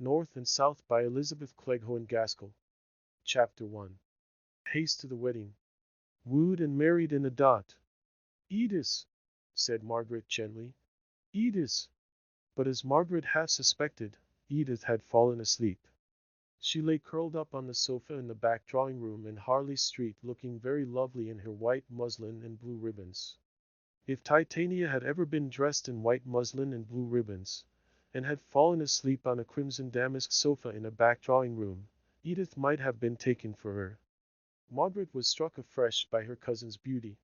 North and South by Elizabeth Cleghorn Gaskell. Chapter 1. Haste to the wedding. Wooed and married in a dot. Edith, said Margaret gently. Edith. But as Margaret half suspected, Edith had fallen asleep. She lay curled up on the sofa in the back drawing room in Harley Street, looking very lovely in her white muslin and blue ribbons. If Titania had ever been dressed in white muslin and blue ribbons, and had fallen asleep on a crimson damask sofa in a back drawing room, Edith might have been taken for her. Margaret was struck afresh by her cousin's beauty.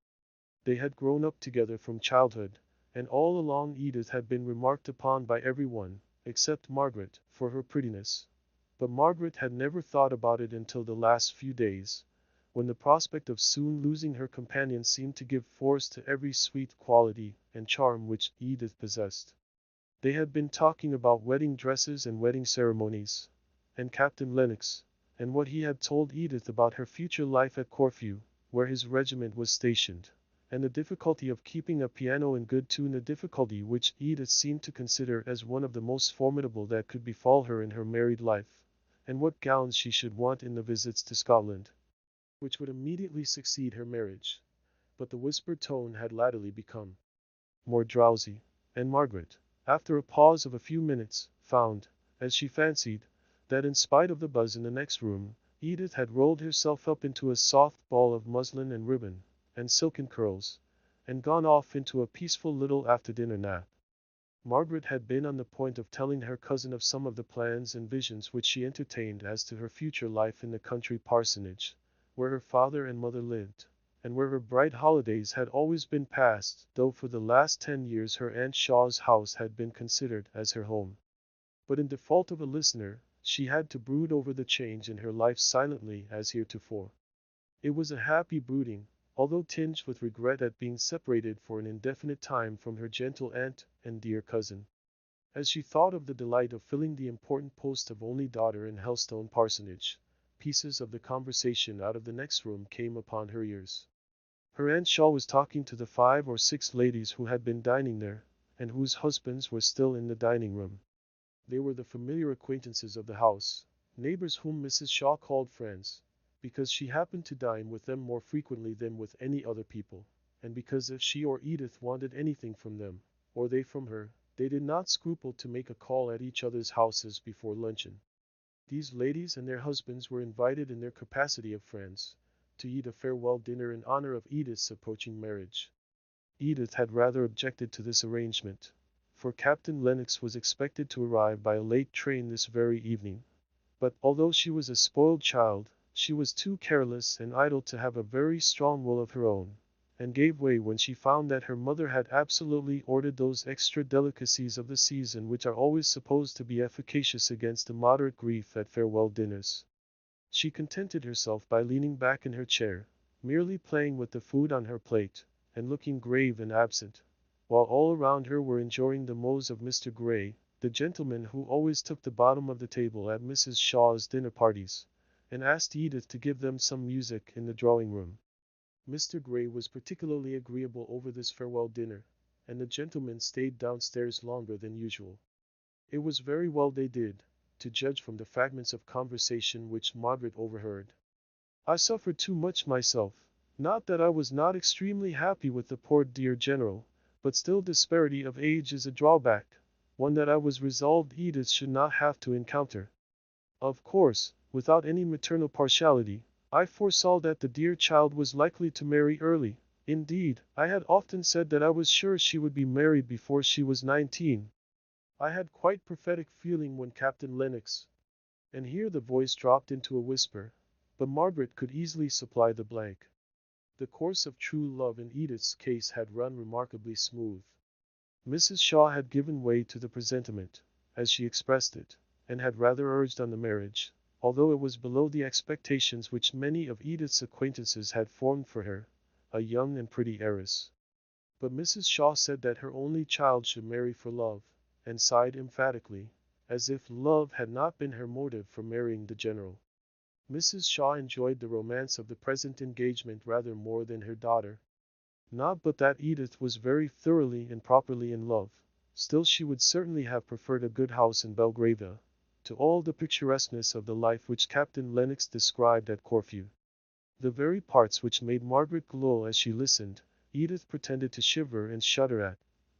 They had grown up together from childhood, and all along Edith had been remarked upon by everyone, except Margaret, for her prettiness. But Margaret had never thought about it until the last few days, when the prospect of soon losing her companion seemed to give force to every sweet quality and charm which Edith possessed. They had been talking about wedding dresses and wedding ceremonies, and Captain Lennox, and what he had told Edith about her future life at Corfu, where his regiment was stationed, and the difficulty of keeping a piano in good tune, a difficulty which Edith seemed to consider as one of the most formidable that could befall her in her married life, and what gowns she should want in the visits to Scotland, which would immediately succeed her marriage. But the whispered tone had latterly become more drowsy, and Margaret, after a pause of a few minutes, found, as she fancied, that in spite of the buzz in the next room, Edith had rolled herself up into a soft ball of muslin and ribbon, and silken curls, and gone off into a peaceful little after-dinner nap. Margaret had been on the point of telling her cousin of some of the plans and visions which she entertained as to her future life in the country parsonage, where her father and mother lived, and where her bright holidays had always been passed, though for the last 10 years her Aunt Shaw's house had been considered as her home. But in default of a listener, she had to brood over the change in her life silently as heretofore. It was a happy brooding, although tinged with regret at being separated for an indefinite time from her gentle aunt and dear cousin. As she thought of the delight of filling the important post of only daughter in Helstone Parsonage, pieces of the conversation out of the next room came upon her ears. Her Aunt Shaw was talking to the 5 or 6 ladies who had been dining there, and whose husbands were still in the dining room. They were the familiar acquaintances of the house, neighbors whom Mrs. Shaw called friends, because she happened to dine with them more frequently than with any other people, and because if she or Edith wanted anything from them, or they from her, they did not scruple to make a call at each other's houses before luncheon. These ladies and their husbands were invited in their capacity of friends, to eat a farewell dinner in honor of Edith's approaching marriage. Edith had rather objected to this arrangement, for Captain Lennox was expected to arrive by a late train this very evening. But, although she was a spoiled child, she was too careless and idle to have a very strong will of her own, and gave way when she found that her mother had absolutely ordered those extra delicacies of the season which are always supposed to be efficacious against immoderate grief at farewell dinners. She contented herself by leaning back in her chair, merely playing with the food on her plate, and looking grave and absent, while all around her were enjoying the mose of Mr. Gray, the gentleman who always took the bottom of the table at Mrs. Shaw's dinner parties, and asked Edith to give them some music in the drawing room. Mr. Gray was particularly agreeable over this farewell dinner, and the gentlemen stayed downstairs longer than usual. It was very well they did, to judge from the fragments of conversation which Margaret overheard. I suffered too much myself, not that I was not extremely happy with the poor dear general, but still disparity of age is a drawback, one that I was resolved Edith should not have to encounter. Of course, without any maternal partiality, I foresaw that the dear child was likely to marry early. Indeed, I had often said that I was sure she would be married before she was 19. I had quite prophetic feeling when Captain Lennox, and here the voice dropped into a whisper, but Margaret could easily supply the blank. The course of true love in Edith's case had run remarkably smooth. Mrs. Shaw had given way to the presentiment, as she expressed it, and had rather urged on the marriage, although it was below the expectations which many of Edith's acquaintances had formed for her, a young and pretty heiress. But Mrs. Shaw said that her only child should marry for love, and sighed emphatically, as if love had not been her motive for marrying the general. Mrs. Shaw enjoyed the romance of the present engagement rather more than her daughter. Not but that Edith was very thoroughly and properly in love, still she would certainly have preferred a good house in Belgravia, to all the picturesqueness of the life which Captain Lennox described at Corfu. The very parts which made Margaret glow as she listened, Edith pretended to shiver and shudder at,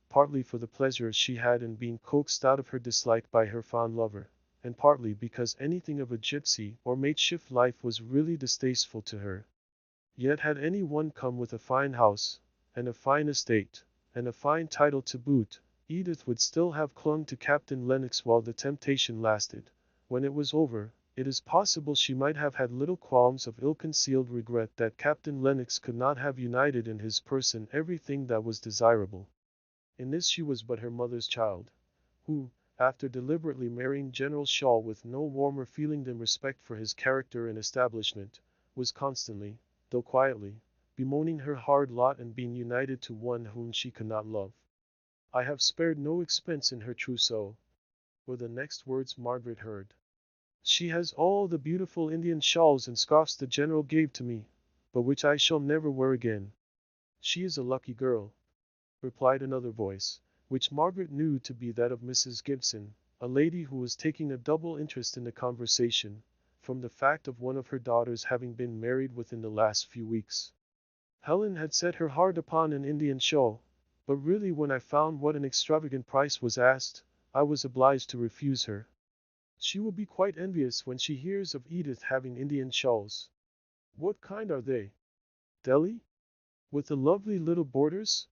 partly for the pleasure she had in being coaxed out of her dislike by her fond lover, and partly because anything of a gypsy or makeshift life was really distasteful to her. Yet had any one come with a fine house, and a fine estate, and a fine title to boot, Edith would still have clung to Captain Lennox while the temptation lasted. When it was over, it is possible she might have had little qualms of ill-concealed regret that Captain Lennox could not have united in his person everything that was desirable. In this she was but her mother's child, who, after deliberately marrying General Shaw with no warmer feeling than respect for his character and establishment, was constantly, though quietly, bemoaning her hard lot and being united to one whom she could not love. I have spared no expense in her trousseau, were the next words Margaret heard. She has all the beautiful Indian shawls and scarfs the General gave to me, but which I shall never wear again. She is a lucky girl, replied another voice, which Margaret knew to be that of Mrs. Gibson, a lady who was taking a double interest in the conversation, from the fact of one of her daughters having been married within the last few weeks. Helen had set her heart upon an Indian shawl, but really when I found what an extravagant price was asked, I was obliged to refuse her. She will be quite envious when she hears of Edith having Indian shawls. What kind are they? Delhi? With the lovely little borders?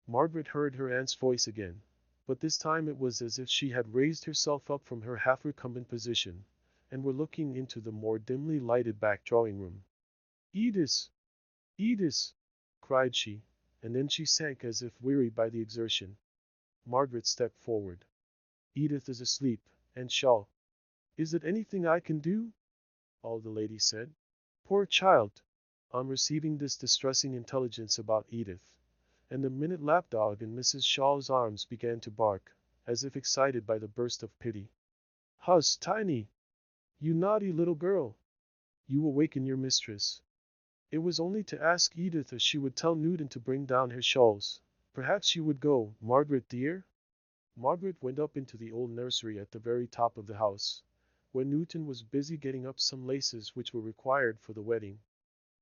Margaret heard her aunt's voice again, but this time it was as if she had raised herself up from her half-recumbent position, and were looking into the more dimly lighted back drawing-room. Edith! Edith! Cried she, and then she sank as if wearied by the exertion. Margaret stepped forward. Edith is asleep, and shall. Is it anything I can do? All the lady said. Poor child! On receiving this distressing intelligence about Edith, and the minute lapdog in Mrs. Shaw's arms began to bark, as if excited by the burst of pity. Hush, Tiny! You naughty little girl! You awaken your mistress. It was only to ask Edith if she would tell Newton to bring down her shawls. Perhaps you would go, Margaret dear? Margaret went up into the old nursery at the very top of the house, where Newton was busy getting up some laces which were required for the wedding.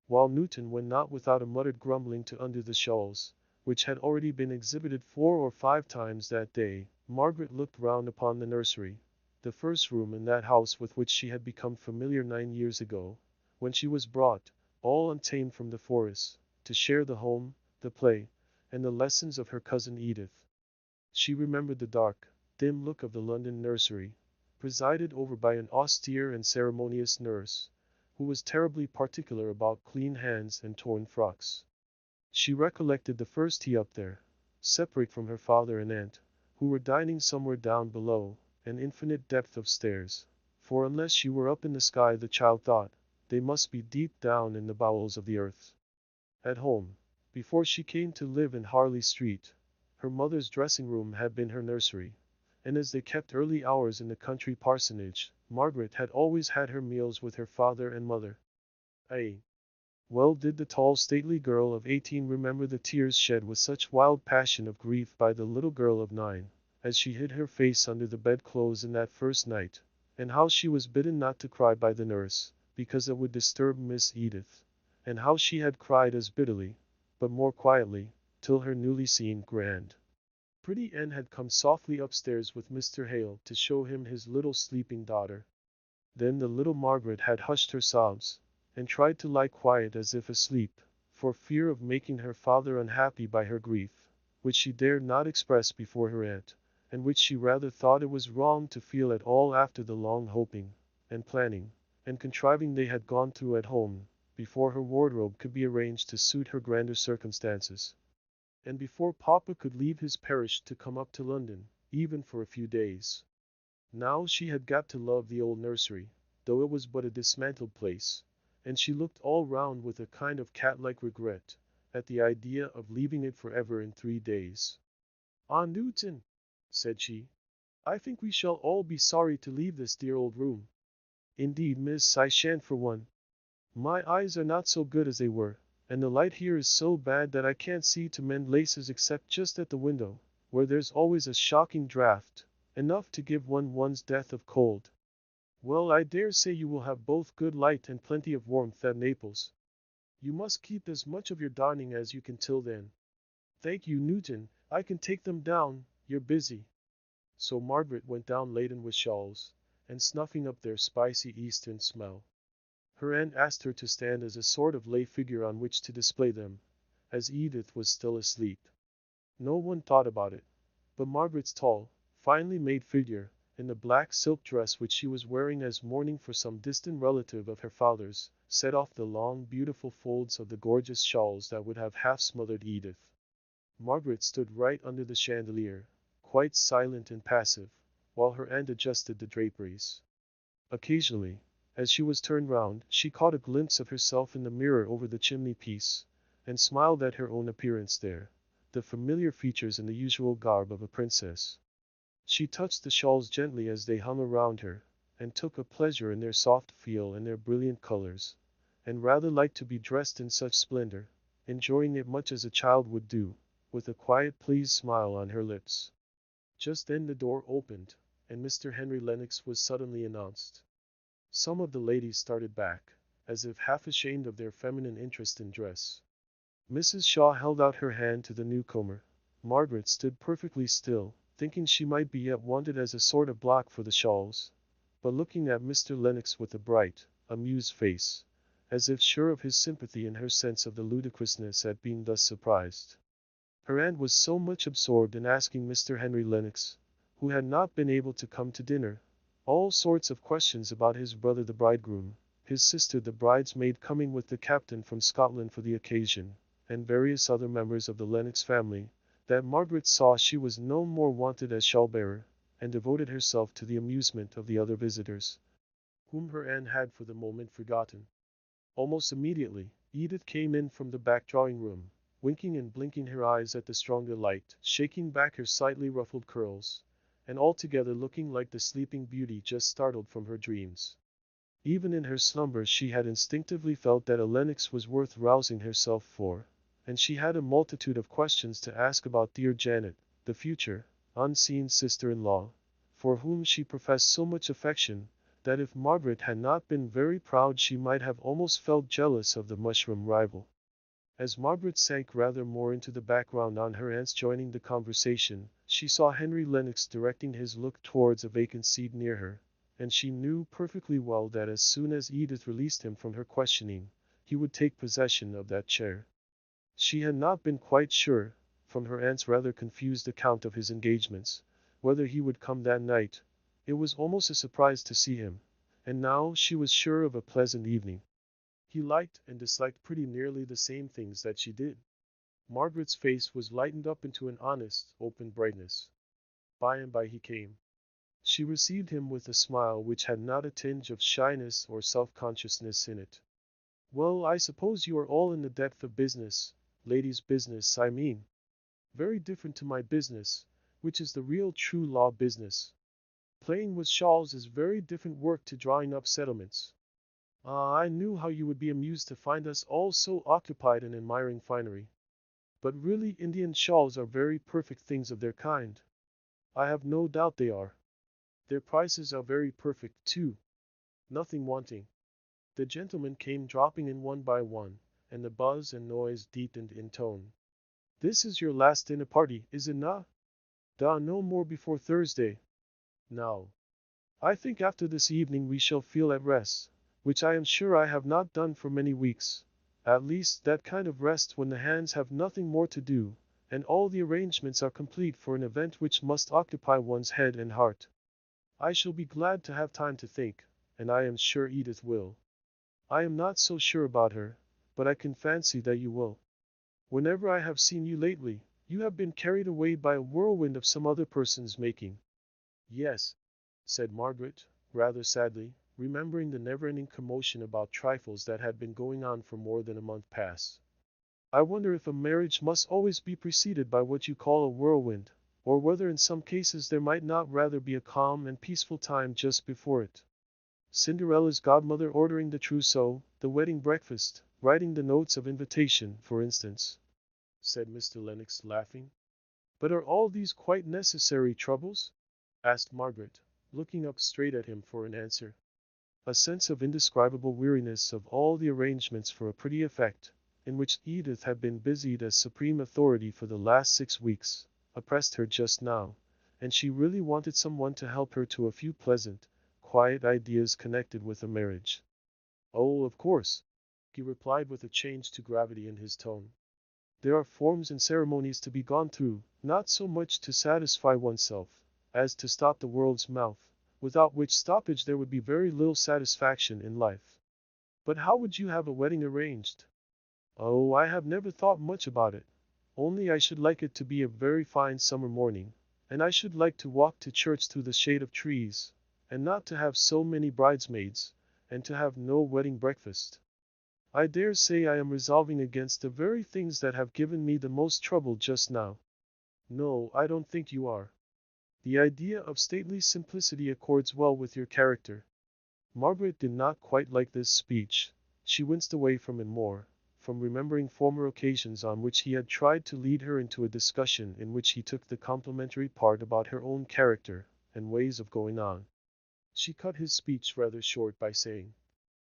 While Newton went not without a muttered grumbling to undo the shawls, which had already been exhibited 4 or 5 times that day, Margaret looked round upon the nursery, the first room in that house with which she had become familiar 9 years ago, when she was brought, all untamed from the forest, to share the home, the play, and the lessons of her cousin Edith. She remembered the dark, dim look of the London nursery, presided over by an austere and ceremonious nurse, who was terribly particular about clean hands and torn frocks. She recollected the first tea up there, separate from her father and aunt, who were dining somewhere down below, an infinite depth of stairs, for unless she were up in the sky the child thought, they must be deep down in the bowels of the earth. At home, before she came to live in Harley Street, her mother's dressing-room had been her nursery, and as they kept early hours in the country parsonage, Margaret had always had her meals with her father and mother. Ay, well did the tall stately girl of 18 remember the tears shed with such wild passion of grief by the little girl of 9, as she hid her face under the bedclothes in that first night, and how she was bidden not to cry by the nurse, because it would disturb Miss Edith, and how she had cried as bitterly, but more quietly, till her newly seen grand pretty Anne had come softly upstairs with Mr. Hale to show him his little sleeping daughter. Then the little Margaret had hushed her sobs, and tried to lie quiet as if asleep, for fear of making her father unhappy by her grief, which she dared not express before her aunt, and which she rather thought it was wrong to feel at all after the long hoping, and planning, and contriving they had gone through at home, before her wardrobe could be arranged to suit her grander circumstances, and before Papa could leave his parish to come up to London, even for a few days. Now she had got to love the old nursery, though it was but a dismantled place, and she looked all round with a kind of cat-like regret, at the idea of leaving it forever in 3 days. Ah, Newton, said she, I think we shall all be sorry to leave this dear old room. Indeed, miss, I shan't for one. My eyes are not so good as they were, and the light here is so bad that I can't see to mend laces except just at the window, where there's always a shocking draught, enough to give one one's death of cold. Well, I dare say you will have both good light and plenty of warmth at Naples. You must keep as much of your darning as you can till then. Thank you, Newton, I can take them down, you're busy. So Margaret went down laden with shawls, and snuffing up their spicy eastern smell. Her aunt asked her to stand as a sort of lay figure on which to display them, as Edith was still asleep. No one thought about it, but Margaret's tall, finely made figure, in the black silk dress which she was wearing as mourning for some distant relative of her father's, set off the long, beautiful folds of the gorgeous shawls that would have half smothered Edith. Margaret stood right under the chandelier, quite silent and passive, while her aunt adjusted the draperies. Occasionally, as she was turned round, she caught a glimpse of herself in the mirror over the chimney-piece, and smiled at her own appearance there, the familiar features in the usual garb of a princess. She touched the shawls gently as they hung around her, and took a pleasure in their soft feel and their brilliant colors, and rather liked to be dressed in such splendor, enjoying it much as a child would do, with a quiet pleased smile on her lips. Just then the door opened, and Mr. Henry Lennox was suddenly announced. Some of the ladies started back, as if half ashamed of their feminine interest in dress. Mrs. Shaw held out her hand to the newcomer. Margaret stood perfectly still, thinking she might be yet wanted as a sort of block for the shawls, but looking at Mr. Lennox with a bright, amused face, as if sure of his sympathy and her sense of the ludicrousness at being thus surprised. Her aunt was so much absorbed in asking Mr. Henry Lennox, who had not been able to come to dinner, all sorts of questions about his brother the bridegroom, his sister the bridesmaid coming with the captain from Scotland for the occasion, and various other members of the Lennox family, that Margaret saw she was no more wanted as shawl-bearer, and devoted herself to the amusement of the other visitors, whom her aunt had for the moment forgotten. Almost immediately, Edith came in from the back drawing-room, winking and blinking her eyes at the stronger light, shaking back her slightly ruffled curls, and altogether looking like the sleeping beauty just startled from her dreams. Even in her slumbers she had instinctively felt that a Lennox was worth rousing herself for, and she had a multitude of questions to ask about dear Janet, the future, unseen sister-in-law, for whom she professed so much affection, that if Margaret had not been very proud she might have almost felt jealous of the mushroom rival. As Margaret sank rather more into the background on her aunt's joining the conversation, she saw Henry Lennox directing his look towards a vacant seat near her, and she knew perfectly well that as soon as Edith released him from her questioning, he would take possession of that chair. She had not been quite sure, from her aunt's rather confused account of his engagements, whether he would come that night. It was almost a surprise to see him, and now she was sure of a pleasant evening. He liked and disliked pretty nearly the same things that she did. Margaret's face was lightened up into an honest, open brightness. By and by he came. She received him with a smile which had not a tinge of shyness or self-consciousness in it. Well, I suppose you are all in the depth of business, ladies' business, I mean. Very different to my business, which is the real true law business. Playing with shawls is very different work to drawing up settlements. Ah, I knew how you would be amused to find us all so occupied in admiring finery. But really Indian shawls are very perfect things of their kind. I have no doubt they are. Their prices are very perfect, too. Nothing wanting. The gentlemen came dropping in one by one, and the buzz and noise deepened in tone. This is your last dinner party, is it not? No more before Thursday. Now, I think after this evening we shall feel at rest, which I am sure I have not done for many weeks. At least, that kind of rest when the hands have nothing more to do, and all the arrangements are complete for an event which must occupy one's head and heart. I shall be glad to have time to think, and I am sure Edith will. I am not so sure about her, but I can fancy that you will. Whenever I have seen you lately, you have been carried away by a whirlwind of some other person's making. Yes, said Margaret, rather sadly, remembering the never-ending commotion about trifles that had been going on for more than a month past. I wonder if a marriage must always be preceded by what you call a whirlwind, or whether in some cases there might not rather be a calm and peaceful time just before it. Cinderella's godmother ordering the trousseau, the wedding breakfast, writing the notes of invitation, for instance, said Mr. Lennox, laughing. But are all these quite necessary troubles? Asked Margaret, looking up straight at him for an answer. a sense of indescribable weariness of all the arrangements for a pretty effect, in which Edith had been busied as supreme authority for the last 6 weeks, oppressed her just now, and she really wanted someone to help her to a few pleasant, quiet ideas connected with a marriage. Oh, of course, he replied with a change to gravity in his tone. There are forms and ceremonies to be gone through, not so much to satisfy oneself, as to stop the world's mouth, without which stoppage there would be very little satisfaction in life. But how would you have a wedding arranged? Oh, I have never thought much about it. Only I should like it to be a very fine summer morning, and I should like to walk to church through the shade of trees, and not to have so many bridesmaids, and to have no wedding breakfast. I dare say I am resolving against the very things that have given me the most trouble just now. No, I don't think you are. The idea of stately simplicity accords well with your character. Margaret did not quite like this speech. She winced away from it more, from remembering former occasions on which he had tried to lead her into a discussion in which he took the complimentary part about her own character and ways of going on. She cut his speech rather short by saying,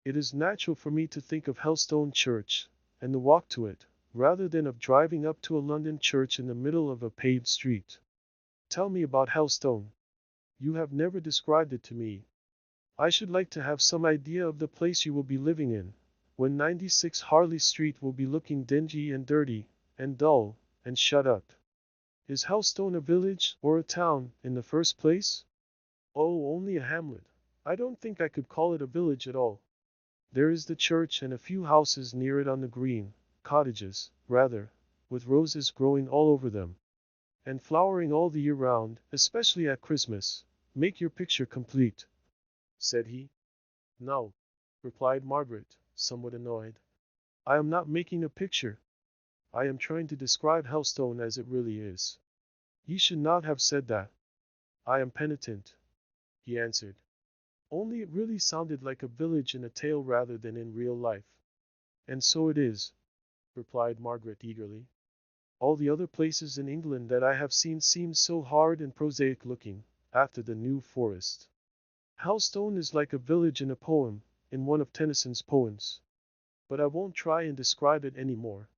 "It is natural for me to think of Helstone Church, and the walk to it, rather than of driving up to a London church in the middle of a paved street. Tell me about Helstone. You have never described it to me. I should like to have some idea of the place you will be living in, when 96 Harley Street will be looking dingy and dirty, and dull, and shut up. Is Helstone a village, or a town, in the first place?" "Oh, only a hamlet. I don't think I could call it a village at all. There is the church and a few houses near it on the green, cottages, rather, with roses growing all over them, and flowering all the year round, especially at Christmas. Make your picture complete," said he. "No," replied Margaret, somewhat annoyed. "I am not making a picture. I am trying to describe Helstone as it really is." "You should not have said that." "I am penitent," he answered. "Only it really sounded like a village in a tale rather than in real life." "And so it is," replied Margaret eagerly. "All the other places in England that I have seen seem so hard and prosaic looking, after the New Forest. Helstone is like a village in a poem, in one of Tennyson's poems. But I won't try and describe it any more.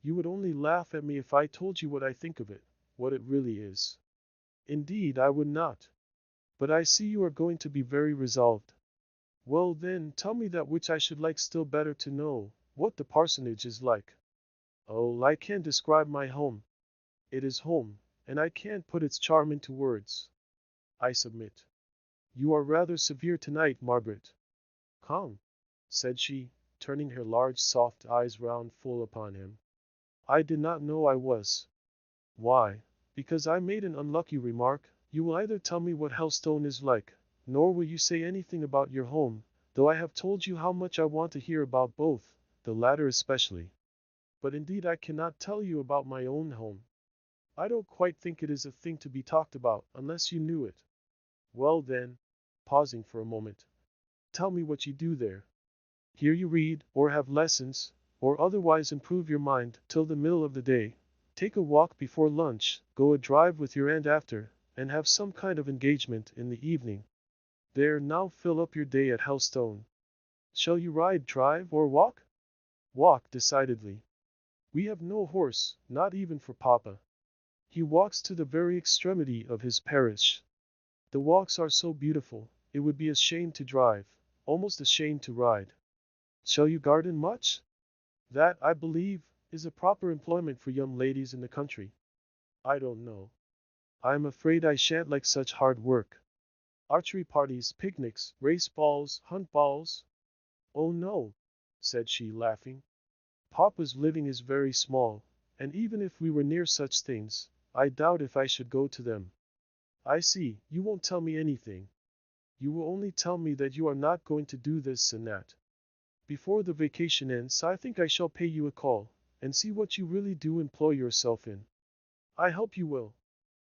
You would only laugh at me if I told you what I think of it, what it really is. Indeed, I would not. But I see you are going to be very resolved. Well then, tell me that which I should like still better to know, what the parsonage is like." "Oh, I can't describe my home. It is home, and I can't put its charm into words. I submit." "You are rather severe tonight, Margaret." "Come," said she, turning her large soft eyes round full upon him. "I did not know I was." "Why? Because I made an unlucky remark. You will either tell me what Helstone is like, nor will you say anything about your home, though I have told you how much I want to hear about both, the latter especially. But indeed I cannot tell you about my own home. I don't quite think it is a thing to be talked about, unless you knew it." "Well then," pausing for a moment, "tell me what you do there. Here you read, or have lessons, or otherwise improve your mind, till the middle of the day. Take a walk before lunch, go a drive with your aunt after, and have some kind of engagement in the evening. There, now fill up your day at Helstone. Shall you ride, drive, or walk?" "Walk, decidedly. We have no horse, not even for Papa. He walks to the very extremity of his parish. The walks are so beautiful, it would be a shame to drive, almost a shame to ride." "Shall you garden much?" "That, I believe, is a proper employment for young ladies in the country." "I don't know. I am afraid I shan't like such hard work." "Archery parties, picnics, race balls, hunt balls?" "Oh no," said she, laughing. "Papa's living is very small, and even if we were near such things, I doubt if I should go to them." "I see, you won't tell me anything. You will only tell me that you are not going to do this and that. Before the vacation ends, I think I shall pay you a call, and see what you really do employ yourself in. I hope you will.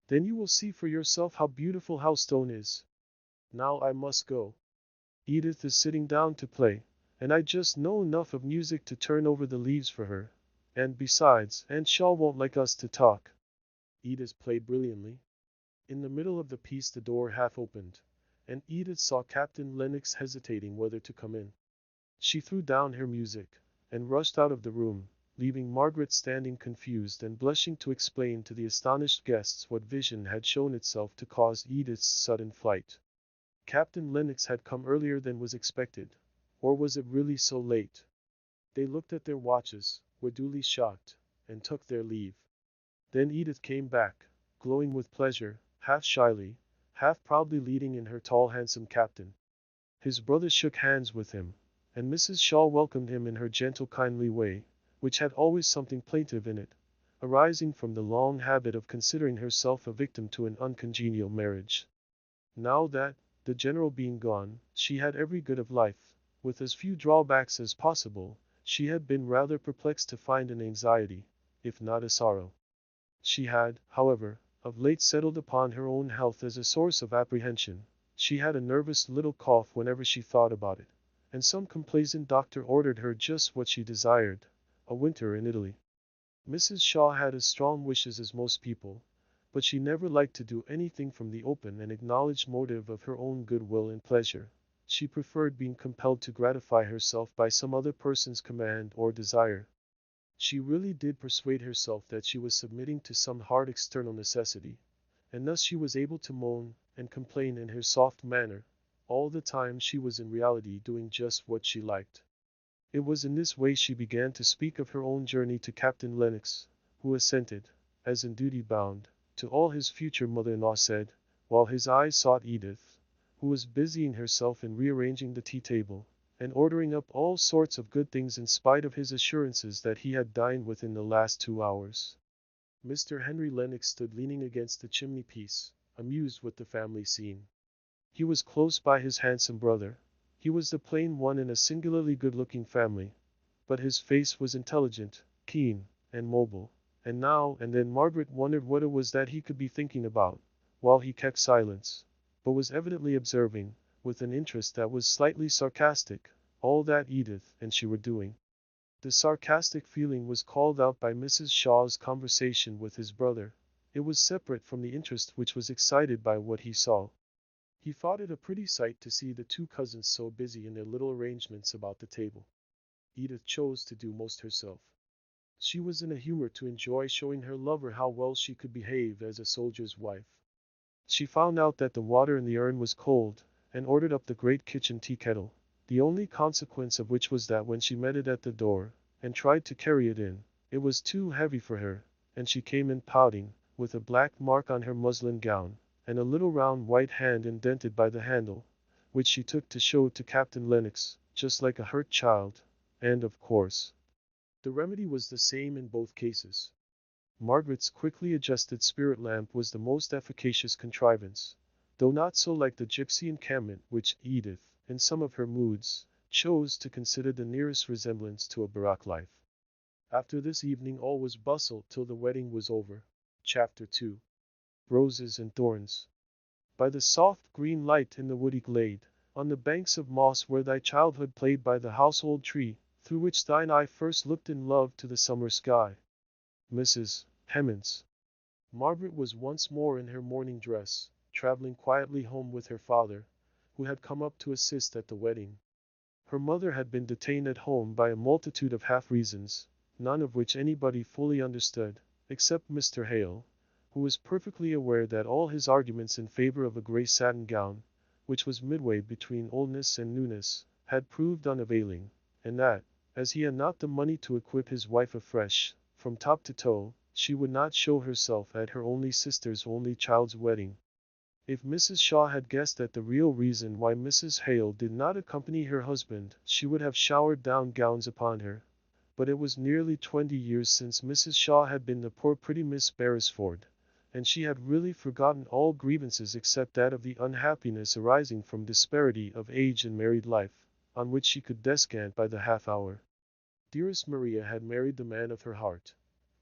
Then you will see for yourself how beautiful Helstone is. Now I must go. Edith is sitting down to play, and I just know enough of music to turn over the leaves for her. And besides, Aunt Shaw won't like us to talk." Edith played brilliantly. In the middle of the piece the door half opened, and Edith saw Captain Lennox hesitating whether to come in. She threw down her music and rushed out of the room, leaving Margaret standing confused and blushing to explain to the astonished guests what vision had shown itself to cause Edith's sudden flight. Captain Lennox had come earlier than was expected, or was it really so late? They looked at their watches, were duly shocked, and took their leave. Then Edith came back, glowing with pleasure, half shyly, half proudly leading in her tall handsome captain. His brother shook hands with him, and Mrs. Shaw welcomed him in her gentle kindly way, which had always something plaintive in it, arising from the long habit of considering herself a victim to an uncongenial marriage. Now that, the general being gone, she had every good of life, with as few drawbacks as possible, she had been rather perplexed to find an anxiety, if not a sorrow. She had, however, of late settled upon her own health as a source of apprehension. She had a nervous little cough whenever she thought about it, and some complaisant doctor ordered her just what she desired, a winter in Italy. Mrs. Shaw had as strong wishes as most people, but she never liked to do anything from the open and acknowledged motive of her own goodwill and pleasure. She preferred being compelled to gratify herself by some other person's command or desire. She really did persuade herself that she was submitting to some hard external necessity, and thus she was able to moan and complain in her soft manner, all the time she was in reality doing just what she liked. It was in this way she began to speak of her own journey to Captain Lennox, who assented, as in duty bound, to all his future mother-in-law said, while his eyes sought Edith, who was busying herself in rearranging the tea-table, and ordering up all sorts of good things in spite of his assurances that he had dined within the last 2 hours. Mr. Henry Lennox stood leaning against the chimney-piece, amused with the family scene. He was close by his handsome brother. He was the plain one in a singularly good-looking family, but his face was intelligent, keen, and mobile, and now and then Margaret wondered what it was that he could be thinking about, while he kept silence, but was evidently observing, with an interest that was slightly sarcastic, all that Edith and she were doing. The sarcastic feeling was called out by Mrs. Shaw's conversation with his brother. It was separate from the interest which was excited by what he saw. He thought it a pretty sight to see the two cousins so busy in their little arrangements about the table. Edith chose to do most herself. She was in a humor to enjoy showing her lover how well she could behave as a soldier's wife. She found out that the water in the urn was cold, and ordered up the great kitchen tea kettle, the only consequence of which was that when she met it at the door, and tried to carry it in, it was too heavy for her, and she came in pouting, with a black mark on her muslin gown, and a little round white hand indented by the handle, which she took to show to Captain Lennox, just like a hurt child, and, of course, the remedy was the same in both cases. Margaret's quickly adjusted spirit lamp was the most efficacious contrivance, though not so like the gypsy encampment which Edith, in some of her moods, chose to consider the nearest resemblance to a barrack life. After this evening all was bustle till the wedding was over. Chapter 2. Roses and Thorns. By the soft green light in the woody glade, on the banks of moss where thy childhood played by the household tree, through which thine eye first looked in love to the summer sky. Mrs. Hemans. Margaret was once more in her morning dress, traveling quietly home with her father, who had come up to assist at the wedding. Her mother had been detained at home by a multitude of half-reasons, none of which anybody fully understood, except Mr. Hale, who was perfectly aware that all his arguments in favor of a grey satin gown, which was midway between oldness and newness, had proved unavailing, and that, as he had not the money to equip his wife afresh, from top to toe, she would not show herself at her only sister's only child's wedding. If Mrs. Shaw had guessed at the real reason why Mrs. Hale did not accompany her husband, she would have showered down gowns upon her. But it was nearly 20 years since Mrs. Shaw had been the poor pretty Miss Beresford, and she had really forgotten all grievances except that of the unhappiness arising from disparity of age in married life, on which she could descant by the half hour. Dearest Maria had married the man of her heart,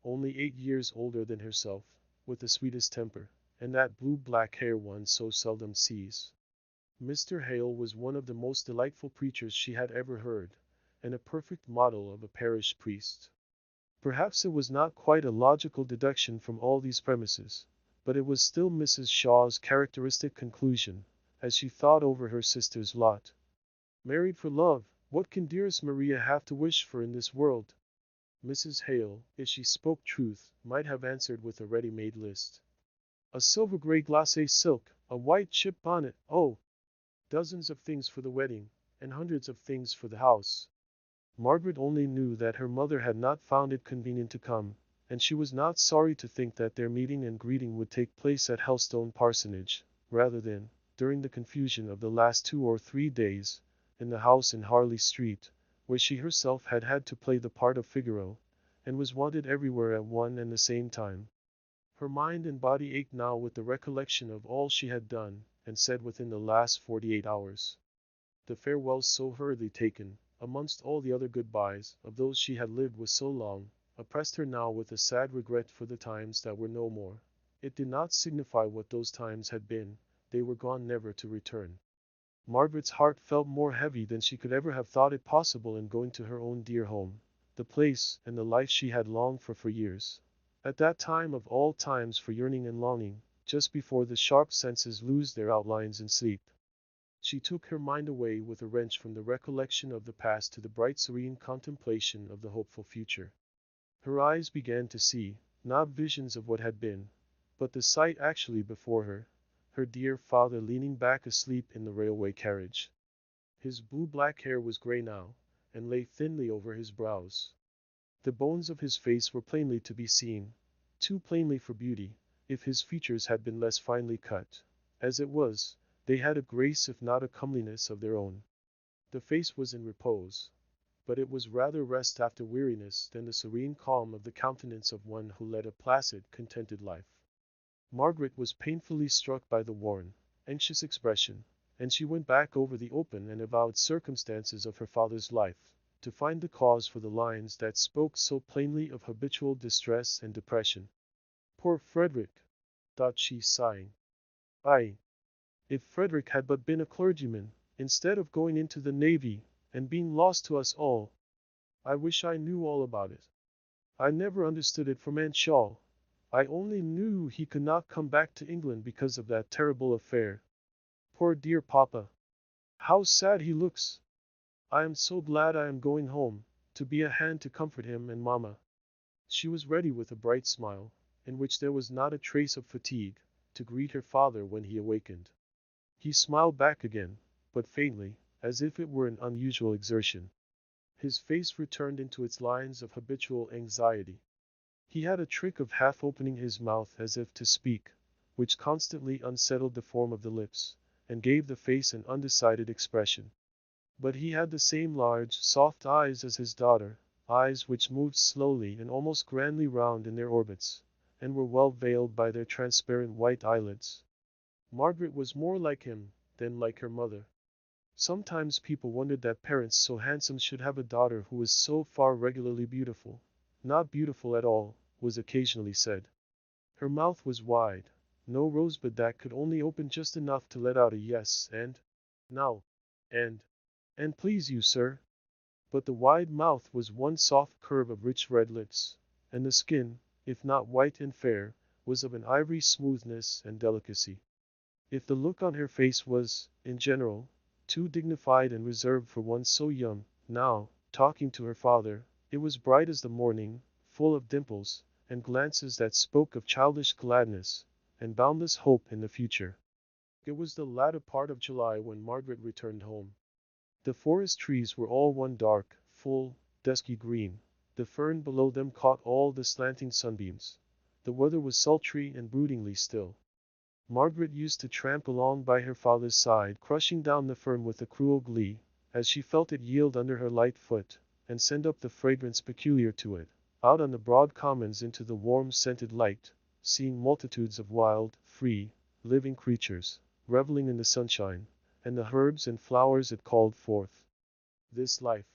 only 8 years older than herself, with the sweetest temper, and that blue-black hair one so seldom sees. Mr. Hale was one of the most delightful preachers she had ever heard, and a perfect model of a parish priest. Perhaps it was not quite a logical deduction from all these premises, but it was still Mrs. Shaw's characteristic conclusion, as she thought over her sister's lot. Married for love, what can dearest Maria have to wish for in this world? Mrs. Hale, if she spoke truth, might have answered with a ready-made list. A silver grey glacé silk, a white chip bonnet, oh! Dozens of things for the wedding, and hundreds of things for the house. Margaret only knew that her mother had not found it convenient to come, and she was not sorry to think that their meeting and greeting would take place at Helstone Parsonage, rather than, during the confusion of the last 2 or 3 days, in the house in Harley Street, where she herself had had to play the part of Figaro, and was wanted everywhere at one and the same time. Her mind and body ached now with the recollection of all she had done and said within the last 48 hours. The farewells so hurriedly taken, amongst all the other goodbyes of those she had lived with so long, oppressed her now with a sad regret for the times that were no more. It did not signify what those times had been, they were gone never to return. Margaret's heart felt more heavy than she could ever have thought it possible in going to her own dear home, the place and the life she had longed for years. At that time of all times for yearning and longing, just before the sharp senses lose their outlines in sleep. She took her mind away with a wrench from the recollection of the past to the bright serene contemplation of the hopeful future. Her eyes began to see, not visions of what had been, but the sight actually before her, her dear father leaning back asleep in the railway carriage. His blue-black hair was grey now, and lay thinly over his brows. The bones of his face were plainly to be seen, too plainly for beauty, if his features had been less finely cut. As it was, they had a grace if not a comeliness of their own. The face was in repose, but it was rather rest after weariness than the serene calm of the countenance of one who led a placid, contented life. Margaret was painfully struck by the worn, anxious expression, and she went back over the open and avowed circumstances of her father's life, to find the cause for the lines that spoke so plainly of habitual distress and depression. Poor Frederick, thought she, sighing. Ay, if Frederick had but been a clergyman, instead of going into the navy, and being lost to us all. I wish I knew all about it. I never understood it from Aunt Shaw. I only knew he could not come back to England because of that terrible affair. Poor dear papa! How sad he looks! I am so glad I am going home, to be a hand to comfort him and mamma. She was ready with a bright smile, in which there was not a trace of fatigue, to greet her father when he awakened. He smiled back again, but faintly, as if it were an unusual exertion. His face returned into its lines of habitual anxiety. He had a trick of half opening his mouth as if to speak, which constantly unsettled the form of the lips, and gave the face an undecided expression. But he had the same large, soft eyes as his daughter, eyes which moved slowly and almost grandly round in their orbits, and were well veiled by their transparent white eyelids. Margaret was more like him than like her mother. Sometimes people wondered that parents so handsome should have a daughter who was so far regularly beautiful. Not beautiful at all, was occasionally said. Her mouth was wide, no rosebud that could only open just enough to let out a yes and now, and please you, sir. But the wide mouth was one soft curve of rich red lips, and the skin, if not white and fair, was of an ivory smoothness and delicacy. If the look on her face was, in general, too dignified and reserved for one so young, now, talking to her father, it was bright as the morning, full of dimples, and glances that spoke of childish gladness, and boundless hope in the future. It was the latter part of July when Margaret returned home. The forest trees were all one dark, full, dusky green. The fern below them caught all the slanting sunbeams. The weather was sultry and broodingly still. Margaret used to tramp along by her father's side, crushing down the fern with a cruel glee, as she felt it yield under her light foot, and send up the fragrance peculiar to it, out on the broad commons into the warm scented light, seeing multitudes of wild, free, living creatures, reveling in the sunshine, and the herbs and flowers it called forth. This life,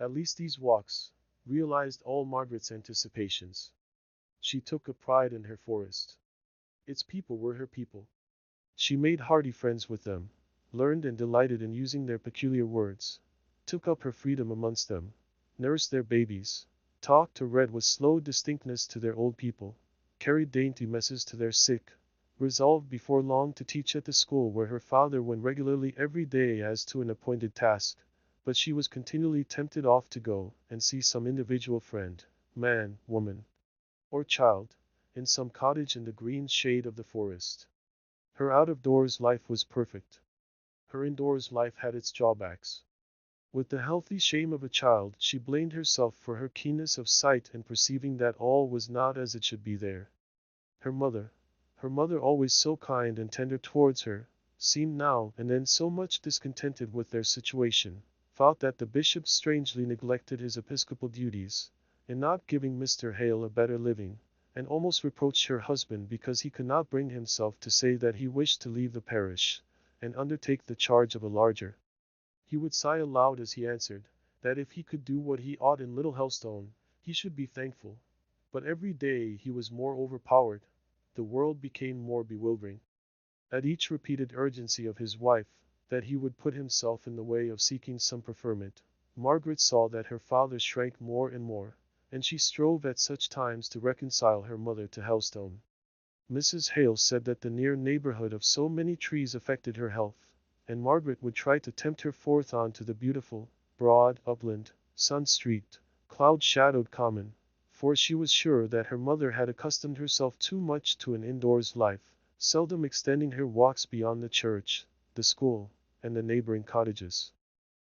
at least these walks, realized all Margaret's anticipations. She took a pride in her forest. Its people were her people. She made hearty friends with them, learned and delighted in using their peculiar words, took up her freedom amongst them, nursed their babies, talked or read with slow distinctness to their old people, carried dainty messes to their sick, resolved before long to teach at the school where her father went regularly every day as to an appointed task, but she was continually tempted off to go and see some individual friend, man, woman, or child, in some cottage in the green shade of the forest. Her out-of-doors life was perfect. Her indoors life had its drawbacks. With the healthy shame of a child, she blamed herself for her keenness of sight in perceiving that all was not as it should be there. Her mother always so kind and tender towards her, seemed now and then so much discontented with their situation, thought that the bishop strangely neglected his episcopal duties, in not giving Mr. Hale a better living, and almost reproached her husband because he could not bring himself to say that he wished to leave the parish, and undertake the charge of a larger. He would sigh aloud as he answered, that if he could do what he ought in Little Helstone, he should be thankful. But every day he was more overpowered. The world became more bewildering. At each repeated urgency of his wife, that he would put himself in the way of seeking some preferment, Margaret saw that her father shrank more and more, and she strove at such times to reconcile her mother to Helstone. Mrs. Hale said that the near neighborhood of so many trees affected her health, and Margaret would try to tempt her forth on to the beautiful, broad, upland, sun-streaked, cloud-shadowed common, for she was sure that her mother had accustomed herself too much to an indoors life, seldom extending her walks beyond the church, the school, and the neighboring cottages.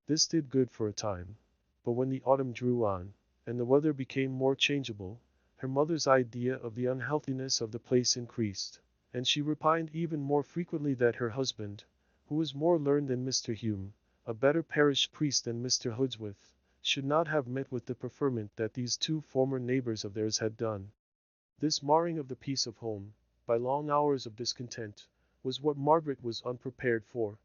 This did good for a time, but when the autumn drew on, and the weather became more changeable, her mother's idea of the unhealthiness of the place increased, and she repined even more frequently that her husband, who was more learned than Mr. Hume, a better parish priest than Mr. Hoodsworth, should not have met with the preferment that these two former neighbors of theirs had done. This marring of the peace of home, by long hours of discontent, was what Margaret was unprepared for.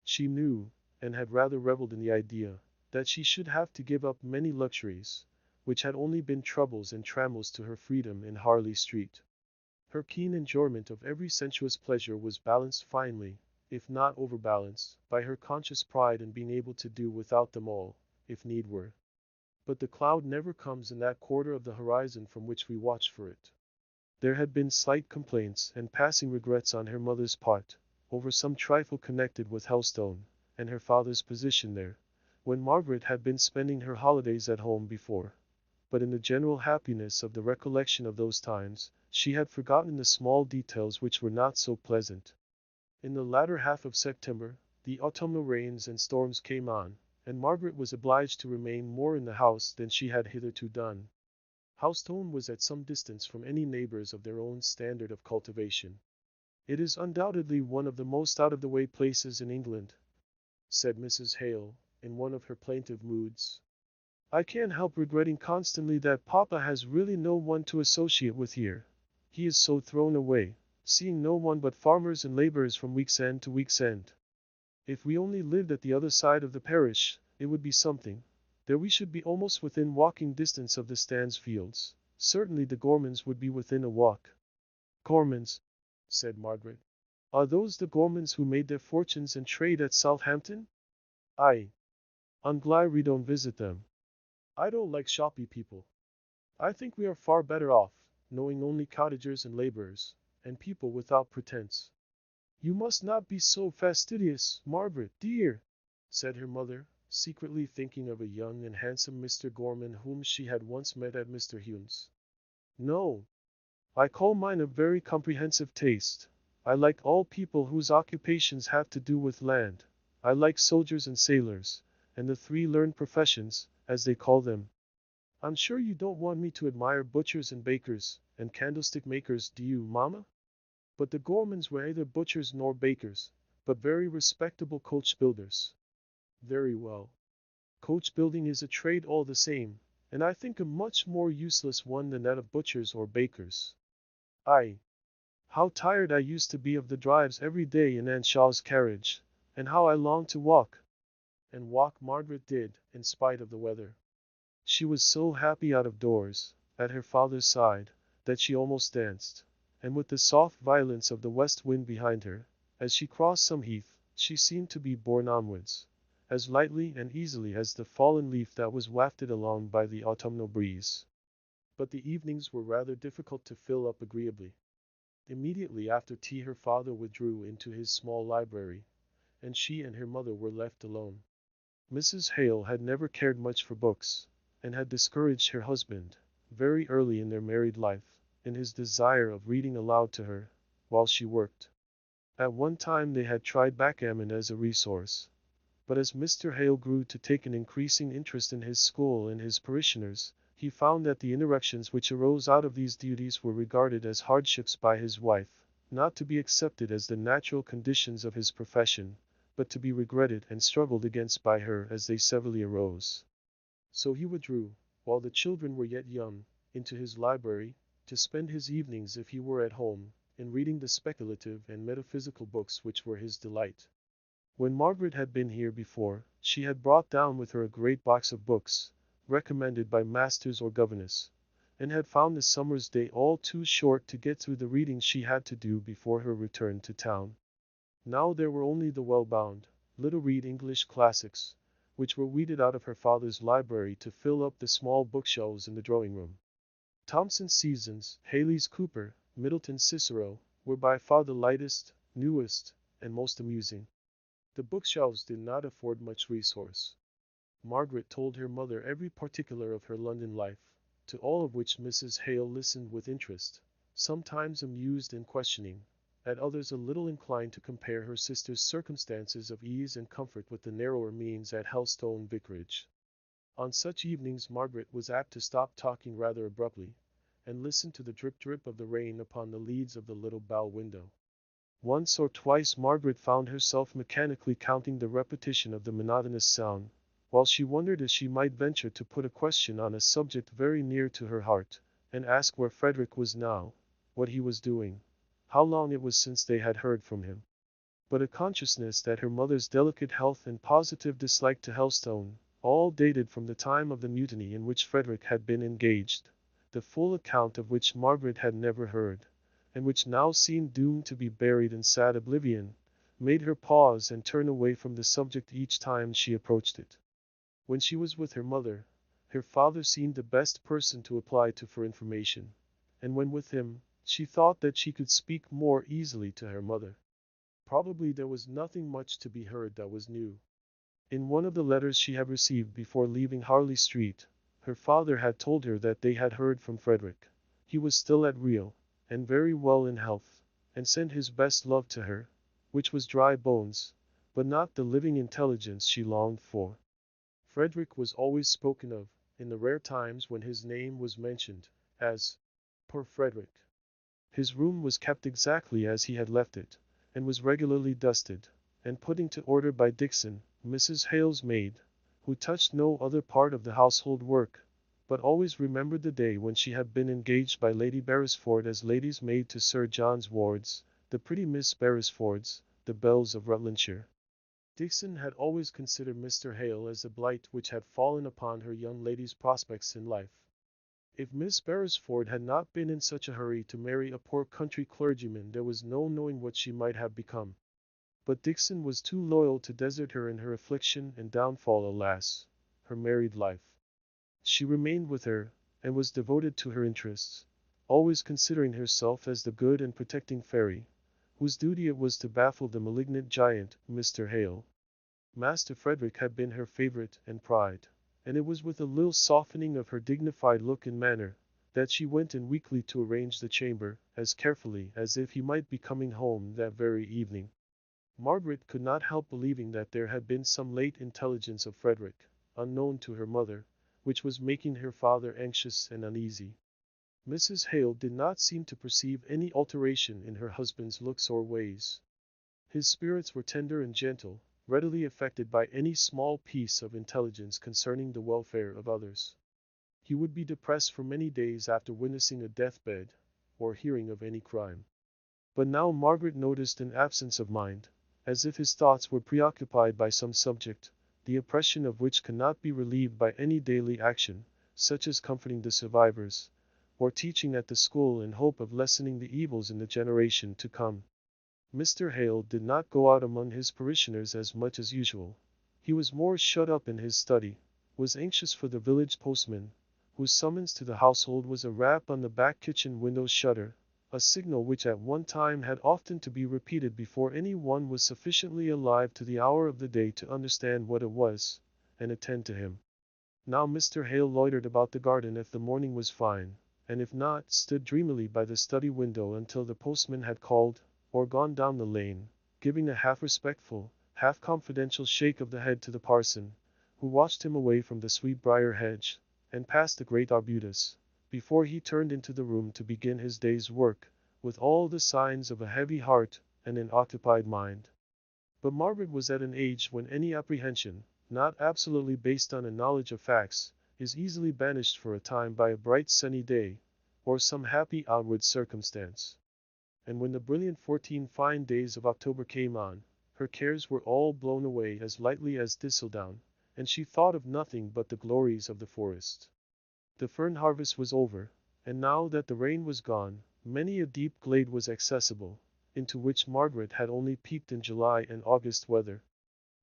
She knew, and had rather revelled in the idea, that she should have to give up many luxuries, which had only been troubles and trammels to her freedom in Harley Street. Her keen enjoyment of every sensuous pleasure was balanced finely, if not overbalanced, by her conscious pride in being able to do without them all, if need were. But the cloud never comes in that quarter of the horizon from which we watch for it. There had been slight complaints and passing regrets on her mother's part, over some trifle connected with Helstone, and her father's position there, when Margaret had been spending her holidays at home before. But in the general happiness of the recollection of those times, she had forgotten the small details which were not so pleasant. In the latter half of September, the autumnal rains and storms came on, and Margaret was obliged to remain more in the house than she had hitherto done. Helstone was at some distance from any neighbors of their own standard of cultivation. "It is undoubtedly one of the most out-of-the-way places in England," said Mrs. Hale, in one of her plaintive moods. "I can't help regretting constantly that Papa has really no one to associate with here. He is so thrown away, seeing no one but farmers and laborers from week's end to week's end. If we only lived at the other side of the parish, it would be something. There we should be almost within walking distance of the Stansfields. Certainly the Gormans would be within a walk." "Gormans," said Margaret. "Are those the Gormans who made their fortunes and trade at Southampton?" "Aye. I'm glad we don't visit them. I don't like shoppy people. I think we are far better off, knowing only cottagers and laborers, and people without pretence." "You must not be so fastidious, Margaret, dear," said her mother, secretly thinking of a young and handsome Mr. Gorman whom she had once met at Mr. Hume's. "No. I call mine a very comprehensive taste. I like all people whose occupations have to do with land. I like soldiers and sailors, and the three learned professions, as they call them. I'm sure you don't want me to admire butchers and bakers, and candlestick makers, do you, mamma?" But the Gormans were neither butchers nor bakers, but very respectable coach builders. "Very well. Coach building is a trade all the same, and I think a much more useless one than that of butchers or bakers. Aye. How tired I used to be of the drives every day in Aunt Shaw's carriage, and how I longed to walk." And walk Margaret did, in spite of the weather. She was so happy out of doors, at her father's side, that she almost danced, and with the soft violence of the west wind behind her, as she crossed some heath, she seemed to be borne onwards, as lightly and easily as the fallen leaf that was wafted along by the autumnal breeze. But the evenings were rather difficult to fill up agreeably. Immediately after tea her father withdrew into his small library, and she and her mother were left alone. Mrs. Hale had never cared much for books, and had discouraged her husband, very early in their married life, in his desire of reading aloud to her, while she worked. At one time they had tried backgammon as a resource, but as Mr. Hale grew to take an increasing interest in his school and his parishioners, he found that the interruptions which arose out of these duties were regarded as hardships by his wife, not to be accepted as the natural conditions of his profession, but to be regretted and struggled against by her as they severally arose. So he withdrew, while the children were yet young, into his library, to spend his evenings if he were at home, in reading the speculative and metaphysical books which were his delight. When Margaret had been here before, she had brought down with her a great box of books, recommended by masters or governess, and had found the summer's day all too short to get through the reading she had to do before her return to town. Now there were only the well-bound, little-read English classics, which were weeded out of her father's library to fill up the small bookshelves in the drawing-room. Thomson's Seasons, Haley's Cooper, Middleton's Cicero, were by far the lightest, newest, and most amusing. The bookshelves did not afford much resource. Margaret told her mother every particular of her London life, to all of which Mrs. Hale listened with interest, sometimes amused and questioning, at others a little inclined to compare her sister's circumstances of ease and comfort with the narrower means at Helstone Vicarage. On such evenings Margaret was apt to stop talking rather abruptly, and listen to the drip-drip of the rain upon the leads of the little bow window. Once or twice Margaret found herself mechanically counting the repetition of the monotonous sound, while she wondered if she might venture to put a question on a subject very near to her heart, and ask where Frederick was now, what he was doing, how long it was since they had heard from him. But a consciousness that her mother's delicate health and positive dislike to Helstone, all dated from the time of the mutiny in which Frederick had been engaged, the full account of which Margaret had never heard, and which now seemed doomed to be buried in sad oblivion, made her pause and turn away from the subject each time she approached it. When she was with her mother, her father seemed the best person to apply to for information, and when with him, she thought that she could speak more easily to her mother. Probably there was nothing much to be heard that was new. In one of the letters she had received before leaving Harley Street, her father had told her that they had heard from Frederick. He was still at Real, and very well in health, and sent his best love to her, which was dry bones, but not the living intelligence she longed for. Frederick was always spoken of, in the rare times when his name was mentioned, as poor Frederick. His room was kept exactly as he had left it, and was regularly dusted and put into order by Dixon, Mrs. Hale's maid, who touched no other part of the household work, but always remembered the day when she had been engaged by Lady Beresford as lady's maid to Sir John's wards, the pretty Miss Beresfords, the belles of Rutlandshire. Dixon had always considered Mr. Hale as a blight which had fallen upon her young lady's prospects in life. If Miss Beresford had not been in such a hurry to marry a poor country clergyman, there was no knowing what she might have become. But Dixon was too loyal to desert her in her affliction and downfall, alas, her married life. She remained with her, and was devoted to her interests, always considering herself as the good and protecting fairy, whose duty it was to baffle the malignant giant, Mr. Hale. Master Frederick had been her favorite and pride, and it was with a little softening of her dignified look and manner that she went in weekly to arrange the chamber, as carefully as if he might be coming home that very evening. Margaret could not help believing that there had been some late intelligence of Frederick, unknown to her mother, which was making her father anxious and uneasy. Mrs. Hale did not seem to perceive any alteration in her husband's looks or ways. His spirits were tender and gentle, readily affected by any small piece of intelligence concerning the welfare of others. He would be depressed for many days after witnessing a deathbed, or hearing of any crime. But now Margaret noticed an absence of mind, as if his thoughts were preoccupied by some subject, the oppression of which cannot be relieved by any daily action, such as comforting the survivors, or teaching at the school in hope of lessening the evils in the generation to come. Mr. Hale did not go out among his parishioners as much as usual. He was more shut up in his study, was anxious for the village postman, whose summons to the household was a rap on the back kitchen window shutter, a signal which at one time had often to be repeated before any one was sufficiently alive to the hour of the day to understand what it was, and attend to him. Now Mr. Hale loitered about the garden if the morning was fine, and if not, stood dreamily by the study window until the postman had called, or gone down the lane, giving a half-respectful, half-confidential shake of the head to the parson, who watched him away from the sweetbriar hedge, and past the great arbutus, before he turned into the room to begin his day's work, with all the signs of a heavy heart and an occupied mind. But Margaret was at an age when any apprehension, not absolutely based on a knowledge of facts, is easily banished for a time by a bright sunny day, or some happy outward circumstance. And when the brilliant 14 fine days of October came on, her cares were all blown away as lightly as thistledown, and she thought of nothing but the glories of the forest. The fern harvest was over, and now that the rain was gone, many a deep glade was accessible, into which Margaret had only peeped in July and August weather.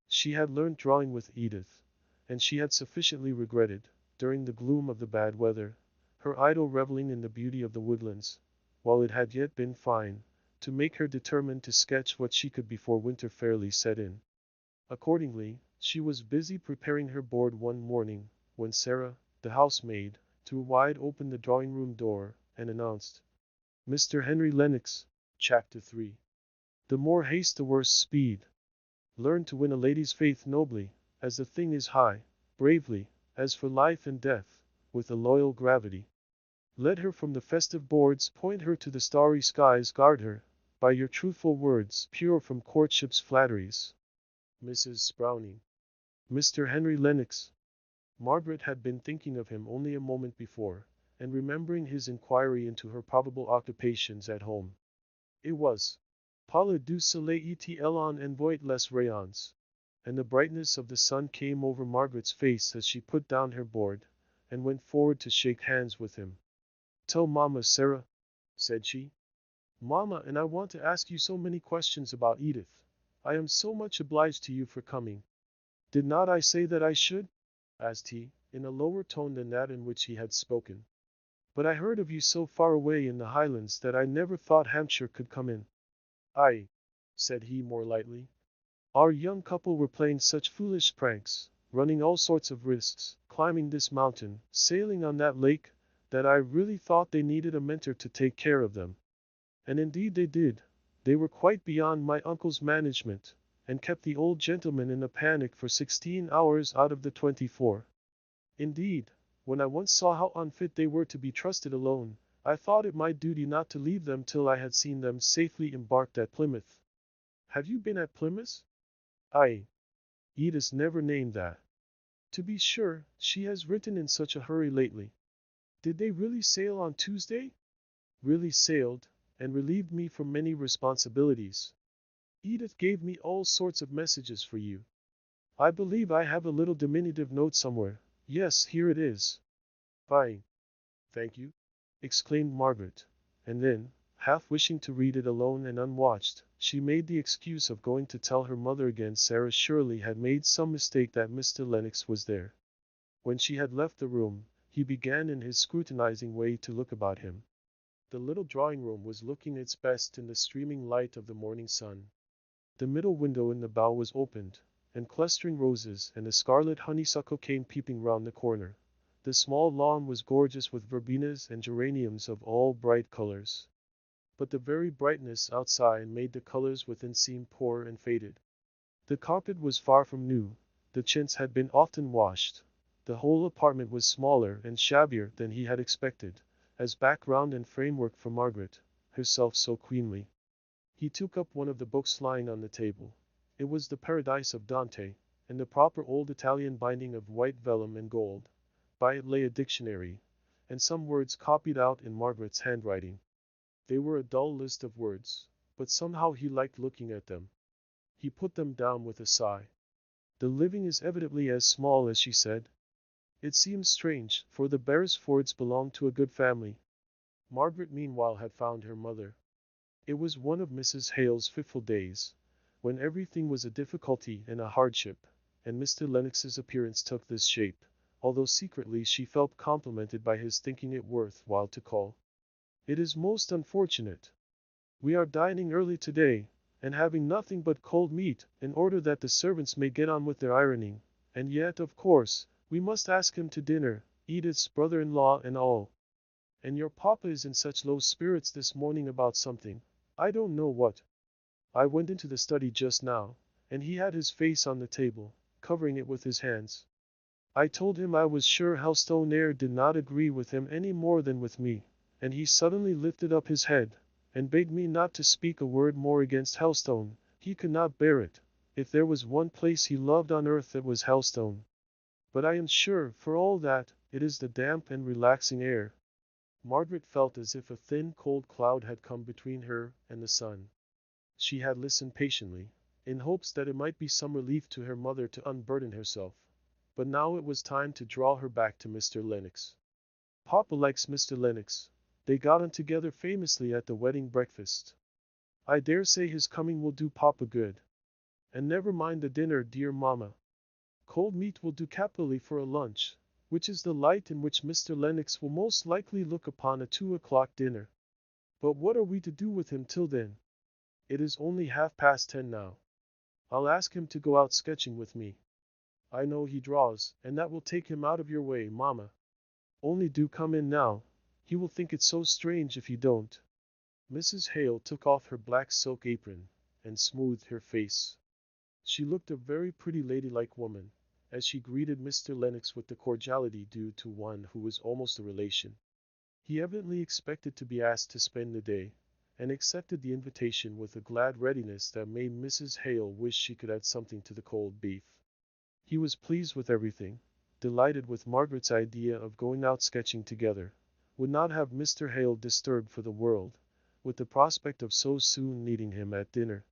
She had learnt drawing with Edith, and she had sufficiently regretted, during the gloom of the bad weather, her idle revelling in the beauty of the woodlands, while it had yet been fine, to make her determined to sketch what she could before winter fairly set in. Accordingly, she was busy preparing her board one morning, when Sarah, the housemaid, threw wide open the drawing-room door, and announced, "Mr. Henry Lennox." Chapter 3. The more haste the worse speed. Learn to win a lady's faith nobly, as the thing is high, bravely, as for life and death, with a loyal gravity. Lead her from the festive boards, point her to the starry skies, guard her, by your truthful words, pure from courtship's flatteries. Mrs. Browning. Mr. Henry Lennox. Margaret had been thinking of him only a moment before, and remembering his inquiry into her probable occupations at home. It was Parle du soleil et en envoie les rayons, and the brightness of the sun came over Margaret's face as she put down her board, and went forward to shake hands with him. "Tell Mamma, Sarah," said she. "Mamma, and I want to ask you so many questions about Edith. I am so much obliged to you for coming." "Did not I say that I should?" asked he, in a lower tone than that in which he had spoken. "But I heard of you so far away in the Highlands that I never thought Hampshire could come in." "Aye," said he more lightly. "Our young couple were playing such foolish pranks, running all sorts of risks, climbing this mountain, sailing on that lake, that I really thought they needed a mentor to take care of them. And indeed they did. They were quite beyond my uncle's management, and kept the old gentleman in a panic for 16 hours out of the 24. Indeed, when I once saw how unfit they were to be trusted alone, I thought it my duty not to leave them till I had seen them safely embarked at Plymouth." "Have you been at Plymouth?" "Aye." Edith never named that. "To be sure, she has written in such a hurry lately. Did they really sail on Tuesday?" "Really sailed, and relieved me from many responsibilities. Edith gave me all sorts of messages for you. I believe I have a little diminutive note somewhere. Yes, here it is." "Aye. Thank you," exclaimed Margaret, and then, half wishing to read it alone and unwatched, she made the excuse of going to tell her mother again Sarah surely had made some mistake that Mr. Lennox was there. When she had left the room, he began in his scrutinizing way to look about him. The little drawing-room was looking its best in the streaming light of the morning sun. The middle window in the bow was opened, and clustering roses and a scarlet honeysuckle came peeping round the corner. The small lawn was gorgeous with verbenas and geraniums of all bright colors. But the very brightness outside made the colors within seem poor and faded. The carpet was far from new, the chintz had been often washed. The whole apartment was smaller and shabbier than he had expected, as background and framework for Margaret, herself so queenly. He took up one of the books lying on the table. It was the Paradise of Dante, in the proper old Italian binding of white vellum and gold. By it lay a dictionary, and some words copied out in Margaret's handwriting. They were a dull list of words, but somehow he liked looking at them. He put them down with a sigh. "The living is evidently as small as she said. It seems strange, for the Beresfords belonged to a good family." Margaret meanwhile had found her mother. It was one of Mrs. Hale's fitful days, when everything was a difficulty and a hardship, and Mr. Lennox's appearance took this shape, although secretly she felt complimented by his thinking it worth while to call. It is most unfortunate. We are dining early today, and having nothing but cold meat, in order that the servants may get on with their ironing, and yet, of course, we must ask him to dinner, Edith's brother-in-law and all. And your papa is in such low spirits this morning about something, I don't know what. I went into the study just now, and he had his face on the table, covering it with his hands. I told him I was sure Helstone air did not agree with him any more than with me, and he suddenly lifted up his head, and bade me not to speak a word more against Helstone. He could not bear it. If there was one place he loved on earth it was Helstone. But I am sure, for all that, it is the damp and relaxing air. Margaret felt as if a thin cold cloud had come between her and the sun. She had listened patiently, in hopes that it might be some relief to her mother to unburden herself. But now it was time to draw her back to Mr. Lennox. Papa likes Mr. Lennox. They got on together famously at the wedding breakfast. I dare say his coming will do Papa good. And never mind the dinner, dear Mamma. Cold meat will do capitally for a lunch, which is the light in which Mr. Lennox will most likely look upon a 2 o'clock dinner. But what are we to do with him till then? It is only 10:30 now. I'll ask him to go out sketching with me. I know he draws, and that will take him out of your way, Mamma. Only do come in now. He will think it so strange if you don't. Mrs. Hale took off her black silk apron, and smoothed her face. She looked a very pretty ladylike woman, as she greeted Mr. Lennox with the cordiality due to one who was almost a relation. He evidently expected to be asked to spend the day, and accepted the invitation with a glad readiness that made Mrs. Hale wish she could add something to the cold beef. He was pleased with everything, delighted with Margaret's idea of going out sketching together, would not have Mr. Hale disturbed for the world, with the prospect of so soon needing him at dinner.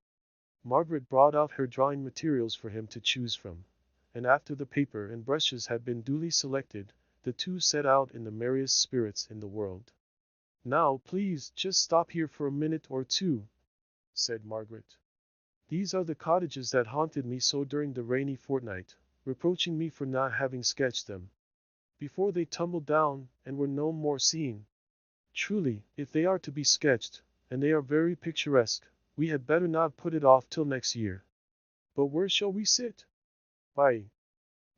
Margaret brought out her drawing materials for him to choose from, and after the paper and brushes had been duly selected, the two set out in the merriest spirits in the world. Now, please, just stop here for a minute or two, said Margaret. These are the cottages that haunted me so during the rainy fortnight, reproaching me for not having sketched them before they tumbled down and were no more seen. Truly, if they are to be sketched, and they are very picturesque, we had better not put it off till next year. But where shall we sit? Why,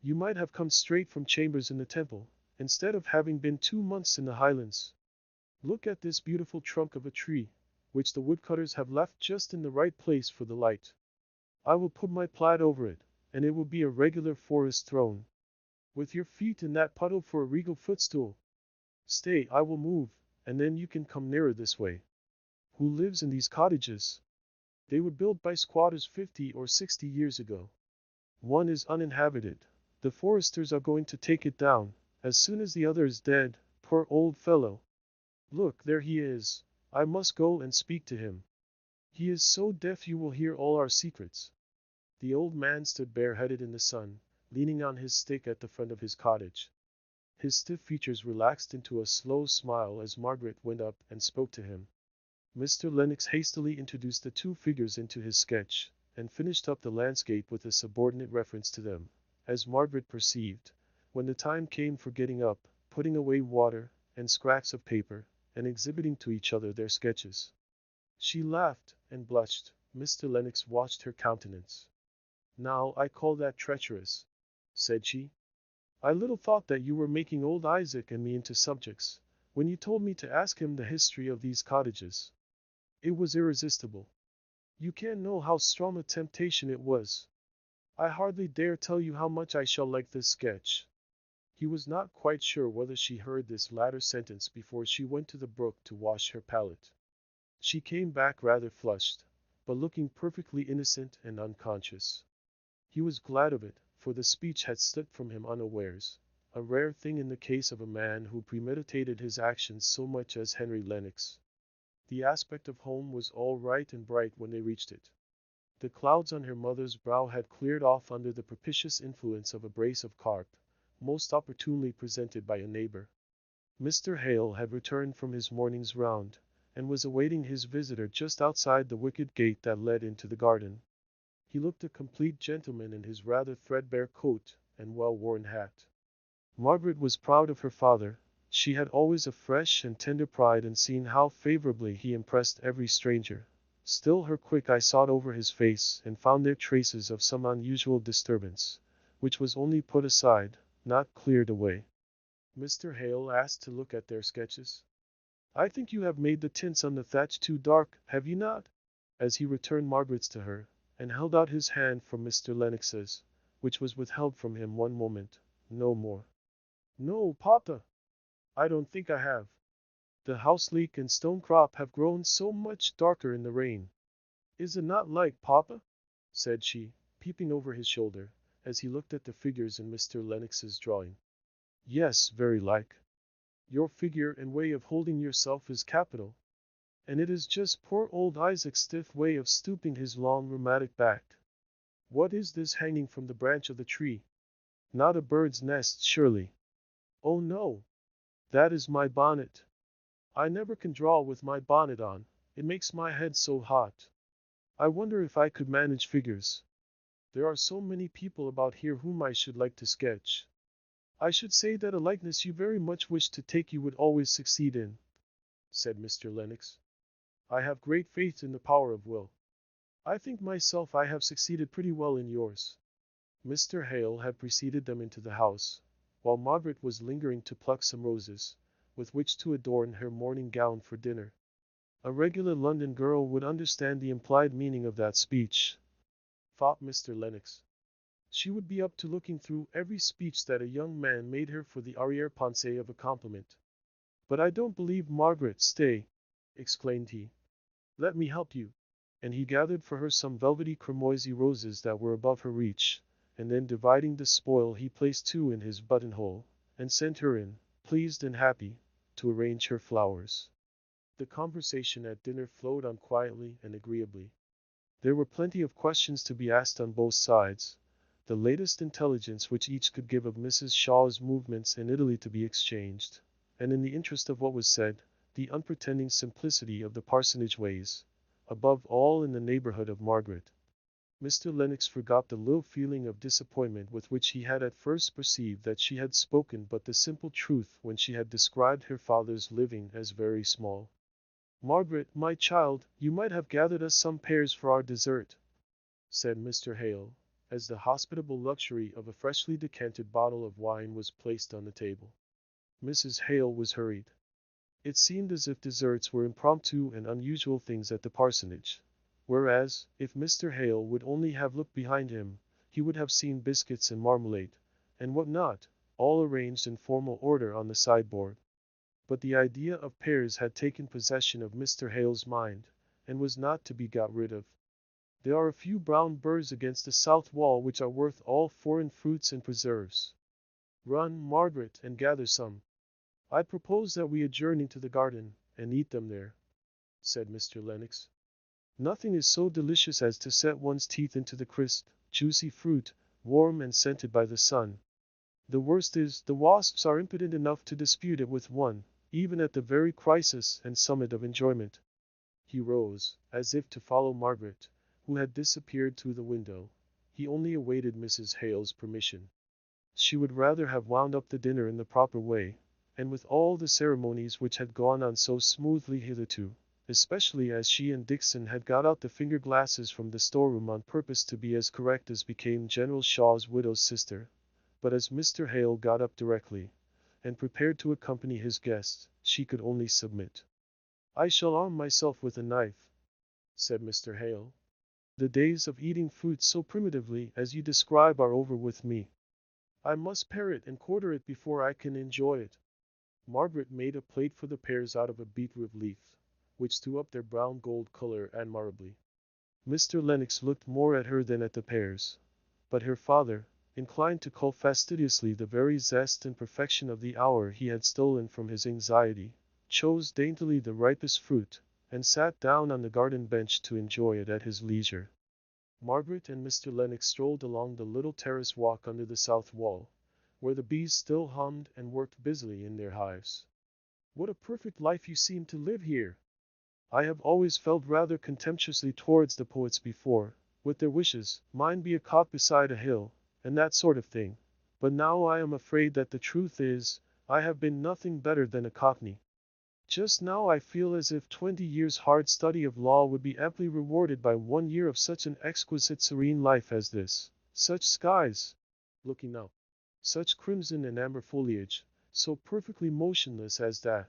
you might have come straight from chambers in the Temple, instead of having been 2 months in the Highlands. Look at this beautiful trunk of a tree, which the woodcutters have left just in the right place for the light. I will put my plaid over it, and it will be a regular forest throne, with your feet in that puddle for a regal footstool. Stay, I will move, and then you can come nearer this way. Who lives in these cottages? They were built by squatters 50 or 60 years ago. One is uninhabited. The foresters are going to take it down, as soon as the other is dead, poor old fellow. Look, there he is. I must go and speak to him. He is so deaf you will hear all our secrets. The old man stood bareheaded in the sun, leaning on his stick at the front of his cottage. His stiff features relaxed into a slow smile as Margaret went up and spoke to him. Mr. Lennox hastily introduced the two figures into his sketch, and finished up the landscape with a subordinate reference to them, as Margaret perceived, when the time came for getting up, putting away water, and scraps of paper, and exhibiting to each other their sketches. She laughed and blushed. Mr. Lennox watched her countenance. Now, I call that treacherous, said she. I little thought that you were making old Isaac and me into subjects, when you told me to ask him the history of these cottages. It was irresistible. You can't know how strong a temptation it was. I hardly dare tell you how much I shall like this sketch. He was not quite sure whether she heard this latter sentence before she went to the brook to wash her palette. She came back rather flushed, but looking perfectly innocent and unconscious. He was glad of it, for the speech had slipped from him unawares, a rare thing in the case of a man who premeditated his actions so much as Henry Lennox. The aspect of home was all right and bright when they reached it. The clouds on her mother's brow had cleared off under the propitious influence of a brace of carp, most opportunely presented by a neighbor. Mr. Hale had returned from his morning's round, and was awaiting his visitor just outside the wicket gate that led into the garden. He looked a complete gentleman in his rather threadbare coat and well-worn hat. Margaret was proud of her father. She had always a fresh and tender pride in seeing how favorably he impressed every stranger. Still her quick eye sought over his face and found there traces of some unusual disturbance, which was only put aside, not cleared away. Mr. Hale asked to look at their sketches. I think you have made the tints on the thatch too dark, have you not? As he returned Margaret's to her, and held out his hand for Mr. Lennox's, which was withheld from him one moment, no more. No, Papa, I don't think I have. The house leek and stonecrop have grown so much darker in the rain. Is it not like, Papa? Said she, peeping over his shoulder, as he looked at the figures in Mr. Lennox's drawing. Yes, very like. Your figure and way of holding yourself is capital. And it is just poor old Isaac's stiff way of stooping his long rheumatic back. What is this hanging from the branch of the tree? Not a bird's nest, surely. Oh no, that is my bonnet. I never can draw with my bonnet on, it makes my head so hot. I wonder if I could manage figures. There are so many people about here whom I should like to sketch. I should say that a likeness you very much wish to take you would always succeed in, said Mr. Lennox. I have great faith in the power of will. I think myself I have succeeded pretty well in yours. Mr. Hale had preceded them into the house, while Margaret was lingering to pluck some roses, with which to adorn her morning gown for dinner. A regular London girl would understand the implied meaning of that speech, thought Mr. Lennox. She would be up to looking through every speech that a young man made her for the arrière-pensée of a compliment. But I don't believe Margaret, stay, exclaimed he. Let me help you. And he gathered for her some velvety cramoisy roses that were above her reach, and then dividing the spoil he placed two in his buttonhole, and sent her in, pleased and happy, to arrange her flowers. The conversation at dinner flowed on quietly and agreeably. There were plenty of questions to be asked on both sides, the latest intelligence which each could give of Mrs. Shaw's movements in Italy to be exchanged, and in the interest of what was said, the unpretending simplicity of the parsonage ways, above all in the neighborhood of Margaret. Mr. Lennox forgot the little feeling of disappointment with which he had at first perceived that she had spoken but the simple truth when she had described her father's living as very small. Margaret, my child, you might have gathered us some pears for our dessert, said Mr. Hale, as the hospitable luxury of a freshly decanted bottle of wine was placed on the table. Mrs. Hale was hurried. It seemed as if desserts were impromptu and unusual things at the parsonage, whereas, if Mr. Hale would only have looked behind him, he would have seen biscuits and marmalade, and what not, all arranged in formal order on the sideboard. But the idea of pears had taken possession of Mr. Hale's mind, and was not to be got rid of. There are a few brown burrs against the south wall which are worth all foreign fruits and preserves. Run, Margaret, and gather some. I propose that we adjourn into the garden, and eat them there, said Mr. Lennox. Nothing is so delicious as to set one's teeth into the crisp, juicy fruit, warm and scented by the sun. The worst is, the wasps are impudent enough to dispute it with one, even at the very crisis and summit of enjoyment. He rose, as if to follow Margaret, who had disappeared through the window. He only awaited Mrs. Hale's permission. She would rather have wound up the dinner in the proper way, and with all the ceremonies which had gone on so smoothly hitherto, especially as she and Dixon had got out the finger-glasses from the storeroom on purpose to be as correct as became General Shaw's widow's sister. But as Mr. Hale got up directly, and prepared to accompany his guest, she could only submit. I shall arm myself with a knife, said Mr. Hale. The days of eating fruit so primitively as you describe are over with me. I must pare it and quarter it before I can enjoy it. Margaret made a plate for the pears out of a beetroot leaf, which threw up their brown gold color admirably. Mr. Lennox looked more at her than at the pears, but her father, inclined to cull fastidiously the very zest and perfection of the hour he had stolen from his anxiety, chose daintily the ripest fruit, and sat down on the garden bench to enjoy it at his leisure. Margaret and Mr. Lennox strolled along the little terrace walk under the south wall, where the bees still hummed and worked busily in their hives. What a perfect life you seem to live here! I have always felt rather contemptuously towards the poets before, with their wishes, mine be a cot beside a hill, and that sort of thing. But now I am afraid that the truth is, I have been nothing better than a cockney. Just now I feel as if 20 years' hard study of law would be amply rewarded by 1 year of such an exquisite serene life as this. Such skies! Looking up. Such crimson and amber foliage, so perfectly motionless as that,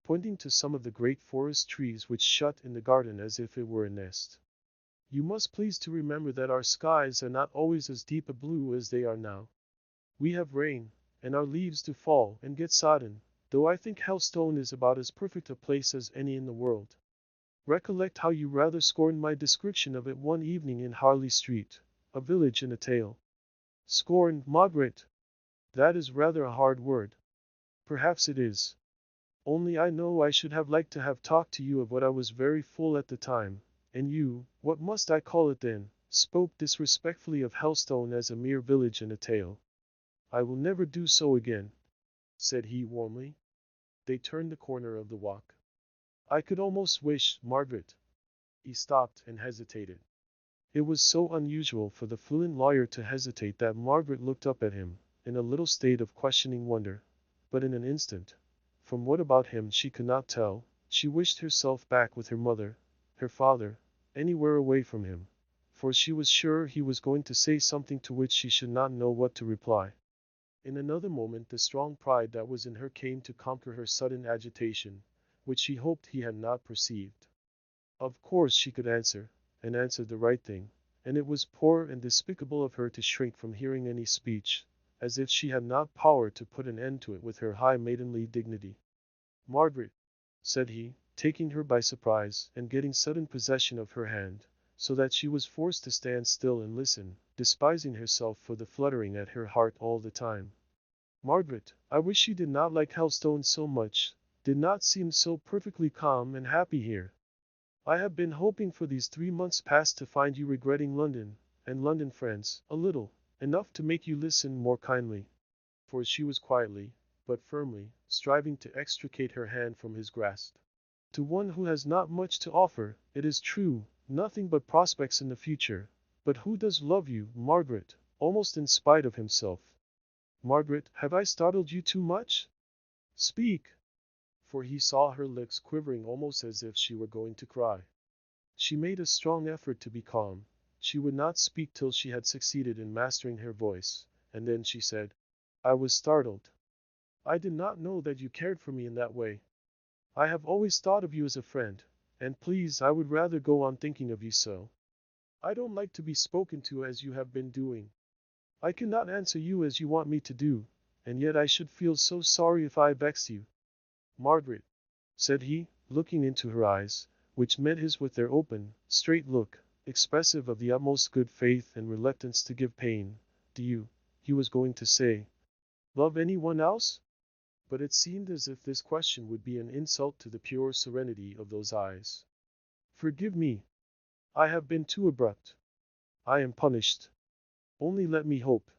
pointing to some of the great forest trees which shut in the garden as if it were a nest. You must please to remember that our skies are not always as deep a blue as they are now. We have rain, and our leaves do fall and get sodden, though I think Helstone is about as perfect a place as any in the world. Recollect how you rather scorned my description of it one evening in Harley Street, a village in a tale. Scorned, Margaret! That is rather a hard word. Perhaps it is. Only I know I should have liked to have talked to you of what I was very full at the time, and you, what must I call it then, spoke disrespectfully of Helstone as a mere village in a tale. I will never do so again, said he warmly. They turned the corner of the walk. I could almost wish, Margaret. He stopped and hesitated. It was so unusual for the fluent lawyer to hesitate that Margaret looked up at him, in a little state of questioning wonder. But in an instant, from what about him she could not tell, she wished herself back with her mother, her father, anywhere away from him, for she was sure he was going to say something to which she should not know what to reply. In another moment the strong pride that was in her came to conquer her sudden agitation, which she hoped he had not perceived. Of course she could answer, and answered the right thing, and it was poor and despicable of her to shrink from hearing any speech, as if she had not power to put an end to it with her high maidenly dignity. Margaret, said he, taking her by surprise, and getting sudden possession of her hand, so that she was forced to stand still and listen, despising herself for the fluttering at her heart all the time. Margaret, I wish you did not like Helstone so much, did not seem so perfectly calm and happy here. I have been hoping for these 3 months past to find you regretting London, and London friends, a little, enough to make you listen more kindly. For she was quietly, but firmly, striving to extricate her hand from his grasp. To one who has not much to offer, it is true, nothing but prospects in the future. But who does love you, Margaret, almost in spite of himself? Margaret, have I startled you too much? Speak! For he saw her lips quivering almost as if she were going to cry. She made a strong effort to be calm. She would not speak till she had succeeded in mastering her voice, and then she said, I was startled. I did not know that you cared for me in that way. I have always thought of you as a friend, and please I would rather go on thinking of you so. I don't like to be spoken to as you have been doing. I cannot answer you as you want me to do, and yet I should feel so sorry if I vexed you. Margaret, said he, looking into her eyes, which met his with their open, straight look, expressive of the utmost good faith and reluctance to give pain, do you, he was going to say, love anyone else? But it seemed as if this question would be an insult to the pure serenity of those eyes. Forgive me. I have been too abrupt. I am punished. Only let me hope.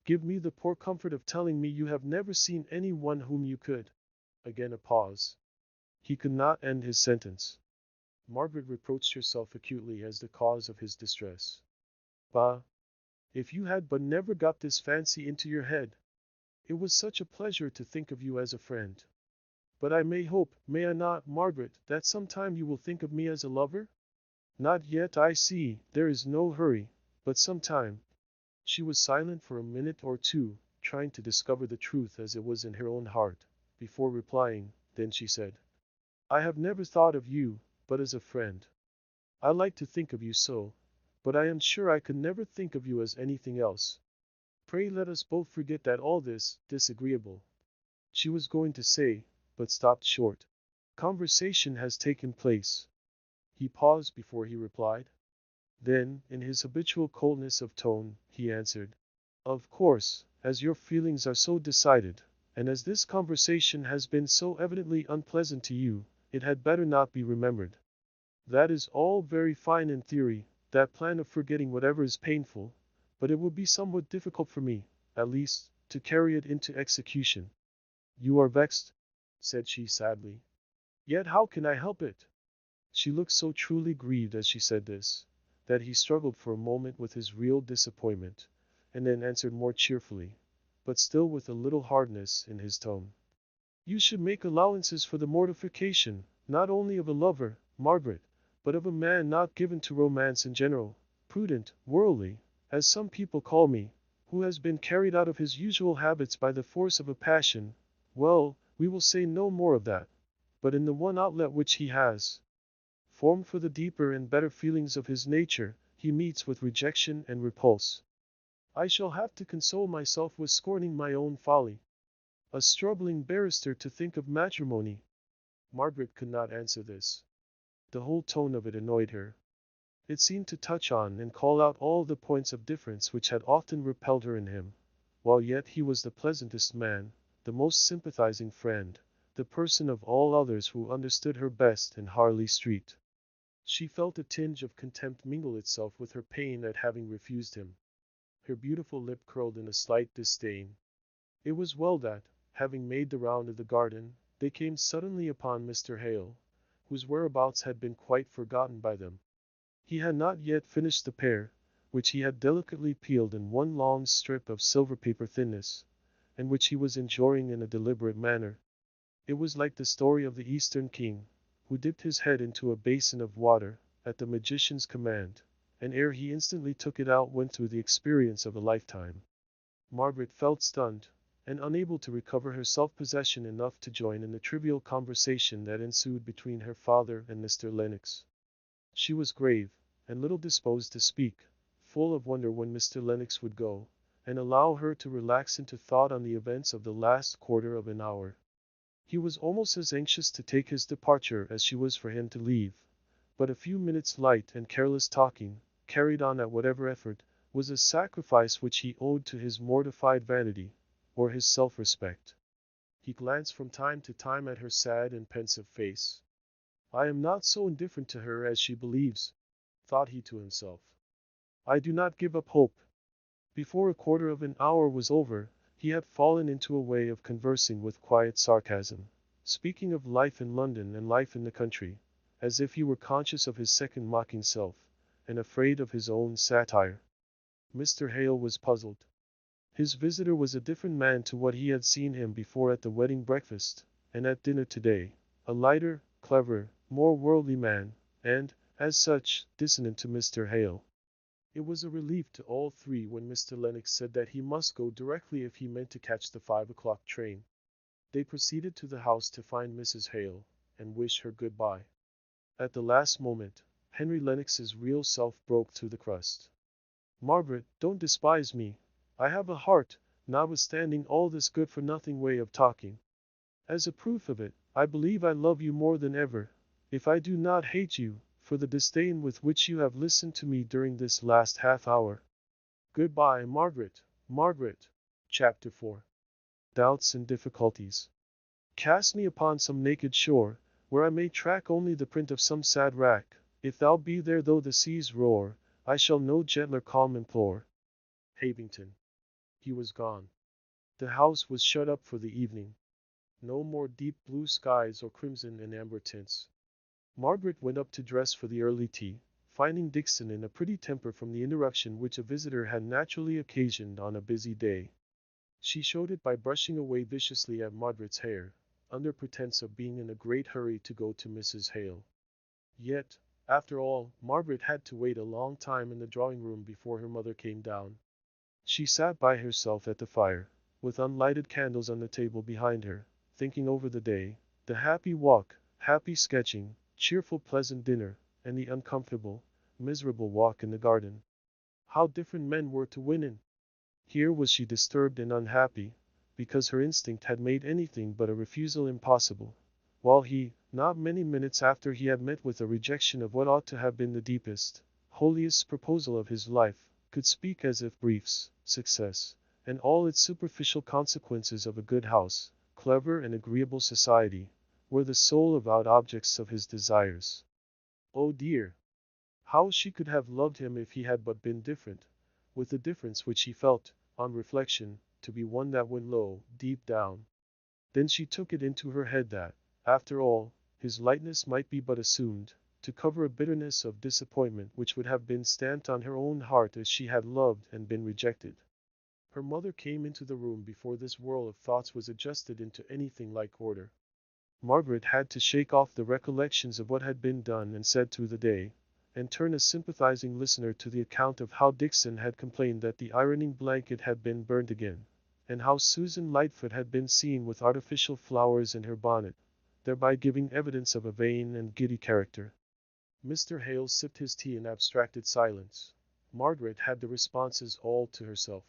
Give me the poor comfort of telling me you have never seen any one whom you could. Again a pause. He could not end his sentence. Margaret reproached herself acutely as the cause of his distress. Bah! If you had but never got this fancy into your head! It was such a pleasure to think of you as a friend. But I may hope, may I not, Margaret, that some time you will think of me as a lover? Not yet, I see, there is no hurry, but some time. She was silent for a minute or two, trying to discover the truth as it was in her own heart, before replying. Then she said, I have never thought of you, but as a friend. I like to think of you so, but I am sure I could never think of you as anything else. Pray let us both forget that all this, disagreeable, she was going to say, but stopped short. Conversation has taken place. He paused before he replied. Then, in his habitual coldness of tone, he answered, Of course, as your feelings are so decided, and as this conversation has been so evidently unpleasant to you, it had better not be remembered. That is all very fine in theory, that plan of forgetting whatever is painful, but it will be somewhat difficult for me, at least, to carry it into execution. You are vexed, said she sadly. Yet how can I help it? She looked so truly grieved as she said this, that he struggled for a moment with his real disappointment, and then answered more cheerfully, but still with a little hardness in his tone. You should make allowances for the mortification, not only of a lover, Margaret, but of a man not given to romance in general, prudent, worldly, as some people call me, who has been carried out of his usual habits by the force of a passion. Well, we will say no more of that. But in the one outlet which he has formed for the deeper and better feelings of his nature, he meets with rejection and repulse. I shall have to console myself with scorning my own folly. A struggling barrister to think of matrimony. Margaret could not answer this. The whole tone of it annoyed her. It seemed to touch on and call out all the points of difference which had often repelled her in him, while yet he was the pleasantest man, the most sympathizing friend, the person of all others who understood her best in Harley Street. She felt a tinge of contempt mingle itself with her pain at having refused him. Her beautiful lip curled in a slight disdain. It was well that, having made the round of the garden, they came suddenly upon Mr. Hale, whose whereabouts had been quite forgotten by them. He had not yet finished the pear, which he had delicately peeled in one long strip of silver paper thinness, and which he was enjoying in a deliberate manner. It was like the story of the Eastern king, who dipped his head into a basin of water, at the magician's command, and ere he instantly took it out went through the experience of a lifetime. Margaret felt stunned, and unable to recover her self-possession enough to join in the trivial conversation that ensued between her father and Mr. Lennox. She was grave, and little disposed to speak, full of wonder when Mr. Lennox would go, and allow her to relax into thought on the events of the last quarter of an hour. He was almost as anxious to take his departure as she was for him to leave, but a few minutes' light and careless talking, carried on at whatever effort, was a sacrifice which he owed to his mortified vanity, or his self-respect. He glanced from time to time at her sad and pensive face. I am not so indifferent to her as she believes, thought he to himself. I do not give up hope. Before a quarter of an hour was over, he had fallen into a way of conversing with quiet sarcasm, speaking of life in London and life in the country, as if he were conscious of his second mocking self, and afraid of his own satire. Mr. Hale was puzzled. His visitor was a different man to what he had seen him before at the wedding breakfast, and at dinner today, a lighter, clever, more worldly man, and, as such, dissonant to Mr. Hale. It was a relief to all three when Mr. Lennox said that he must go directly if he meant to catch the 5 o'clock train. They proceeded to the house to find Mrs. Hale, and wish her good-bye. At the last moment, Henry Lennox's real self broke through the crust. Margaret, don't despise me. I have a heart, notwithstanding all this good-for-nothing way of talking. As a proof of it, I believe I love you more than ever, if I do not hate you, for the disdain with which you have listened to me during this last half-hour. Goodbye, Margaret, Margaret. Chapter 4. Doubts and Difficulties. Cast me upon some naked shore, where I may track only the print of some sad wrack. If thou be there though the seas roar, I shall no gentler calm implore. Habington. He was gone. The house was shut up for the evening. No more deep blue skies or crimson and amber tints. Margaret went up to dress for the early tea, finding Dixon in a pretty temper from the interruption which a visitor had naturally occasioned on a busy day. She showed it by brushing away viciously at Margaret's hair, under pretense of being in a great hurry to go to Mrs. Hale. Yet, after all, Margaret had to wait a long time in the drawing-room before her mother came down. She sat by herself at the fire, with unlighted candles on the table behind her, thinking over the day, the happy walk, happy sketching, cheerful pleasant dinner, and the uncomfortable, miserable walk in the garden. How different men were to women! Here was she disturbed and unhappy, because her instinct had made anything but a refusal impossible, while he, not many minutes after he had met with a rejection of what ought to have been the deepest, holiest proposal of his life, could speak as if briefs, success, and all its superficial consequences of a good house, clever and agreeable society, were the sole avowed objects of his desires. Oh dear! How she could have loved him if he had but been different, with a difference which he felt, on reflection, to be one that went low, deep down. Then she took it into her head that, after all, his lightness might be but assumed, to cover a bitterness of disappointment which would have been stamped on her own heart as she had loved and been rejected. Her mother came into the room before this whirl of thoughts was adjusted into anything like order. Margaret had to shake off the recollections of what had been done and said through the day, and turn a sympathizing listener to the account of how Dixon had complained that the ironing blanket had been burned again, and how Susan Lightfoot had been seen with artificial flowers in her bonnet, thereby giving evidence of a vain and giddy character. Mr. Hale sipped his tea in abstracted silence. Margaret had the responses all to herself.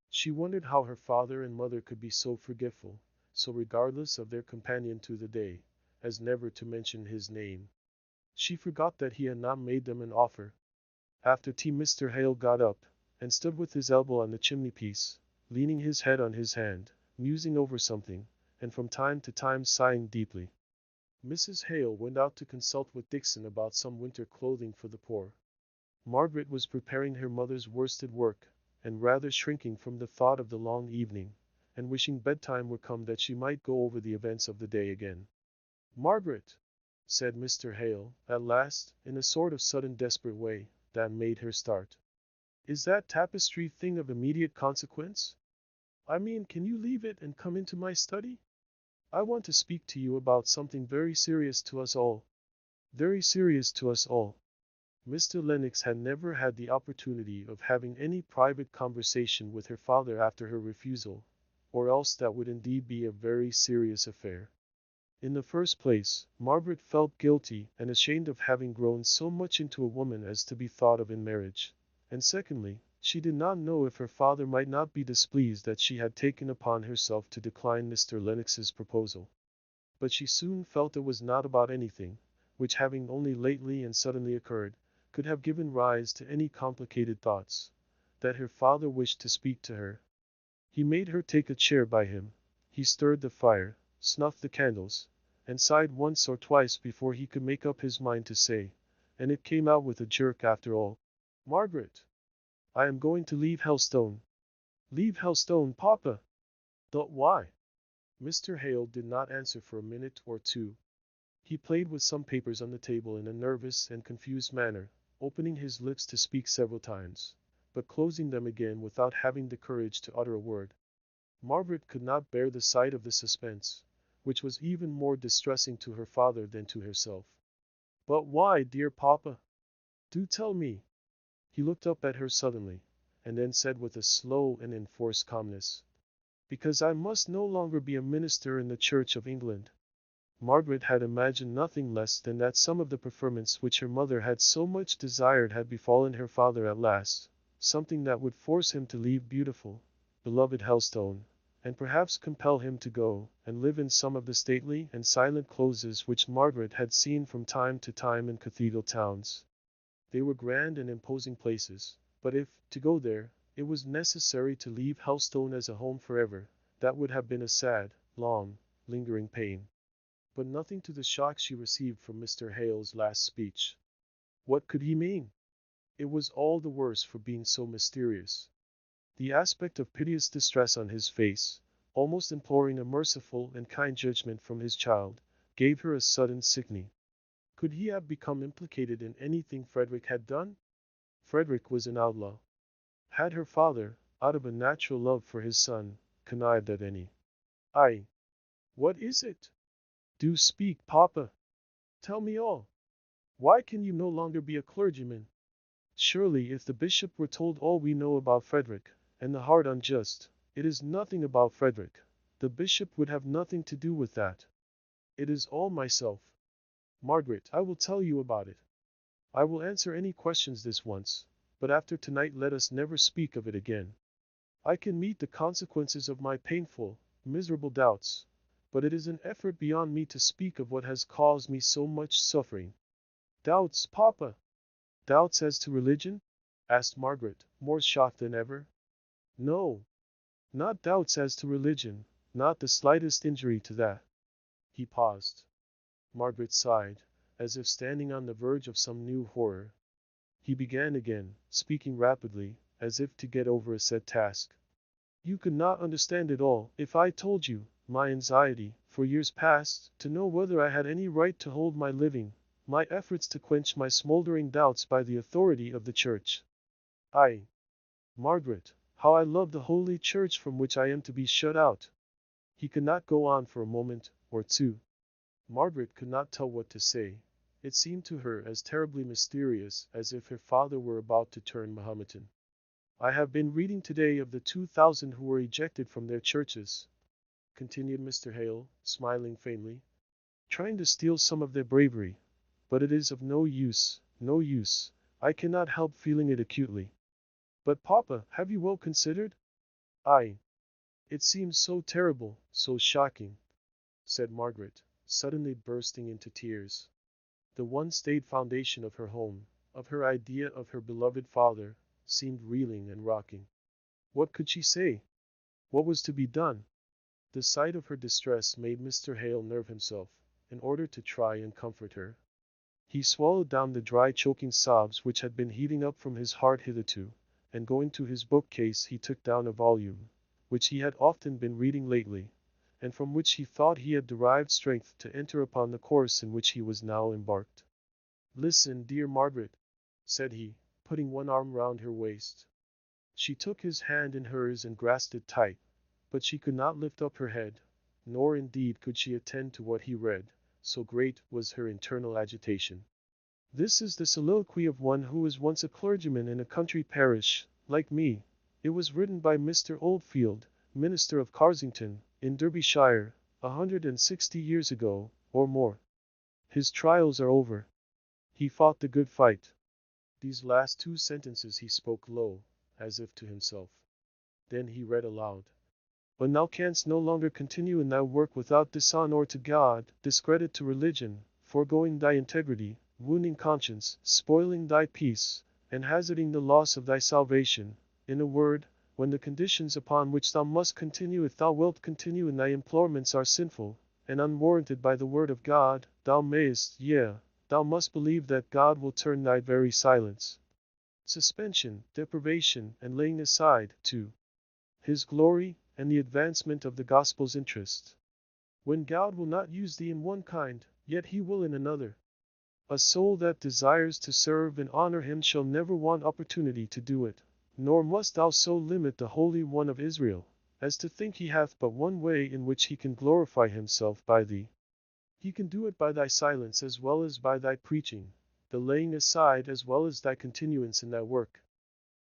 She wondered how her father and mother could be so forgetful, so regardless of their companion through the day, as never to mention his name. She forgot that he had not made them an offer. After tea Mr. Hale got up, and stood with his elbow on the chimney-piece, leaning his head on his hand, musing over something, and from time to time sighing deeply. Mrs. Hale went out to consult with Dixon about some winter clothing for the poor. Margaret was preparing her mother's worsted work, and rather shrinking from the thought of the long evening, and wishing bedtime were come that she might go over the events of the day again. "Margaret," said Mr. Hale, at last, in a sort of sudden desperate way, that made her start. "Is that tapestry thing of immediate consequence? I mean, can you leave it and come into my study? I want to speak to you about something very serious to us all. Very serious to us all." Mr. Lennox had never had the opportunity of having any private conversation with her father after her refusal, or else that would indeed be a very serious affair. In the first place, Margaret felt guilty and ashamed of having grown so much into a woman as to be thought of in marriage, and secondly, she did not know if her father might not be displeased that she had taken upon herself to decline Mr. Lennox's proposal. But she soon felt it was not about anything, which having only lately and suddenly occurred, could have given rise to any complicated thoughts, that her father wished to speak to her. He made her take a chair by him. He stirred the fire, snuffed the candles, and sighed once or twice before he could make up his mind to say, and it came out with a jerk after all, "Margaret, I am going to leave Helstone." "Leave Helstone, Papa?" "But why?" Mr. Hale did not answer for a minute or two. He played with some papers on the table in a nervous and confused manner, opening his lips to speak several times, but closing them again without having the courage to utter a word. Margaret could not bear the sight of the suspense, which was even more distressing to her father than to herself. "But why, dear Papa? Do tell me." He looked up at her suddenly, and then said with a slow and enforced calmness, "Because I must no longer be a minister in the Church of England." Margaret had imagined nothing less than that some of the preferments which her mother had so much desired had befallen her father at last, something that would force him to leave beautiful, beloved Helstone, and perhaps compel him to go and live in some of the stately and silent closes which Margaret had seen from time to time in cathedral towns. They were grand and imposing places, but if, to go there, it was necessary to leave Helstone as a home forever, that would have been a sad, long, lingering pain. But nothing to the shock she received from Mr. Hale's last speech. What could he mean? It was all the worse for being so mysterious. The aspect of piteous distress on his face, almost imploring a merciful and kind judgment from his child, gave her a sudden sickening. Could he have become implicated in anything Frederick had done? Frederick was an outlaw. Had her father, out of a natural love for his son, connived at any? What is it? Do speak, Papa. Tell me all. Why can you no longer be a clergyman? Surely if the bishop were told all we know about Frederick, and the heart unjust, it is nothing about Frederick. The bishop would have nothing to do with that. It is all myself. Margaret, I will tell you about it. I will answer any questions this once, but after tonight let us never speak of it again. I can meet the consequences of my painful, miserable doubts, but it is an effort beyond me to speak of what has caused me so much suffering. Doubts, Papa? Doubts as to religion? Asked Margaret, more shocked than ever. No, not doubts as to religion, not the slightest injury to that. He paused. Margaret sighed, as if standing on the verge of some new horror. He began again, speaking rapidly, as if to get over a set task. You could not understand it all if I told you my anxiety, for years past, to know whether I had any right to hold my living, my efforts to quench my smoldering doubts by the authority of the Church. Margaret, How I love the holy church from which I am to be shut out. He could not go on for a moment or two. Margaret could not tell what to say. It seemed to her as terribly mysterious as if her father were about to turn Mohammedan. I have been reading today of the 2,000 who were ejected from their churches, continued Mr. Hale, smiling faintly, trying to steal some of their bravery. But it is of no use, no use. I cannot help feeling it acutely. But papa, have you well considered? I. It seems so terrible, so shocking, said Margaret, suddenly bursting into tears. The one staid foundation of her home, of her idea of her beloved father, seemed reeling and rocking. What could she say? What was to be done? The sight of her distress made Mr. Hale nerve himself, in order to try and comfort her. He swallowed down the dry choking sobs which had been heaving up from his heart hitherto, and going to his bookcase he took down a volume, which he had often been reading lately, and from which he thought he had derived strength to enter upon the course in which he was now embarked. Listen, dear Margaret, said he, putting one arm round her waist. She took his hand in hers and grasped it tight, but she could not lift up her head, nor indeed could she attend to what he read, so great was her internal agitation. This is the soliloquy of one who was once a clergyman in a country parish, like me. It was written by Mr. Oldfield, minister of Carsington, in Derbyshire, 160 years ago, or more. His trials are over. He fought the good fight. These last two sentences he spoke low, as if to himself. Then he read aloud. But thou canst no longer continue in thy work without dishonour to God, discredit to religion, foregoing thy integrity, wounding conscience, spoiling thy peace, and hazarding the loss of thy salvation. In a word, when the conditions upon which thou must continue if thou wilt continue in thy employments are sinful, and unwarranted by the word of God, thou mayest, thou must believe that God will turn thy very silence, suspension, deprivation, and laying aside, to His glory, and the advancement of the gospel's interest. When God will not use thee in one kind, yet he will in another. A soul that desires to serve and honor him shall never want opportunity to do it, nor must thou so limit the Holy One of Israel, as to think he hath but one way in which he can glorify himself by thee. He can do it by thy silence as well as by thy preaching, the laying aside as well as thy continuance in thy work.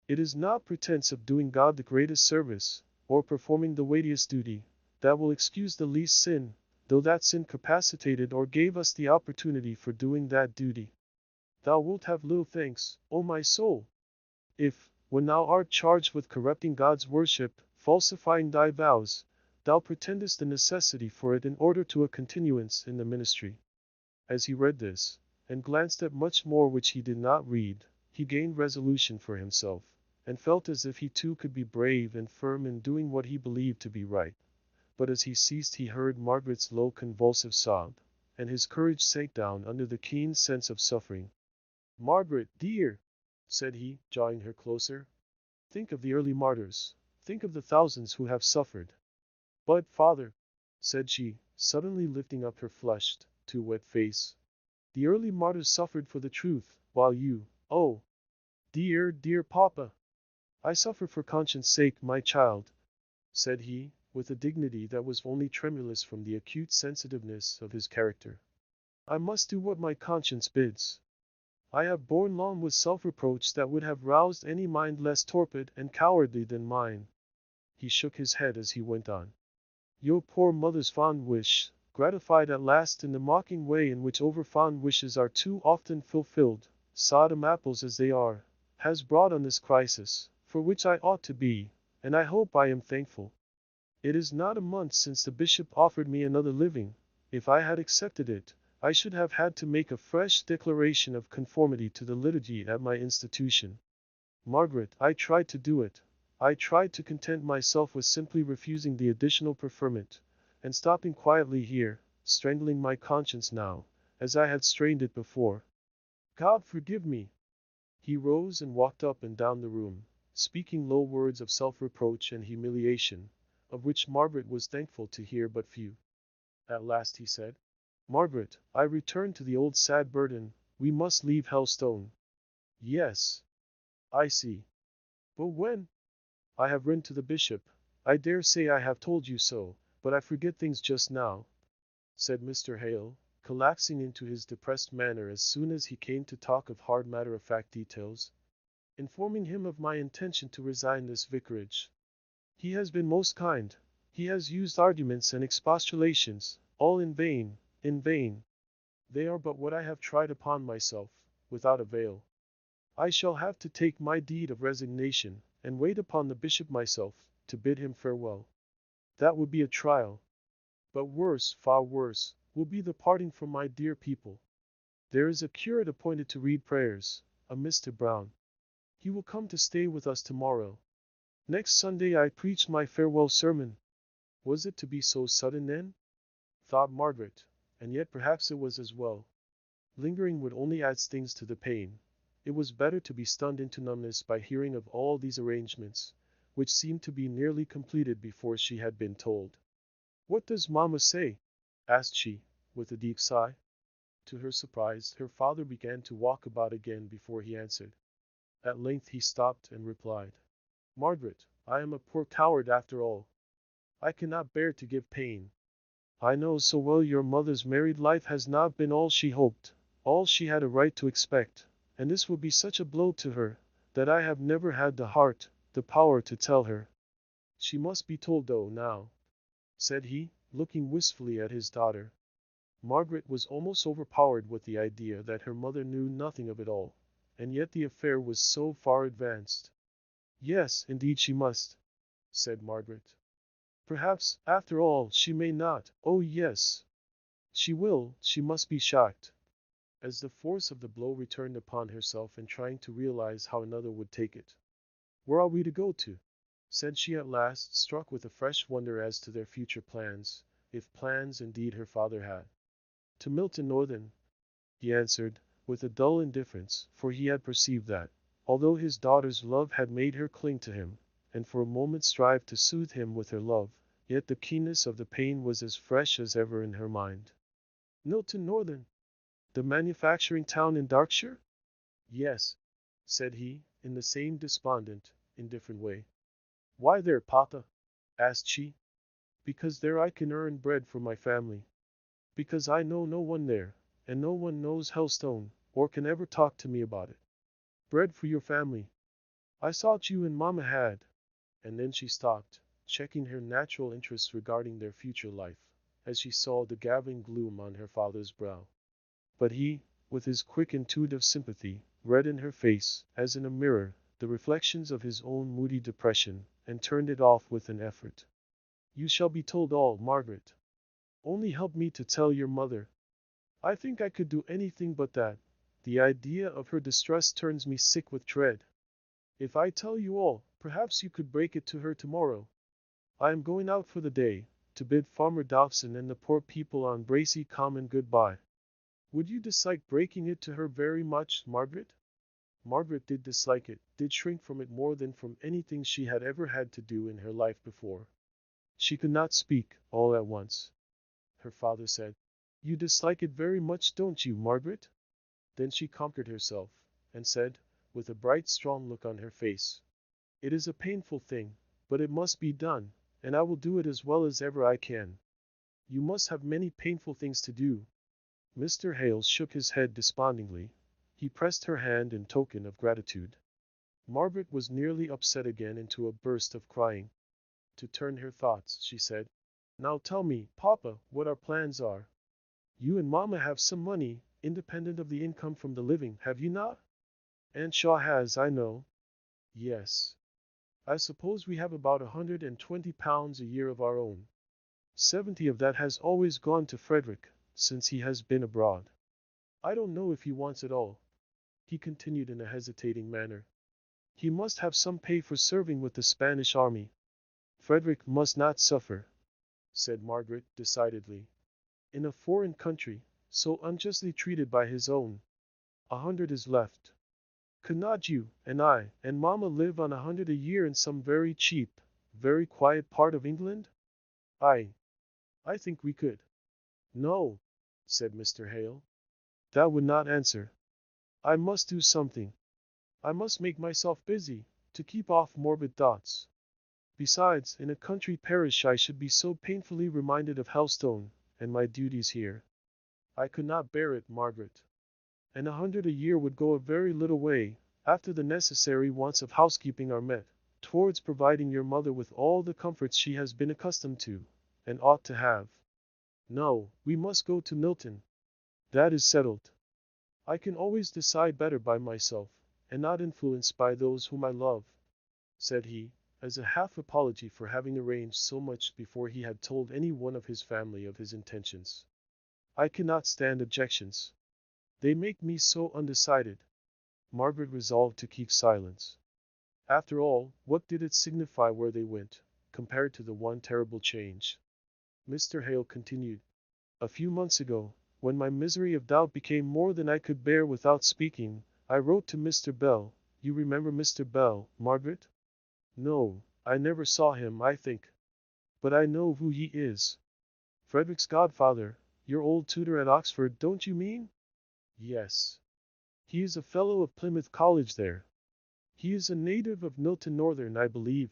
It is not pretense of doing God the greatest service, or performing the weightiest duty, that will excuse the least sin, though that sin capacitated or gave us the opportunity for doing that duty. Thou wilt have little thanks, O my soul, if, when thou art charged with corrupting God's worship, falsifying thy vows, thou pretendest the necessity for it in order to a continuance in the ministry. As he read this, and glanced at much more which he did not read, he gained resolution for himself, and felt as if he too could be brave and firm in doing what he believed to be right. But as he ceased he heard Margaret's low convulsive sob, and his courage sank down under the keen sense of suffering. Margaret, dear, said he, drawing her closer, think of the early martyrs, think of the thousands who have suffered. But, father, said she, suddenly lifting up her flushed, too wet face, the early martyrs suffered for the truth, while you, oh, dear, dear papa, I suffer for conscience' sake, my child, said he, with a dignity that was only tremulous from the acute sensitiveness of his character. I must do what my conscience bids. I have borne long with self-reproach that would have roused any mind less torpid and cowardly than mine. He shook his head as he went on. Your poor mother's fond wish, gratified at last in the mocking way in which over-fond wishes are too often fulfilled, Sodom apples as they are, has brought on this crisis, for which I ought to be, and I hope I am thankful. It is not a month since the bishop offered me another living. If I had accepted it, I should have had to make a fresh declaration of conformity to the liturgy at my institution. Margaret, I tried to do it. I tried to content myself with simply refusing the additional preferment, and stopping quietly here, strangling my conscience now, as I had strained it before. God forgive me. He rose and walked up and down the room, speaking low words of self-reproach and humiliation, of which Margaret was thankful to hear but few. At last he said, Margaret, I return to the old sad burden, we must leave Helstone. Yes, I see. But when? I have written to the bishop. I dare say I have told you so, but I forget things just now, said Mr. Hale, collapsing into his depressed manner as soon as he came to talk of hard matter-of-fact details, informing him of my intention to resign this vicarage. He has been most kind. He has used arguments and expostulations, all in vain, in vain. They are but what I have tried upon myself, without avail. I shall have to take my deed of resignation, and wait upon the bishop myself, to bid him farewell. That would be a trial. But worse, far worse, will be the parting from my dear people. There is a curate appointed to read prayers, a Mr. Brown. He will come to stay with us tomorrow. Next Sunday I preach my farewell sermon. Was it to be so sudden then? Thought Margaret, and yet perhaps it was as well. Lingering would only add stings to the pain. It was better to be stunned into numbness by hearing of all these arrangements, which seemed to be nearly completed before she had been told. "What does mamma say?" asked she, with a deep sigh. To her surprise, her father began to walk about again before he answered. At length he stopped and replied, "Margaret, I am a poor coward after all. I cannot bear to give pain. I know so well your mother's married life has not been all she hoped, all she had a right to expect, and this will be such a blow to her, that I have never had the heart, the power to tell her. She must be told though now," said he, looking wistfully at his daughter. Margaret was almost overpowered with the idea that her mother knew nothing of it all, and yet the affair was so far advanced. "Yes, indeed she must," said Margaret. "Perhaps, after all, she may not. Oh yes, she will, she must be shocked." As the force of the blow returned upon herself and trying to realize how another would take it. "Where are we to go to?" said she at last, struck with a fresh wonder as to their future plans, if plans indeed her father had. "To Milton Northern," he answered, with a dull indifference, for he had perceived that, although his daughter's love had made her cling to him, and for a moment strive to soothe him with her love, yet the keenness of the pain was as fresh as ever in her mind. "Milton Northern? The manufacturing town in Berkshire?" "Yes," said he, in the same despondent, indifferent way. "Why there, papa?" asked she. "Because there I can earn bread for my family. Because I know no one there, and no one knows Hellstone, or can ever talk to me about it. Bread for your family. I thought you and mamma had—" and then she stopped, checking her natural interest regarding their future life, as she saw the gathering gloom on her father's brow. But he, with his quick intuitive sympathy, read in her face, as in a mirror, the reflections of his own moody depression, and turned it off with an effort. "You shall be told all, Margaret. Only help me to tell your mother. I think I could do anything but that. The idea of her distress turns me sick with dread. If I tell you all, perhaps you could break it to her tomorrow. I am going out for the day, to bid Farmer Dawson and the poor people on Bracy Common good-bye. Would you dislike breaking it to her very much, Margaret?" Margaret did dislike it, did shrink from it more than from anything she had ever had to do in her life before. She could not speak, all at once. Her father said, "You dislike it very much, don't you, Margaret?" Then she conquered herself, and said, with a bright strong look on her face, "It is a painful thing, but it must be done, and I will do it as well as ever I can. You must have many painful things to do." Mr. Hale shook his head despondingly. He pressed her hand in token of gratitude. Margaret was nearly upset again into a burst of crying. To turn her thoughts, she said, "Now tell me, papa, what our plans are. You and mamma have some money, independent of the income from the living, have you not? Aunt Shaw has, I know." "Yes. I suppose we have about £120 a year of our own. 70 of that has always gone to Frederick, since he has been abroad. I don't know if he wants it all," he continued in a hesitating manner. "He must have some pay for serving with the Spanish army." "Frederick must not suffer," said Margaret, decidedly. "In a foreign country, so unjustly treated by his own. 100 is left. Could not you, and I, and mamma live on 100 a year in some very cheap, very quiet part of England? I think we could." "No," said Mr. Hale. "That would not answer. I must do something. I must make myself busy, to keep off morbid thoughts. Besides, in a country parish I should be so painfully reminded of Helstone, and my duties here. I could not bear it, Margaret. And 100 a year would go a very little way, after the necessary wants of housekeeping are met, towards providing your mother with all the comforts she has been accustomed to, and ought to have. No, we must go to Milton. That is settled. I can always decide better by myself, and not influenced by those whom I love, said he, as a half apology for having arranged so much before he had told any one of his family of his intentions. I cannot stand objections. They make me so undecided. Margaret resolved to keep silence. After all, what did it signify where they went, compared to the one terrible change? Mr. Hale continued. A few months ago, when my misery of doubt became more than I could bear without speaking, I wrote to Mr. Bell. You remember Mr. Bell, Margaret? No, I never saw him, I think. But I know who he is. Frederick's godfather, your old tutor at Oxford, don't you mean? Yes. He is a fellow of Plymouth College there. He is a native of Milton Northern, I believe.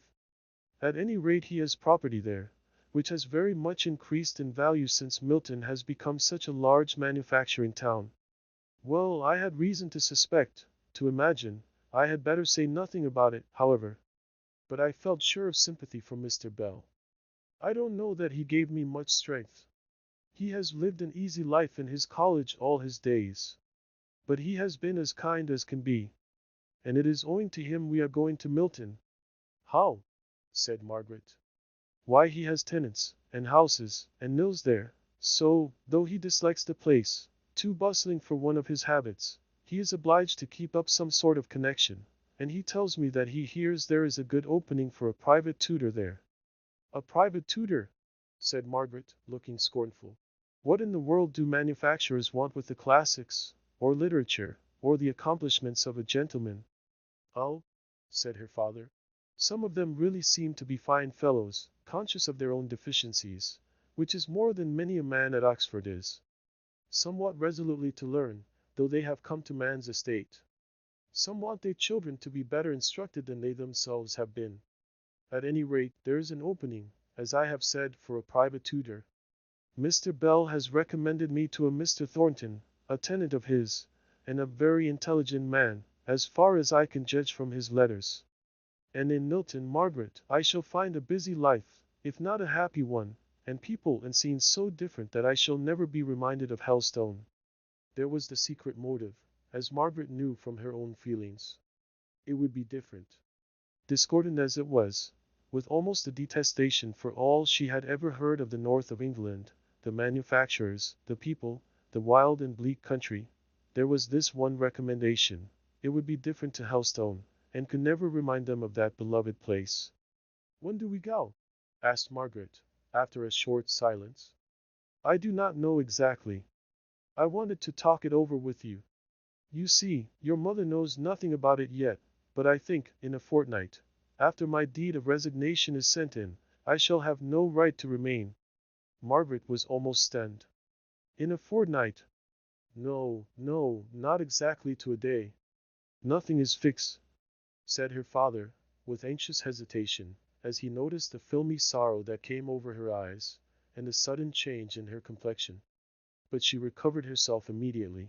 At any rate he has property there, which has very much increased in value since Milton has become such a large manufacturing town. Well, I had reason to suspect, to imagine. I had better say nothing about it, however. But I felt sure of sympathy from Mr. Bell. I don't know that he gave me much strength. He has lived an easy life in his college all his days. But he has been as kind as can be. And it is owing to him we are going to Milton. How? Said Margaret. Why, he has tenants, and houses, and mills there, so, though he dislikes the place, too bustling for one of his habits, he is obliged to keep up some sort of connection, and he tells me that he hears there is a good opening for a private tutor there. A private tutor? Said Margaret, looking scornful. What in the world do manufacturers want with the classics, or literature, or the accomplishments of a gentleman? Oh, said her father, some of them really seem to be fine fellows, conscious of their own deficiencies, which is more than many a man at Oxford is. Somewhat resolutely to learn, though they have come to man's estate. Some want their children to be better instructed than they themselves have been. At any rate, there is an opening, as I have said, for a private tutor. Mr. Bell has recommended me to a Mr. Thornton, a tenant of his, and a very intelligent man, as far as I can judge from his letters. And in Milton, Margaret, I shall find a busy life, if not a happy one, and people and scenes so different that I shall never be reminded of Helstone. There was the secret motive, as Margaret knew from her own feelings. It would be different. Discordant as it was, with almost a detestation for all she had ever heard of the north of England, the manufacturers, the people, the wild and bleak country, there was this one recommendation: it would be different to Helstone, and could never remind them of that beloved place. When do we go? Asked Margaret, after a short silence. I do not know exactly. I wanted to talk it over with you. You see, your mother knows nothing about it yet, but I think, in a fortnight, after my deed of resignation is sent in, I shall have no right to remain. Margaret was almost stunned. In a fortnight? No, no, not exactly to a day. Nothing is fixed, said her father, with anxious hesitation, as he noticed the filmy sorrow that came over her eyes, and the sudden change in her complexion. But she recovered herself immediately.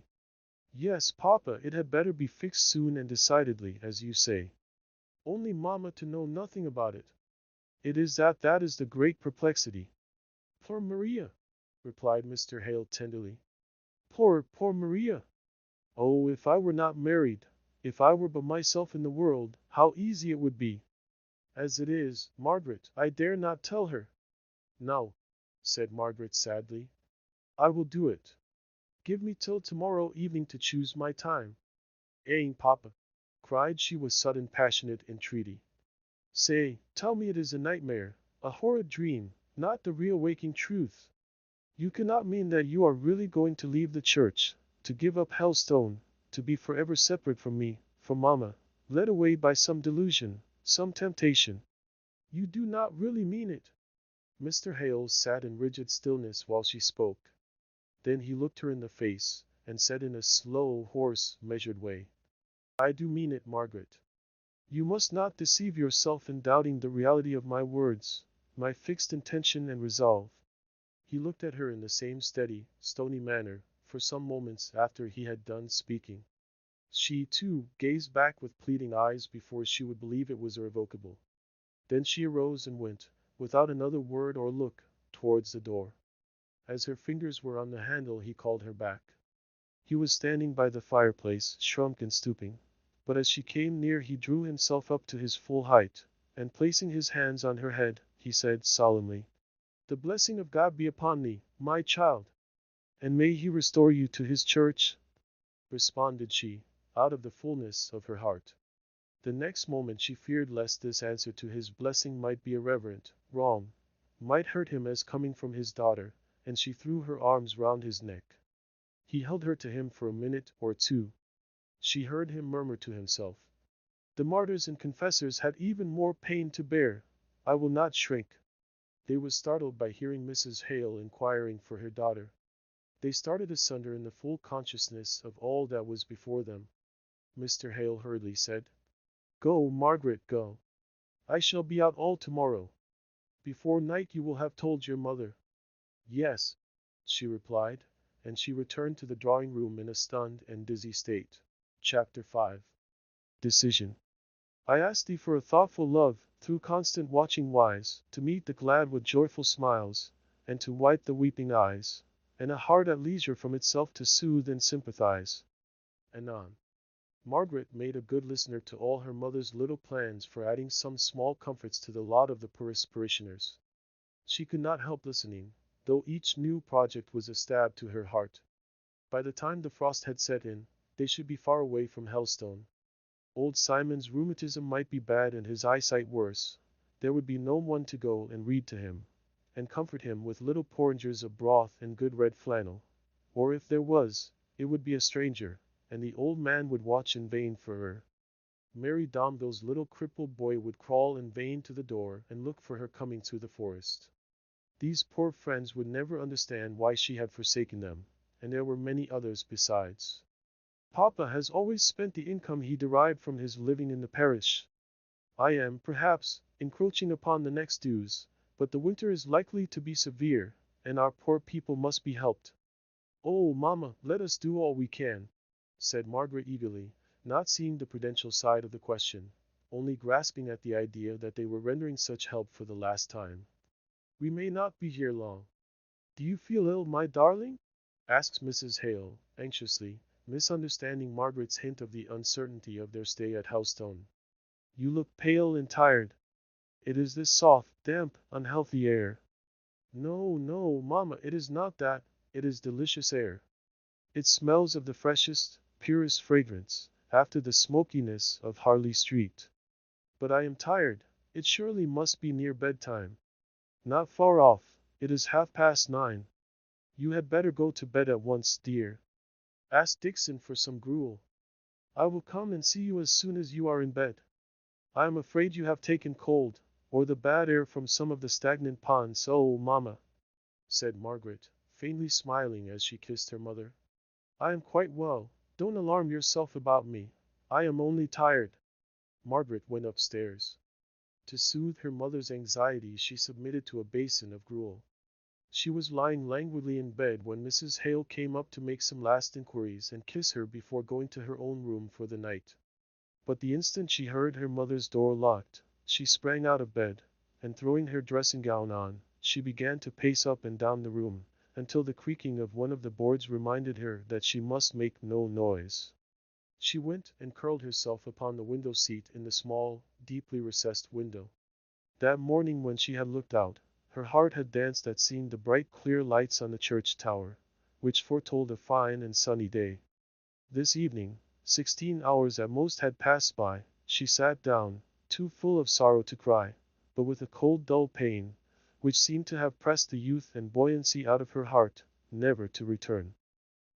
Yes, papa, it had better be fixed soon and decidedly, as you say. Only mamma to know nothing about it. It is that is the great perplexity. Poor Maria, replied Mr. Hale tenderly. Poor Maria! Oh, if I were not married, if I were but myself in the world, how easy it would be! As it is, Margaret, I dare not tell her. No, said Margaret sadly. I will do it. Give me till tomorrow evening to choose my time. Ain't, papa, cried she with sudden passionate entreaty. Say, tell me it is a nightmare, a horrid dream, not the real waking truth. You cannot mean that you are really going to leave the church, to give up Helstone, to be forever separate from me, from mamma, led away by some delusion, some temptation. You do not really mean it. Mr. Hale sat in rigid stillness while she spoke. Then he looked her in the face, and said in a slow, hoarse, measured way, I do mean it, Margaret. You must not deceive yourself in doubting the reality of my words, my fixed intention and resolve. He looked at her in the same steady, stony manner, for some moments after he had done speaking. She, too, gazed back with pleading eyes before she would believe it was irrevocable. Then she arose and went, without another word or look, towards the door. As her fingers were on the handle, he called her back. He was standing by the fireplace, shrunk and stooping. But as she came near he drew himself up to his full height, and placing his hands on her head, he said solemnly, "The blessing of God be upon thee, my child, and may he restore you to his church," responded she, out of the fullness of her heart. The next moment she feared lest this answer to his blessing might be irreverent, wrong, might hurt him as coming from his daughter, and she threw her arms round his neck. He held her to him for a minute or two. She heard him murmur to himself, "The martyrs and confessors had even more pain to bear. I will not shrink." They were startled by hearing Mrs. Hale inquiring for her daughter. They started asunder in the full consciousness of all that was before them. Mr. Hale hurriedly said, "Go, Margaret, go. I shall be out all tomorrow. Before night you will have told your mother." "Yes," she replied, and she returned to the drawing room in a stunned and dizzy state. Chapter 5. Decision. I ask thee for a thoughtful love, through constant watching wise, to meet the glad with joyful smiles, and to wipe the weeping eyes, and a heart at leisure from itself to soothe and sympathize. Anon. Margaret made a good listener to all her mother's little plans for adding some small comforts to the lot of the poorest parishioners. She could not help listening, though each new project was a stab to her heart. By the time the frost had set in, they should be far away from Helstone. Old Simon's rheumatism might be bad and his eyesight worse. There would be no one to go and read to him, and comfort him with little porringers of broth and good red flannel. Or if there was, it would be a stranger, and the old man would watch in vain for her. Mary Domville's little crippled boy would crawl in vain to the door and look for her coming through the forest. These poor friends would never understand why she had forsaken them, and there were many others besides. Papa has always spent the income he derived from his living in the parish. I am, perhaps, encroaching upon the next dues, but the winter is likely to be severe, and our poor people must be helped. "Oh, mamma, let us do all we can," said Margaret eagerly, not seeing the prudential side of the question, only grasping at the idea that they were rendering such help for the last time. "We may not be here long." "Do you feel ill, my darling?" asked Mrs. Hale, anxiously, misunderstanding Margaret's hint of the uncertainty of their stay at Helstone. "You look pale and tired." "It is this soft, damp, unhealthy air." "No, no, mamma, it is not that. It is delicious air. It smells of the freshest, purest fragrance, after the smokiness of Harley Street. But I am tired. It surely must be near bedtime." "Not far off. It is 9:30. You had better go to bed at once, dear. Ask Dixon for some gruel. I will come and see you as soon as you are in bed. I am afraid you have taken cold, or the bad air from some of the stagnant ponds." "Oh, mamma," said Margaret, faintly smiling as she kissed her mother, "I am quite well. Don't alarm yourself about me. I am only tired." Margaret went upstairs. To soothe her mother's anxiety she submitted to a basin of gruel. She was lying languidly in bed when Mrs. Hale came up to make some last inquiries and kiss her before going to her own room for the night. But the instant she heard her mother's door locked, she sprang out of bed, and throwing her dressing gown on, she began to pace up and down the room, until the creaking of one of the boards reminded her that she must make no noise. She went and curled herself upon the window seat in the small, deeply recessed window. That morning when she had looked out, her heart had danced at seeing the bright clear lights on the church tower, which foretold a fine and sunny day. This evening, 16 hours at most had passed by. She sat down, too full of sorrow to cry, but with a cold dull pain, which seemed to have pressed the youth and buoyancy out of her heart, never to return.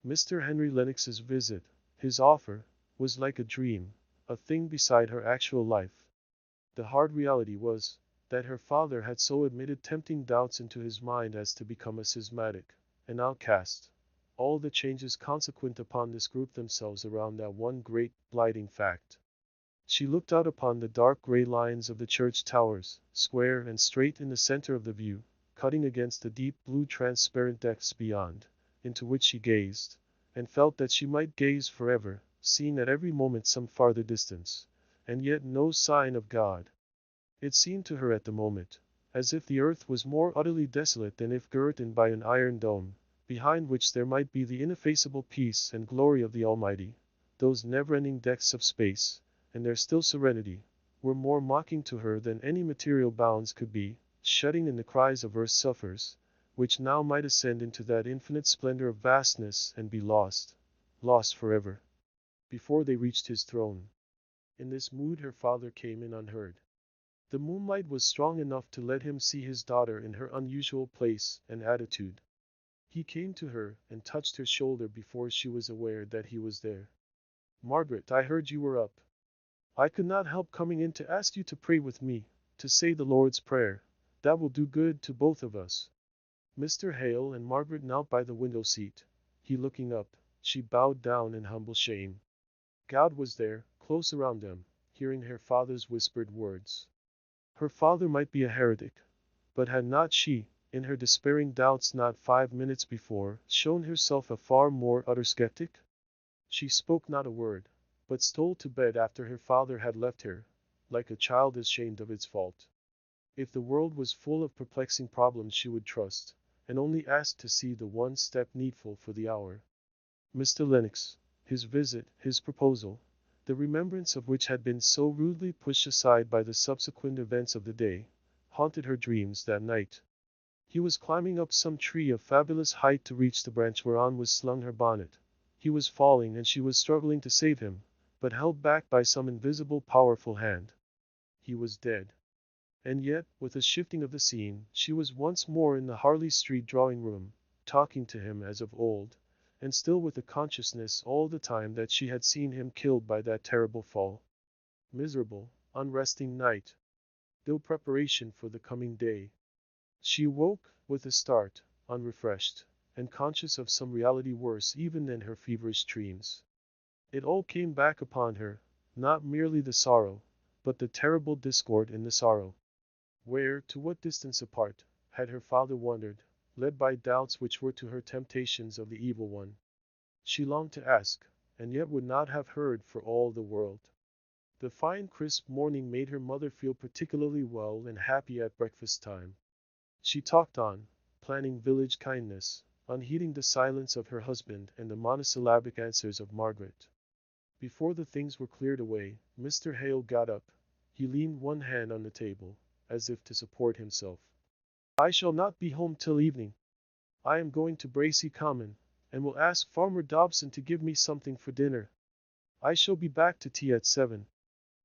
Mr. Henry Lennox's visit, his offer, was like a dream, a thing beside her actual life. The hard reality was, that her father had so admitted tempting doubts into his mind as to become a schismatic, an outcast. All the changes consequent upon this grouped themselves around that one great, blighting fact. She looked out upon the dark grey lines of the church towers, square and straight in the center of the view, cutting against the deep blue transparent depths beyond, into which she gazed, and felt that she might gaze forever, seeing at every moment some farther distance, and yet no sign of God. It seemed to her at the moment, as if the earth was more utterly desolate than if girt in by an iron dome, behind which there might be the ineffaceable peace and glory of the Almighty. Those never-ending depths of space, and their still serenity, were more mocking to her than any material bounds could be, shutting in the cries of earth's sufferers, which now might ascend into that infinite splendor of vastness and be lost, lost forever, before they reached his throne. In this mood her father came in unheard. The moonlight was strong enough to let him see his daughter in her unusual place and attitude. He came to her and touched her shoulder before she was aware that he was there. "Margaret, I heard you were up. I could not help coming in to ask you to pray with me, to say the Lord's Prayer. That will do good to both of us." Mr. Hale and Margaret knelt by the window seat. He looking up, she bowed down in humble shame. God was there, close around them, hearing her father's whispered words. Her father might be a heretic, but had not she, in her despairing doubts not 5 minutes before, shown herself a far more utter skeptic? She spoke not a word, but stole to bed after her father had left her, like a child ashamed of its fault. If the world was full of perplexing problems she would trust, and only ask to see the one step needful for the hour. Mr. Lennox, his visit, his proposal, the remembrance of which had been so rudely pushed aside by the subsequent events of the day, haunted her dreams that night. He was climbing up some tree of fabulous height to reach the branch whereon was slung her bonnet. He was falling and she was struggling to save him, but held back by some invisible powerful hand. He was dead. And yet, with a shifting of the scene, she was once more in the Harley Street drawing-room, talking to him as of old, and still with the consciousness all the time that she had seen him killed by that terrible fall. Miserable, unresting night. Ill preparation for the coming day. She woke, with a start, unrefreshed, and conscious of some reality worse even than her feverish dreams. It all came back upon her, not merely the sorrow, but the terrible discord in the sorrow. Where, to what distance apart, had her father wandered, led by doubts which were to her temptations of the evil one? She longed to ask, and yet would not have heard for all the world. The fine crisp morning made her mother feel particularly well and happy at breakfast time. She talked on, planning village kindness, unheeding the silence of her husband and the monosyllabic answers of Margaret. Before the things were cleared away, Mr. Hale got up. He leaned one hand on the table, as if to support himself. "I shall not be home till evening. I am going to Bracy Common, and will ask Farmer Dobson to give me something for dinner. I shall be back to tea at 7.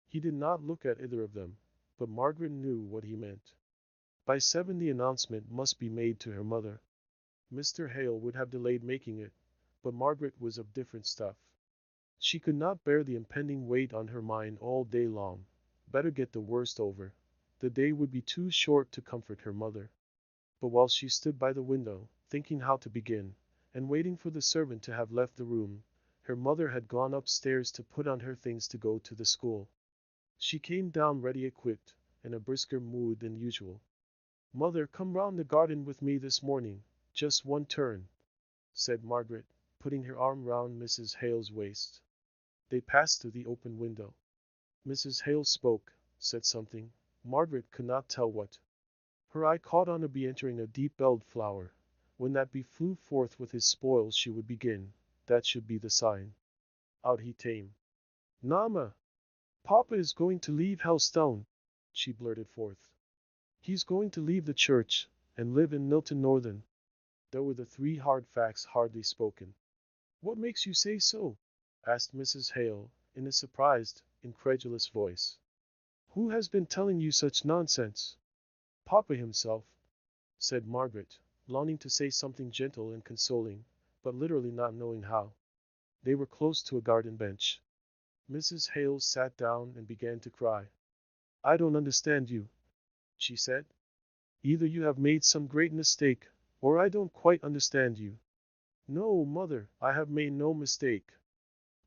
He did not look at either of them, but Margaret knew what he meant. By 7 the announcement must be made to her mother. Mr. Hale would have delayed making it, but Margaret was of different stuff. She could not bear the impending weight on her mind all day long. Better get the worst over. The day would be too short to comfort her mother. But while she stood by the window, thinking how to begin, and waiting for the servant to have left the room, her mother had gone upstairs to put on her things to go to the school. She came down ready equipped, in a brisker mood than usual. "Mother, come round the garden with me this morning, just one turn," said Margaret, putting her arm round Mrs. Hale's waist. They passed through the open window. Mrs. Hale spoke, said something, Margaret could not tell what. Her eye caught on a bee entering a deep-belled flower. When that bee flew forth with his spoils she would begin, that should be the sign. Out he came. "Nama! Papa is going to leave Hellstone," she blurted forth. "He's going to leave the church, and live in Milton Northern." There were the 3 hard facts hardly spoken. "What makes you say so?" asked Mrs. Hale, in a surprised, incredulous voice. "Who has been telling you such nonsense?" "Papa himself," said Margaret, longing to say something gentle and consoling, but literally not knowing how. They were close to a garden bench. Mrs. Hale sat down and began to cry. "I don't understand you," she said. "Either you have made some great mistake, or I don't quite understand you." "No, mother, I have made no mistake.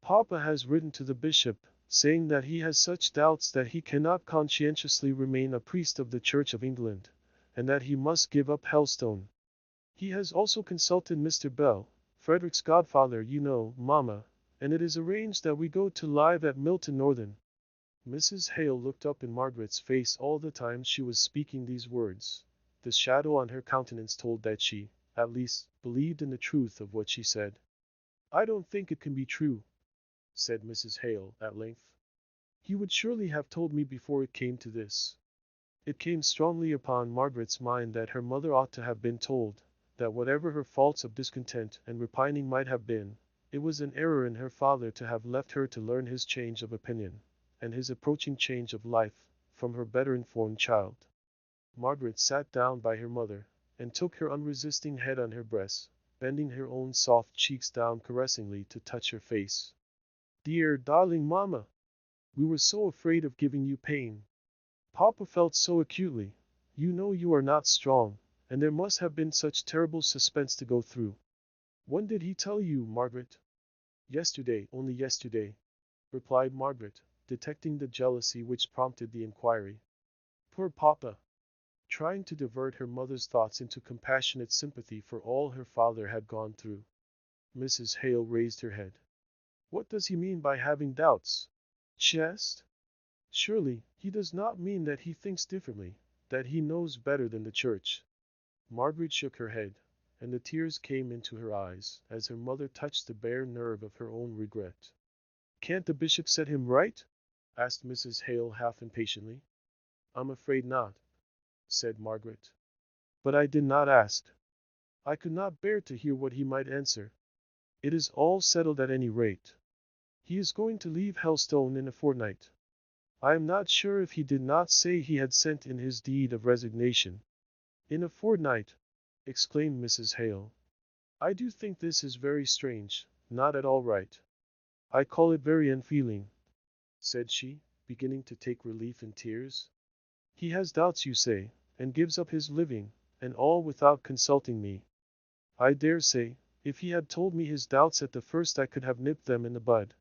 Papa has written to the bishop, saying that he has such doubts that he cannot conscientiously remain a priest of the Church of England, and that he must give up Helstone. He has also consulted Mr. Bell, Frederick's godfather, you know, Mamma, and it is arranged that we go to live at Milton Northern. Mrs. Hale looked up in Margaret's face all the time she was speaking these words. The shadow on her countenance told that she, at least, believed in the truth of what she said. "I don't think it can be true," said Mrs. Hale, at length. "He would surely have told me before it came to this." It came strongly upon Margaret's mind that her mother ought to have been told, that whatever her faults of discontent and repining might have been, it was an error in her father to have left her to learn his change of opinion, and his approaching change of life, from her better informed child. Margaret sat down by her mother, and took her unresisting head on her breast, bending her own soft cheeks down caressingly to touch her face. "Dear, darling mamma! We were so afraid of giving you pain. Papa felt so acutely. You know you are not strong, and there must have been such terrible suspense to go through." "When did he tell you, Margaret?" "Yesterday, only yesterday," replied Margaret, detecting the jealousy which prompted the inquiry. Poor papa! Trying to divert her mother's thoughts into compassionate sympathy for all her father had gone through. Mrs. Hale raised her head. "What does he mean by having doubts?" she asked. "Surely, he does not mean that he thinks differently, that he knows better than the Church." Margaret shook her head, and the tears came into her eyes, as her mother touched the bare nerve of her own regret. "Can't the bishop set him right?" asked Mrs. Hale half impatiently. "I'm afraid not," said Margaret. "But I did not ask. I could not bear to hear what he might answer. It is all settled at any rate. He is going to leave Helstone in a fortnight. I am not sure if he did not say he had sent in his deed of resignation." "In a fortnight!" exclaimed Mrs. Hale. "I do think this is very strange, not at all right. I call it very unfeeling," said she, beginning to take relief in tears. "He has doubts, you say, and gives up his living, and all without consulting me. I dare say, if he had told me his doubts at the first I could have nipped them in the bud."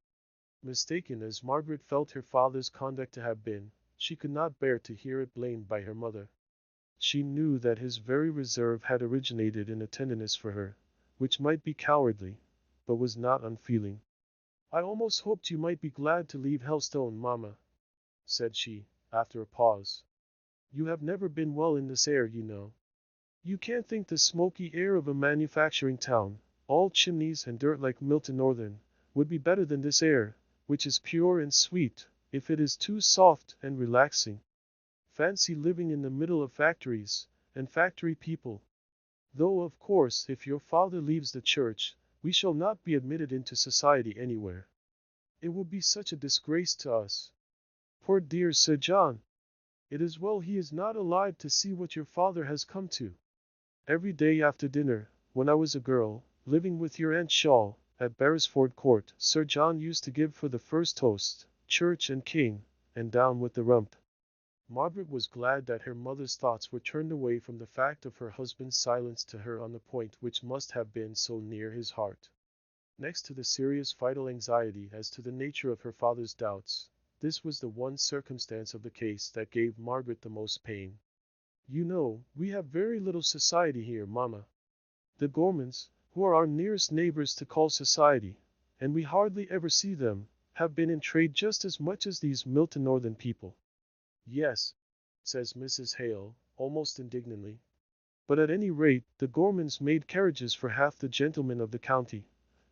Mistaken as Margaret felt her father's conduct to have been, she could not bear to hear it blamed by her mother. She knew that his very reserve had originated in a tenderness for her, which might be cowardly, but was not unfeeling. "I almost hoped you might be glad to leave Helstone, mamma," said she, after a pause. "You have never been well in this air, you know. You can't think the smoky air of a manufacturing town, all chimneys and dirt like Milton Northern, would be better than this air, which is pure and sweet, if it is too soft and relaxing. Fancy living in the middle of factories, and factory people. Though, of course, if your father leaves the church, we shall not be admitted into society anywhere. It will be such a disgrace to us. Poor dear Sir John! It is well he is not alive to see what your father has come to. Every day after dinner, when I was a girl, living with your Aunt Shaw, at Beresford Court, Sir John used to give for the first toast, Church and King, and down with the rump." Margaret was glad that her mother's thoughts were turned away from the fact of her husband's silence to her on the point which must have been so near his heart. Next to the serious vital anxiety as to the nature of her father's doubts, this was the one circumstance of the case that gave Margaret the most pain. "You know, we have very little society here, mamma. The Gormans, who are our nearest neighbors to call society, and we hardly ever see them, have been in trade just as much as these Milton Northern people." "Yes," says Mrs. Hale, almost indignantly. "But at any rate, the Gormans made carriages for half the gentlemen of the county,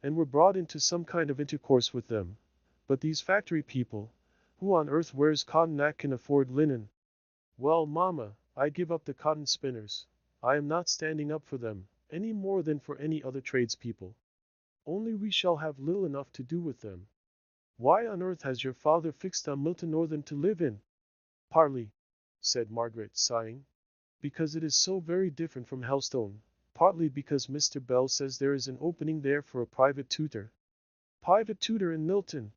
and were brought into some kind of intercourse with them. But these factory people, who on earth wears cotton that can afford linen? Well, mamma, I give up the cotton spinners. I am not standing up for them, any more than for any other tradespeople. Only we shall have little enough to do with them. Why on earth has your father fixed on Milton Northern to live in?" "Partly," said Margaret, sighing, "because it is so very different from Helstone, partly because Mr. Bell says there is an opening there for a private tutor." "Private tutor in Milton!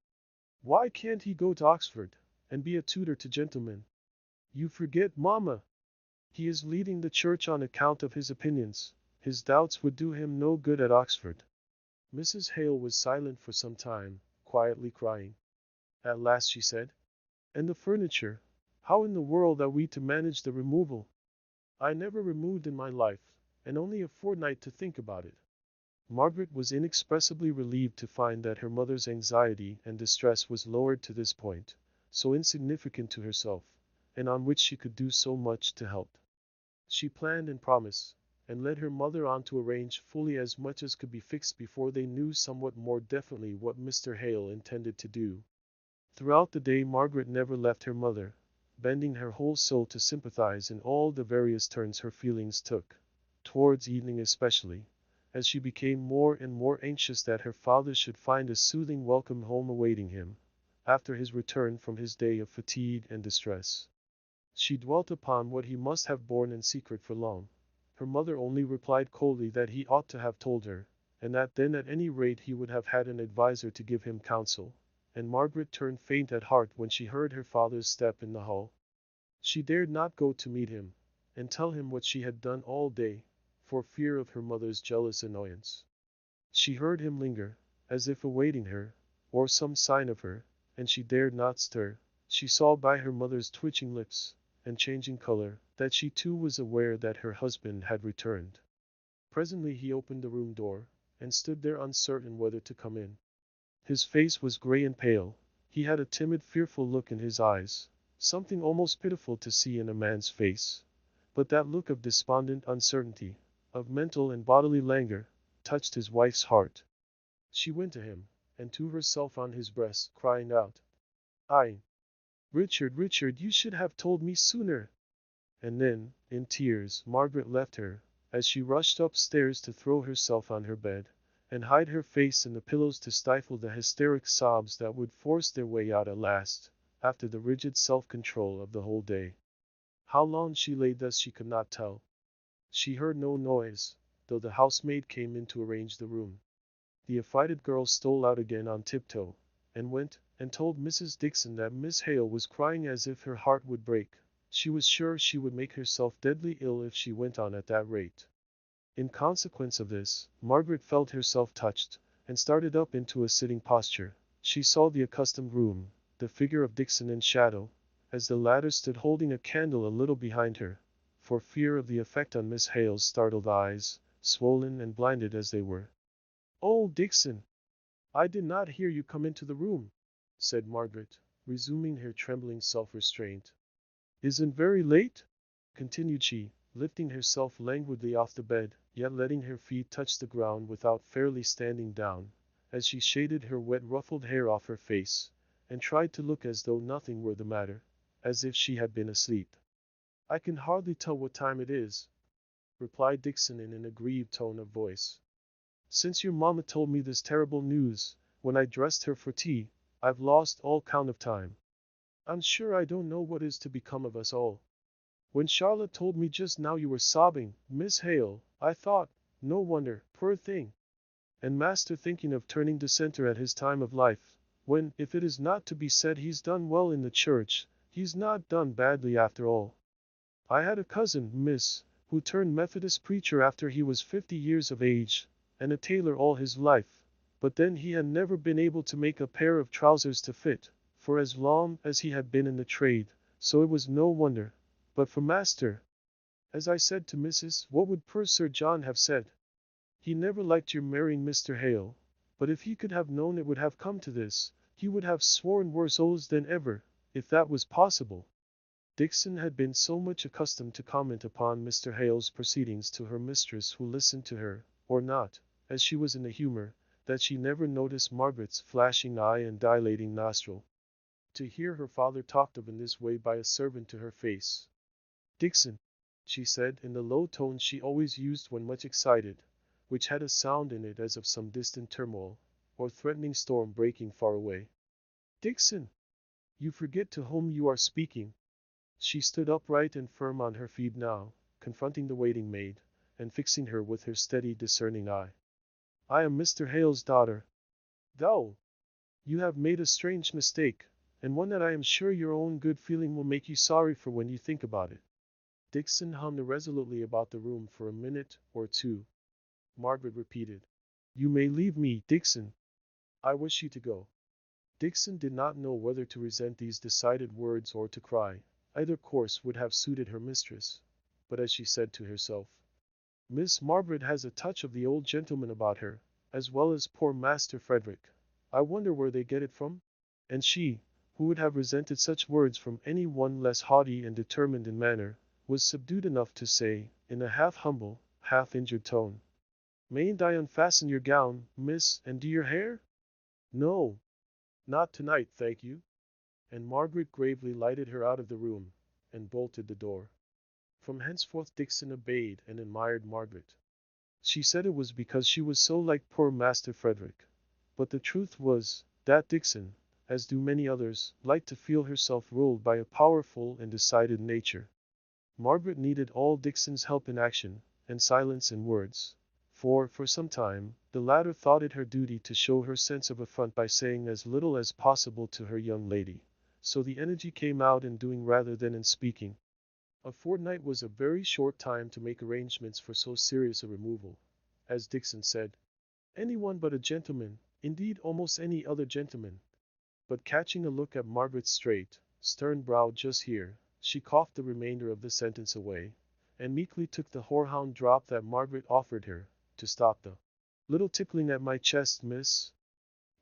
Why can't he go to Oxford, and be a tutor to gentlemen?" "You forget, mamma. He is leaving the church on account of his opinions. His doubts would do him no good at Oxford." Mrs. Hale was silent for some time, quietly crying. At last she said. And the furniture? How in the world are we to manage the removal? I never removed in my life, and only a fortnight to think about it. Margaret was inexpressibly relieved to find that her mother's anxiety and distress was lowered to this point, so insignificant to herself, and on which she could do so much to help. She planned and promised, and led her mother on to arrange fully as much as could be fixed before they knew somewhat more definitely what Mr. Hale intended to do. Throughout the day Margaret never left her mother, bending her whole soul to sympathize in all the various turns her feelings took, towards evening especially, as she became more and more anxious that her father should find a soothing welcome home awaiting him, after his return from his day of fatigue and distress. She dwelt upon what he must have borne in secret for long. Her mother only replied coldly that he ought to have told her, and that then at any rate he would have had an adviser to give him counsel, and Margaret turned faint at heart when she heard her father's step in the hall. She dared not go to meet him, and tell him what she had done all day, for fear of her mother's jealous annoyance. She heard him linger, as if awaiting her, or some sign of her, and she dared not stir. She saw by her mother's twitching lips, and changing color, that she too was aware that her husband had returned. Presently he opened the room door, and stood there uncertain whether to come in. His face was gray and pale, he had a timid fearful look in his eyes, something almost pitiful to see in a man's face. But that look of despondent uncertainty, of mental and bodily languor, touched his wife's heart. She went to him, and threw herself on his breast, crying out, "I, Richard, Richard, you should have told me sooner!" And then, in tears, Margaret left her, as she rushed upstairs to throw herself on her bed, and hide her face in the pillows to stifle the hysteric sobs that would force their way out at last, after the rigid self-control of the whole day. How long she lay thus she could not tell. She heard no noise, though the housemaid came in to arrange the room. The affrighted girl stole out again on tiptoe, and went and told Mrs. Dixon that Miss Hale was crying as if her heart would break. She was sure she would make herself deadly ill if she went on at that rate. In consequence of this, Margaret felt herself touched, and started up into a sitting posture. She saw the accustomed room, the figure of Dixon in shadow, as the latter stood holding a candle a little behind her, for fear of the effect on Miss Hale's startled eyes, swollen and blinded as they were. "Oh, Dixon! I did not hear you come into the room," said Margaret, resuming her trembling self-restraint. "Isn't very late?" continued she, lifting herself languidly off the bed, yet letting her feet touch the ground without fairly standing down, as she shaded her wet ruffled hair off her face, and tried to look as though nothing were the matter, as if she had been asleep. "I can hardly tell what time it is," replied Dixon in an aggrieved tone of voice. "Since your mamma told me this terrible news, when I dressed her for tea, I've lost all count of time. I'm sure I don't know what is to become of us all. When Charlotte told me just now you were sobbing, Miss Hale, I thought, no wonder, poor thing. And master thinking of turning dissenter at his time of life, when, if it is not to be said he's done well in the church, he's not done badly after all. I had a cousin, miss, who turned Methodist preacher after he was 50 years of age, and a tailor all his life, but then he had never been able to make a pair of trousers to fit, for as long as he had been in the trade, so it was no wonder. But for master, as I said to Mrs. what would poor Sir John have said? He never liked your marrying Mr. Hale, but if he could have known it would have come to this, he would have sworn worse oaths than ever, if that was possible." Dixon had been so much accustomed to comment upon Mr. Hale's proceedings to her mistress who listened to her, or not, as she was in the humor, that she never noticed Margaret's flashing eye and dilating nostril. To hear her father talked of in this way by a servant to her face. "Dixon," she said in the low tone she always used when much excited, which had a sound in it as of some distant turmoil, or threatening storm breaking far away. "Dixon! You forget to whom you are speaking." She stood upright and firm on her feet now, confronting the waiting maid, and fixing her with her steady, discerning eye. "I am Mr. Hale's daughter." "Thou! You have made a strange mistake, and one that I am sure your own good feeling will make you sorry for when you think about it." Dixon hummed irresolutely about the room for a minute or two. Margaret repeated, "You may leave me, Dixon. I wish you to go." Dixon did not know whether to resent these decided words or to cry. Either course would have suited her mistress. But as she said to herself, Miss Margaret has a touch of the old gentleman about her, as well as poor Master Frederick. I wonder where they get it from? And she, who would have resented such words from any one less haughty and determined in manner, was subdued enough to say, in a half-humble, half-injured tone, "Mayn't I unfasten your gown, miss, and do your hair?" "No, not tonight, thank you." And Margaret gravely lighted her out of the room, and bolted the door. From henceforth Dixon obeyed and admired Margaret. She said it was because she was so like poor Master Frederick. But the truth was, that Dixon, as do many others, liked to feel herself ruled by a powerful and decided nature. Margaret needed all Dixon's help in action, and silence in words. For some time, the latter thought it her duty to show her sense of affront by saying as little as possible to her young lady. So the energy came out in doing rather than in speaking. A fortnight was a very short time to make arrangements for so serious a removal. As Dixon said, anyone but a gentleman, indeed almost any other gentleman. But catching a look at Margaret's straight, stern brow just here, she coughed the remainder of the sentence away, and meekly took the horehound drop that Margaret offered her, to stop the little tickling at my chest, miss.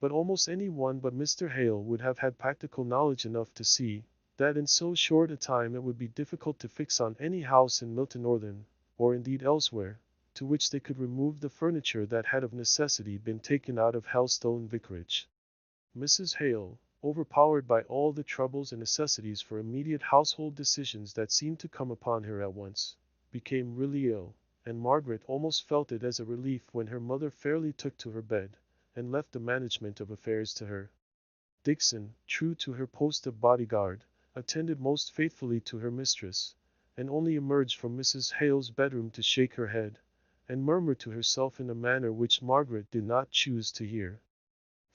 But almost any one but Mr. Hale would have had practical knowledge enough to see that in so short a time it would be difficult to fix on any house in Milton Northern, or indeed elsewhere, to which they could remove the furniture that had of necessity been taken out of Helstone Vicarage. Mrs. Hale, overpowered by all the troubles and necessities for immediate household decisions that seemed to come upon her at once, became really ill, and Margaret almost felt it as a relief when her mother fairly took to her bed, and left the management of affairs to her. Dixon, true to her post of bodyguard, attended most faithfully to her mistress, and only emerged from Mrs. Hale's bedroom to shake her head, and murmur to herself in a manner which Margaret did not choose to hear.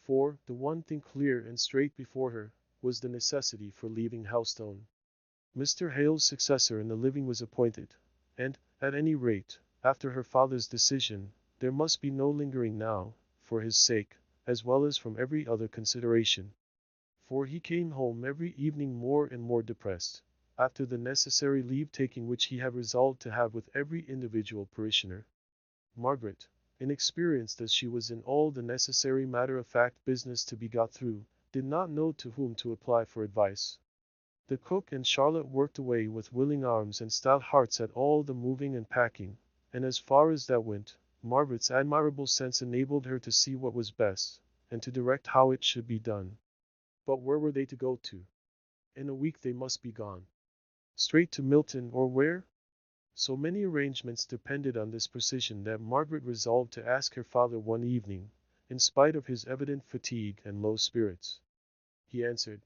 For, the one thing clear and straight before her, was the necessity for leaving Helstone. Mr. Hale's successor in the living was appointed, and, at any rate, after her father's decision, there must be no lingering now, for his sake, as well as from every other consideration. For he came home every evening more and more depressed, after the necessary leave-taking which he had resolved to have with every individual parishioner. Margaret, inexperienced as she was in all the necessary matter-of-fact business to be got through, did not know to whom to apply for advice. The cook and Charlotte worked away with willing arms and stout hearts at all the moving and packing, and as far as that went, Margaret's admirable sense enabled her to see what was best, and to direct how it should be done. But where were they to go to? In a week they must be gone. Straight to Milton, or where? So many arrangements depended on this precision that Margaret resolved to ask her father one evening, in spite of his evident fatigue and low spirits. He answered,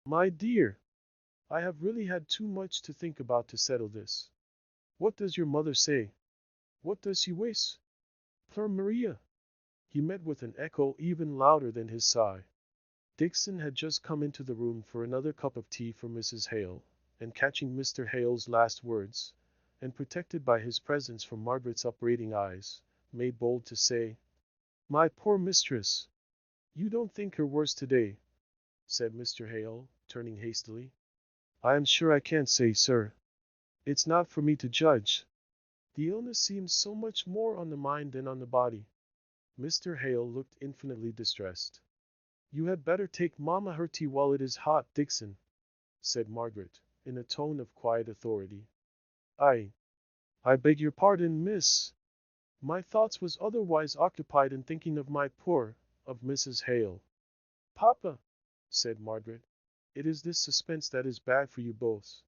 "My dear, I have really had too much to think about to settle this. What does your mother say? What does she wish? Pleur Maria." He met with an echo even louder than his sigh. Dixon had just come into the room for another cup of tea for Mrs. Hale, and catching Mr. Hale's last words, and protected by his presence from Margaret's upbraiding eyes, made bold to say, "My poor mistress! You don't think her worse today?" said Mr. Hale, turning hastily. "I am sure I can't say, sir. It's not for me to judge. The illness seems so much more on the mind than on the body." Mr. Hale looked infinitely distressed. "You had better take Mamma her tea while it is hot, Dixon," said Margaret, in a tone of quiet authority. I beg your pardon, miss. My thoughts was otherwise occupied in thinking of of Mrs. Hale." "Papa," said Margaret, "it is this suspense that is bad for you both.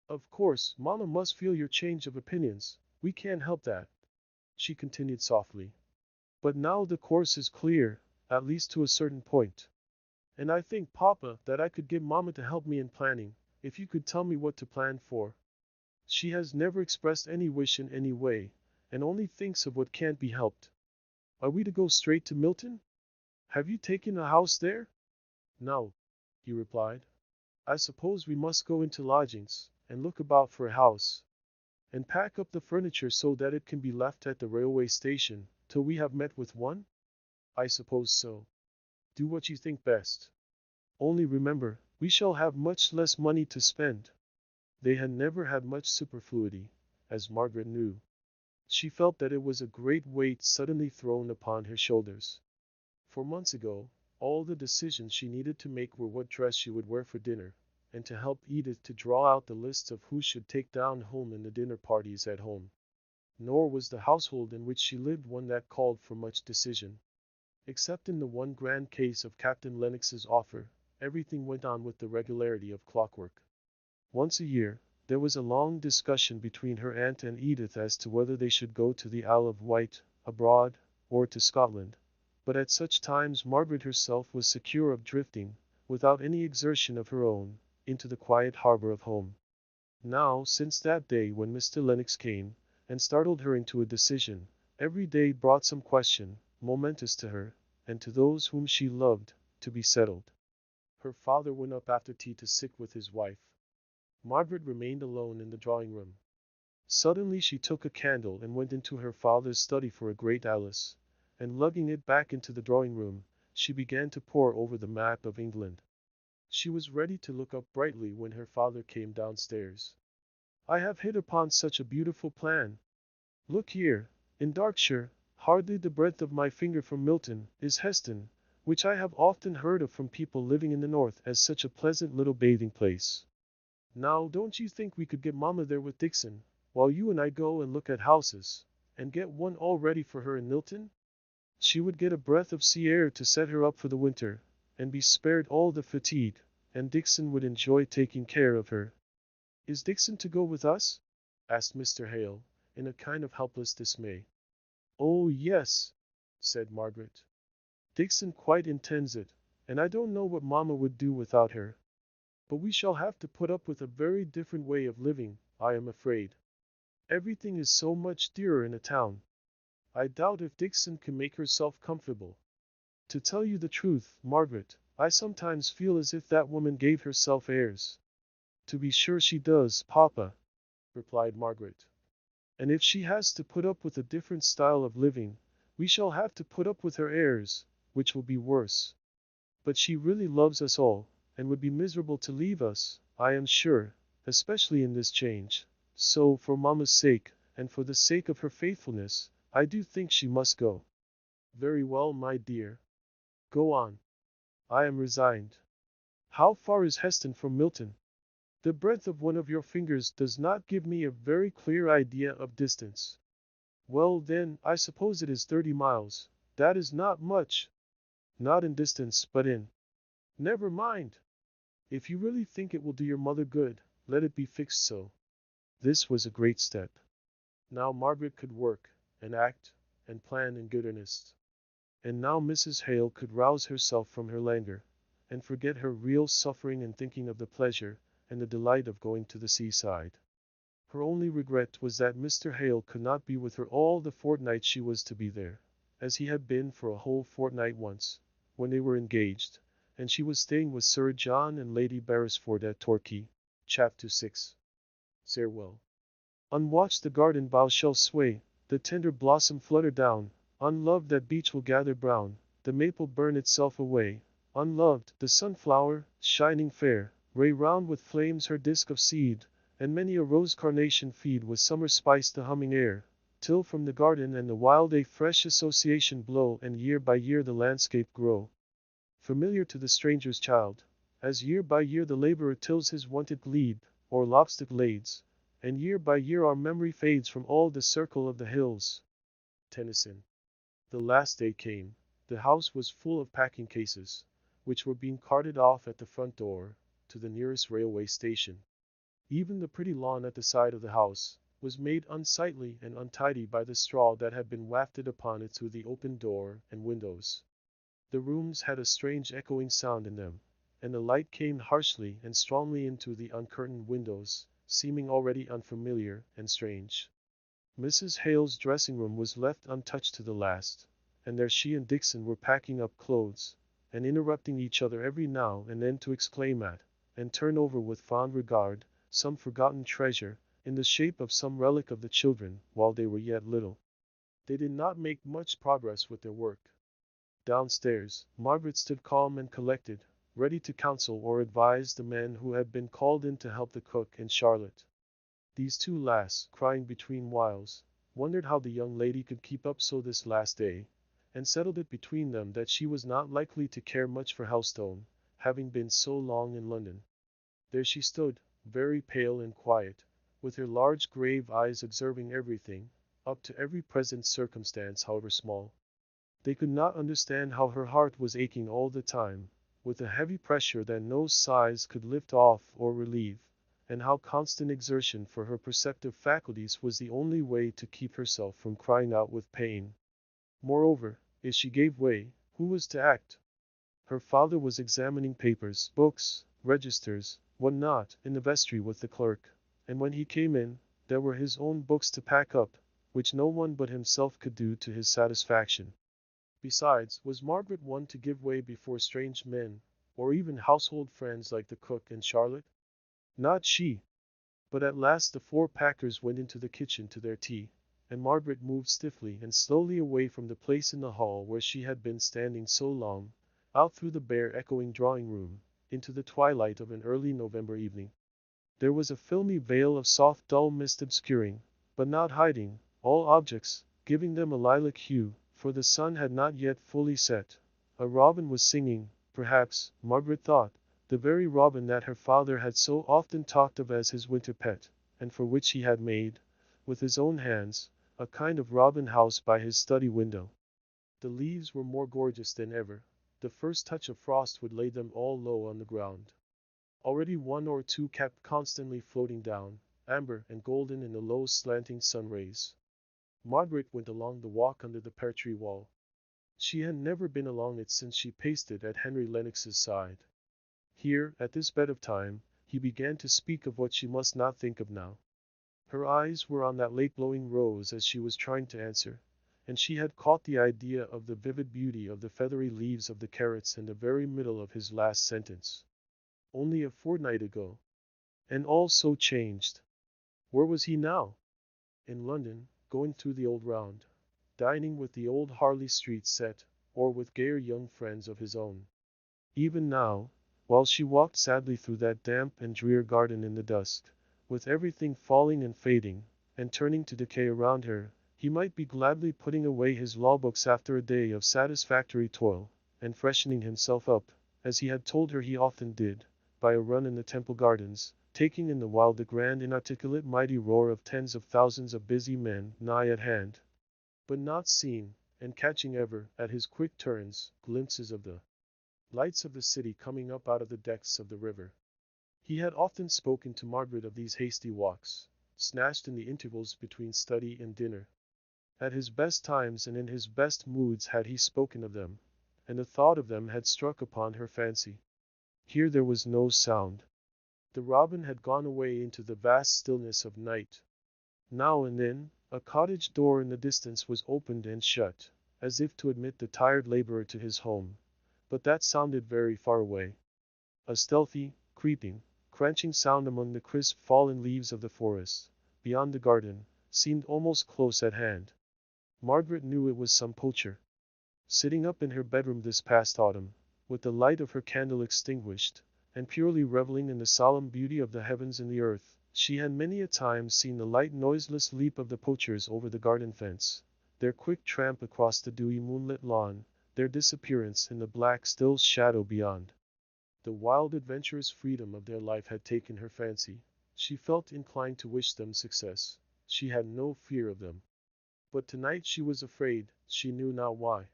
Of course, Mamma must feel your change of opinions. We can't help that," she continued softly. "But now the course is clear, at least to a certain point. And I think, Papa, that I could get Mamma to help me in planning, if you could tell me what to plan for. She has never expressed any wish in any way, and only thinks of what can't be helped. Are we to go straight to Milton? Have you taken a house there?" "No," he replied. "I suppose we must go into lodgings, and look about for a house, and pack up the furniture so that it can be left at the railway station, till we have met with one?" "I suppose so. Do what you think best." Only remember, we shall have much less money to spend." They had never had much superfluity, as Margaret knew. She felt that it was a great weight suddenly thrown upon her shoulders. 4 months ago, all the decisions she needed to make were what dress she would wear for dinner, and to help Edith to draw out the lists of who should take down home in the dinner parties at home. Nor was the household in which she lived one that called for much decision. Except in the one grand case of Captain Lennox's offer, everything went on with the regularity of clockwork. Once a year, there was a long discussion between her aunt and Edith as to whether they should go to the Isle of Wight, abroad, or to Scotland. But at such times Margaret herself was secure of drifting, without any exertion of her own, into the quiet harbor of home. Now, since that day when Mr. Lennox came, and startled her into a decision, every day brought some question, momentous to her, and to those whom she loved, to be settled. Her father went up after tea to sit with his wife. Margaret remained alone in the drawing room. Suddenly she took a candle and went into her father's study for a great Alice, and lugging it back into the drawing room, she began to pore over the map of England. She was ready to look up brightly when her father came downstairs. "I have hit upon such a beautiful plan. Look here, in Berkshire, hardly the breadth of my finger from Milton, is Heston, which I have often heard of from people living in the north as such a pleasant little bathing place. Now don't you think we could get Mamma there with Dixon, while you and I go and look at houses, and get one all ready for her in Milton? She would get a breath of sea air to set her up for the winter, and be spared all the fatigue, and Dixon would enjoy taking care of her." "Is Dixon to go with us?" asked Mr. Hale, in a kind of helpless dismay. "Oh, yes," said Margaret. "Dixon quite intends it, and I don't know what Mamma would do without her. But we shall have to put up with a very different way of living, I am afraid. Everything is so much dearer in a town. I doubt if Dixon can make herself comfortable. To tell you the truth, Margaret, I sometimes feel as if that woman gave herself airs." "To be sure she does, Papa," replied Margaret. "And if she has to put up with a different style of living, we shall have to put up with her airs, which will be worse. But she really loves us all, and would be miserable to leave us, I am sure, especially in this change. So, for Mamma's sake, and for the sake of her faithfulness, I do think she must go." "Very well, my dear. Go on. I am resigned. How far is Heston from Milton?" "The breadth of one of your fingers does not give me a very clear idea of distance." "Well, then, I suppose it is 30 miles. That is not much." "Not in distance, but in—" "Never mind. If you really think it will do your mother good, let it be fixed so." This was a great step. Now Margaret could work, and act, and plan in good earnest. And now Mrs. Hale could rouse herself from her languor, and forget her real suffering in thinking of the pleasure and the delight of going to the seaside. Her only regret was that Mr. Hale could not be with her all the fortnight she was to be there, as he had been for a whole fortnight once, when they were engaged, and she was staying with Sir John and Lady Beresford at Torquay. Chapter 6. Farewell. Unwatched the garden boughs shall sway, the tender blossom flutter down, unloved that beech will gather brown, the maple burn itself away, unloved, the sunflower, shining fair, ray round with flames her disk of seed, and many a rose carnation feed with summer spice the humming air, till from the garden and the wild a fresh association blow, and year by year the landscape grow familiar to the stranger's child, as year by year the laborer tills his wonted glebe, or lopstick lades, and year by year our memory fades from all the circle of the hills. Tennyson. The last day came. The house was full of packing cases, which were being carted off at the front door, to the nearest railway station. Even the pretty lawn at the side of the house was made unsightly and untidy by the straw that had been wafted upon it through the open door and windows. The rooms had a strange echoing sound in them, and the light came harshly and strongly into the uncurtained windows, seeming already unfamiliar and strange. Mrs. Hale's dressing room was left untouched to the last, and there she and Dixon were packing up clothes, and interrupting each other every now and then to exclaim at, and turn over with fond regard, some forgotten treasure, in the shape of some relic of the children, while they were yet little. They did not make much progress with their work. Downstairs, Margaret stood calm and collected, ready to counsel or advise the men who had been called in to help the cook and Charlotte. These two lass, crying between whiles, wondered how the young lady could keep up so this last day, and settled it between them that she was not likely to care much for Helstone, having been so long in London. There she stood, very pale and quiet, with her large grave eyes observing everything, up to every present circumstance however small. They could not understand how her heart was aching all the time, with a heavy pressure that no sighs could lift off or relieve, and how constant exertion for her perceptive faculties was the only way to keep herself from crying out with pain. Moreover, if she gave way, who was to act? Her father was examining papers, books, registers, what not, in the vestry with the clerk, and when he came in, there were his own books to pack up, which no one but himself could do to his satisfaction. Besides, was Margaret one to give way before strange men, or even household friends like the cook and Charlotte? Not she. But at last the four packers went into the kitchen to their tea, and Margaret moved stiffly and slowly away from the place in the hall where she had been standing so long, out through the bare echoing drawing-room, into the twilight of an early November evening. There was a filmy veil of soft dull mist obscuring, but not hiding, all objects, giving them a lilac hue, for the sun had not yet fully set. A robin was singing, perhaps, Margaret thought, the very robin that her father had so often talked of as his winter pet, and for which he had made, with his own hands, a kind of robin house by his study window. The leaves were more gorgeous than ever. The first touch of frost would lay them all low on the ground. Already one or two kept constantly floating down, amber and golden in the low slanting sun rays. Margaret went along the walk under the pear-tree wall. She had never been along it since she paced it at Henry Lennox's side. Here, at this bed of time, he began to speak of what she must not think of now. Her eyes were on that late-blowing rose as she was trying to answer, and she had caught the idea of the vivid beauty of the feathery leaves of the carrots in the very middle of his last sentence. Only a fortnight ago. And all so changed. Where was he now? In London, going through the old round, dining with the old Harley Street set, or with gayer young friends of his own. Even now, while she walked sadly through that damp and drear garden in the dusk, with everything falling and fading, and turning to decay around her, he might be gladly putting away his law books after a day of satisfactory toil, and freshening himself up, as he had told her he often did, by a run in the Temple Gardens, taking in the while the grand inarticulate mighty roar of tens of thousands of busy men nigh at hand, but not seen, and catching ever, at his quick turns, glimpses of the lights of the city coming up out of the depths of the river. He had often spoken to Margaret of these hasty walks, snatched in the intervals between study and dinner. At his best times and in his best moods had he spoken of them, and the thought of them had struck upon her fancy. Here there was no sound. The robin had gone away into the vast stillness of night. Now and then, a cottage door in the distance was opened and shut, as if to admit the tired laborer to his home, but that sounded very far away. A stealthy, creeping, crunching sound among the crisp fallen leaves of the forest, beyond the garden, seemed almost close at hand. Margaret knew it was some poacher. Sitting up in her bedroom this past autumn, with the light of her candle extinguished, and purely reveling in the solemn beauty of the heavens and the earth, she had many a time seen the light noiseless leap of the poachers over the garden fence, their quick tramp across the dewy moonlit lawn, their disappearance in the black still shadow beyond. The wild adventurous freedom of their life had taken her fancy. She felt inclined to wish them success. She had no fear of them. But tonight she was afraid, she knew not why.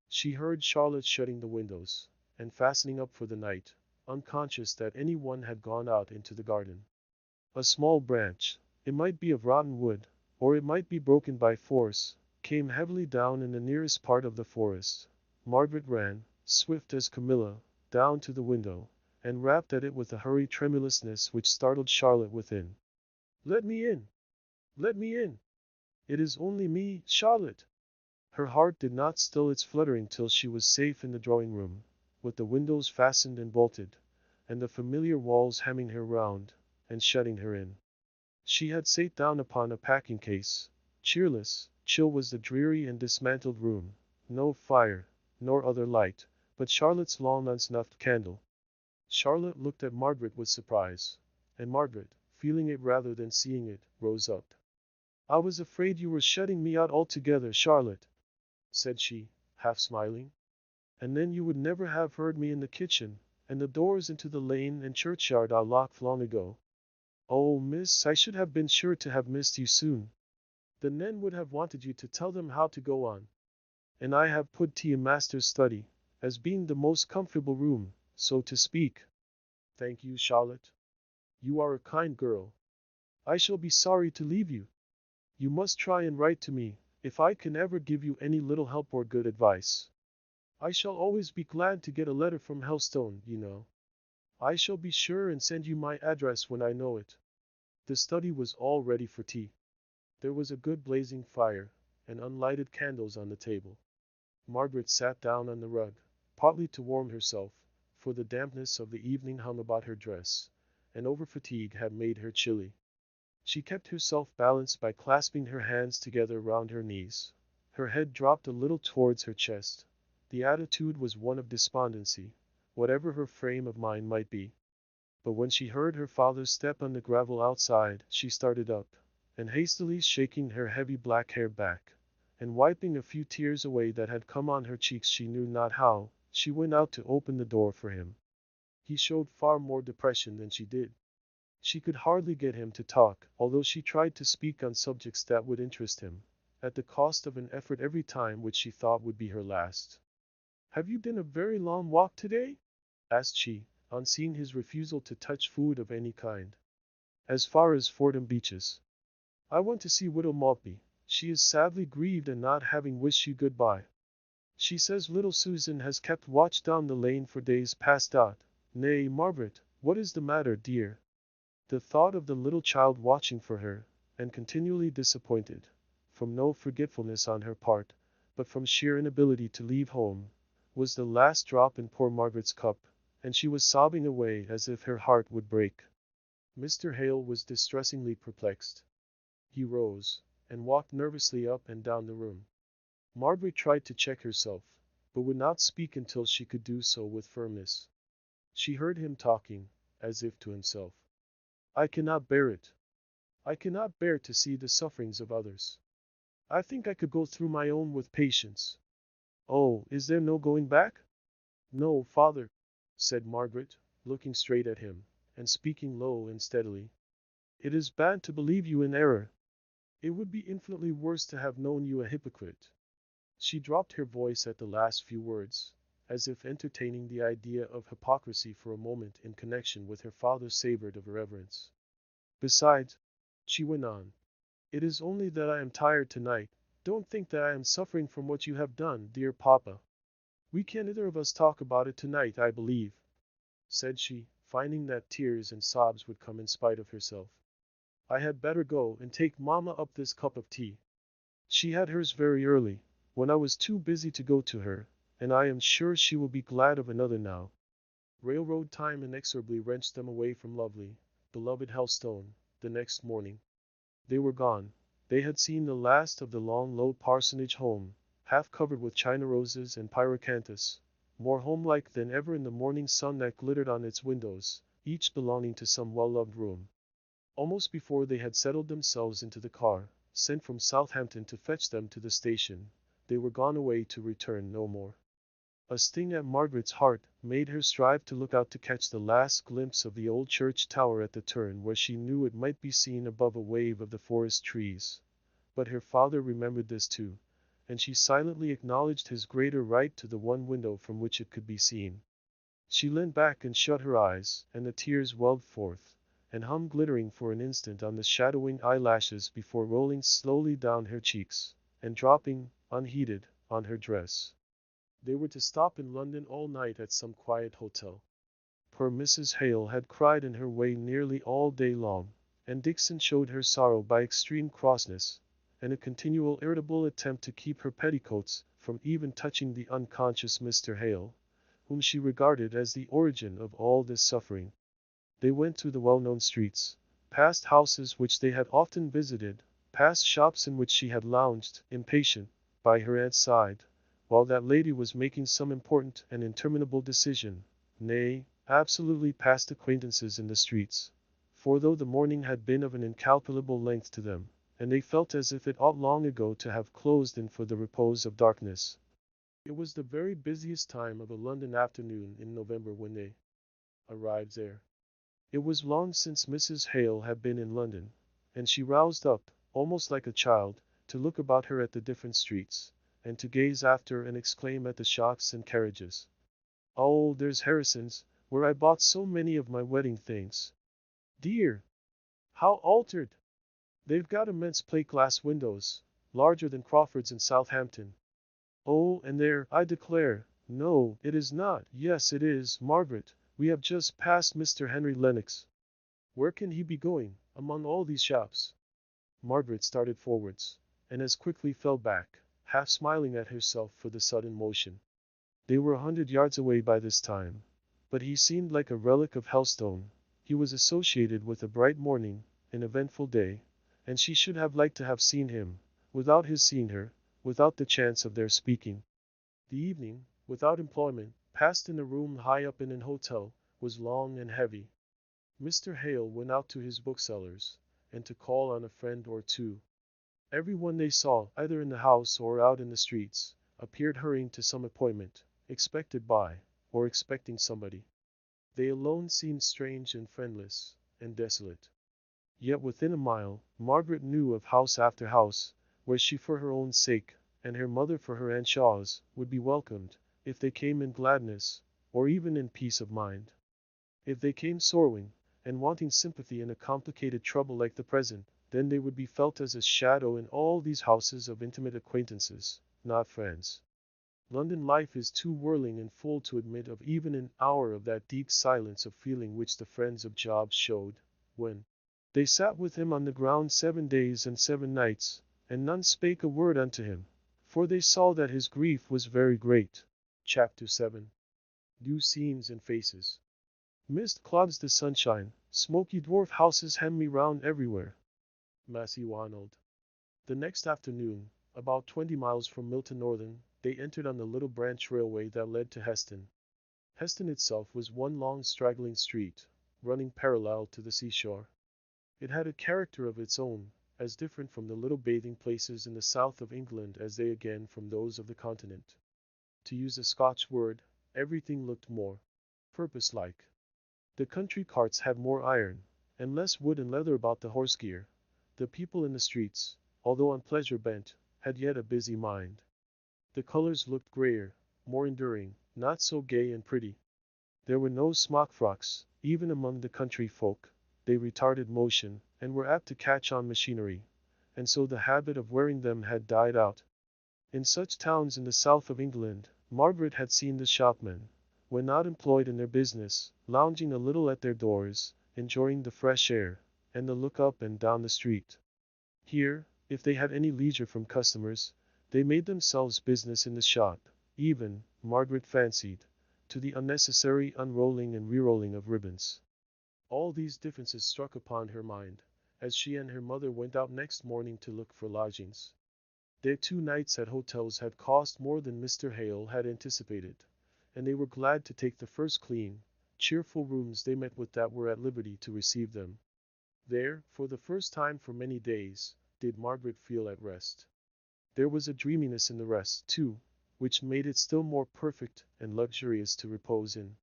She heard Charlotte shutting the windows, and fastening up for the night, unconscious that any one had gone out into the garden. A small branch, it might be of rotten wood, or it might be broken by force, came heavily down in the nearest part of the forest. Margaret ran, swift as Camilla, down to the window, and rapped at it with a hurried tremulousness which startled Charlotte within. "Let me in! Let me in! It is only me, Charlotte!" Her heart did not still its fluttering till she was safe in the drawing-room, with the windows fastened and bolted, and the familiar walls hemming her round, and shutting her in. She had sate down upon a packing-case. Cheerless, chill was the dreary and dismantled room. No fire, nor other light, but Charlotte's long unsnuffed candle, Charlotte looked at Margaret with surprise, and Margaret, feeling it rather than seeing it, rose up. "I was afraid you were shutting me out altogether, Charlotte," said she, half smiling. "And then you would never have heard me in the kitchen, and the doors into the lane and churchyard are locked long ago. Oh, miss, I should have been sure to have missed you soon. The men would have wanted you to tell them how to go on. And I have put tea in master's study, as being the most comfortable room, so to speak." "Thank you, Charlotte. You are a kind girl. I shall be sorry to leave you. You must try and write to me, if I can ever give you any little help or good advice. I shall always be glad to get a letter from Helstone, you know. I shall be sure and send you my address when I know it." The study was all ready for tea. There was a good blazing fire, and unlighted candles on the table. Margaret sat down on the rug, partly to warm herself, for the dampness of the evening hung about her dress, and over-fatigue had made her chilly. She kept herself balanced by clasping her hands together round her knees. Her head dropped a little towards her chest. The attitude was one of despondency, whatever her frame of mind might be. But when she heard her father's step on the gravel outside, she started up, and hastily shaking her heavy black hair back, and wiping a few tears away that had come on her cheeks she knew not how, she went out to open the door for him. He showed far more depression than she did. She could hardly get him to talk, although she tried to speak on subjects that would interest him, at the cost of an effort every time which she thought would be her last. "Have you been a very long walk today?" asked she, on seeing his refusal to touch food of any kind. "As far as Fordham Beeches. I went to see Widow Maltby. She is sadly grieved at not having wished you good-bye. She says little Susan has kept watch down the lane for days past. Nay, Margaret, what is the matter, dear?" The thought of the little child watching for her, and continually disappointed, from no forgetfulness on her part, but from sheer inability to leave home, was the last drop in poor Margaret's cup, and she was sobbing away as if her heart would break. Mr. Hale was distressingly perplexed. He rose, and walked nervously up and down the room. Margaret tried to check herself, but would not speak until she could do so with firmness. She heard him talking, as if to himself. "I cannot bear it. I cannot bear to see the sufferings of others. I think I could go through my own with patience. Oh, is there no going back?" "No, father," said Margaret, looking straight at him, and speaking low and steadily. "It is bad to believe you in error. It would be infinitely worse to have known you a hypocrite." She dropped her voice at the last few words, as if entertaining the idea of hypocrisy for a moment in connection with her father savored of irreverence. "Besides," she went on, "it is only that I am tired tonight. Don't think that I am suffering from what you have done, dear papa. We can neither of us talk about it tonight, I believe," said she, finding that tears and sobs would come in spite of herself. "I had better go and take mamma up this cup of tea. She had hers very early, when I was too busy to go to her, and I am sure she will be glad of another now." Railroad time inexorably wrenched them away from lovely, beloved Helstone, the next morning. They were gone. They had seen the last of the long low parsonage home, half covered with china roses and pyrocanthus, more homelike than ever in the morning sun that glittered on its windows, each belonging to some well-loved room. Almost before they had settled themselves into the car, sent from Southampton to fetch them to the station, they were gone away to return no more. A sting at Margaret's heart made her strive to look out to catch the last glimpse of the old church tower at the turn where she knew it might be seen above a wave of the forest trees. But her father remembered this too, and she silently acknowledged his greater right to the one window from which it could be seen. She leant back and shut her eyes, and the tears welled forth, and hung glittering for an instant on the shadowing eyelashes before rolling slowly down her cheeks, and dropping, unheeded, on her dress. They were to stop in London all night at some quiet hotel. Poor Mrs. Hale had cried in her way nearly all day long, and Dixon showed her sorrow by extreme crossness, and a continual irritable attempt to keep her petticoats from even touching the unconscious Mr. Hale, whom she regarded as the origin of all this suffering. They went through the well-known streets, past houses which they had often visited, past shops in which she had lounged, impatient, by her aunt's side, while that lady was making some important and interminable decision, nay, absolutely past acquaintances in the streets. For though the morning had been of an incalculable length to them, and they felt as if it ought long ago to have closed in for the repose of darkness, it was the very busiest time of a London afternoon in November when they arrived there. It was long since Mrs. Hale had been in London, and she roused up, almost like a child, to look about her at the different streets, and to gaze after and exclaim at the shops and carriages. "Oh, there's Harrison's, where I bought so many of my wedding things. Dear, how altered! They've got immense plate glass windows, larger than Crawford's in Southampton. Oh, and there, I declare, no, it is not, yes it is, Margaret, we have just passed Mr. Henry Lennox. Where can he be going, among all these shops?" Margaret started forwards, and as quickly fell back, half smiling at herself for the sudden motion. They were 100 yards away by this time, but he seemed like a relic of Helstone. He was associated with a bright morning, an eventful day, and she should have liked to have seen him, without his seeing her, without the chance of their speaking. The evening, without employment, passed in a room high up in an hotel, was long and heavy. Mr. Hale went out to his booksellers, and to call on a friend or two. Everyone they saw, either in the house or out in the streets, appeared hurrying to some appointment, expected by, or expecting somebody. They alone seemed strange and friendless, and desolate. Yet within a mile, Margaret knew of house after house, where she for her own sake, and her mother for her Aunt Shaw's, would be welcomed, if they came in gladness, or even in peace of mind. If they came sorrowing, and wanting sympathy in a complicated trouble like the present, then they would be felt as a shadow in all these houses of intimate acquaintances, not friends. London life is too whirling and full to admit of even an hour of that deep silence of feeling which the friends of Job showed, when they sat with him on the ground 7 days and 7 nights, and none spake a word unto him, for they saw that his grief was very great. Chapter 7. New scenes and faces. Mist clogs the sunshine, smoky dwarf houses hem me round everywhere. Massey Arnold. The next afternoon, about 20 miles from Milton Northern, they entered on the little branch railway that led to Heston. Heston itself was one long straggling street, running parallel to the seashore. It had a character of its own, as different from the little bathing places in the south of England as they again from those of the continent. To use a Scotch word, everything looked more purpose-like. The country carts had more iron, and less wood and leather about the horse gear. The people in the streets, although on pleasure bent, had yet a busy mind. The colors looked grayer, more enduring, not so gay and pretty. There were no smock frocks, even among the country folk. They retarded motion, and were apt to catch on machinery, and so the habit of wearing them had died out. In such towns in the south of England, Margaret had seen the shopmen, when not employed in their business, lounging a little at their doors, enjoying the fresh air, and the look up and down the street. Here, if they had any leisure from customers, they made themselves business in the shop, even, Margaret fancied, to the unnecessary unrolling and rerolling of ribbons. All these differences struck upon her mind, as she and her mother went out next morning to look for lodgings. Their 2 nights at hotels had cost more than Mr. Hale had anticipated, and they were glad to take the first clean, cheerful rooms they met with that were at liberty to receive them. There, for the first time for many days, did Margaret feel at rest. There was a dreaminess in the rest, too, which made it still more perfect and luxurious to repose in.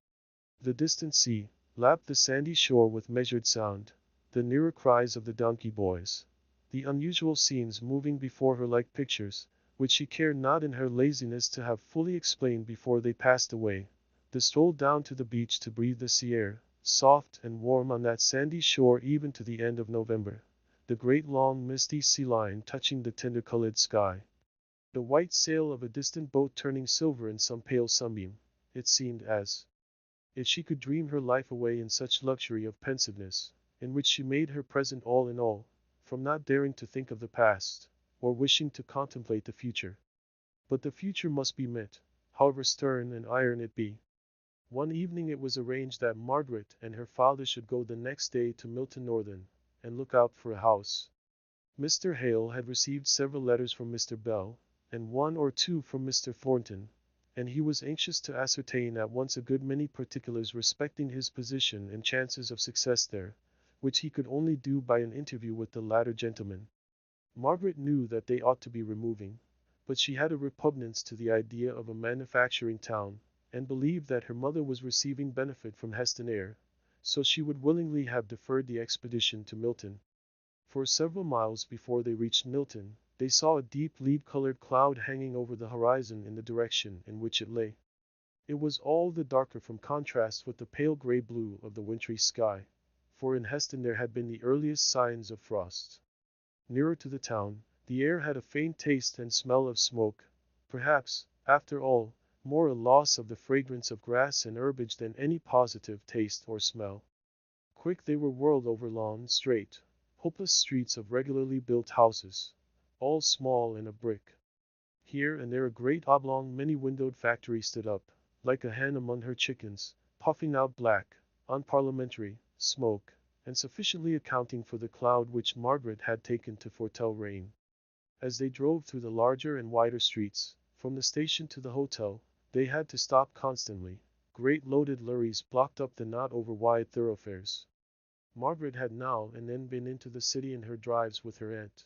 The distant sea lapped the sandy shore with measured sound, the nearer cries of the donkey boys, the unusual scenes moving before her like pictures, which she cared not in her laziness to have fully explained before they passed away, the stroll down to the beach to breathe the sea air, soft and warm on that sandy shore even to the end of November, the great long misty sea line touching the tender-colored sky, the white sail of a distant boat turning silver in some pale sunbeam. It seemed as if she could dream her life away in such luxury of pensiveness, in which she made her present all in all, from not daring to think of the past, or wishing to contemplate the future. But the future must be met, however stern and iron it be. One evening it was arranged that Margaret and her father should go the next day to Milton Northern, and look out for a house. Mr. Hale had received several letters from Mr. Bell, and one or two from Mr. Thornton, and he was anxious to ascertain at once a good many particulars respecting his position and chances of success there, which he could only do by an interview with the latter gentleman. Margaret knew that they ought to be removing, but she had a repugnance to the idea of a manufacturing town, and believed that her mother was receiving benefit from Heston air, so she would willingly have deferred the expedition to Milton. For several miles before they reached Milton, they saw a deep lead-colored cloud hanging over the horizon in the direction in which it lay. It was all the darker from contrast with the pale gray blue of the wintry sky, for in Heston there had been the earliest signs of frost. Nearer to the town, the air had a faint taste and smell of smoke, perhaps, after all, more a loss of the fragrance of grass and herbage than any positive taste or smell. Quick they were whirled over long, straight, hopeless streets of regularly built houses, all small and of brick. Here and there a great oblong many-windowed factory stood up, like a hen among her chickens, puffing out black, unparliamentary, smoke, and sufficiently accounting for the cloud which Margaret had taken to foretell rain. As they drove through the larger and wider streets, from the station to the hotel, they had to stop constantly. Great loaded lorries blocked up the not over-wide thoroughfares. Margaret had now and then been into the city in her drives with her aunt.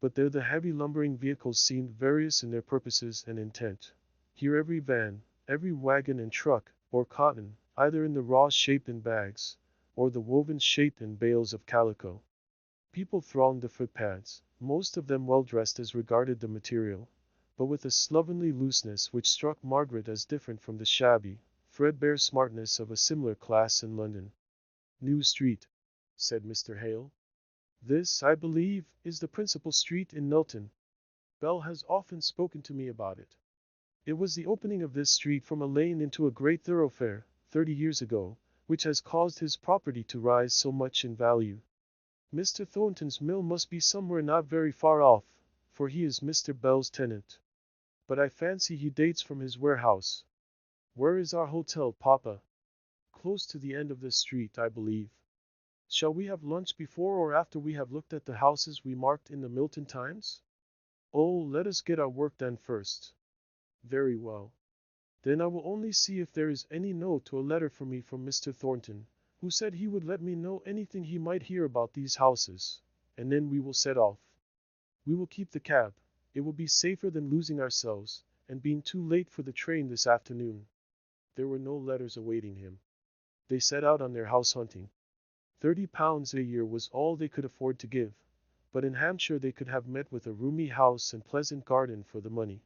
But there the heavy lumbering vehicles seemed various in their purposes and intent. Here every van, every wagon and truck, bore cotton, either in the raw shape in bags, or the woven shape in bales of calico. People thronged the footpaths, most of them well dressed as regarded the material, but with a slovenly looseness which struck Margaret as different from the shabby, threadbare smartness of a similar class in London. New Street, said Mr. Hale. This, I believe, is the principal street in Milton. Bell has often spoken to me about it. It was the opening of this street from a lane into a great thoroughfare, 30 years ago, which has caused his property to rise so much in value. Mr. Thornton's mill must be somewhere not very far off, for he is Mr. Bell's tenant. But I fancy he dates from his warehouse. Where is our hotel, Papa? Close to the end of this street, I believe. Shall we have lunch before or after we have looked at the houses we marked in the Milton Times? Oh, let us get our work done first. Very well. Then I will only see if there is any note or letter for me from Mr. Thornton, who said he would let me know anything he might hear about these houses, and then we will set off. We will keep the cab. It will be safer than losing ourselves, and being too late for the train this afternoon. There were no letters awaiting him. They set out on their house hunting. £30 a year was all they could afford to give, but in Hampshire they could have met with a roomy house and pleasant garden for the money.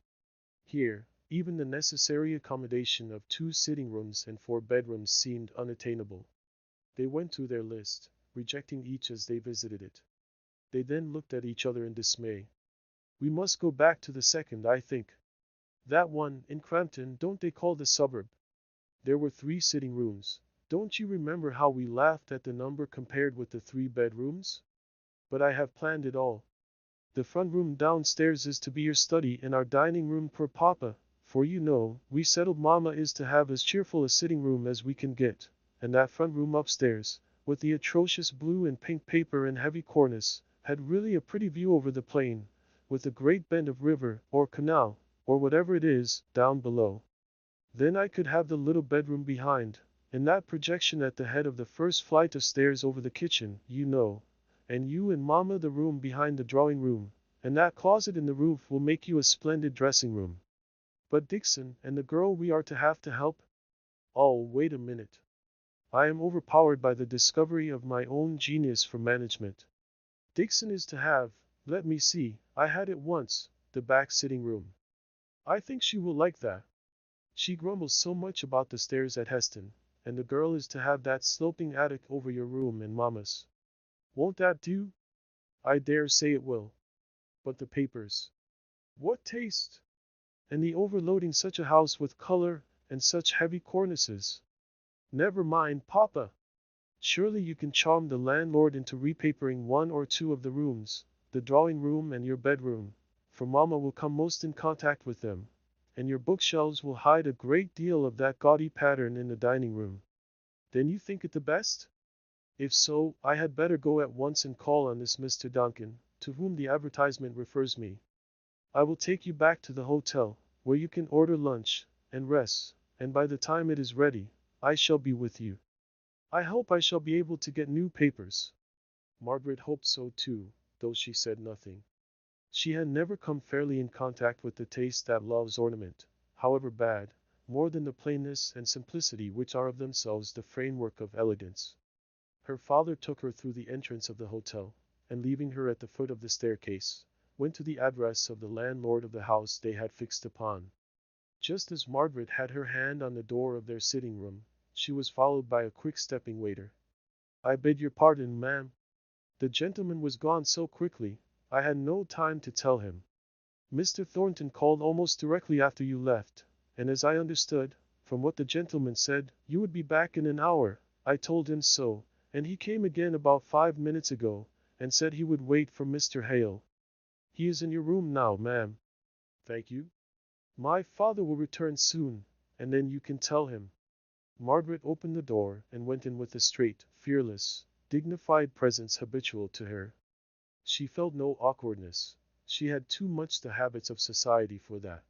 Here, even the necessary accommodation of 2 sitting rooms and 4 bedrooms seemed unattainable. They went through their list, rejecting each as they visited it. They then looked at each other in dismay. We must go back to the second, I think. That one, in Crampton, don't they call the suburb? There were 3 sitting rooms. Don't you remember how we laughed at the number compared with the 3 bedrooms? But I have planned it all. The front room downstairs is to be your study and our dining room for Papa, for you know, we settled Mama is to have as cheerful a sitting room as we can get, and that front room upstairs, with the atrocious blue and pink paper and heavy cornice, had really a pretty view over the plain, with a great bend of river, or canal, or whatever it is, down below. Then I could have the little bedroom behind, and that projection at the head of the first flight of stairs over the kitchen, you know, and you and Mama the room behind the drawing room, and that closet in the roof will make you a splendid dressing room. But Dixon, and the girl we are to help? Oh, wait a minute. I am overpowered by the discovery of my own genius for management. Dixon is to have, let me see, I had it once, the back sitting room. I think she will like that. She grumbles so much about the stairs at Heston, and the girl is to have that sloping attic over your room and Mama's. Won't that do? I dare say it will. But the papers. What taste! And the overloading such a house with color, and such heavy cornices. Never mind, Papa. Surely you can charm the landlord into repapering 1 or 2 of the rooms, the drawing room and your bedroom, for Mama will come most in contact with them, and your bookshelves will hide a great deal of that gaudy pattern in the dining room. Then you think it the best? If so, I had better go at once and call on this Mr. Duncan, to whom the advertisement refers me. I will take you back to the hotel, where you can order lunch, and rest, and by the time it is ready, I shall be with you. I hope I shall be able to get new papers." Margaret hoped so too, though she said nothing. She had never come fairly in contact with the taste that loves ornament, however bad, more than the plainness and simplicity which are of themselves the framework of elegance. Her father took her through the entrance of the hotel, and leaving her at the foot of the staircase, went to the address of the landlord of the house they had fixed upon. Just as Margaret had her hand on the door of their sitting room, she was followed by a quick-stepping waiter. "I beg your pardon, ma'am. The gentleman was gone so quickly, I had no time to tell him. Mr. Thornton called almost directly after you left, and as I understood, from what the gentleman said, you would be back in an hour. I told him so, and he came again about 5 minutes ago, and said he would wait for Mr. Hale. He is in your room now, ma'am." "Thank you. My father will return soon, and then you can tell him." Margaret opened the door and went in with the straight, fearless, dignified presence habitual to her. She felt no awkwardness. She had too much the habits of society for that.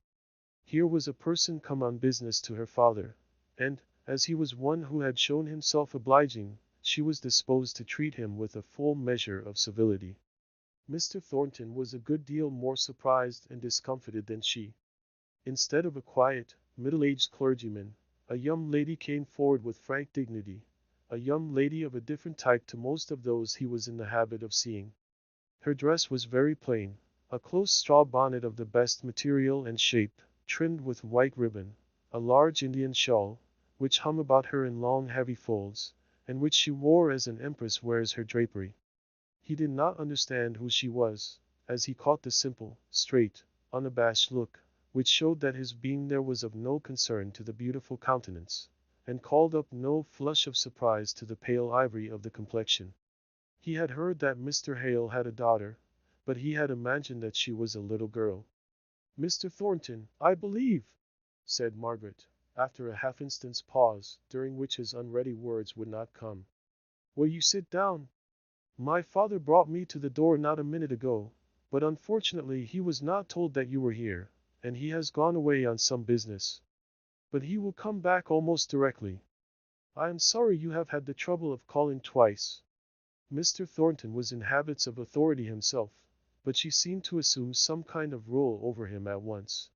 Here was a person come on business to her father, and, as he was one who had shown himself obliging, she was disposed to treat him with a full measure of civility. Mr. Thornton was a good deal more surprised and discomfited than she. Instead of a quiet, middle-aged clergyman, a young lady came forward with frank dignity, a young lady of a different type to most of those he was in the habit of seeing. Her dress was very plain, a close straw bonnet of the best material and shape, trimmed with white ribbon, a large Indian shawl, which hung about her in long heavy folds, and which she wore as an empress wears her drapery. He did not understand who she was, as he caught the simple, straight, unabashed look, which showed that his being there was of no concern to the beautiful countenance, and called up no flush of surprise to the pale ivory of the complexion. He had heard that Mr. Hale had a daughter, but he had imagined that she was a little girl. "Mr. Thornton, I believe," said Margaret, after a half-instant's pause, during which his unready words would not come. "Will you sit down? My father brought me to the door not a minute ago, but unfortunately he was not told that you were here, and he has gone away on some business. But he will come back almost directly. I am sorry you have had the trouble of calling twice." Mr. Thornton was in habits of authority himself, but she seemed to assume some kind of rule over him at once.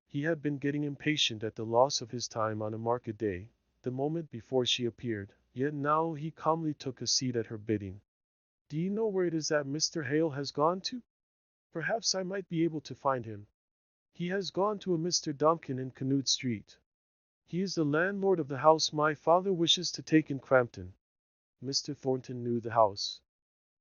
He had been getting impatient at the loss of his time on a market day, the moment before she appeared, yet now he calmly took a seat at her bidding. "Do you know where it is that Mr. Hale has gone to? Perhaps I might be able to find him." "He has gone to a Mr. Dumpkin in Canute Street. He is the landlord of the house my father wishes to take in Crampton." Mr. Thornton knew the house.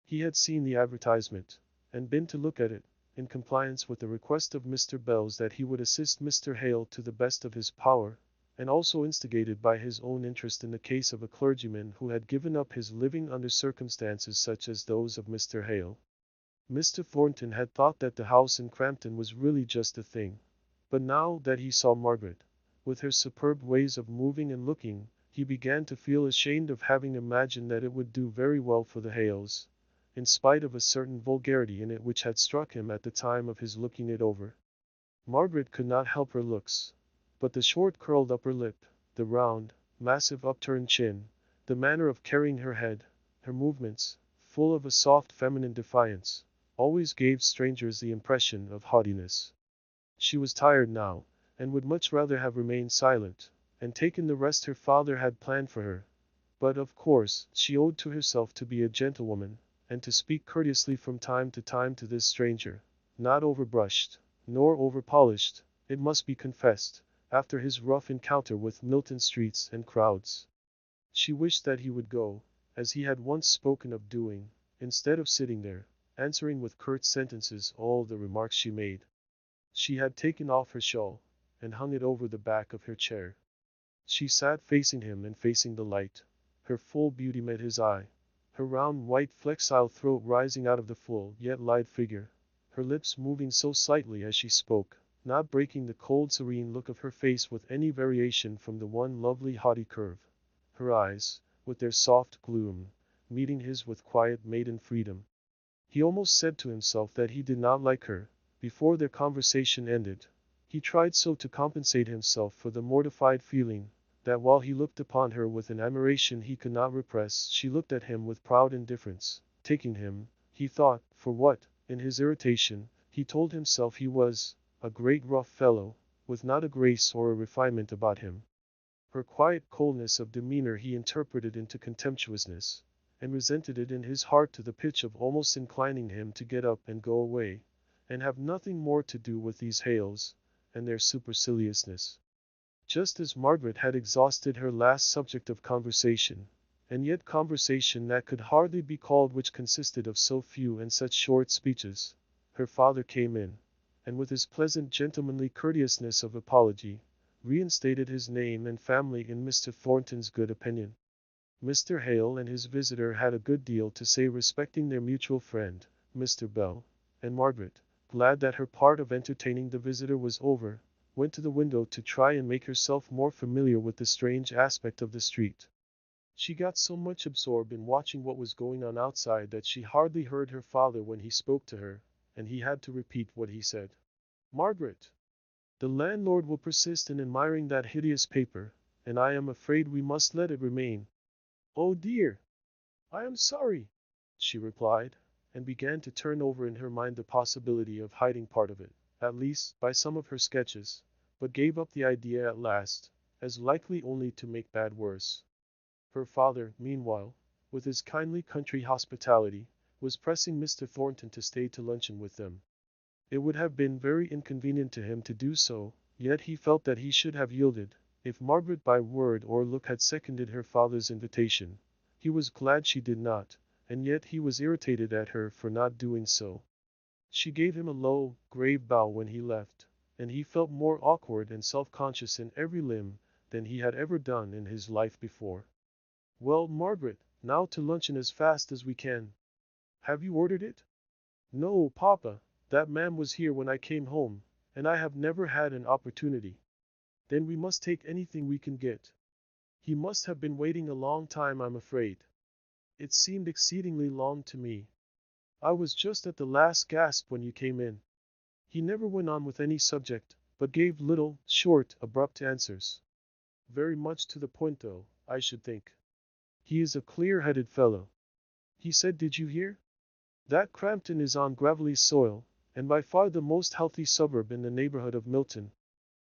He had seen the advertisement, and been to look at it, in compliance with the request of Mr. Bells that he would assist Mr. Hale to the best of his power, and also instigated by his own interest in the case of a clergyman who had given up his living under circumstances such as those of Mr. Hale. Mr. Thornton had thought that the house in Crampton was really just a thing, but now that he saw Margaret, with her superb ways of moving and looking, he began to feel ashamed of having imagined that it would do very well for the Hales, in spite of a certain vulgarity in it which had struck him at the time of his looking it over. Margaret could not help her looks, but the short curled upper lip, the round, massive upturned chin, the manner of carrying her head, her movements, full of a soft feminine defiance, always gave strangers the impression of haughtiness. She was tired now, and would much rather have remained silent, and taken the rest her father had planned for her. But of course, she owed to herself to be a gentlewoman, and to speak courteously from time to time to this stranger, not overbrushed, nor overpolished, it must be confessed, after his rough encounter with Milton streets and crowds. She wished that he would go, as he had once spoken of doing, instead of sitting there, answering with curt sentences all the remarks she made. She had taken off her shawl, and hung it over the back of her chair. She sat facing him and facing the light. Her full beauty met his eye, her round white flexile throat rising out of the full yet lithe figure, her lips moving so slightly as she spoke, not breaking the cold serene look of her face with any variation from the one lovely haughty curve. Her eyes, with their soft gloom, meeting his with quiet maiden freedom. He almost said to himself that he did not like her, before their conversation ended, He tried so to compensate himself for the mortified feeling, that while he looked upon her with an admiration he could not repress, she looked at him with proud indifference, taking him, he thought, for what, in his irritation, he told himself he was, a great rough fellow, with not a grace or a refinement about him. Her quiet coldness of demeanor he interpreted into contemptuousness, and resented it in his heart to the pitch of almost inclining him to get up and go away, and have nothing more to do with these Hales, and their superciliousness. Just as Margaret had exhausted her last subject of conversation, and yet conversation that could hardly be called which consisted of so few and such short speeches, her father came in, and with his pleasant gentlemanly courteousness of apology, reinstated his name and family in Mr. Thornton's good opinion. Mr. Hale and his visitor had a good deal to say respecting their mutual friend, Mr. Bell, and Margaret, glad that her part of entertaining the visitor was over, went to the window to try and make herself more familiar with the strange aspect of the street. She got so much absorbed in watching what was going on outside that she hardly heard her father when he spoke to her, and he had to repeat what he said. "Margaret, the landlord will persist in admiring that hideous paper, and I am afraid we must let it remain." "Oh dear! I am sorry," she replied, and began to turn over in her mind the possibility of hiding part of it, at least, by some of her sketches, but gave up the idea at last, as likely only to make bad worse. Her father, meanwhile, with his kindly country hospitality, was pressing Mr. Thornton to stay to luncheon with them. It would have been very inconvenient to him to do so, yet he felt that he should have yielded, if Margaret by word or look had seconded her father's invitation. He was glad she did not, and yet he was irritated at her for not doing so. She gave him a low, grave bow when he left, and he felt more awkward and self-conscious in every limb than he had ever done in his life before. "Well, Margaret, now to luncheon as fast as we can. Have you ordered it?" "No, Papa, that man was here when I came home, and I have never had an opportunity." "Then we must take anything we can get. He must have been waiting a long time, I'm afraid." "It seemed exceedingly long to me. I was just at the last gasp when you came in." He never went on with any subject, but gave little, short, abrupt answers. "Very much to the point though, I should think. He is a clear-headed fellow." He said, "Did you hear? That Crampton is on gravelly soil, and by far the most healthy suburb in the neighborhood of Milton."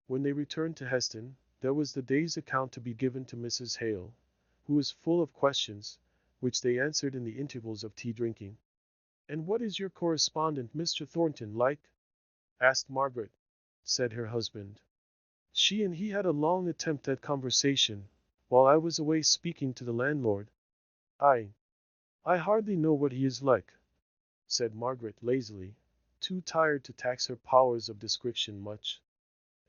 When they returned to Heston, there was the day's account to be given to Mrs. Hale, who was full of questions, which they answered in the intervals of tea drinking. "And what is your correspondent, Mr. Thornton, like?" asked Margaret. Said her husband. "She and he had a long attempt at conversation, while I was away speaking to the landlord. I hardly know what he is like," said Margaret lazily, too tired to tax her powers of description much.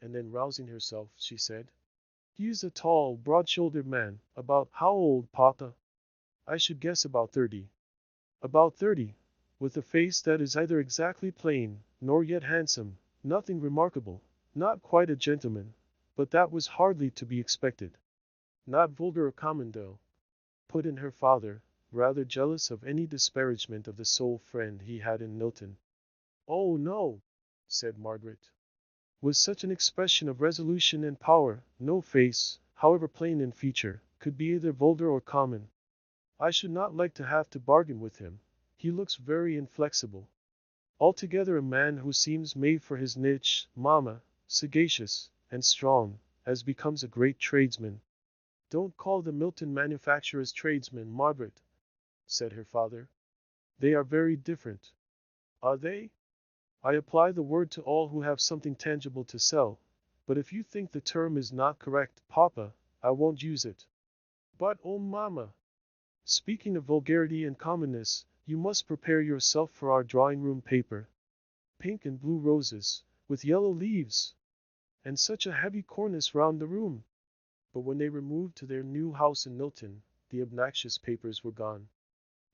And then rousing herself, she said, "He is a tall, broad-shouldered man, about how old, Papa?" "I should guess about 30. "About 30, with a face that is either exactly plain, nor yet handsome, nothing remarkable, not quite a gentleman, but that was hardly to be expected." "Not vulgar or common though," put in her father, rather jealous of any disparagement of the sole friend he had in Milton. "Oh no," said Margaret. With such an expression of resolution and power, no face, however plain in feature, could be either vulgar or common. "I should not like to have to bargain with him. He looks very inflexible. Altogether a man who seems made for his niche, mamma, sagacious and strong, as becomes a great tradesman." "Don't call the Milton manufacturers tradesmen, Margaret," said her father. "They are very different." "Are they? I apply the word to all who have something tangible to sell, but if you think the term is not correct, Papa, I won't use it." "But oh, mamma, speaking of vulgarity and commonness, you must prepare yourself for our drawing-room paper. Pink and blue roses, with yellow leaves, and such a heavy cornice round the room." But when they removed to their new house in Milton, the obnoxious papers were gone.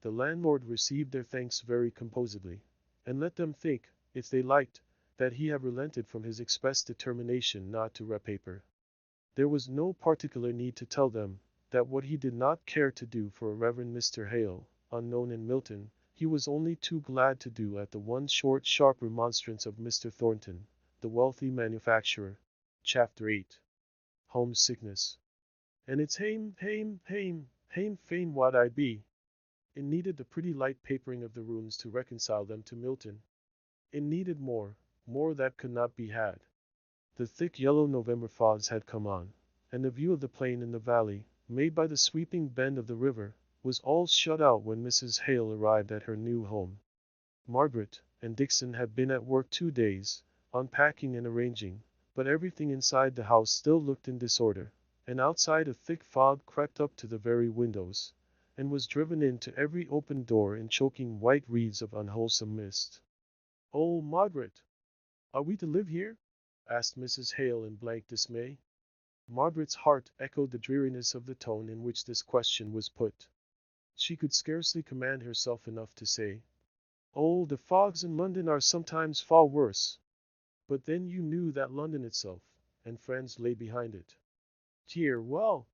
The landlord received their thanks very composedly, and let them think, if they liked, that he had relented from his expressed determination not to repaper. There was no particular need to tell them that what he did not care to do for a Reverend Mr. Hale, unknown in Milton, he was only too glad to do at the one short sharp remonstrance of Mr. Thornton, the wealthy manufacturer. Chapter 8. Homesickness. And it's hame fain what I be. It needed the pretty light papering of the rooms to reconcile them to Milton. It needed more that could not be had. The thick yellow November fogs had come on, and the view of the plain in the valley, made by the sweeping bend of the river, was all shut out when Mrs. Hale arrived at her new home. Margaret and Dixon had been at work 2 days, unpacking and arranging, but everything inside the house still looked in disorder, and outside a thick fog crept up to the very windows, and was driven into every open door in choking white wreaths of unwholesome mist. "Oh, Margaret, are we to live here?" asked Mrs. Hale in blank dismay. Margaret's heart echoed the dreariness of the tone in which this question was put. She could scarcely command herself enough to say, "Oh, the fogs in London are sometimes far worse." But then you knew that London itself, and friends lay behind it. "Dear, well,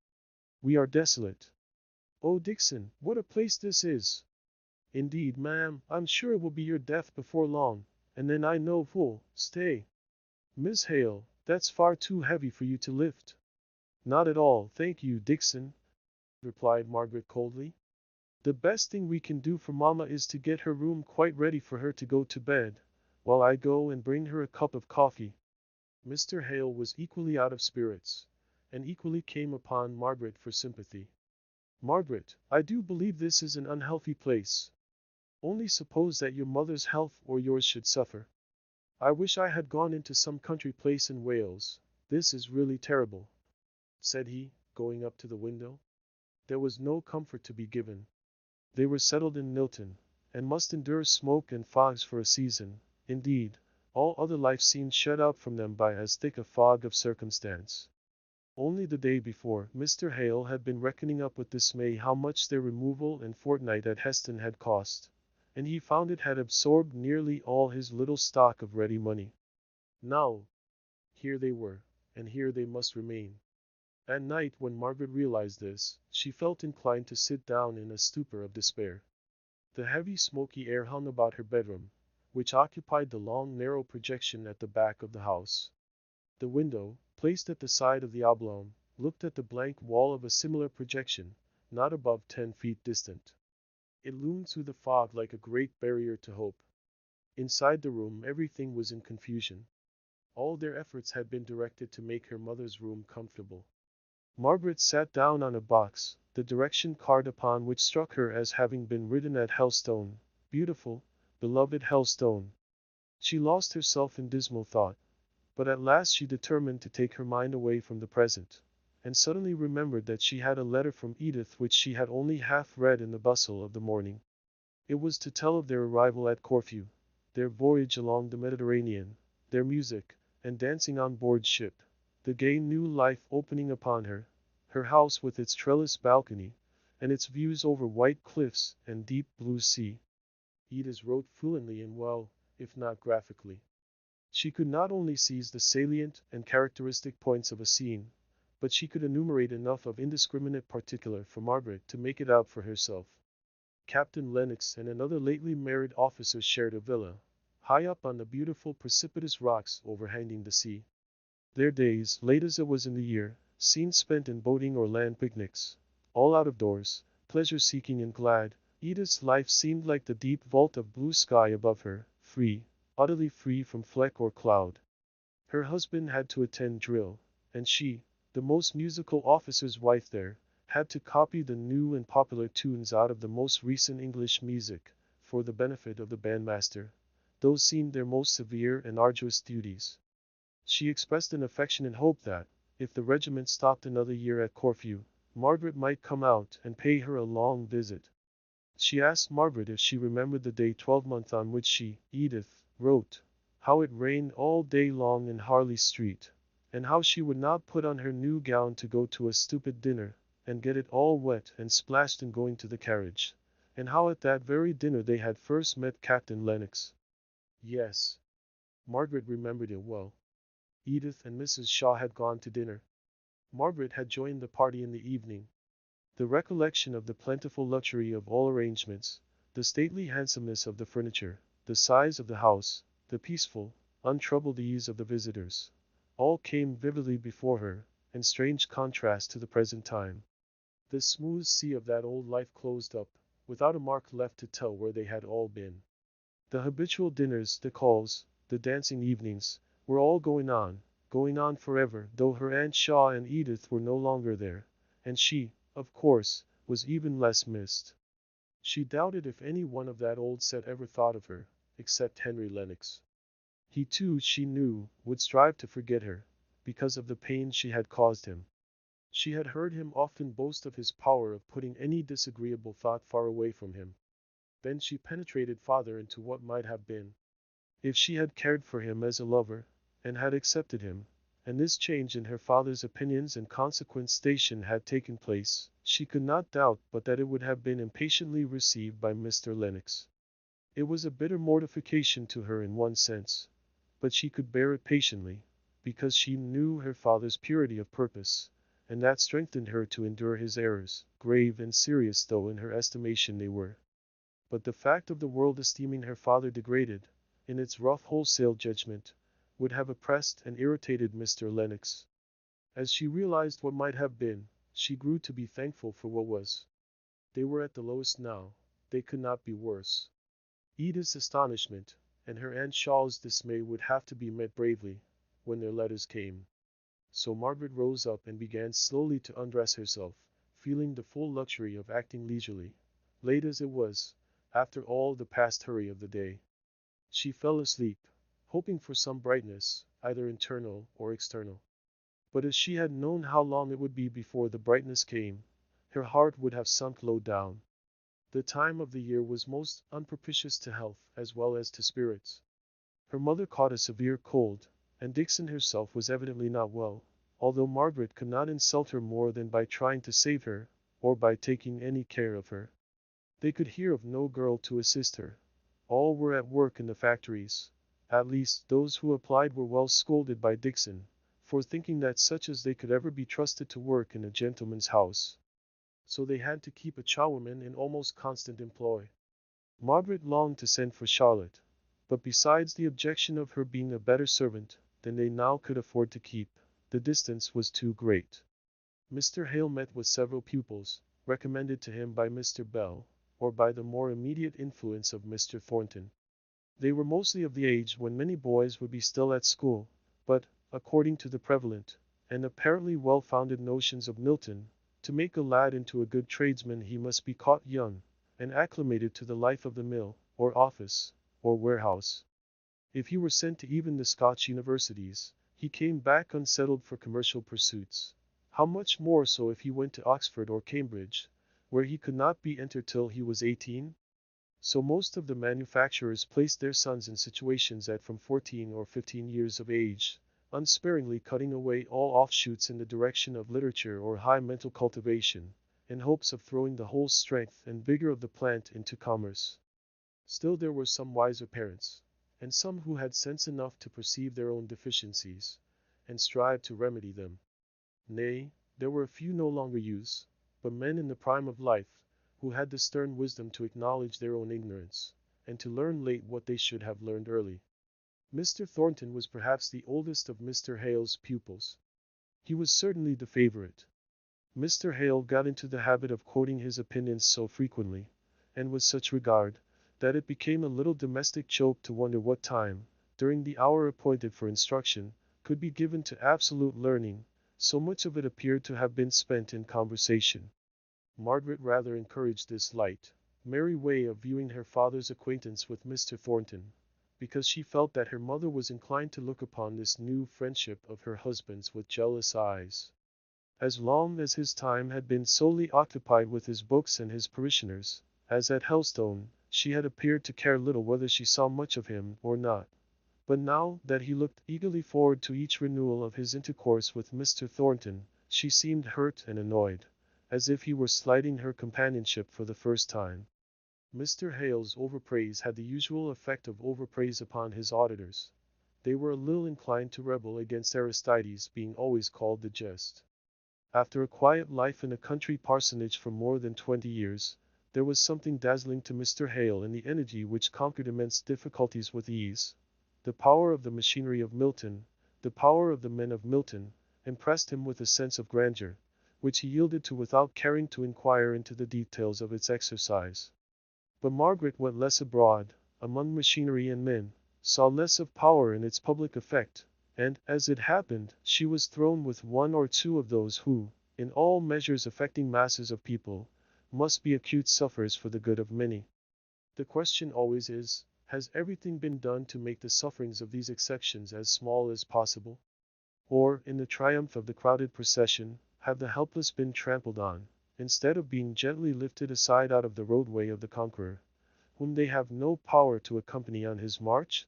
we are desolate. Oh, Dixon, what a place this is!" "Indeed, ma'am, I'm sure it will be your death before long, and then I know who'll stay." "Miss Hale, that's far too heavy for you to lift." "Not at all, thank you, Dixon," replied Margaret coldly. "The best thing we can do for Mamma is to get her room quite ready for her to go to bed, while I go and bring her a cup of coffee." Mr. Hale was equally out of spirits, and equally came upon Margaret for sympathy. "Margaret, I do believe this is an unhealthy place. Only suppose that your mother's health or yours should suffer. I wish I had gone into some country place in Wales. This is really terrible," said he, going up to the window. There was no comfort to be given. They were settled in Milton, and must endure smoke and fogs for a season. Indeed, all other life seemed shut out from them by as thick a fog of circumstance. Only the day before, Mr. Hale had been reckoning up with dismay how much their removal and fortnight at Heston had cost, and he found it had absorbed nearly all his little stock of ready money. Now, here they were, and here they must remain. At night, when Margaret realized this, she felt inclined to sit down in a stupor of despair. The heavy smoky air hung about her bedroom, which occupied the long narrow projection at the back of the house. The window, placed at the side of the oblong, looked at the blank wall of a similar projection, not above 10 feet distant. It loomed through the fog like a great barrier to hope. Inside the room everything was in confusion. All their efforts had been directed to make her mother's room comfortable. Margaret sat down on a box, the direction card upon which struck her as having been written at Helstone, beautiful, beloved Helstone. She lost herself in dismal thought, but at last she determined to take her mind away from the present, and suddenly remembered that she had a letter from Edith which she had only half read in the bustle of the morning. It was to tell of their arrival at Corfu, their voyage along the Mediterranean, their music, and dancing on board ship, the gay new life opening upon her, her house with its trellised balcony, and its views over white cliffs and deep blue sea. Edith wrote fluently and well, if not graphically. She could not only seize the salient and characteristic points of a scene, but she could enumerate enough of indiscriminate particular for Margaret to make it out for herself. Captain Lennox and another lately married officer shared a villa, high up on the beautiful precipitous rocks overhanging the sea. Their days, late as it was in the year, seemed spent in boating or land picnics, all out of doors, pleasure-seeking and glad. Edith's life seemed like the deep vault of blue sky above her, free, utterly free from fleck or cloud. Her husband had to attend drill, and she, the most musical officer's wife there, had to copy the new and popular tunes out of the most recent English music, for the benefit of the bandmaster. Those seemed their most severe and arduous duties. She expressed an affectionate hope that, if the regiment stopped another year at Corfu, Margaret might come out and pay her a long visit. She asked Margaret if she remembered the day 12-month on which she, Edith, wrote how it rained all day long in Harley Street, and how she would not put on her new gown to go to a stupid dinner, and get it all wet and splashed in going to the carriage, and how at that very dinner they had first met Captain Lennox. Yes, Margaret remembered it well. Edith and Mrs. Shaw had gone to dinner. Margaret had joined the party in the evening. The recollection of the plentiful luxury of all arrangements, the stately handsomeness of the furniture, the size of the house, the peaceful, untroubled ease of the visitors, all came vividly before her, in strange contrast to the present time. The smooth sea of that old life closed up, without a mark left to tell where they had all been. The habitual dinners, the calls, the dancing evenings, were all going on forever, though her Aunt Shaw and Edith were no longer there, and she, of course, was even less missed. She doubted if any one of that old set ever thought of her, except Henry Lennox. He too, she knew, would strive to forget her, because of the pain she had caused him. She had heard him often boast of his power of putting any disagreeable thought far away from him. Then she penetrated farther into what might have been. If she had cared for him as a lover, and had accepted him, and this change in her father's opinions and consequent station had taken place, she could not doubt but that it would have been impatiently received by Mr. Lennox. It was a bitter mortification to her in one sense, but she could bear it patiently, because she knew her father's purity of purpose, and that strengthened her to endure his errors, grave and serious though in her estimation they were. But the fact of the world esteeming her father degraded, in its rough wholesale judgment, would have oppressed and irritated Mr. Lennox. As she realized what might have been, she grew to be thankful for what was. They were at the lowest now, they could not be worse. Edith's astonishment, and her Aunt Shaw's dismay would have to be met bravely, when their letters came. So Margaret rose up and began slowly to undress herself, feeling the full luxury of acting leisurely, late as it was, after all the past hurry of the day. She fell asleep, hoping for some brightness, either internal or external. But if she had known how long it would be before the brightness came, her heart would have sunk low down. The time of the year was most unpropitious to health as well as to spirits. Her mother caught a severe cold, and Dixon herself was evidently not well, although Margaret could not insult her more than by trying to save her, or by taking any care of her. They could hear of no girl to assist her. All were at work in the factories. At least, those who applied were well scolded by Dixon, for thinking that such as they could ever be trusted to work in a gentleman's house. So they had to keep a charwoman in almost constant employ. Margaret longed to send for Charlotte, but besides the objection of her being a better servant than they now could afford to keep, the distance was too great. Mr. Hale met with several pupils, recommended to him by Mr. Bell, or by the more immediate influence of Mr. Thornton. They were mostly of the age when many boys would be still at school, but, according to the prevalent, and apparently well-founded notions of Milton, to make a lad into a good tradesman he must be caught young, and acclimated to the life of the mill, or office, or warehouse. If he were sent to even the Scotch universities, he came back unsettled for commercial pursuits. How much more so if he went to Oxford or Cambridge, where he could not be entered till he was 18? So most of the manufacturers placed their sons in situations at from 14 or 15 years of age, unsparingly cutting away all offshoots in the direction of literature or high mental cultivation, in hopes of throwing the whole strength and vigor of the plant into commerce. Still there were some wiser parents, and some who had sense enough to perceive their own deficiencies, and strive to remedy them. Nay, there were a few no longer youths, but men in the prime of life, who had the stern wisdom to acknowledge their own ignorance, and to learn late what they should have learned early. Mr. Thornton was perhaps the oldest of Mr. Hale's pupils. He was certainly the favorite. Mr. Hale got into the habit of quoting his opinions so frequently, and with such regard, that it became a little domestic joke to wonder what time, during the hour appointed for instruction, could be given to absolute learning. So much of it appeared to have been spent in conversation. Margaret rather encouraged this light, merry way of viewing her father's acquaintance with Mr. Thornton, because she felt that her mother was inclined to look upon this new friendship of her husband's with jealous eyes. As long as his time had been solely occupied with his books and his parishioners, as at Helstone, she had appeared to care little whether she saw much of him or not. But now that he looked eagerly forward to each renewal of his intercourse with Mr. Thornton, she seemed hurt and annoyed, as if he were slighting her companionship for the first time. Mr. Hale's overpraise had the usual effect of overpraise upon his auditors. They were a little inclined to rebel against Aristides being always called the jest. After a quiet life in a country parsonage for more than 20 years, there was something dazzling to Mr. Hale in the energy which conquered immense difficulties with ease. the power of the machinery of Milton, the power of the men of Milton, impressed him with a sense of grandeur, which he yielded to without caring to inquire into the details of its exercise. But Margaret went less abroad, among machinery and men, saw less of power in its public effect, and, as it happened, she was thrown with one or two of those who, in all measures affecting masses of people, must be acute sufferers for the good of many. The question always is, has everything been done to make the sufferings of these exceptions as small as possible? Or, in the triumph of the crowded procession, have the helpless been trampled on, instead of being gently lifted aside out of the roadway of the conqueror, whom they have no power to accompany on his march?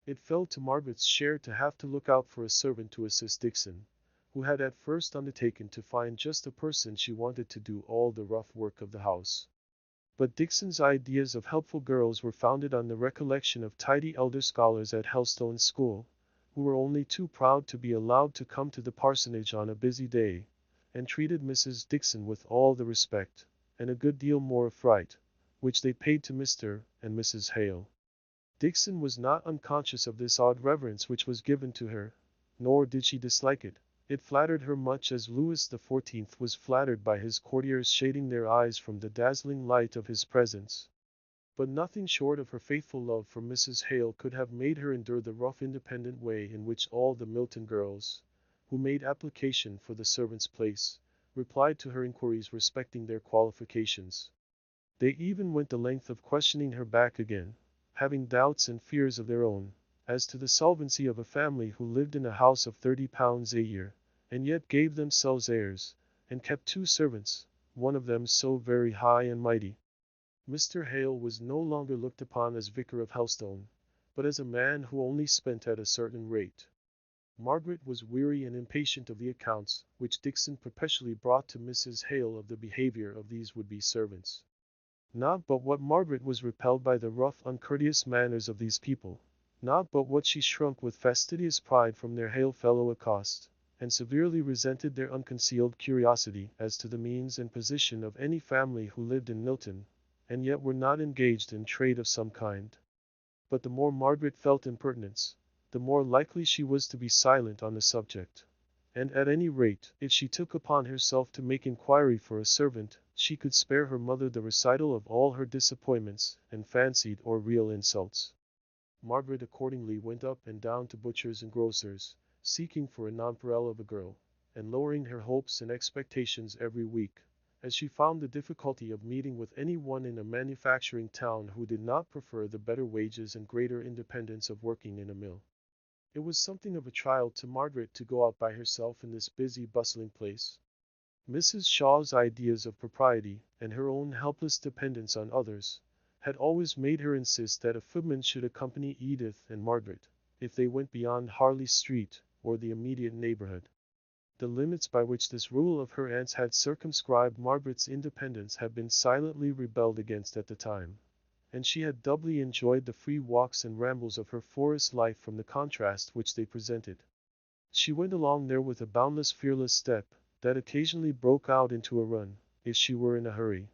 It fell to Margaret's share to have to look out for a servant to assist Dixon, who had at first undertaken to find just the person she wanted to do all the rough work of the house. But Dixon's ideas of helpful girls were founded on the recollection of tidy elder scholars at Helstone School, who were only too proud to be allowed to come to the parsonage on a busy day, and treated Mrs. Dixon with all the respect, and a good deal more of fright, which they paid to Mr. and Mrs. Hale. Dixon was not unconscious of this odd reverence which was given to her, nor did she dislike it. It flattered her much as Louis XIV was flattered by his courtiers shading their eyes from the dazzling light of his presence. But nothing short of her faithful love for Mrs. Hale could have made her endure the rough independent way in which all the Milton girls, who made application for the servant's place, replied to her inquiries respecting their qualifications. They even went the length of questioning her back again, having doubts and fears of their own, as to the solvency of a family who lived in a house of £30 a year, and yet gave themselves airs, and kept 2 servants, one of them so very high and mighty. Mr. Hale was no longer looked upon as vicar of Helstone, but as a man who only spent at a certain rate. Margaret was weary and impatient of the accounts which Dixon perpetually brought to Mrs. Hale of the behavior of these would-be servants. Not but what Margaret was repelled by the rough, uncourteous manners of these people, not but what she shrunk with fastidious pride from their hail-fellow accost, and severely resented their unconcealed curiosity as to the means and position of any family who lived in Milton, and yet were not engaged in trade of some kind. But the more Margaret felt impertinence, the more likely she was to be silent on the subject. And at any rate, if she took upon herself to make inquiry for a servant, she could spare her mother the recital of all her disappointments and fancied or real insults. Margaret accordingly went up and down to butchers and grocers, seeking for a nonpareil of a girl, and lowering her hopes and expectations every week, as she found the difficulty of meeting with any one in a manufacturing town who did not prefer the better wages and greater independence of working in a mill. It was something of a trial to Margaret to go out by herself in this busy, bustling place. Mrs. Shaw's ideas of propriety, and her own helpless dependence on others, had always made her insist that a footman should accompany Edith and Margaret, if they went beyond Harley Street, or the immediate neighborhood. The limits by which this rule of her aunt's had circumscribed Margaret's independence had been silently rebelled against at the time, and she had doubly enjoyed the free walks and rambles of her forest life from the contrast which they presented. She went along there with a boundless, fearless step, that occasionally broke out into a run, if she were in a hurry,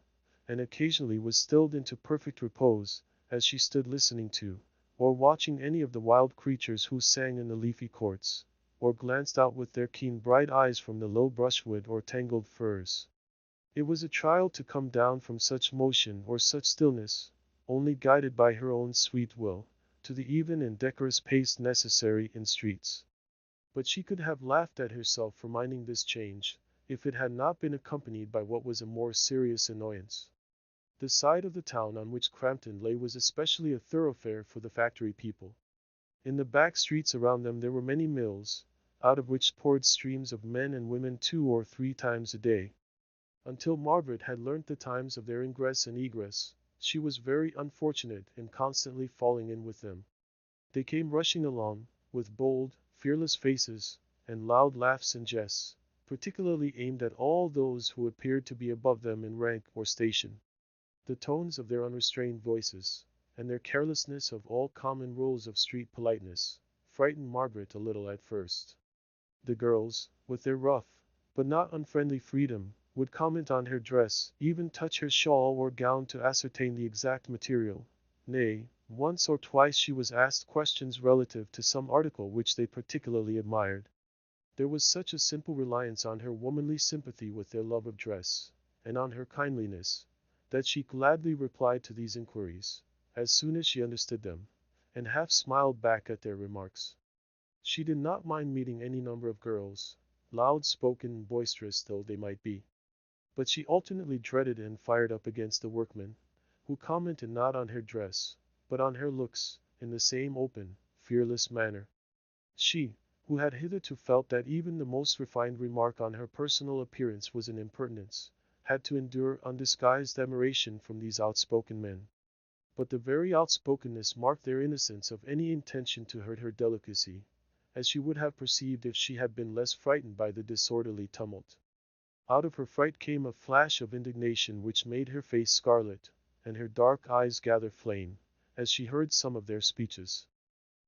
and occasionally was stilled into perfect repose, as she stood listening to, or watching any of the wild creatures who sang in the leafy courts, or glanced out with their keen bright eyes from the low brushwood or tangled firs. It was a trial to come down from such motion or such stillness, only guided by her own sweet will, to the even and decorous pace necessary in streets. But she could have laughed at herself for minding this change, if it had not been accompanied by what was a more serious annoyance. The side of the town on which Crampton lay was especially a thoroughfare for the factory people. In the back streets around them there were many mills, out of which poured streams of men and women 2 or 3 times a day. Until Margaret had learnt the times of their ingress and egress, she was very unfortunate in constantly falling in with them. They came rushing along, with bold, fearless faces, and loud laughs and jests, particularly aimed at all those who appeared to be above them in rank or station. The tones of their unrestrained voices, and their carelessness of all common rules of street politeness, frightened Margaret a little at first. The girls, with their rough, but not unfriendly freedom, would comment on her dress, even touch her shawl or gown to ascertain the exact material. Nay, Once or twice she was asked questions relative to some article which they particularly admired. There was such a simple reliance on her womanly sympathy with their love of dress, and on her kindliness, that she gladly replied to these inquiries, as soon as she understood them, and half smiled back at their remarks. She did not mind meeting any number of girls, loud-spoken and boisterous though they might be. But she alternately dreaded and fired up against the workmen, who commented not on her dress, but on her looks, in the same open, fearless manner. She, who had hitherto felt that even the most refined remark on her personal appearance was an impertinence, had to endure undisguised admiration from these outspoken men. But the very outspokenness marked their innocence of any intention to hurt her delicacy, as she would have perceived if she had been less frightened by the disorderly tumult. Out of her fright came a flash of indignation which made her face scarlet, and her dark eyes gather flame, as she heard some of their speeches.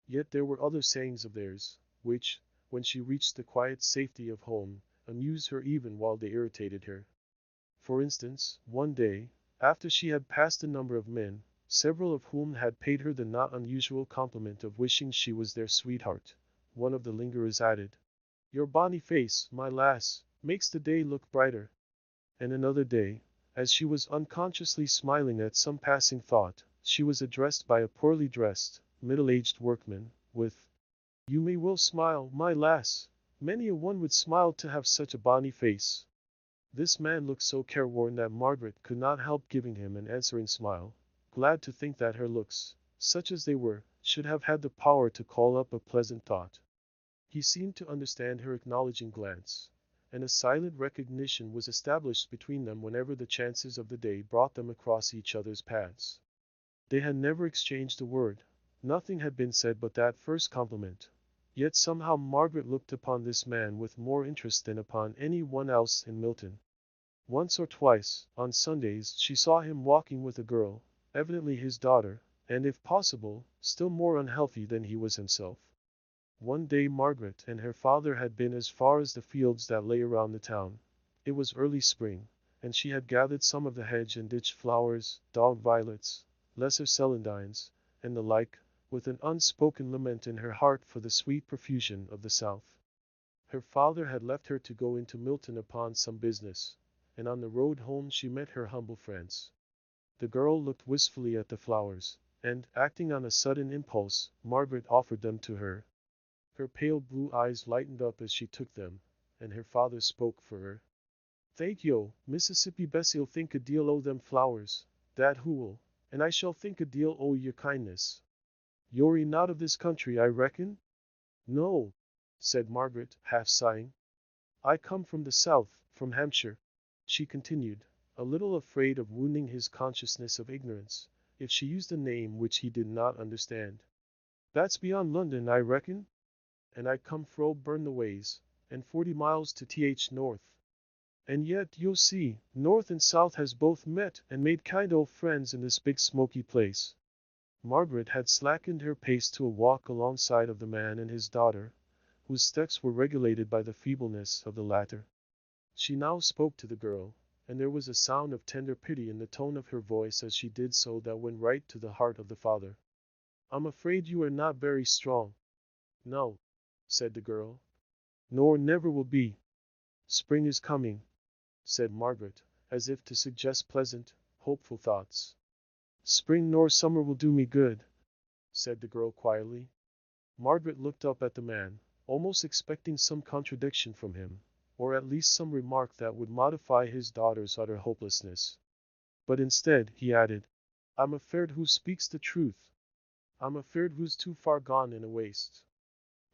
Yet there were other sayings of theirs, which, when she reached the quiet safety of home, amused her even while they irritated her. For instance, one day, after she had passed a number of men, several of whom had paid her the not unusual compliment of wishing she was their sweetheart, one of the lingerers added, "Your bonny face, my lass, makes the day look brighter." And another day, as she was unconsciously smiling at some passing thought, she was addressed by a poorly dressed, middle-aged workman, with, "You may well smile, my lass. Many a one would smile to have such a bonny face." This man looked so careworn that Margaret could not help giving him an answering smile, glad to think that her looks, such as they were, should have had the power to call up a pleasant thought. He seemed to understand her acknowledging glance, and a silent recognition was established between them whenever the chances of the day brought them across each other's paths. They had never exchanged a word, nothing had been said but that first compliment. Yet somehow Margaret looked upon this man with more interest than upon any one else in Milton. Once or twice, on Sundays, she saw him walking with a girl, evidently his daughter, and if possible, still more unhealthy than he was himself. One day Margaret and her father had been as far as the fields that lay around the town. It was early spring, and she had gathered some of the hedge and ditch flowers, dog violets, lesser celandines, and the like, with an unspoken lament in her heart for the sweet profusion of the South. Her father had left her to go into Milton upon some business, and on the road home she met her humble friends. The girl looked wistfully at the flowers, and, acting on a sudden impulse, Margaret offered them to her. Her pale blue eyes lightened up as she took them, and her father spoke for her. "Thank yo, Mississippi Bessie'll think a deal o' them flowers, that who will, and I shall think a deal o' your kindness. You're not of this country, I reckon?" "No," said Margaret, half sighing. "I come from the south, from Hampshire," she continued, a little afraid of wounding his consciousness of ignorance, if she used a name which he did not understand. "That's beyond London, I reckon? And I come fro burn the ways, and 40 miles to th north. And yet, you'll see, north and south has both met and made kind o' friends in this big smoky place." Margaret had slackened her pace to a walk alongside of the man and his daughter, whose steps were regulated by the feebleness of the latter. She now spoke to the girl, and there was a sound of tender pity in the tone of her voice as she did so that went right to the heart of the father. "I'm afraid you are not very strong." "No," said the girl, "nor never will be." "Spring is coming," said Margaret, as if to suggest pleasant, hopeful thoughts. "Spring nor summer will do me good," said the girl quietly. Margaret looked up at the man, almost expecting some contradiction from him, or at least some remark that would modify his daughter's utter hopelessness. But instead, he added, "I'm afeard who speaks the truth. I'm afeard who's too far gone in a waste.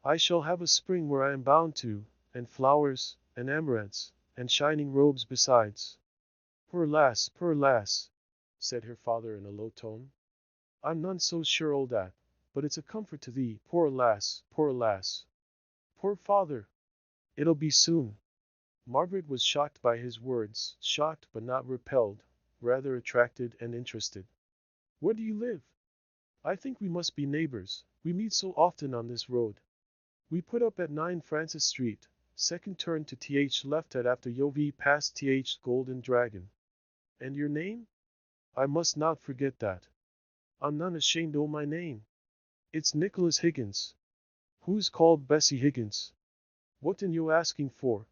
I shall have a spring where I am bound to, and flowers, and amaranths, and shining robes besides." Poor lass," said her father in a low tone. "I'm none so sure o' that, but it's a comfort to thee, poor lass, poor lass." "Poor father! It'll be soon." Margaret was shocked by his words, shocked but not repelled, rather attracted and interested. "Where do you live? I think we must be neighbors, we meet so often on this road. We put up at 9 Francis Street, second turn to th left at after you've past th Golden Dragon. And your name? I must not forget that." I'm none ashamed o' my name. It's Nicholas Higgins. Who's called Bessie Higgins? What'n you asking for?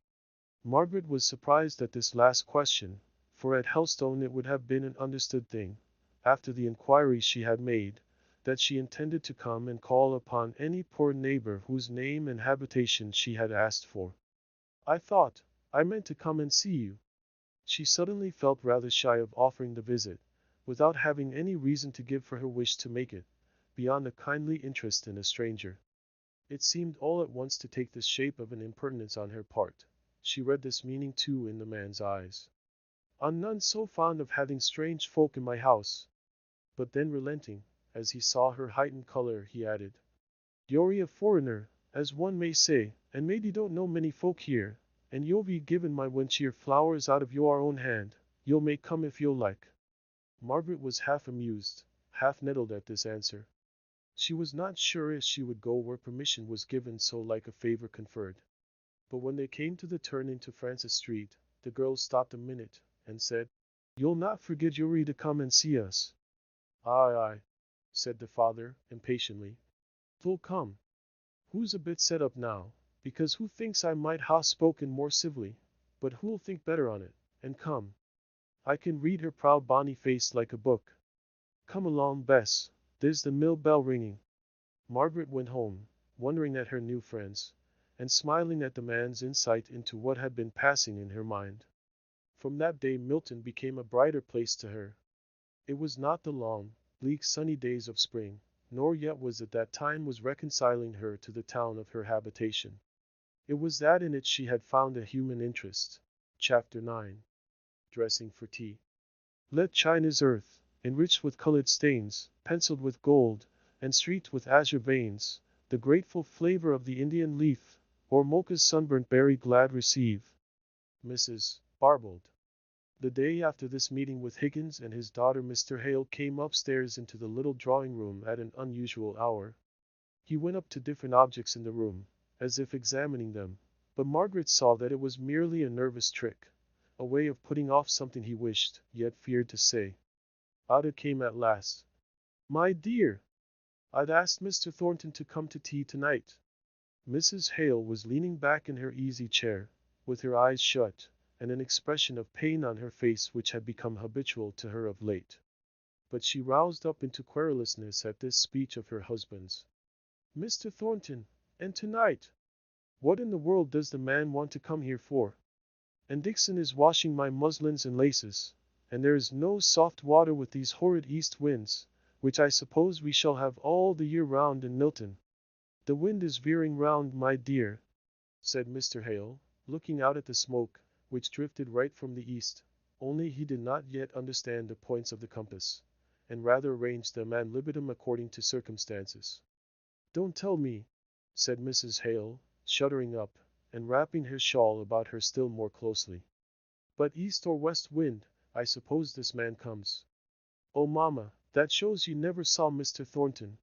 Margaret was surprised at this last question, for at Helstone it would have been an understood thing, after the inquiries she had made, that she intended to come and call upon any poor neighbor whose name and habitation she had asked for. I meant to come and see you. She suddenly felt rather shy of offering the visit, without having any reason to give for her wish to make it, beyond a kindly interest in a stranger. It seemed all at once to take the shape of an impertinence on her part. She read this meaning too in the man's eyes. I'm none so fond of having strange folk in my house. But then relenting, as he saw her heightened color, he added, You're a foreigner, as one may say, and maybe don't know many folk here, and you'll be given my wench here flowers out of your own hand. You'll may come if you'll like. Margaret was half amused, half nettled at this answer. She was not sure if she would go where permission was given so like a favor conferred. But when they came to the turn into Francis Street, the girl stopped a minute, and said, You'll not forget Yuri to come and see us. Aye, aye, said the father, impatiently. They'll come. Who's a bit set up now, because who thinks I might ha' spoken more civilly, but who'll think better on it, and come. I can read her proud bonny face like a book. Come along, Bess, there's the mill bell ringing. Margaret went home, wondering at her new friends, and smiling at the man's insight into what had been passing in her mind. From that day Milton became a brighter place to her. It was not the long, bleak sunny days of spring, nor yet was it that time was reconciling her to the town of her habitation. It was that in it she had found a human interest. Chapter 9. Dressing for Tea. Let China's earth, enriched with colored stains, penciled with gold, and streaked with azure veins, the grateful flavor of the Indian leaf, or mocha's sunburnt berry glad receive. Mrs. Barbauld. The day after this meeting with Higgins and his daughter Mr. Hale came upstairs into the little drawing room at an unusual hour. He went up to different objects in the room, as if examining them, but Margaret saw that it was merely a nervous trick, a way of putting off something he wished, yet feared to say. Out it came at last. My dear, I'd asked Mr. Thornton to come to tea tonight. Mrs. Hale was leaning back in her easy chair, with her eyes shut, and an expression of pain on her face which had become habitual to her of late. But she roused up into querulousness at this speech of her husband's. Mr. Thornton, and tonight? What in the world does the man want to come here for? And Dixon is washing my muslins and laces, and there is no soft water with these horrid east winds, which I suppose we shall have all the year round in Milton. The wind is veering round, my dear, said Mr. Hale, looking out at the smoke, which drifted right from the east, only he did not yet understand the points of the compass, and rather arranged them ad libitum according to circumstances. Don't tell me, said Mrs. Hale, shuddering up, and wrapping her shawl about her still more closely. But east or west wind, I suppose this man comes. Oh, mamma, that shows you never saw Mr. Thornton.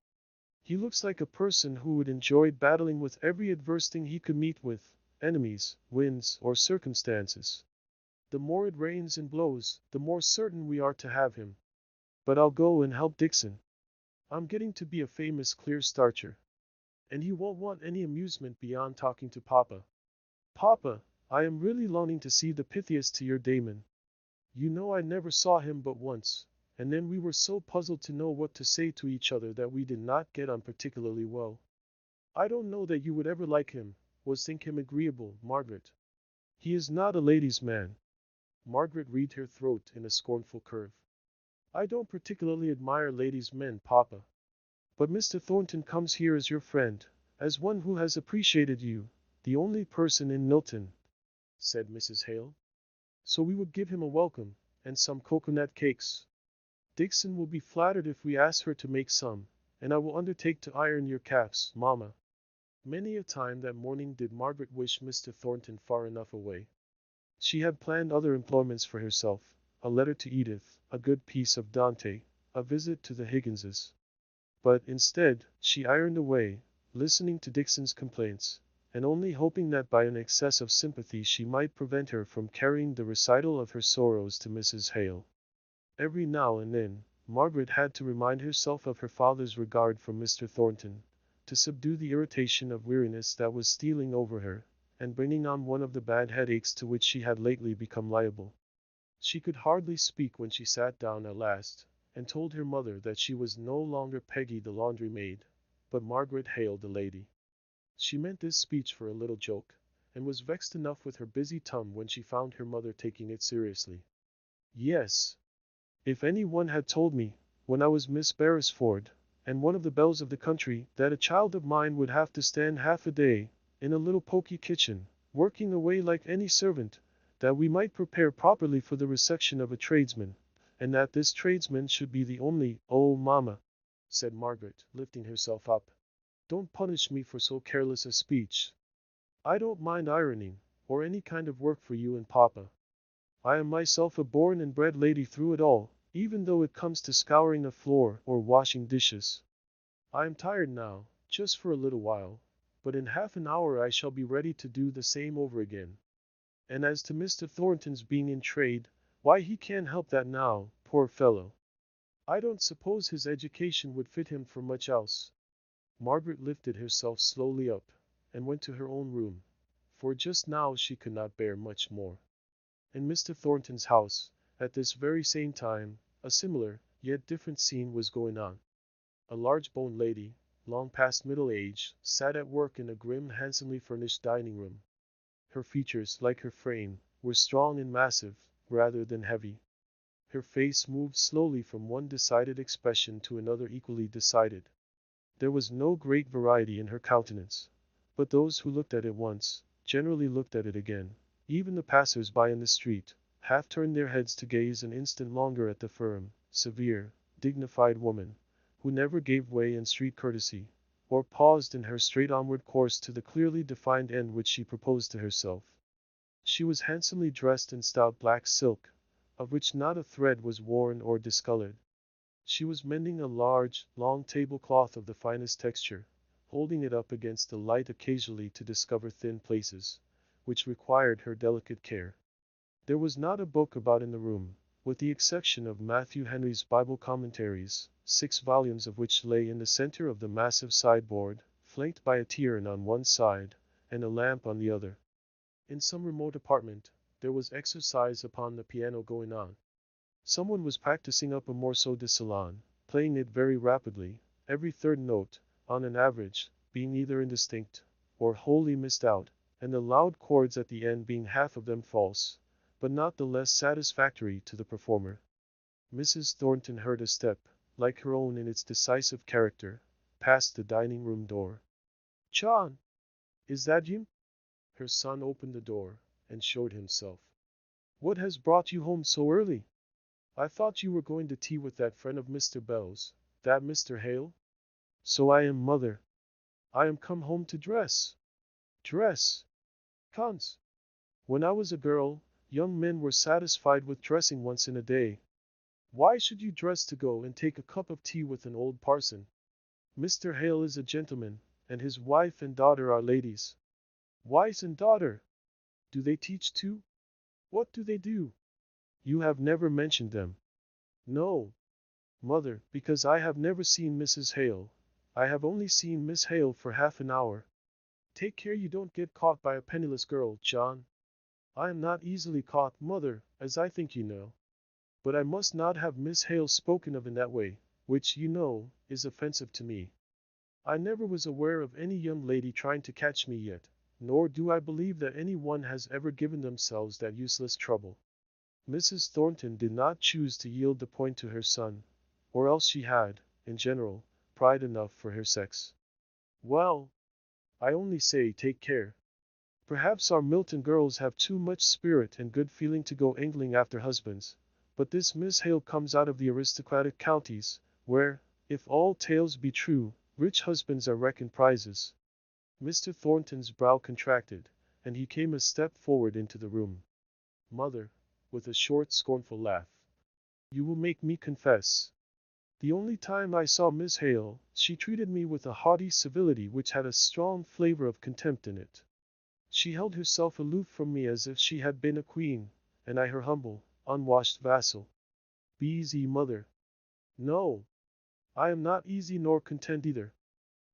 He looks like a person who would enjoy battling with every adverse thing he could meet with, enemies, winds, or circumstances. The more it rains and blows, the more certain we are to have him. But I'll go and help Dixon. I'm getting to be a famous clear starcher. And he won't want any amusement beyond talking to Papa. Papa, I am really longing to see the Pythias to your Damon. You know I never saw him but once, and then we were so puzzled to know what to say to each other that we did not get on particularly well. I don't know that you would ever like him, was think him agreeable, Margaret. He is not a lady's man. Margaret read her throat in a scornful curve. I don't particularly admire ladies' men, Papa. But Mr. Thornton comes here as your friend, as one who has appreciated you, the only person in Milton, said Mrs. Hale. So we would give him a welcome, and some cocoanut cakes. Dixon will be flattered if we ask her to make some, and I will undertake to iron your caps, mamma. Many a time that morning did Margaret wish Mr. Thornton far enough away. She had planned other employments for herself, a letter to Edith, a good piece of Dante, a visit to the Higginses. But instead, she ironed away, listening to Dixon's complaints, and only hoping that by an excess of sympathy she might prevent her from carrying the recital of her sorrows to Mrs. Hale. Every now and then, Margaret had to remind herself of her father's regard for Mr. Thornton, to subdue the irritation of weariness that was stealing over her, and bringing on one of the bad headaches to which she had lately become liable. She could hardly speak when she sat down at last, and told her mother that she was no longer Peggy the laundry maid, but Margaret Hale the lady. She meant this speech for a little joke, and was vexed enough with her busy tongue when she found her mother taking it seriously. Yes. If any one had told me, when I was Miss Beresford, and one of the belles of the country, that a child of mine would have to stand half a day, in a little poky kitchen, working away like any servant, that we might prepare properly for the reception of a tradesman, and that this tradesman should be the only, oh, mamma, said Margaret, lifting herself up. Don't punish me for so careless a speech. I don't mind ironing, or any kind of work for you and papa. I am myself a born and bred lady through it all, even though it comes to scouring a floor or washing dishes. I am tired now, just for a little while, but in half an hour I shall be ready to do the same over again. And as to Mr. Thornton's being in trade, why he can't help that now, poor fellow. I don't suppose his education would fit him for much else. Margaret lifted herself slowly up, and went to her own room, for just now she could not bear much more. In Mr. Thornton's house, at this very same time, a similar, yet different scene was going on. A large-boned lady, long past middle age, sat at work in a grim, handsomely furnished dining room. Her features, like her frame, were strong and massive, rather than heavy. Her face moved slowly from one decided expression to another equally decided. There was no great variety in her countenance, but those who looked at it once, generally looked at it again. Even the passers-by in the street, half turned their heads to gaze an instant longer at the firm, severe, dignified woman, who never gave way in street courtesy, or paused in her straight onward course to the clearly defined end which she proposed to herself. She was handsomely dressed in stout black silk, of which not a thread was worn or discolored. She was mending a large, long tablecloth of the finest texture, holding it up against the light occasionally to discover thin places, which required her delicate care. There was not a book about in the room, with the exception of Matthew Henry's Bible commentaries, 6 volumes of which lay in the center of the massive sideboard, flanked by a tier on one side, and a lamp on the other. In some remote apartment, there was exercise upon the piano going on. Someone was practicing up a morceau de salon, playing it very rapidly, every third note, on an average, being either indistinct, or wholly missed out, and the loud chords at the end being half of them false, but not the less satisfactory to the performer. Mrs. Thornton heard a step, like her own in its decisive character, past the dining-room door. "John, is that you?" Her son opened the door, and showed himself. "What has brought you home so early? I thought you were going to tea with that friend of Mr. Bell's, that Mr. Hale?" "So I am, mother. I am come home to dress." "Dress? Cons. When I was a girl, young men were satisfied with dressing once in a day. Why should you dress to go and take a cup of tea with an old parson? Mr. Hale is a gentleman, and his wife and daughter are ladies." "Wife and daughter? Do they teach too? What do they do?" "You have never mentioned them." "No, mother, because I have never seen Mrs. Hale. I have only seen Miss Hale for half an hour." "Take care you don't get caught by a penniless girl, John." "I am not easily caught, mother, as I think you know. But I must not have Miss Hale spoken of in that way, which, you know, is offensive to me. I never was aware of any young lady trying to catch me yet, nor do I believe that any one has ever given themselves that useless trouble." Mrs. Thornton did not choose to yield the point to her son, or else she had, in general, pride enough for her sex. "Well, I only say take care. Perhaps our Milton girls have too much spirit and good feeling to go angling after husbands, but this Miss Hale comes out of the aristocratic counties, where, if all tales be true, rich husbands are reckoned prizes." Mr. Thornton's brow contracted, and he came a step forward into the room. "Mother," with a short, scornful laugh, "you will make me confess. The only time I saw Miss Hale, she treated me with a haughty civility which had a strong flavor of contempt in it. She held herself aloof from me as if she had been a queen, and I her humble, unwashed vassal." "Be easy, mother. No, I am not easy nor content either.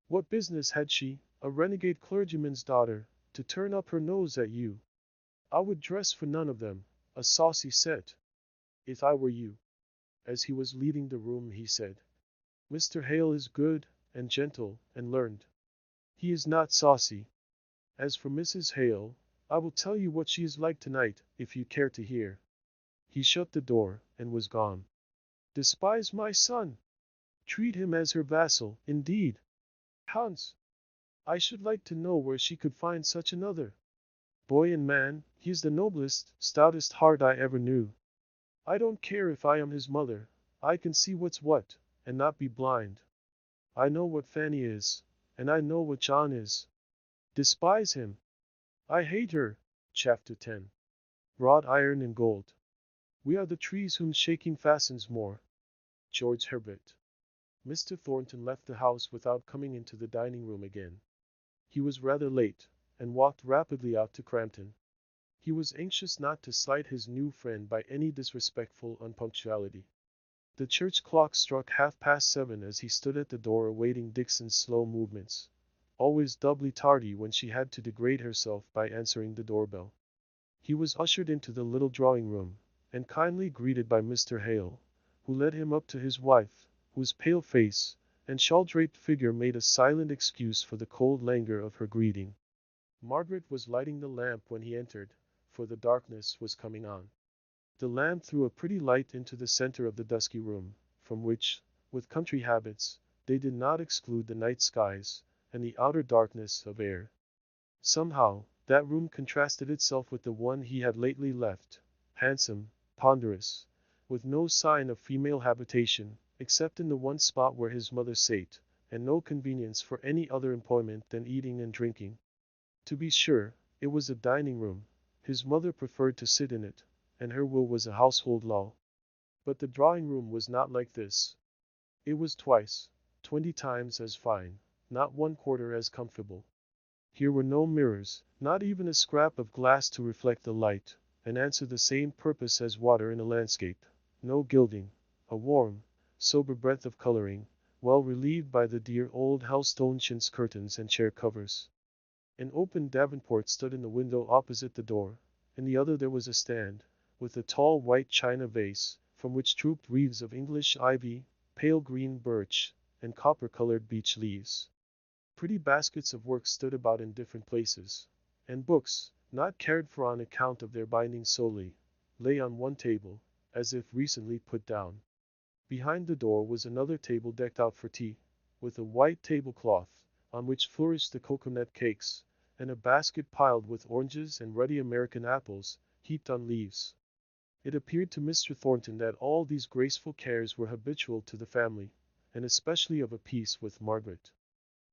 What business had she, a renegade clergyman's daughter, to turn up her nose at you? I would dress for none of them, a saucy set, if I were you. As he was leaving the room he said, Mr. Hale is good, and gentle, and learned. He is not saucy. As for Mrs. Hale, I will tell you what she is like tonight, if you care to hear. He shut the door, and was gone. Despise my son! Treat him as her vassal, indeed! Hans! I should like to know where she could find such another. Boy and man, he is the noblest, stoutest heart I ever knew. I don't care if I am his mother, I can see what's what, and not be blind. I know what Fanny is, and I know what John is. Despise him! I hate her. Chapter 10. Wrought iron and gold. We are the trees whom shaking fastens more. George Herbert. Mr. Thornton left the house without coming into the dining room again. He was rather late, and walked rapidly out to Crampton. He was anxious not to slight his new friend by any disrespectful unpunctuality. The church clock struck 7:30 as he stood at the door awaiting Dixon's slow movements, always doubly tardy when she had to degrade herself by answering the doorbell. He was ushered into the little drawing room, and kindly greeted by Mr. Hale, who led him up to his wife, whose pale face and shawl-draped figure made a silent excuse for the cold languor of her greeting. Margaret was lighting the lamp when he entered, for the darkness was coming on. The lamp threw a pretty light into the center of the dusky room, from which, with country habits, they did not exclude the night skies and the outer darkness of air. Somehow, that room contrasted itself with the one he had lately left, handsome, ponderous, with no sign of female habitation, except in the one spot where his mother sate, and no convenience for any other employment than eating and drinking. To be sure, it was a dining room. His mother preferred to sit in it, and her will was a household law. But the drawing room was not like this. It was twice, 20 times as fine, not 1/4 as comfortable. Here were no mirrors, not even a scrap of glass to reflect the light, and answer the same purpose as water in a landscape. No gilding, a warm, sober breadth of coloring, well relieved by the dear old Helstone chintz curtains and chair covers. An open davenport stood in the window opposite the door. In the other there was a stand, with a tall white china vase, from which drooped wreaths of English ivy, pale green birch, and copper-colored beech leaves. Pretty baskets of work stood about in different places, and books, not cared for on account of their binding solely, lay on one table, as if recently put down. Behind the door was another table decked out for tea, with a white tablecloth, on which flourished the cocoanut cakes, and a basket piled with oranges and ruddy American apples, heaped on leaves. It appeared to Mr. Thornton that all these graceful cares were habitual to the family, and especially of a piece with Margaret.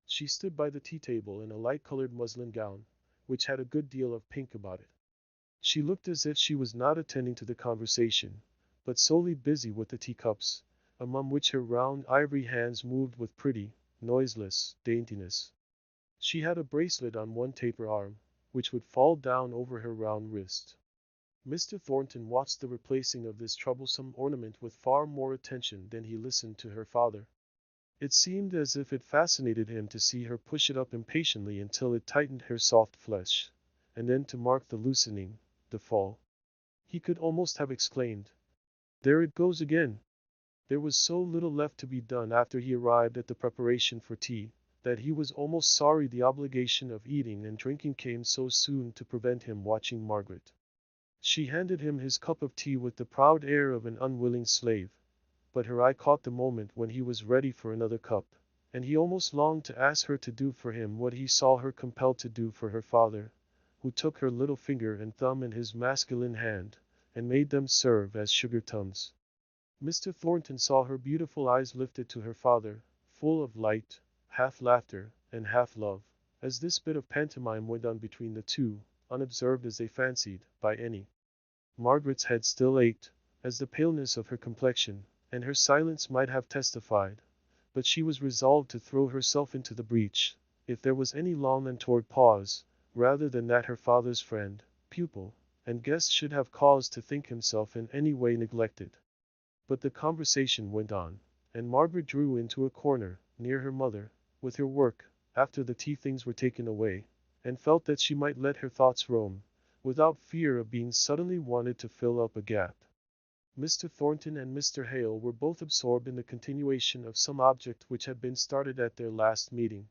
She stood by the tea-table in a light-colored muslin gown, which had a good deal of pink about it. She looked as if she was not attending to the conversation, but solely busy with the teacups, among which her round ivory hands moved with pretty, noiseless daintiness. She had a bracelet on one taper arm, which would fall down over her round wrist. Mr. Thornton watched the replacing of this troublesome ornament with far more attention than he listened to her father. It seemed as if it fascinated him to see her push it up impatiently until it tightened her soft flesh, and then to mark the loosening, the fall. He could almost have exclaimed, "There it goes again!" There was so little left to be done after he arrived at the preparation for tea, that he was almost sorry the obligation of eating and drinking came so soon to prevent him watching Margaret. She handed him his cup of tea with the proud air of an unwilling slave, but her eye caught the moment when he was ready for another cup, and he almost longed to ask her to do for him what he saw her compelled to do for her father, who took her little finger and thumb in his masculine hand, and made them serve as sugar tongues. Mr. Thornton saw her beautiful eyes lifted to her father, full of light, half laughter, and half love, as this bit of pantomime went on between the two, unobserved as they fancied, by any. Margaret's head still ached, as the paleness of her complexion, and her silence might have testified, but she was resolved to throw herself into the breach, if there was any long untoward pause, rather than that her father's friend, pupil, and guest should have cause to think himself in any way neglected. But the conversation went on, and Margaret drew into a corner, near her mother, with her work, after the tea things were taken away, and felt that she might let her thoughts roam, without fear of being suddenly wanted to fill up a gap. Mr. Thornton and Mr. Hale were both absorbed in the continuation of some object which had been started at their last meeting.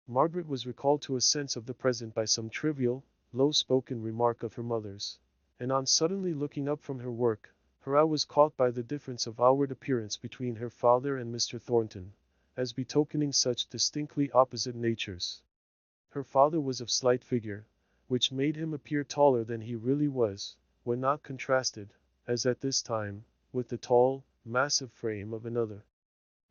Margaret was recalled to a sense of the present by some trivial, low-spoken remark of her mother's, and on suddenly looking up from her work, her eye was caught by the difference of outward appearance between her father and Mr. Thornton, as betokening such distinctly opposite natures. Her father was of slight figure, which made him appear taller than he really was, when not contrasted, as at this time, with the tall, massive frame of another.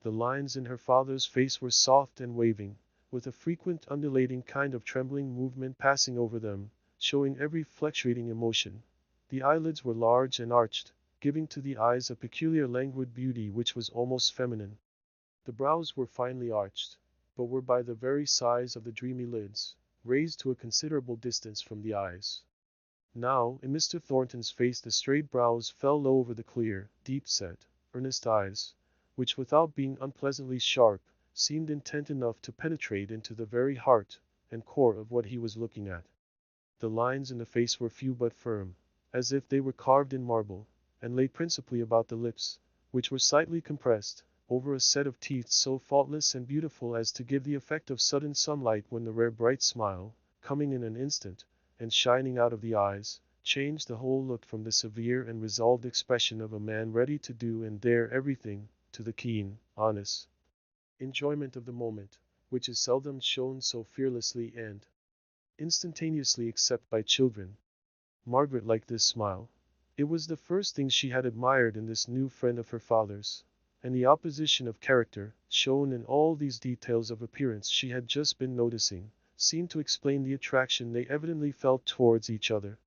The lines in her father's face were soft and waving, with a frequent undulating kind of trembling movement passing over them, showing every fluctuating emotion. The eyelids were large and arched, giving to the eyes a peculiar languid beauty which was almost feminine. The brows were finely arched, but were by the very size of the dreamy lids, raised to a considerable distance from the eyes. Now, in Mr. Thornton's face the straight brows fell low over the clear, deep-set, earnest eyes, which without being unpleasantly sharp, seemed intent enough to penetrate into the very heart and core of what he was looking at. The lines in the face were few but firm, as if they were carved in marble, and lay principally about the lips, which were slightly compressed, over a set of teeth so faultless and beautiful as to give the effect of sudden sunlight when the rare bright smile, coming in an instant, and shining out of the eyes, changed the whole look from the severe and resolved expression of a man ready to do and dare everything, to the keen, honest enjoyment of the moment, which is seldom shown so fearlessly and instantaneously except by children. Margaret liked this smile. It was the first thing she had admired in this new friend of her father's, and the opposition of character, shown in all these details of appearance she had just been noticing, seemed to explain the attraction they evidently felt towards each other.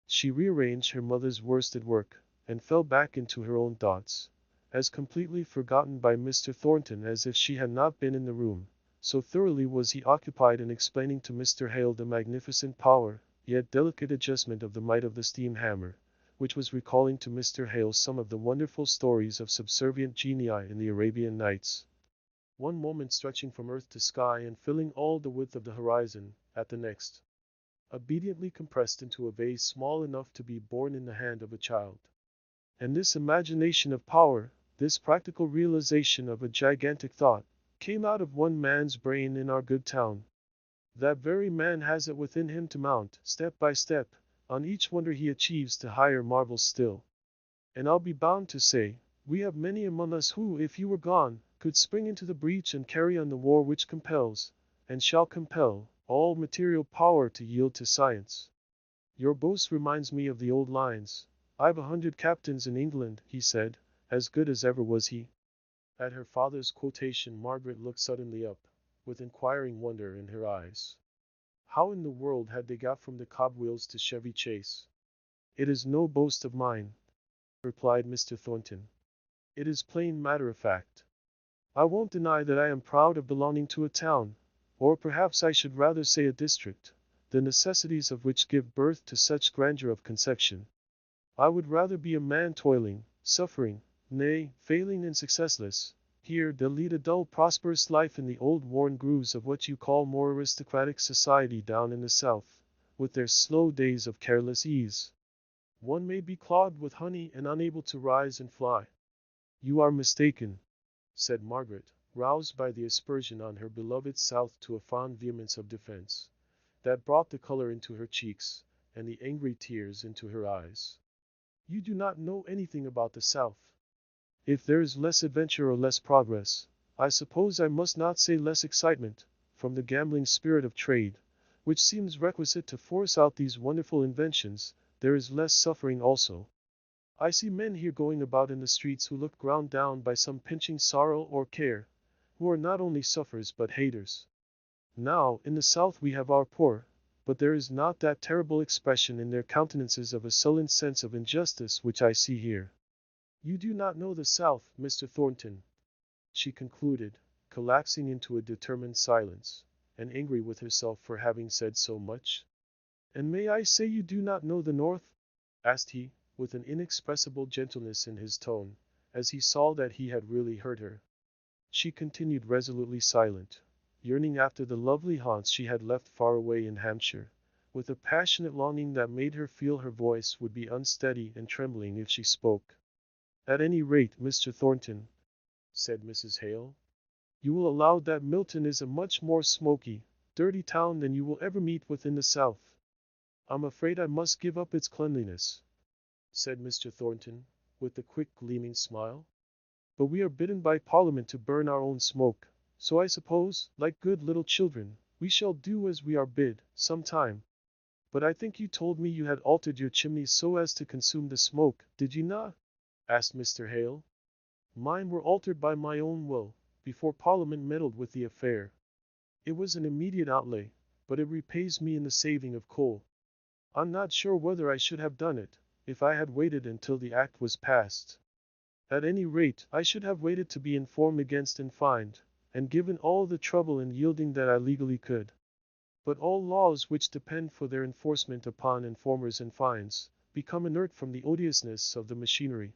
She rearranged her mother's worsted work, and fell back into her own thoughts, as completely forgotten by Mr. Thornton as if she had not been in the room, so thoroughly was he occupied in explaining to Mr. Hale the magnificent power, yet delicate adjustment of the might of the steam hammer, which was recalling to Mr. Hale some of the wonderful stories of subservient genii in the Arabian Nights. One moment stretching from earth to sky and filling all the width of the horizon, at the next, obediently compressed into a vase small enough to be borne in the hand of a child. And this imagination of power, this practical realization of a gigantic thought, came out of one man's brain in our good town. That very man has it within him to mount, step by step, on each wonder he achieves to higher marvels still. And I'll be bound to say, we have many among us who, if you were gone, could spring into the breach and carry on the war which compels, and shall compel, all material power to yield to science. Your boast reminds me of the old lines. I've 100 captains in England, he said, as good as ever was he. At her father's quotation Margaret looked suddenly up, with inquiring wonder in her eyes. How in the world had they got from the cobwheels to Chevy Chase? It is no boast of mine, replied Mr. Thornton. It is plain matter of fact. I won't deny that I am proud of belonging to a town, or perhaps I should rather say a district, the necessities of which give birth to such grandeur of conception. I would rather be a man toiling, suffering, nay, failing and successless, here than lead a dull prosperous life in the old worn grooves of what you call more aristocratic society down in the south, with their slow days of careless ease. One may be clogged with honey and unable to rise and fly. You are mistaken, said Margaret, roused by the aspersion on her beloved South to a fond vehemence of defense, that brought the color into her cheeks, and the angry tears into her eyes. You do not know anything about the South. If there is less adventure or less progress, I suppose I must not say less excitement, from the gambling spirit of trade, which seems requisite to force out these wonderful inventions, there is less suffering also. I see men here going about in the streets who look ground down by some pinching sorrow or care, who are not only sufferers but haters. Now, in the South we have our poor, but there is not that terrible expression in their countenances of a sullen sense of injustice which I see here. You do not know the South, Mr. Thornton, she concluded, collapsing into a determined silence, and angry with herself for having said so much. And may I say you do not know the North? Asked he, with an inexpressible gentleness in his tone, as he saw that he had really hurt her. She continued resolutely silent, yearning after the lovely haunts she had left far away in Hampshire, with a passionate longing that made her feel her voice would be unsteady and trembling if she spoke. "At any rate, Mr. Thornton," said Mrs. Hale, "you will allow that Milton is a much more smoky, dirty town than you will ever meet with in the South." "I'm afraid I must give up its cleanliness," said Mr. Thornton, with a quick gleaming smile. "But we are bidden by Parliament to burn our own smoke, so I suppose, like good little children, we shall do as we are bid, some time. But I think you told me you had altered your chimneys so as to consume the smoke, did you not?" asked Mr. Hale. "Mine were altered by my own will, before Parliament meddled with the affair. It was an immediate outlay, but it repays me in the saving of coal. I'm not sure whether I should have done it, if I had waited until the act was passed. At any rate, I should have waited to be informed against and fined, and given all the trouble in yielding that I legally could. But all laws which depend for their enforcement upon informers and fines, become inert from the odiousness of the machinery.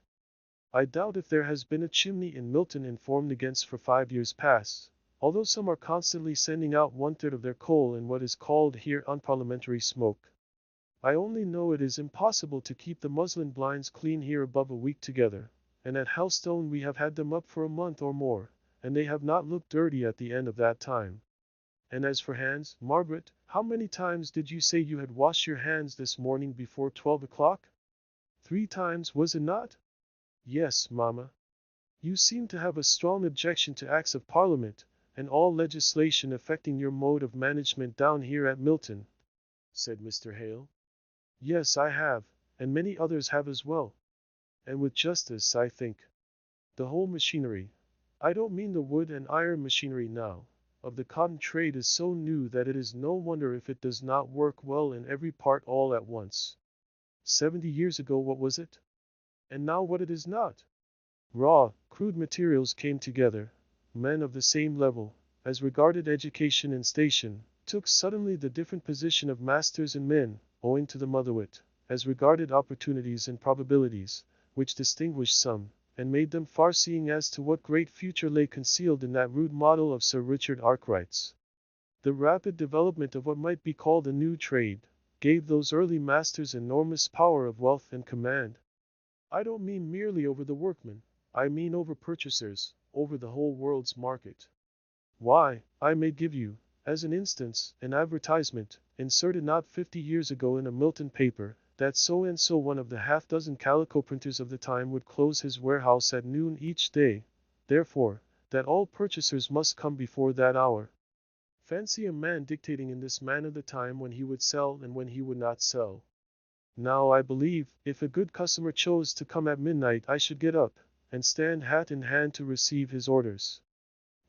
I doubt if there has been a chimney in Milton informed against for 5 years past, although some are constantly sending out 1/3 of their coal in what is called here unparliamentary smoke. I only know it is impossible to keep the muslin blinds clean here above a week together, and at Helstone we have had them up for a month or more, and they have not looked dirty at the end of that time. And as for hands, Margaret, how many times did you say you had washed your hands this morning before 12 o'clock? 3 times, was it not?" "Yes, mamma." "You seem to have a strong objection to Acts of Parliament, and all legislation affecting your mode of management down here at Milton," said Mr. Hale. "Yes, I have, and many others have as well. And with justice, I think. The whole machinery, I don't mean the wood and iron machinery now, of the cotton trade is so new that it is no wonder if it does not work well in every part all at once. 70 years ago what was it? And now what it is not? Raw, crude materials came together. Men of the same level, as regarded education and station, took suddenly the different position of masters and men, owing to the motherwit, as regarded opportunities and probabilities, which distinguished some, and made them far-seeing as to what great future lay concealed in that rude model of Sir Richard Arkwright's. The rapid development of what might be called a new trade, gave those early masters enormous power of wealth and command. I don't mean merely over the workmen, I mean over purchasers, over the whole world's market. Why, I may give you, as an instance, an advertisement, inserted not 50 years ago in a Milton paper, that so-and-so one of the half-dozen calico printers of the time would close his warehouse at noon each day, therefore, that all purchasers must come before that hour. Fancy a man dictating in this manner the time when he would sell and when he would not sell. Now I believe, if a good customer chose to come at midnight I should get up, and stand hat in hand to receive his orders."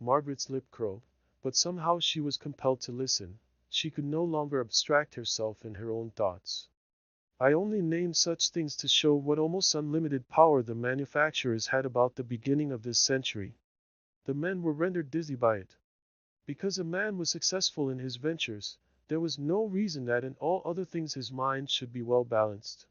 Margaret's lip curled, but somehow she was compelled to listen. She could no longer abstract herself in her own thoughts. "I only name such things to show what almost unlimited power the manufacturers had about the beginning of this century. The men were rendered dizzy by it. Because a man was successful in his ventures, there was no reason that in all other things his mind should be well balanced.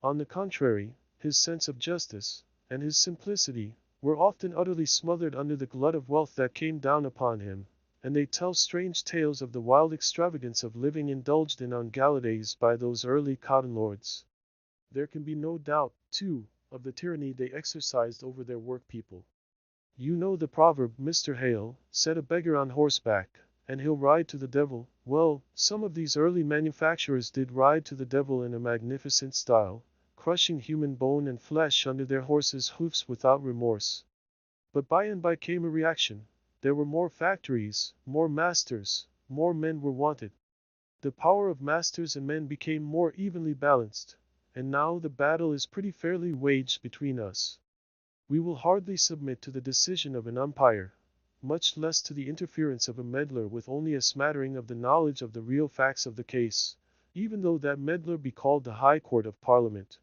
On the contrary, his sense of justice, and his simplicity, were often utterly smothered under the glut of wealth that came down upon him, and they tell strange tales of the wild extravagance of living indulged in on gala days by those early cotton lords. There can be no doubt, too, of the tyranny they exercised over their work people. You know the proverb, Mr. Hale, set a beggar on horseback, and he'll ride to the devil. Well, some of these early manufacturers did ride to the devil in a magnificent style, crushing human bone and flesh under their horses' hoofs without remorse. But by and by came a reaction. There were more factories, more masters, more men were wanted. The power of masters and men became more evenly balanced, and now the battle is pretty fairly waged between us. We will hardly submit to the decision of an umpire, much less to the interference of a meddler with only a smattering of the knowledge of the real facts of the case, even though that meddler be called the High Court of Parliament."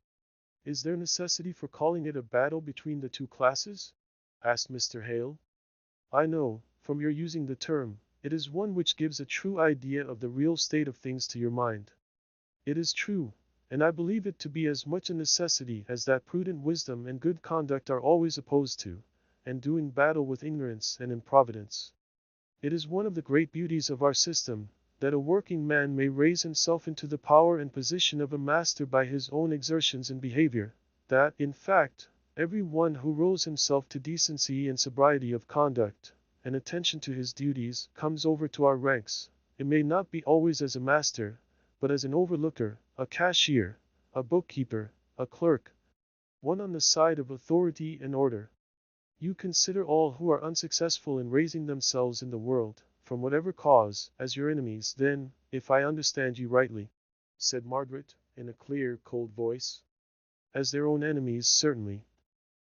"Is there necessity for calling it a battle between the two classes?" asked Mr. Hale. "I know, from your using the term, it is one which gives a true idea of the real state of things to your mind. It is true, and I believe it to be as much a necessity as that prudent wisdom and good conduct are always opposed to, and doing battle with ignorance and improvidence. It is one of the great beauties of our system, that a working man may raise himself into the power and position of a master by his own exertions and behavior, that, in fact, every one who rolls himself to decency and sobriety of conduct, and attention to his duties, comes over to our ranks. It may not be always as a master, but as an overlooker, a cashier, a bookkeeper, a clerk, one on the side of authority and order. You consider all who are unsuccessful in raising themselves in the world, from whatever cause, as your enemies, then, if I understand you rightly, said Margaret, in a clear, cold voice. As their own enemies, certainly,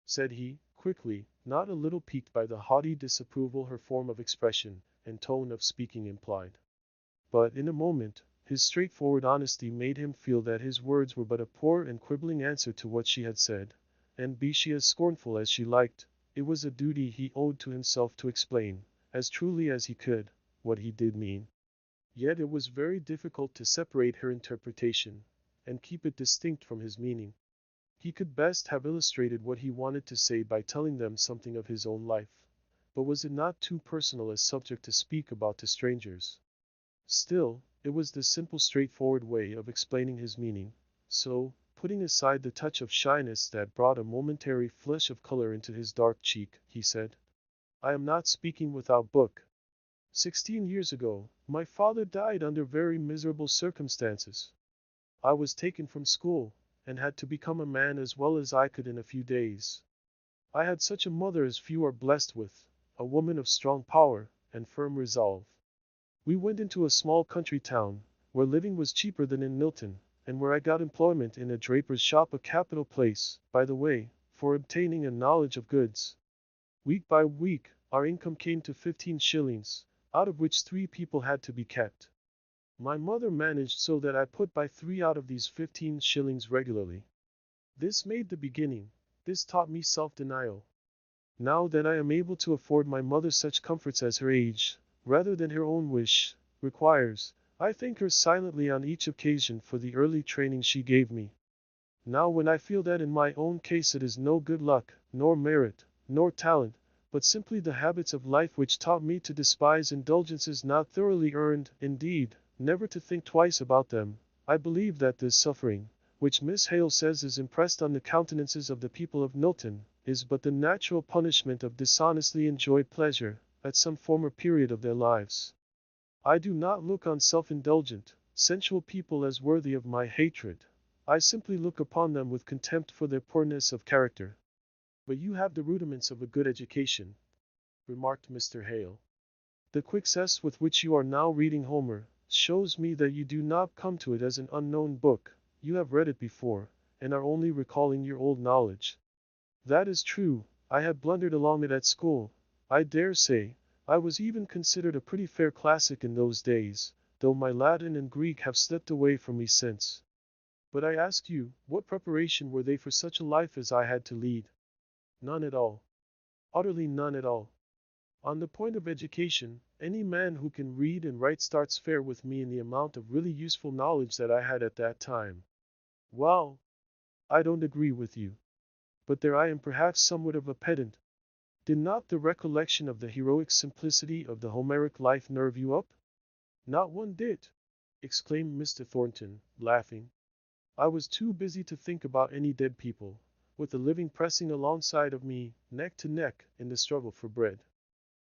said he, quickly, not a little piqued by the haughty disapproval her form of expression and tone of speaking implied. But in a moment, his straightforward honesty made him feel that his words were but a poor and quibbling answer to what she had said, and be she as scornful as she liked, it was a duty he owed to himself to explain, as truly as he could, what he did mean. Yet it was very difficult to separate her interpretation, and keep it distinct from his meaning. He could best have illustrated what he wanted to say by telling them something of his own life, but was it not too personal a subject to speak about to strangers? Still, it was the simple straightforward way of explaining his meaning, so, putting aside the touch of shyness that brought a momentary flush of color into his dark cheek, he said, I am not speaking without book. 16 years ago, my father died under very miserable circumstances. I was taken from school, and had to become a man as well as I could in a few days. I had such a mother as few are blessed with, a woman of strong power and firm resolve. We went into a small country town, where living was cheaper than in Milton, and where I got employment in a draper's shop, a capital place, by the way, for obtaining a knowledge of goods. Week by week, our income came to 15 shillings, out of which 3 people had to be kept. My mother managed so that I put by 3 out of these 15 shillings regularly. This made the beginning. This taught me self-denial. Now that I am able to afford my mother such comforts as her age, rather than her own wish, requires, I thank her silently on each occasion for the early training she gave me. Now when I feel that in my own case it is no good luck, nor merit, nor talent, but simply the habits of life which taught me to despise indulgences not thoroughly earned, indeed, never to think twice about them, I believe that this suffering, which Miss Hale says is impressed on the countenances of the people of Milton, is but the natural punishment of dishonestly enjoyed pleasure, at some former period of their lives. I do not look on self-indulgent, sensual people as worthy of my hatred. I simply look upon them with contempt for their poorness of character. But you have the rudiments of a good education, remarked Mr. Hale. The quick zest with which you are now reading Homer shows me that you do not come to it as an unknown book. You have read it before, and are only recalling your old knowledge. That is true. I had blundered along it at school. I dare say, I was even considered a pretty fair classic in those days, though my Latin and Greek have slipped away from me since. But I ask you, what preparation were they for such a life as I had to lead? None at all. Utterly none at all. On the point of education, any man who can read and write starts fair with me in the amount of really useful knowledge that I had at that time. Well, I don't agree with you. But there I am perhaps somewhat of a pedant. Did not the recollection of the heroic simplicity of the Homeric life nerve you up? Not one bit, exclaimed Mr. Thornton, laughing. I was too busy to think about any dead people, with the living pressing alongside of me, neck to neck, in the struggle for bread.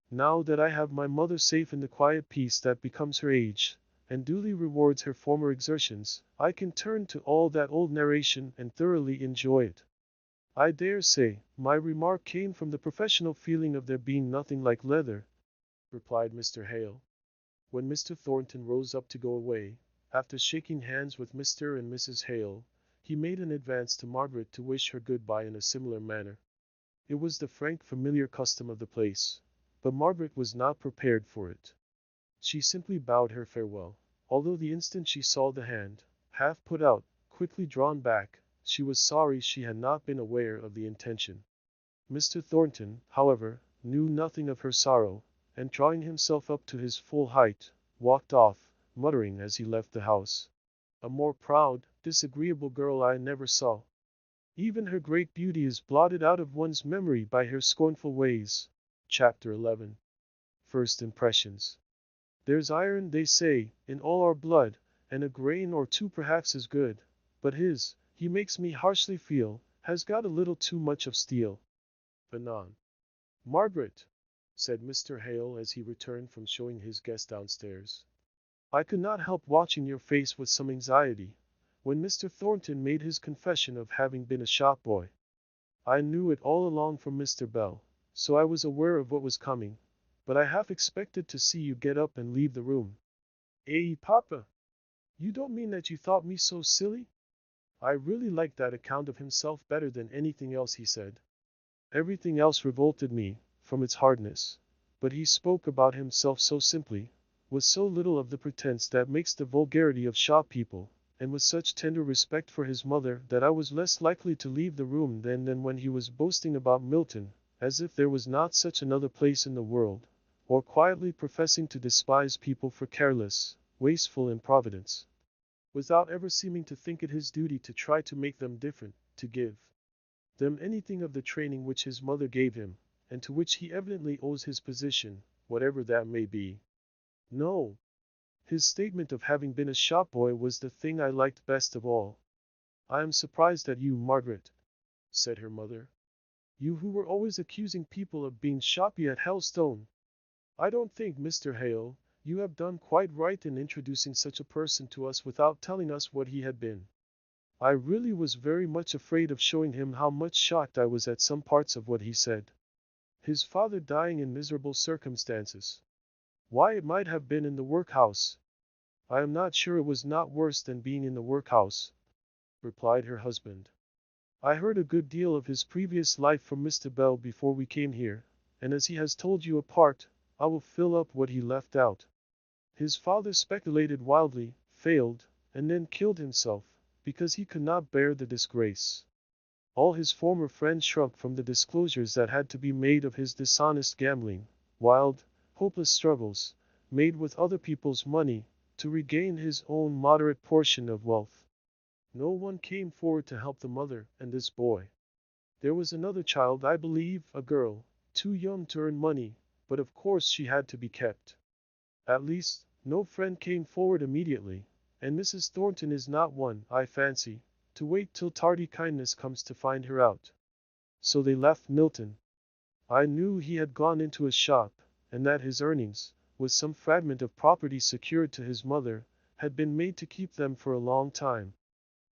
Now that I have my mother safe in the quiet peace that becomes her age, and duly rewards her former exertions, I can turn to all that old narration and thoroughly enjoy it. I dare say, my remark came from the professional feeling of there being nothing like leather, replied Mr. Hale. When Mr. Thornton rose up to go away, after shaking hands with Mr. and Mrs. Hale, he made an advance to Margaret to wish her good-bye in a similar manner. It was the frank, familiar custom of the place, but Margaret was not prepared for it. She simply bowed her farewell, although the instant she saw the hand, half put out, quickly drawn back, she was sorry she had not been aware of the intention. Mr. Thornton, however, knew nothing of her sorrow, and drawing himself up to his full height, walked off, muttering as he left the house, "A more proud, disagreeable girl I never saw. Even her great beauty is blotted out of one's memory by her scornful ways. Chapter 11. First Impressions. There's iron, they say, in all our blood, and a grain or two perhaps is good, but he makes me harshly feel, has got a little too much of steel. Anon. Margaret, said Mr. Hale as he returned from showing his guest downstairs. I could not help watching your face with some anxiety, when Mr. Thornton made his confession of having been a shop boy. I knew it all along from Mr. Bell, so I was aware of what was coming, but I half expected to see you get up and leave the room. Eh, Papa? You don't mean that you thought me so silly? I really liked that account of himself better than anything else he said. Everything else revolted me, from its hardness, but he spoke about himself so simply, with so little of the pretense that makes the vulgarity of shop people, and with such tender respect for his mother that I was less likely to leave the room than when he was boasting about Milton, as if there was not such another place in the world, or quietly professing to despise people for careless, wasteful improvidence, without ever seeming to think it his duty to try to make them different, to give them anything of the training which his mother gave him, and to which he evidently owes his position, whatever that may be. No. His statement of having been a shop boy was the thing I liked best of all. I am surprised at you, Margaret, said her mother. You who were always accusing people of being shoppy at Hellstone. I don't think, Mr. Hale, you have done quite right in introducing such a person to us without telling us what he had been. I really was very much afraid of showing him how much shocked I was at some parts of what he said. His father dying in miserable circumstances. Why, it might have been in the workhouse. I am not sure it was not worse than being in the workhouse, replied her husband. I heard a good deal of his previous life from Mr. Bell before we came here, and as he has told you a part, I will fill up what he left out. His father speculated wildly, failed, and then killed himself, because he could not bear the disgrace. All his former friends shrunk from the disclosures that had to be made of his dishonest gambling, wild, hopeless struggles, made with other people's money, to regain his own moderate portion of wealth. No one came forward to help the mother and this boy. There was another child, I believe, a girl, too young to earn money, but of course she had to be kept. At least, no friend came forward immediately, and Mrs. Thornton is not one, I fancy, to wait till tardy kindness comes to find her out. So they left Milton. I knew he had gone into a shop, and that his earnings, with some fragment of property secured to his mother, had been made to keep them for a long time.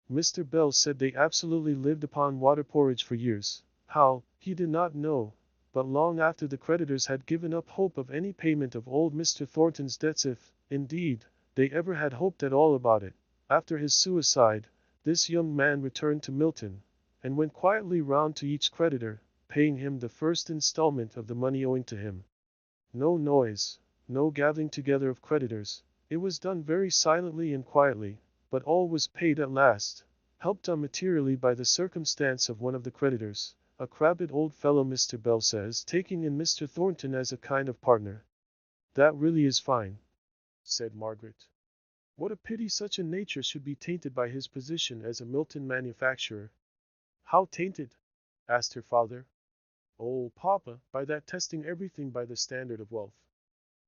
Mr. Bell said they absolutely lived upon water porridge for years. How, he did not know, but long after the creditors had given up hope of any payment of old Mr. Thornton's debts, if, indeed, they ever had hoped at all about it. After his suicide, this young man returned to Milton, and went quietly round to each creditor, paying him the first installment of the money owing to him. No noise, no gathering together of creditors, it was done very silently and quietly, but all was paid at last, helped on materially by the circumstance of one of the creditors, a crabbed old fellow Mr. Bell says, taking in Mr. Thornton as a kind of partner. That really is fine, said Margaret. What a pity such a nature should be tainted by his position as a Milton manufacturer. How tainted? asked her father. Oh, Papa, by that testing everything by the standard of wealth.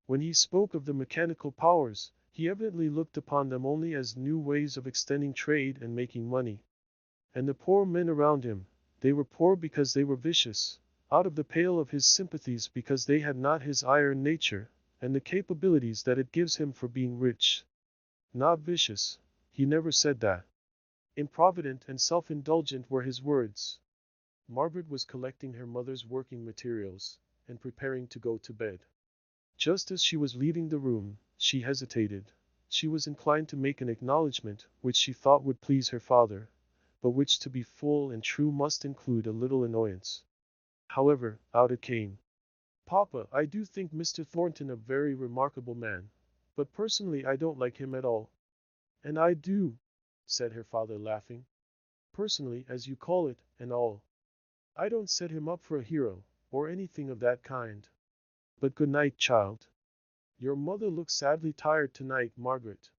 When he spoke of the mechanical powers, he evidently looked upon them only as new ways of extending trade and making money. And the poor men around him, they were poor because they were vicious, out of the pale of his sympathies because they had not his iron nature, and the capabilities that it gives him for being rich. Not vicious, he never said that. Improvident and self-indulgent were his words. Margaret was collecting her mother's working materials, and preparing to go to bed. Just as she was leaving the room, she hesitated. She was inclined to make an acknowledgment which she thought would please her father, but which to be full and true must include a little annoyance. However, out it came. Papa, I do think Mr. Thornton a very remarkable man, but personally I don't like him at all. And I do, said her father laughing. Personally, as you call it, and all. I don't set him up for a hero, or anything of that kind. But good night, child. Your mother looks sadly tired tonight, Margaret.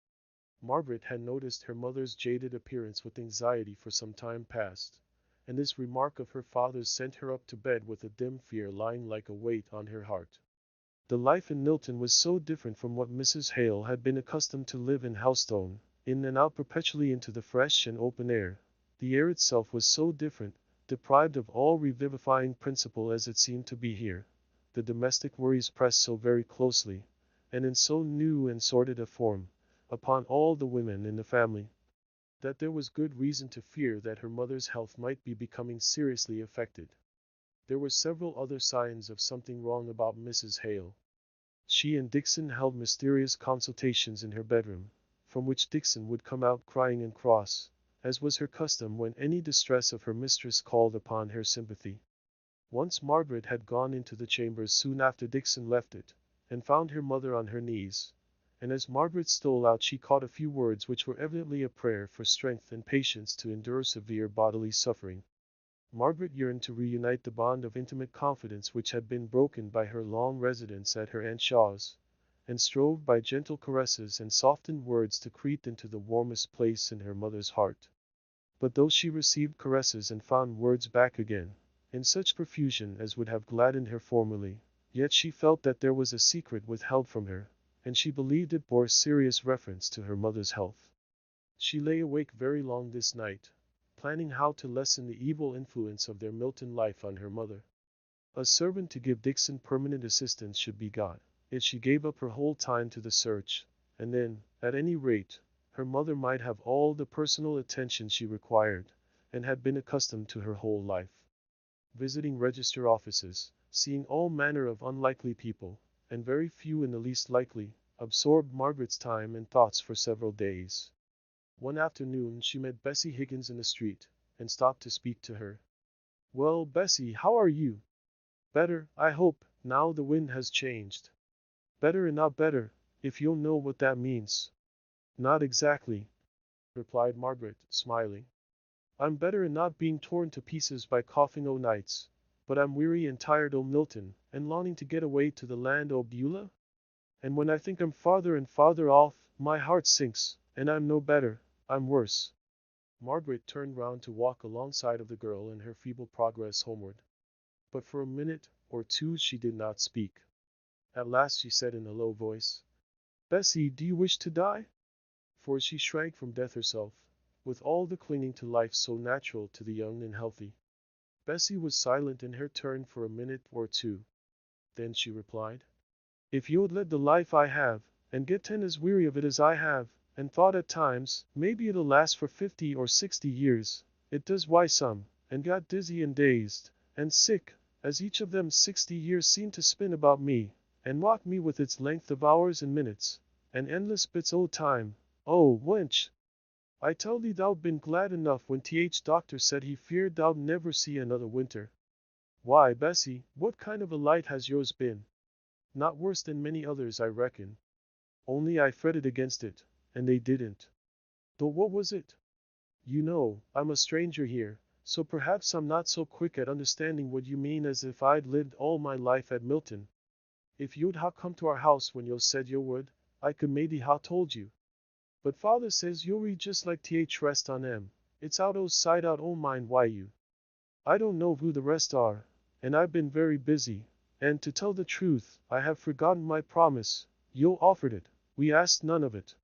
Margaret had noticed her mother's jaded appearance with anxiety for some time past, and this remark of her father's sent her up to bed with a dim fear lying like a weight on her heart. The life in Milton was so different from what Mrs. Hale had been accustomed to live in Helstone, in and out perpetually into the fresh and open air. The air itself was so different, deprived of all revivifying principle as it seemed to be here. The domestic worries pressed so very closely, and in so new and sordid a form, upon all the women in the family, that there was good reason to fear that her mother's health might be becoming seriously affected. There were several other signs of something wrong about Mrs. Hale. She and Dixon held mysterious consultations in her bedroom, from which Dixon would come out crying and cross, as was her custom when any distress of her mistress called upon her sympathy. Once Margaret had gone into the chambers soon after Dixon left it, and found her mother on her knees, and as Margaret stole out she caught a few words which were evidently a prayer for strength and patience to endure severe bodily suffering. Margaret yearned to reunite the bond of intimate confidence which had been broken by her long residence at her Aunt Shaw's, and strove by gentle caresses and softened words to creep into the warmest place in her mother's heart. But though she received caresses and found words back again, in such profusion as would have gladdened her formerly, yet she felt that there was a secret withheld from her, and she believed it bore serious reference to her mother's health. She lay awake very long this night, planning how to lessen the evil influence of their Milton life on her mother. A servant to give Dixon permanent assistance should be got, if she gave up her whole time to the search, and then, at any rate, her mother might have all the personal attention she required, and had been accustomed to her whole life. Visiting register offices, seeing all manner of unlikely people, and very few in the least likely, absorbed Margaret's time and thoughts for several days. One afternoon she met Bessie Higgins in the street, and stopped to speak to her. "Well, Bessie, how are you?" "Better, I hope, now the wind has changed." "Better and not better, if you'll know what that means." "Not exactly," replied Margaret, smiling. "I'm better and not being torn to pieces by coughing o' nights, but I'm weary and tired o' Milton, and longing to get away to the land o' Beulah. And when I think I'm farther and farther off, my heart sinks, and I'm no better, I'm worse." Margaret turned round to walk alongside of the girl in her feeble progress homeward. But for a minute or two she did not speak. At last she said in a low voice, "Bessie, do you wish to die?" For she shrank from death herself, with all the clinging to life so natural to the young and healthy. Bessie was silent in her turn for a minute or two. Then she replied, "If you had led the life I have, and getten as weary of it as I have, and thought at times, maybe it'll last for 50 or 60 years, it does why some, and got dizzy and dazed, and sick, as each of them 60 years seemed to spin about me, and mock me with its length of hours and minutes, and endless bits o' time. Oh, wench! I tell thee thou'd been glad enough when th doctor said he feared thou'd never see another winter. Why, Bessie, what kind of a light has yours been? Not worse than many others, I reckon. Only I fretted against it, and they didn't. Though what was it? You know, I'm a stranger here, so perhaps I'm not so quick at understanding what you mean as if I'd lived all my life at Milton. If you'd ha' come to our house when yo said yo would, I could maybe ha' told you. But father says you'll read just like th rest on 'em. It's out o' sight out o' mind why you. I don't know who the rest are, and I've been very busy, and to tell the truth, I have forgotten my promise. Yo offered it, we asked none of it.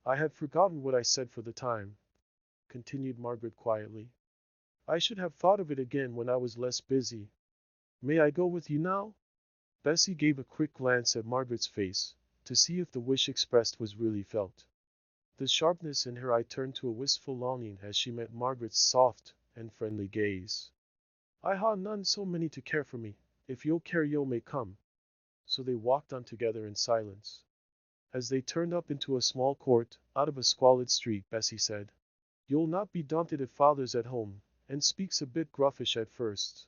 I had forgotten what I said for the time," continued Margaret quietly. "I should have thought of it again when I was less busy. May I go with you now?" Bessie gave a quick glance at Margaret's face, to see if the wish expressed was really felt. The sharpness in her eye turned to a wistful longing as she met Margaret's soft and friendly gaze. "I ha' none so many to care for me. If you'll care yo may come." So they walked on together in silence. As they turned up into a small court, out of a squalid street, Bessie said, "You'll not be daunted if father's at home, and speaks a bit gruffish at first.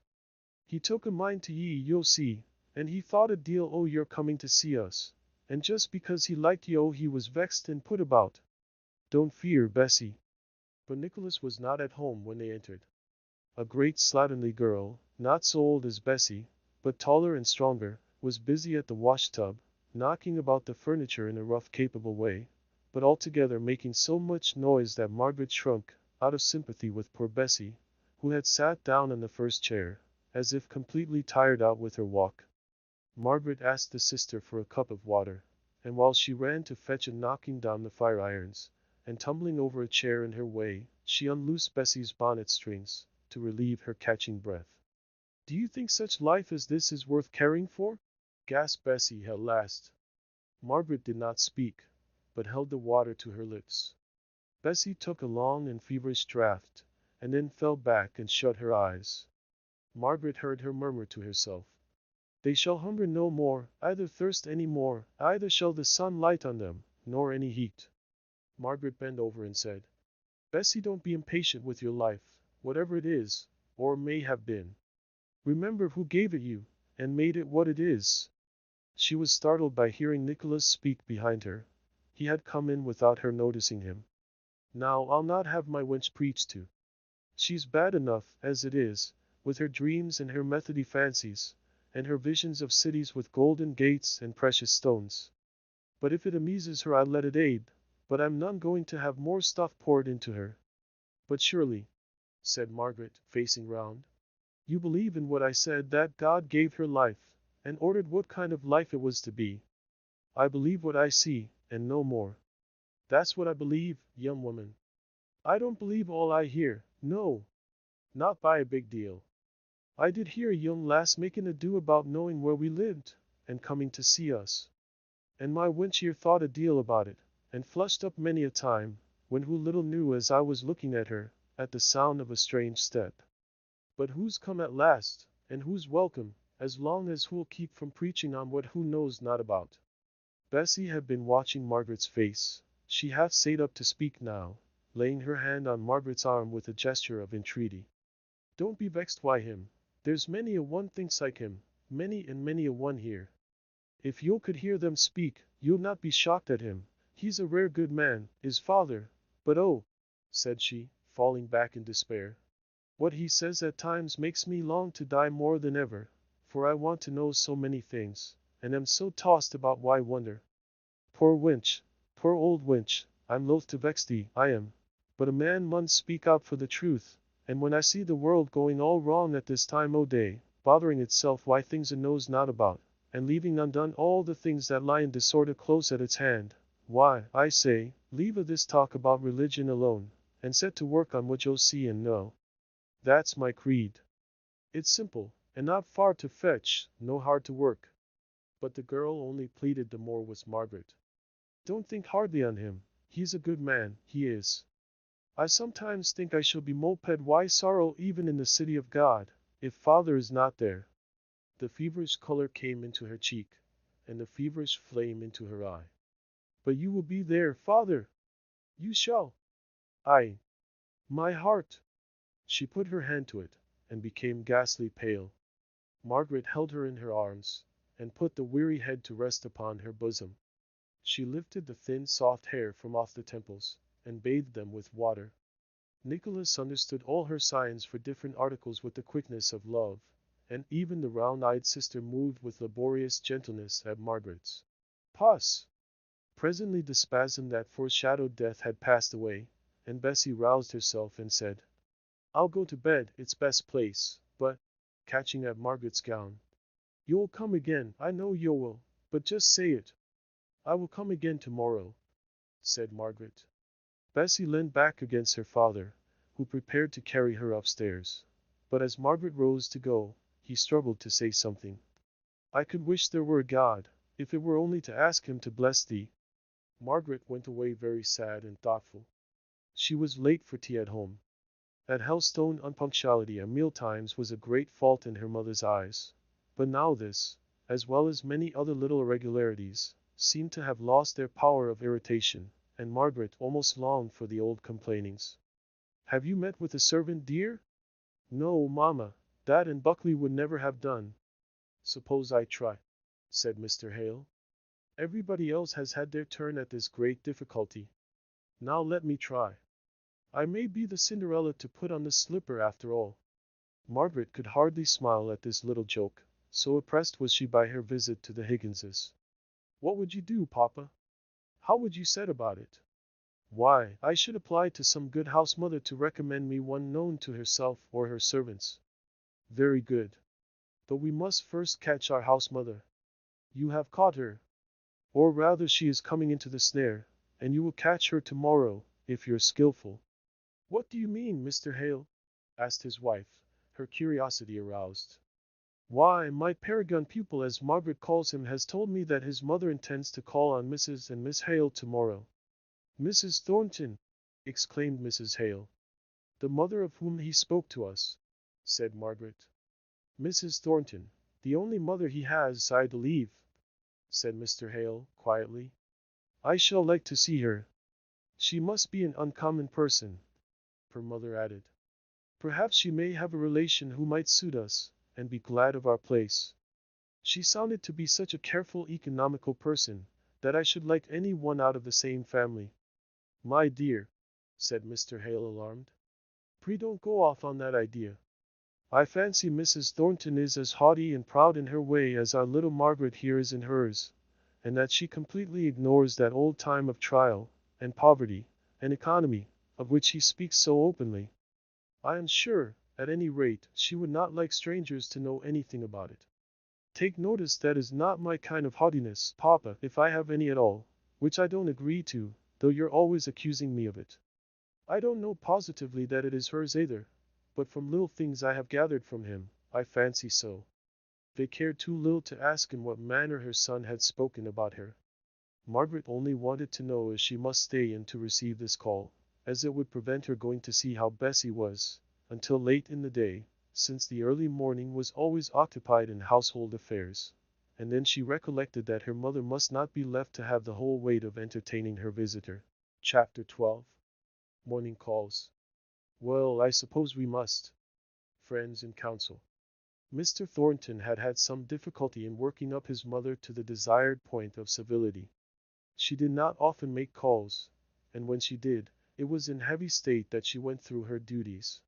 He took a mind to ye, you'll see, and he thought a deal o' your coming to see us, and just because he liked yo he was vexed and put about. Don't fear, Bessie." But Nicholas was not at home when they entered. A great slatternly girl, not so old as Bessie, but taller and stronger, was busy at the wash-tub, knocking about the furniture in a rough capable way, but altogether making so much noise that Margaret shrunk, out of sympathy with poor Bessie, who had sat down on the first chair, as if completely tired out with her walk. Margaret asked the sister for a cup of water, and while she ran to fetch it, knocking down the fire irons, and tumbling over a chair in her way, she unloosed Bessie's bonnet strings, to relieve her catching breath. "Do you think such life as this is worth caring for?" gasped Bessie at last. Margaret did not speak, but held the water to her lips. Bessie took a long and feverish draught, and then fell back and shut her eyes. Margaret heard her murmur to herself, "They shall hunger no more, either thirst any more, either shall the sun light on them, nor any heat." Margaret bent over and said, "Bessie, don't be impatient with your life, whatever it is, or may have been. Remember who gave it you, and made it what it is." She was startled by hearing Nicholas speak behind her. He had come in without her noticing him. "Now I'll not have my wench preached to. She's bad enough, as it is, with her dreams and her methody fancies, and her visions of cities with golden gates and precious stones. But if it amuses her I'll let it aid, but I'm none going to have more stuff poured into her." "But surely," said Margaret, facing round, "you believe in what I said, that God gave her life, and ordered what kind of life it was to be." "I believe what I see, and no more." "That's what I believe, young woman. I don't believe all I hear, no, not by a big deal. I did hear a young lass making ado about knowing where we lived, and coming to see us. And my wench here thought a deal about it, and flushed up many a time, when who little knew as I was looking at her, at the sound of a strange step. But who's come at last, and who's welcome, as long as who'll keep from preaching on what who knows not about." Bessie had been watching Margaret's face. She half sate up to speak now, laying her hand on Margaret's arm with a gesture of entreaty. "Don't be vexed by him. There's many a one thinks like him, many and many a one here. If you could hear them speak, you'll not be shocked at him. He's a rare good man, his father, but oh," said she, falling back in despair, "what he says at times makes me long to die more than ever, for I want to know so many things, and am so tossed about why wonder. Poor wench, poor old wench, I'm loath to vex thee, I am, but a man mun speak out for the truth, and when I see the world going all wrong at this time o' day, bothering itself why things it knows not about, and leaving undone all the things that lie in disorder close at its hand, why, I say, leave a this talk about religion alone, and set to work on what you'll see and know. That's my creed. It's simple, and not far to fetch, no hard to work." But the girl only pleaded the more with Margaret. "Don't think hardly on him. He's a good man, he is. I sometimes think I shall be moped why sorrow even in the city of God, if father is not there." The feverish color came into her cheek, and the feverish flame into her eye. "But you will be there, father? You shall?" "I. My heart." She put her hand to it, and became ghastly pale. Margaret held her in her arms, and put the weary head to rest upon her bosom. She lifted the thin soft hair from off the temples, and bathed them with water. Nicholas understood all her signs for different articles with the quickness of love, and even the round-eyed sister moved with laborious gentleness at Margaret's. "Pus!" Presently the spasm that foreshadowed death had passed away, and Bessie roused herself and said, "I'll go to bed, it's best place, but," catching at Margaret's gown, "you'll come again, I know you will, but just say it." "I will come again tomorrow," said Margaret. Bessie leaned back against her father, who prepared to carry her upstairs. But as Margaret rose to go, he struggled to say something. "I could wish there were a God, if it were only to ask him to bless thee." Margaret went away very sad and thoughtful. She was late for tea at home. At Helstone unpunctuality at mealtimes was a great fault in her mother's eyes. But now this, as well as many other little irregularities, seemed to have lost their power of irritation, and Margaret almost longed for the old complainings. "Have you met with a servant, dear?" "No, mamma, that and Buckley would never have done." "Suppose I try," said Mr. Hale. "Everybody else has had their turn at this great difficulty. Now let me try. I may be the Cinderella to put on the slipper after all." Margaret could hardly smile at this little joke, so oppressed was she by her visit to the Higginses. "What would you do, papa?" How would you set about it? Why, I should apply to some good house mother to recommend me one known to herself or her servants. Very good. But we must first catch our house mother. You have caught her. Or rather she is coming into the snare, and you will catch her tomorrow, if you're skillful. What do you mean, Mr. Hale? Asked his wife, her curiosity aroused. Why, my paragon pupil, as Margaret calls him, has told me that his mother intends to call on Mrs. and Miss Hale tomorrow. Mrs. Thornton, exclaimed Mrs. Hale. The mother of whom he spoke to us, said Margaret. Mrs. Thornton, the only mother he has, I believe, said Mr. Hale, quietly. I shall like to see her. She must be an uncommon person, her mother added. Perhaps she may have a relation who might suit us, and be glad of our place. She sounded to be such a careful, economical person, that I should like any one out of the same family. My dear, said Mr. Hale, alarmed, pray don't go off on that idea. I fancy Mrs. Thornton is as haughty and proud in her way as our little Margaret here is in hers, and that she completely ignores that old time of trial, and poverty, and economy, of which he speaks so openly. I am sure, at any rate, she would not like strangers to know anything about it. Take notice that is not my kind of haughtiness, Papa, if I have any at all, which I don't agree to, though you're always accusing me of it. I don't know positively that it is hers either, but from little things I have gathered from him, I fancy so. They cared too little to ask in what manner her son had spoken about her. Margaret only wanted to know if she must stay in to receive this call, as it would prevent her going to see how Bessie was, until late in the day, since the early morning was always occupied in household affairs. And then she recollected that her mother must not be left to have the whole weight of entertaining her visitor. Chapter 12. Morning Calls. Well, I suppose we must. Friends in council. Mr. Thornton had had some difficulty in working up his mother to the desired point of civility. She did not often make calls, and when she did, it was in heavy state that she went through her duties.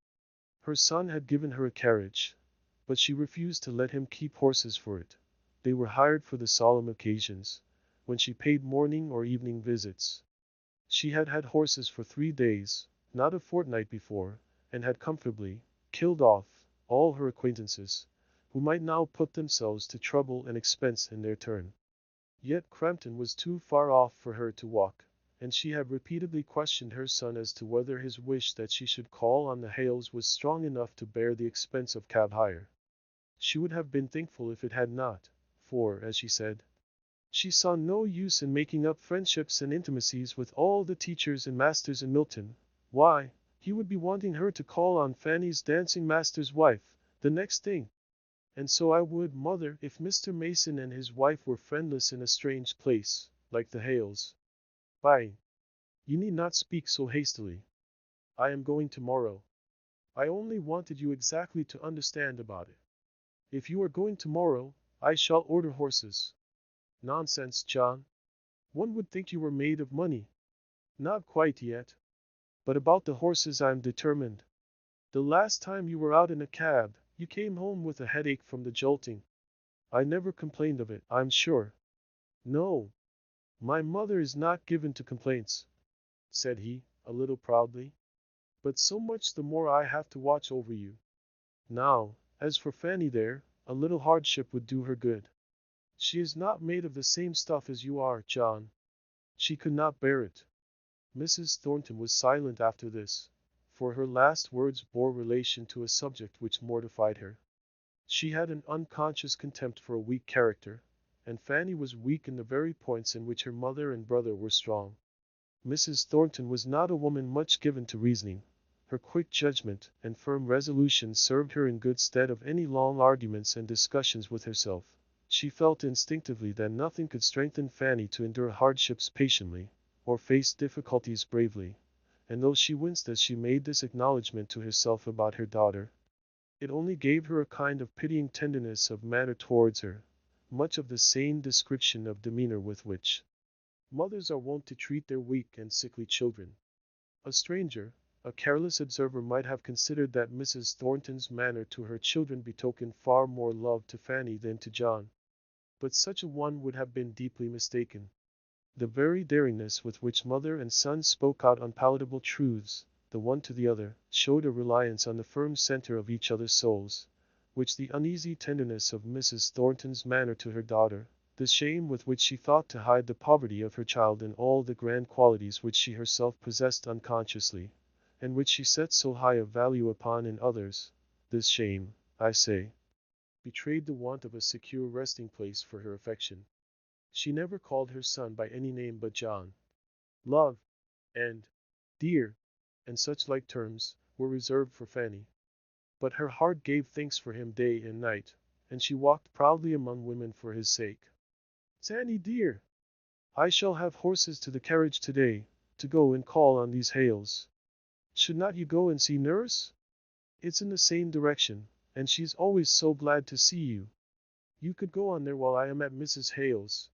Her son had given her a carriage, but she refused to let him keep horses for it. They were hired for the solemn occasions, when she paid morning or evening visits. She had had horses for 3 days, not a fortnight before, and had comfortably killed off all her acquaintances, who might now put themselves to trouble and expense in their turn. Yet Crampton was too far off for her to walk, and she had repeatedly questioned her son as to whether his wish that she should call on the Hales was strong enough to bear the expense of cab hire. She would have been thankful if it had not, for, as she said, she saw no use in making up friendships and intimacies with all the teachers and masters in Milton. Why, he would be wanting her to call on Fanny's dancing master's wife, the next thing. And so I would, mother, if Mr. Mason and his wife were friendless in a strange place, like the Hales. Bye. You need not speak so hastily. I am going tomorrow. I only wanted you exactly to understand about it. If you are going tomorrow, I shall order horses. Nonsense, John. One would think you were made of money. Not quite yet. But about the horses I am determined. The last time you were out in a cab, you came home with a headache from the jolting. I never complained of it, I'm sure. No. My mother is not given to complaints, said he, a little proudly. But so much the more I have to watch over you. Now, as for Fanny there, a little hardship would do her good. She is not made of the same stuff as you are, John. She could not bear it. Mrs. Thornton was silent after this, for her last words bore relation to a subject which mortified her. She had an unconscious contempt for a weak character, and Fanny was weak in the very points in which her mother and brother were strong. Mrs. Thornton was not a woman much given to reasoning. Her quick judgment and firm resolution served her in good stead of any long arguments and discussions with herself. She felt instinctively that nothing could strengthen Fanny to endure hardships patiently, or face difficulties bravely, and though she winced as she made this acknowledgment to herself about her daughter, it only gave her a kind of pitying tenderness of manner towards her, much of the same description of demeanor with which mothers are wont to treat their weak and sickly children. A stranger, a careless observer might have considered that Mrs. Thornton's manner to her children betokened far more love to Fanny than to John. But such a one would have been deeply mistaken. The very daringness with which mother and son spoke out unpalatable truths, the one to the other, showed a reliance on the firm center of each other's souls, which the uneasy tenderness of Mrs. Thornton's manner to her daughter, the shame with which she thought to hide the poverty of her child and all the grand qualities which she herself possessed unconsciously, and which she set so high a value upon in others, this shame, I say, betrayed the want of a secure resting place for her affection. She never called her son by any name but John. Love, and dear, and such like terms, were reserved for Fanny. But her heart gave thanks for him day and night, and she walked proudly among women for his sake. Fanny dear, I shall have horses to the carriage today, to go and call on these Hales. Should not you go and see nurse? It's in the same direction, and she's always so glad to see you. You could go on there while I am at Mrs. Hale's.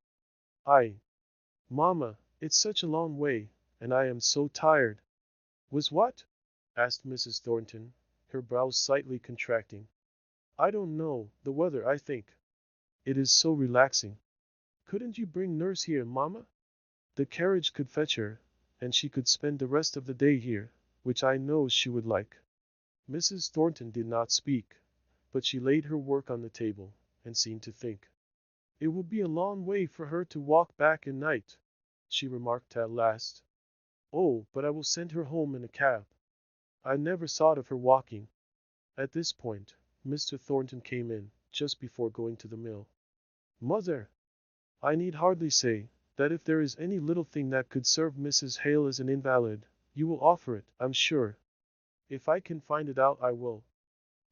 Mamma, it's such a long way, and I am so tired. Was what? Asked Mrs. Thornton, her brows slightly contracting. I don't know, the weather, I think. It is so relaxing. Couldn't you bring nurse here, Mamma? The carriage could fetch her, and she could spend the rest of the day here, which I know she would like. Mrs. Thornton did not speak, but she laid her work on the table, and seemed to think. It will be a long way for her to walk back in night, she remarked at last. Oh, but I will send her home in a cab. I never thought of her walking. At this point, Mr. Thornton came in, just before going to the mill. Mother, I need hardly say, that if there is any little thing that could serve Mrs. Hale as an invalid, you will offer it, I'm sure. If I can find it out, I will.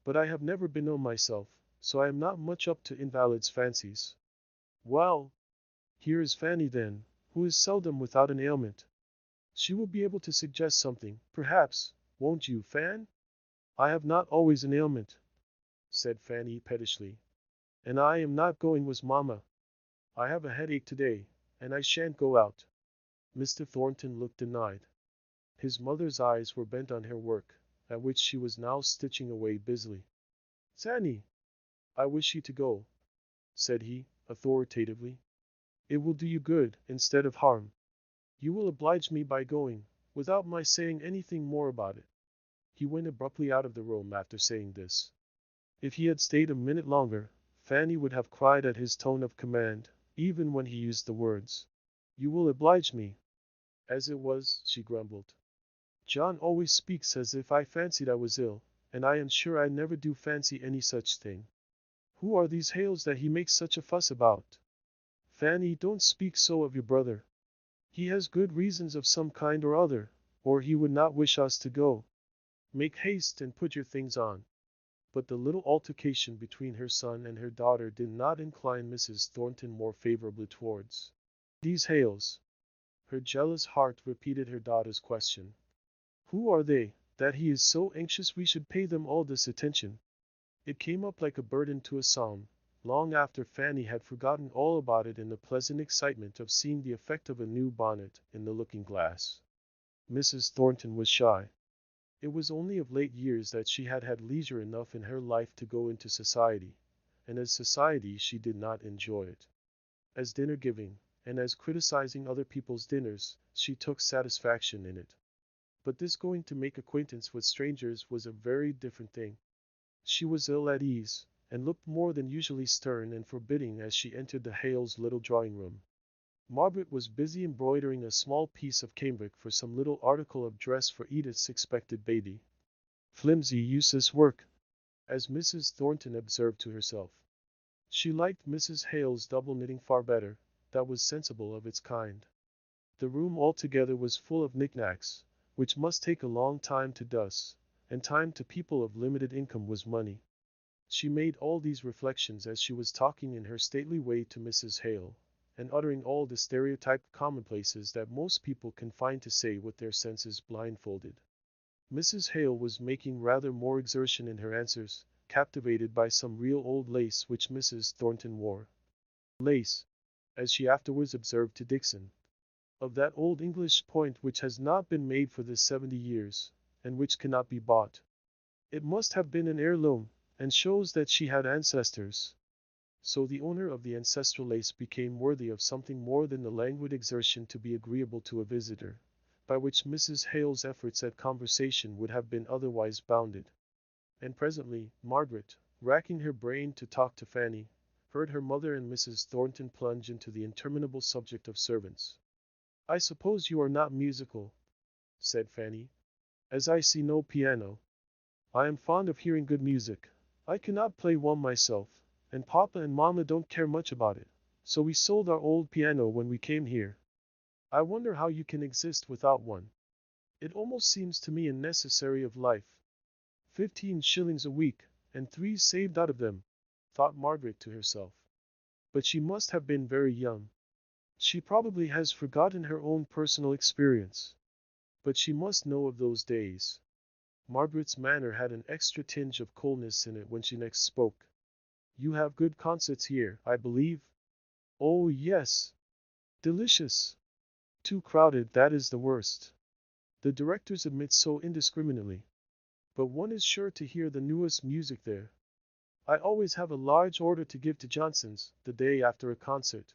But I have never been ill myself, so I am not much up to invalids' fancies. Well, here is Fanny then, who is seldom without an ailment. She will be able to suggest something, perhaps, won't you, Fan? I have not always an ailment, said Fanny pettishly. And I am not going with Mamma. I have a headache today, and I shan't go out. Mr. Thornton looked denied. His mother's eyes were bent on her work, at which she was now stitching away busily. Fanny, I wish you to go, said he, authoritatively. It will do you good, instead of harm. You will oblige me by going, without my saying anything more about it. He went abruptly out of the room after saying this. If he had stayed a minute longer, Fanny would have cried at his tone of command, even when he used the words, You will oblige me. As it was, she grumbled. John always speaks as if I fancied I was ill, and I am sure I never do fancy any such thing. Who are these Hales that he makes such a fuss about? Fanny, don't speak so of your brother. He has good reasons of some kind or other, or he would not wish us to go. Make haste and put your things on. But the little altercation between her son and her daughter did not incline Mrs. Thornton more favorably towards these Hales. Her jealous heart repeated her daughter's question. Who are they, that he is so anxious we should pay them all this attention? It came up like a burden to a psalm, long after Fanny had forgotten all about it in the pleasant excitement of seeing the effect of a new bonnet in the looking-glass. Mrs. Thornton was shy. It was only of late years that she had had leisure enough in her life to go into society, and as society she did not enjoy it. As dinner-giving, and as criticizing other people's dinners, she took satisfaction in it. But this going to make acquaintance with strangers was a very different thing. She was ill at ease, and looked more than usually stern and forbidding as she entered the Hales' little drawing-room. Margaret was busy embroidering a small piece of cambric for some little article of dress for Edith's expected baby. Flimsy, useless work, as Mrs. Thornton observed to herself. She liked Mrs. Hale's double knitting far better, that was sensible of its kind. The room altogether was full of knickknacks, which must take a long time to dust, and time to people of limited income was money. She made all these reflections as she was talking in her stately way to Mrs. Hale, and uttering all the stereotyped commonplaces that most people can find to say with their senses blindfolded. Mrs. Hale was making rather more exertion in her answers, captivated by some real old lace which Mrs. Thornton wore. Lace, as she afterwards observed to Dixon, of that old English point which has not been made for this 70 years, and which cannot be bought. It must have been an heirloom, and shows that she had ancestors. so the owner of the ancestral lace became worthy of something more than the languid exertion to be agreeable to a visitor, by which Mrs. Hale's efforts at conversation would have been otherwise bounded. And presently, Margaret, racking her brain to talk to Fanny, heard her mother and Mrs. Thornton plunge into the interminable subject of servants. "I suppose you are not musical," said Fanny, "as I see no piano. I am fond of hearing good music. I cannot play one myself, and Papa and Mamma don't care much about it, so we sold our old piano when we came here. I wonder how you can exist without one. It almost seems to me a necessary of life. 15 shillings a week, and 3 saved out of them," thought Margaret to herself. But she must have been very young. She probably has forgotten her own personal experience. But she must know of those days. Margaret's manner had an extra tinge of coldness in it when she next spoke. "You have good concerts here, I believe?" "Oh, yes. Delicious. Too crowded, that is the worst. The directors admit so indiscriminately. But one is sure to hear the newest music there. I always have a large order to give to Johnson's the day after a concert."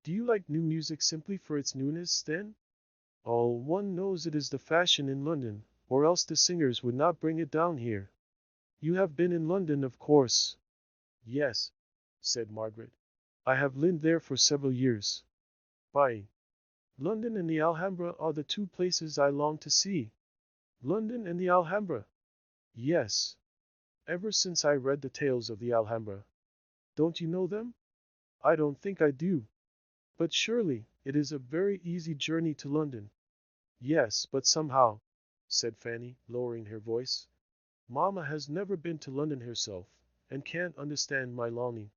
"Do you like new music simply for its newness, then?" "Oh, one knows it is the fashion in London, or else the singers would not bring it down here. You have been in London, of course." "Yes," said Margaret. "I have lived there for several years." "Why, London and the Alhambra are the two places I long to see." "London and the Alhambra?" "Yes. Ever since I read the tales of the Alhambra." "Don't you know them?" "I don't think I do." "But surely, it is a very easy journey to London." "Yes, but somehow," said Fanny, lowering her voice, "Mamma has never been to London herself, and can't understand my longing.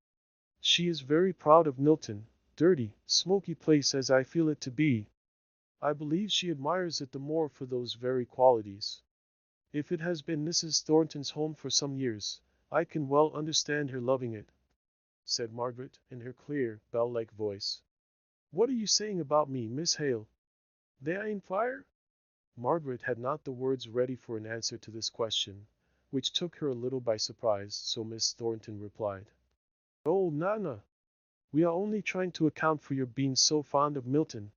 She is very proud of Milton, dirty, smoky place as I feel it to be. I believe she admires it the more for those very qualities. If it has been Mrs. Thornton's home for some years, I can well understand her loving it," said Margaret, in her clear, bell-like voice. "What are you saying about me, Miss Hale? They ain't fire?" Margaret had not the words ready for an answer to this question, which took her a little by surprise, so Miss Thornton replied, "Oh, Nana, we are only trying to account for your being so fond of Milton."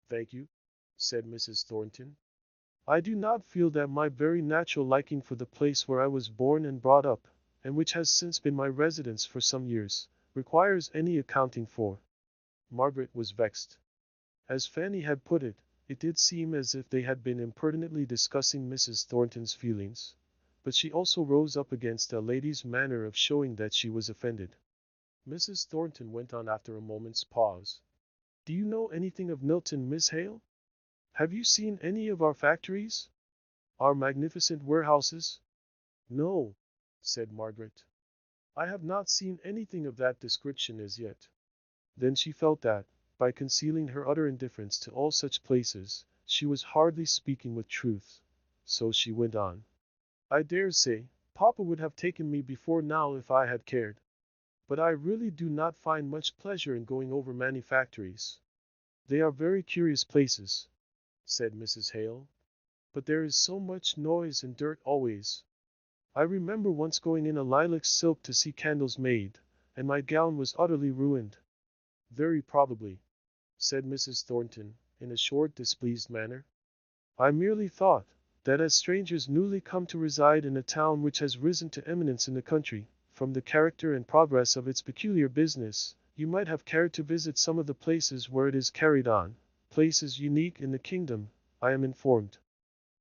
"Thank you," said Mrs. Thornton. "I do not feel that my very natural liking for the place where I was born and brought up, and which has since been my residence for some years, requires any accounting for." Margaret was vexed. As Fanny had put it, it did seem as if they had been impertinently discussing Mrs. Thornton's feelings, but she also rose up against a lady's manner of showing that she was offended. Mrs. Thornton went on after a moment's pause. "Do you know anything of Milton, Miss Hale? Have you seen any of our factories? Our magnificent warehouses?" "No," said Margaret. "I have not seen anything of that description as yet." Then she felt that, by concealing her utter indifference to all such places, she was hardly speaking with truth. So she went on. "I dare say, Papa would have taken me before now if I had cared. But I really do not find much pleasure in going over manufactories. They are very curious places," said Mrs. Hale. "But there is so much noise and dirt always. I remember once going in a lilac silk to see candles made, and my gown was utterly ruined." "Very probably," said Mrs. Thornton, in a short, displeased manner. "I merely thought, that as strangers newly come to reside in a town which has risen to eminence in the country, from the character and progress of its peculiar business, you might have cared to visit some of the places where it is carried on, places unique in the kingdom, I am informed.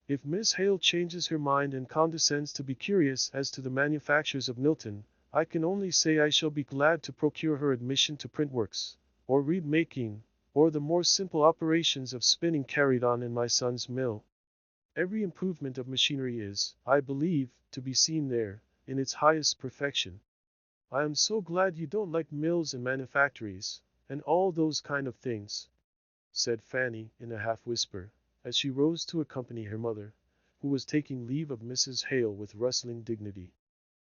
If Miss Hale changes her mind and condescends to be curious as to the manufactures of Milton, I can only say I shall be glad to procure her admission to printworks, or reed making, or the more simple operations of spinning carried on in my son's mill. Every improvement of machinery is, I believe, to be seen there, in its highest perfection. I am so glad you don't like mills and manufactories, and all those kind of things," said Fanny, in a half-whisper, as she rose to accompany her mother, who was taking leave of Mrs. Hale with rustling dignity.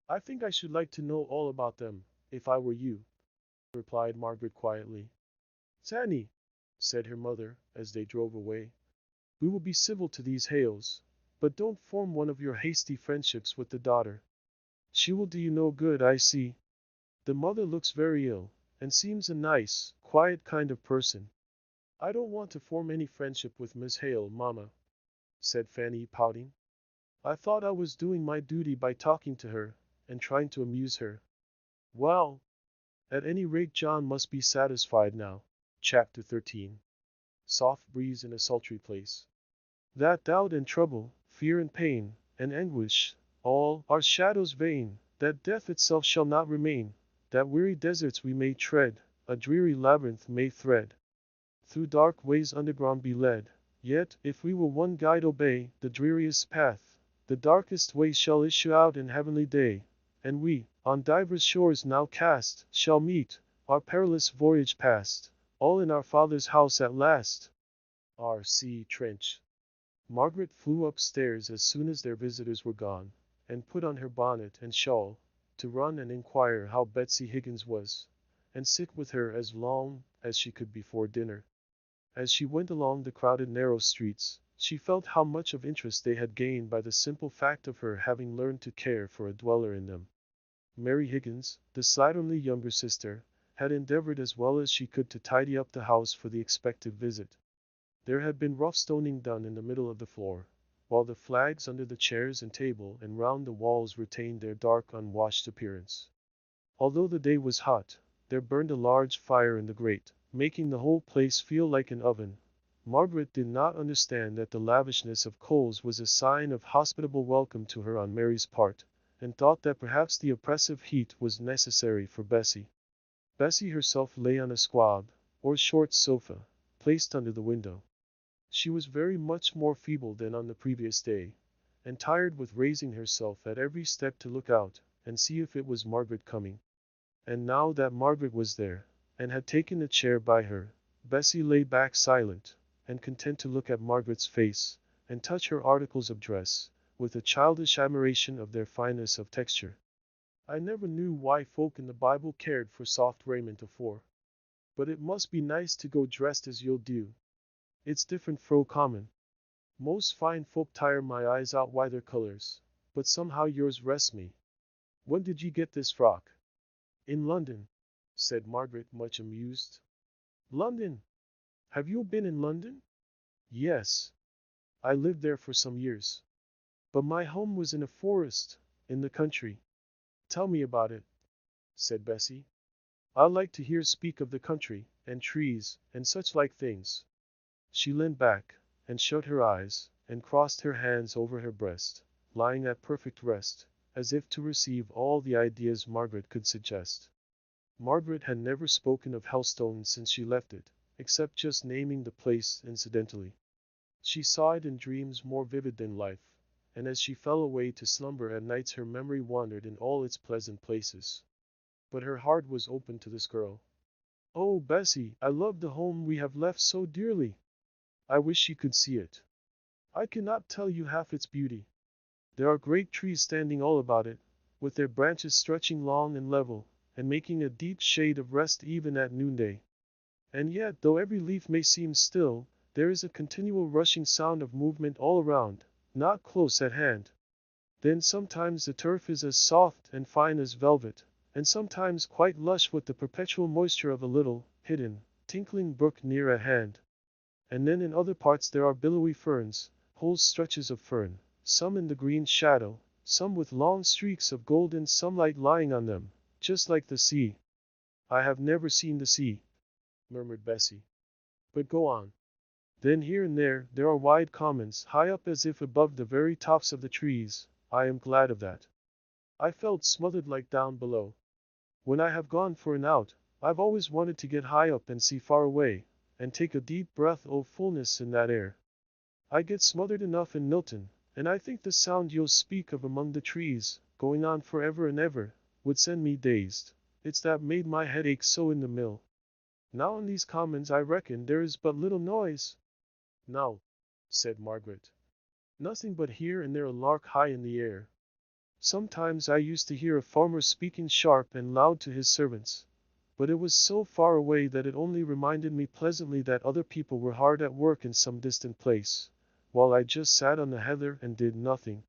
"I think I should like to know all about them, if I were you," replied Margaret quietly. "Fanny," said her mother, as they drove away, "we will be civil to these Hales, but don't form one of your hasty friendships with the daughter. She will do you no good, I see." The mother looks very ill, and seems a nice, quiet kind of person. I don't want to form any friendship with Miss Hale, Mama, said Fanny, pouting. I thought I was doing my duty by talking to her, and trying to amuse her. Well, at any rate John must be satisfied now. Chapter 13. Soft breeze in a sultry place. That doubt and trouble, fear and pain, and anguish, all are shadows vain, that death itself shall not remain, that weary deserts we may tread, a dreary labyrinth may thread, through dark ways underground be led, yet, if we will one guide obey, the dreariest path, the darkest way shall issue out in heavenly day, and we, on divers shores now cast, shall meet, our perilous voyage past, all in our Father's house at last. R.C. Trench. Margaret flew upstairs as soon as their visitors were gone, and put on her bonnet and shawl, to run and inquire how Betsy Higgins was, and sit with her as long as she could before dinner. As she went along the crowded narrow streets, she felt how much of interest they had gained by the simple fact of her having learned to care for a dweller in them. Mary Higgins, the slatternly younger sister, had endeavored as well as she could to tidy up the house for the expected visit. There had been rough stoning done in the middle of the floor, while the flags under the chairs and table and round the walls retained their dark unwashed appearance. Although the day was hot, there burned a large fire in the grate, making the whole place feel like an oven. Margaret did not understand that the lavishness of coals was a sign of hospitable welcome to her on Mary's part, and thought that perhaps the oppressive heat was necessary for Bessie. Bessie herself lay on a squab, or short sofa, placed under the window. She was very much more feeble than on the previous day, and tired with raising herself at every step to look out and see if it was Margaret coming. And now that Margaret was there, and had taken a chair by her, Bessie lay back silent, and content to look at Margaret's face, and touch her articles of dress, with a childish admiration of their fineness of texture. I never knew why folk in the Bible cared for soft raiment afore. But it must be nice to go dressed as you'll do. It's different fro common. Most fine folk tire my eyes out by their colors, but somehow yours rests me. When did ye get this frock? In London, said Margaret, much amused. London? Have you been in London? Yes. I lived there for some years. But my home was in a forest, in the country. Tell me about it, said Bessie. I like to hear speak of the country, and trees, and such like things. She leaned back, and shut her eyes, and crossed her hands over her breast, lying at perfect rest, as if to receive all the ideas Margaret could suggest. Margaret had never spoken of Helstone since she left it, except just naming the place incidentally. She saw it in dreams more vivid than life, and as she fell away to slumber at nights her memory wandered in all its pleasant places. But her heart was open to this girl. Oh, Bessie, I love the home we have left so dearly. I wish you could see it. I cannot tell you half its beauty. There are great trees standing all about it, with their branches stretching long and level, and making a deep shade of rest even at noonday. And yet, though every leaf may seem still, there is a continual rushing sound of movement all around, not close at hand. Then sometimes the turf is as soft and fine as velvet, and sometimes quite lush with the perpetual moisture of a little, hidden, tinkling brook near at hand. And then in other parts there are billowy ferns, whole stretches of fern, some in the green shadow, some with long streaks of golden sunlight lying on them, just like the sea. I have never seen the sea, murmured Bessie. But go on. Then here and there are wide commons, high up as if above the very tops of the trees. I am glad of that. I felt smothered like down below. When I have gone for an out, I've always wanted to get high up and see far away, and take a deep breath of fullness in that air. I get smothered enough in Milton, and I think the sound you'll speak of among the trees, going on forever and ever, would send me dazed. It's that made my head ache so in the mill. Now in these commons I reckon there is but little noise. No, said Margaret. Nothing but here and there a lark high in the air. Sometimes I used to hear a farmer speaking sharp and loud to his servants, but it was so far away that it only reminded me pleasantly that other people were hard at work in some distant place, while I just sat on the heather and did nothing.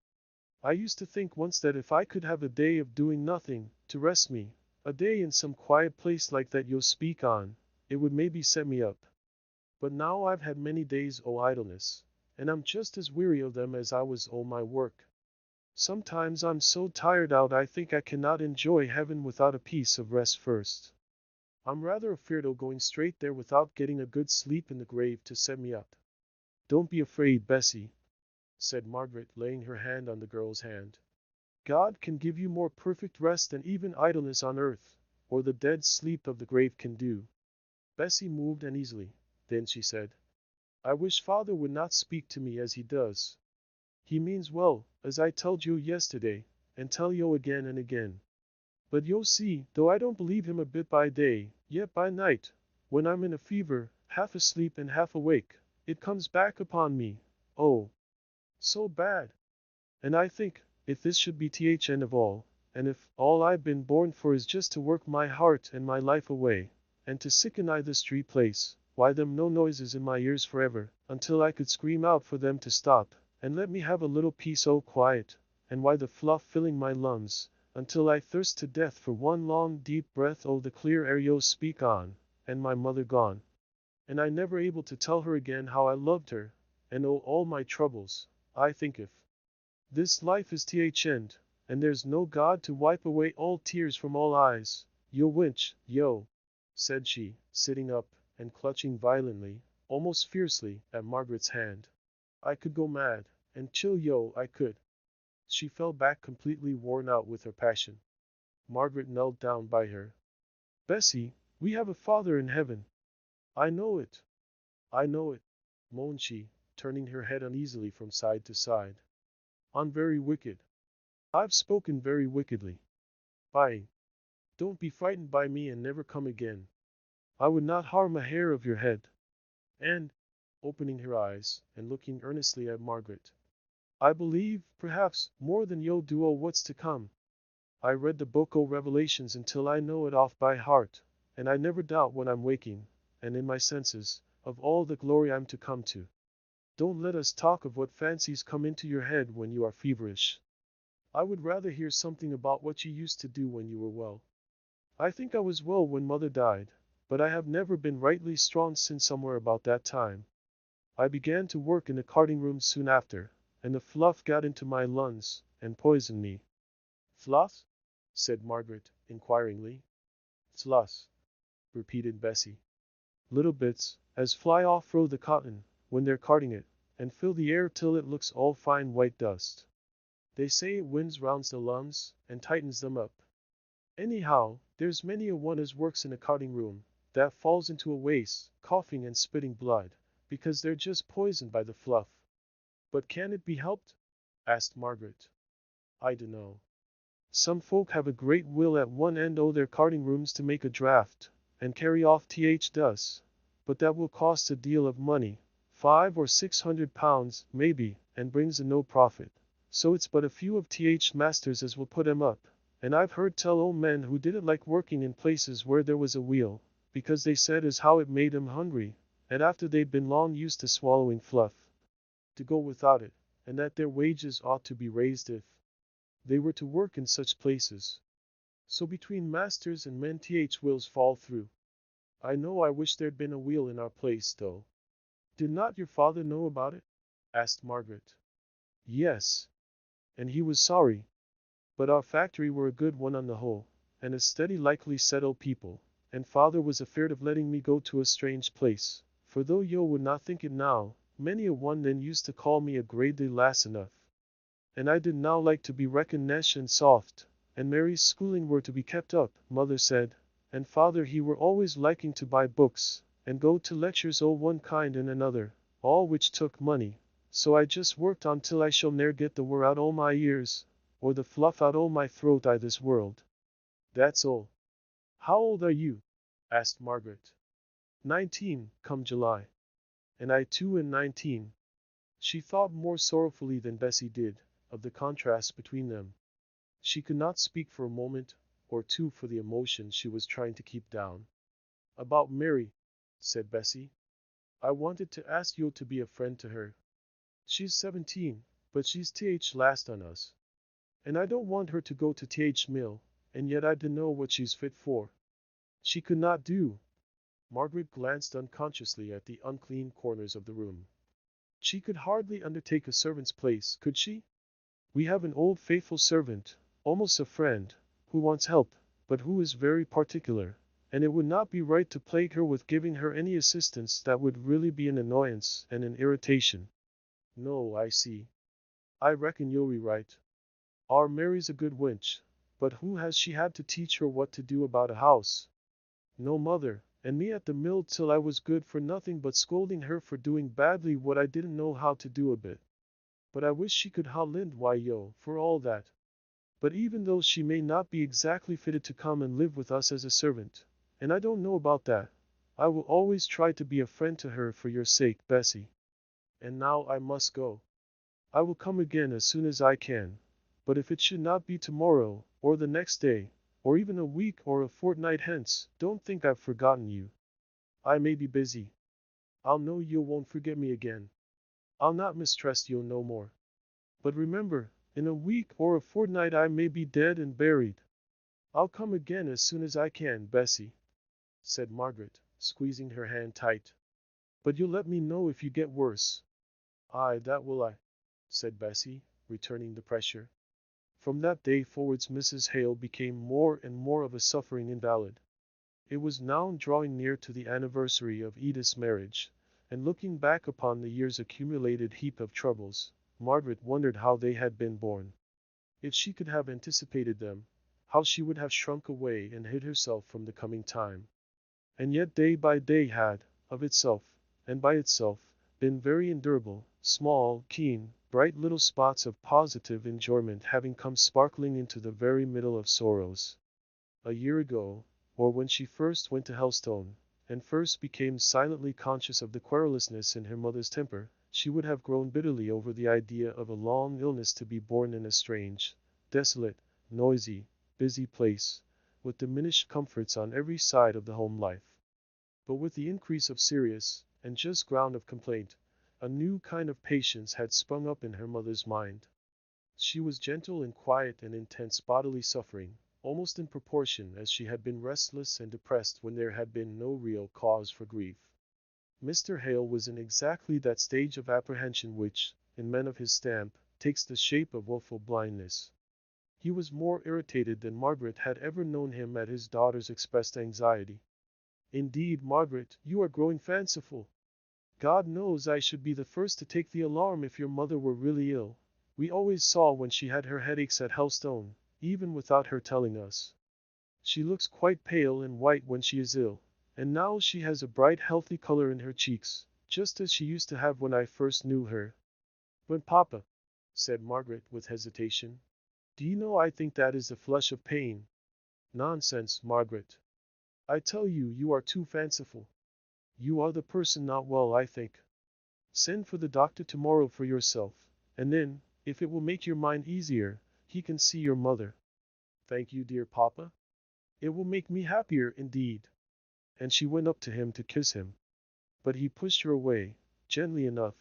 I used to think once that if I could have a day of doing nothing, to rest me, A day in some quiet place like that you'll speak on, it would maybe set me up. But now I've had many days o' idleness, and I'm just as weary of them as I was o' my work. Sometimes I'm so tired out I think I cannot enjoy heaven without a piece of rest first. I'm rather afeard o' going straight there without getting a good sleep in the grave to set me up. Don't be afraid, Bessie, said Margaret, laying her hand on the girl's hand. God can give you more perfect rest than even idleness on earth, or the dead sleep of the grave can do. Bessie moved uneasily. Then she said, I wish father would not speak to me as he does. He means well, as I told you yesterday, and tell yo again and again. But yo see, though I don't believe him a bit by day, yet by night, when I'm in a fever, half asleep and half awake, it comes back upon me, oh, so bad. And I think, if this should be the end of all, and if all I've been born for is just to work my heart and my life away, and to sicken I the street place, why them no noises in my ears forever, until I could scream out for them to stop, and let me have a little peace o' quiet, and why the fluff filling my lungs, until I thirst to death for one long deep breath o' the clear air yo speak on, and my mother gone. And I never able to tell her again how I loved her, and o' all my troubles, I think if this life is the end, and there's no God to wipe away all tears from all eyes, yo winch, yo, said she, sitting up, and clutching violently, almost fiercely, at Margaret's hand. I could go mad, and chill yo I could. She fell back completely worn out with her passion. Margaret knelt down by her. Bessie, we have a Father in heaven. I know it. I know it, moaned she, turning her head uneasily from side to side. I'm very wicked. I've spoken very wickedly. Bye. Don't be frightened by me and never come again. I would not harm a hair of your head. And, opening her eyes, and looking earnestly at Margaret, I believe, perhaps, more than you'll do o' what's to come. I read the book o' Revelations until I know it off by heart, and I never doubt when I'm waking, and in my senses, of all the glory I'm to come to. Don't let us talk of what fancies come into your head when you are feverish. I would rather hear something about what you used to do when you were well. I think I was well when mother died, but I have never been rightly strong since somewhere about that time. I began to work in the carding room soon after, and the fluff got into my lungs, and poisoned me. Fluff? Said Margaret, inquiringly. Fluff, repeated Bessie. Little bits, as fly off through the cotton, when they're carding it, and fill the air till it looks all fine white dust. They say it winds rounds the lungs, and tightens them up. Anyhow, there's many a one as works in a carding room, that falls into a waste, coughing and spitting blood, because they're just poisoned by the fluff. But can it be helped? Asked Margaret. I dunno. Some folk have a great will at one end o' their carding rooms to make a draught, and carry off dust, but that will cost a deal of money, £500 or £600, maybe, and brings a no profit. So it's but a few of masters as will put 'em up, and I've heard tell o' men who didn't like working in places where there was a wheel, because they said as how it made 'em hungry, and after they'd been long used to swallowing fluff, to go without it, and that their wages ought to be raised if they were to work in such places. So between masters and men wills fall through. I know I wish there'd been a wheel in our place, though. Did not your father know about it? Asked Margaret. Yes. And he was sorry. But our factory were a good one on the whole, and a steady likely settled people, and father was afeard of letting me go to a strange place, for though yo would not think it now, many a one then used to call me a gradely lass enough. And I did now like to be reckoned nesh and soft, and Mary's schooling were to be kept up, mother said, and father he were always liking to buy books, and go to lectures o' one kind and another, all which took money, so I just worked on till I shall ne'er get the wur out o' my ears, or the fluff out o' my throat I this world. That's all. How old are you? Asked Margaret. 19, come July. And I too am 19. She thought more sorrowfully than Bessie did, of the contrast between them. She could not speak for a moment or two for the emotion she was trying to keep down. About Mary, said Bessie. I wanted to ask you to be a friend to her. She's 17, but she's last on us. And I don't want her to go to th mill, and yet I dunno what she's fit for. She could not do. Margaret glanced unconsciously at the unclean corners of the room. She could hardly undertake a servant's place, could she? We have an old faithful servant, almost a friend, who wants help, but who is very particular, and it would not be right to plague her with giving her any assistance that would really be an annoyance and an irritation. No, I see. I reckon you'll be right. Our Mary's a good wench, but who has she had to teach her what to do about a house? No mother, and me at the mill till I was good for nothing but scolding her for doing badly what I didn't know how to do a bit. But I wish she could ha-lind why yo, for all that. But even though she may not be exactly fitted to come and live with us as a servant, and I don't know about that, I will always try to be a friend to her for your sake, Bessie. And now I must go. I will come again as soon as I can, but if it should not be tomorrow, or the next day, or even a week or a fortnight hence, don't think I've forgotten you. I may be busy. I'll know you won't forget me again. I'll not mistrust you no more. But remember, in a week or a fortnight I may be dead and buried. I'll come again as soon as I can, Bessie, said Margaret, squeezing her hand tight. But you'll let me know if you get worse. Aye, that will I, said Bessie, returning the pressure. From that day forwards Mrs. Hale became more and more of a suffering invalid. It was now drawing near to the anniversary of Edith's marriage, and looking back upon the year's accumulated heap of troubles, Margaret wondered how they had been borne. If she could have anticipated them, how she would have shrunk away and hid herself from the coming time. And yet day by day had, of itself, and by itself, been very endurable, small, keen, bright little spots of positive enjoyment having come sparkling into the very middle of sorrows. A year ago, or when she first went to Helstone, and first became silently conscious of the querulousness in her mother's temper, she would have groaned bitterly over the idea of a long illness to be borne in a strange, desolate, noisy, busy place, with diminished comforts on every side of the home life. But with the increase of serious, and just ground of complaint, a new kind of patience had sprung up in her mother's mind. She was gentle in quiet and intense bodily suffering, almost in proportion as she had been restless and depressed when there had been no real cause for grief. Mr. Hale was in exactly that stage of apprehension which, in men of his stamp, takes the shape of wilful blindness. He was more irritated than Margaret had ever known him at his daughter's expressed anxiety. Indeed, Margaret, you are growing fanciful. God knows I should be the first to take the alarm if your mother were really ill. We always saw when she had her headaches at Helstone, even without her telling us. She looks quite pale and white when she is ill, and now she has a bright healthy color in her cheeks, just as she used to have when I first knew her. But papa, said Margaret with hesitation, do you know I think that is a flush of pain? Nonsense, Margaret. I tell you, you are too fanciful. You are the person not well, I think. Send for the doctor tomorrow for yourself, and then, if it will make your mind easier, he can see your mother. Thank you, dear papa. It will make me happier indeed. And she went up to him to kiss him. But he pushed her away, gently enough,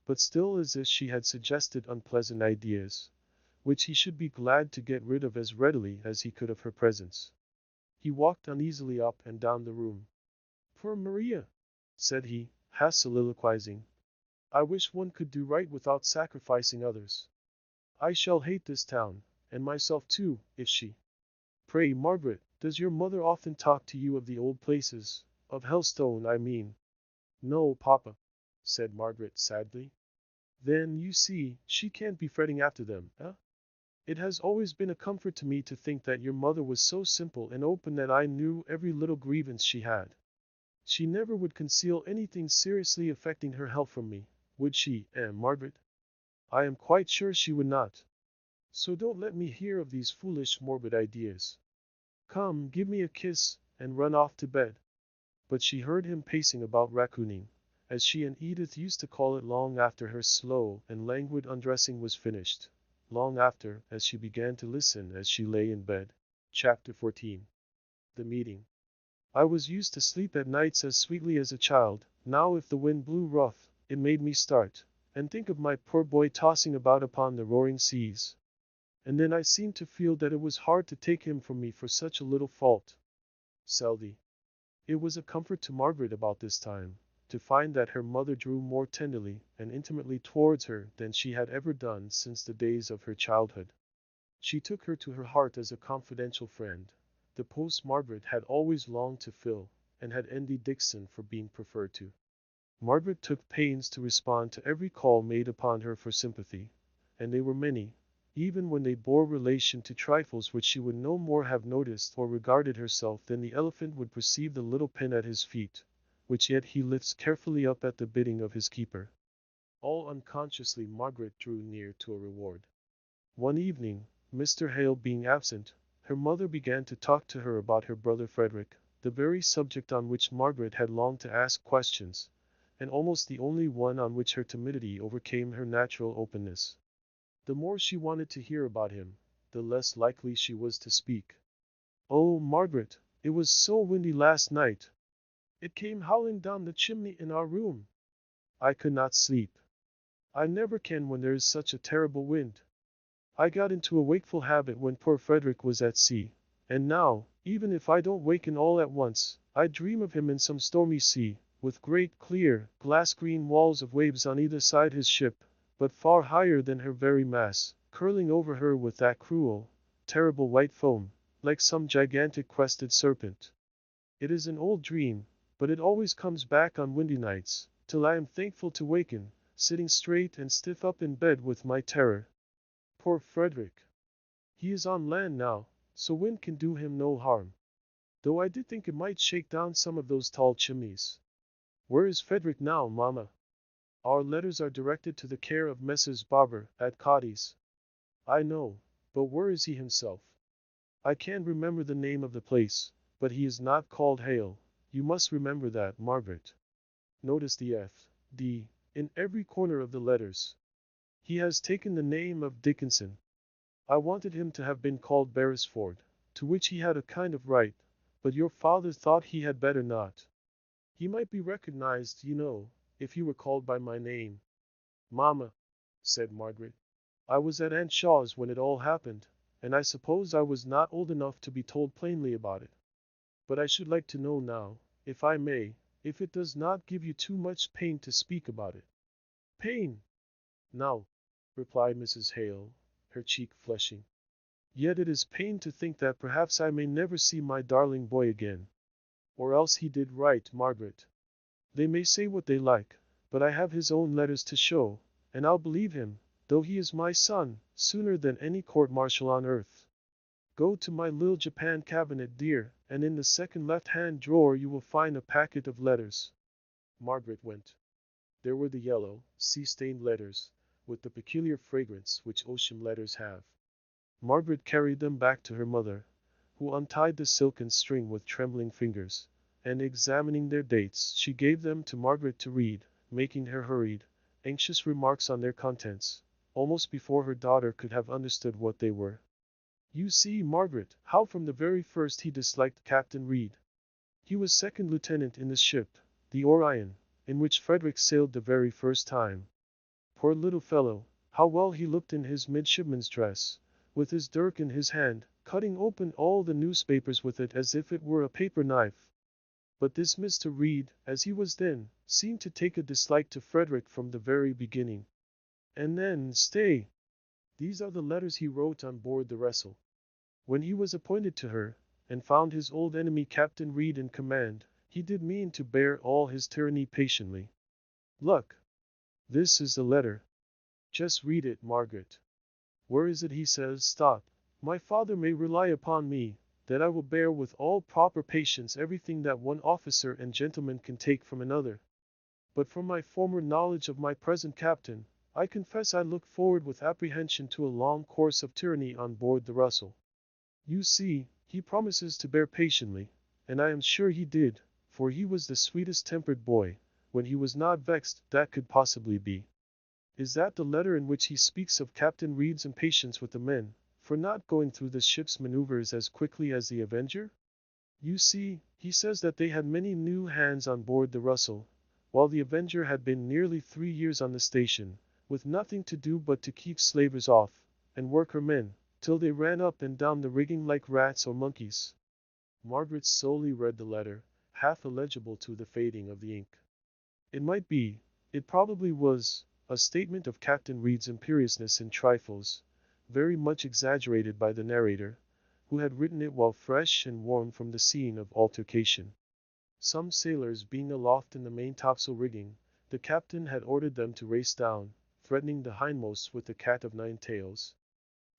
but still as if she had suggested unpleasant ideas, which he should be glad to get rid of as readily as he could of her presence. He walked uneasily up and down the room. Poor Maria, said he, half soliloquizing. I wish one could do right without sacrificing others. I shall hate this town, and myself too, if she. Pray, Margaret, does your mother often talk to you of the old places, of Helstone, I mean? No, papa, said Margaret sadly. Then, you see, she can't be fretting after them, eh? It has always been a comfort to me to think that your mother was so simple and open that I knew every little grievance she had. She never would conceal anything seriously affecting her health from me, would she, Margaret? I am quite sure she would not. So don't let me hear of these foolish morbid ideas. Come, give me a kiss, and run off to bed. But she heard him pacing about raccooning, as she and Edith used to call it long after her slow and languid undressing was finished, long after, as she began to listen as she lay in bed. Chapter 14. The Meeting. I was used to sleep at nights as sweetly as a child. Now if the wind blew rough, it made me start, and think of my poor boy tossing about upon the roaring seas. and then I seemed to feel that it was hard to take him from me for such a little fault. Seldy. It was a comfort to Margaret about this time, to find that her mother drew more tenderly and intimately towards her than she had ever done since the days of her childhood. She took her to her heart as a confidential friend, the post Margaret had always longed to fill, and had envied Dixon for being preferred to. Margaret took pains to respond to every call made upon her for sympathy, and they were many, even when they bore relation to trifles which she would no more have noticed or regarded herself than the elephant would perceive the little pin at his feet, which yet he lifts carefully up at the bidding of his keeper. All unconsciously Margaret drew near to a reward. One evening, Mr. Hale being absent, her mother began to talk to her about her brother Frederick, the very subject on which Margaret had longed to ask questions, and almost the only one on which her timidity overcame her natural openness. The more she wanted to hear about him, the less likely she was to speak. "Oh, Margaret, it was so windy last night. It came howling down the chimney in our room. I could not sleep. I never can when there is such a terrible wind. I got into a wakeful habit when poor Frederick was at sea, and now, even if I don't waken all at once, I dream of him in some stormy sea, with great clear, glass-green walls of waves on either side his ship, but far higher than her very mass, curling over her with that cruel, terrible white foam, like some gigantic crested serpent. It is an old dream, but it always comes back on windy nights, till I am thankful to waken, sitting straight and stiff up in bed with my terror. Poor Frederick! He is on land now, so wind can do him no harm. Though I did think it might shake down some of those tall chimneys. Where is Frederick now, Mamma? Our letters are directed to the care of Messrs. Barber, at Cotty's. I know, but where is he himself? I can't remember the name of the place, but he is not called Hale. You must remember that, Margaret. Notice the F. D. in every corner of the letters. He has taken the name of Dickinson. I wanted him to have been called Beresford, to which he had a kind of right, but your father thought he had better not. He might be recognized, you know, if he were called by my name. Mamma, said Margaret, I was at Aunt Shaw's when it all happened, and I suppose I was not old enough to be told plainly about it. But I should like to know now, if I may, if it does not give you too much pain to speak about it. Pain? No, replied Mrs. Hale, her cheek flushing. Yet it is pain to think that perhaps I may never see my darling boy again. Or else he did right, Margaret. They may say what they like, but I have his own letters to show, and I'll believe him, though he is my son, sooner than any court-martial on earth. Go to my little Japan cabinet, dear, and in the second left-hand drawer you will find a packet of letters. Margaret went. There were the yellow, sea-stained letters, with the peculiar fragrance which ocean letters have. Margaret carried them back to her mother, who untied the silken string with trembling fingers, and examining their dates, she gave them to Margaret to read, making her hurried, anxious remarks on their contents, almost before her daughter could have understood what they were. You see, Margaret, how from the very first he disliked Captain Reed. He was second lieutenant in the ship, the Orion, in which Frederick sailed the very first time. Poor little fellow, how well he looked in his midshipman's dress, with his dirk in his hand, cutting open all the newspapers with it as if it were a paper knife. But this Mr. Reed, as he was then, seemed to take a dislike to Frederick from the very beginning. And then, stay! These are the letters he wrote on board the vessel. When he was appointed to her, and found his old enemy Captain Reed in command, he did mean to bear all his tyranny patiently. Look! This is the letter. Just read it, Margaret. Where is it he says, stop, my father may rely upon me, that I will bear with all proper patience everything that one officer and gentleman can take from another. But from my former knowledge of my present captain, I confess I look forward with apprehension to a long course of tyranny on board the Russell. You see, he promises to bear patiently, and I am sure he did, for he was the sweetest tempered boy, when he was not vexed, that could possibly be. Is that the letter in which he speaks of Captain Reed's impatience with the men, for not going through the ship's maneuvers as quickly as the Avenger? You see, he says that they had many new hands on board the Russell, while the Avenger had been nearly 3 years on the station, with nothing to do but to keep slavers off, and work her men, till they ran up and down the rigging like rats or monkeys. Margaret slowly read the letter, half illegible to the fading of the ink. It might be, it probably was, a statement of Captain Reed's imperiousness in trifles, very much exaggerated by the narrator, who had written it while fresh and warm from the scene of altercation. Some sailors being aloft in the main topsail rigging, the captain had ordered them to race down, threatening the hindmost with the cat of nine tails.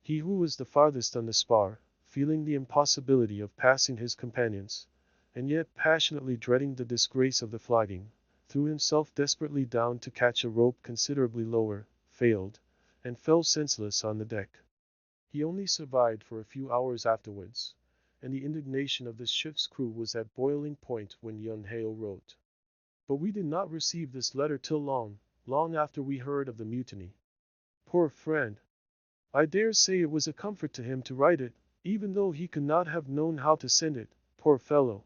He who was the farthest on the spar, feeling the impossibility of passing his companions, and yet passionately dreading the disgrace of the flogging, threw himself desperately down to catch a rope considerably lower, failed, and fell senseless on the deck. He only survived for a few hours afterwards, and the indignation of the ship's crew was at boiling point when young Hale wrote. But we did not receive this letter till long, long after we heard of the mutiny. Poor friend! I dare say it was a comfort to him to write it, even though he could not have known how to send it, poor fellow.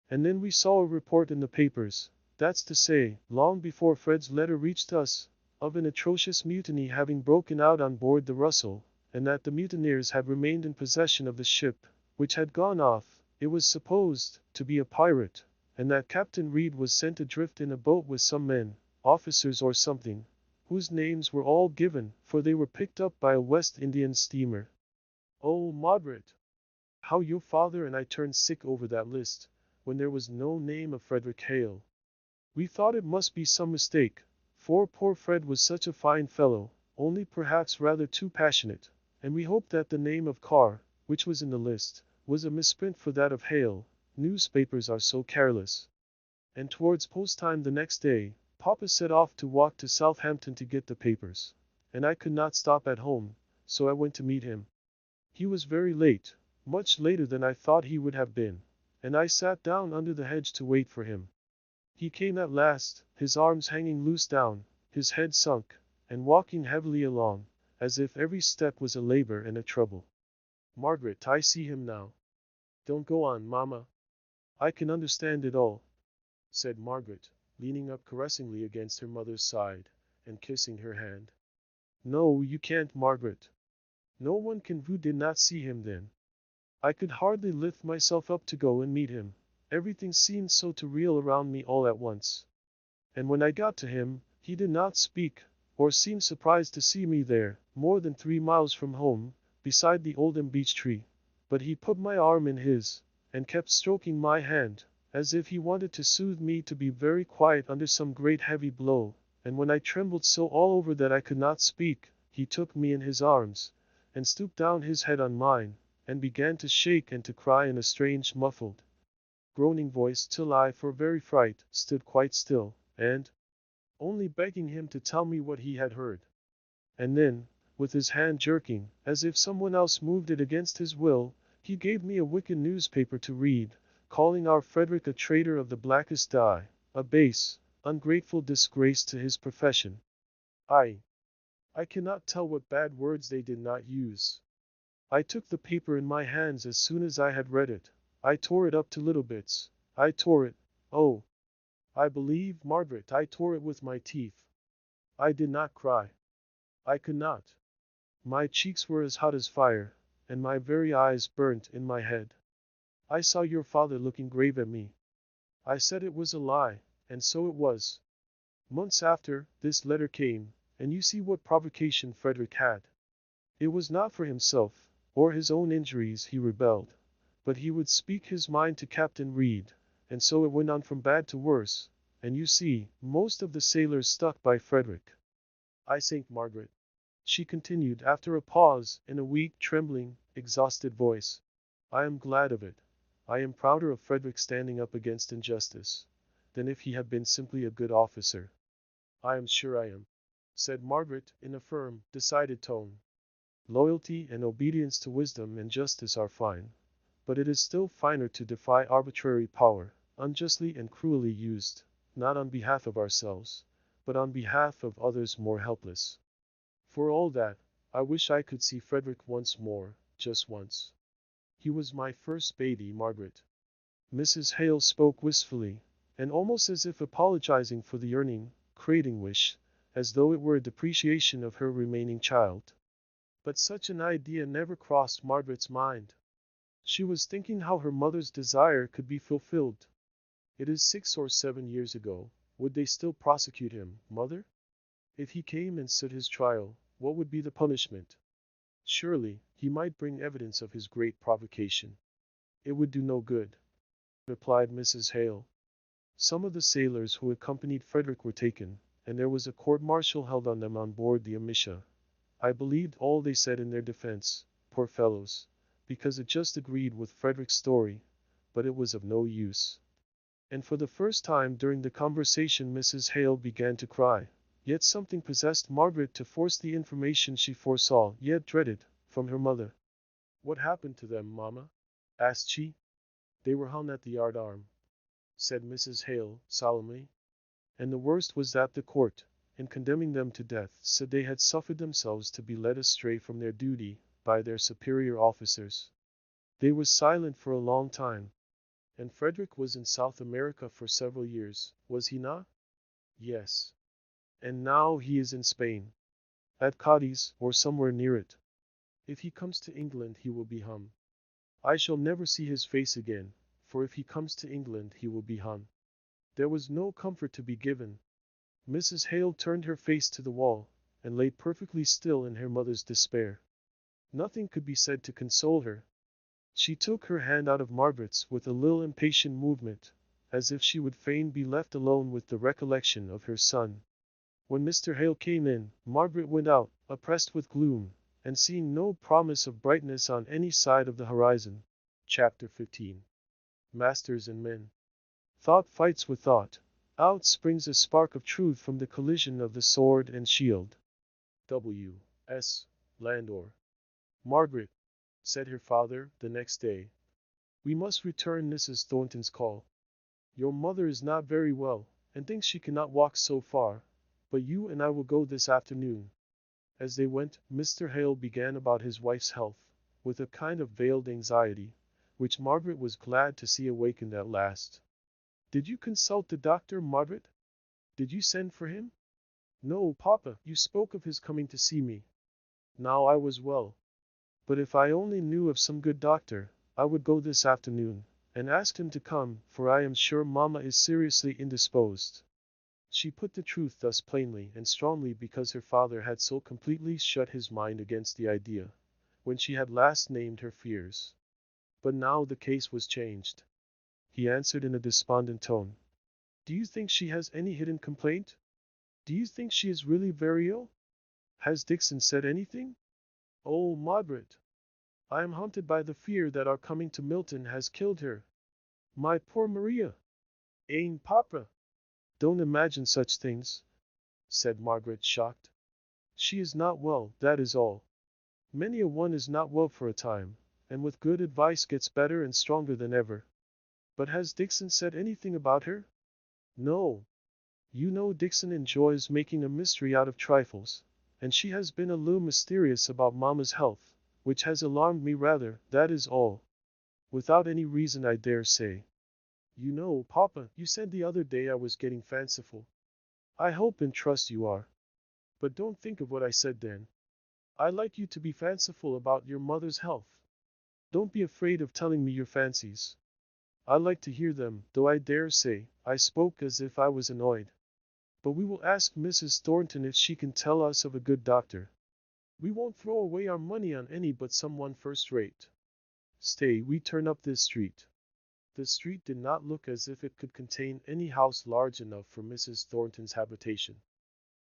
And then we saw a report in the papers, that's to say, long before Fred's letter reached us, of an atrocious mutiny having broken out on board the Russell, and that the mutineers had remained in possession of the ship, which had gone off, it was supposed, to be a pirate, and that Captain Reed was sent adrift in a boat with some men, officers or something, whose names were all given, for they were picked up by a West Indian steamer. Oh, Margaret! How your father and I turned sick over that list, when there was no name of Frederick Hale. We thought it must be some mistake, for poor Fred was such a fine fellow, only perhaps rather too passionate, and we hoped that the name of Carr, which was in the list, was a misprint for that of Hale. Newspapers are so careless. And towards post time the next day, Papa set off to walk to Southampton to get the papers, and I could not stop at home, so I went to meet him. He was very late, much later than I thought he would have been, and I sat down under the hedge to wait for him. He came at last, his arms hanging loose down, his head sunk, and walking heavily along, as if every step was a labor and a trouble. Margaret, I see him now. Don't go on, Mamma. I can understand it all, said Margaret, leaning up caressingly against her mother's side, and kissing her hand. No, you can't, Margaret. No one can who did not see him then. I could hardly lift myself up to go and meet him. Everything seemed so to reel around me all at once. And when I got to him, he did not speak, or seem surprised to see me there, more than 3 miles from home, beside the old beech tree. But he put my arm in his, and kept stroking my hand, as if he wanted to soothe me to be very quiet under some great heavy blow, and when I trembled so all over that I could not speak, he took me in his arms, and stooped down his head on mine, and began to shake and to cry in a strange muffled, groaning voice till I, for very fright, stood quite still, and only begging him to tell me what he had heard. And then, with his hand jerking, as if someone else moved it against his will, he gave me a wicked newspaper to read, calling our Frederick a traitor of the blackest dye, a base, ungrateful disgrace to his profession. I cannot tell what bad words they did not use. I took the paper in my hands as soon as I had read it. I tore it up to little bits. I tore it, oh, I believe, Margaret, I tore it with my teeth. I did not cry. I could not. My cheeks were as hot as fire, and my very eyes burnt in my head. I saw your father looking grave at me. I said it was a lie, and so it was. Months after, this letter came, and you see what provocation Frederick had. It was not for himself, or his own injuries he rebelled, but he would speak his mind to Captain Reed, and so it went on from bad to worse, and you see, most of the sailors stuck by Frederick. I think, Margaret, she continued after a pause, in a weak, trembling, exhausted voice, I am glad of it. I am prouder of Frederick standing up against injustice, than if he had been simply a good officer. I am sure I am, said Margaret, in a firm, decided tone. Loyalty and obedience to wisdom and justice are fine, but it is still finer to defy arbitrary power, unjustly and cruelly used, not on behalf of ourselves, but on behalf of others more helpless. For all that, I wish I could see Frederick once more, just once. He was my first baby, Margaret. Mrs. Hale spoke wistfully, and almost as if apologizing for the yearning, craving wish, as though it were a depreciation of her remaining child. But such an idea never crossed Margaret's mind. She was thinking how her mother's desire could be fulfilled. It is 6 or 7 years ago. Would they still prosecute him, mother? If he came and stood his trial, what would be the punishment? Surely, he might bring evidence of his great provocation. It would do no good, replied Mrs. Hale. Some of the sailors who accompanied Frederick were taken, and there was a court-martial held on them on board the Amisha. I believed all they said in their defense, poor fellows, because it just agreed with Frederick's story, but it was of no use. And for the first time during the conversation Mrs. Hale began to cry. Yet something possessed Margaret to force the information she foresaw, yet dreaded, from her mother. "What happened to them, mamma?" asked she. "They were hung at the yardarm," said Mrs. Hale, solemnly. "And the worst was that the court, in condemning them to death, said they had suffered themselves to be led astray from their duty by their superior officers." They were silent for a long time. "And Frederick was in South America for several years, was he not?" "Yes. And now he is in Spain, at Cadiz, or somewhere near it. If he comes to England he will be hung. I shall never see his face again, for if he comes to England he will be hung." There was no comfort to be given. Mrs. Hale turned her face to the wall, and lay perfectly still in her mother's despair. Nothing could be said to console her. She took her hand out of Margaret's with a little impatient movement, as if she would fain be left alone with the recollection of her son. When Mr. Hale came in, Margaret went out, oppressed with gloom, and seeing no promise of brightness on any side of the horizon. Chapter 15. Masters and Men. Thought fights with thought. Out springs a spark of truth from the collision of the sword and shield. W. S. Landor. "Margaret," said her father, the next day, "we must return Mrs. Thornton's call. Your mother is not very well, and thinks she cannot walk so far, but you and I will go this afternoon." As they went, Mr. Hale began about his wife's health, with a kind of veiled anxiety, which Margaret was glad to see awakened at last. "Did you consult the doctor, Margaret? Did you send for him?" "No, papa, you spoke of his coming to see me. Now I was well. But if I only knew of some good doctor, I would go this afternoon, and ask him to come, for I am sure mamma is seriously indisposed." She put the truth thus plainly and strongly because her father had so completely shut his mind against the idea, when she had last named her fears. But now the case was changed. He answered in a despondent tone. "Do you think she has any hidden complaint? Do you think she is really very ill? Has Dixon said anything? Oh, Margaret, I am haunted by the fear that our coming to Milton has killed her. My poor Maria!" "Ain't papa?" "Don't imagine such things," said Margaret, shocked. "She is not well, that is all. Many a one is not well for a time, and with good advice gets better and stronger than ever. But has Dixon said anything about her?" "No. You know Dixon enjoys making a mystery out of trifles, and she has been a little mysterious about mamma's health, which has alarmed me rather, that is all. Without any reason, I dare say. You know, papa, you said the other day I was getting fanciful. I hope and trust you are. But don't think of what I said then. I like you to be fanciful about your mother's health. Don't be afraid of telling me your fancies. I like to hear them, though I dare say I spoke as if I was annoyed. But we will ask Mrs. Thornton if she can tell us of a good doctor. We won't throw away our money on any but someone first rate. Stay, we turn up this street." The street did not look as if it could contain any house large enough for Mrs. Thornton's habitation.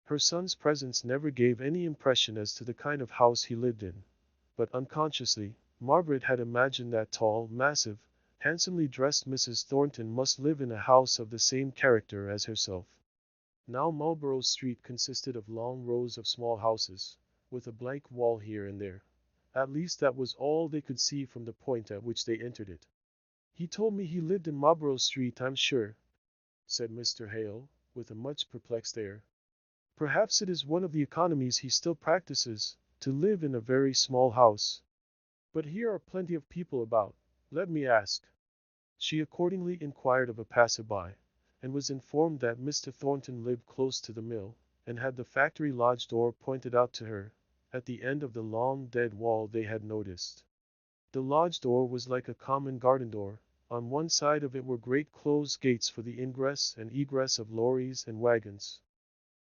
Her son's presence never gave any impression as to the kind of house he lived in, but unconsciously, Margaret had imagined that tall, massive, handsomely dressed Mrs. Thornton must live in a house of the same character as herself. Now Marlborough Street consisted of long rows of small houses, with a blank wall here and there. At least that was all they could see from the point at which they entered it. "He told me he lived in Marlborough Street, I'm sure," said Mr. Hale, with a much perplexed air. "Perhaps it is one of the economies he still practices, to live in a very small house. But here are plenty of people about, let me ask." She accordingly inquired of a passer-by, and was informed that Mr. Thornton lived close to the mill, and had the factory lodge door pointed out to her, at the end of the long dead wall they had noticed. The lodge door was like a common garden door. On one side of it were great closed gates for the ingress and egress of lorries and wagons.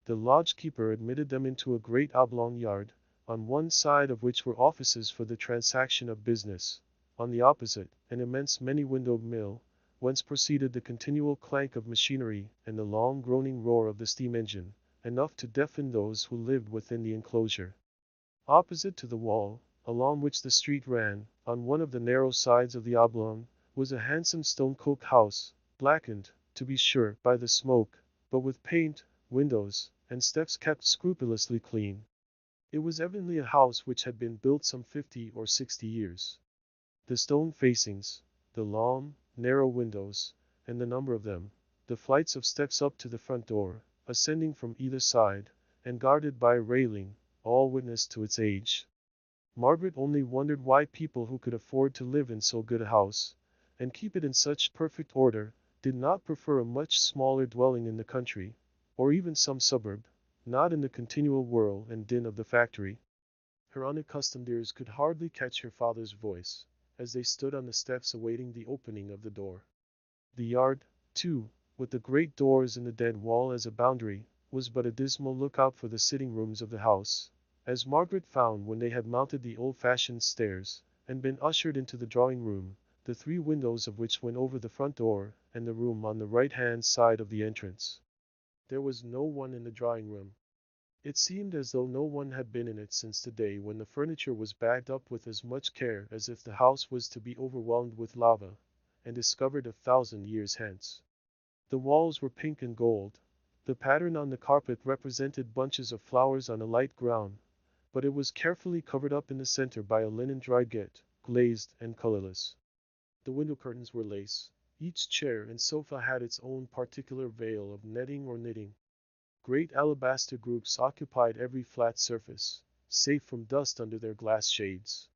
The lodge-keeper admitted them into a great oblong yard, on one side of which were offices for the transaction of business, on the opposite, an immense many-windowed mill, whence proceeded the continual clank of machinery and the long groaning roar of the steam engine, enough to deafen those who lived within the enclosure. Opposite to the wall, along which the street ran, on one of the narrow sides of the oblong, was a handsome stone cook-house, blackened, to be sure, by the smoke, but with paint, windows, and steps kept scrupulously clean. It was evidently a house which had been built some 50 or 60 years. The stone facings, the long, narrow windows, and the number of them, the flights of steps up to the front door, ascending from either side, and guarded by a railing, all witnessed to its age. Margaret only wondered why people who could afford to live in so good a house, and keep it in such perfect order, did not prefer a much smaller dwelling in the country, or even some suburb, not in the continual whirl and din of the factory. Her unaccustomed ears could hardly catch her father's voice, as they stood on the steps awaiting the opening of the door. The yard, too, with the great doors in the dead wall as a boundary, was but a dismal lookout for the sitting rooms of the house, as Margaret found when they had mounted the old-fashioned stairs, and been ushered into the drawing-room, the 3 windows of which went over the front door, and the room on the right-hand side of the entrance. There was no one in the drawing-room. It seemed as though no one had been in it since the day when the furniture was bagged up with as much care as if the house was to be overwhelmed with lava, and discovered 1,000 years hence. The walls were pink and gold. The pattern on the carpet represented bunches of flowers on a light ground, but it was carefully covered up in the center by a linen drugget, glazed and colorless. The window curtains were lace. Each chair and sofa had its own particular veil of netting or knitting. Great alabaster groups occupied every flat surface, safe from dust under their glass shades.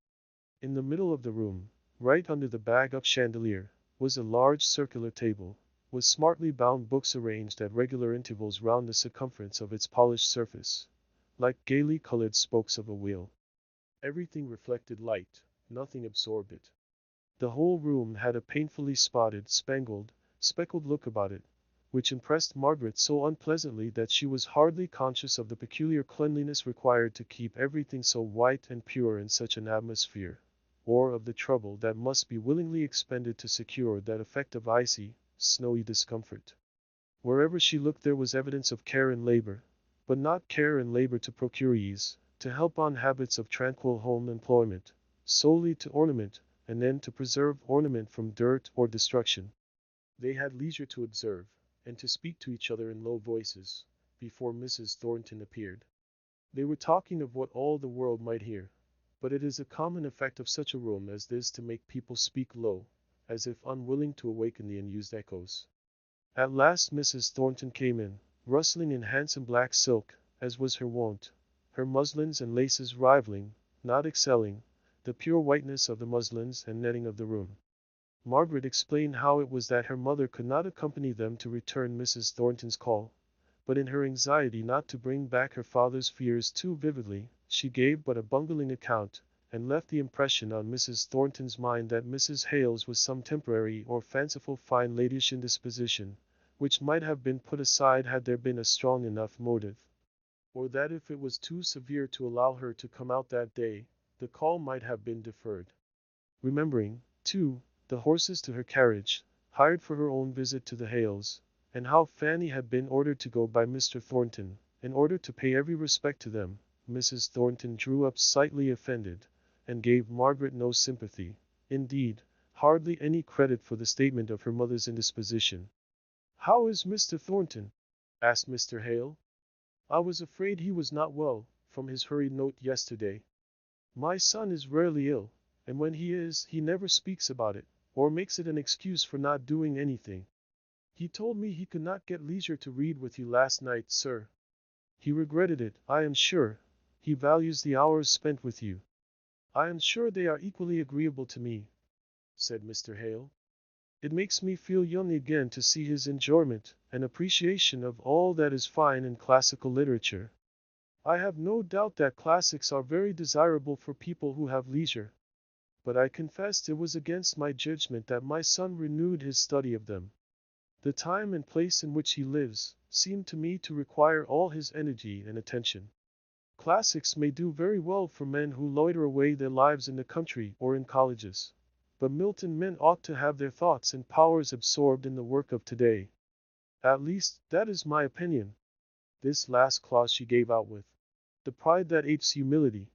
In the middle of the room, right under the bag-up chandelier, was a large circular table, with smartly bound books arranged at regular intervals round the circumference of its polished surface, like gaily colored spokes of a wheel. Everything reflected light, nothing absorbed it. The whole room had a painfully spotted, spangled, speckled look about it, which impressed Margaret so unpleasantly that she was hardly conscious of the peculiar cleanliness required to keep everything so white and pure in such an atmosphere, or of the trouble that must be willingly expended to secure that effect of icy, snowy discomfort. Wherever she looked there was evidence of care and labor, but not care and labor to procure ease, to help on habits of tranquil home employment, solely to ornament, and then to preserve ornament from dirt or destruction. They had leisure to observe, and to speak to each other in low voices, before Mrs. Thornton appeared. They were talking of what all the world might hear, but it is a common effect of such a room as this to make people speak low, as if unwilling to awaken the unused echoes. At last Mrs. Thornton came in, rustling in handsome black silk, as was her wont, her muslins and laces rivaling, not excelling, the pure whiteness of the muslins and netting of the room. Margaret explained how it was that her mother could not accompany them to return Mrs. Thornton's call, but in her anxiety not to bring back her father's fears too vividly, she gave but a bungling account, and left the impression on Mrs. Thornton's mind that Mrs. Hales was some temporary or fanciful fine ladyish indisposition, which might have been put aside had there been a strong enough motive, or that if it was too severe to allow her to come out that day, the call might have been deferred. Remembering, too, the horses to her carriage, hired for her own visit to the Hales, and how Fanny had been ordered to go by Mr. Thornton, in order to pay every respect to them, Mrs. Thornton drew up slightly offended, and gave Margaret no sympathy, indeed, hardly any credit for the statement of her mother's indisposition. "How is Mr. Thornton?" asked Mr. Hale. "I was afraid he was not well, from his hurried note yesterday. My son is rarely ill, and when he is, he never speaks about it, or makes it an excuse for not doing anything. He told me he could not get leisure to read with you last night, sir. He regretted it, I am sure. He values the hours spent with you." "I am sure they are equally agreeable to me," said Mr. Hale. "It makes me feel young again to see his enjoyment and appreciation of all that is fine in classical literature." I have no doubt that classics are very desirable for people who have leisure, but I confessed it was against my judgment that my son renewed his study of them. The time and place in which he lives seemed to me to require all his energy and attention. Classics may do very well for men who loiter away their lives in the country or in colleges, but Milton men ought to have their thoughts and powers absorbed in the work of today. At least, that is my opinion. This last clause she gave out with the pride that apes humility.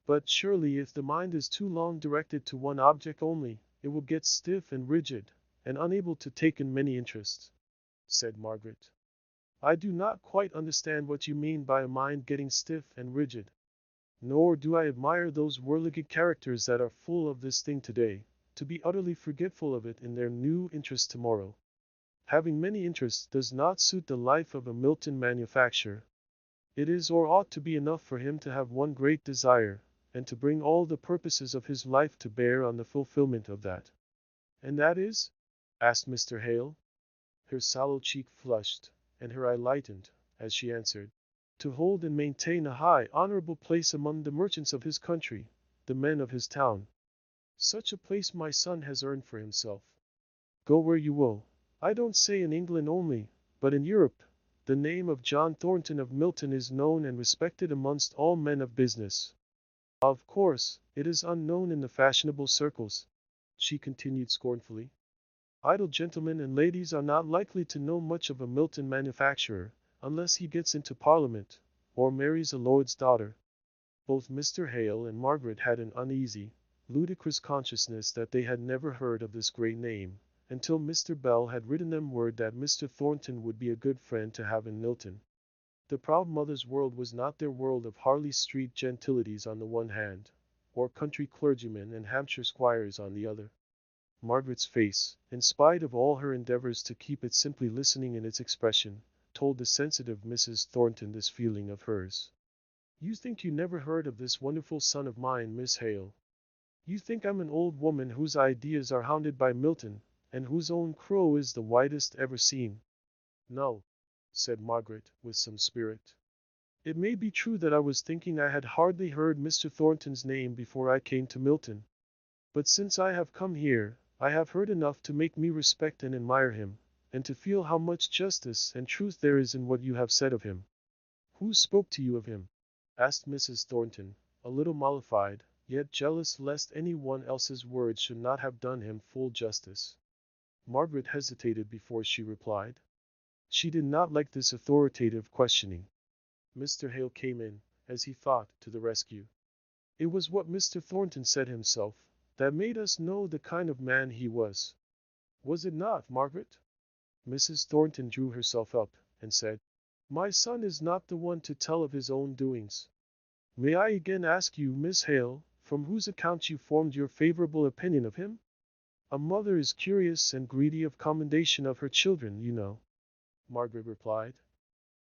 But surely if the mind is too long directed to one object only, it will get stiff and rigid, and unable to take in many interests, said Margaret. I do not quite understand what you mean by a mind getting stiff and rigid. Nor do I admire those whirligig characters that are full of this thing today, to be utterly forgetful of it in their new interest tomorrow. Having many interests does not suit the life of a Milton manufacturer. It is or ought to be enough for him to have one great desire, and to bring all the purposes of his life to bear on the fulfillment of that. And that is? Asked Mr. Hale. Her sallow cheek flushed, and her eye lightened, as she answered, to hold and maintain a high, honorable place among the merchants of his country, the men of his town. Such a place my son has earned for himself. Go where you will, I don't say in England only, but in Europe, the name of John Thornton of Milton is known and respected amongst all men of business. Of course, it is unknown in the fashionable circles, she continued scornfully. Idle gentlemen and ladies are not likely to know much of a Milton manufacturer, unless he gets into Parliament, or marries a lord's daughter. Both Mr. Hale and Margaret had an uneasy, ludicrous consciousness that they had never heard of this great name, until Mr. Bell had written them word that Mr. Thornton would be a good friend to have in Milton. The proud mother's world was not their world of Harley Street gentilities on the one hand, or country clergymen and Hampshire squires on the other. Margaret's face, in spite of all her endeavors to keep it simply listening in its expression, told the sensitive Mrs. Thornton this feeling of hers. You think you never heard of this wonderful son of mine, Miss Hale. You think I'm an old woman whose ideas are hounded by Milton, and whose own crow is the whitest ever seen. No, said Margaret, with some spirit. It may be true that I was thinking I had hardly heard Mr. Thornton's name before I came to Milton. But since I have come here, I have heard enough to make me respect and admire him, and to feel how much justice and truth there is in what you have said of him. Who spoke to you of him? Asked Mrs. Thornton, a little mollified, yet jealous lest any one else's words should not have done him full justice. Margaret hesitated before she replied. She did not like this authoritative questioning. Mr. Hale came in, as he thought, to the rescue. It was what Mr. Thornton said himself that made us know the kind of man he was. Was it not, Margaret? Mrs. Thornton drew herself up, and said, My son is not the one to tell of his own doings. May I again ask you, Miss Hale, from whose account you formed your favorable opinion of him? A mother is curious and greedy of commendation of her children, you know, Margaret replied.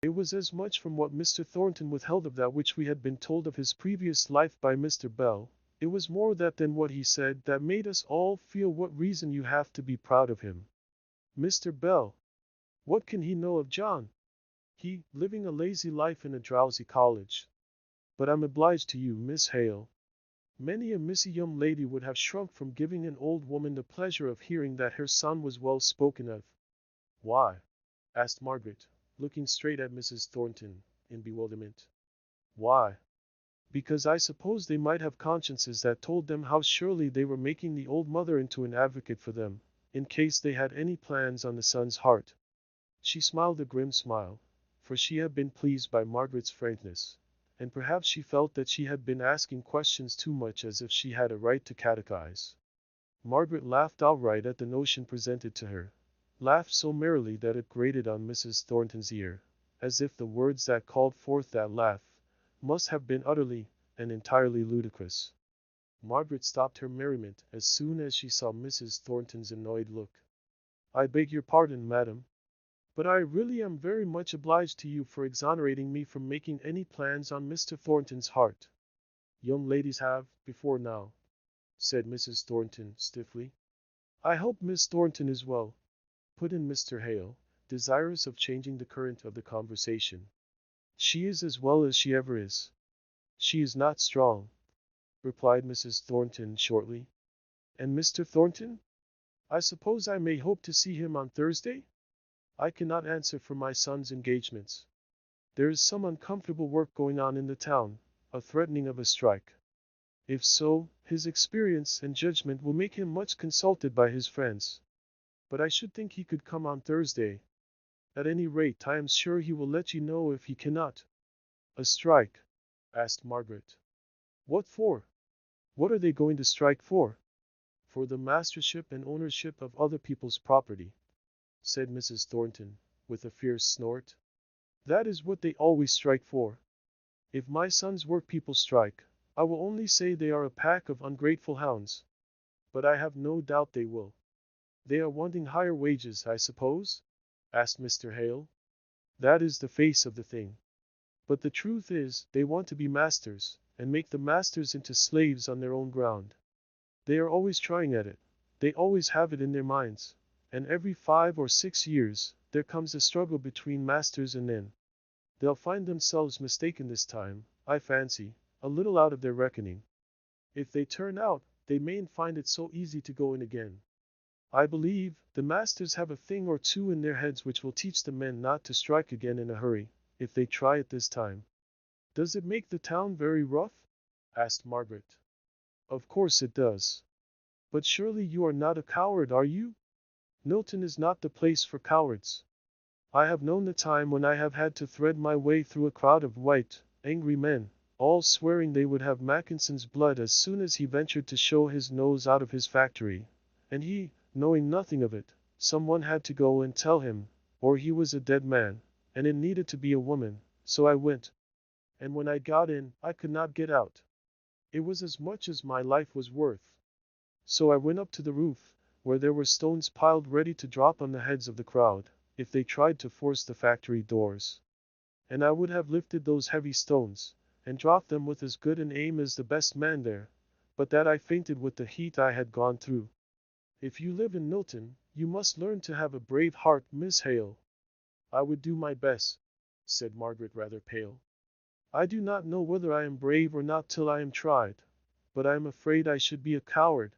It was as much from what Mr. Thornton withheld of that which we had been told of his previous life by Mr. Bell. It was more that than what he said that made us all feel what reason you have to be proud of him. Mr. Bell, what can he know of John? He, living a lazy life in a drowsy college. But I'm obliged to you, Miss Hale. Many a missy young lady would have shrunk from giving an old woman the pleasure of hearing that her son was well spoken of. Why? Asked Margaret, looking straight at Mrs. Thornton, in bewilderment. Why? Because I suppose they might have consciences that told them how surely they were making the old mother into an advocate for them, in case they had any plans on the son's heart. She smiled a grim smile, for she had been pleased by Margaret's frankness, and perhaps she felt that she had been asking questions too much as if she had a right to catechize. Margaret laughed outright at the notion presented to her, laughed so merrily that it grated on Mrs. Thornton's ear, as if the words that called forth that laugh must have been utterly and entirely ludicrous. Margaret stopped her merriment as soon as she saw Mrs. Thornton's annoyed look. I beg your pardon, madam, but I really am very much obliged to you for exonerating me from making any plans on Mr. Thornton's heart. Young ladies have, before now, said Mrs. Thornton stiffly. I hope Miss Thornton is well, put in Mr. Hale, desirous of changing the current of the conversation. She is as well as she ever is. She is not strong, replied Mrs. Thornton shortly. And Mr. Thornton? I suppose I may hope to see him on Thursday? I cannot answer for my son's engagements. There is some uncomfortable work going on in the town, a threatening of a strike. If so, his experience and judgment will make him much consulted by his friends. But I should think he could come on Thursday. At any rate, I am sure he will let you know if he cannot. A strike? Asked Margaret. What for? What are they going to strike for? For the mastership and ownership of other people's property, said Mrs. Thornton, with a fierce snort. That is what they always strike for. If my son's work people strike, I will only say they are a pack of ungrateful hounds. But I have no doubt they will. They are wanting higher wages, I suppose? Asked Mr. Hale. That is the face of the thing. But the truth is, they want to be masters, and make the masters into slaves on their own ground. They are always trying at it. They always have it in their minds. And every 5 or 6 years, there comes a struggle between masters and men. They'll find themselves mistaken this time, I fancy, a little out of their reckoning. If they turn out, they mayn't find it so easy to go in again. I believe the masters have a thing or two in their heads which will teach the men not to strike again in a hurry, if they try it this time. Does it make the town very rough? Asked Margaret. Of course it does. But surely you are not a coward, are you? Milton is not the place for cowards. I have known the time when I have had to thread my way through a crowd of white, angry men, all swearing they would have Mackinson's blood as soon as he ventured to show his nose out of his factory. And he, knowing nothing of it, someone had to go and tell him, or he was a dead man, and it needed to be a woman, so I went. And when I got in, I could not get out. It was as much as my life was worth. So I went up to the roof, where there were stones piled ready to drop on the heads of the crowd, if they tried to force the factory doors. And I would have lifted those heavy stones, and dropped them with as good an aim as the best man there, but that I fainted with the heat I had gone through. If you live in Milton, you must learn to have a brave heart, Miss Hale. I would do my best, said Margaret, rather pale. I do not know whether I am brave or not till I am tried, but I am afraid I should be a coward.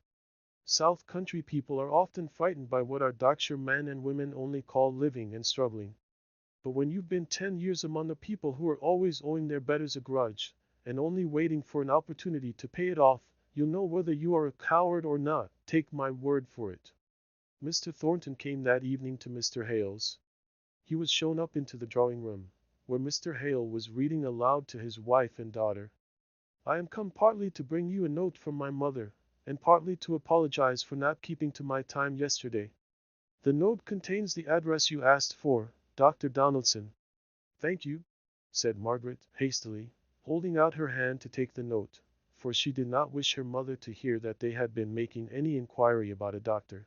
South country people are often frightened by what our Berkshire men and women only call living and struggling. But when you've been 10 years among the people who are always owing their betters a grudge, and only waiting for an opportunity to pay it off, you'll know whether you are a coward or not, take my word for it. Mr. Thornton came that evening to Mr. Hale's. He was shown up into the drawing room, where Mr. Hale was reading aloud to his wife and daughter. I am come partly to bring you a note from my mother, and partly to apologize for not keeping to my time yesterday. The note contains the address you asked for, Dr. Donaldson. Thank you, said Margaret, hastily, holding out her hand to take the note, for she did not wish her mother to hear that they had been making any inquiry about a doctor.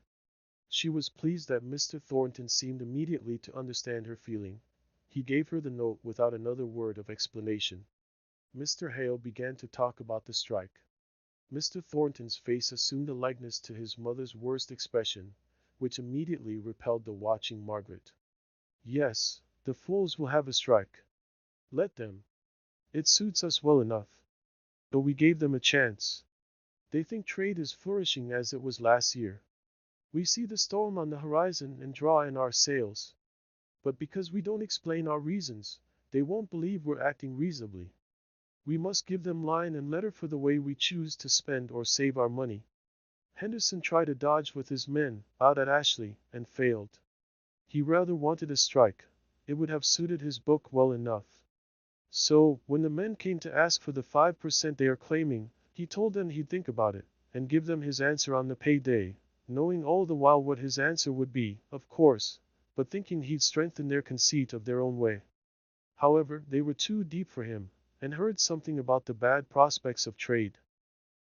She was pleased that Mr. Thornton seemed immediately to understand her feeling. He gave her the note without another word of explanation. Mr. Hale began to talk about the strike. Mr. Thornton's face assumed a likeness to his mother's worst expression, which immediately repelled the watching Margaret. Yes, the fools will have a strike. Let them. It suits us well enough. But we gave them a chance. They think trade is flourishing as it was last year. We see the storm on the horizon and draw in our sails. But because we don't explain our reasons, they won't believe we're acting reasonably. We must give them line and letter for the way we choose to spend or save our money. Henderson tried a dodge with his men out at Ashley and failed. He rather wanted a strike. It would have suited his book well enough. So, when the men came to ask for the 5% they are claiming, he told them he'd think about it, and give them his answer on the payday, knowing all the while what his answer would be, of course, but thinking he'd strengthen their conceit of their own way. However, they were too deep for him, and heard something about the bad prospects of trade.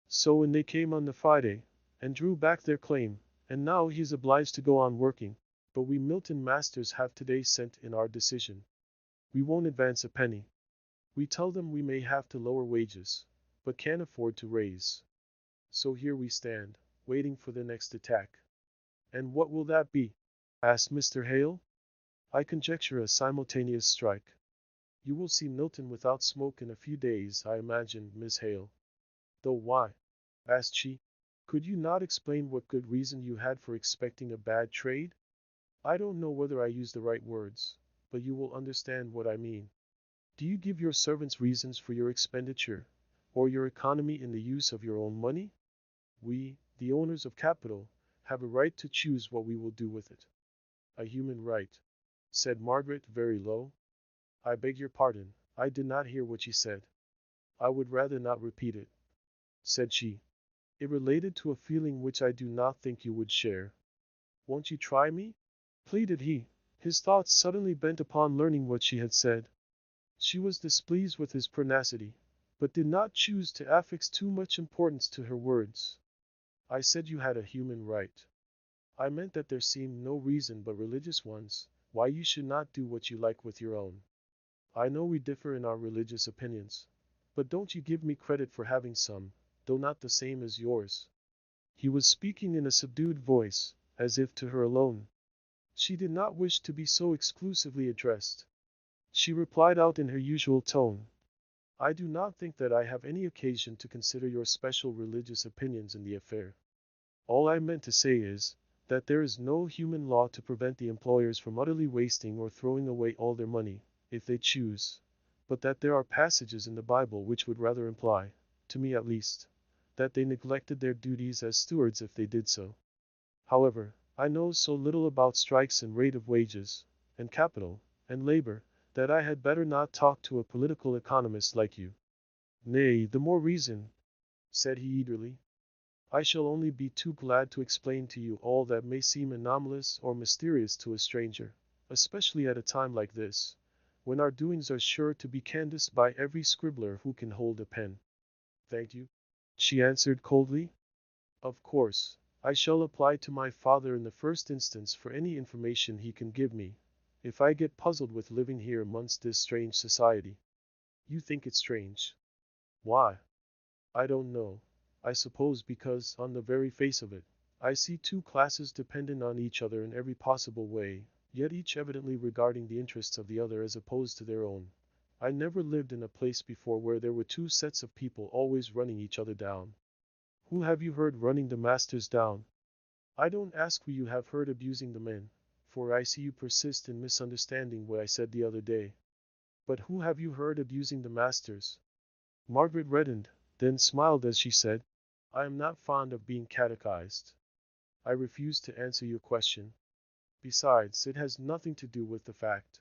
So when they came on the Friday, and drew back their claim, and now he's obliged to go on working, but we Milton masters have today sent in our decision. We won't advance a penny. We tell them we may have to lower wages, but can't afford to raise. So here we stand, waiting for the next attack. And what will that be? Asked Mr. Hale. I conjecture a simultaneous strike. You will see Milton without smoke in a few days, I imagine, Miss Hale. Though why? Asked she. Could you not explain what good reason you had for expecting a bad trade? I don't know whether I use the right words, but you will understand what I mean. Do you give your servants reasons for your expenditure, or your economy in the use of your own money? We, the owners of capital, have a right to choose what we will do with it. A human right, said Margaret very low. I beg your pardon, I did not hear what you said. I would rather not repeat it, said she. It related to a feeling which I do not think you would share. Won't you try me? Pleaded he, his thoughts suddenly bent upon learning what she had said. She was displeased with his pertinacity, but did not choose to affix too much importance to her words. I said you had a human right. I meant that there seemed no reason but religious ones why you should not do what you like with your own. I know we differ in our religious opinions, but don't you give me credit for having some, though not the same as yours. He was speaking in a subdued voice, as if to her alone. She did not wish to be so exclusively addressed. She replied out in her usual tone. I do not think that I have any occasion to consider your special religious opinions in the affair. All I meant to say is, that there is no human law to prevent the employers from utterly wasting or throwing away all their money, if they choose, but that there are passages in the Bible which would rather imply, to me at least, that they neglected their duties as stewards if they did so. However, I know so little about strikes and rate of wages, and capital, and labor, that I had better not talk to a political economist like you. Nay, the more reason, said he eagerly. I shall only be too glad to explain to you all that may seem anomalous or mysterious to a stranger, especially at a time like this, when our doings are sure to be canvassed by every scribbler who can hold a pen. Thank you, she answered coldly. Of course, I shall apply to my father in the first instance for any information he can give me, if I get puzzled with living here amongst this strange society. You think it strange. Why? I don't know. I suppose because, on the very face of it, I see two classes dependent on each other in every possible way, yet each evidently regarding the interests of the other as opposed to their own. I never lived in a place before where there were two sets of people always running each other down. Who have you heard running the masters down? I don't ask who you have heard abusing the men, for I see you persist in misunderstanding what I said the other day. But who have you heard abusing the masters? Margaret reddened, then smiled as she said, I am not fond of being catechized. I refuse to answer your question. Besides, it has nothing to do with the fact.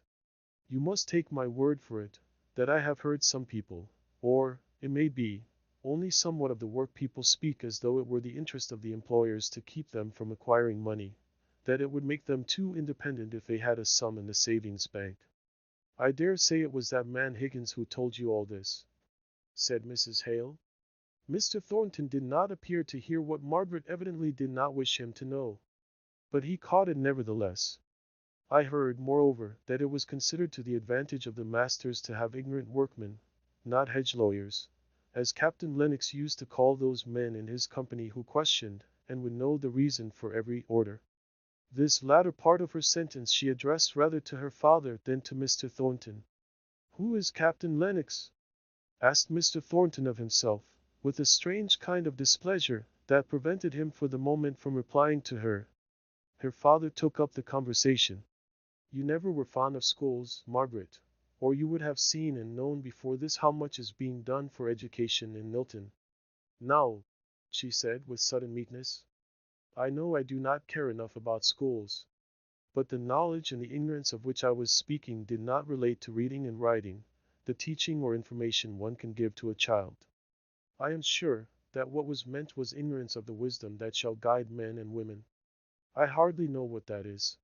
You must take my word for it, that I have heard some people, or, it may be, only somewhat of the work people speak as though it were the interest of the employers to keep them from acquiring money, that it would make them too independent if they had a sum in the savings bank. I dare say it was that man Higgins who told you all this, said Mrs. Hale. Mr. Thornton did not appear to hear what Margaret evidently did not wish him to know, but he caught it nevertheless. I heard, moreover, that it was considered to the advantage of the masters to have ignorant workmen, not hedge lawyers, as Captain Lennox used to call those men in his company who questioned, and would know the reason for every order. This latter part of her sentence she addressed rather to her father than to Mr. Thornton. Who is Captain Lennox? Asked Mr. Thornton of himself, with a strange kind of displeasure that prevented him for the moment from replying to her. Her father took up the conversation. You never were fond of schools, Margaret, or you would have seen and known before this how much is being done for education in Milton. No, she said with sudden meekness. I know I do not care enough about schools. But the knowledge and the ignorance of which I was speaking did not relate to reading and writing, the teaching or information one can give to a child. I am sure that what was meant was ignorance of the wisdom that shall guide men and women. I hardly know what that is.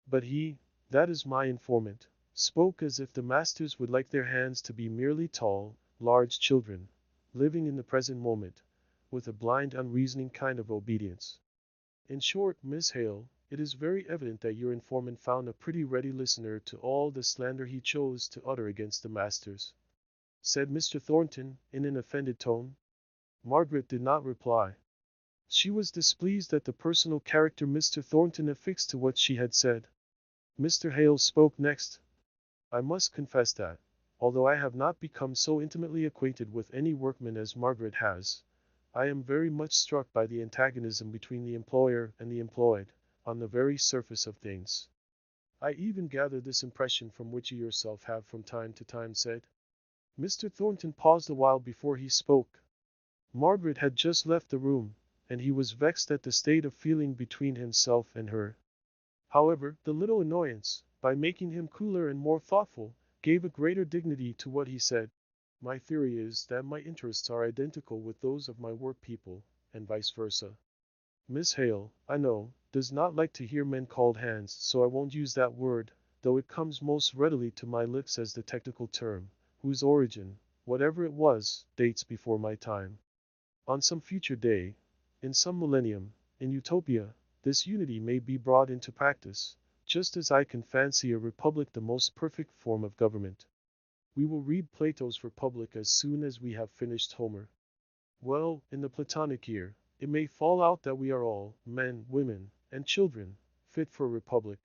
But he, that is my informant, spoke as if the masters would like their hands to be merely tall, large children, living in the present moment, with a blind, unreasoning kind of obedience. In short, Miss Hale, it is very evident that your informant found a pretty ready listener to all the slander he chose to utter against the masters, said Mr. Thornton, in an offended tone. Margaret did not reply. She was displeased at the personal character Mr. Thornton affixed to what she had said. Mr. Hale spoke next. I must confess that, Although I have not become so intimately acquainted with any workman as Margaret has, I am very much struck by the antagonism between the employer and the employed, on the very surface of things. I even gather this impression from what you yourself have from time to time said. Mr. Thornton paused a while before he spoke. Margaret had just left the room, and he was vexed at the state of feeling between himself and her. However, the little annoyance, by making him cooler and more thoughtful, gave a greater dignity to what he said. My theory is that my interests are identical with those of my work people, and vice versa. Miss Hale, I know, does not like to hear men called hands, so I won't use that word, though it comes most readily to my lips as the technical term, whose origin, whatever it was, dates before my time. On some future day, in some millennium, in Utopia, this unity may be brought into practice, just as I can fancy a republic the most perfect form of government. We will read Plato's Republic as soon as we have finished Homer. Well, in the Platonic year, it may fall out that we are all, men, women, and children, fit for a republic,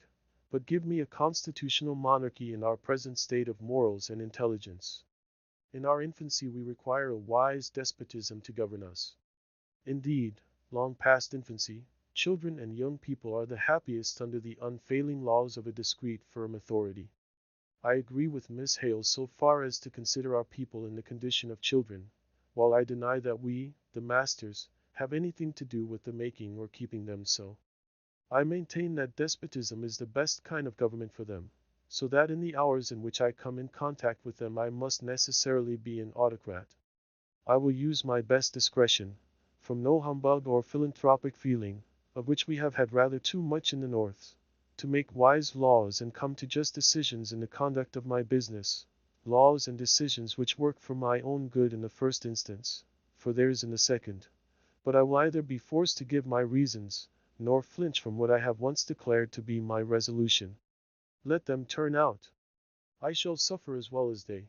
but give me a constitutional monarchy in our present state of morals and intelligence. In our infancy we require a wise despotism to govern us. Indeed, long past infancy, children and young people are the happiest under the unfailing laws of a discreet, firm authority. I agree with Miss Hale so far as to consider our people in the condition of children, while I deny that we, the masters, have anything to do with the making or keeping them so. I maintain that despotism is the best kind of government for them, so that in the hours in which I come in contact with them I must necessarily be an autocrat. I will use my best discretion, from no humbug or philanthropic feeling, of which we have had rather too much in the North, to make wise laws and come to just decisions in the conduct of my business, laws and decisions which work for my own good in the first instance, for theirs in the second. But I will either be forced to give my reasons, nor flinch from what I have once declared to be my resolution. Let them turn out. I shall suffer as well as they,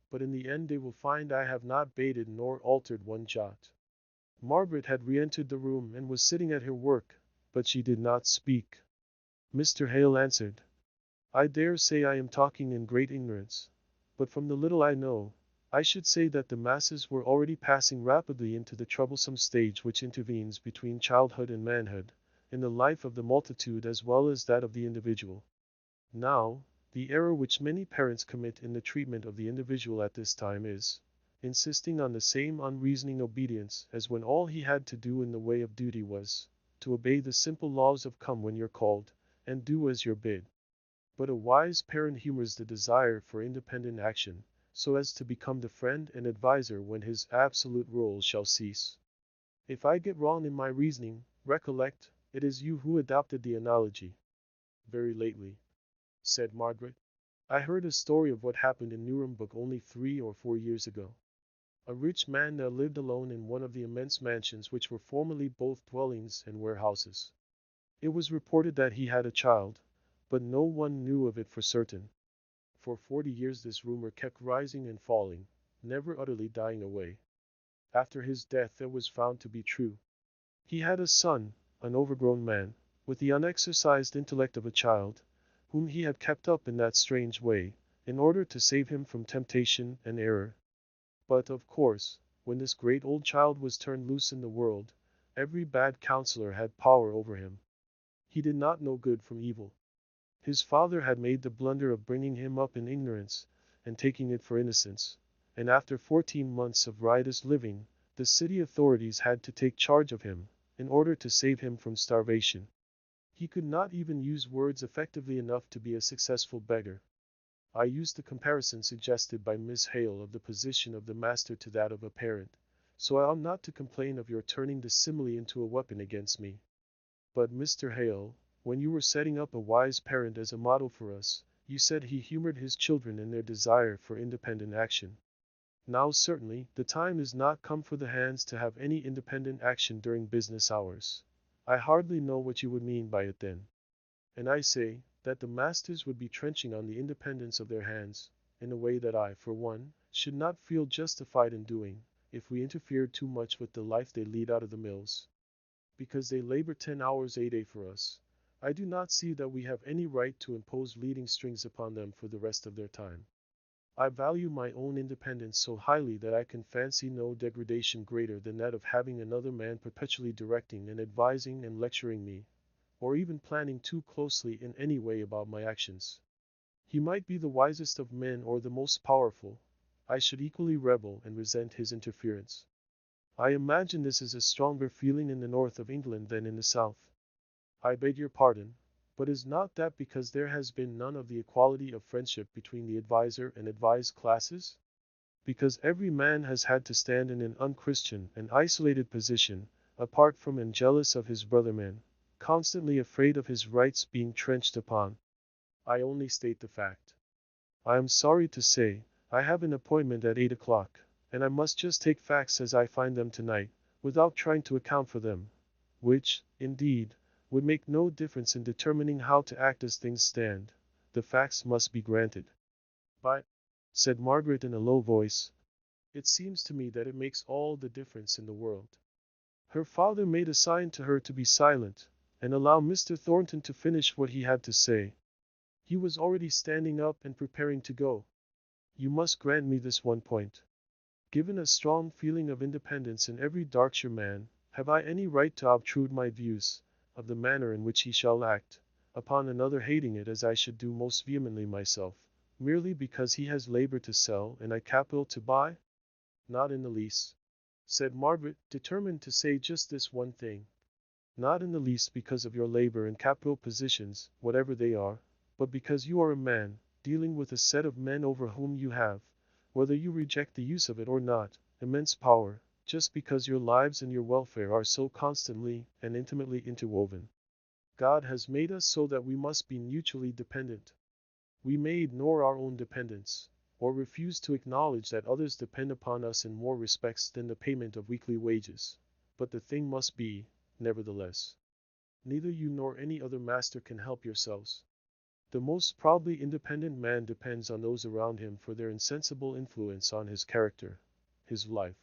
but in the end they will find I have not bated nor altered one jot. Margaret had re-entered the room and was sitting at her work, but she did not speak. Mr. Hale answered, I dare say I am talking in great ignorance, but from the little I know, I should say that the masses were already passing rapidly into the troublesome stage which intervenes between childhood and manhood, in the life of the multitude as well as that of the individual. Now, the error which many parents commit in the treatment of the individual at this time is, insisting on the same unreasoning obedience as when all he had to do in the way of duty was, to obey the simple laws of come when you're called, and do as you're bid. But a wise parent humors the desire for independent action, so as to become the friend and adviser when his absolute rule shall cease. If I get wrong in my reasoning, recollect, it is you who adopted the analogy. Very lately, said Margaret, I heard a story of what happened in Nuremberg only 3 or 4 years ago. A rich man now lived alone in one of the immense mansions which were formerly both dwellings and warehouses. It was reported that he had a child, but no one knew of it for certain. For 40 years this rumor kept rising and falling, never utterly dying away. After his death it was found to be true. He had a son, an overgrown man, with the unexercised intellect of a child, whom he had kept up in that strange way, in order to save him from temptation and error. But, of course, when this great old child was turned loose in the world, every bad counselor had power over him. He did not know good from evil. His father had made the blunder of bringing him up in ignorance, and taking it for innocence, and after 14 months of riotous living, the city authorities had to take charge of him, in order to save him from starvation. He could not even use words effectively enough to be a successful beggar. I used the comparison suggested by Miss Hale of the position of the master to that of a parent, so I ought not to complain of your turning the simile into a weapon against me. But, Mr. Hale, when you were setting up a wise parent as a model for us, you said he humored his children in their desire for independent action. Now certainly, the time is not come for the hands to have any independent action during business hours. I hardly know what you would mean by it then. And I say, that the masters would be trenching on the independence of their hands, in a way that I, for one, should not feel justified in doing, if we interfered too much with the life they lead out of the mills. Because they labor 10 hours a day for us, I do not see that we have any right to impose leading strings upon them for the rest of their time. I value my own independence so highly that I can fancy no degradation greater than that of having another man perpetually directing and advising and lecturing me, or even planning too closely in any way about my actions. He might be the wisest of men or the most powerful. I should equally rebel and resent his interference. I imagine this is a stronger feeling in the north of England than in the south. I beg your pardon, but is not that because there has been none of the equality of friendship between the adviser and advised classes? Because every man has had to stand in an unchristian and isolated position, apart from and jealous of his brother men, constantly afraid of his rights being trenched upon. I only state the fact. I am sorry to say, I have an appointment at 8 o'clock, and I must just take facts as I find them tonight, without trying to account for them, which, indeed, would make no difference in determining how to act as things stand. The facts must be granted. But, said Margaret in a low voice, it seems to me that it makes all the difference in the world. Her father made a sign to her to be silent, and allow Mr. Thornton to finish what he had to say. He was already standing up and preparing to go. You must grant me this one point. Given a strong feeling of independence in every Berkshire man, have I any right to obtrude my views, of the manner in which he shall act, upon another, hating it as I should do most vehemently myself, merely because he has labor to sell and I capital to buy? Not in the least, said Margaret, determined to say just this one thing. Not in the least because of your labor and capital positions, whatever they are, but because you are a man, dealing with a set of men over whom you have, whether you reject the use of it or not, immense power, just because your lives and your welfare are so constantly and intimately interwoven. God has made us so that we must be mutually dependent. We may ignore our own dependence, or refuse to acknowledge that others depend upon us in more respects than the payment of weekly wages, but the thing must be, nevertheless. Neither you nor any other master can help yourselves. The most probably independent man depends on those around him for their insensible influence on his character, his life.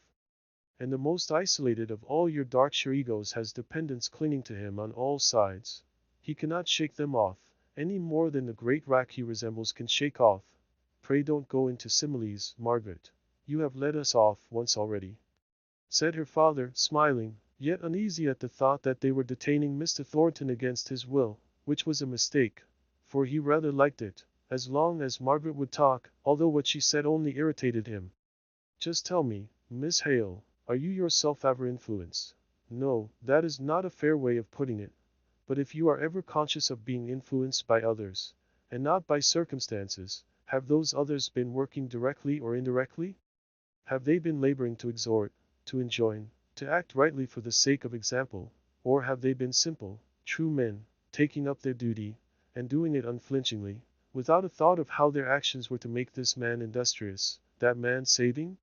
And the most isolated of all your Berkshire egos has dependents clinging to him on all sides. He cannot shake them off, any more than the great rock he resembles can shake off. Pray don't go into similes, Margaret. You have led us off once already, said her father, smiling, yet uneasy at the thought that they were detaining Mr. Thornton against his will, which was a mistake, for he rather liked it, as long as Margaret would talk, although what she said only irritated him. Just tell me, Miss Hale, are you yourself ever influenced? No, that is not a fair way of putting it. But if you are ever conscious of being influenced by others, and not by circumstances, have those others been working directly or indirectly? Have they been laboring to exhort, to enjoin, to act rightly for the sake of example, or have they been simple, true men, taking up their duty, and doing it unflinchingly, without a thought of how their actions were to make this man industrious, that man saving?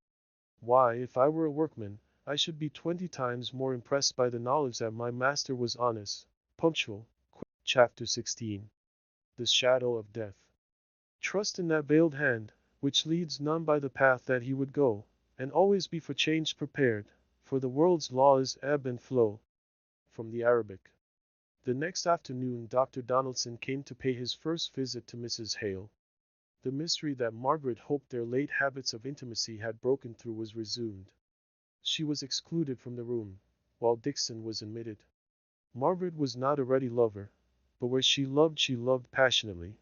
Why, if I were a workman, I should be 20 times more impressed by the knowledge that my master was honest, punctual. Chapter 16. The Shadow of Death. Trust in that veiled hand, which leads none by the path that he would go, and always be for change prepared, for the world's law is ebb and flow. From the Arabic. The next afternoon Dr. Donaldson came to pay his first visit to Mrs. Hale. The mystery that Margaret hoped their late habits of intimacy had broken through was resumed. She was excluded from the room, while Dixon was admitted. Margaret was not a ready lover, but where she loved passionately,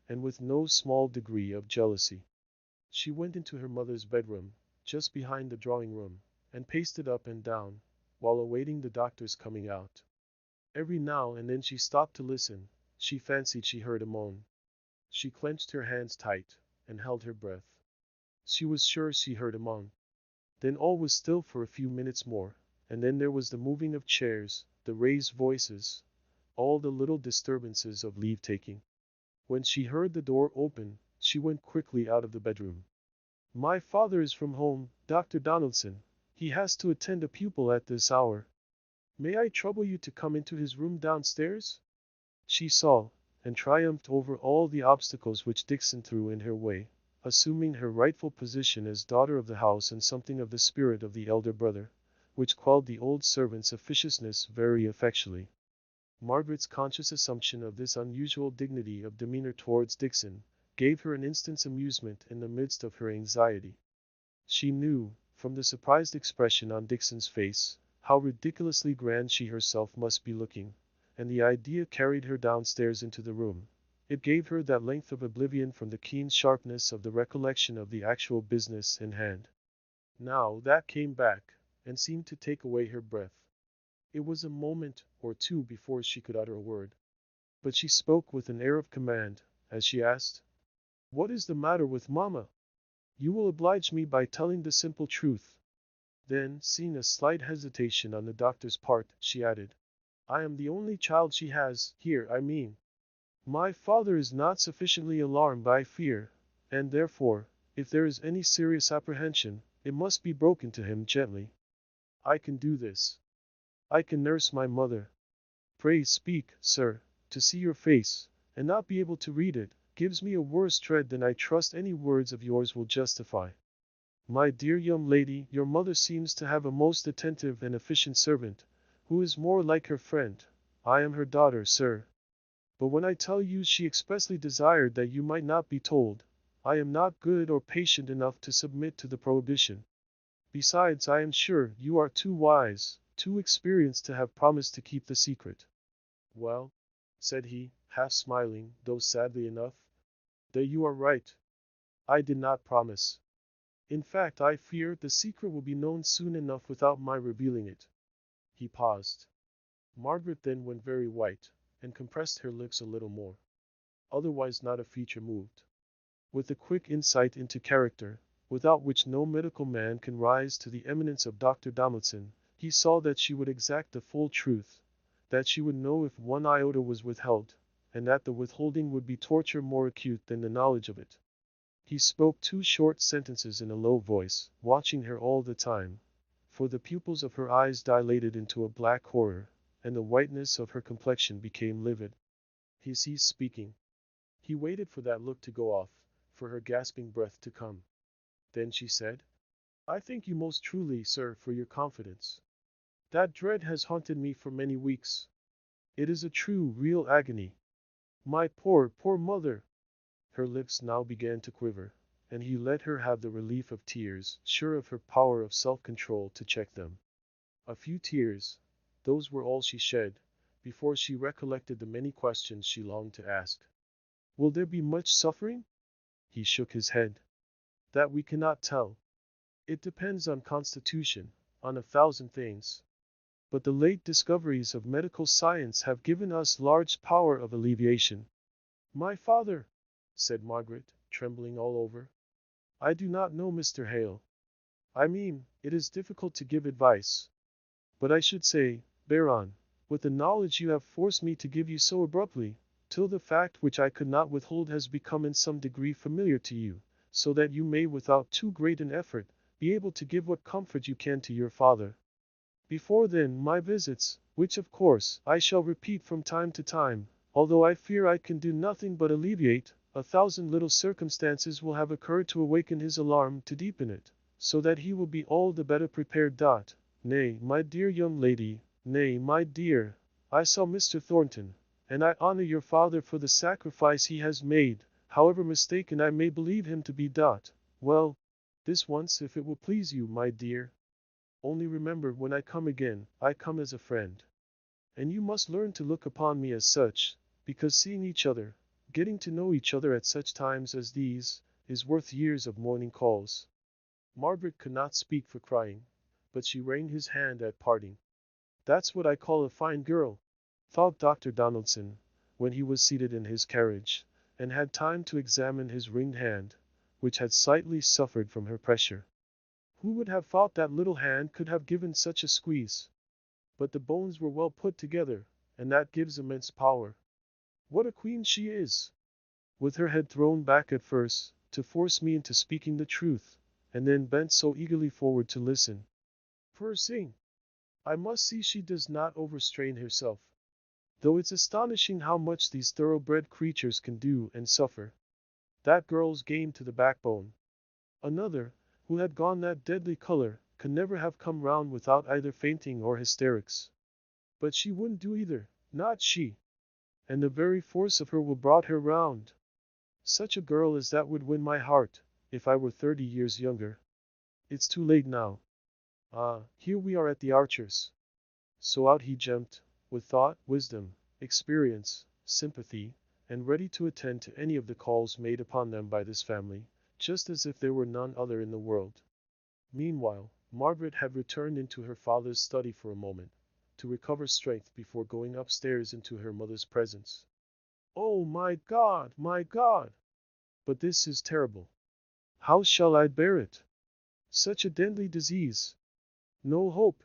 and with no small degree of jealousy. She went into her mother's bedroom, just behind the drawing room, and paced it up and down, while awaiting the doctor's coming out. Every now and then she stopped to listen. She fancied she heard a moan. She clenched her hands tight, and held her breath. She was sure she heard a moan. Then all was still for a few minutes more, and then there was the moving of chairs, the raised voices, all the little disturbances of leave-taking. When she heard the door open, she went quickly out of the bedroom. My father is from home, Dr. Donaldson. He has to attend a pupil at this hour. May I trouble you to come into his room downstairs? She saw, and triumphed over all the obstacles which Dixon threw in her way, assuming her rightful position as daughter of the house and something of the spirit of the elder brother, which quelled the old servant's officiousness very effectually. Margaret's conscious assumption of this unusual dignity of demeanor towards Dixon gave her an instant's amusement in the midst of her anxiety. She knew, from the surprised expression on Dixon's face, how ridiculously grand she herself must be looking, and the idea carried her downstairs into the room. It gave her that length of oblivion from the keen sharpness of the recollection of the actual business in hand. Now that came back, and seemed to take away her breath. It was a moment or two before she could utter a word. But she spoke with an air of command, as she asked, "What is the matter with Mamma? You will oblige me by telling the simple truth." Then, seeing a slight hesitation on the doctor's part, she added, "I am the only child she has, here I mean. My father is not sufficiently alarmed by fear, and therefore, if there is any serious apprehension, it must be broken to him gently. I can do this. I can nurse my mother. Pray speak, sir. To see your face, and not be able to read it, gives me a worse dread than I trust any words of yours will justify. My dear young lady, your mother seems to have a most attentive and efficient servant, who is more like her friend. I am her daughter, sir. But when I tell you she expressly desired that you might not be told, I am not good or patient enough to submit to the prohibition. Besides, I am sure you are too wise, too experienced to have promised to keep the secret." "Well," said he, half smiling, though sadly enough, "that you are right. I did not promise. In fact, I fear the secret will be known soon enough without my revealing it." He paused. Margaret then went very white, and compressed her lips a little more. Otherwise not a feature moved. With a quick insight into character, without which no medical man can rise to the eminence of Dr. Donaldson, he saw that she would exact the full truth, that she would know if one iota was withheld, and that the withholding would be torture more acute than the knowledge of it. He spoke two short sentences in a low voice, watching her all the time, for the pupils of her eyes dilated into a black horror, and the whiteness of her complexion became livid. He ceased speaking. He waited for that look to go off, for her gasping breath to come. Then she said, "I thank you most truly, sir, for your confidence. That dread has haunted me for many weeks. It is a true, real agony. My poor, poor mother!" Her lips now began to quiver, and he let her have the relief of tears, sure of her power of self-control to check them. A few tears, those were all she shed, before she recollected the many questions she longed to ask. "Will there be much suffering?" He shook his head. "That we cannot tell. It depends on constitution, on 1,000 things. But the late discoveries of medical science have given us large power of alleviation." "My father," said Margaret, trembling all over. "I do not know, Mr. Hale. I mean, it is difficult to give advice. But I should say, bear on, with the knowledge you have forced me to give you so abruptly, till the fact which I could not withhold has become in some degree familiar to you, so that you may, without too great an effort, be able to give what comfort you can to your father. Before then, my visits, which of course I shall repeat from time to time, although I fear I can do nothing but alleviate, 1,000 little circumstances will have occurred to awaken his alarm, to deepen it, so that he will be all the better prepared. Nay, my dear young lady, nay, my dear, I saw Mr. Thornton, and I honor your father for the sacrifice he has made, however mistaken I may believe him to be. Well, this once, if it will please you, my dear. Only remember, when I come again, I come as a friend. And you must learn to look upon me as such, because seeing each other, getting to know each other at such times as these, is worth years of morning calls." Margaret could not speak for crying, but she wrung his hand at parting. "That's what I call a fine girl," thought Dr. Donaldson, when he was seated in his carriage, and had time to examine his ringed hand, which had slightly suffered from her pressure. Who would have thought that little hand could have given such a squeeze? But the bones were well put together, and that gives immense power. What a queen she is! With her head thrown back at first, to force me into speaking the truth, and then bent so eagerly forward to listen. Poor thing! I must see she does not overstrain herself. Though it's astonishing how much these thoroughbred creatures can do and suffer. That girl's game to the backbone. Another, who had gone that deadly color, could never have come round without either fainting or hysterics. But she wouldn't do either, not she. And the very force of her will brought her round. Such a girl as that would win my heart, if I were 30 years younger. It's too late now. Ah, here we are at the Archers. So out he jumped, with thought, wisdom, experience, sympathy, and ready to attend to any of the calls made upon them by this family, just as if there were none other in the world. Meanwhile, Margaret had returned into her father's study for a moment, to recover strength before going upstairs into her mother's presence. Oh my God, my God! But this is terrible. How shall I bear it? Such a deadly disease. No hope.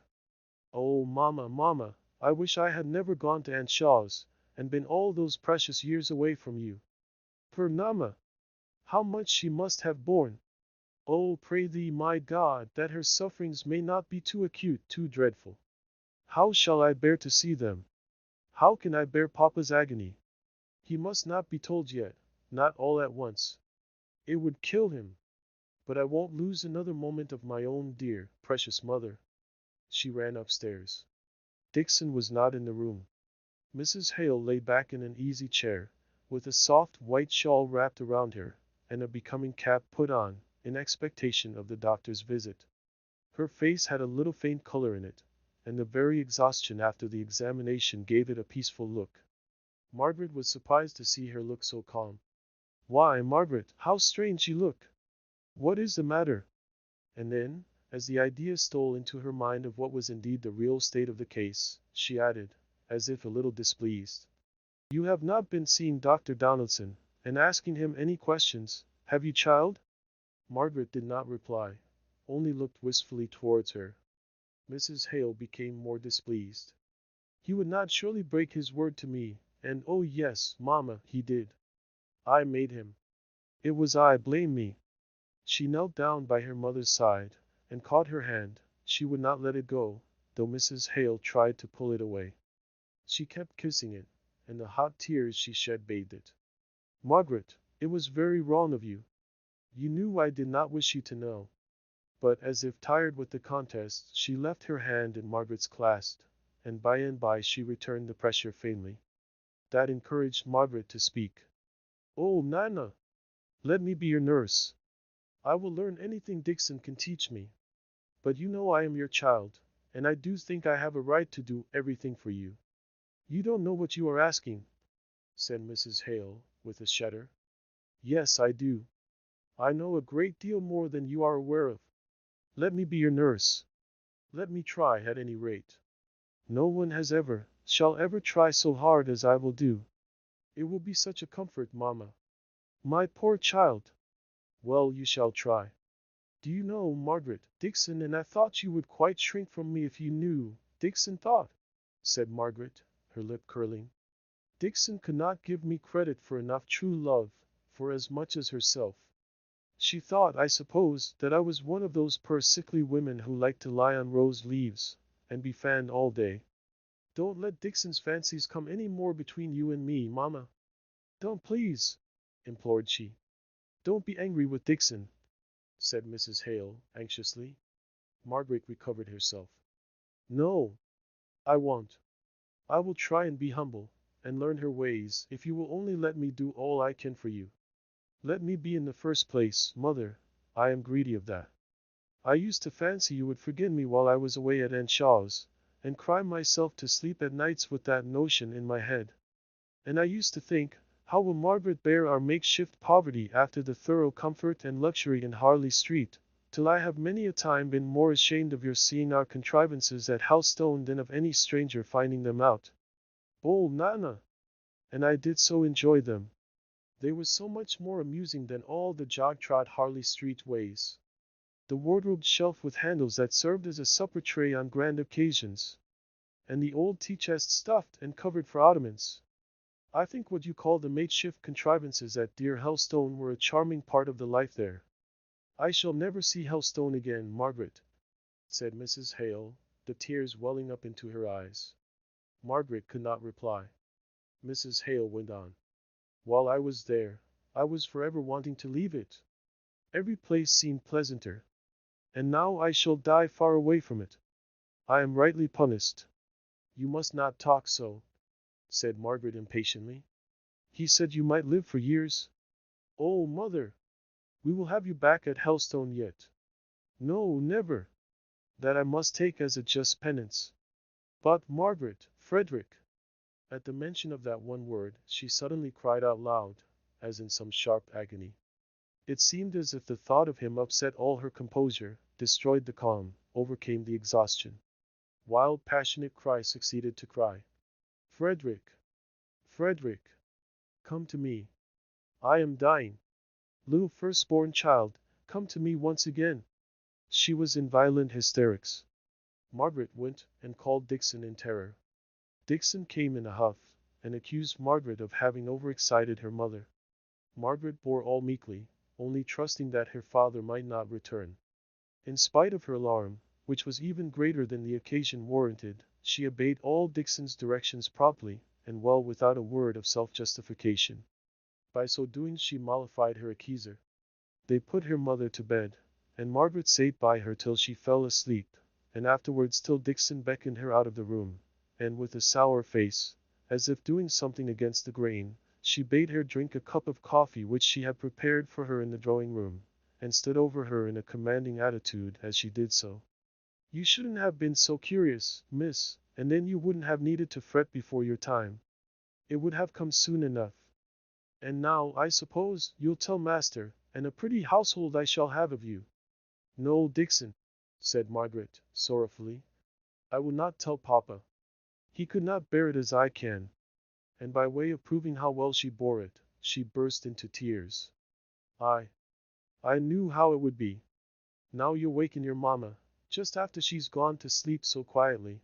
Oh, mamma, mamma, I wish I had never gone to Aunt Shaw's, and been all those precious years away from you. Poor Nama! How much she must have borne! Oh, pray thee, my God, that her sufferings may not be too acute, too dreadful. How shall I bear to see them? How can I bear Papa's agony? He must not be told yet, not all at once. It would kill him. But I won't lose another moment of my own dear, precious mother. She ran upstairs. Dixon was not in the room. Mrs. Hale lay back in an easy chair, with a soft white shawl wrapped around her, and a becoming cap put on, in expectation of the doctor's visit. Her face had a little faint color in it, and the very exhaustion after the examination gave it a peaceful look. Margaret was surprised to see her look so calm. Why, Margaret, how strange you look! What is the matter? And then, as the idea stole into her mind of what was indeed the real state of the case, she added, as if a little displeased, You have not been seeing Dr. Donaldson, and asking him any questions, have you, child? Margaret did not reply, only looked wistfully towards her. Mrs. Hale became more displeased. He would not surely break his word to me, and oh yes, mamma, he did. I made him. It was I, blame me. She knelt down by her mother's side, and caught her hand. She would not let it go, though Mrs. Hale tried to pull it away. She kept kissing it, and the hot tears she shed bathed it. Margaret, it was very wrong of you. You knew I did not wish you to know. But as if tired with the contest, she left her hand in Margaret's clasp, and by she returned the pressure faintly. That encouraged Margaret to speak. Oh, Nana, let me be your nurse. I will learn anything Dixon can teach me. But you know I am your child, and I do think I have a right to do everything for you. You don't know what you are asking, said Mrs. Hale, with a shudder. Yes, I do. I know a great deal more than you are aware of. Let me be your nurse. Let me try at any rate. No one has ever, shall ever try so hard as I will do. It will be such a comfort, mamma. My poor child. Well, you shall try. Do you know, Margaret, Dixon, and I thought you would quite shrink from me if you knew. Dixon thought, said Margaret, her lip curling. Dixon could not give me credit for enough true love, for as much as herself. She thought, I suppose, that I was one of those poor sickly women who like to lie on rose leaves, and be fanned all day. Don't let Dixon's fancies come any more between you and me, mamma. Don't, please, implored she. Don't be angry with Dixon, said Mrs. Hale, anxiously. Margaret recovered herself. No, I won't. I will try and be humble, and learn her ways, if you will only let me do all I can for you. Let me be in the first place, mother. I am greedy of that. I used to fancy you would forgive me while I was away at Aunt Shaw's, and cry myself to sleep at nights with that notion in my head. And I used to think, how will Margaret bear our makeshift poverty after the thorough comfort and luxury in Harley Street, till I have many a time been more ashamed of your seeing our contrivances at Helstone than of any stranger finding them out. Oh, Nana! And I did so enjoy them. They were so much more amusing than all the jog-trot Harley Street ways. The wardrobe shelf with handles that served as a supper tray on grand occasions, and the old tea chest stuffed and covered for ottomans. I think what you call the makeshift contrivances at dear Helstone were a charming part of the life there. I shall never see Helstone again, Margaret, said Mrs. Hale, the tears welling up into her eyes. Margaret could not reply. Mrs. Hale went on. While I was there, I was forever wanting to leave it. Every place seemed pleasanter. And now I shall die far away from it. I am rightly punished. You must not talk so, said Margaret impatiently. He said you might live for years. Oh, mother, we will have you back at Hellstone yet. No, never. That I must take as a just penance. But Margaret, Frederick. At the mention of that one word, she suddenly cried out loud, as in some sharp agony. It seemed as if the thought of him upset all her composure, destroyed the calm, overcame the exhaustion. Wild passionate cry succeeded to cry. Frederick! Frederick! Come to me! I am dying! Little firstborn child, come to me once again! She was in violent hysterics. Margaret went and called Dixon in terror. Dixon came in a huff, and accused Margaret of having overexcited her mother. Margaret bore all meekly, only trusting that her father might not return. In spite of her alarm, which was even greater than the occasion warranted, she obeyed all Dixon's directions promptly, and well without a word of self-justification. By so doing she mollified her accuser. They put her mother to bed, and Margaret sate by her till she fell asleep, and afterwards till Dixon beckoned her out of the room, and with a sour face, as if doing something against the grain, she bade her drink a cup of coffee which she had prepared for her in the drawing-room, and stood over her in a commanding attitude as she did so. You shouldn't have been so curious, miss, and then you wouldn't have needed to fret before your time. It would have come soon enough. And now, I suppose, you'll tell master, and a pretty household I shall have of you. No, Dixon, said Margaret, sorrowfully, I will not tell papa. He could not bear it as I can. And by way of proving how well she bore it, she burst into tears. I knew how it would be. Now you waken your mamma, just after she's gone to sleep so quietly.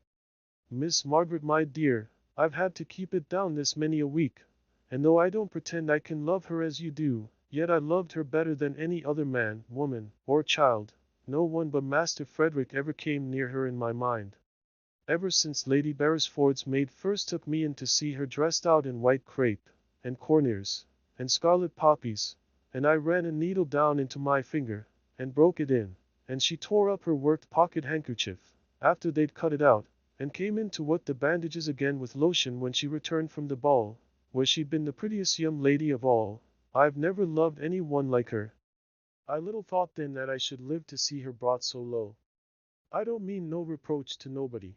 Miss Margaret, my dear, I've had to keep it down this many a week, and though I don't pretend I can love her as you do, yet I loved her better than any other man, woman, or child. No one but Master Frederick ever came near her in my mind. Ever since Lady Beresford's maid first took me in to see her dressed out in white crape, and corners, and scarlet poppies, and I ran a needle down into my finger, and broke it in, and she tore up her worked pocket handkerchief, after they'd cut it out, and came in to wet the bandages again with lotion when she returned from the ball, where she'd been the prettiest young lady of all. I've never loved any one like her. I little thought then that I should live to see her brought so low. I don't mean no reproach to nobody.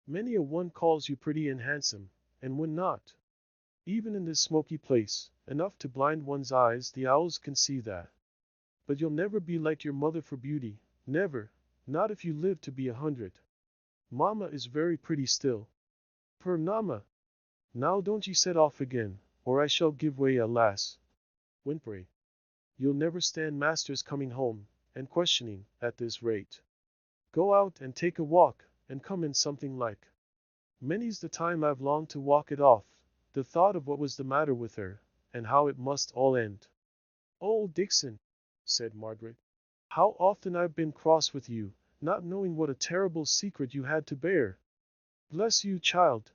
Many a one calls you pretty and handsome, and when not. Even in this smoky place, enough to blind one's eyes, the owls can see that. But you'll never be like your mother for beauty, never, not if you live to be 100. Mamma is very pretty still. Per Nama. Now don't ye set off again, or I shall give way, alas. Winfrey. You'll never stand master's coming home, and questioning, at this rate. Go out and take a walk, and come in something like. Many's the time I've longed to walk it off, the thought of what was the matter with her, and how it must all end. Oh, Dixon, said Margaret, how often I've been cross with you, not knowing what a terrible secret you had to bear. Bless you, child.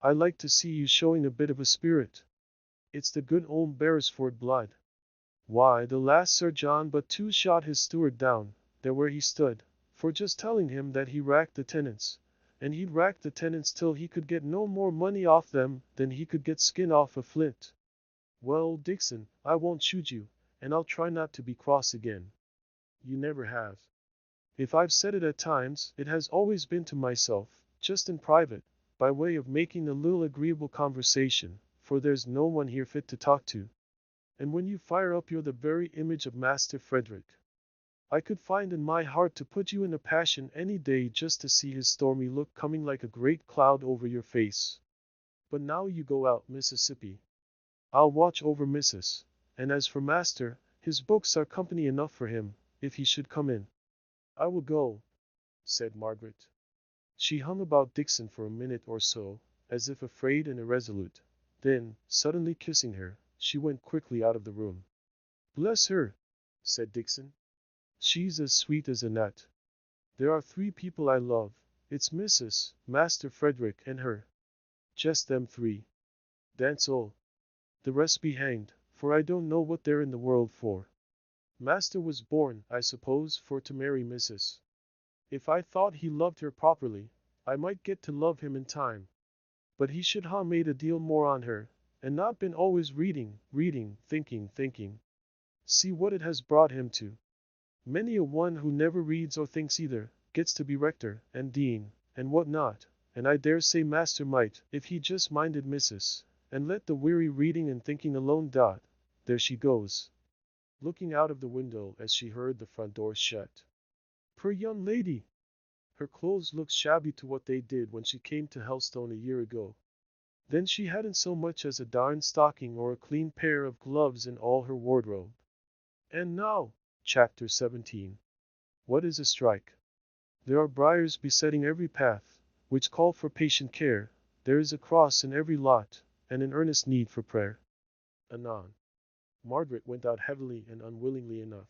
I like to see you showing a bit of a spirit. It's the good old Beresford blood. Why, the last Sir John but two shot his steward down, there where he stood, for just telling him that he racked the tenants, and he'd rack the tenants till he could get no more money off them than he could get skin off a flint. Well, Dixon, I won't shoot you, and I'll try not to be cross again. You never have. If I've said it at times, it has always been to myself, just in private, by way of making a little agreeable conversation, for there's no one here fit to talk to. And when you fire up you're the very image of Master Frederick. I could find in my heart to put you in a passion any day just to see his stormy look coming like a great cloud over your face. But now you go out, Mississippi. I'll watch over Missus, and as for Master, his books are company enough for him, if he should come in. I will go, said Margaret. She hung about Dixon for a minute or so, as if afraid and irresolute. Then, suddenly kissing her, she went quickly out of the room. Bless her, said Dixon. She's as sweet as a nut. There are 3 people I love. It's Mrs., Master Frederick, and her. Just them 3. That's all. The rest be hanged, for I don't know what they're in the world for. Master was born, I suppose, for to marry Mrs. If I thought he loved her properly, I might get to love him in time. But he should ha' made a deal more on her, and not been always reading, thinking. See what it has brought him to. Many a one who never reads or thinks either, gets to be rector, and dean, and what not, and I dare say master might, if he just minded missus, and let the weary reading and thinking alone. There she goes, looking out of the window as she heard the front door shut. Poor young lady! Her clothes looked shabby to what they did when she came to Helstone a year ago. Then she hadn't so much as a darned stocking or a clean pair of gloves in all her wardrobe. And now, Chapter 17. What is a strike? There are briars besetting every path, which call for patient care. There is a cross in every lot, and an earnest need for prayer. Anon. Margaret went out heavily and unwillingly enough.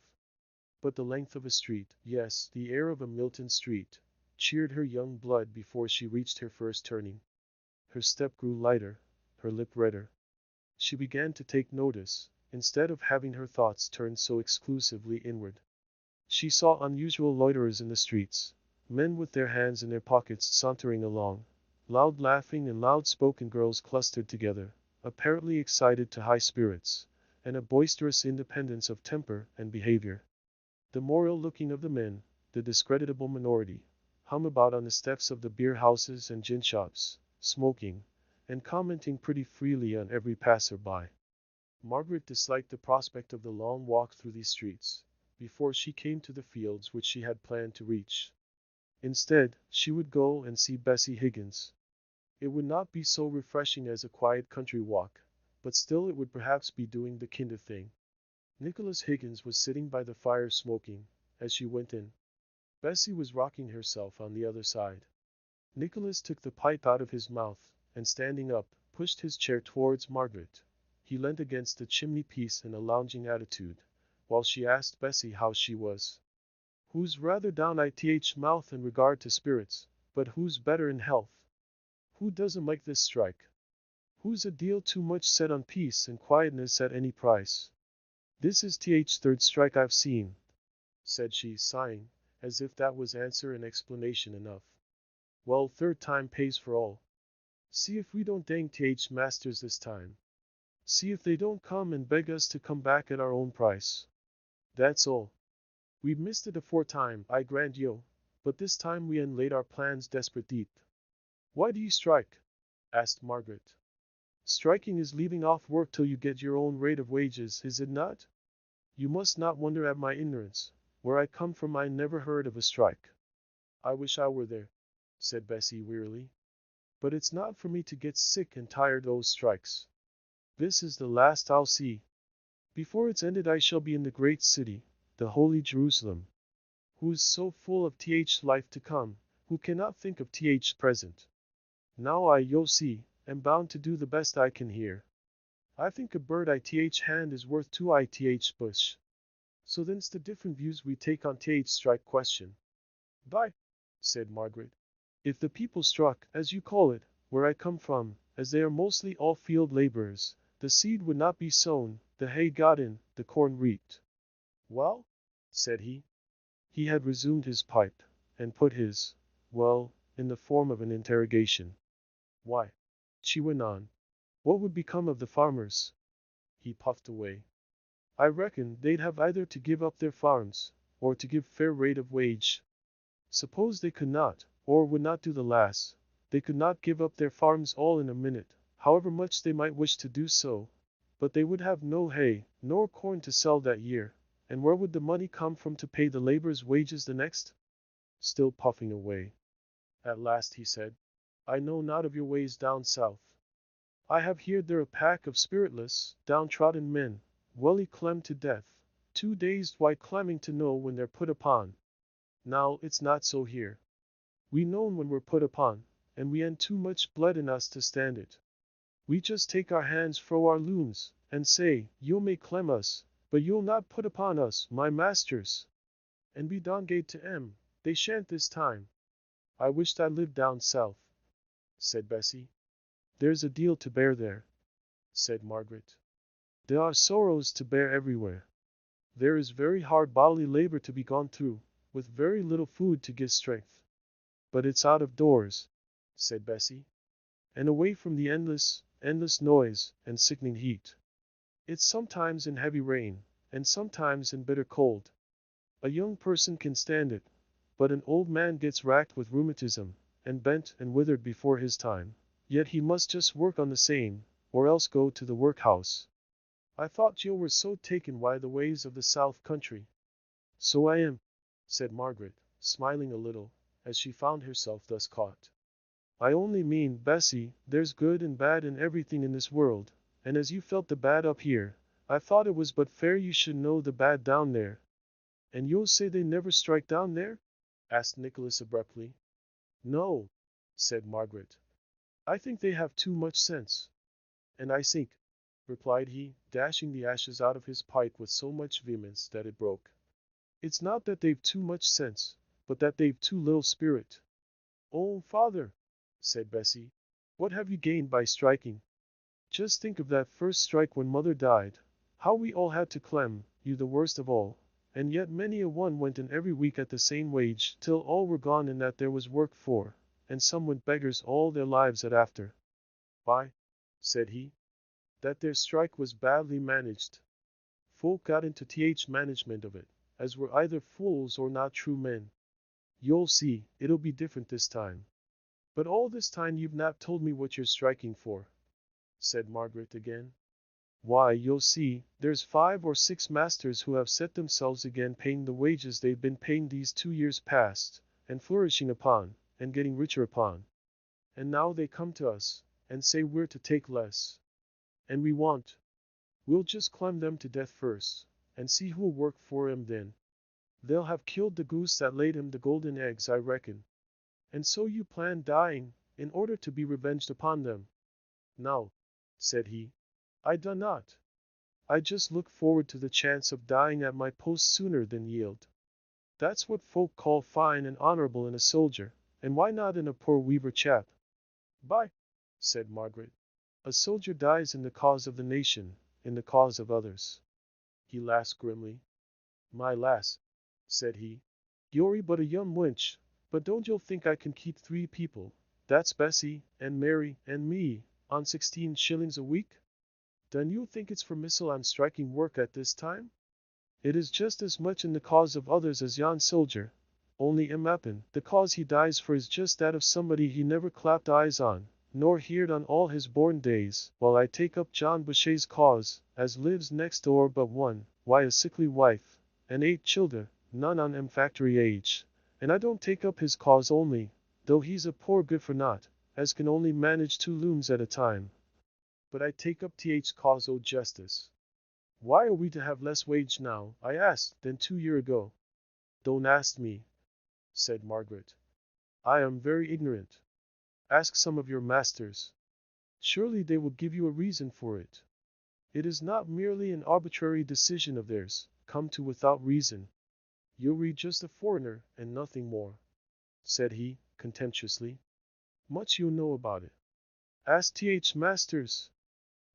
But the length of a street, yes, the air of a Milton street, cheered her young blood before she reached her first turning. Her step grew lighter, her lip redder. She began to take notice, instead of having her thoughts turned so exclusively inward. She saw unusual loiterers in the streets, men with their hands in their pockets sauntering along, loud laughing and loud-spoken girls clustered together, apparently excited to high spirits, and a boisterous independence of temper and behavior. The moral looking of the men, the discreditable minority, hum about on the steps of the beer houses and gin shops, smoking, and commenting pretty freely on every passer-by. Margaret disliked the prospect of the long walk through these streets, before she came to the fields which she had planned to reach. Instead, she would go and see Bessie Higgins. It would not be so refreshing as a quiet country walk, but still it would perhaps be doing the kind of thing. Nicholas Higgins was sitting by the fire smoking, as she went in. Bessie was rocking herself on the other side. Nicholas took the pipe out of his mouth, and standing up, pushed his chair towards Margaret. He leant against the chimney-piece in a lounging attitude, while she asked Bessie how she was. Who's rather down mouth in regard to spirits, but who's better in health? Who doesn't like this strike? Who's a deal too much set on peace and quietness at any price? This is third strike I've seen, said she, sighing, as if that was answer and explanation enough. Well, third time pays for all. See if we don't dang masters this time. See if they don't come and beg us to come back at our own price. That's all. We've missed it aforetime, I grant yo, but this time we laid our plans desperate deep. Why do you strike? Asked Margaret. Striking is leaving off work till you get your own rate of wages, is it not? You must not wonder at my ignorance. Where I come from I never heard of a strike. I wish I were there, said Bessie wearily. But it's not for me to get sick and tired of those strikes. This is the last I'll see. Before it's ended I shall be in the great city, the holy Jerusalem. Who is so full of life to come, who cannot think of present. Now I see, am bound to do the best I can here. I think a bird hand is worth two bush. So then's the different views we take on strike question. By, said Margaret, if the people struck, as you call it, where I come from, as they are mostly all field laborers, the seed would not be sown, the hay got in, the corn reaped. Well, said he. He had resumed his pipe, and put his, well, in the form of an interrogation. Why, she went on, what would become of the farmers? He puffed away. I reckon they'd have either to give up their farms, or to give fair rate of wage. Suppose they could not, or would not do the last, they could not give up their farms all in a minute, however much they might wish to do so, but they would have no hay, nor corn to sell that year, and where would the money come from to pay the laborers' wages the next? Still puffing away. At last he said, I know not of your ways down south. I have heard there a pack of spiritless, downtrodden men, welly clemmed to death, too dazed white clamming to know when they're put upon. Now it's not so here. We known when we're put upon, and we ain't too much blood in us to stand it. We just take our hands fro our looms, and say, you may clem us, but you'll not put upon us, my masters. And be dongate to 'em, they shan't this time. I wished I lived down south, said Bessie. There's a deal to bear there, said Margaret. There are sorrows to bear everywhere. There is very hard bodily labor to be gone through, with very little food to give strength. But it's out of doors, said Bessie, and away from the endless, endless noise, and sickening heat. It's sometimes in heavy rain, and sometimes in bitter cold. A young person can stand it, but an old man gets racked with rheumatism, and bent and withered before his time. Yet he must just work on the same, or else go to the workhouse. I thought you were so taken by the ways of the South Country. So I am, said Margaret, smiling a little, as she found herself thus caught. I only mean, Bessie, there's good and bad in everything in this world, and as you felt the bad up here, I thought it was but fair you should know the bad down there. And you'll say they never strike down there? Asked Nicholas abruptly. No, said Margaret. I think they have too much sense. And I think, replied he, dashing the ashes out of his pipe with so much vehemence that it broke. It's not that they've too much sense, but that they've too little spirit. Oh, father, said Bessie, what have you gained by striking? Just think of that first strike when mother died. How we all had to clem, you the worst of all. And yet many a one went in every week at the same wage, till all were gone and that there was work for, and some went beggars all their lives at after. Why, said he, that their strike was badly managed. Folk got into management of it, as were either fools or not true men. You'll see, it'll be different this time. But all this time you've not told me what you're striking for, said Margaret again. Why, you'll see, there's 5 or 6 masters who have set themselves again paying the wages they've been paying these 2 years past, and flourishing upon, and getting richer upon. And now they come to us, and say we're to take less. And we won't. We'll just climb them to death first, and see who'll work for 'em then. They'll have killed the goose that laid him the golden eggs, I reckon. And so you plan dying, in order to be revenged upon them. No, said he, I do not. I just look forward to the chance of dying at my post sooner than yield. That's what folk call fine and honorable in a soldier, and why not in a poor weaver chap? By, said Margaret, a soldier dies in the cause of the nation, in the cause of others. He laughed grimly. My lass, said he, you're but a young wench, but don't you think I can keep 3 people, that's Bessie, and Mary, and me, on 16 shillings a week? Then you think it's for missile I'm striking work at this time? It is just as much in the cause of others as yon soldier, only the cause he dies for is just that of somebody he never clapped eyes on, nor heerd on all his born days, while I take up John Boucher's cause, as lives next door but one, why a sickly wife, and 8 childer, none on factory age, and I don't take up his cause only, though he's a poor good-for-naught, as can only manage 2 looms at a time. But I take up cause o' justice. Why are we to have less wage now, I asked, than 2 year ago? Don't ask me, said Margaret. I am very ignorant. Ask some of your masters. Surely they will give you a reason for it. It is not merely an arbitrary decision of theirs, come to without reason. You'll read just a foreigner, and nothing more, said he, contemptuously. Much you know about it. Ask masters.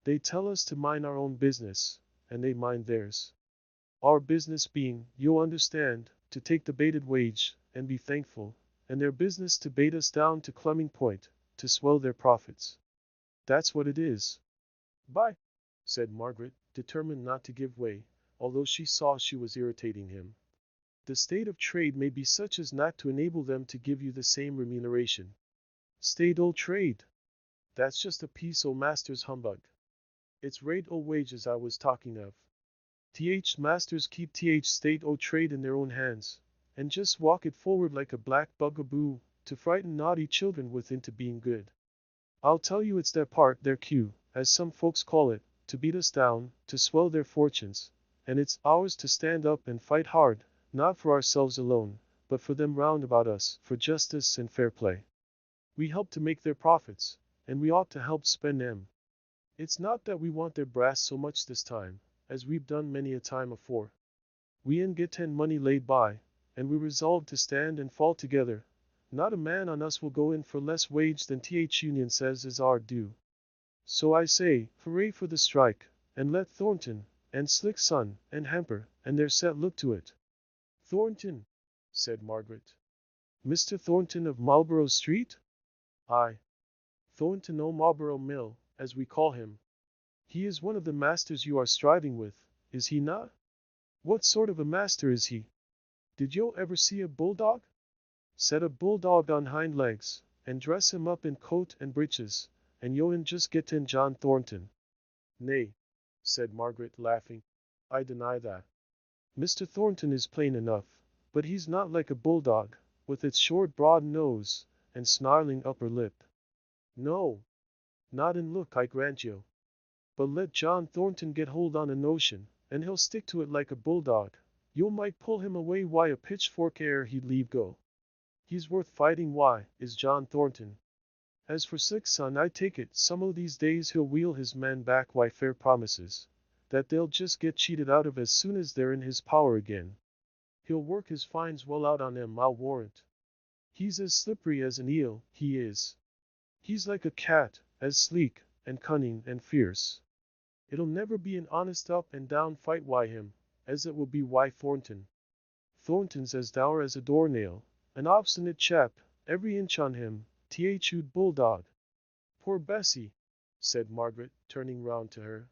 They tell us to mind our own business, and they mind theirs. Our business being, you'll understand, to take the bated wage, and be thankful, and their business to bait us down to clumming point, to swell their profits. That's what it is. By, said Margaret, determined not to give way, although she saw she was irritating him. The state of trade may be such as not to enable them to give you the same remuneration. State o' trade. That's just a piece o' master's humbug. It's rate o' wages I was talking of. Masters keep state o' trade in their own hands, and just walk it forward like a black bugaboo, to frighten naughty children with into being good. I'll tell you it's their part, their cue, as some folks call it, to beat us down, to swell their fortunes, and it's ours to stand up and fight hard, not for ourselves alone, but for them round about us, for justice and fair play. We help to make their profits, and we ought to help spend them. It's not that we want their brass so much this time, as we've done many a time afore. We ain't get money laid by, and we resolve to stand and fall together. Not a man on us will go in for less wage than Union says is our due. So I say, hooray for the strike, and let Thornton, and Slick Son, and Hamper, and their set look to it. Thornton, said Margaret. Mr. Thornton of Marlborough Street? Aye. Thornton o' Marlborough Mill, as we call him. He is one of the masters you are striving with, is he not? What sort of a master is he? Did yo ever see a bulldog? Set a bulldog on hind legs, and dress him up in coat and breeches, and yo'en just get in John Thornton. Nay, said Margaret, laughing, I deny that. Mr. Thornton is plain enough, but he's not like a bulldog, with its short broad nose, and snarling upper lip. No, not in look, I grant you. But let John Thornton get hold on a notion, and he'll stick to it like a bulldog. You might pull him away why a pitchfork ere he'd leave go. He's worth fighting why, is John Thornton. As for sick son, I take it, some o' these days he'll wheel his men back why fair promises, that they'll just get cheated out of as soon as they're in his power again. He'll work his fines well out on 'em, I'll warrant. He's as slippery as an eel, he is. He's like a cat, as sleek, and cunning, and fierce. It'll never be an honest up and down fight why him, as it will be why Thornton. Thornton's as dour as a doornail, an obstinate chap, every inch on him, th'ud bulldog. Poor Bessie, said Margaret, turning round to her.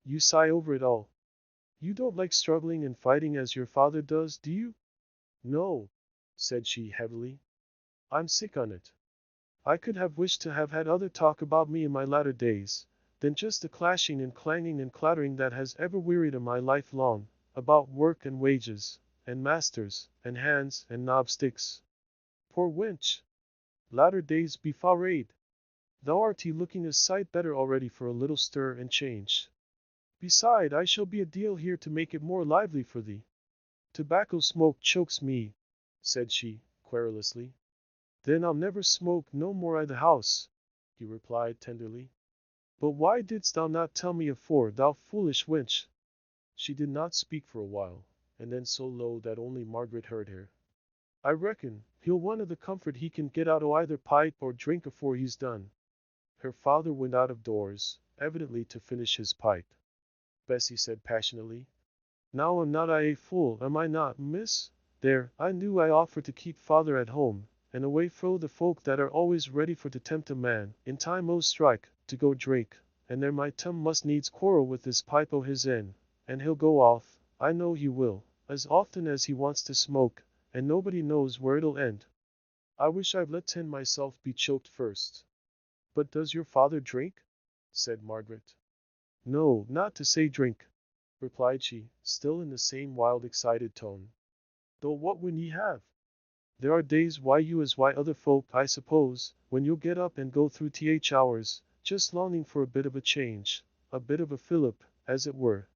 You sigh over it all. You don't like struggling and fighting as your father does, do you? No, said she heavily. I'm sick on it. I could have wished to have had other talk about me in my latter days, than just the clashing and clanging and clattering that has ever wearied of my life long, about work and wages, and masters, and hands, and knobsticks. Poor wench! Latter days be fa-raid. Thou art looking a sight better already for a little stir and change. Beside, I shall be a deal here to make it more lively for thee. Tobacco smoke chokes me, said she, querulously. Then I'll never smoke no more i' the house, he replied tenderly. But why didst thou not tell me afore, thou foolish wench? She did not speak for a while, and then so low that only Margaret heard her. I reckon he'll want of the comfort he can get out o' either pipe or drink afore he's done. Her father went out of doors, evidently to finish his pipe. Bessie said passionately, Now am not I a fool, am I not, miss? There, I knew I ought for to keep father at home, and away fro the folk that are always ready for to tempt a man, in time o' strike, to go drink, and there my Tum must needs quarrel with this pipe o' his en, and he'll go off, I know he will, as often as he wants to smoke, and nobody knows where it'll end. I wish I'd let ten myself be choked first. But does your father drink? Said Margaret. No, not to say drink, replied she, still in the same wild excited tone. Though what would ye have? There are days why you as why other folk, I suppose, when you'll get up and go through hours, just longing for a bit of a change, a bit of a fillip, as it were.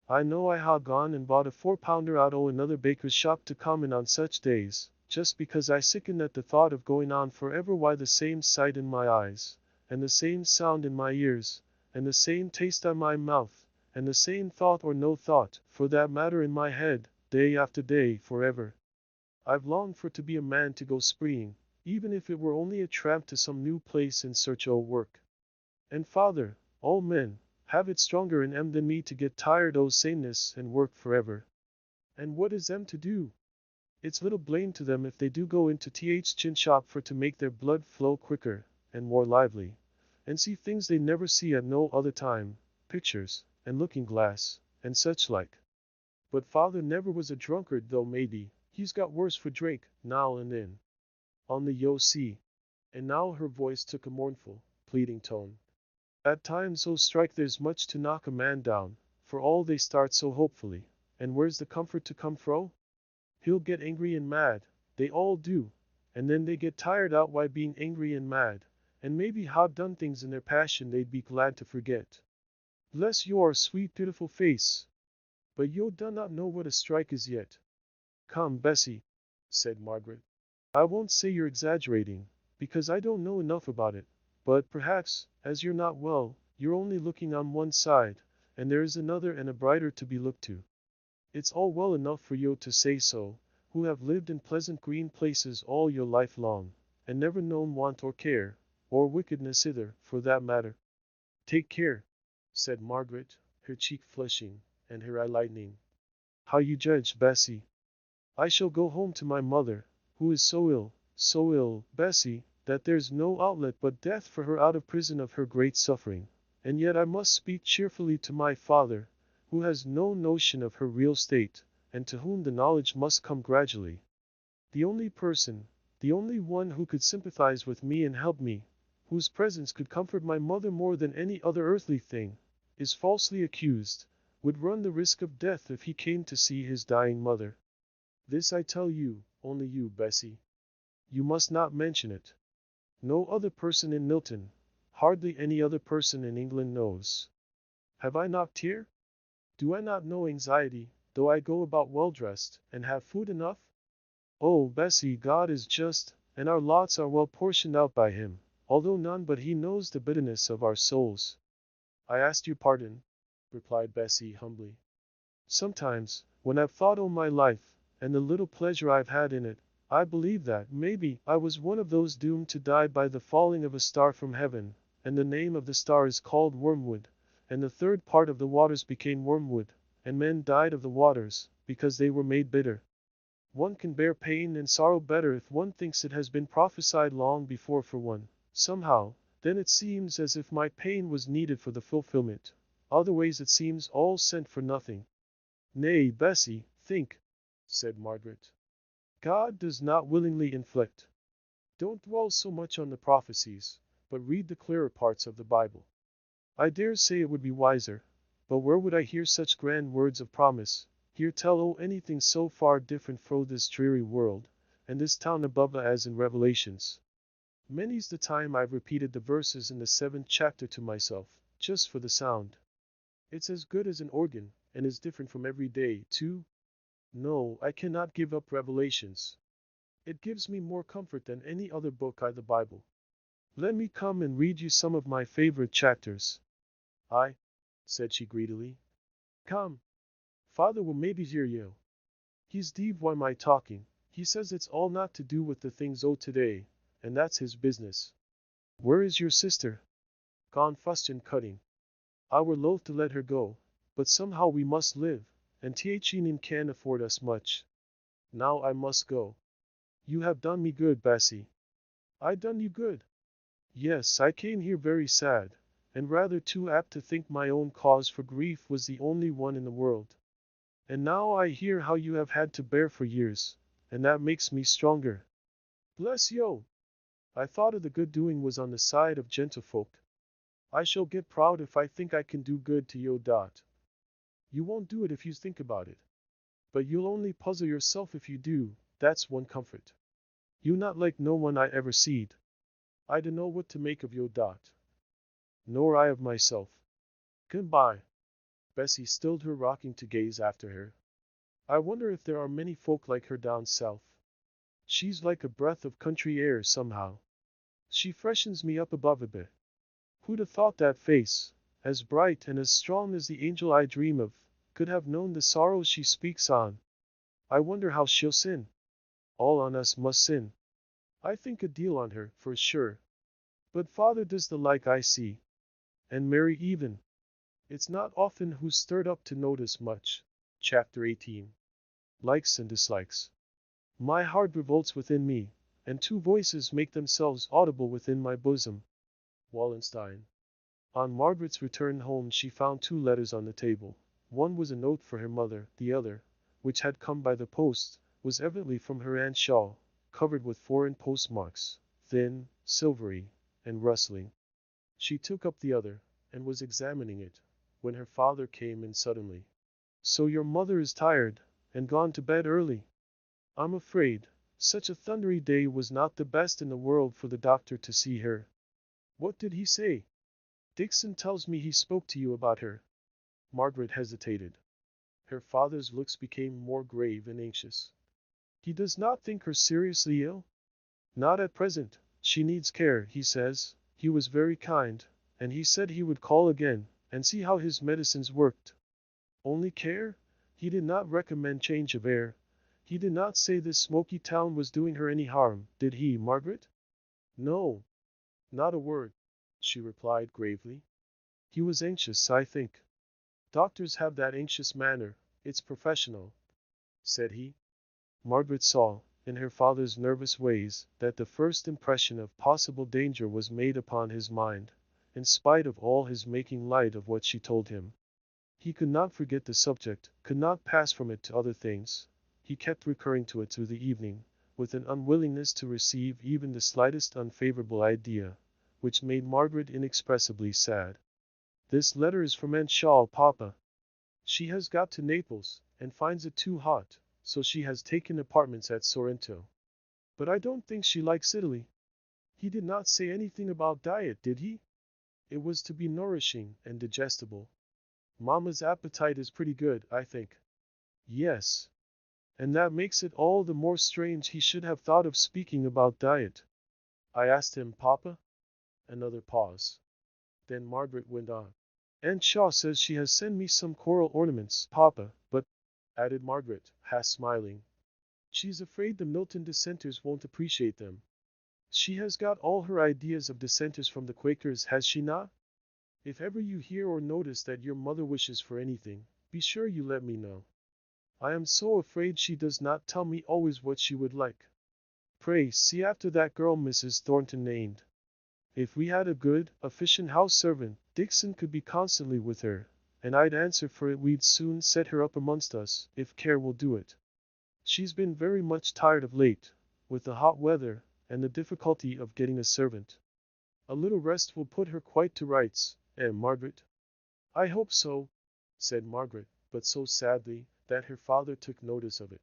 I know I ha' gone and bought a 4-pounder out o' another baker's shop to come in on such days, just because I sicken at the thought of going on forever why the same sight in my eyes, and the same sound in my ears, and the same taste on my mouth, and the same thought or no thought, for that matter in my head, day after day, forever. I've longed for to be a man to go spreeing, even if it were only a tramp to some new place in search o' work. And father, all men, have it stronger in 'em than me to get tired o' sameness and work forever. And what is 'em to do? It's little blame to them if they do go into chin shop for to make their blood flow quicker, and more lively, and see things they never see at no other time, pictures, and looking-glass, and such like. But father never was a drunkard, though maybe, he's got worse for drink, now and then. On the yo see. And now her voice took a mournful, pleading tone. At times so strike there's much to knock a man down, for all they start so hopefully, and where's the comfort to come fro? He'll get angry and mad, they all do, and then they get tired out why being angry and mad, and maybe ha' done things in their passion they'd be glad to forget. Bless your sweet pitiful face! But yo do not know what a strike is yet. Come, Bessie, said Margaret. I won't say you're exaggerating, because I don't know enough about it, but perhaps, as you're not well, you're only looking on one side, and there is another and a brighter to be looked to. It's all well enough for you to say so, who have lived in pleasant green places all your life long, and never known want or care, or wickedness either, for that matter. Take care, said Margaret, her cheek flushing, and her eye lightening. How you judge, Bessie. I shall go home to my mother, who is so ill, Bessie, that there's no outlet but death for her out of prison of her great suffering, and yet I must speak cheerfully to my father, who has no notion of her real state, and to whom the knowledge must come gradually. The only person, the only one who could sympathize with me and help me, whose presence could comfort my mother more than any other earthly thing, is falsely accused, would run the risk of death if he came to see his dying mother. This I tell you, only you, Bessie. You must not mention it. No other person in Milton, hardly any other person in England knows. Have I not tear? Do I not know anxiety, though I go about well dressed, and have food enough? Oh, Bessie, God is just, and our lots are well portioned out by him, although none but he knows the bitterness of our souls. I asked your pardon, replied Bessie humbly. Sometimes, when I've thought o' my life, and the little pleasure I've had in it, I believe that, maybe, I was one of those doomed to die by the falling of a star from heaven, and the name of the star is called wormwood, and the third part of the waters became wormwood, and men died of the waters, because they were made bitter. One can bear pain and sorrow better if one thinks it has been prophesied long before for one, somehow, then it seems as if my pain was needed for the fulfillment. Otherways it seems all sent for nothing. Nay, Bessie, think, said Margaret. God does not willingly inflict. Don't dwell so much on the prophecies, but read the clearer parts of the Bible. I dare say it would be wiser, but where would I hear such grand words of promise, hear tell o' anything so far different fro this dreary world, and this town above as in Revelations. Many's the time I've repeated the verses in the 7th chapter to myself, just for the sound. It's as good as an organ, and is different from every day, too. No, I cannot give up Revelations. It gives me more comfort than any other book the Bible. Let me come and read you some of my favorite chapters. I, said she greedily. Come. Father will maybe hear you. He's deep why my talking. He says it's all not to do with the things o' today, and that's his business. Where is your sister? Gone fustian cutting. I were loath to let her go, but somehow we must live, and Thin can't afford us much. Now I must go. You have done me good, Bessie. I done you good? Yes, I came here very sad, and rather too apt to think my own cause for grief was the only one in the world. And now I hear how you have had to bear for years, and that makes me stronger. Bless yo! I thought of the good doing was on the side of gentlefolk. I shall get proud if I think I can do good to yo. You won't do it if you think about it. But you'll only puzzle yourself if you do, that's one comfort. You not like no one I ever seed. I dunno what to make of yo. Nor I of myself. Goodbye. Bessie stilled her rocking to gaze after her. I wonder if there are many folk like her down south. She's like a breath of country air somehow. She freshens me up above a bit. Who'd have thought that face, as bright and as strong as the angel I dream of, could have known the sorrows she speaks on? I wonder how she'll sin. All on us must sin. I think a deal on her, for sure. But father does the like I see. And Mary even. It's not often who's stirred up to notice much. Chapter 18. Likes and dislikes. My heart revolts within me, and two voices make themselves audible within my bosom. Wallenstein. On Margaret's return home she found two letters on the table. One was a note for her mother, the other, which had come by the post, was evidently from her Aunt Shaw, covered with foreign postmarks, thin, silvery, and rustling. She took up the other, and was examining it, when her father came in suddenly. So your mother is tired, and gone to bed early. I'm afraid, such a thundery day was not the best in the world for the doctor to see her. What did he say? Dixon tells me he spoke to you about her. Margaret hesitated. Her father's looks became more grave and anxious. He does not think her seriously ill? Not at present. She needs care, he says. He was very kind, and he said he would call again, and see how his medicines worked. Only care? He did not recommend change of air. He did not say this smoky town was doing her any harm, did he, Margaret? No. Not a word, she replied gravely. He was anxious, I think. Doctors have that anxious manner, it's professional, said he. Margaret saw, in her father's nervous ways, that the first impression of possible danger was made upon his mind, in spite of all his making light of what she told him. He could not forget the subject, could not pass from it to other things. He kept recurring to it through the evening, with an unwillingness to receive even the slightest unfavorable idea, which made Margaret inexpressibly sad. "This letter is from Aunt Shaw, Papa. She has got to Naples, and finds it too hot, so she has taken apartments at Sorrento. But I don't think she likes Italy. He did not say anything about diet, did he? It was to be nourishing and digestible. Mamma's appetite is pretty good, I think." "Yes. And that makes it all the more strange he should have thought of speaking about diet. I asked him, Papa." Another pause. Then Margaret went on. "Aunt Shaw says she has sent me some coral ornaments, Papa, but," added Margaret, half smiling, "she's afraid the Milton dissenters won't appreciate them. She has got all her ideas of dissenters from the Quakers, has she not? If ever you hear or notice that your mother wishes for anything, be sure you let me know. I am so afraid she does not tell me always what she would like. Pray see after that girl Mrs. Thornton named. If we had a good, efficient house servant, Dixon could be constantly with her, and I'd answer for it we'd soon set her up amongst us, if care will do it. She's been very much tired of late, with the hot weather, and the difficulty of getting a servant. A little rest will put her quite to rights, Margaret?" "I hope so," said Margaret, but so sadly, that her father took notice of it.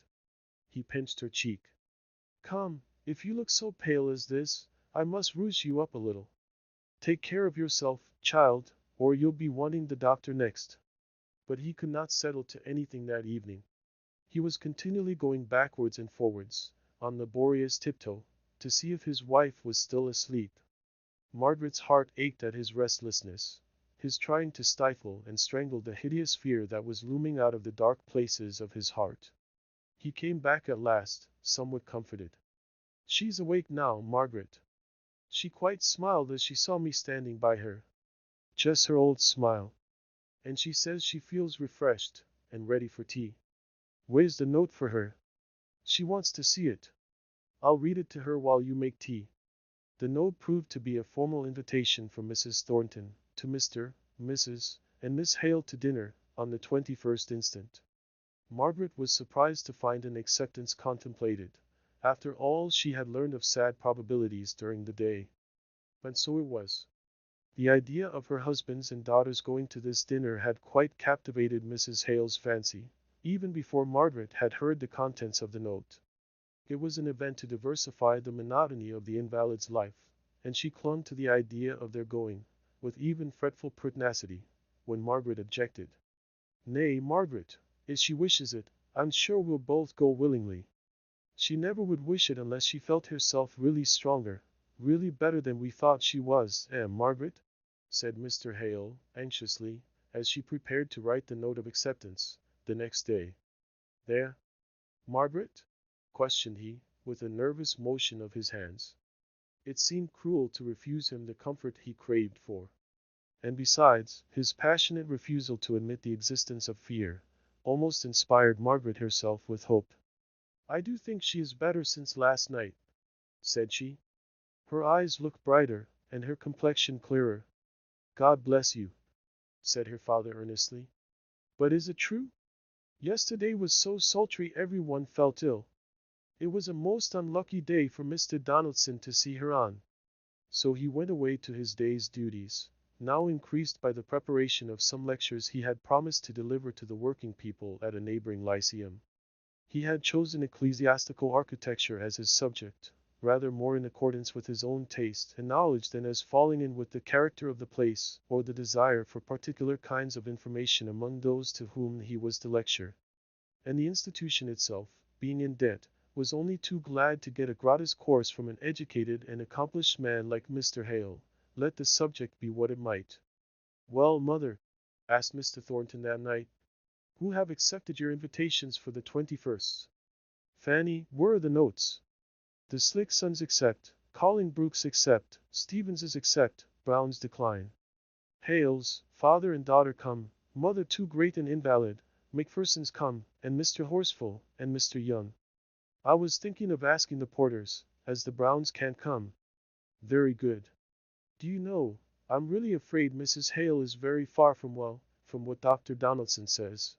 He pinched her cheek. "Come, if you look so pale as this, I must rouge you up a little. Take care of yourself, child, or you'll be wanting the doctor next." But he could not settle to anything that evening. He was continually going backwards and forwards, on laborious tiptoe, to see if his wife was still asleep. Margaret's heart ached at his restlessness, his trying to stifle and strangle the hideous fear that was looming out of the dark places of his heart. He came back at last, somewhat comforted. "She's awake now, Margaret. She quite smiled as she saw me standing by her. Just her old smile. And she says she feels refreshed, and ready for tea. Where's the note for her? She wants to see it. I'll read it to her while you make tea." The note proved to be a formal invitation from Mrs. Thornton, to Mr., Mrs., and Miss Hale to dinner, on the 21st instant. Margaret was surprised to find an acceptance contemplated, after all she had learned of sad probabilities during the day. And so it was. The idea of her husband's and daughter's going to this dinner had quite captivated Mrs. Hale's fancy, even before Margaret had heard the contents of the note. It was an event to diversify the monotony of the invalid's life, and she clung to the idea of their going, with even fretful pertinacity, when Margaret objected. "Nay, Margaret, if she wishes it, I'm sure we'll both go willingly. She never would wish it unless she felt herself really stronger, really better than we thought she was, Margaret?" said Mr. Hale, anxiously, as she prepared to write the note of acceptance, the next day. "There, Margaret?" questioned he, with a nervous motion of his hands. It seemed cruel to refuse him the comfort he craved for. And besides, his passionate refusal to admit the existence of fear, almost inspired Margaret herself with hope. "I do think she is better since last night," said she. Her eyes looked brighter, and her complexion clearer. "God bless you," said her father earnestly. "But is it true? Yesterday was so sultry everyone felt ill. It was a most unlucky day for Mr. Donaldson to see her on." So he went away to his day's duties, now increased by the preparation of some lectures he had promised to deliver to the working people at a neighboring lyceum. He had chosen ecclesiastical architecture as his subject, rather more in accordance with his own taste and knowledge than as falling in with the character of the place, or the desire for particular kinds of information among those to whom he was to lecture. And the institution itself, being in debt, was only too glad to get a gratis course from an educated and accomplished man like Mr. Hale, let the subject be what it might. "Well, mother," asked Mr. Thornton that night, "who have accepted your invitations for the 21st? Fanny, where are the notes?" "The Slicksons accept, Collingbrooks accept, Stevens's accept, Browns decline. Hale's, father and daughter come, mother too great an invalid, Macpherson's come, and Mr. Horsfall, and Mr. Young." I was thinking of asking the porters, as the Browns can't come. Very good. Do you know, I'm really afraid Mrs. Hale is very far from well, from what Dr. Donaldson says.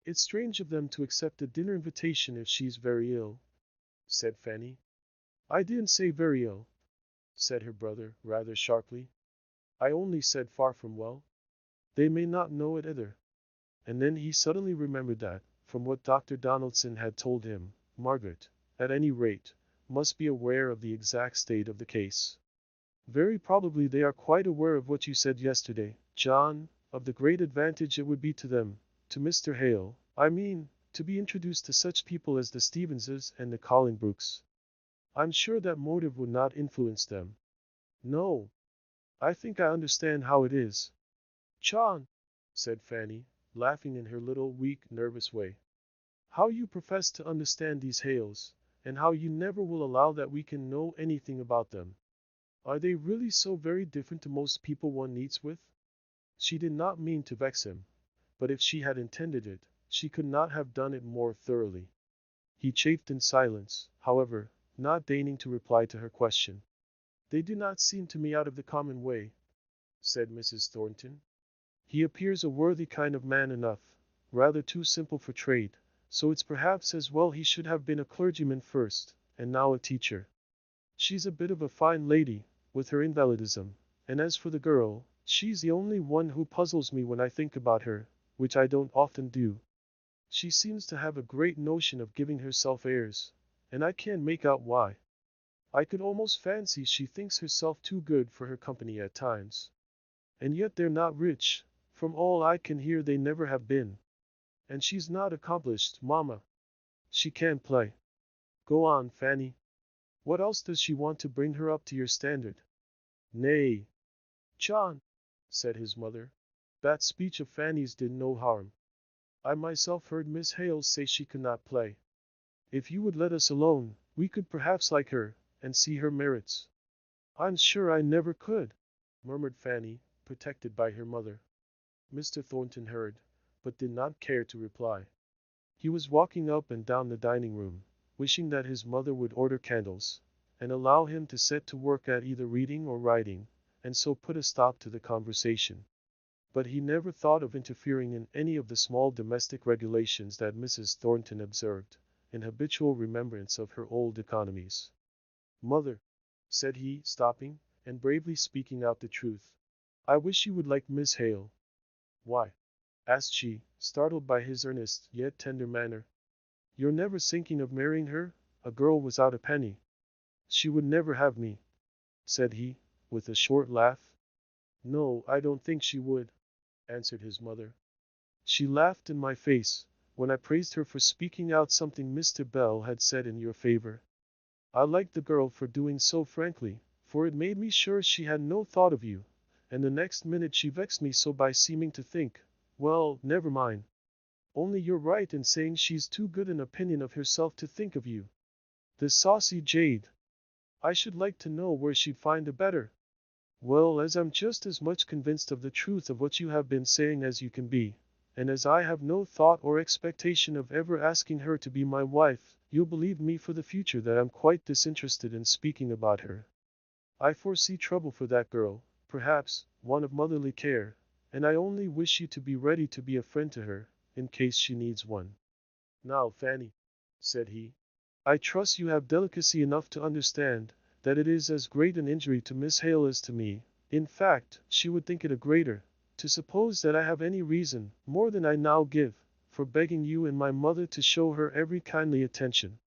It's strange of them to accept a dinner invitation if she's very ill, said Fanny. I didn't say very ill, said her brother, rather sharply. I only said far from well. They may not know it either. And then he suddenly remembered that, from what Dr. Donaldson had told him, Margaret, at any rate, must be aware of the exact state of the case. Very probably they are quite aware of what you said yesterday, John, of the great advantage it would be to them, to Mr. Hale, I mean, to be introduced to such people as the Stevenses and the Collingbrookes. I'm sure that motive would not influence them. No, I think I understand how it is. John, said Fanny, laughing in her little, weak, nervous way. How you profess to understand these Hales, and how you never will allow that we can know anything about them. Are they really so very different to most people one meets with? She did not mean to vex him, but if she had intended it, she could not have done it more thoroughly. He chafed in silence, however, not deigning to reply to her question. They do not seem to me out of the common way, said Mrs. Thornton. He appears a worthy kind of man enough, rather too simple for trade, so it's perhaps as well he should have been a clergyman first, and now a teacher. She's a bit of a fine lady, with her invalidism, and as for the girl, she's the only one who puzzles me when I think about her, which I don't often do. She seems to have a great notion of giving herself airs, and I can't make out why. I could almost fancy she thinks herself too good for her company at times. And yet they're not rich, from all I can hear they never have been. And she's not accomplished, Mamma. She can't play. Go on, Fanny. What else does she want to bring her up to your standard? Nay, John, said his mother, that speech of Fanny's did no harm. I myself heard Miss Hale say she could not play. If you would let us alone, we could perhaps like her, and see her merits. I'm sure I never could, murmured Fanny, protected by her mother. Mr. Thornton heard, but did not care to reply. He was walking up and down the dining room, wishing that his mother would order candles, and allow him to set to work at either reading or writing, and so put a stop to the conversation. But he never thought of interfering in any of the small domestic regulations that Mrs. Thornton observed, in habitual remembrance of her old economies. Mother, said he, stopping, and bravely speaking out the truth, I wish you would like Miss Hale. Why? Asked she, startled by his earnest yet tender manner. You're never thinking of marrying her, a girl without a penny. She would never have me, said he, with a short laugh. No, I don't think she would, answered his mother. She laughed in my face, when I praised her for speaking out something Mr. Bell had said in your favor. I liked the girl for doing so frankly, for it made me sure she had no thought of you, and the next minute she vexed me so by seeming to think, well, never mind. Only you're right in saying she's too good an opinion of herself to think of you. The saucy jade. I should like to know where she'd find a better. Well, as I'm just as much convinced of the truth of what you have been saying as you can be, and as I have no thought or expectation of ever asking her to be my wife, you'll believe me for the future that I'm quite disinterested in speaking about her. I foresee trouble for that girl, perhaps, one of motherly care, and I only wish you to be ready to be a friend to her, in case she needs one. Now, Fanny, said he, I trust you have delicacy enough to understand that it is as great an injury to Miss Hale as to me. In fact, she would think it a greater, to suppose that I have any reason, more than I now give, for begging you and my mother to show her every kindly attention.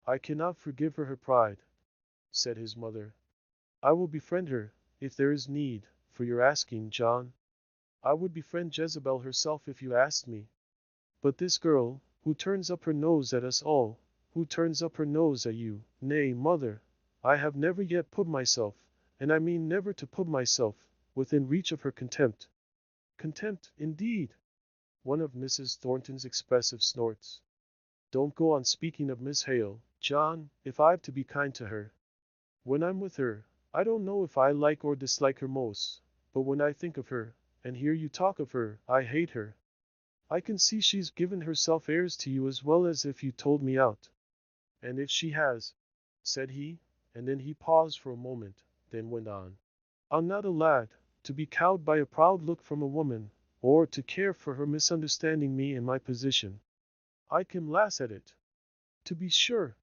I cannot forgive her pride, said his mother. I will befriend her, if there is need, for your asking, John. I would befriend Jezebel herself if you asked me. But this girl, who turns up her nose at us all, who turns up her nose at you, nay, mother, I have never yet put myself, and I mean never to put myself, within reach of her contempt. Contempt, indeed! One of Mrs. Thornton's expressive snorts. Don't go on speaking of Miss Hale, John, if I've to be kind to her. When I'm with her, I don't know if I like or dislike her most, but when I think of her, and hear you talk of her, I hate her. I can see she's given herself airs to you as well as if you told me out. And if she has, said he, and then he paused for a moment, then went on. I'm not a lad, to be cowed by a proud look from a woman, or to care for her misunderstanding me and my position. I can laugh at it, to be sure,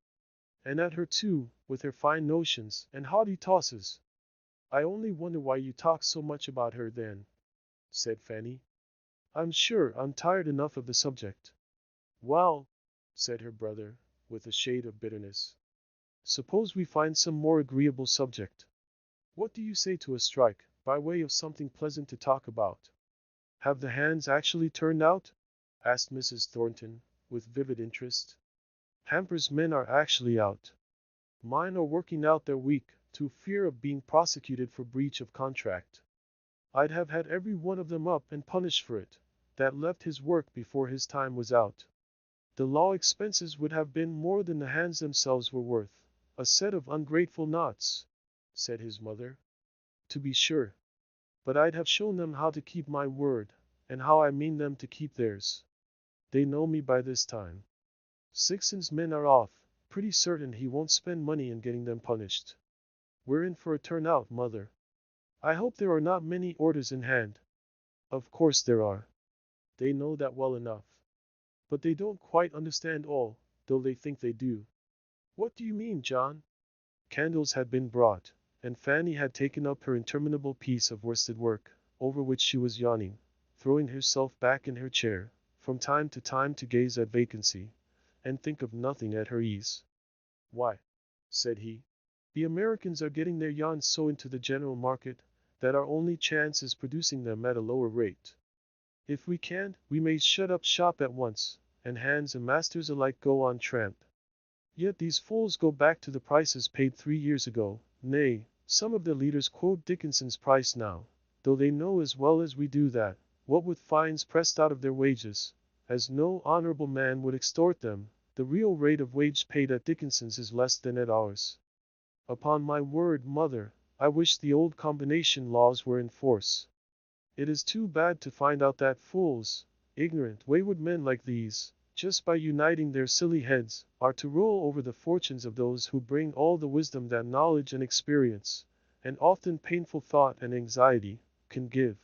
and at her too, with her fine notions and haughty tosses. I only wonder why you talk so much about her then, said Fanny. I'm sure I'm tired enough of the subject. Well, said her brother, with a shade of bitterness, suppose we find some more agreeable subject. What do you say to a strike, by way of something pleasant to talk about? Have the hands actually turned out? Asked Mrs. Thornton, with vivid interest. Hamper's men are actually out. Mine are working out their week, through fear of being prosecuted for breach of contract. I'd have had every one of them up and punished for it, that left his work before his time was out. The law expenses would have been more than the hands themselves were worth. A set of ungrateful knots, said his mother. To be sure. But I'd have shown them how to keep my word, and how I mean them to keep theirs. They know me by this time. Sixton's men are off, pretty certain he won't spend money in getting them punished. We're in for a turnout, mother. I hope there are not many orders in hand. Of course there are. They know that well enough. But they don't quite understand all, though they think they do. What do you mean, John? Candles had been brought, and Fanny had taken up her interminable piece of worsted work, over which she was yawning, throwing herself back in her chair, from time to time to gaze at vacancy, and think of nothing at her ease. Why, said he, the Americans are getting their yarns so into the general market, that our only chance is producing them at a lower rate. If we can't, we may shut up shop at once, and hands and masters alike go on tramp. Yet these fools go back to the prices paid 3 years ago, nay, some of the leaders quote Dickinson's price now, though they know as well as we do that, what with fines pressed out of their wages, as no honorable man would extort them, the real rate of wage paid at Dickinson's is less than at ours. Upon my word, mother, I wish the old combination laws were in force. It is too bad to find out that fools, ignorant, wayward men like these, just by uniting their silly heads, are to rule over the fortunes of those who bring all the wisdom that knowledge and experience, and often painful thought and anxiety, can give.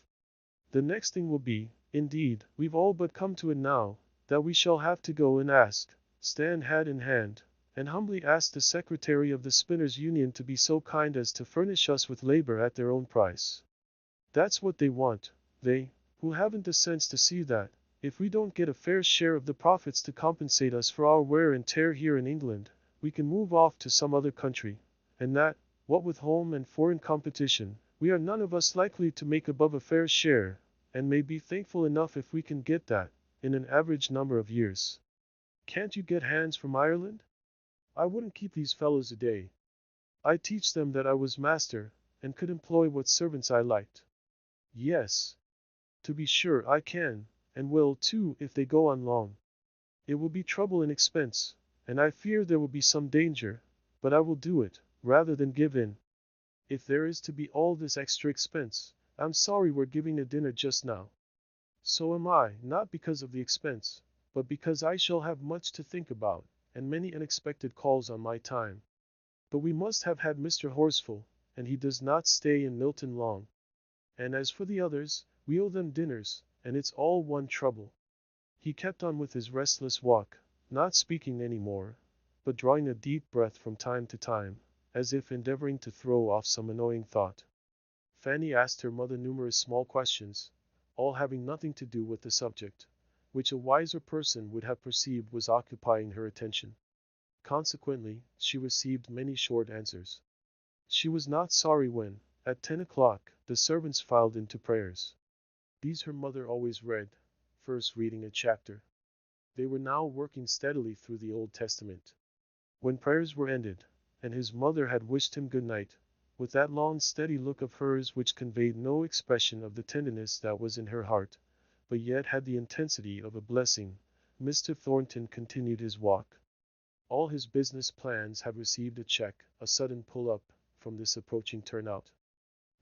The next thing will be, indeed, we've all but come to it now, that we shall have to go and stand hand in hand, and humbly ask the Secretary of the Spinners' Union to be so kind as to furnish us with labor at their own price. That's what they want, they, who haven't the sense to see that, if we don't get a fair share of the profits to compensate us for our wear and tear here in England, we can move off to some other country, and that, what with home and foreign competition, we are none of us likely to make above a fair share, and may be thankful enough if we can get that, in an average number of years. Can't you get hands from Ireland? I wouldn't keep these fellows a day. I'd teach them that I was master, and could employ what servants I liked. Yes, to be sure I can, and will too if they go on long. It will be trouble and expense, and I fear there will be some danger, but I will do it, rather than give in. If there is to be all this extra expense, I'm sorry we're giving a dinner just now. So am I, not because of the expense, but because I shall have much to think about, and many unexpected calls on my time. But we must have had Mr. Horsfall, and he does not stay in Milton long. And as for the others, we owe them dinners, and it's all one trouble. He kept on with his restless walk, not speaking any more, but drawing a deep breath from time to time, as if endeavoring to throw off some annoying thought. Fanny asked her mother numerous small questions, all having nothing to do with the subject, which a wiser person would have perceived was occupying her attention. Consequently, she received many short answers. She was not sorry when, at 10 o'clock, the servants filed into prayers. These her mother always read, first reading a chapter. They were now working steadily through the Old Testament. When prayers were ended, and his mother had wished him good night, with that long steady look of hers which conveyed no expression of the tenderness that was in her heart, but yet had the intensity of a blessing, Mr. Thornton continued his walk. All his business plans had received a check, a sudden pull-up, from this approaching turnout.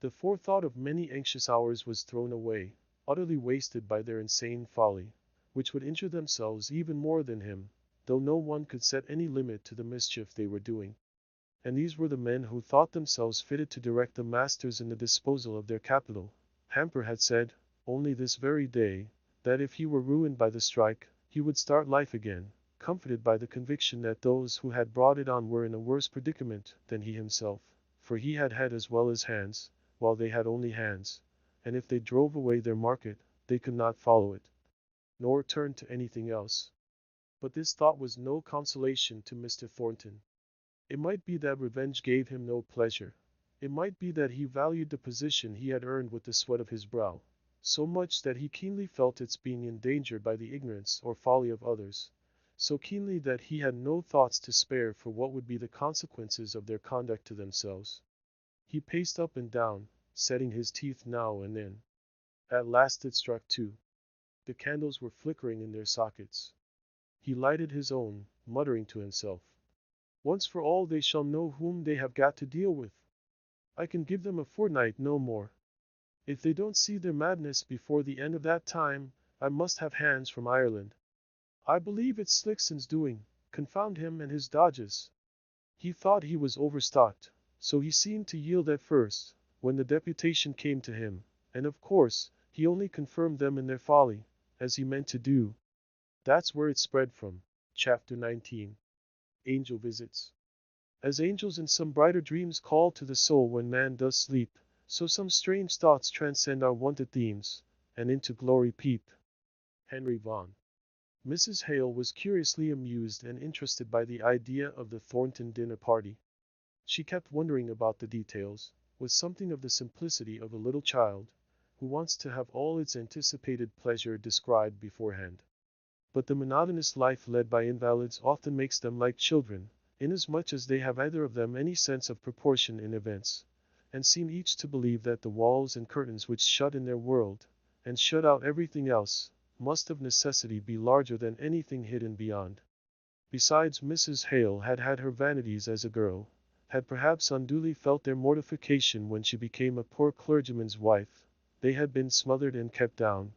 The forethought of many anxious hours was thrown away, utterly wasted by their insane folly, which would injure themselves even more than him, though no one could set any limit to the mischief they were doing. And these were the men who thought themselves fitted to direct the masters in the disposal of their capital. Hamper had said, only this very day, that if he were ruined by the strike, he would start life again, comforted by the conviction that those who had brought it on were in a worse predicament than he himself, for he had head as well as hands, while they had only hands, and if they drove away their market, they could not follow it, nor turn to anything else. But this thought was no consolation to Mr. Thornton. It might be that revenge gave him no pleasure. It might be that he valued the position he had earned with the sweat of his brow, so much that he keenly felt its being endangered by the ignorance or folly of others, so keenly that he had no thoughts to spare for what would be the consequences of their conduct to themselves. He paced up and down, setting his teeth now and then. At last it struck 2. The candles were flickering in their sockets. He lighted his own, muttering to himself, once for all they shall know whom they have got to deal with. I can give them a fortnight, no more. If they don't see their madness before the end of that time, I must have hands from Ireland. I believe it's Slickson's doing, confound him and his dodges. He thought he was overstocked, so he seemed to yield at first, when the deputation came to him, and of course, he only confirmed them in their folly, as he meant to do. That's where it spread from. Chapter 19. Angel Visits. As angels in some brighter dreams call to the soul when man does sleep, so some strange thoughts transcend our wonted themes, and into glory peep. Henry Vaughan. Mrs. Hale was curiously amused and interested by the idea of the Thornton dinner party. She kept wondering about the details, with something of the simplicity of a little child, who wants to have all its anticipated pleasure described beforehand. But the monotonous life led by invalids often makes them like children, inasmuch as they have either of them any sense of proportion in events, and seem each to believe that the walls and curtains which shut in their world, and shut out everything else, must of necessity be larger than anything hidden beyond. Besides, Mrs. Hale had had her vanities as a girl, had perhaps unduly felt their mortification when she became a poor clergyman's wife. They had been smothered and kept down,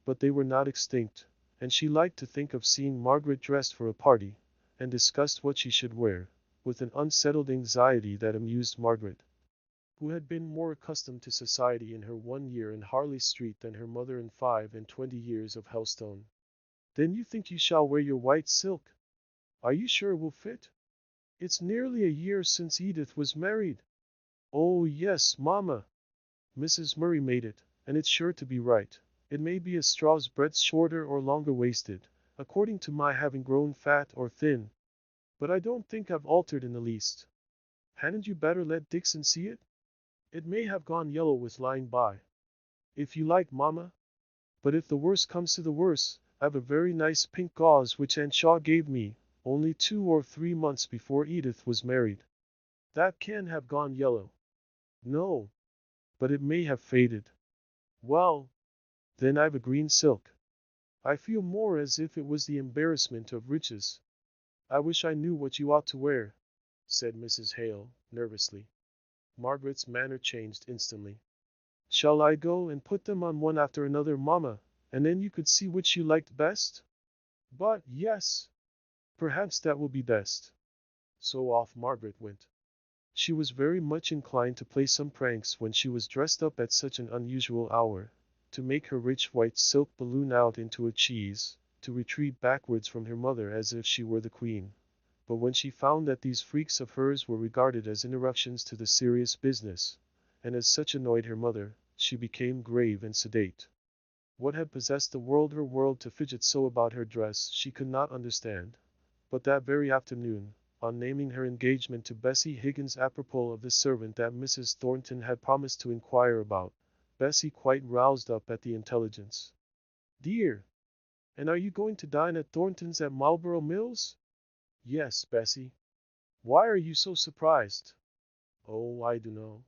but they were not extinct, and she liked to think of seeing Margaret dressed for a party, and discussed what she should wear, with an unsettled anxiety that amused Margaret, who had been more accustomed to society in her 1 year in Harley Street than her mother in 25 years of Helstone. Then you think you shall wear your white silk? Are you sure it will fit? It's nearly a year since Edith was married. Oh yes, Mamma. Mrs. Murray made it, and it's sure to be right. It may be a straw's breadth shorter or longer waisted, according to my having grown fat or thin. But I don't think I've altered in the least. Hadn't you better let Dixon see it? It may have gone yellow with lying by. If you like, Mamma. But if the worst comes to the worst, I've a very nice pink gauze which Aunt Shaw gave me, only 2 or 3 months before Edith was married. That can't have gone yellow. No. But it may have faded. Well, then I've a green silk. I feel more as if it was the embarrassment of riches. I wish I knew what you ought to wear, said Mrs. Hale, nervously. Margaret's manner changed instantly. Shall I go and put them on one after another, Mamma, and then you could see which you liked best? But yes, perhaps that will be best. So off Margaret went. She was very much inclined to play some pranks when she was dressed up at such an unusual hour, to make her rich white silk balloon out into a cheese, to retreat backwards from her mother as if she were the queen. But when she found that these freaks of hers were regarded as interruptions to the serious business, and as such annoyed her mother, she became grave and sedate. What had possessed her world to fidget so about her dress she could not understand. But that very afternoon, on naming her engagement to Bessie Higgins apropos of the servant that Mrs. Thornton had promised to inquire about, Bessie quite roused up at the intelligence. Dear! And are you going to dine at Thornton's at Marlborough Mills? Yes, Bessie. Why are you so surprised? Oh, I do know.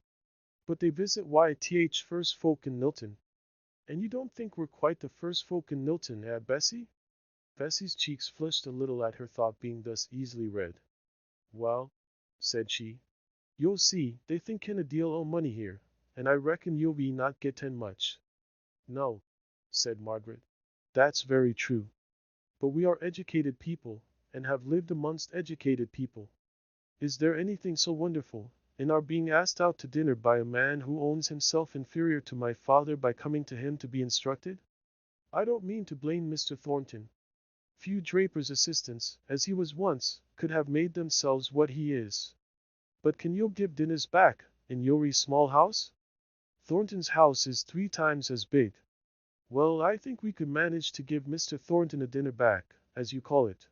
But they visit YTH first folk in Milton. And you don't think we're quite the first folk in Milton, eh, Bessie? Bessie's cheeks flushed a little at her thought being thus easily read. Well, said she, you'll see, they think kin a deal o' money here, and I reckon you'll be not gettin' much. No, said Margaret. That's very true. But we are educated people, and have lived amongst educated people. Is there anything so wonderful in our being asked out to dinner by a man who owns himself inferior to my father by coming to him to be instructed? I don't mean to blame Mr. Thornton. Few Draper's assistants, as he was once, could have made themselves what he is. But can you give dinners back, in Yori's small house? Thornton's house is 3 times as big. Well, I think we could manage to give Mr. Thornton a dinner back, as you call it.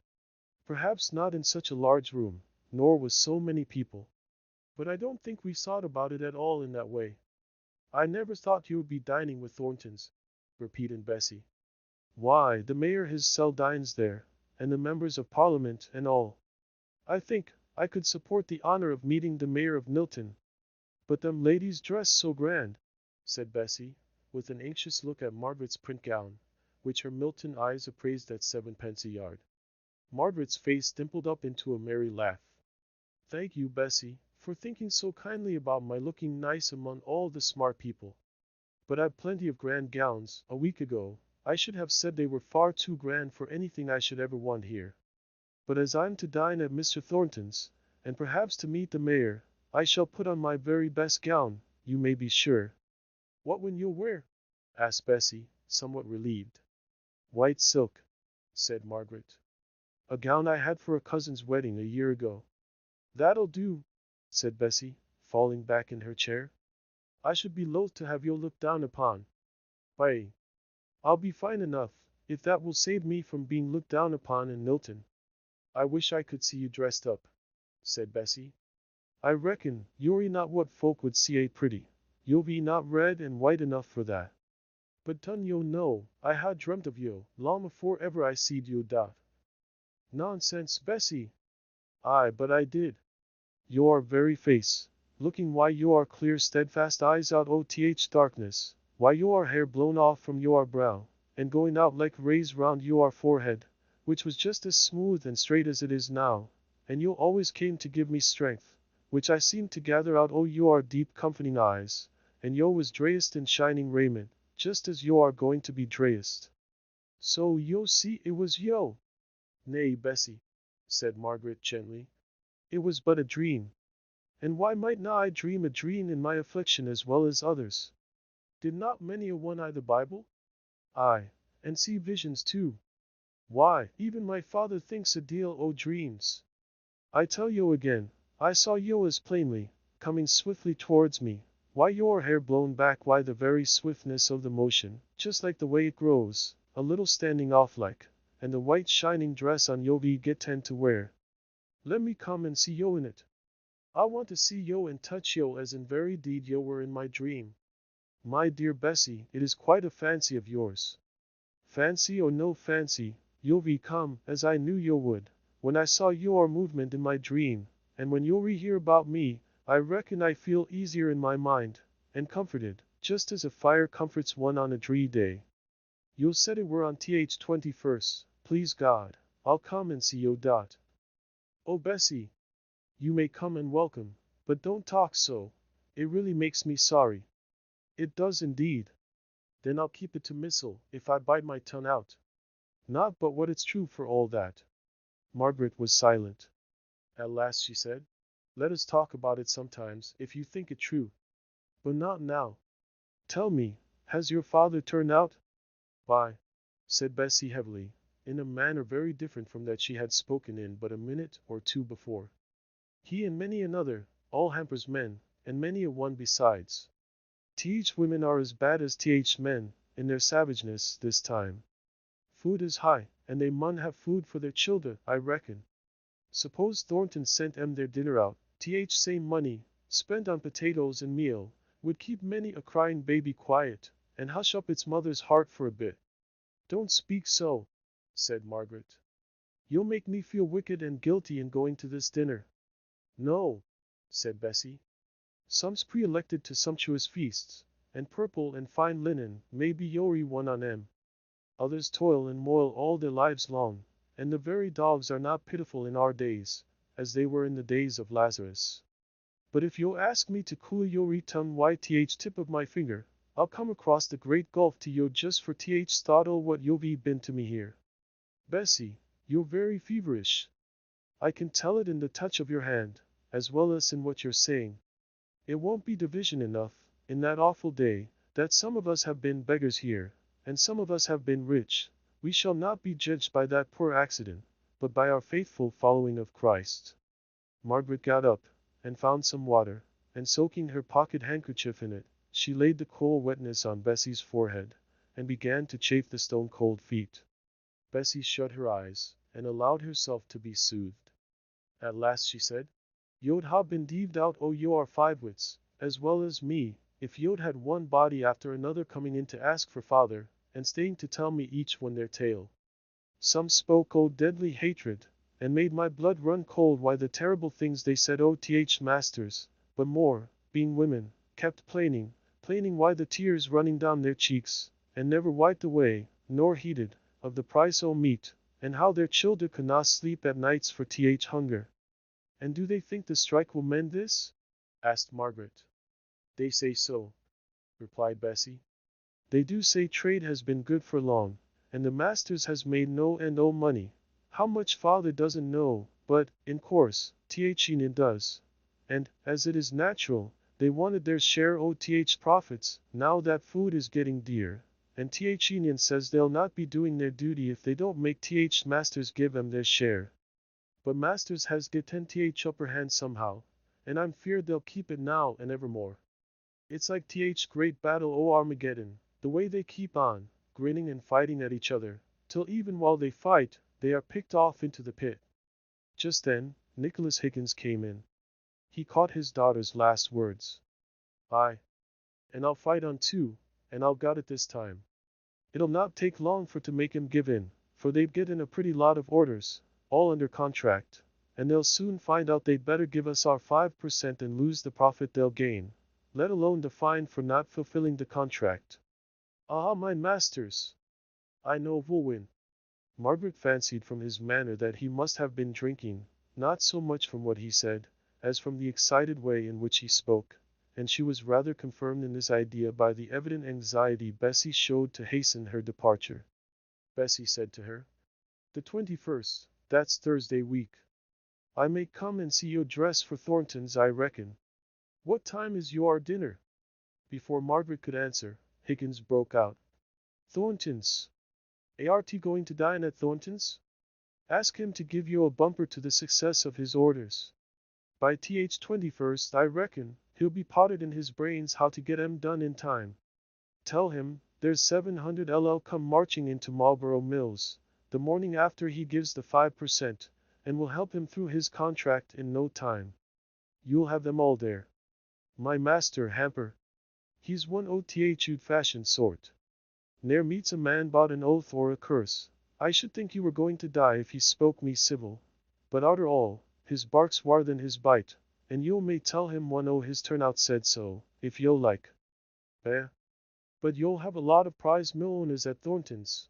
Perhaps not in such a large room, nor with so many people. But I don't think we thought about it at all in that way. I never thought you would be dining with Thorntons, repeated Bessie. Why, the mayor himself dines there, and the members of Parliament and all. I think I could support the honor of meeting the mayor of Milton. But them ladies dress so grand, said Bessie, with an anxious look at Margaret's print gown, which her Milton eyes appraised at 7 pence a yard. Margaret's face dimpled up into a merry laugh. Thank you, Bessie, for thinking so kindly about my looking nice among all the smart people. But I've plenty of grand gowns. A week ago, I should have said they were far too grand for anything I should ever want here. But as I'm to dine at Mr. Thornton's, and perhaps to meet the mayor, I shall put on my very best gown, you may be sure. What will you wear? Asked Bessie, somewhat relieved. White silk, said Margaret. A gown I had for a cousin's wedding a year ago. That'll do, said Bessie, falling back in her chair. I should be loath to have you looked down upon. Why, I'll be fine enough, if that will save me from being looked down upon in Milton. I wish I could see you dressed up, said Bessie. I reckon you're not what folk would see a pretty. You'll be not red and white enough for that. But done yo know, I had dreamt of yo, long afore ever I seed yo dot. Nonsense, Bessie. Aye, but I did. Your very face, looking why your clear steadfast eyes out o' darkness, why your hair blown off from your brow, and going out like rays round your forehead, which was just as smooth and straight as it is now, and you always came to give me strength, which I seemed to gather out o' your deep comforting eyes, and yo was drayest in shining raiment, just as yo are going to be drayest. So yo see it was yo. Nay, Bessie, said Margaret gently, it was but a dream. And why might not I dream a dream in my affliction as well as others? Did not many a one the Bible? Aye, and see visions too. Why, even my father thinks a deal o' dreams. I tell you again, I saw you as plainly, coming swiftly towards me, why your hair blown back, why the very swiftness of the motion, just like the way it grows, a little standing off like, and the white shining dress on yo be get tend to wear. Let me come and see yo in it. I want to see yo and touch yo as in very deed yo were in my dream. My dear Bessie, it is quite a fancy of yours. Fancy or no fancy, you'll be come, as I knew you would, when I saw your movement in my dream, and when you'll hear about me, I reckon I feel easier in my mind, and comforted, just as a fire comforts one on a dree day. You said it were on th 21st, please God, I'll come and see you dot. Oh Bessie, you may come and welcome, but don't talk so, it really makes me sorry. It does indeed. Then I'll keep it to missile, if I bite my tongue out. Not but what it's true for all that. Margaret was silent. At last she said, let us talk about it sometimes, if you think it true. But not now. Tell me, has your father turned out? Why, said Bessie heavily, in a manner very different from that she had spoken in but a minute or two before. He and many another, all hampers men, and many a one besides. Th women are as bad as th men, in their savageness, this time. Food is high, and they mun have food for their childer, I reckon. Suppose Thornton sent 'em their dinner out, th same money, spent on potatoes and meal, would keep many a crying baby quiet, and hush up its mother's heart for a bit. Don't speak so, said Margaret. You'll make me feel wicked and guilty in going to this dinner. No, said Bessie. Some's pre-elected to sumptuous feasts, and purple and fine linen may be yori one on 'em. Others toil and moil all their lives long, and the very dogs are not pitiful in our days, as they were in the days of Lazarus. But if you'll ask me to cool yori tongue why th tip of my finger, I'll come across the great gulf to yo just for th thought o' what you've been to me here. Bessie, You're very feverish. I can tell it in the touch of your hand, as well as in what you're saying. It won't be division enough, in that awful day, that some of us have been beggars here, and some of us have been rich. We shall not be judged by that poor accident, but by our faithful following of Christ. Margaret got up, and found some water, and soaking her pocket handkerchief in it, she laid the cool wetness on Bessie's forehead, and began to chafe the stone-cold feet. Bessie shut her eyes, and allowed herself to be soothed. At last she said, You'd ha' been deaved out o' your 5 wits, as well as me, if you'd had one body after another coming in to ask for father, and staying to tell me each one their tale. Some spoke o' deadly hatred, and made my blood run cold why the terrible things they said o' th masters, but more, being women, kept plaining why the tears running down their cheeks, and never wiped away, nor heeded, of the price o' meat, and how their childer could not sleep at nights for th hunger. And do they think the strike will mend this? Asked Margaret. They say so, replied Bessie. They do say trade has been good for long, and the masters has made no end o' money. How much father doesn't know, but, in course, th does. And, as it is natural, they wanted their share o' th profits, now that food is getting dear, and th says they'll not be doing their duty if they don't make th masters give 'em their share. But masters has getten th upper hand somehow, and I'm feared they'll keep it now and evermore. It's like th great battle o' Armageddon, the way they keep on, grinning and fighting at each other, till even while they fight, they are picked off into the pit. Just then, Nicholas Higgins came in. He caught his daughter's last words. Aye. And I'll fight on too, and I'll got it this time. It'll not take long for to make 'em give in, for they've getten a pretty lot of orders, all under contract, and they'll soon find out they'd better give us our 5% and lose the profit they'll gain, let alone the fine for not fulfilling the contract. Ah, my masters! I know we'll win. Margaret fancied from his manner that he must have been drinking, not so much from what he said, as from the excited way in which he spoke, and she was rather confirmed in this idea by the evident anxiety Bessie showed to hasten her departure. Bessie said to her, The 21st, that's Thursday week. I may come and see your dress for Thornton's, I reckon. What time is your dinner? Before Margaret could answer, Higgins broke out. Thornton's. Art going to dine at Thornton's? Ask him to give you a bumper to the success of his orders. By th 21st, I reckon, he'll be potted in his brains how to get 'em done in time. Tell him, there's 700 LL come marching into Marlborough Mills, the morning after he gives the 5%, and will help him through his contract in no time. You'll have them all there. My master Hamper. He's one o' th old-fashioned sort. Ne'er meets a man bought an oath or a curse. I should think you were going to die if he spoke me civil. But arter all, his bark's war than his bite, and you may tell him one o' his turnout said so, if yo like. But you'll have a lot of prize mill owners at Thornton's.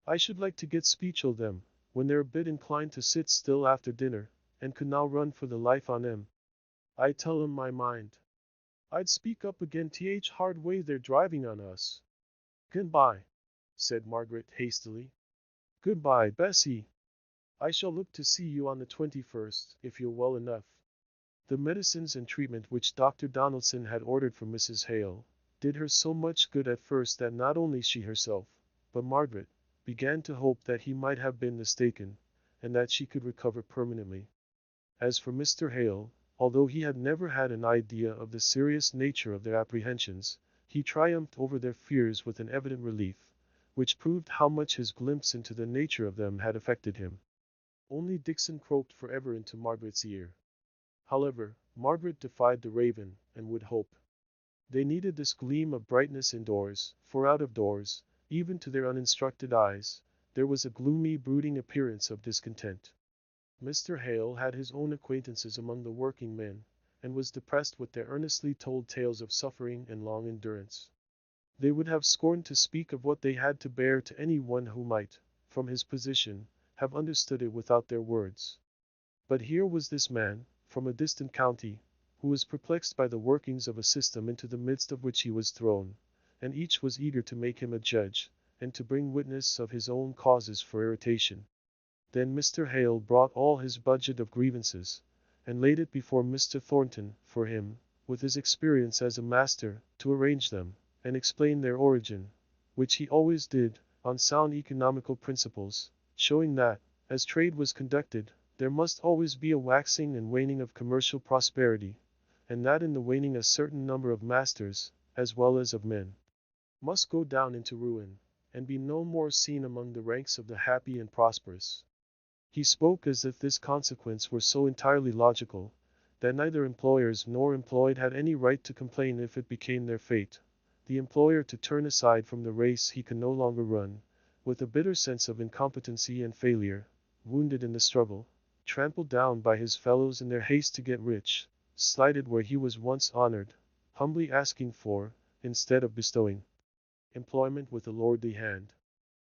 I should like to get speech o' them, when they're a bit inclined to sit still after dinner, and could now run for the life on 'em. I tell 'em my mind. I'd speak up again th hard way they're driving on us. Goodbye, said Margaret hastily. Goodbye, Bessie. I shall look to see you on the 21st, if you're well enough. The medicines and treatment which Dr. Donaldson had ordered for Mrs. Hale did her so much good at first that not only she herself, but Margaret, began to hope that he might have been mistaken, and that she could recover permanently. As for Mr. Hale, although he had never had an idea of the serious nature of their apprehensions, he triumphed over their fears with an evident relief, which proved how much his glimpse into the nature of them had affected him. Only Dixon croaked forever into Margaret's ear. However, Margaret defied the raven, and would hope. They needed this gleam of brightness indoors, for out of doors, even to their uninstructed eyes, there was a gloomy, brooding appearance of discontent. Mr. Hale had his own acquaintances among the working men, and was depressed with their earnestly told tales of suffering and long endurance. They would have scorned to speak of what they had to bear to any one who might, from his position, have understood it without their words. But here was this man, from a distant county, who was perplexed by the workings of a system into the midst of which he was thrown, and each was eager to make him a judge, and to bring witness of his own causes for irritation. Then Mr. Hale brought all his budget of grievances, and laid it before Mr. Thornton, for him, with his experience as a master, to arrange them, and explain their origin, which he always did, on sound economical principles, showing that, as trade was conducted, there must always be a waxing and waning of commercial prosperity, and that in the waning a certain number of masters, as well as of men, must go down into ruin, and be no more seen among the ranks of the happy and prosperous. He spoke as if this consequence were so entirely logical, that neither employers nor employed had any right to complain if it became their fate, the employer to turn aside from the race he could no longer run, with a bitter sense of incompetency and failure, wounded in the struggle, trampled down by his fellows in their haste to get rich, slighted where he was once honored, humbly asking for, instead of bestowing, employment with a lordly hand.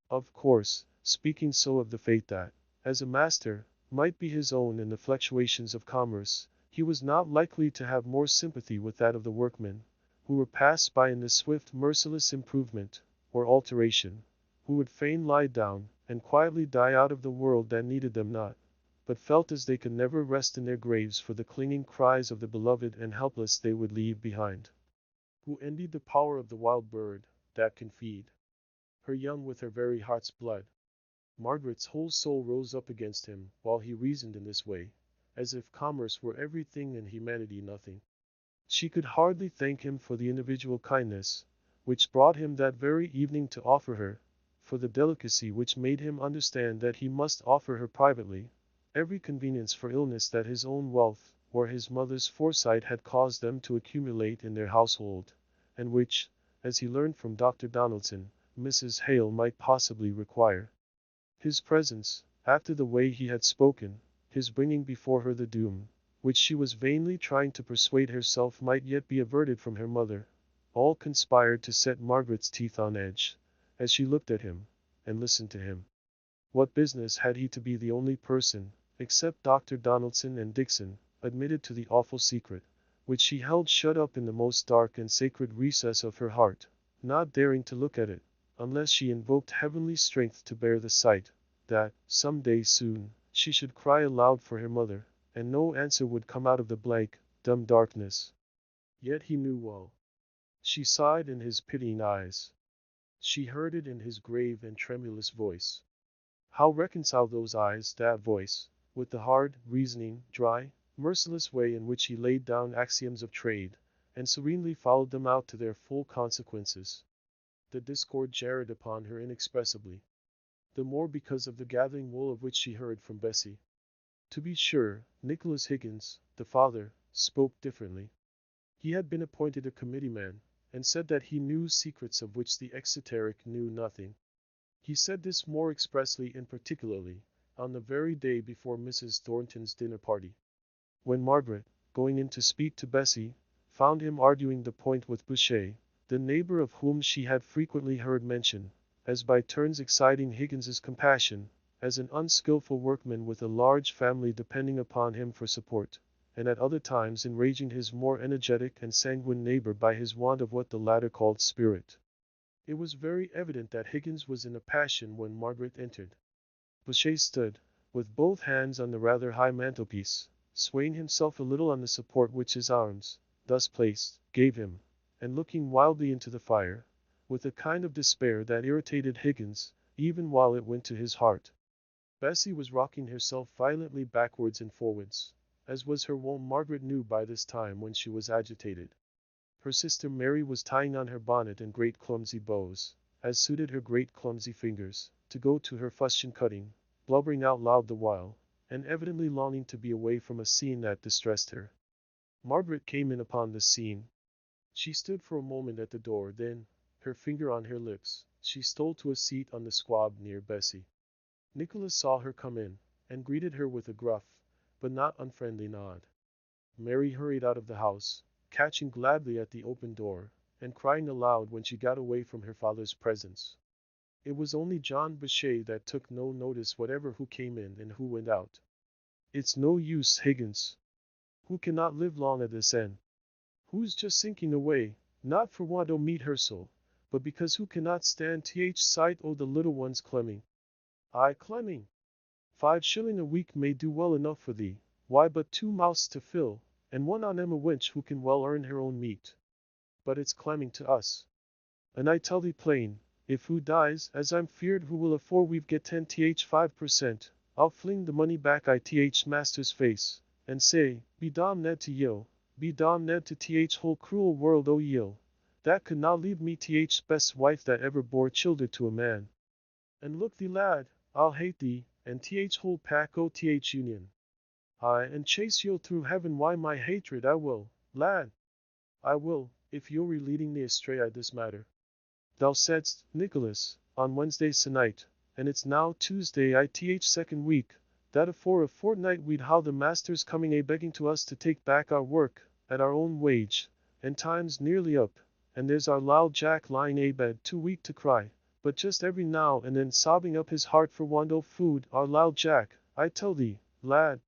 Of course, speaking so of the fate that, as a master, might be his own in the fluctuations of commerce, he was not likely to have more sympathy with that of the workmen, who were passed by in this swift merciless improvement, or alteration, who would fain lie down, and quietly die out of the world that needed them not, but felt as they could never rest in their graves for the clinging cries of the beloved and helpless they would leave behind. Who envied the power of the wild bird, that can feed her young with her very heart's blood. Margaret's whole soul rose up against him while he reasoned in this way, as if commerce were everything and humanity nothing. She could hardly thank him for the individual kindness, which brought him that very evening to offer her, for the delicacy which made him understand that he must offer her privately, every convenience for illness that his own wealth, or his mother's foresight had caused them to accumulate in their household, and which, as he learned from Dr. Donaldson, Mrs. Hale might possibly require. His presence, after the way he had spoken, his bringing before her the doom, which she was vainly trying to persuade herself might yet be averted from her mother, all conspired to set Margaret's teeth on edge, as she looked at him, and listened to him. What business had he to be the only person, except Dr. Donaldson and Dixon, admitted to the awful secret, which she held shut up in the most dark and sacred recess of her heart, not daring to look at it, unless she invoked heavenly strength to bear the sight, that, some day soon, she should cry aloud for her mother, and no answer would come out of the blank, dumb darkness. Yet he knew well. She saw it in his pitying eyes. She heard it in his grave and tremulous voice. How reconcile those eyes, that voice, with the hard, reasoning, dry, merciless way in which he laid down axioms of trade, and serenely followed them out to their full consequences? The discord jarred upon her inexpressibly, the more because of the gathering wool of which she heard from Bessie. To be sure, Nicholas Higgins, the father, spoke differently. He had been appointed a committeeman, and said that he knew secrets of which the exoteric knew nothing. He said this more expressly and particularly, on the very day before Mrs. Thornton's dinner party, when Margaret, going in to speak to Bessie, found him arguing the point with Boucher, the neighbor of whom she had frequently heard mention, as by turns exciting Higgins's compassion, as an unskilful workman with a large family depending upon him for support, and at other times enraging his more energetic and sanguine neighbor by his want of what the latter called spirit. It was very evident that Higgins was in a passion when Margaret entered. Boucher stood, with both hands on the rather high mantelpiece, swaying himself a little on the support which his arms, thus placed, gave him, and looking wildly into the fire, with a kind of despair that irritated Higgins, even while it went to his heart. Bessie was rocking herself violently backwards and forwards, as was her wont. Margaret knew by this time when she was agitated. Her sister Mary was tying on her bonnet and great clumsy bows, as suited her great clumsy fingers, to go to her fustian cutting, blubbering out loud the while, and evidently longing to be away from a scene that distressed her. Margaret came in upon this scene. She stood for a moment at the door, then, her finger on her lips, she stole to a seat on the squab near Bessie. Nicholas saw her come in, and greeted her with a gruff, but not unfriendly nod. Mary hurried out of the house, catching gladly at the open door, and crying aloud when she got away from her father's presence. It was only John Boucher that took no notice whatever who came in and who went out. "It's no use, Higgins. Who cannot live long at this end? Who's just sinking away, not for want o' meat hersel, but because who cannot stand th sight o' the little ones clemming. Aye, clemming. 5 shilling a week may do well enough for thee, why but 2 mouths to fill, and one on 'em a wench who can well earn her own meat. But it's clamming to us. And I tell thee plain, if who dies, as I'm feared who will afore we've get 10th 5%, I'll fling the money back I th master's face, and say, be damned to ye'll, be damned to th whole cruel world o' ye'll, that could not leave me th's best wife that ever bore childer to a man. And look thee lad, I'll hate thee, and th whole pack o' th union. Aye, and chase yo through heaven why my hatred I will, lad. I will, if you're leading me astray I this matter. Thou saidst, Nicholas, on Wednesday se'night, and it's now Tuesday I th second week, that afore a fortnight we'd how the master's coming a begging to us to take back our work, at our own wage, and time's nearly up, and there's our loud Jack lying a bed too weak to cry, but just every now and then sobbing up his heart for want o' food, our loud Jack, I tell thee, lad,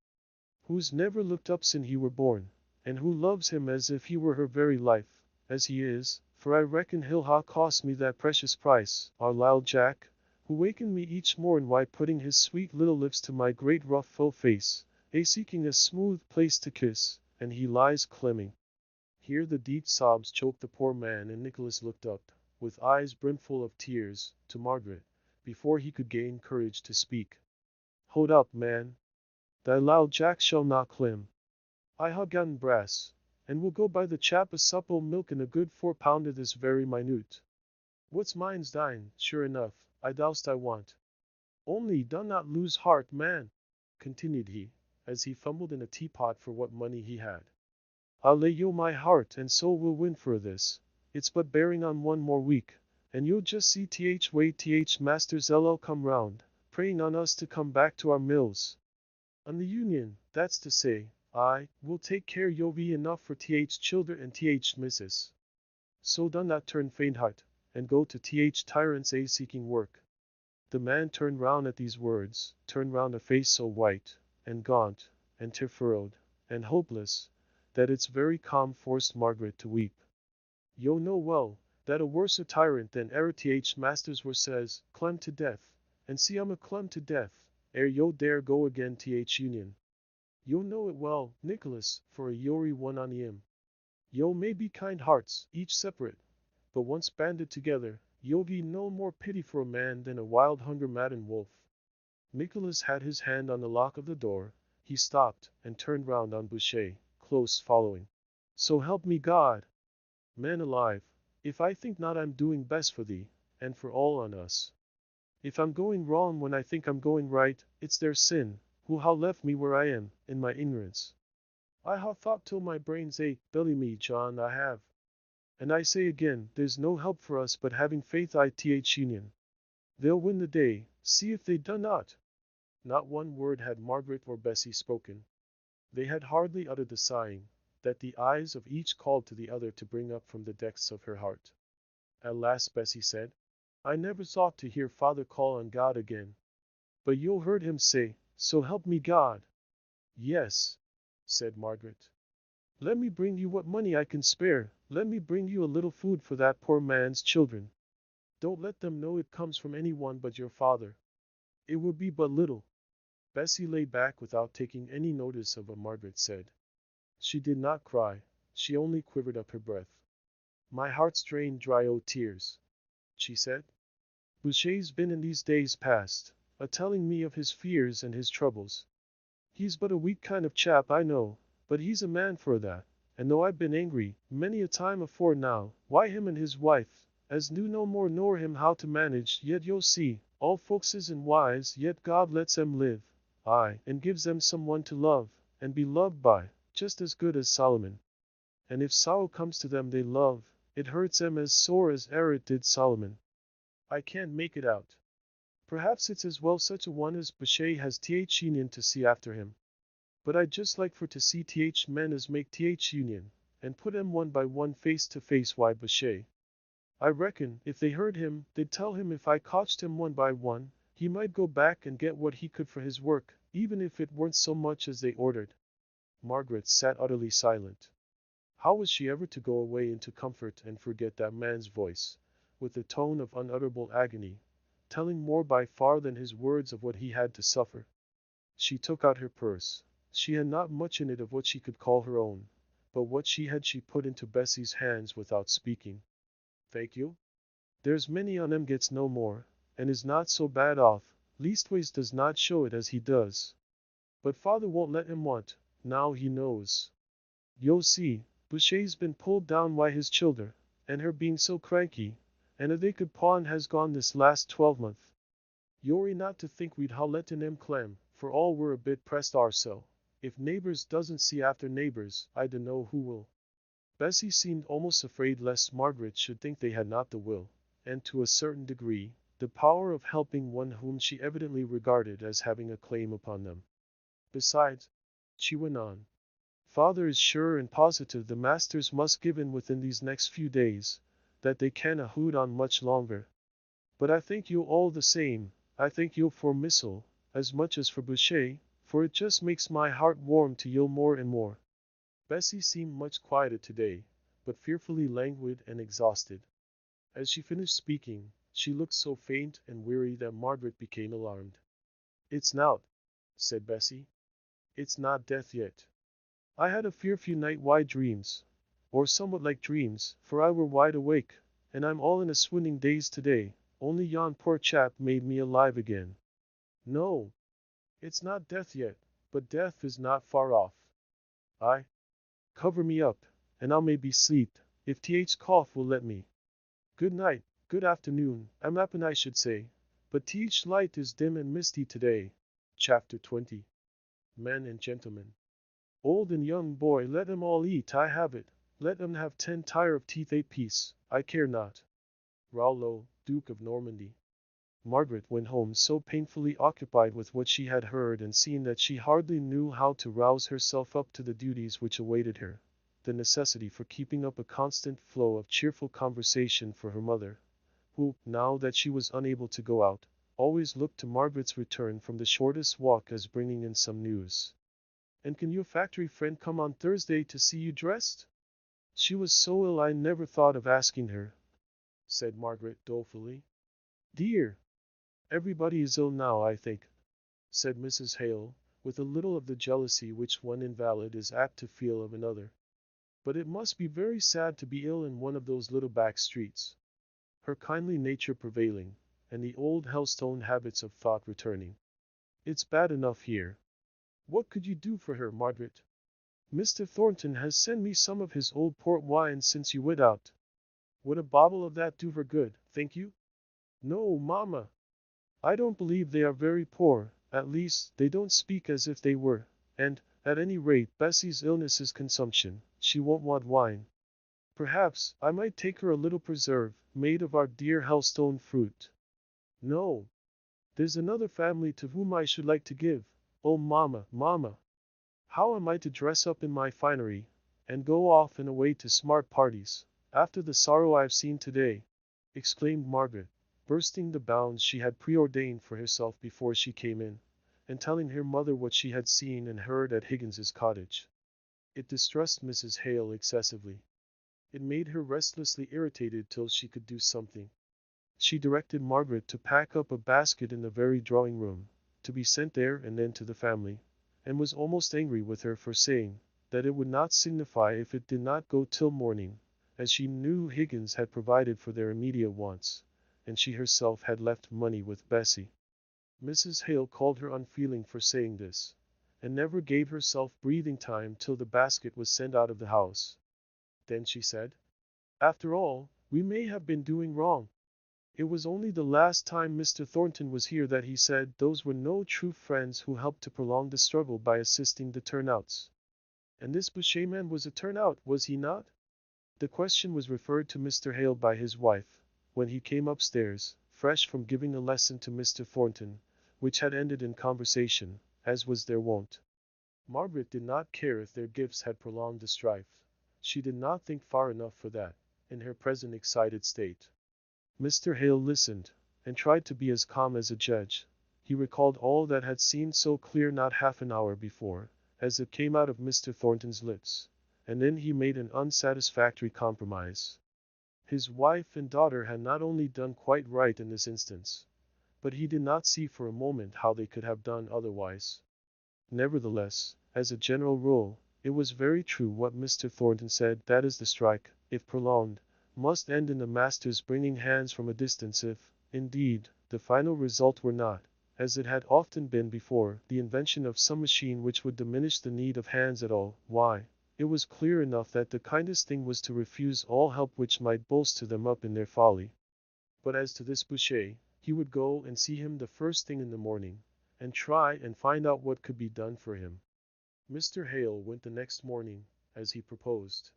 who's never looked up sin he were born, and who loves him as if he were her very life, as he is, for I reckon he'll ha cost me that precious price, our loud Jack, who wakened me each morn by putting his sweet little lips to my great rough full face, a seeking a smooth place to kiss, and he lies clemming. Here the deep sobs choked the poor man, and Nicholas looked up, with eyes brimful of tears, to Margaret, before he could gain courage to speak. Hold up, man. Thy loud Jack shall not clim. I ha gotten brass, and will go buy the chap a sup o' milk and a good 4 pounder this very minute. What's mine's thine, sure enough, I doust I want. Only do not lose heart, man, continued he, as he fumbled in a teapot for what money he had. I'll lay you my heart and soul will win for this. It's but bearing on one more week, and you'll just see th way th masters ll come round, praying on us to come back to our mills. On the Union, that's to say, I will take care you'll be enough for th childer and th missus. So do not turn faint-heart, and go to th tyrants a seeking work. The man turned round at these words, turned round a face so white, and gaunt, and tear-furrowed, and hopeless, that its very calm forced Margaret to weep. Yo know well, that a worser tyrant than e'er th masters were says, clem to death, and see I'm a clem to death, ere yo dare go again th Union. Yo know it well, Nicholas, for a yory one on him. Yo may be kind hearts, each separate, but once banded together, yo be no more pity for a man than a wild hunger-maddened wolf. Nicholas had his hand on the lock of the door, he stopped, and turned round on Boucher, close following. So help me God! Man alive, if I think not I'm doing best for thee, and for all on us. If I'm going wrong when I think I'm going right, it's their sin, who ha left me where I am, in my ignorance. I ha thought till my brains ache, belly me, John, I have. And I say again, there's no help for us but having faith I th Union. They'll win the day, see if they do not. Not one word had Margaret or Bessie spoken. They had hardly uttered the sighing, that the eyes of each called to the other to bring up from the depths of her heart. At last Bessie said, I never thought to hear father call on God again. But you heard him say, so help me God. Yes, said Margaret. Let me bring you what money I can spare, let me bring you a little food for that poor man's children. Don't let them know it comes from any one but your father. It will be but little. Bessie lay back without taking any notice of what Margaret said. She did not cry, she only quivered up her breath. My heart's drained dry o' tears, she said. Boucher's been in these days past, a-telling me of his fears and his troubles. He's but a weak kind of chap I know, but he's a man for that, and though I've been angry, many a time afore now, why him and his wife, as knew no more nor him how to manage, yet you'll see, all folks isn't wise, yet God lets 'em live, aye, and gives them some one to love, and be loved by, just as good as Solomon. And if sorrow comes to them they love, it hurts 'em as sore as e'er it did Solomon. I can't make it out. Perhaps it's as well such a one as Boucher has th Union to see after him. But I'd just like for to see th men as make th Union, and put 'em one by one face to face wi' Boucher. I reckon, if they heard him, they'd tell him if I cotched him one by one, he might go back and get what he could for his work, even if it weren't so much as they ordered. Margaret sat utterly silent. How was she ever to go away into comfort and forget that man's voice, with a tone of unutterable agony, telling more by far than his words of what he had to suffer? She took out her purse. She had not much in it of what she could call her own, but what she had she put into Bessie's hands without speaking. "Thank you. There's many on 'em gets no more, and is not so bad off, leastways does not show it as he does. But father won't let him want, now he knows. Yo see, Boucher's been pulled down by his childer, and her being so cranky, and a they could pawn has gone this last 12 month. Yory not to think we'd ha lettin' 'em clem, for all we're a bit pressed oursel. If neighbors doesn't see after neighbors, I dunno who will." Bessie seemed almost afraid lest Margaret should think they had not the will, and to a certain degree, the power of helping one whom she evidently regarded as having a claim upon them. "Besides," she went on, "father is sure and positive the masters must give in within these next few days, that they canna hood on much longer. But I thank you all the same, I thank you for Missile, as much as for Boucher, for it just makes my heart warm to you more and more." Bessie seemed much quieted today, but fearfully languid and exhausted. As she finished speaking, she looked so faint and weary that Margaret became alarmed. "It's nowt," said Bessie. "It's not death yet. I had a fearful night dreams, or somewhat like dreams, for I were wide awake, and I'm all in a swooning daze today, only yon poor chap made me alive again. No, it's not death yet, but death is not far off. I cover me up, and I'll maybe sleep, if th cough will let me. Good night, good afternoon, I'm happen I should say, but th light is dim and misty today." Chapter 20. Men and Gentlemen. "Old and young boy, let 'em all eat, I have it, let 'em have 10 tire of teeth apiece, I care not." Rollo, Duke of Normandy. Margaret went home so painfully occupied with what she had heard and seen that she hardly knew how to rouse herself up to the duties which awaited her. The necessity for keeping up a constant flow of cheerful conversation for her mother, who, now that she was unable to go out, always looked to Margaret's return from the shortest walk as bringing in some news. "And can your factory friend come on Thursday to see you dressed? She was so ill I never thought of asking her," said Margaret dolefully. "Dear, everybody is ill now, I think," said Mrs. Hale, with a little of the jealousy which one invalid is apt to feel of another. "But it must be very sad to be ill in one of those little back streets." Her kindly nature prevailing, and the old Helstone habits of thought returning. "It's bad enough here. What could you do for her, Margaret? Mr. Thornton has sent me some of his old port wine since you went out. Would a bottle of that do her good, think you?" "No, mamma. I don't believe they are very poor, at least, they don't speak as if they were, and, at any rate, Bessie's illness is consumption, she won't want wine. Perhaps, I might take her a little preserve, made of our dear Helstone fruit. No. There's another family to whom I should like to give. Oh, mamma, mamma! How am I to dress up in my finery, and go off and away to smart parties, after the sorrow I've seen today?" exclaimed Margaret, bursting the bounds she had preordained for herself before she came in, and telling her mother what she had seen and heard at Higgins's cottage. It distressed Mrs. Hale excessively. It made her restlessly irritated till she could do something. She directed Margaret to pack up a basket in the very drawing-room, to be sent there and then to the family, and was almost angry with her for saying that it would not signify if it did not go till morning, as she knew Higgins had provided for their immediate wants, and she herself had left money with Bessie. Mrs. Hale called her unfeeling for saying this, and never gave herself breathing time till the basket was sent out of the house. Then she said, "After all, we may have been doing wrong. It was only the last time Mr. Thornton was here that he said those were no true friends who helped to prolong the struggle by assisting the turnouts. And this Boucher man was a turnout, was he not?" The question was referred to Mr. Hale by his wife, when he came upstairs, fresh from giving a lesson to Mr. Thornton, which had ended in conversation, as was their wont. Margaret did not care if their gifts had prolonged the strife. She did not think far enough for that, in her present excited state. Mr. Hale listened, and tried to be as calm as a judge. He recalled all that had seemed so clear not half an hour before, as it came out of Mr. Thornton's lips, and then he made an unsatisfactory compromise. His wife and daughter had not only done quite right in this instance, but he did not see for a moment how they could have done otherwise. Nevertheless, as a general rule, it was very true what Mr. Thornton said, that is, the strike, if prolonged, must end in the masters bringing hands from a distance if, indeed, the final result were not, as it had often been before, the invention of some machine which would diminish the need of hands at all. Why, it was clear enough that the kindest thing was to refuse all help which might bolster them up in their folly. But as to this Boucher, he would go and see him the first thing in the morning, and try and find out what could be done for him. Mr. Hale went the next morning, as he proposed.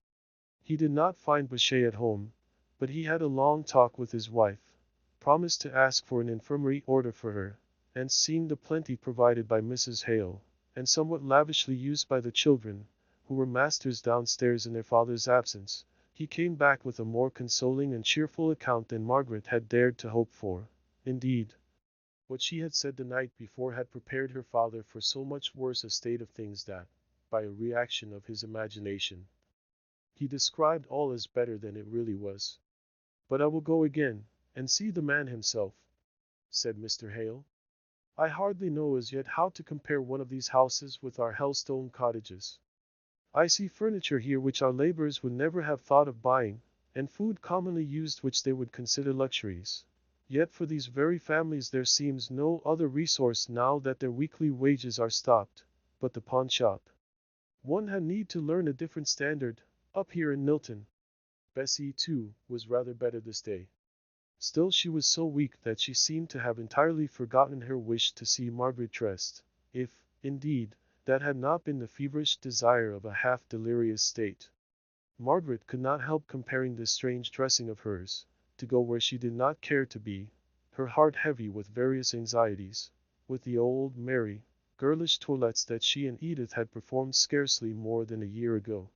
He did not find Boucher at home, but he had a long talk with his wife, promised to ask for an infirmary order for her, and seeing the plenty provided by Mrs. Hale, and somewhat lavishly used by the children, who were masters downstairs in their father's absence, he came back with a more consoling and cheerful account than Margaret had dared to hope for. Indeed, what she had said the night before had prepared her father for so much worse a state of things that, by a reaction of his imagination, he described all as better than it really was. "But I will go again, and see the man himself," said Mr. Hale. "I hardly know as yet how to compare one of these houses with our Helstone cottages. I see furniture here which our laborers would never have thought of buying, and food commonly used which they would consider luxuries. Yet for these very families there seems no other resource now that their weekly wages are stopped, but the pawn shop. One had need to learn a different standard, up here in Milton." Bessie, too, was rather better this day. Still she was so weak that she seemed to have entirely forgotten her wish to see Margaret dressed, if, indeed, that had not been the feverish desire of a half-delirious state. Margaret could not help comparing this strange dressing of hers, to go where she did not care to be, her heart heavy with various anxieties, with the old, merry, girlish toilettes that she and Edith had performed scarcely more than a year ago.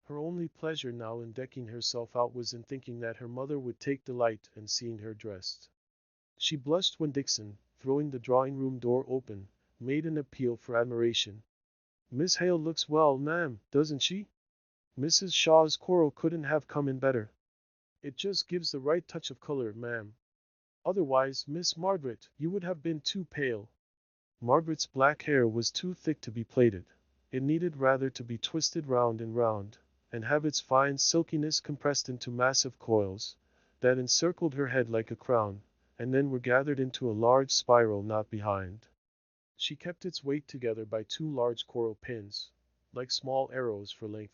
Her only pleasure now in decking herself out was in thinking that her mother would take delight in seeing her dressed. She blushed when Dixon, throwing the drawing-room door open, made an appeal for admiration. "Miss Hale looks well, ma'am, doesn't she? Mrs. Shaw's coral couldn't have come in better. It just gives the right touch of color, ma'am. Otherwise, Miss Margaret, you would have been too pale." Margaret's black hair was too thick to be plaited. It needed rather to be twisted round and round, and have its fine silkiness compressed into massive coils, that encircled her head like a crown, and then were gathered into a large spiral knot behind. She kept its weight together by two large coral pins, like small arrows for length.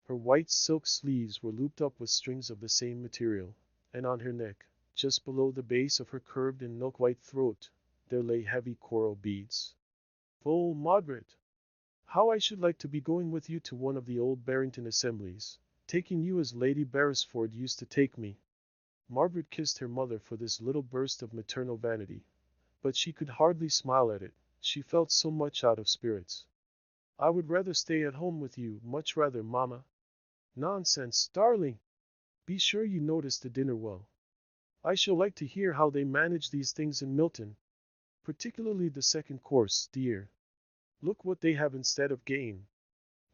Her white silk sleeves were looped up with strings of the same material, and on her neck, just below the base of her curved and milk-white throat, there lay heavy coral beads. "Oh, Margaret! How I should like to be going with you to one of the old Barrington assemblies, taking you as Lady Beresford used to take me." Margaret kissed her mother for this little burst of maternal vanity, but she could hardly smile at it, she felt so much out of spirits. "I would rather stay at home with you, much rather, mamma." "Nonsense, darling! Be sure you notice the dinner well. I shall like to hear how they manage these things in Milton. Particularly the second course, dear. Look what they have instead of game."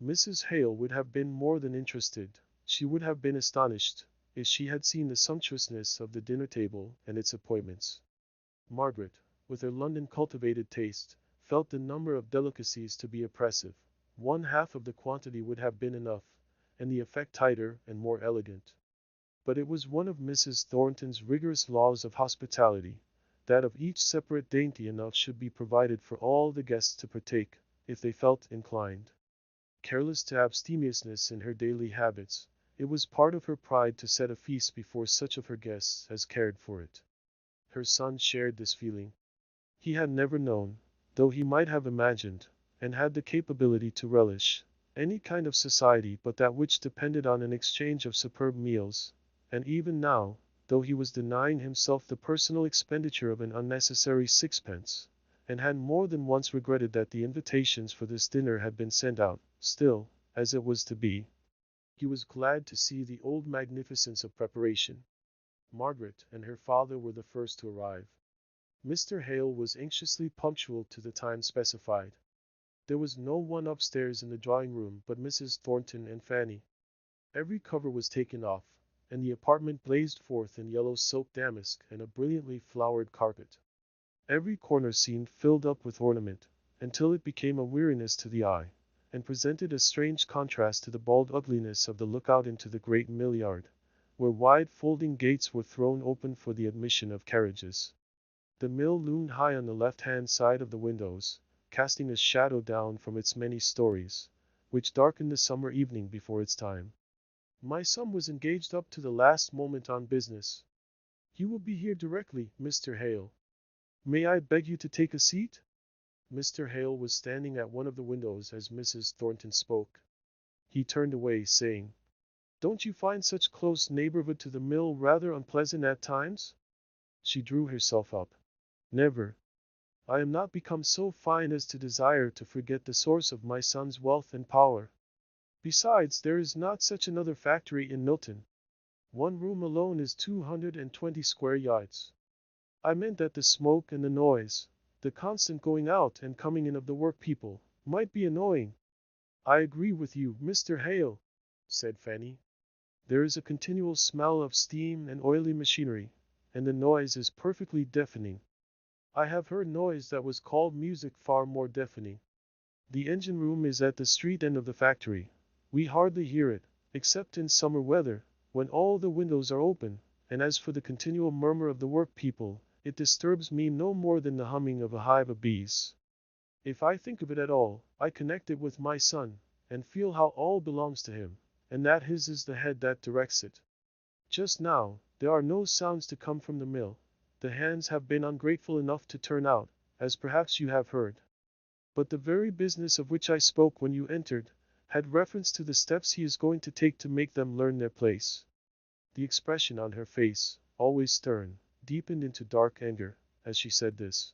Mrs. Hale would have been more than interested, she would have been astonished, if she had seen the sumptuousness of the dinner table and its appointments. Margaret, with her London cultivated taste, felt the number of delicacies to be oppressive. One half of the quantity would have been enough, and the effect tighter and more elegant. But it was one of Mrs. Thornton's rigorous laws of hospitality, that of each separate dainty enough should be provided for all the guests to partake, if they felt inclined. Careless to abstemiousness in her daily habits, it was part of her pride to set a feast before such of her guests as cared for it. Her son shared this feeling. He had never known, though he might have imagined, and had the capability to relish, any kind of society but that which depended on an exchange of superb meals, and even now, though he was denying himself the personal expenditure of an unnecessary sixpence, and had more than once regretted that the invitations for this dinner had been sent out, still, as it was to be, he was glad to see the old magnificence of preparation. Margaret and her father were the first to arrive. Mr. Hale was anxiously punctual to the time specified. There was no one upstairs in the drawing-room but Mrs. Thornton and Fanny. Every cover was taken off, and the apartment blazed forth in yellow silk damask and a brilliantly flowered carpet. Every corner seemed filled up with ornament, until it became a weariness to the eye, and presented a strange contrast to the bald ugliness of the lookout into the great mill yard, where wide folding gates were thrown open for the admission of carriages. The mill loomed high on the left-hand side of the windows, casting a shadow down from its many stories, which darkened the summer evening before its time. My son was engaged up to the last moment on business. He will be here directly, Mr. Hale. May I beg you to take a seat? Mr. Hale was standing at one of the windows as Mrs. Thornton spoke. He turned away, saying, "Don't you find such close neighborhood to the mill rather unpleasant at times?" She drew herself up. "Never. I am not become so fine as to desire to forget the source of my son's wealth and power. Besides, there is not such another factory in Milton. One room alone is 220 square yards. I meant that the smoke and the noise, the constant going out and coming in of the work people, might be annoying." "I agree with you, Mr. Hale," said Fanny. "There is a continual smell of steam and oily machinery, and the noise is perfectly deafening. I have heard noise that was called music far more deafening. The engine room is at the street end of the factory. We hardly hear it, except in summer weather, when all the windows are open, and as for the continual murmur of the work people, it disturbs me no more than the humming of a hive of bees. If I think of it at all, I connect it with my son, and feel how all belongs to him, and that his is the head that directs it. Just now, there are no sounds to come from the mill. The hands have been ungrateful enough to turn out, as perhaps you have heard. But the very business of which I spoke when you entered, had reference to the steps he is going to take to make them learn their place." The expression on her face, always stern, deepened into dark anger, as she said this.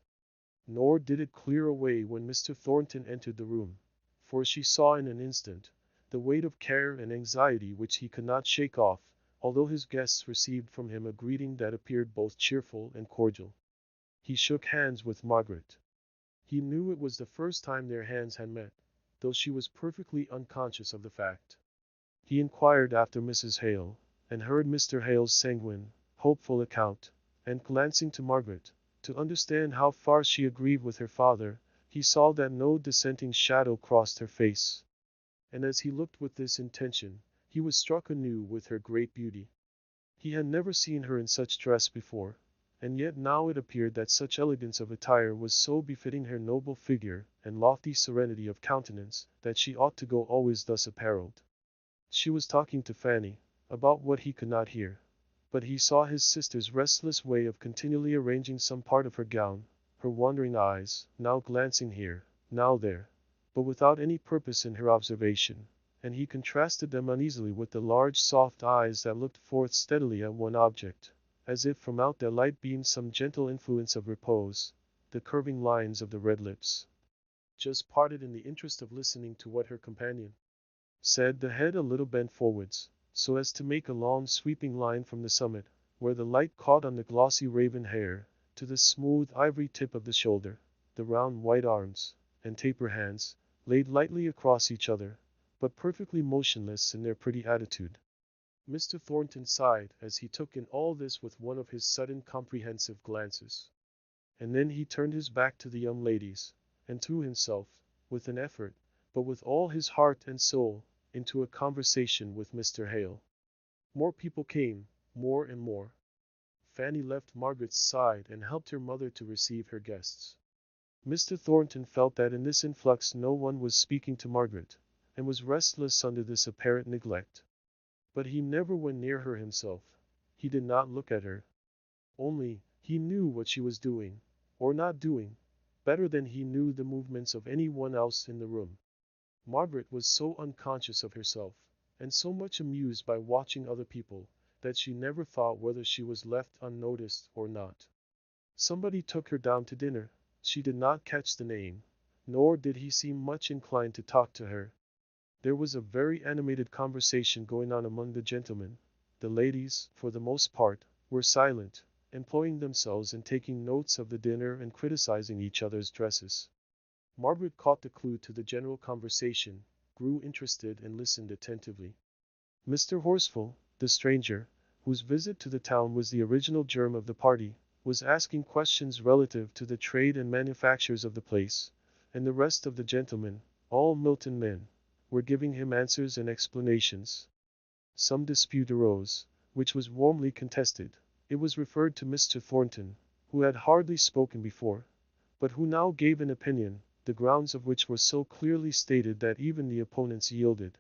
Nor did it clear away when Mr. Thornton entered the room, for she saw in an instant the weight of care and anxiety which he could not shake off, although his guests received from him a greeting that appeared both cheerful and cordial. He shook hands with Margaret. He knew it was the first time their hands had met, though she was perfectly unconscious of the fact. He inquired after Mrs. Hale, and heard Mr. Hale's sanguine, hopeful account, and glancing to Margaret, to understand how far she agreed with her father, he saw that no dissenting shadow crossed her face. And as he looked with this intention, he was struck anew with her great beauty. He had never seen her in such dress before, and yet now it appeared that such elegance of attire was so befitting her noble figure and lofty serenity of countenance, that she ought to go always thus apparelled. She was talking to Fanny, about what he could not hear, but he saw his sister's restless way of continually arranging some part of her gown, her wandering eyes, now glancing here, now there, but without any purpose in her observation, and he contrasted them uneasily with the large soft eyes that looked forth steadily at one object, as if from out their light beamed some gentle influence of repose, the curving lines of the red lips, just parted in the interest of listening to what her companion said, the head a little bent forwards, so as to make a long sweeping line from the summit, where the light caught on the glossy raven hair, to the smooth ivory tip of the shoulder, the round white arms, and taper hands, laid lightly across each other, but perfectly motionless in their pretty attitude. Mr. Thornton sighed as he took in all this with one of his sudden comprehensive glances. And then he turned his back to the young ladies, and threw himself, with an effort, but with all his heart and soul, into a conversation with Mr. Hale. More people came, more and more. Fanny left Margaret's side and helped her mother to receive her guests. Mr. Thornton felt that in this influx no one was speaking to Margaret, and was restless under this apparent neglect. But he never went near her himself. He did not look at her. Only, he knew what she was doing, or not doing, better than he knew the movements of any one else in the room. Margaret was so unconscious of herself, and so much amused by watching other people, that she never thought whether she was left unnoticed or not. Somebody took her down to dinner. She did not catch the name, nor did he seem much inclined to talk to her. There was a very animated conversation going on among the gentlemen. The ladies, for the most part, were silent, employing themselves in taking notes of the dinner and criticizing each other's dresses. Margaret caught the clue to the general conversation, grew interested and listened attentively. Mr. Horsfall, the stranger, whose visit to the town was the original germ of the party, was asking questions relative to the trade and manufactures of the place, and the rest of the gentlemen, all Milton men, were giving him answers and explanations. Some dispute arose, which was warmly contested. It was referred to Mr. Thornton, who had hardly spoken before, but who now gave an opinion, the grounds of which were so clearly stated that even the opponents yielded.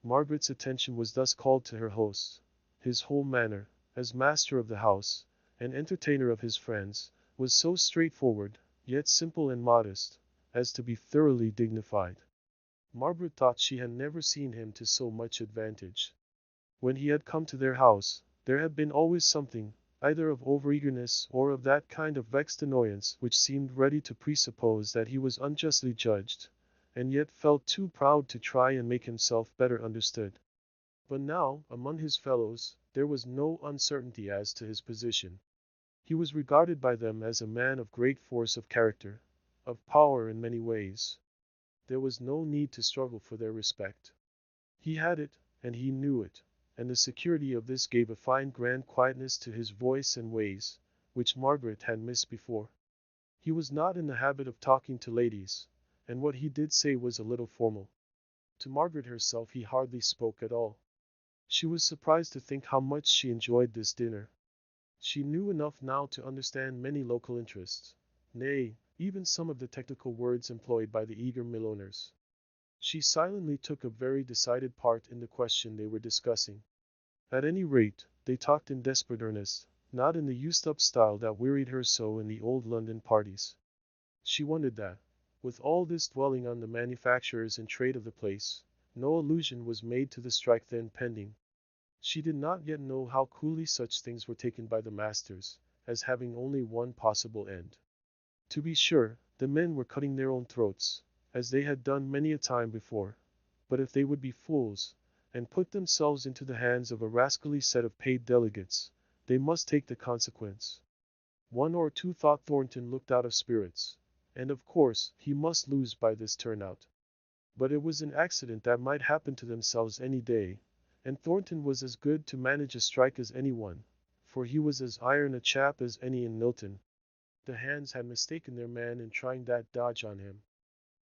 Margaret's attention was thus called to her host. His whole manner, as master of the house, and entertainer of his friends, was so straightforward, yet simple and modest, as to be thoroughly dignified. Margaret thought she had never seen him to so much advantage. When he had come to their house, there had been always something, either of over-eagerness or of that kind of vexed annoyance which seemed ready to presuppose that he was unjustly judged, and yet felt too proud to try and make himself better understood. But now, among his fellows, there was no uncertainty as to his position. He was regarded by them as a man of great force of character, of power in many ways. There was no need to struggle for their respect. He had it, and he knew it, and the security of this gave a fine grand quietness to his voice and ways, which Margaret had missed before. He was not in the habit of talking to ladies, and what he did say was a little formal. To Margaret herself he hardly spoke at all. She was surprised to think how much she enjoyed this dinner. She knew enough now to understand many local interests, nay, even some of the technical words employed by the eager mill owners. She silently took a very decided part in the question they were discussing. At any rate, they talked in desperate earnest, not in the used-up style that wearied her so in the old London parties. She wondered that, with all this dwelling on the manufacturers and trade of the place, no allusion was made to the strike then pending. She did not yet know how coolly such things were taken by the masters, as having only one possible end. To be sure, the men were cutting their own throats, as they had done many a time before, but if they would be fools, and put themselves into the hands of a rascally set of paid delegates, they must take the consequence. One or two thought Thornton looked out of spirits, and of course he must lose by this turnout. But it was an accident that might happen to themselves any day, and Thornton was as good to manage a strike as anyone, for he was as iron a chap as any in Milton. The hands had mistaken their man in trying that dodge on him,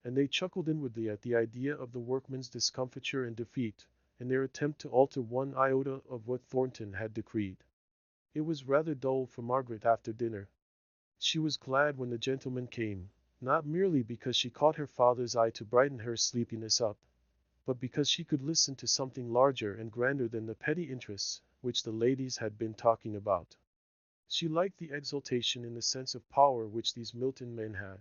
and they chuckled inwardly at the idea of the workmen's discomfiture and defeat, in their attempt to alter one iota of what Thornton had decreed. It was rather dull for Margaret after dinner. She was glad when the gentlemen came, not merely because she caught her father's eye to brighten her sleepiness up, but because she could listen to something larger and grander than the petty interests which the ladies had been talking about. She liked the exultation in the sense of power which these Milton men had.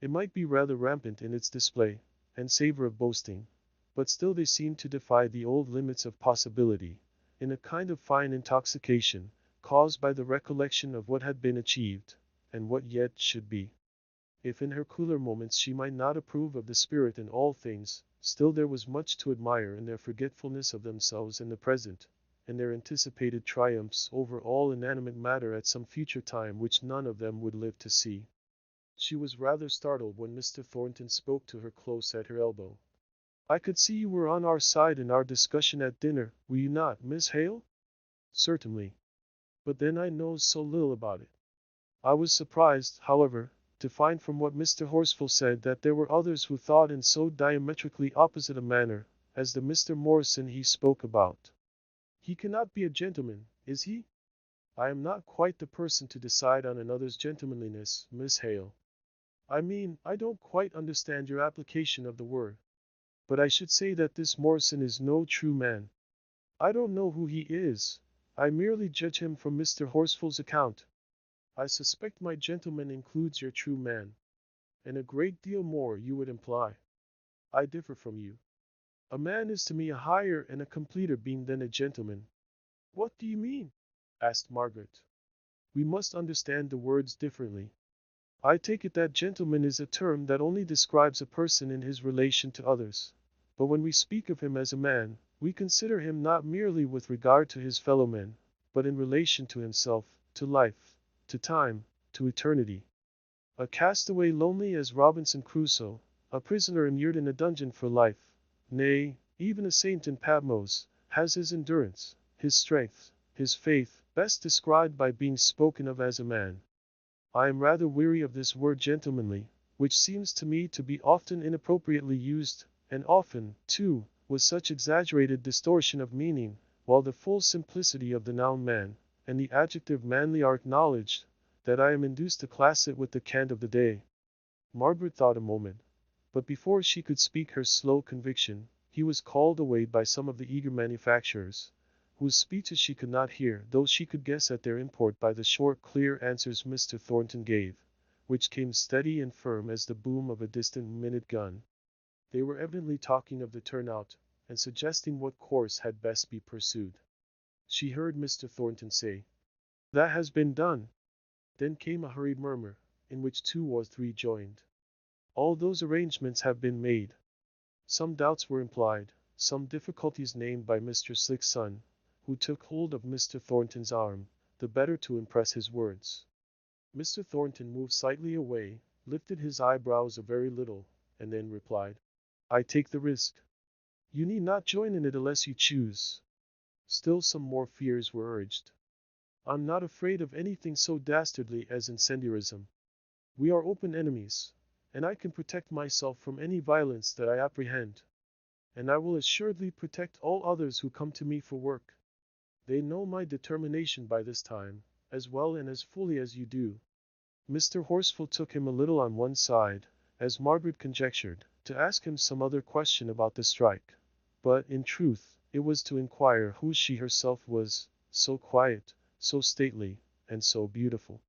It might be rather rampant in its display, and savor of boasting, but still they seemed to defy the old limits of possibility, in a kind of fine intoxication, caused by the recollection of what had been achieved, and what yet should be. If in her cooler moments she might not approve of the spirit in all things, still there was much to admire in their forgetfulness of themselves in the present, and their anticipated triumphs over all inanimate matter at some future time which none of them would live to see. She was rather startled when Mr. Thornton spoke to her close at her elbow. "I could see you were on our side in our discussion at dinner, were you not, Miss Hale?" "Certainly. But then I knows so little about it." I was surprised, however, to find from what Mr. Horsfall said that there were others who thought in so diametrically opposite a manner, as the Mr. Morrison he spoke about. "He cannot be a gentleman, is he?" "I am not quite the person to decide on another's gentlemanliness, Miss Hale. I mean, I don't quite understand your application of the word. But I should say that this Morrison is no true man. I don't know who he is. I merely judge him from Mr. Horsfall's account. I suspect my gentleman includes your true man, and a great deal more you would imply. I differ from you. A man is to me a higher and a completer being than a gentleman." "What do you mean?" asked Margaret. "We must understand the words differently. I take it that gentleman is a term that only describes a person in his relation to others. But when we speak of him as a man, we consider him not merely with regard to his fellow men, but in relation to himself, to life, to time, to eternity. A castaway lonely as Robinson Crusoe, a prisoner immured in a dungeon for life, nay, even a saint in Patmos, has his endurance, his strength, his faith, best described by being spoken of as a man. I am rather weary of this word gentlemanly, which seems to me to be often inappropriately used, and often, too, with such exaggerated distortion of meaning, while the full simplicity of the noun man, and the adjective manly are acknowledged, that I am induced to class it with the cant of the day. Margaret thought a moment, but before she could speak her slow conviction, he was called away by some of the eager manufacturers, whose speeches she could not hear, though she could guess at their import by the short, clear answers Mr. Thornton gave, which came steady and firm as the boom of a distant minute gun. They were evidently talking of the turnout, and suggesting what course had best be pursued. She heard Mr. Thornton say, "That has been done." Then came a hurried murmur, in which 2 or 3 joined. "All those arrangements have been made." Some doubts were implied, some difficulties named by Mr. Slick's son, who took hold of Mr. Thornton's arm, the better to impress his words. Mr. Thornton moved slightly away, lifted his eyebrows a very little, and then replied, "I take the risk. You need not join in it unless you choose." Still some more fears were urged. "I'm not afraid of anything so dastardly as incendiarism. We are open enemies, and I can protect myself from any violence that I apprehend. And I will assuredly protect all others who come to me for work. They know my determination by this time, as well and as fully as you do." Mr. Horsfall took him a little on one side, as Margaret conjectured, to ask him some other question about the strike. But, in truth, it was to inquire who she herself was, so quiet, so stately, and so beautiful.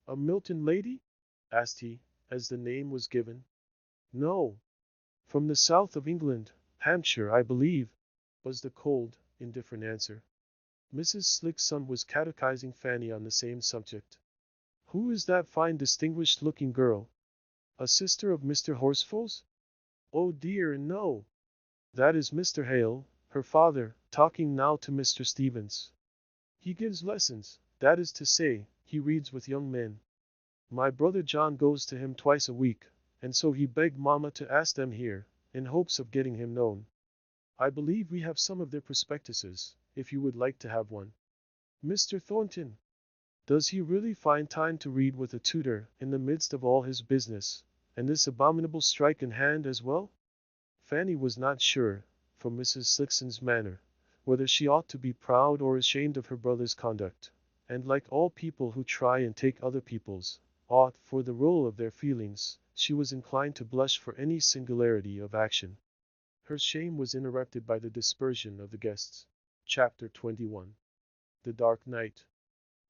"A Milton lady?" asked he, as the name was given. "No. From the south of England, Hampshire, I believe," was the cold, indifferent answer. Mrs. Slick's son was catechizing Fanny on the same subject. "Who is that fine distinguished-looking girl? A sister of Mr. Horsfall's?" "Oh dear, no. That is Mr. Hale, her father, talking now to Mr. Stevens. He gives lessons, that is to say, he reads with young men. My brother John goes to him twice a week, and so he begged mamma to ask them here, in hopes of getting him known. I believe we have some of their prospectuses, if you would like to have one." "Mr. Thornton! Does he really find time to read with a tutor, in the midst of all his business, and this abominable strike in hand as well?" Fanny was not sure, from Mrs. Slickson's manner, whether she ought to be proud or ashamed of her brother's conduct, and like all people who try and take other people's, ought, for the role of their feelings, she was inclined to blush for any singularity of action. Her shame was interrupted by the dispersion of the guests. Chapter 21. The Dark Night.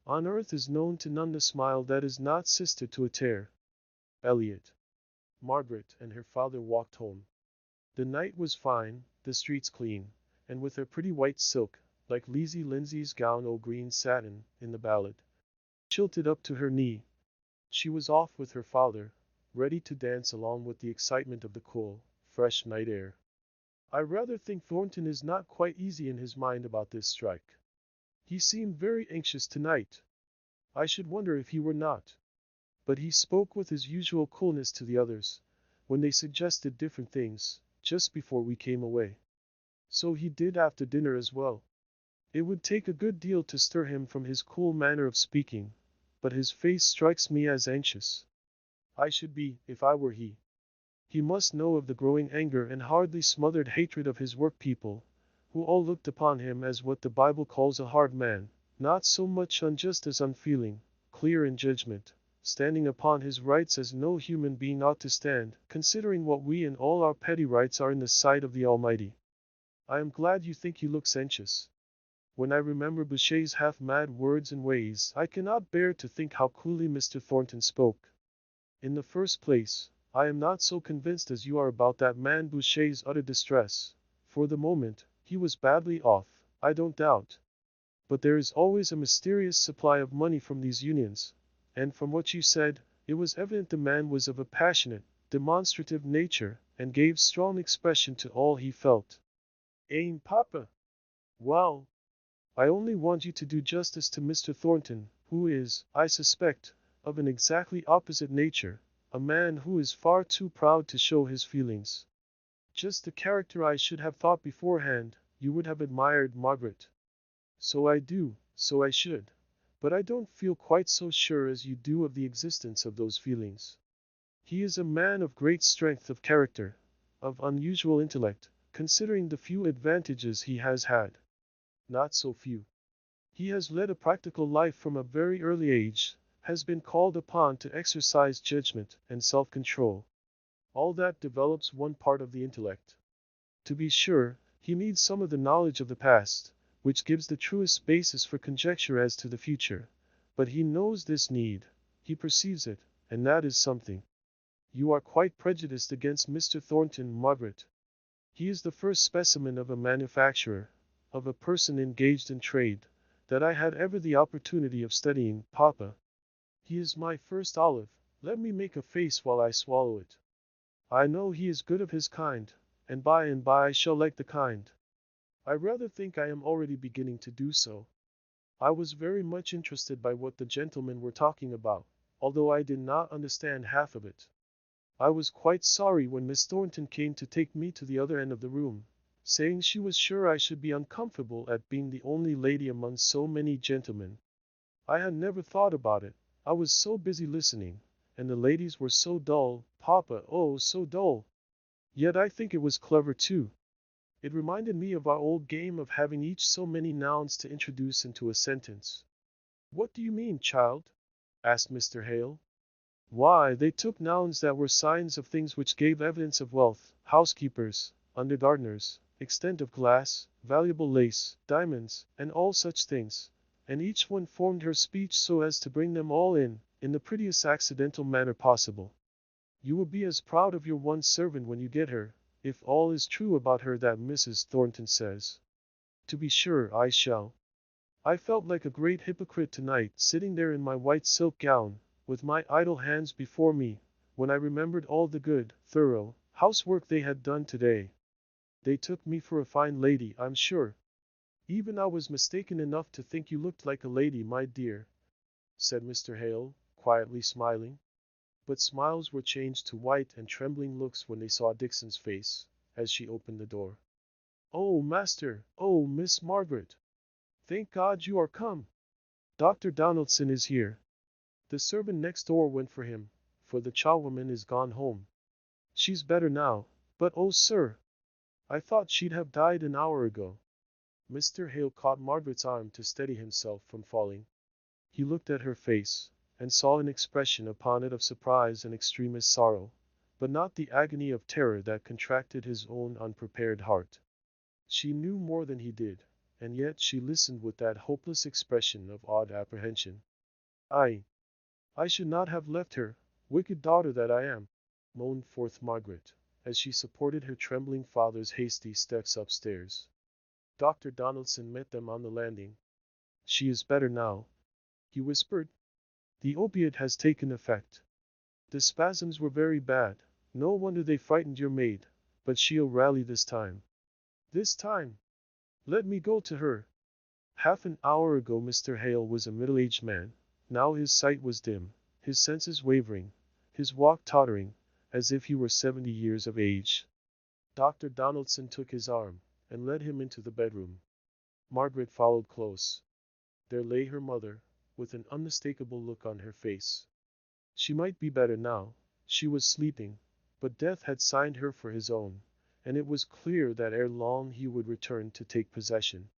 On earth is known to none the smile that is not sister to a tear. Eliot. Margaret and her father walked home. The night was fine, the streets clean, and with her pretty white silk, like Lizzie Lindsay's gown o' green satin, in the ballad, kilted up to her knee, she was off with her father, ready to dance along with the excitement of the cool, fresh night air. "I rather think Thornton is not quite easy in his mind about this strike. He seemed very anxious tonight. I should wonder if he were not. But he spoke with his usual coolness to the others, when they suggested different things, just before we came away. So he did after dinner as well. It would take a good deal to stir him from his cool manner of speaking, but his face strikes me as anxious. I should be, if I were he. He must know of the growing anger and hardly smothered hatred of his work people, who all looked upon him as what the Bible calls a hard man, not so much unjust as unfeeling, clear in judgment, standing upon his rights as no human being ought to stand, considering what we and all our petty rights are in the sight of the Almighty. I am glad you think he looks anxious. When I remember Boucher's half-mad words and ways, I cannot bear to think how coolly Mr. Thornton spoke. In the first place, I am not so convinced as you are about that man Boucher's utter distress. For the moment, he was badly off, I don't doubt. But there is always a mysterious supply of money from these unions, and from what you said, it was evident the man was of a passionate, demonstrative nature, and gave strong expression to all he felt. Ain't Papa? Well, I only want you to do justice to Mr. Thornton, who is, I suspect, of an exactly opposite nature, a man who is far too proud to show his feelings. Just the character I should have thought beforehand, you would have admired Margaret. So I do, so I should, but I don't feel quite so sure as you do of the existence of those feelings. He is a man of great strength of character, of unusual intellect, considering the few advantages he has had. Not so few. He has led a practical life from a very early age, has been called upon to exercise judgment and self-control. All that develops one part of the intellect. To be sure, he needs some of the knowledge of the past, which gives the truest basis for conjecture as to the future. But he knows this need, he perceives it, and that is something. You are quite prejudiced against Mr. Thornton, Margaret. He is the first specimen of a manufacturer, of a person engaged in trade, that I had ever the opportunity of studying, Papa. He is my first olive. Let me make a face while I swallow it. I know he is good of his kind, and by I shall like the kind. I rather think I am already beginning to do so. I was very much interested by what the gentlemen were talking about, although I did not understand half of it. I was quite sorry when Miss Thornton came to take me to the other end of the room, saying she was sure I should be uncomfortable at being the only lady among so many gentlemen. I had never thought about it. I was so busy listening, and the ladies were so dull, Papa, oh, so dull. Yet I think it was clever too. It reminded me of our old game of having each so many nouns to introduce into a sentence. What do you mean, child? Asked Mr. Hale. Why, they took nouns that were signs of things which gave evidence of wealth, housekeepers, undergardeners, extent of glass, valuable lace, diamonds, and all such things, and each one formed her speech so as to bring them all in the prettiest accidental manner possible. You will be as proud of your one servant when you get her, if all is true about her that Mrs. Thornton says. To be sure I shall. I felt like a great hypocrite tonight, sitting there in my white silk gown, with my idle hands before me, when I remembered all the good, thorough, housework they had done today. They took me for a fine lady, I'm sure. Even I was mistaken enough to think you looked like a lady, my dear, said Mr. Hale, quietly smiling. But smiles were changed to white and trembling looks when they saw Dixon's face, as she opened the door. Oh, master! Oh, Miss Margaret! Thank God you are come! Dr. Donaldson is here. The servant next door went for him, for the charwoman is gone home. She's better now, but oh, sir! I thought she'd have died an hour ago. Mr. Hale caught Margaret's arm to steady himself from falling. He looked at her face, and saw an expression upon it of surprise and extremest sorrow, but not the agony of terror that contracted his own unprepared heart. She knew more than he did, and yet she listened with that hopeless expression of awed apprehension. I should not have left her, wicked daughter that I am, moaned forth Margaret, as she supported her trembling father's hasty steps upstairs. Dr. Donaldson met them on the landing. She is better now, he whispered. The opiate has taken effect. The spasms were very bad. No wonder they frightened your maid, but she'll rally this time. This time? Let me go to her. Half an hour ago Mr. Hale was a middle-aged man. Now his sight was dim, his senses wavering, his walk tottering, as if he were 70 years of age. Dr. Donaldson took his arm, and led him into the bedroom. Margaret followed close. There lay her mother, with an unmistakable look on her face. She might be better now. She was sleeping, but death had signed her for his own, and it was clear that ere long he would return to take possession.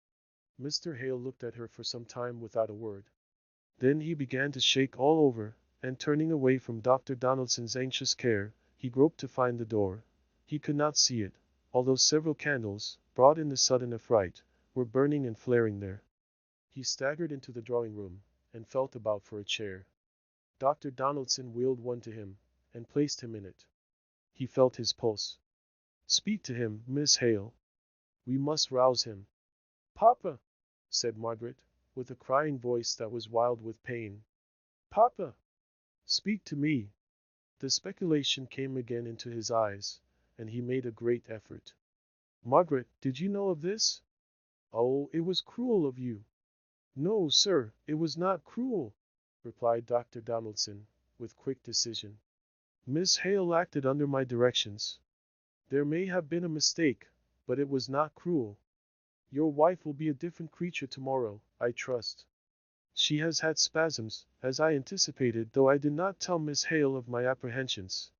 Mr. Hale looked at her for some time without a word. Then he began to shake all over, and turning away from Dr. Donaldson's anxious care, he groped to find the door. He could not see it, although several candles, brought in the sudden affright, were burning and flaring there. He staggered into the drawing-room, and felt about for a chair. Dr. Donaldson wheeled one to him, and placed him in it. He felt his pulse. Speak to him, Miss Hale. We must rouse him. Papa, said Margaret, with a crying voice that was wild with pain. Papa, speak to me. The speculation came again into his eyes, and he made a great effort. Margaret, did you know of this? Oh, it was cruel of you. No, sir, it was not cruel, replied Dr. Donaldson, with quick decision. Miss Hale acted under my directions. There may have been a mistake, but it was not cruel. Your wife will be a different creature tomorrow, I trust. She has had spasms, as I anticipated, though I did not tell Miss Hale of my apprehensions.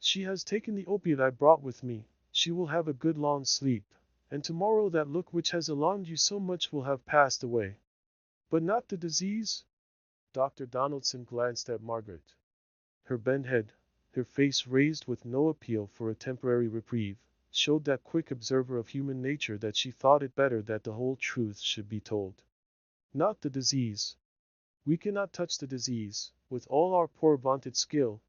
She has taken the opiate I brought with me. She will have a good long sleep, and tomorrow that look which has alarmed you so much will have passed away. But not the disease? Dr. Donaldson glanced at Margaret. Her bent head, her face raised with no appeal for a temporary reprieve, showed that quick observer of human nature that she thought it better that the whole truth should be told. Not the disease. We cannot touch the disease, with all our poor vaunted skill.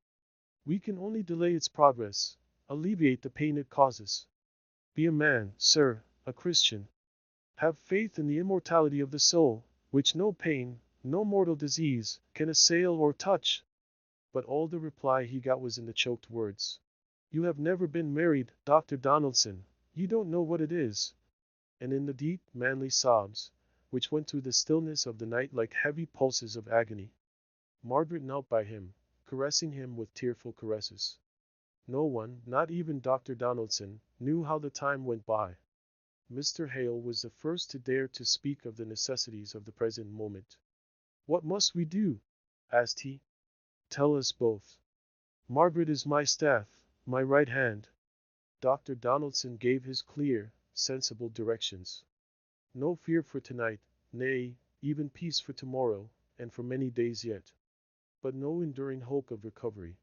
We can only delay its progress, alleviate the pain it causes. Be a man, sir, a Christian. Have faith in the immortality of the soul, which no pain, no mortal disease, can assail or touch. But all the reply he got was in the choked words. You have never been married, Dr. Donaldson. You don't know what it is. And in the deep, manly sobs, which went through the stillness of the night like heavy pulses of agony, Margaret knelt by him, caressing him with tearful caresses. No one, not even Dr. Donaldson, knew how the time went by. Mr. Hale was the first to dare to speak of the necessities of the present moment. What must we do? Asked he. Tell us both. Margaret is my staff, my right hand. Dr. Donaldson gave his clear, sensible directions. No fear for tonight, nay, even peace for tomorrow, and for many days yet. But no enduring hope of recovery.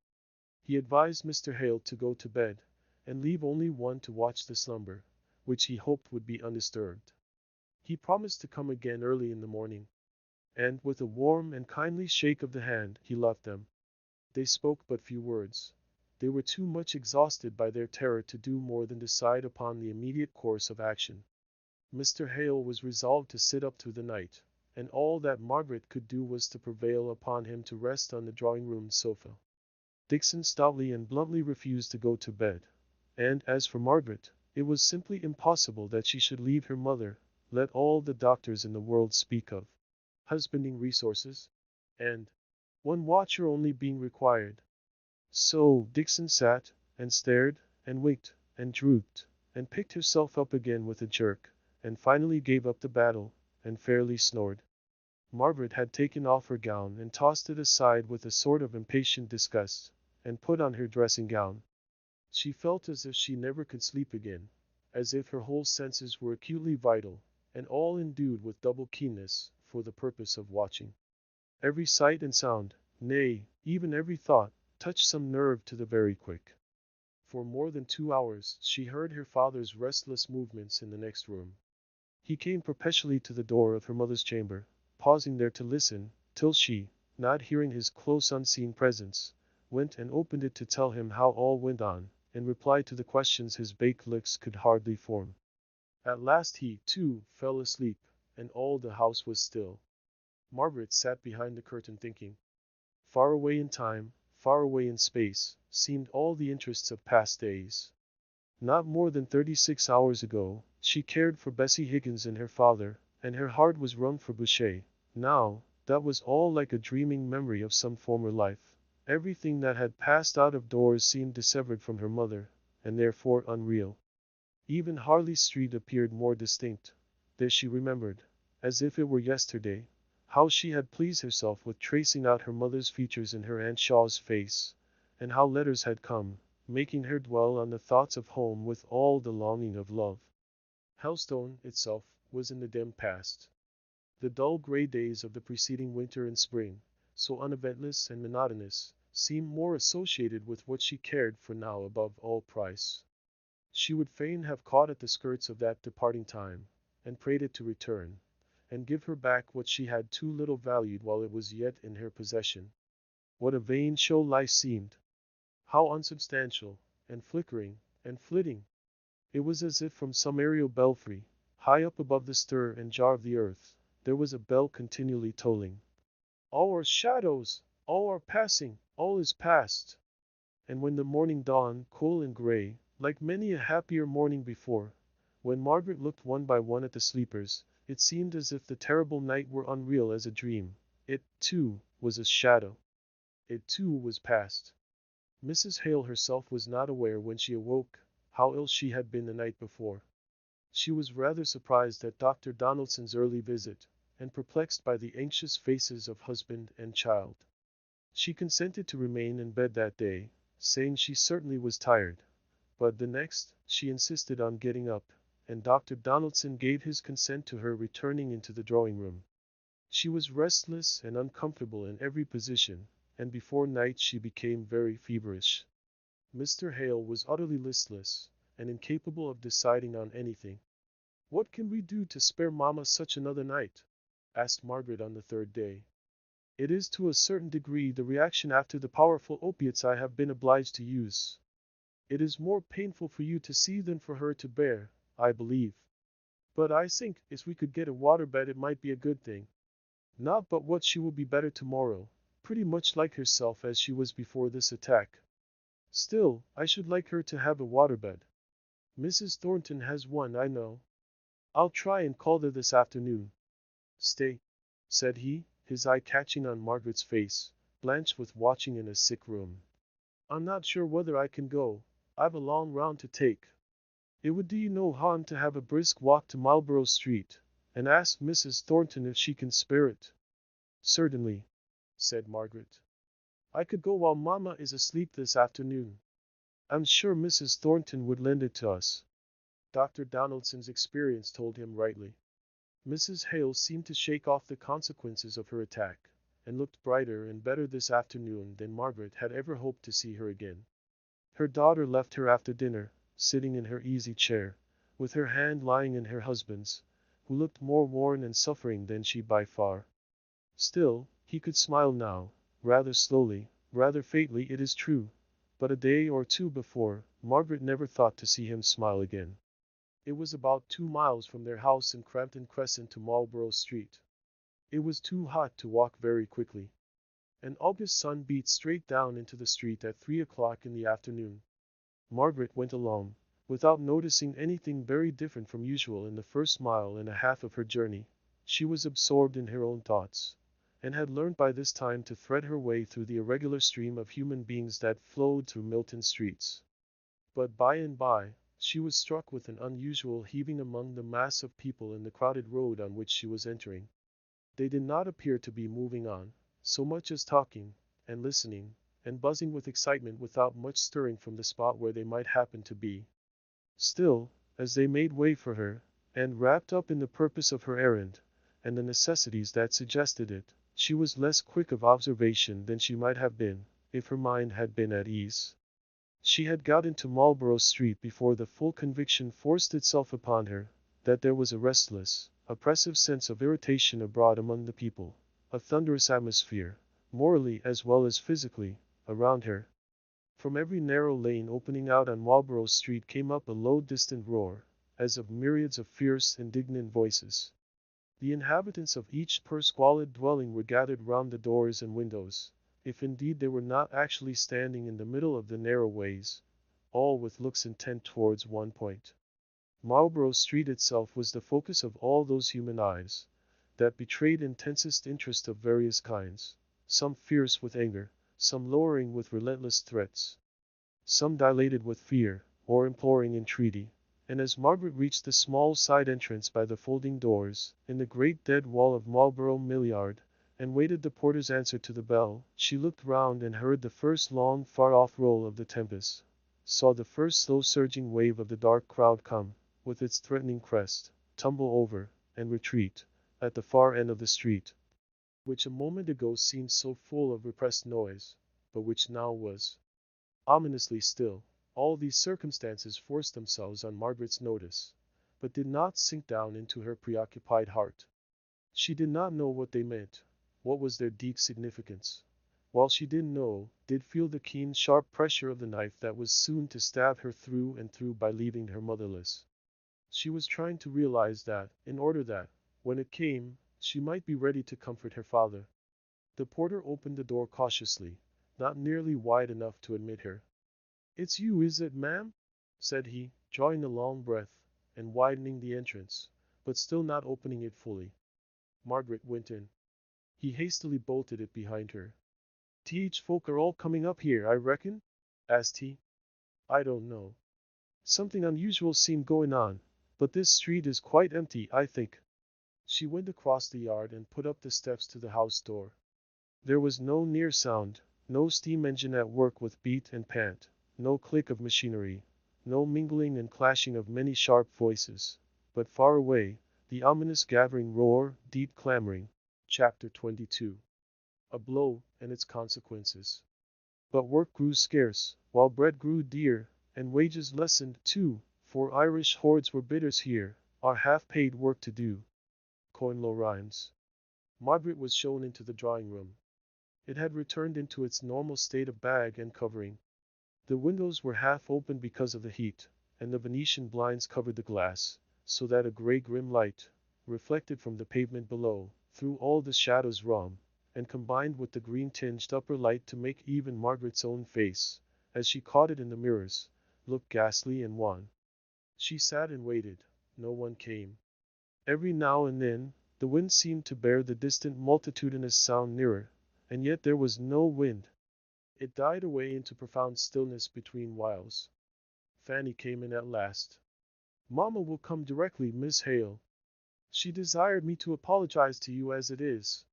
He advised Mr. Hale to go to bed, and leave only one to watch the slumber, which he hoped would be undisturbed. He promised to come again early in the morning, and with a warm and kindly shake of the hand, he left them. They spoke but few words. They were too much exhausted by their terror to do more than decide upon the immediate course of action. Mr. Hale was resolved to sit up through the night, and all that Margaret could do was to prevail upon him to rest on the drawing-room sofa. Dixon stoutly and bluntly refused to go to bed, and as for Margaret, it was simply impossible that she should leave her mother, let all the doctors in the world speak of husbanding resources, and one watcher only being required. So Dixon sat, and stared, and winked, and drooped, and picked herself up again with a jerk, and finally gave up the battle, and fairly snored. Margaret had taken off her gown and tossed it aside with a sort of impatient disgust, and put on her dressing gown. She felt as if she never could sleep again, as if her whole senses were acutely vital, and all endued with double keenness, for the purpose of watching. Every sight and sound, nay, even every thought, touched some nerve to the very quick. For more than 2 hours she heard her father's restless movements in the next room. He came perpetually to the door of her mother's chamber, pausing there to listen, till she, not hearing his close unseen presence, went and opened it to tell him how all went on, in reply to the questions his baked lips could hardly form. At last he, too, fell asleep, and all the house was still. Margaret sat behind the curtain thinking. Far away in time, far away in space, seemed all the interests of past days. Not more than 36 hours ago, she cared for Bessie Higgins and her father, and her heart was wrung for Boucher. Now, that was all like a dreaming memory of some former life. Everything that had passed out of doors seemed dissevered from her mother, and therefore unreal. Even Harley Street appeared more distinct. There she remembered, as if it were yesterday, how she had pleased herself with tracing out her mother's features in her Aunt Shaw's face, and how letters had come, making her dwell on the thoughts of home with all the longing of love. Helstone, itself, was in the dim past. The dull gray days of the preceding winter and spring, so uneventless and monotonous, seemed more associated with what she cared for now above all price. She would fain have caught at the skirts of that departing time, and prayed it to return, and give her back what she had too little valued while it was yet in her possession. What a vain show life seemed! How unsubstantial, and flickering, and flitting! It was as if from some aerial belfry, high up above the stir and jar of the earth, there was a bell continually tolling. All are shadows, all are passing, all is past. And when the morning dawned, cool and gray, like many a happier morning before, when Margaret looked one by one at the sleepers, it seemed as if the terrible night were unreal as a dream. It, too, was a shadow. It, too, was past. Mrs. Hale herself was not aware when she awoke how ill she had been the night before. She was rather surprised at Dr. Donaldson's early visit, and perplexed by the anxious faces of husband and child. She consented to remain in bed that day, saying she certainly was tired. But the next, she insisted on getting up, and Dr. Donaldson gave his consent to her returning into the drawing room. She was restless and uncomfortable in every position, and before night she became very feverish. Mr. Hale was utterly listless, and incapable of deciding on anything. "What can we do to spare Mamma such another night?" asked Margaret on the third day. "It is to a certain degree the reaction after the powerful opiates I have been obliged to use. It is more painful for you to see than for her to bear, I believe. But I think, if we could get a waterbed it might be a good thing. Not but what she will be better tomorrow, pretty much like herself as she was before this attack. Still, I should like her to have a waterbed. Mrs. Thornton has one, I know. I'll try and call there this afternoon." "Stay," said he, his eye catching on Margaret's face, blanched with watching in a sick room. "I'm not sure whether I can go. I've a long round to take. It would do you no harm to have a brisk walk to Marlborough Street, and ask Mrs. Thornton if she can spare it." "Certainly," said Margaret. "I could go while Mamma is asleep this afternoon. I'm sure Mrs. Thornton would lend it to us." Dr. Donaldson's experience told him rightly. Mrs. Hale seemed to shake off the consequences of her attack, and looked brighter and better this afternoon than Margaret had ever hoped to see her again. Her daughter left her after dinner, sitting in her easy chair, with her hand lying in her husband's, who looked more worn and suffering than she by far. Still, he could smile now, rather slowly, rather faintly it is true, but a day or two before, Margaret never thought to see him smile again. It was about 2 miles from their house in Crampton Crescent to Marlborough Street. It was too hot to walk very quickly. An August sun beat straight down into the street at 3 o'clock in the afternoon. Margaret went along, without noticing anything very different from usual in the first mile and a half of her journey. She was absorbed in her own thoughts, and had learned by this time to thread her way through the irregular stream of human beings that flowed through Milton streets. But by and by, she was struck with an unusual heaving among the mass of people in the crowded road on which she was entering. They did not appear to be moving on, so much as talking, and listening, and buzzing with excitement without much stirring from the spot where they might happen to be. Still, as they made way for her, and wrapped up in the purpose of her errand, and the necessities that suggested it, she was less quick of observation than she might have been, if her mind had been at ease. She had got into Marlborough Street before the full conviction forced itself upon her, that there was a restless, oppressive sense of irritation abroad among the people, a thunderous atmosphere, morally as well as physically, around her. From every narrow lane opening out on Marlborough Street came up a low distant roar, as of myriads of fierce, indignant voices. The inhabitants of each poor squalid dwelling were gathered round the doors and windows, if indeed they were not actually standing in the middle of the narrow ways, all with looks intent towards one point. Marlborough Street itself was the focus of all those human eyes, that betrayed intensest interest of various kinds, some fierce with anger, some lowering with relentless threats, some dilated with fear, or imploring entreaty. And as Margaret reached the small side entrance by the folding doors, in the great dead wall of Marlborough Mill Yard, and waited the porter's answer to the bell, she looked round and heard the first long far-off roll of the tempest, saw the first slow surging wave of the dark crowd come, with its threatening crest, tumble over, and retreat, at the far end of the street, which a moment ago seemed so full of repressed noise, but which now was ominously still. All these circumstances forced themselves on Margaret's notice, but did not sink down into her preoccupied heart. She did not know what they meant, what was their deep significance. While she did know, did feel the keen, sharp pressure of the knife that was soon to stab her through and through by leaving her motherless. She was trying to realize that, in order that, when it came, she might be ready to comfort her father. The porter opened the door cautiously, not nearly wide enough to admit her. "It's you, is it, ma'am?" said he, drawing a long breath, and widening the entrance, but still not opening it fully. Margaret went in. He hastily bolted it behind her. "Th folk are all coming up here, I reckon?" asked he. "I don't know. Something unusual seemed going on, but this street is quite empty, I think." She went across the yard and put up the steps to the house door. There was no near sound, No steam engine at work with beat and pant, no click of machinery, no mingling and clashing of many sharp voices, but far away, the ominous gathering roar, deep clamoring. Chapter 22. A blow and its consequences. But work grew scarce, while bread grew dear, and wages lessened, too, for Irish hordes were bidders here, our half-paid work to do. Cornlow Rhymes. Margaret was shown into the drawing room. It had returned into its normal state of bag and covering. The windows were half open because of the heat, and the Venetian blinds covered the glass, so that a grey grim light, reflected from the pavement below, threw all the shadows wrong, and combined with the green-tinged upper light to make even Margaret's own face, as she caught it in the mirrors, look ghastly and wan. She sat and waited. No one came. Every now and then, the wind seemed to bear the distant multitudinous sound nearer, and yet there was no wind. It died away into profound stillness between whiles. Fanny came in at last. "Mamma will come directly, Miss Hale. She desired me to apologize to you as it is.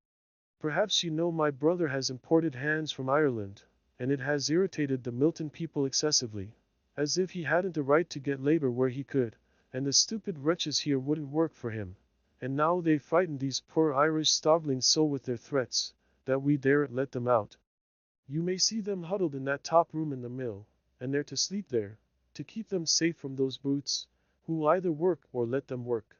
Perhaps you know my brother has imported hands from Ireland, and it has irritated the Milton people excessively, as if he hadn't a right to get labor where he could, and the stupid wretches here wouldn't work for him, and now they've frightened these poor Irish starvelings so with their threats, that we daren't let them out. You may see them huddled in that top room in the mill, and they're to sleep there, to keep them safe from those brutes, who either work or let them work.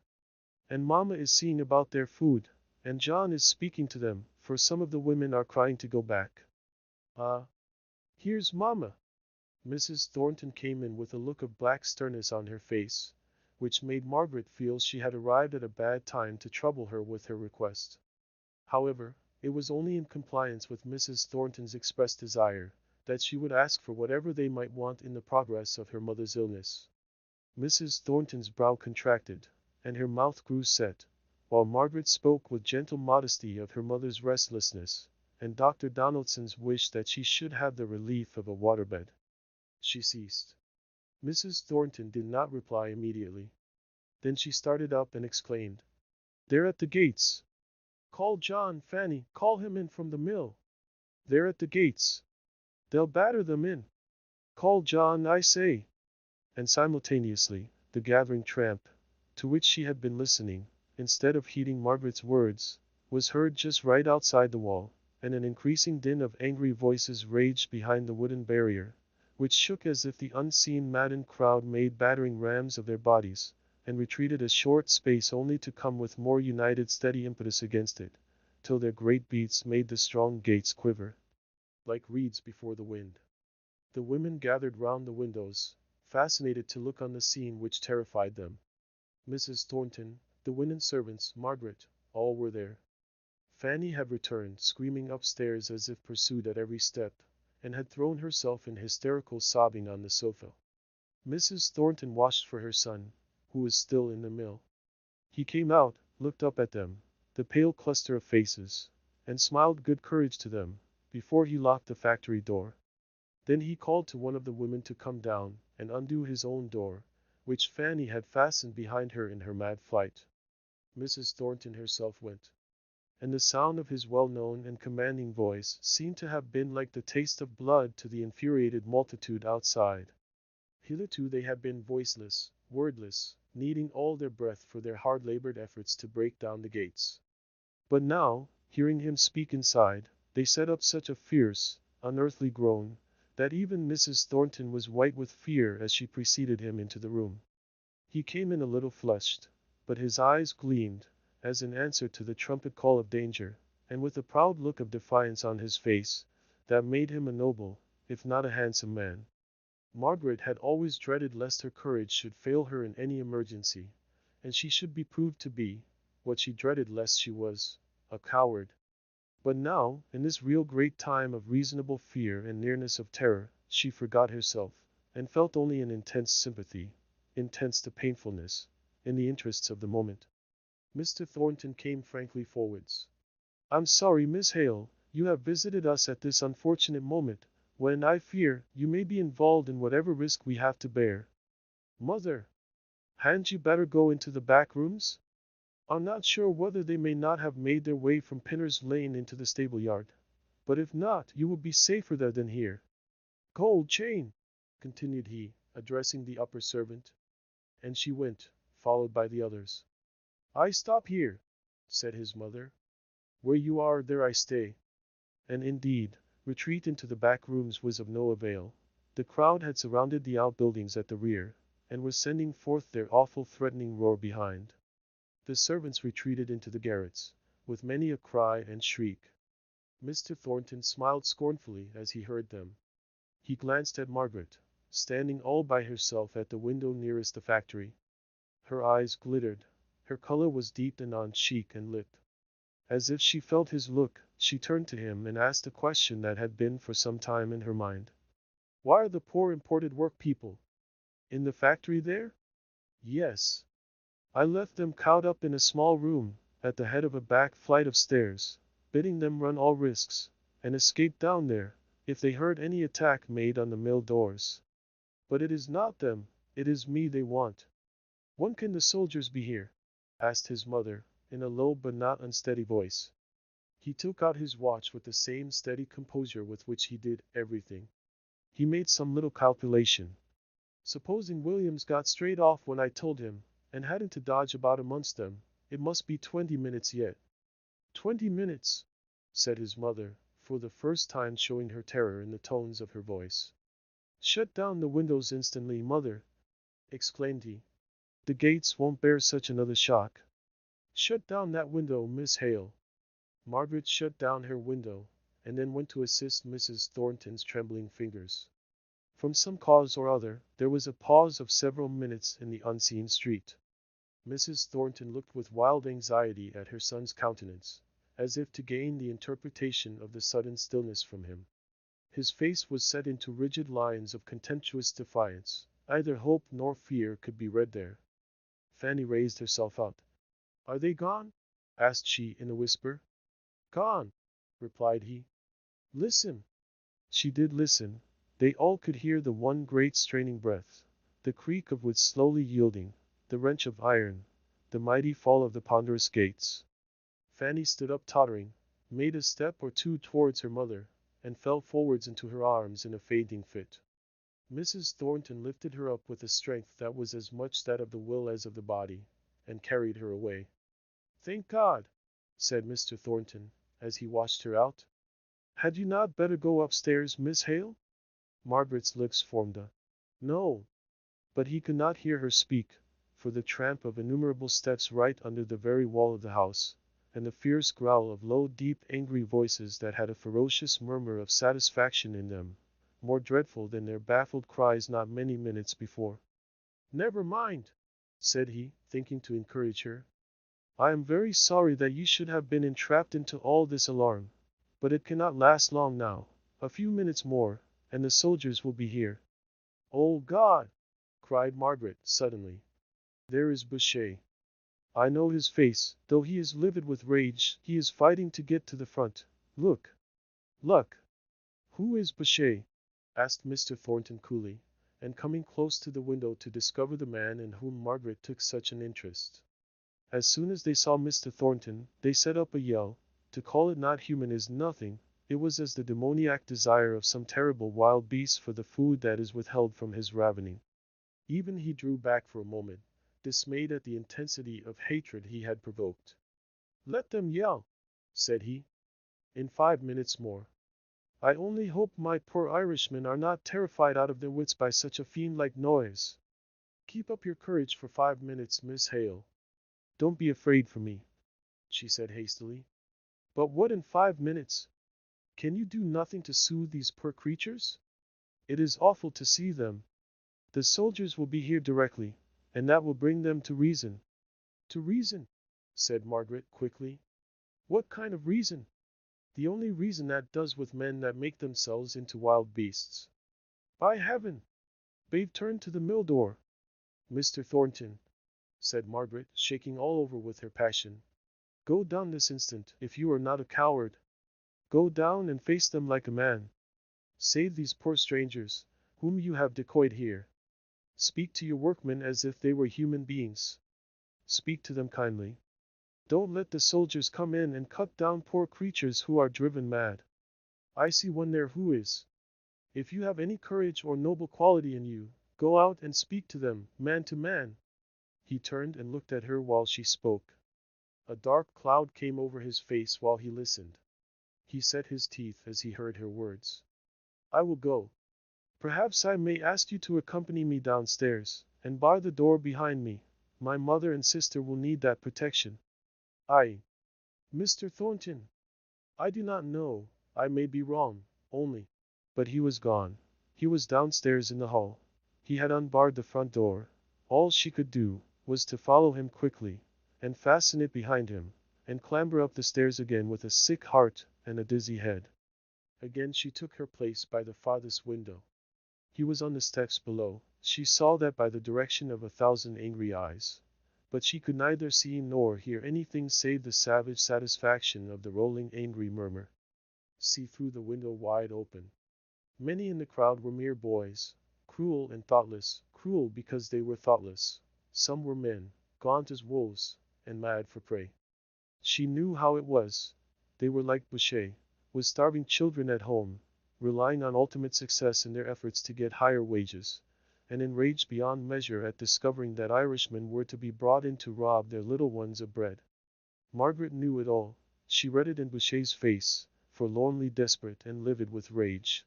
And Mamma is seeing about their food, and John is speaking to them, for some of the women are crying to go back. Ah, here's Mamma." Mrs. Thornton came in with a look of black sternness on her face, which made Margaret feel she had arrived at a bad time to trouble her with her request. However, it was only in compliance with Mrs. Thornton's expressed desire that she would ask for whatever they might want in the progress of her mother's illness. Mrs. Thornton's brow contracted, and her mouth grew set, while Margaret spoke with gentle modesty of her mother's restlessness, and Dr. Donaldson's wish that she should have the relief of a waterbed. She ceased. Mrs. Thornton did not reply immediately. Then she started up and exclaimed, "They're at the gates! Call John, Fanny, call him in from the mill! They're at the gates! They'll batter them in! Call John, I say!" And simultaneously, the gathering tramp, to which she had been listening, instead of heeding Margaret's words, was heard just right outside the wall, and an increasing din of angry voices raged behind the wooden barrier, which shook as if the unseen maddened crowd made battering rams of their bodies, and retreated a short space only to come with more united steady impetus against it, till their great beats made the strong gates quiver like reeds before the wind. The women gathered round the windows, fascinated to look on the scene which terrified them. Mrs. Thornton, the women servants, Margaret, all were there. Fanny had returned, screaming upstairs as if pursued at every step, and had thrown herself in hysterical sobbing on the sofa. Mrs. Thornton watched for her son, who was still in the mill. He came out, looked up at them, the pale cluster of faces, and smiled good courage to them, before he locked the factory door. Then he called to one of the women to come down and undo his own door, which Fanny had fastened behind her in her mad flight. Mrs. Thornton herself went, and the sound of his well-known and commanding voice seemed to have been like the taste of blood to the infuriated multitude outside. Hitherto they had been voiceless, wordless, needing all their breath for their hard-labored efforts to break down the gates. But now, hearing him speak inside, they set up such a fierce, unearthly groan, that even Mrs. Thornton was white with fear as she preceded him into the room. He came in a little flushed, but his eyes gleamed, as in answer to the trumpet call of danger, and with a proud look of defiance on his face, that made him a noble, if not a handsome man. Margaret had always dreaded lest her courage should fail her in any emergency, and she should be proved to be, what she dreaded lest she was, a coward. But now, in this real great time of reasonable fear and nearness of terror, she forgot herself, and felt only an intense sympathy, intense to painfulness, in the interests of the moment. Mr. Thornton came frankly forwards. "I'm sorry, Miss Hale, you have visited us at this unfortunate moment, when I fear you may be involved in whatever risk we have to bear. Mother, hadn't you better go into the back rooms? I'm not sure whether they may not have made their way from Pinner's Lane into the stable yard. But if not, you will be safer there than here. Gold chain, continued he, addressing the upper servant. And she went, followed by the others. I stop here, said his mother. Where you are, there I stay. And indeed, retreat into the back rooms was of no avail. The crowd had surrounded the outbuildings at the rear, and was sending forth their awful threatening roar behind. The servants retreated into the garrets, with many a cry and shriek. Mr. Thornton smiled scornfully as he heard them. He glanced at Margaret, standing all by herself at the window nearest the factory. Her eyes glittered, her color was deepened on cheek and lip. As if she felt his look, she turned to him and asked a question that had been for some time in her mind. Why are the poor imported work people in the factory there? Yes. I left them cowed up in a small room, at the head of a back flight of stairs, bidding them run all risks, and escape down there, if they heard any attack made on the mill doors. But it is not them, it is me they want. When can the soldiers be here? Asked his mother, in a low but not unsteady voice. He took out his watch with the same steady composure with which he did everything. He made some little calculation. Supposing Williams got straight off when I told him, and hadn't to dodge about amongst them, it must be 20 minutes yet. 20 minutes, said his mother, for the first time showing her terror in the tones of her voice. Shut down the windows instantly, mother, exclaimed he. The gates won't bear such another shock. Shut down that window, Miss Hale. Margaret shut down her window, and then went to assist Mrs. Thornton's trembling fingers. From some cause or other, there was a pause of several minutes in the unseen street. Mrs. Thornton looked with wild anxiety at her son's countenance, as if to gain the interpretation of the sudden stillness from him. His face was set into rigid lines of contemptuous defiance. Neither hope nor fear could be read there. Fanny raised herself up. Are they gone? Asked she in a whisper. Gone, replied he. Listen. She did listen. They all could hear the one great straining breath, the creak of wood slowly yielding, the wrench of iron, the mighty fall of the ponderous gates. Fanny stood up tottering, made a step or two towards her mother, and fell forwards into her arms in a fainting fit. Mrs. Thornton lifted her up with a strength that was as much that of the will as of the body, and carried her away. Thank God, said Mr. Thornton, as he watched her out. Had you not better go upstairs, Miss Hale? Margaret's lips formed a no, but he could not hear her speak, for the tramp of innumerable steps right under the very wall of the house, and the fierce growl of low, deep, angry voices that had a ferocious murmur of satisfaction in them, more dreadful than their baffled cries not many minutes before. Never mind, said he, thinking to encourage her. I am very sorry that you should have been entrapped into all this alarm, but it cannot last long now. A few minutes more, and the soldiers will be here. Oh God! Cried Margaret, suddenly. There is Boucher. I know his face, though he is livid with rage, he is fighting to get to the front. Look! Look! Who is Boucher? Asked Mr. Thornton coolly, and coming close to the window to discover the man in whom Margaret took such an interest. As soon as they saw Mr. Thornton, they set up a yell. To call it not human is nothing. It was as the demoniac desire of some terrible wild beast for the food that is withheld from his ravening. Even he drew back for a moment, dismayed at the intensity of hatred he had provoked. Let them yell, said he. In 5 minutes more. I only hope my poor Irishmen are not terrified out of their wits by such a fiend-like noise. Keep up your courage for 5 minutes, Miss Hale. Don't be afraid for me, she said hastily. But what in 5 minutes? Can you do nothing to soothe these poor creatures? It is awful to see them. The soldiers will be here directly, and that will bring them to reason. To reason? Said Margaret quickly. What kind of reason? The only reason that does with men that make themselves into wild beasts. By heaven! They've turned to the mill door. Mr. Thornton, said Margaret, shaking all over with her passion. Go down this instant, if you are not a coward. Go down and face them like a man. Save these poor strangers, whom you have decoyed here. Speak to your workmen as if they were human beings. Speak to them kindly. Don't let the soldiers come in and cut down poor creatures who are driven mad. I see one there who is. If you have any courage or noble quality in you, go out and speak to them, man to man." He turned and looked at her while she spoke. A dark cloud came over his face while he listened. He set his teeth as he heard her words. "I will go. Perhaps I may ask you to accompany me downstairs, and bar the door behind me. My mother and sister will need that protection." "I, Mr. Thornton, I do not know, I may be wrong, only—" But he was gone. He was downstairs in the hall. He had unbarred the front door. All she could do was to follow him quickly, and fasten it behind him, and clamber up the stairs again with a sick heart and a dizzy head. Again she took her place by the farthest window. He was on the steps below. She saw that by the direction of 1,000 angry eyes. But she could neither see nor hear anything save the savage satisfaction of the rolling angry murmur. See through the window wide open. Many in the crowd were mere boys, cruel and thoughtless, cruel because they were thoughtless. Some were men, gaunt as wolves, and mad for prey. She knew how it was. They were like Boucher, with starving children at home, relying on ultimate success in their efforts to get higher wages, and enraged beyond measure at discovering that Irishmen were to be brought in to rob their little ones of bread. Margaret knew it all. She read it in Boucher's face, forlornly desperate and livid with rage.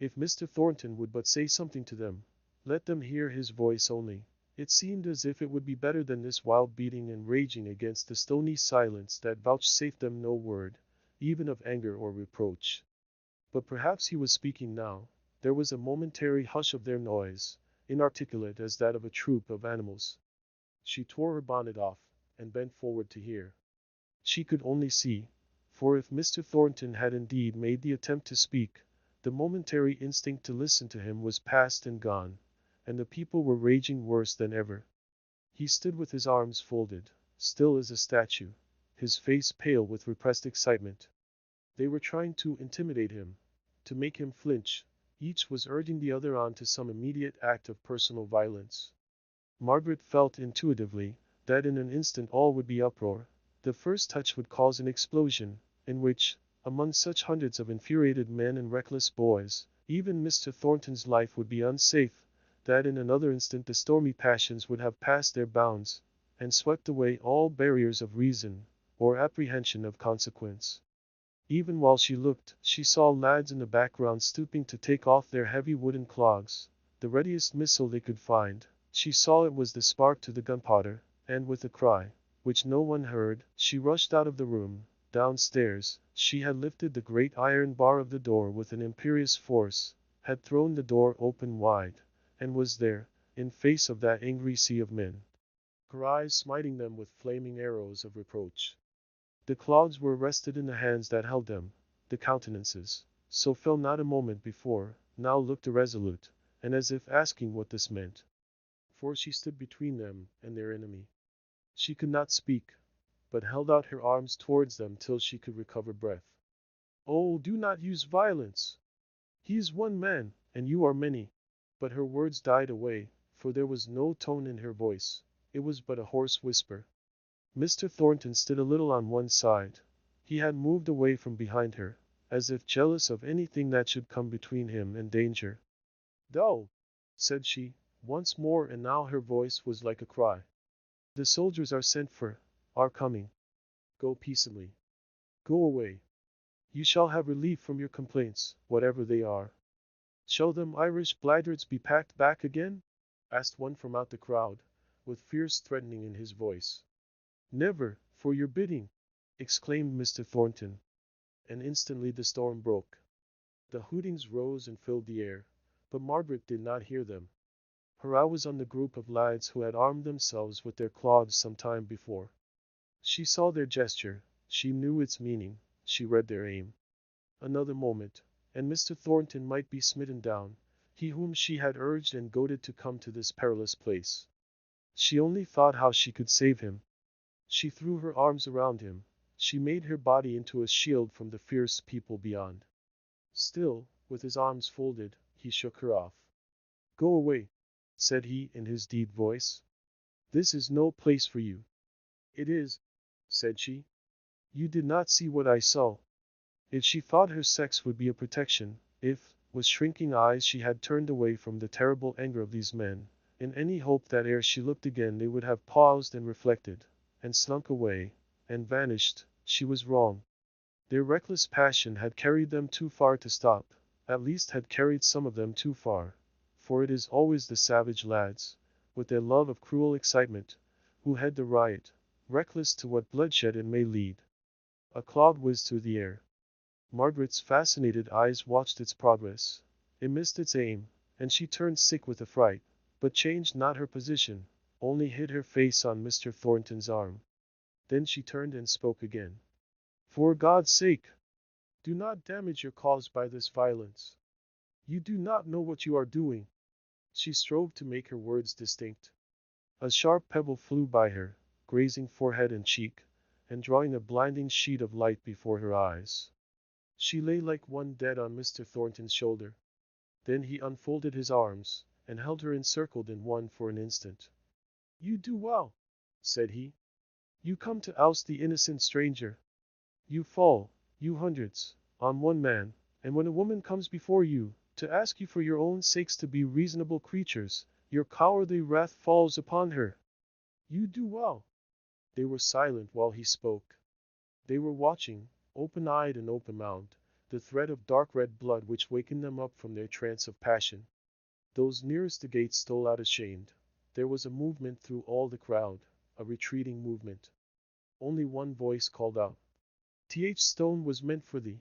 If Mr. Thornton would but say something to them, let them hear his voice only, it seemed as if it would be better than this wild beating and raging against the stony silence that vouchsafed them no word, even of anger or reproach. But perhaps he was speaking now. There was a momentary hush of their noise, inarticulate as that of a troop of animals. She tore her bonnet off, and bent forward to hear. She could only see, for if Mr. Thornton had indeed made the attempt to speak, the momentary instinct to listen to him was past and gone, and the people were raging worse than ever. He stood with his arms folded, still as a statue, his face pale with repressed excitement. They were trying to intimidate him, to make him flinch. Each was urging the other on to some immediate act of personal violence. Margaret felt intuitively that in an instant all would be uproar. The first touch would cause an explosion, in which, among such hundreds of infuriated men and reckless boys, even Mr. Thornton's life would be unsafe, that in another instant the stormy passions would have passed their bounds, and swept away all barriers of reason, or apprehension of consequence. Even while she looked, she saw lads in the background stooping to take off their heavy wooden clogs, the readiest missile they could find. She saw it was the spark to the gunpowder, and with a cry, which no one heard, she rushed out of the room. Downstairs, she had lifted the great iron bar of the door with an imperious force, had thrown the door open wide, and was there, in face of that angry sea of men, her eyes smiting them with flaming arrows of reproach. The clogs were rested in the hands that held them. The countenances, so fell not a moment before, now looked irresolute, and as if asking what this meant. For she stood between them and their enemy. She could not speak, but held out her arms towards them till she could recover breath. "Oh, do not use violence! He is one man, and you are many." But her words died away, for there was no tone in her voice. It was but a hoarse whisper. Mr. Thornton stood a little on one side. He had moved away from behind her, as if jealous of anything that should come between him and danger. "Go," said she, once more, and now her voice was like a cry. "The soldiers are sent for, are coming. Go peaceably. Go away. You shall have relief from your complaints, whatever they are." "Shall them Irish blackguards be packed back again?" asked one from out the crowd, with fierce threatening in his voice. "Never, for your bidding," exclaimed Mr. Thornton. And instantly the storm broke. The hootings rose and filled the air, but Margaret did not hear them. Her eye was on the group of lads who had armed themselves with their clogs some time before. She saw their gesture, she knew its meaning, she read their aim. Another moment, and Mr. Thornton might be smitten down, he whom she had urged and goaded to come to this perilous place. She only thought how she could save him. She threw her arms around him. She made her body into a shield from the fierce people beyond. Still, with his arms folded, he shook her off. "Go away," said he in his deep voice. "This is no place for you." "It is," said she. "You did not see what I saw." If she thought her sex would be a protection, if, with shrinking eyes she had turned away from the terrible anger of these men, in any hope that ere she looked again they would have paused and reflected, and slunk away, and vanished, she was wrong. Their reckless passion had carried them too far to stop, at least had carried some of them too far, for it is always the savage lads, with their love of cruel excitement, who head the riot, reckless to what bloodshed it may lead. A cloud whizzed through the air. Margaret's fascinated eyes watched its progress. It missed its aim, and she turned sick with affright, but changed not her position, only hid her face on Mr. Thornton's arm. Then she turned and spoke again. For God's sake, do not damage your cause by this violence. You do not know what you are doing. She strove to make her words distinct. A sharp pebble flew by her, grazing forehead and cheek, and drawing a blinding sheet of light before her eyes. She lay like one dead on Mr. Thornton's shoulder. Then he unfolded his arms, and held her encircled in one for an instant. You do well, said he. You come to oust the innocent stranger. You fall, you hundreds, on one man, and when a woman comes before you, to ask you for your own sakes to be reasonable creatures, your cowardly wrath falls upon her. You do well. They were silent while he spoke. They were watching, open-eyed and open-mouthed, the thread of dark red blood which wakened them up from their trance of passion. Those nearest the gate stole out ashamed. There was a movement through all the crowd, a retreating movement. Only one voice called out, "Th. Stone was meant for thee,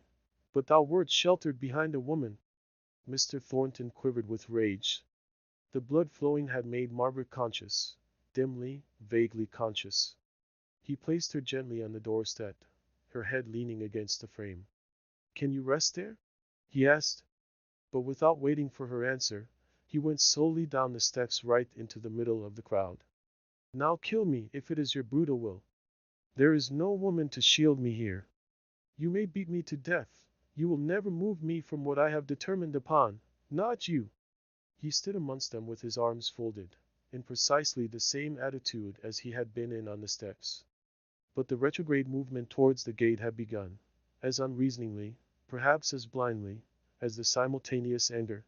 but thou wert sheltered behind a woman." Mr. Thornton quivered with rage. The blood flowing had made Margaret conscious, dimly, vaguely conscious. He placed her gently on the doorstep, her head leaning against the frame. "Can you rest there?" he asked. But without waiting for her answer, he went slowly down the steps right into the middle of the crowd. "Now kill me if it is your brutal will. There is no woman to shield me here. You may beat me to death. You will never move me from what I have determined upon, not you." He stood amongst them with his arms folded, in precisely the same attitude as he had been in on the steps. But the retrograde movement towards the gate had begun, as unreasoningly, perhaps as blindly, as the simultaneous anger.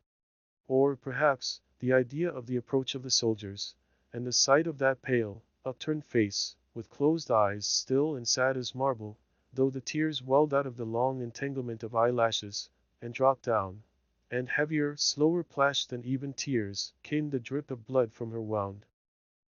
Or, perhaps, the idea of the approach of the soldiers, and the sight of that pale, upturned face, with closed eyes still and sad as marble, though the tears welled out of the long entanglement of eyelashes, and dropped down, and heavier, slower plash than even tears, came the drip of blood from her wound.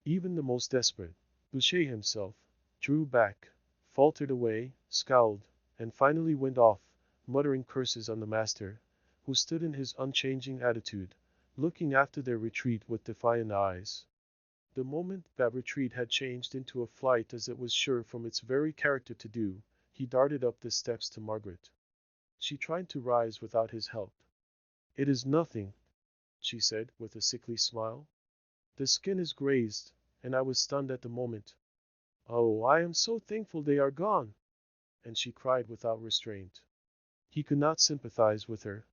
Even the most desperate, Boucher himself, drew back, faltered away, scowled, and finally went off, muttering curses on the master, who stood in his unchanging attitude, looking after their retreat with defiant eyes. The moment that retreat had changed into a flight, as it was sure from its very character to do, he darted up the steps to Margaret. She tried to rise without his help. "It is nothing," she said, with a sickly smile. "The skin is grazed, and I was stunned at the moment. Oh, I am so thankful they are gone!" And she cried without restraint. He could not sympathize with her.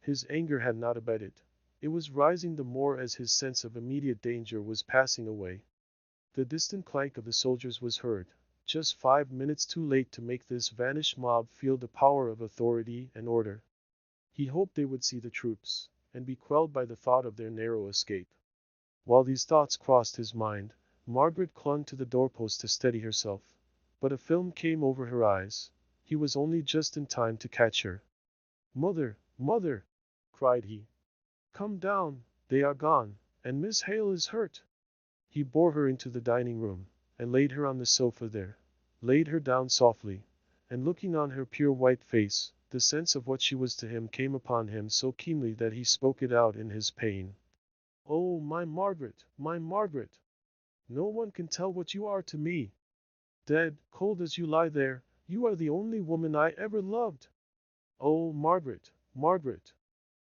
His anger had not abated. It was rising the more as his sense of immediate danger was passing away. The distant clank of the soldiers was heard, just 5 minutes too late to make this vanished mob feel the power of authority and order. He hoped they would see the troops, and be quelled by the thought of their narrow escape. While these thoughts crossed his mind, Margaret clung to the doorpost to steady herself, but a film came over her eyes. He was only just in time to catch her. "Mother, mother!" cried he. "Come down, they are gone, and Miss Hale is hurt." He bore her into the dining room, and laid her on the sofa there, laid her down softly, and looking on her pure white face, the sense of what she was to him came upon him so keenly that he spoke it out in his pain. "Oh, my Margaret, my Margaret! No one can tell what you are to me. Dead, cold as you lie there, you are the only woman I ever loved. Oh, Margaret, Margaret!"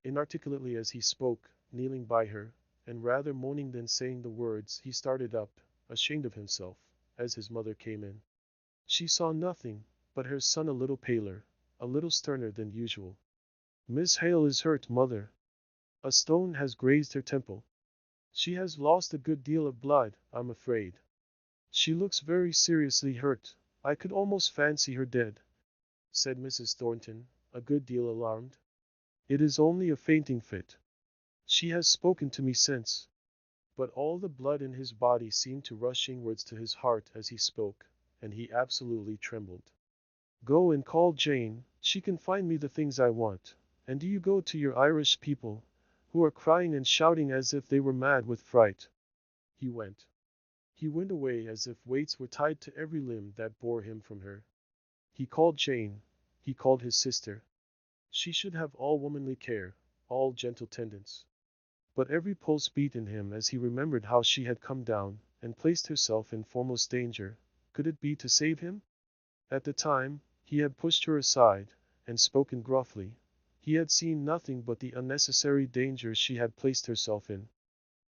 Inarticulately as he spoke, kneeling by her, and rather moaning than saying the words, he started up, ashamed of himself, as his mother came in. She saw nothing, but her son a little paler, a little sterner than usual. "Miss Hale is hurt, mother. A stone has grazed her temple. She has lost a good deal of blood, I'm afraid. She looks very seriously hurt. I could almost fancy her dead." said Mrs. Thornton, a good deal alarmed. "It is only a fainting fit. She has spoken to me since." But all the blood in his body seemed to rush inwards to his heart as he spoke, and he absolutely trembled. "Go and call Jane, she can find me the things I want, and do you go to your Irish people, who are crying and shouting as if they were mad with fright." He went. He went away as if weights were tied to every limb that bore him from her. He called Jane. He called his sister. She should have all womanly care, all gentle tendance. But every pulse beat in him as he remembered how she had come down and placed herself in foremost danger. Could it be to save him? At the time, he had pushed her aside, and spoken gruffly. He had seen nothing but the unnecessary danger she had placed herself in.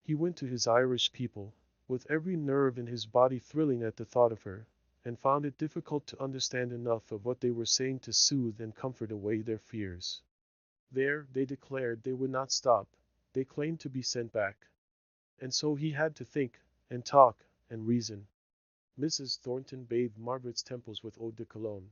He went to his Irish people, with every nerve in his body thrilling at the thought of her, and found it difficult to understand enough of what they were saying to soothe and comfort away their fears. There, they declared they would not stop. They claimed to be sent back. And so he had to think, and talk, and reason. Mrs. Thornton bathed Margaret's temples with eau de cologne.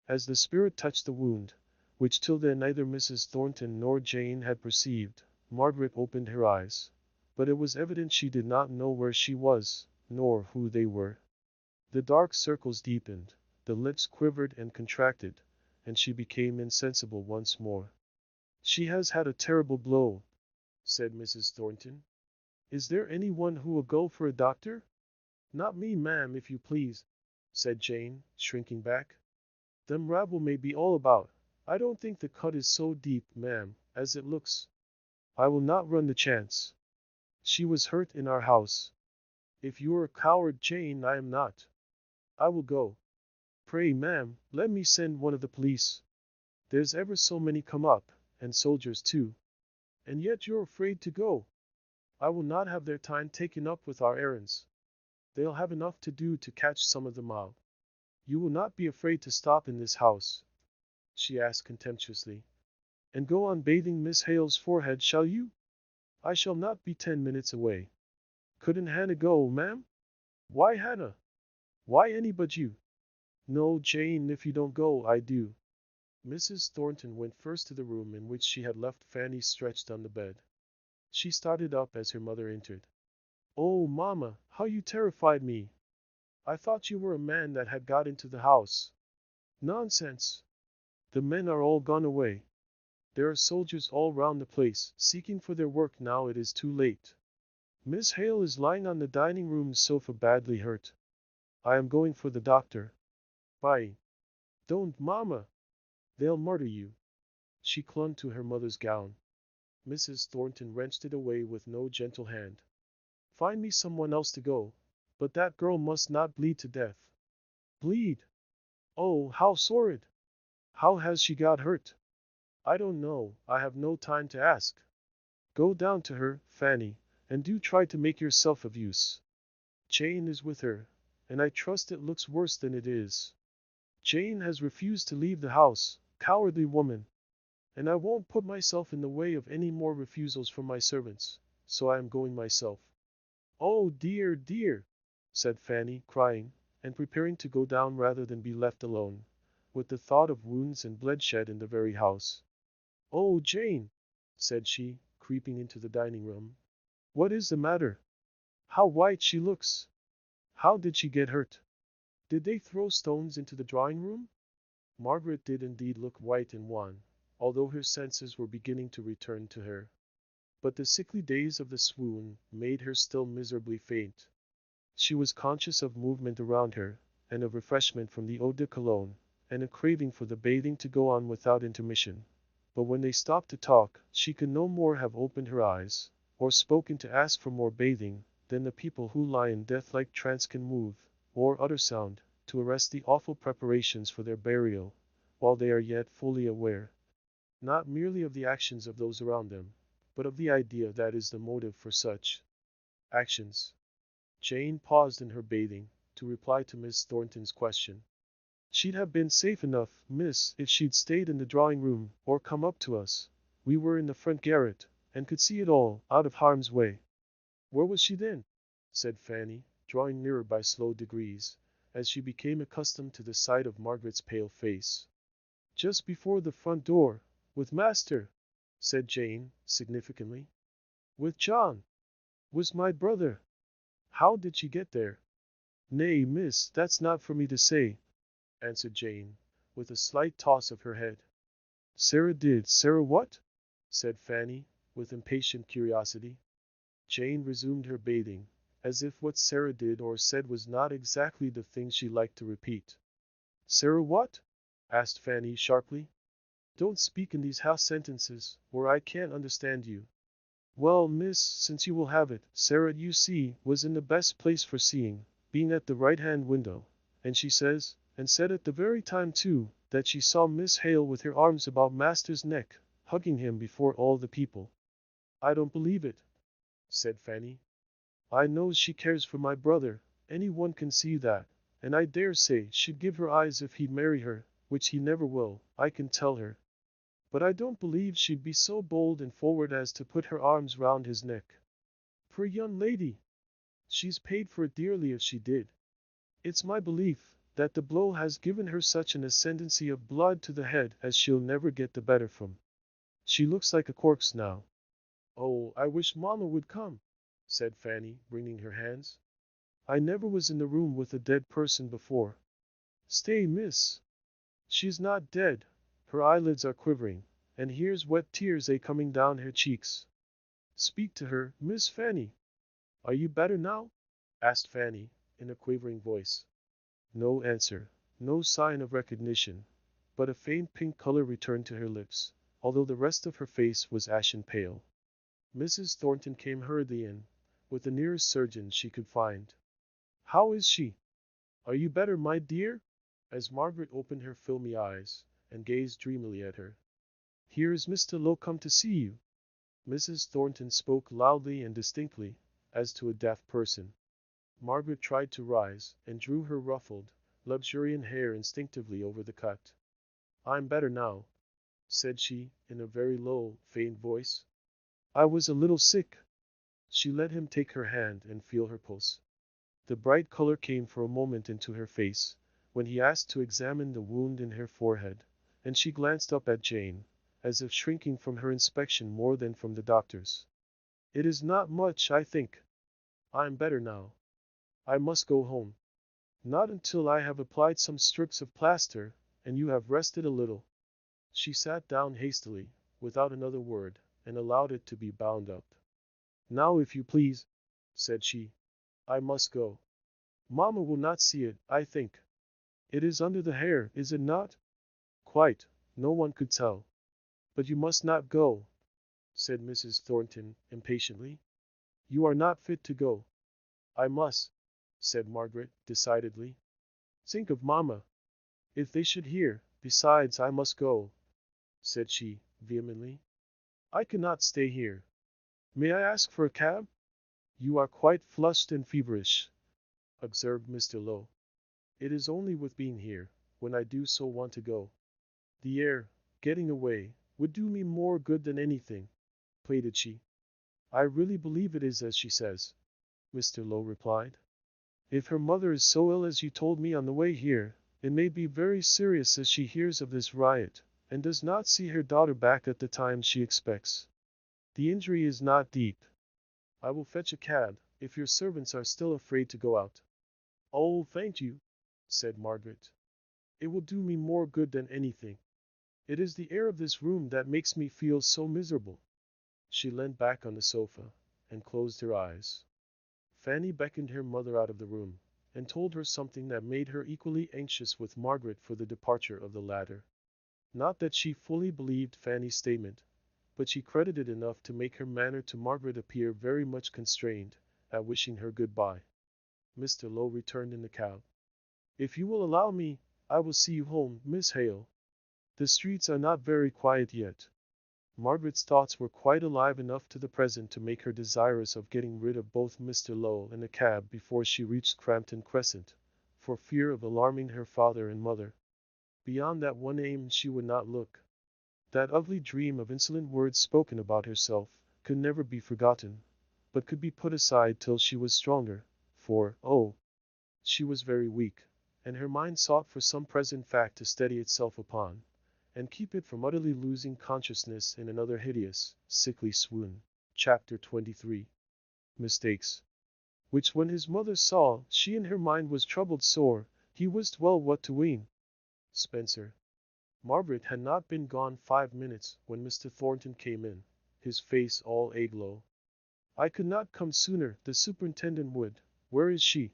As the spirit touched the wound, which till then neither Mrs. Thornton nor Jane had perceived, Margaret opened her eyes. But it was evident she did not know where she was, nor who they were. The dark circles deepened, the lips quivered and contracted, and she became insensible once more. "She has had a terrible blow," said Mrs. Thornton. "Is there any one who will go for a doctor?" "Not me, ma'am, if you please," said Jane, shrinking back. "Them rabble may be all about. I don't think the cut is so deep, ma'am, as it looks. I will not run the chance. She was hurt in our house. If you are a coward, Jane, I am not. I will go. Pray, ma'am, let me send one of the police. There's ever so many come up, and soldiers too. And yet you're afraid to go. I will not have their time taken up with our errands. They'll have enough to do to catch some of the mob. You will not be afraid to stop in this house?" she asked contemptuously. "And go on bathing Miss Hale's forehead, shall you? I shall not be 10 minutes away. Couldn't Hannah go, ma'am?" "Why Hannah? Why any but you?" "No, Jane, if you don't go, I do." Mrs. Thornton went first to the room in which she had left Fanny stretched on the bed. She started up as her mother entered. "Oh, mamma, how you terrified me! I thought you were a man that had got into the house." "Nonsense! The men are all gone away. There are soldiers all round the place, seeking for their work now it is too late. Miss Hale is lying on the dining room sofa badly hurt. I am going for the doctor." "Why? Don't, mamma. They'll murder you." She clung to her mother's gown. Mrs. Thornton wrenched it away with no gentle hand. "Find me someone else to go. But that girl must not bleed to death." "Bleed? Oh, how sordid! How has she got hurt?" "I don't know. I have no time to ask. Go down to her, Fanny, and do try to make yourself of use. Jane is with her, and I trust it looks worse than it is. Jane has refused to leave the house, cowardly woman. And I won't put myself in the way of any more refusals from my servants, so I am going myself." "Oh, dear, dear," said Fanny, crying, and preparing to go down rather than be left alone, with the thought of wounds and bloodshed in the very house. "Oh, Jane," said she, creeping into the dining room. "What is the matter? How white she looks! How did she get hurt? Did they throw stones into the drawing room?" Margaret did indeed look white and wan, although her senses were beginning to return to her. But the sickly days of the swoon made her still miserably faint. She was conscious of movement around her, and of refreshment from the eau de cologne, and a craving for the bathing to go on without intermission. But when they stopped to talk, she could no more have opened her eyes, or spoken to ask for more bathing, than the people who lie in death-like trance can move, or utter sound, to arrest the awful preparations for their burial, while they are yet fully aware, not merely of the actions of those around them, but of the idea that is the motive for such actions. Jane paused in her bathing, to reply to Miss Thornton's question. "She'd have been safe enough, miss, if she'd stayed in the drawing room, or come up to us. We were in the front garret, and could see it all, out of harm's way." "Where was she then?" said Fanny, drawing nearer by slow degrees, as she became accustomed to the sight of Margaret's pale face. Just before the front door, with master, said Jane, significantly. With John. Was my brother. How did she get there? Nay, miss, that's not for me to say, answered Jane, with a slight toss of her head. Sarah did. Sarah what? Said Fanny, with impatient curiosity. Jane resumed her bathing, as if what Sarah did or said was not exactly the thing she liked to repeat. Sarah what? Asked Fanny sharply. Don't speak in these half sentences, or I can't understand you. Well, miss, since you will have it, Sarah, you see, was in the best place for seeing, being at the right-hand window, and she says, and said at the very time too, that she saw Miss Hale with her arms about master's neck, hugging him before all the people. I don't believe it, said Fanny. I knows she cares for my brother, any one can see that, and I dare say she'd give her eyes if he'd marry her, which he never will, I can tell her. But I don't believe she'd be so bold and forward as to put her arms round his neck. Poor young lady! She's paid for it dearly if she did. It's my belief that the blow has given her such an ascendancy of blood to the head as she'll never get the better from. She looks like a corpse now. Oh, I wish Mamma would come, said Fanny, wringing her hands. I never was in the room with a dead person before. Stay, miss. She's not dead. Her eyelids are quivering, and here's wet tears coming down her cheeks. Speak to her, Miss Fanny. Are you better now? Asked Fanny, in a quavering voice. No answer, no sign of recognition, but a faint pink color returned to her lips, although the rest of her face was ashen pale. Mrs. Thornton came hurriedly in, with the nearest surgeon she could find. How is she? Are you better, my dear? As Margaret opened her filmy eyes, and gazed dreamily at her. Here is Mr. Lowe come to see you. Mrs. Thornton spoke loudly and distinctly, as to a deaf person. Margaret tried to rise, and drew her ruffled, luxuriant hair instinctively over the cut. I'm better now, said she, in a very low, faint voice. I was a little sick. She let him take her hand and feel her pulse. The bright color came for a moment into her face, when he asked to examine the wound in her forehead, and she glanced up at Jane, as if shrinking from her inspection more than from the doctor's. It is not much, I think. I am better now. I must go home. Not until I have applied some strips of plaster, and you have rested a little. She sat down hastily, without another word, and allowed it to be bound up. Now, if you please, said she, I must go. Mamma will not see it, I think. It is under the hair, is it not? Quite, no one could tell. But you must not go, said Mrs. Thornton, impatiently. You are not fit to go. I must, said Margaret, decidedly. Think of Mamma. If they should hear, besides, I must go, said she, vehemently. I cannot stay here. May I ask for a cab? You are quite flushed and feverish, observed Mr. Lowe. It is only with being here, when I do so want to go. The air, getting away, would do me more good than anything, pleaded she. I really believe it is as she says, Mr. Lowe replied. If her mother is so ill as you told me on the way here, it may be very serious as she hears of this riot, and does not see her daughter back at the time she expects. The injury is not deep. I will fetch a cab, if your servants are still afraid to go out. Oh, thank you, said Margaret. It will do me more good than anything. It is the air of this room that makes me feel so miserable. She leant back on the sofa, and closed her eyes. Fanny beckoned her mother out of the room, and told her something that made her equally anxious with Margaret for the departure of the latter. Not that she fully believed Fanny's statement, but she credited enough to make her manner to Margaret appear very much constrained at wishing her good-bye. Mr. Lowe returned in the cab. If you will allow me, I will see you home, Miss Hale. The streets are not very quiet yet. Margaret's thoughts were quite alive enough to the present to make her desirous of getting rid of both Mr. Lowe and the cab before she reached Crampton Crescent, for fear of alarming her father and mother. Beyond that one aim she would not look. That ugly dream of insolent words spoken about herself could never be forgotten, but could be put aside till she was stronger, for, oh, she was very weak, and her mind sought for some present fact to steady itself upon, and keep it from utterly losing consciousness in another hideous, sickly swoon. Chapter 23. Mistakes. Which when his mother saw, she in her mind was troubled sore, he wist well what to wean. Spenser. Margaret had not been gone 5 minutes when Mr. Thornton came in, his face all aglow. I could not come sooner, the superintendent would. Where is she?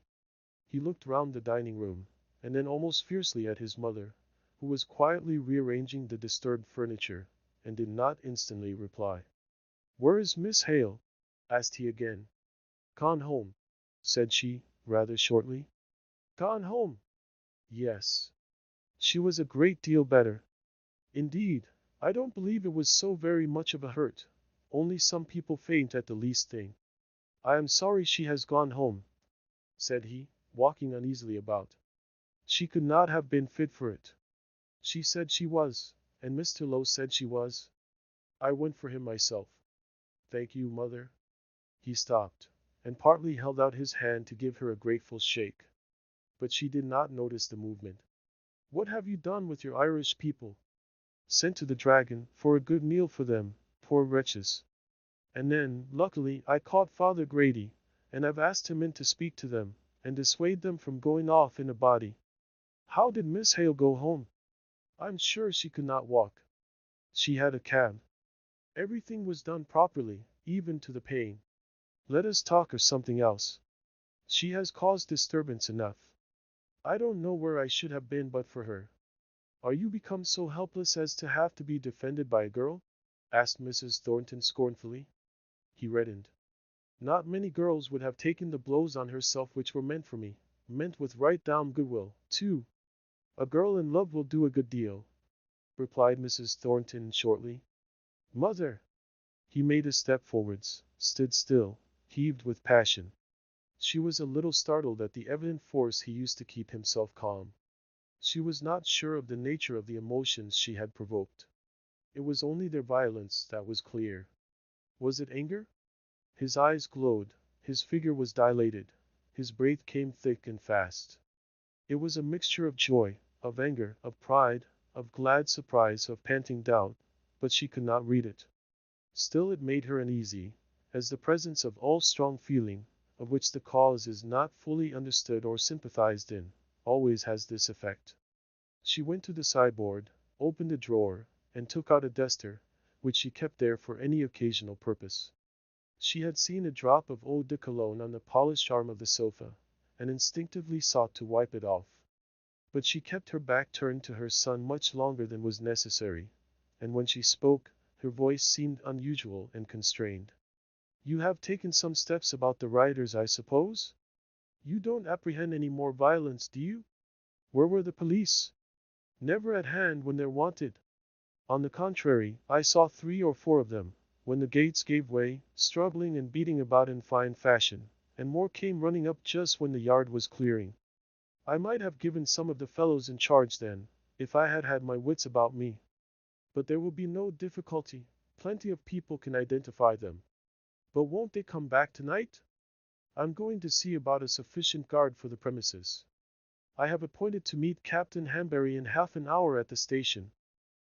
He looked round the dining room, and then almost fiercely at his mother, who was quietly rearranging the disturbed furniture, and did not instantly reply. Where is Miss Hale? Asked he again. Gone home, said she, rather shortly. Gone home? Yes. She was a great deal better. Indeed, I don't believe it was so very much of a hurt. Only some people faint at the least thing. I am sorry she has gone home, said he, walking uneasily about. She could not have been fit for it. She said she was, and Mr. Lowe said she was. I went for him myself. Thank you, mother. He stopped, and partly held out his hand to give her a grateful shake. But she did not notice the movement. What have you done with your Irish people? Sent to the Dragon, for a good meal for them, poor wretches. And then, luckily, I caught Father Grady, and I've asked him in to speak to them, and dissuade them from going off in a body. How did Miss Hale go home? I'm sure she could not walk. She had a cab. Everything was done properly, even to the paying. Let us talk of something else. She has caused disturbance enough. I don't know where I should have been but for her. Are you become so helpless as to have to be defended by a girl? Asked Mrs. Thornton scornfully. He reddened. Not many girls would have taken the blows on herself which were meant for me, meant with right down goodwill, too. A girl in love will do a good deal, replied Mrs. Thornton shortly. Mother! He made a step forwards, stood still, heaved with passion. She was a little startled at the evident force he used to keep himself calm. She was not sure of the nature of the emotions she had provoked. It was only their violence that was clear. Was it anger? His eyes glowed, his figure was dilated, his breath came thick and fast. It was a mixture of joy, of anger, of pride, of glad surprise, of panting doubt, but she could not read it. Still it made her uneasy, as the presence of all strong feeling, of which the cause is not fully understood or sympathized in, always has this effect. She went to the sideboard, opened a drawer, and took out a duster, which she kept there for any occasional purpose. She had seen a drop of eau de cologne on the polished arm of the sofa, and instinctively sought to wipe it off. But she kept her back turned to her son much longer than was necessary, and when she spoke, her voice seemed unusual and constrained. You have taken some steps about the rioters, I suppose? You don't apprehend any more violence, do you? Where were the police? Never at hand when they're wanted. On the contrary, I saw 3 or 4 of them, when the gates gave way, struggling and beating about in fine fashion, and more came running up just when the yard was clearing. I might have given some of the fellows in charge then, if I had had my wits about me. But there will be no difficulty, plenty of people can identify them. But won't they come back tonight? I'm going to see about a sufficient guard for the premises. I have appointed to meet Captain Hanbury in half an hour at the station.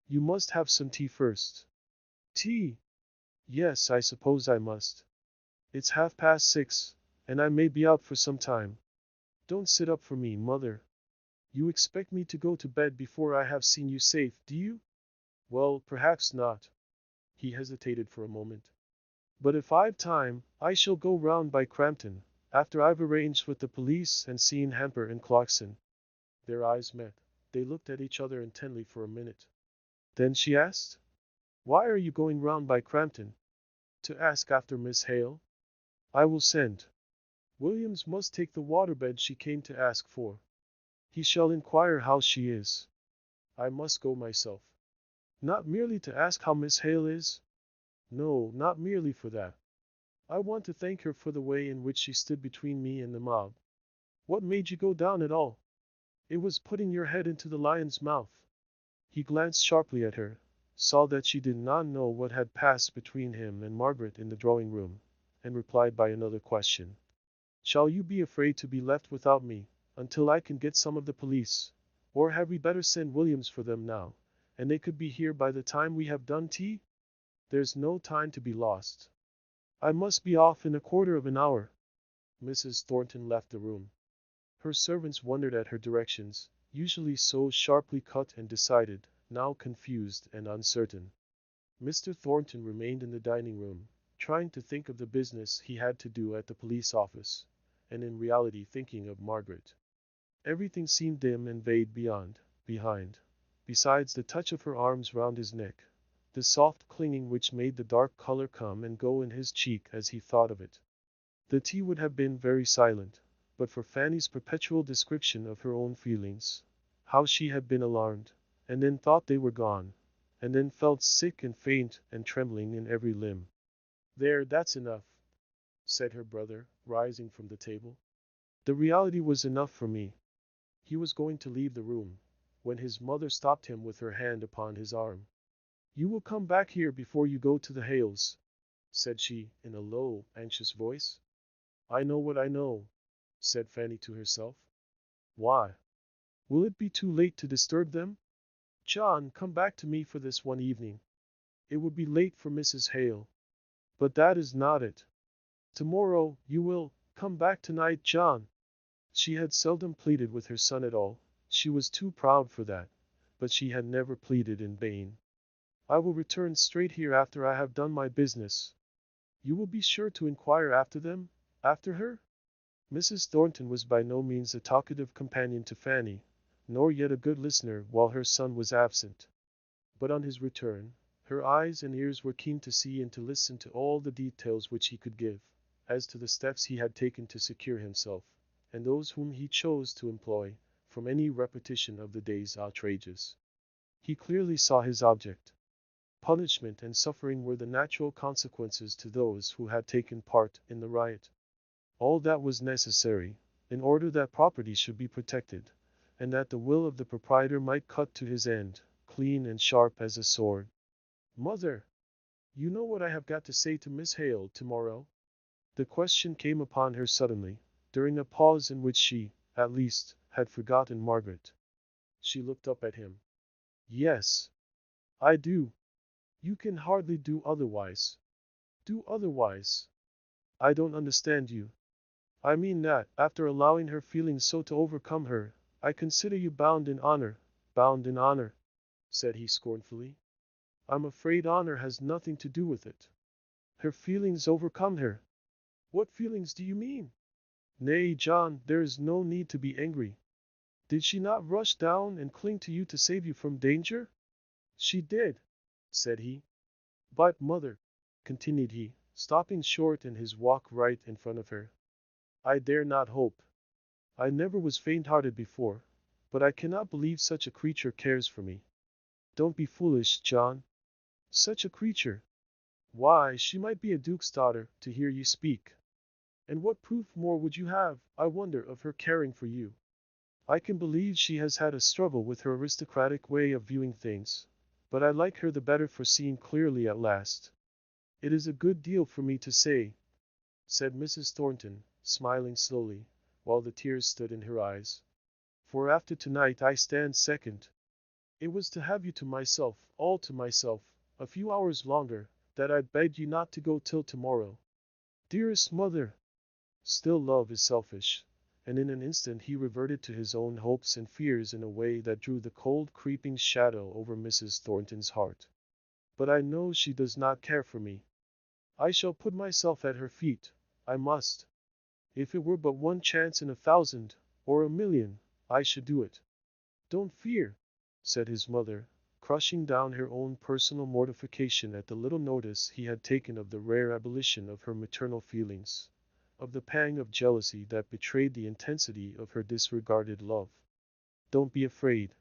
You must have some tea first. Tea? Yes, I suppose I must. It's 6:30, and I may be out for some time. Don't sit up for me, mother. You expect me to go to bed before I have seen you safe, do you? Well, perhaps not. He hesitated for a moment. But if I've time, I shall go round by Crampton, after I've arranged with the police and seen Hamper and Clarkson. Their eyes met. They looked at each other intently for a minute. Then she asked, Why are you going round by Crampton? To ask after Miss Hale? I will send. Williams must take the waterbed she came to ask for. He shall inquire how she is. I must go myself. Not merely to ask how Miss Hale is? No, not merely for that. I want to thank her for the way in which she stood between me and the mob. What made you go down at all? It was putting your head into the lion's mouth. He glanced sharply at her, saw that she did not know what had passed between him and Margaret in the drawing room, and replied by another question. Shall you be afraid to be left without me, until I can get some of the police, or have we better send Williams for them now, and they could be here by the time we have done tea? There's no time to be lost. I must be off in a quarter of an hour." Mrs. Thornton left the room. Her servants wondered at her directions, usually so sharply cut and decided, now confused and uncertain. Mr. Thornton remained in the dining room, trying to think of the business he had to do at the police office, and in reality thinking of Margaret. Everything seemed dim and vague behind, besides the touch of her arms round his neck, the soft clinging which made the dark color come and go in his cheek as he thought of it. The tea would have been very silent, but for Fanny's perpetual description of her own feelings, how she had been alarmed, and then thought they were gone, and then felt sick and faint and trembling in every limb. "There, that's enough," said her brother, rising from the table. "The reality was enough for me." He was going to leave the room, when his mother stopped him with her hand upon his arm. "You will come back here before you go to the Hales," said she, in a low, anxious voice. "I know what I know," said Fanny to herself. "Why? Will it be too late to disturb them? John, come back to me for this one evening. It would be late for Mrs. Hale. But that is not it. Tomorrow, you will come back tonight, John." She had seldom pleaded with her son at all. She was too proud for that, but she had never pleaded in vain. "I will return straight here after I have done my business. You will be sure to inquire after them, after her?" Mrs. Thornton was by no means a talkative companion to Fanny, nor yet a good listener while her son was absent. But on his return, her eyes and ears were keen to see and to listen to all the details which he could give, as to the steps he had taken to secure himself, and those whom he chose to employ, from any repetition of the day's outrages. He clearly saw his object. Punishment and suffering were the natural consequences to those who had taken part in the riot. All that was necessary, in order that property should be protected, and that the will of the proprietor might cut to his end, clean and sharp as a sword. "Mother, you know what I have got to say to Miss Hale tomorrow?" The question came upon her suddenly, during a pause in which she, at least, had forgotten Margaret. She looked up at him. "Yes, I do. You can hardly do otherwise." "Do otherwise? I don't understand you." "I mean that, after allowing her feelings so to overcome her, I consider you bound in honor." "Bound in honor," said he scornfully. "I'm afraid honor has nothing to do with it." "Her feelings overcome her." "What feelings do you mean?" "Nay, John, there is no need to be angry. Did she not rush down and cling to you to save you from danger?" "She did," said he. "But, mother," continued he, stopping short in his walk right in front of her, "I dare not hope. I never was faint-hearted before, but I cannot believe such a creature cares for me." "Don't be foolish, John." "Such a creature! Why, she might be a duke's daughter, to hear you speak. And what proof more would you have, I wonder, of her caring for you? I can believe she has had a struggle with her aristocratic way of viewing things, but I like her the better for seeing clearly at last." "It is a good deal for me to say," said Mrs. Thornton, smiling slowly, while the tears stood in her eyes. "For after tonight I stand second. It was to have you to myself, all to myself, a few hours longer, that I begged you not to go till tomorrow." "Dearest mother!" Still love is selfish, and in an instant he reverted to his own hopes and fears in a way that drew the cold creeping shadow over Mrs. Thornton's heart. "But I know she does not care for me. I shall put myself at her feet. I must. If it were but one chance in 1,000, or 1,000,000, I should do it." "Don't fear," said his mother, crushing down her own personal mortification at the little notice he had taken of the rare ebullition of her maternal feelings, of the pang of jealousy that betrayed the intensity of her disregarded love. "Don't be afraid,"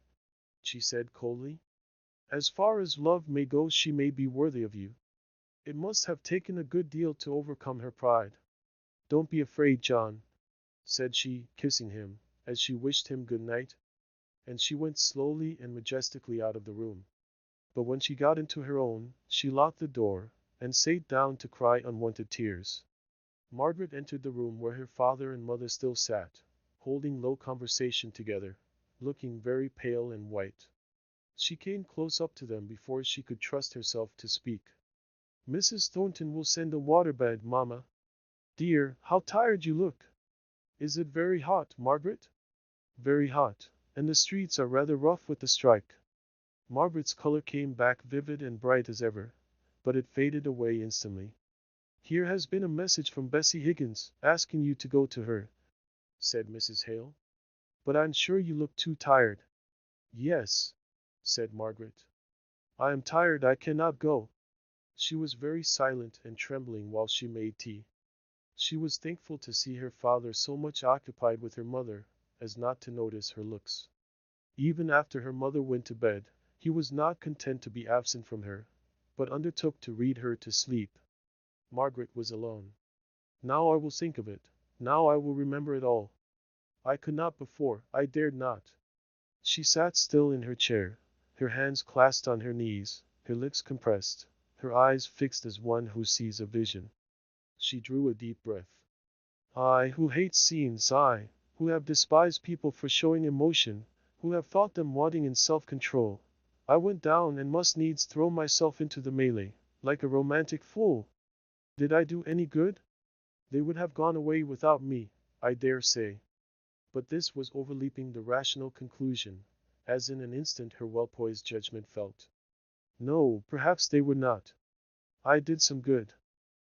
she said coldly. "As far as love may go she may be worthy of you. It must have taken a good deal to overcome her pride. Don't be afraid, John," said she, kissing him, as she wished him good night. And she went slowly and majestically out of the room. But when she got into her own, she locked the door, and sate down to cry unwonted tears. Margaret entered the room where her father and mother still sat, holding low conversation together, looking very pale and white. She came close up to them before she could trust herself to speak. Mrs. Thornton will send a waterbed, Mamma. Dear, how tired you look. Is it very hot, Margaret? Very hot, and the streets are rather rough with the strike. Margaret's color came back vivid and bright as ever, but it faded away instantly. Here has been a message from Bessie Higgins, asking you to go to her, said Mrs. Hale. But I'm sure you look too tired. Yes, said Margaret. I am tired, I cannot go. She was very silent and trembling while she made tea. She was thankful to see her father so much occupied with her mother as not to notice her looks. Even after her mother went to bed, he was not content to be absent from her, but undertook to read her to sleep. Margaret was alone. Now I will think of it. Now I will remember it all. I could not before, I dared not. She sat still in her chair, her hands clasped on her knees, her lips compressed, her eyes fixed as one who sees a vision. She drew a deep breath. I, who hate scenes, I, who have despised people for showing emotion, who have thought them wanting in self-control, I went down and must needs throw myself into the melee, like a romantic fool. Did I do any good? They would have gone away without me, I dare say. But this was overleaping the rational conclusion, as in an instant her well-poised judgment felt. No, perhaps they would not. I did some good.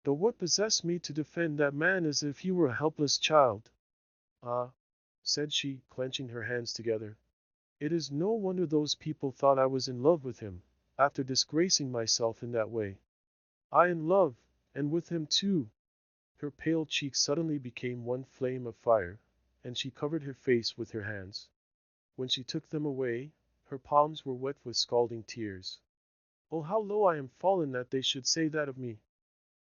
Though what possessed me to defend that man as if he were a helpless child? Ah, said she, clenching her hands together. It is no wonder those people thought I was in love with him, after disgracing myself in that way. I in love, and with him too. Her pale cheeks suddenly became one flame of fire, and she covered her face with her hands. When she took them away, her palms were wet with scalding tears. Oh, how low I am fallen that they should say that of me!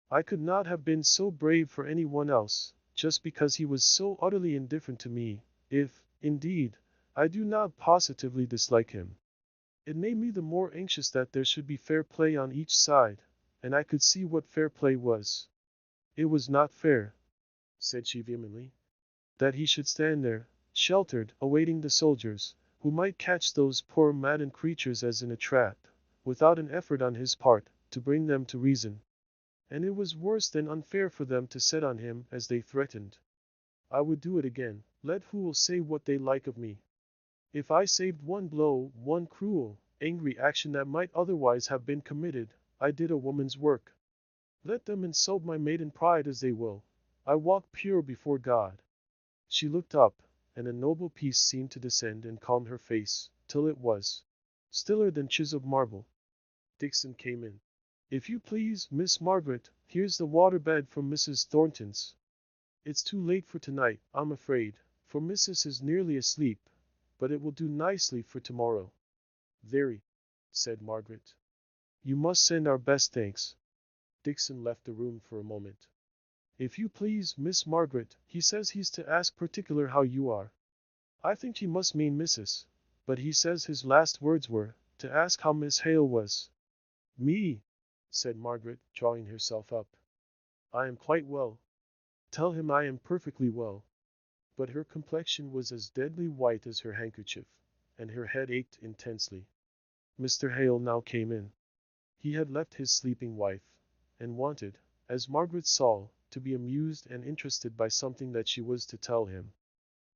I could not have been so brave for any one else, just because he was so utterly indifferent to me, if, indeed, I do not positively dislike him. It made me the more anxious that there should be fair play on each side, and I could see what fair play was. It was not fair, said she vehemently, that he should stand there, sheltered, awaiting the soldiers, who might catch those poor maddened creatures as in a trap, without an effort on his part, to bring them to reason. And it was worse than unfair for them to set on him as they threatened. I would do it again, let who will say what they like of me. If I saved one blow, one cruel, angry action that might otherwise have been committed, I did a woman's work. Let them insult my maiden pride as they will. I walk pure before God. She looked up, and a noble peace seemed to descend and calm her face, till it was stiller than chiseled marble. Dixon came in. If you please, Miss Margaret, here's the water-bed from Mrs. Thornton's. It's too late for tonight, I'm afraid, for Mrs. is nearly asleep, but it will do nicely for tomorrow. Very, said Margaret. You must send our best thanks. Dixon left the room for a moment. If you please, Miss Margaret, he says he's to ask particular how you are. I think he must mean Mrs., but he says his last words were, to ask how Miss Hale was. Me, said Margaret, drawing herself up. I am quite well. Tell him I am perfectly well. But her complexion was as deadly white as her handkerchief, and her head ached intensely. Mr. Hale now came in. He had left his sleeping wife, and wanted, as Margaret saw, to be amused and interested by something that she was to tell him.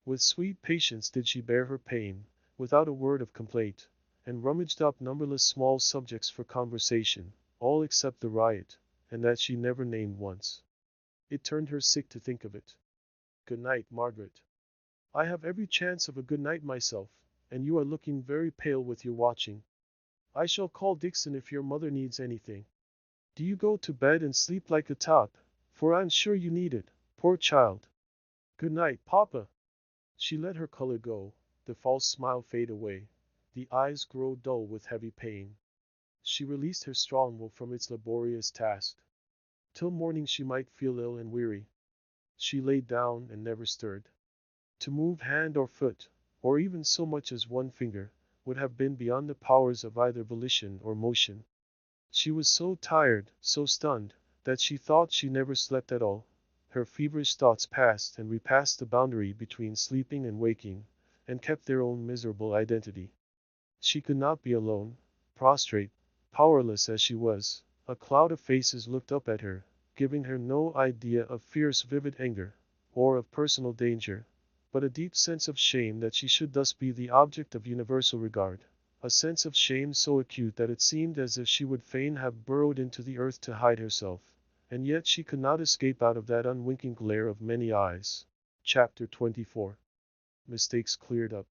With sweet patience did she bear her pain, without a word of complaint, and rummaged up numberless small subjects for conversation, all except the riot, and that she never named once. It turned her sick to think of it. Good night, Margaret. I have every chance of a good night myself, and you are looking very pale with your watching. I shall call Dixon if your mother needs anything. Do you go to bed and sleep like a top, for I'm sure you need it, poor child. Good night, Papa. She let her color go, the false smile fade away, the eyes grow dull with heavy pain. She released her strong will from its laborious task. Till morning she might feel ill and weary. She lay down and never stirred. To move hand or foot, or even so much as one finger, would have been beyond the powers of either volition or motion. She was so tired, so stunned, that she thought she never slept at all. Her feverish thoughts passed and repassed the boundary between sleeping and waking, and kept their own miserable identity. She could not be alone. Prostrate, powerless as she was, a cloud of faces looked up at her, giving her no idea of fierce vivid anger, or of personal danger, but a deep sense of shame that she should thus be the object of universal regard, a sense of shame so acute that it seemed as if she would fain have burrowed into the earth to hide herself, and yet she could not escape out of that unwinking glare of many eyes. Chapter 24. Mistakes cleared up.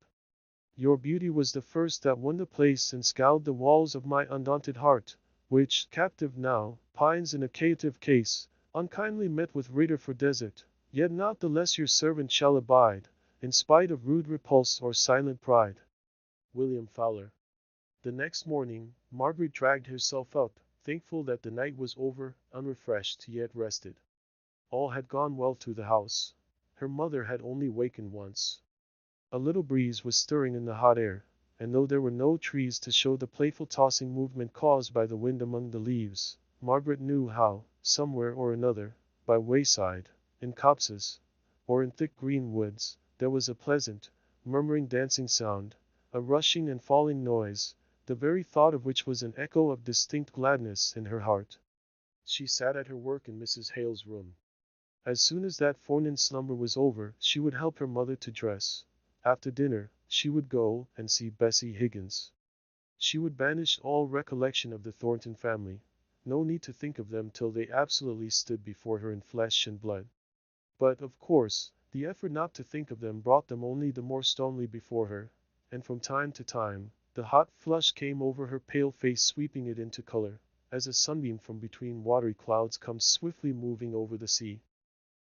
Your beauty was the first that won the place and scoured the walls of my undaunted heart, which, captive now, pines in a cative case, unkindly met with raider for desert, yet not the less your servant shall abide, in spite of rude repulse or silent pride. William Fowler. The next morning, Margaret dragged herself up, thankful that the night was over, unrefreshed yet rested. All had gone well through the house. Her mother had only wakened once. A little breeze was stirring in the hot air, and though there were no trees to show the playful tossing movement caused by the wind among the leaves, Margaret knew how, somewhere or another, by wayside, in copses, or in thick green woods, there was a pleasant, murmuring dancing sound, a rushing and falling noise, the very thought of which was an echo of distinct gladness in her heart. She sat at her work in Mrs. Hale's room. As soon as that forenoon slumber was over, she would help her mother to dress. After dinner, she would go and see Bessie Higgins. She would banish all recollection of the Thornton family. No need to think of them till they absolutely stood before her in flesh and blood. But, of course, the effort not to think of them brought them only the more sternly before her, and from time to time, the hot flush came over her pale face, sweeping it into color, as a sunbeam from between watery clouds comes swiftly moving over the sea.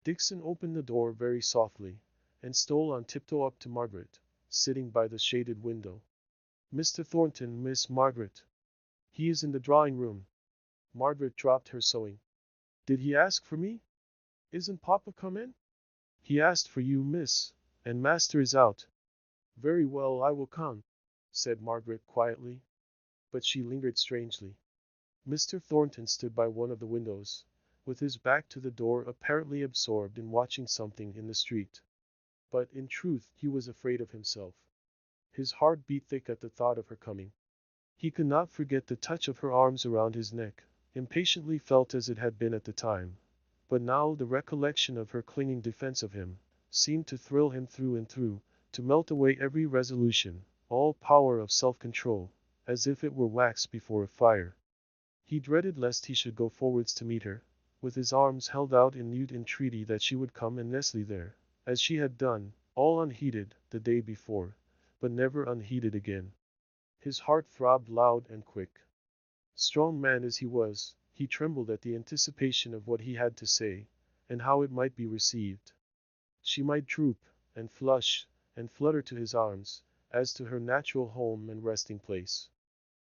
Dixon opened the door very softly, and stole on tiptoe up to Margaret, sitting by the shaded window. "Mr. Thornton, Miss Margaret. He is in the drawing room." Margaret dropped her sewing. "Did he ask for me? Isn't Papa come in?" "He asked for you, miss, and Master is out." "Very well, I will come," said Margaret quietly. But she lingered strangely. Mr. Thornton stood by one of the windows, with his back to the door, apparently absorbed in watching something in the street. But in truth he was afraid of himself. His heart beat thick at the thought of her coming. He could not forget the touch of her arms around his neck, impatiently felt as it had been at the time. But now the recollection of her clinging defense of him seemed to thrill him through and through, to melt away every resolution, all power of self-control, as if it were wax before a fire. He dreaded lest he should go forwards to meet her, with his arms held out in mute entreaty that she would come and nestle there, as she had done, all unheeded, the day before, but never unheeded again. His heart throbbed loud and quick. Strong man as he was, he trembled at the anticipation of what he had to say, and how it might be received. She might droop, and flush, and flutter to his arms, as to her natural home and resting place.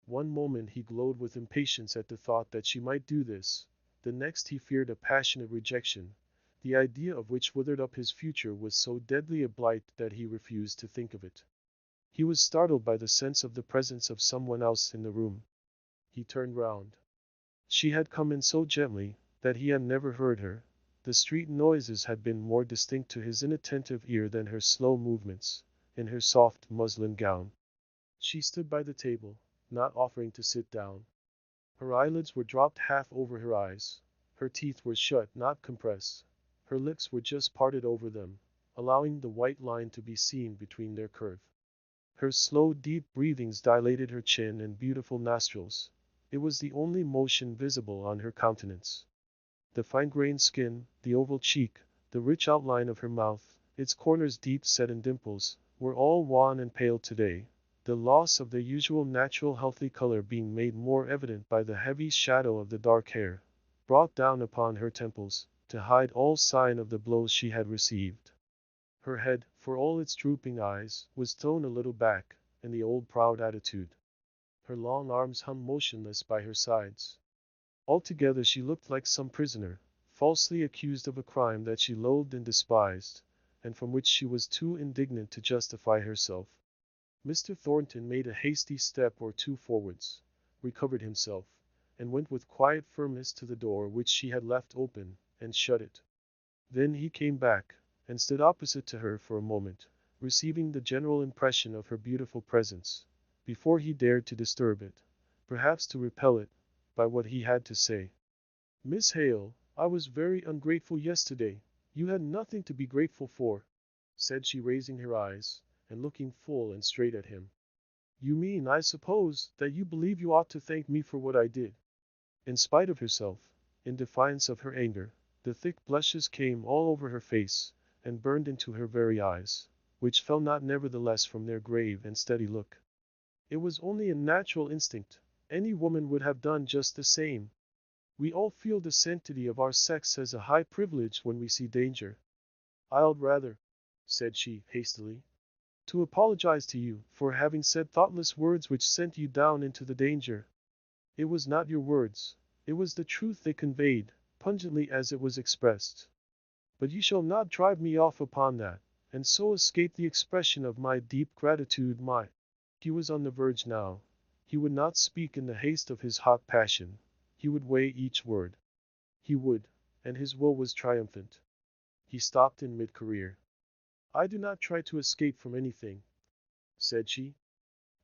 One moment he glowed with impatience at the thought that she might do this, the next he feared a passionate rejection, the idea of which withered up his future with so deadly a blight that he refused to think of it. He was startled by the sense of the presence of someone else in the room. He turned round. She had come in so gently that he had never heard her. The street noises had been more distinct to his inattentive ear than her slow movements, in her soft muslin gown. She stood by the table, not offering to sit down. Her eyelids were dropped half over her eyes. Her teeth were shut, not compressed. Her lips were just parted over them, allowing the white line to be seen between their curve. Her slow, deep breathings dilated her chin and beautiful nostrils. It was the only motion visible on her countenance. The fine-grained skin, the oval cheek, the rich outline of her mouth, its corners deep set in dimples, were all wan and pale today, the loss of their usual natural healthy color being made more evident by the heavy shadow of the dark hair, brought down upon her temples, to hide all sign of the blows she had received. Her head, for all its drooping eyes, was thrown a little back, in the old proud attitude. Her long arms hung motionless by her sides. Altogether she looked like some prisoner, falsely accused of a crime that she loathed and despised, and from which she was too indignant to justify herself. Mr. Thornton made a hasty step or two forwards, recovered himself, and went with quiet firmness to the door which she had left open, and shut it. Then he came back, and stood opposite to her for a moment, receiving the general impression of her beautiful presence, before he dared to disturb it, perhaps to repel it, by what he had to say. Miss Hale, I was very ungrateful yesterday. You had nothing to be grateful for, said she, raising her eyes, and looking full and straight at him. You mean, I suppose, that you believe you ought to thank me for what I did. In spite of herself, in defiance of her anger, the thick blushes came all over her face, and burned into her very eyes, which fell not nevertheless from their grave and steady look. It was only a natural instinct. Any woman would have done just the same. We all feel the sanctity of our sex as a high privilege when we see danger. I'd rather, said she, hastily, to apologize to you for having said thoughtless words which sent you down into the danger. It was not your words, it was the truth they conveyed, pungently as it was expressed. But you shall not drive me off upon that, and so escape the expression of my deep gratitude. He was on the verge now. He would not speak in the haste of his hot passion. He would weigh each word. He would, and his will was triumphant. He stopped in mid-career. I do not try to escape from anything, said she.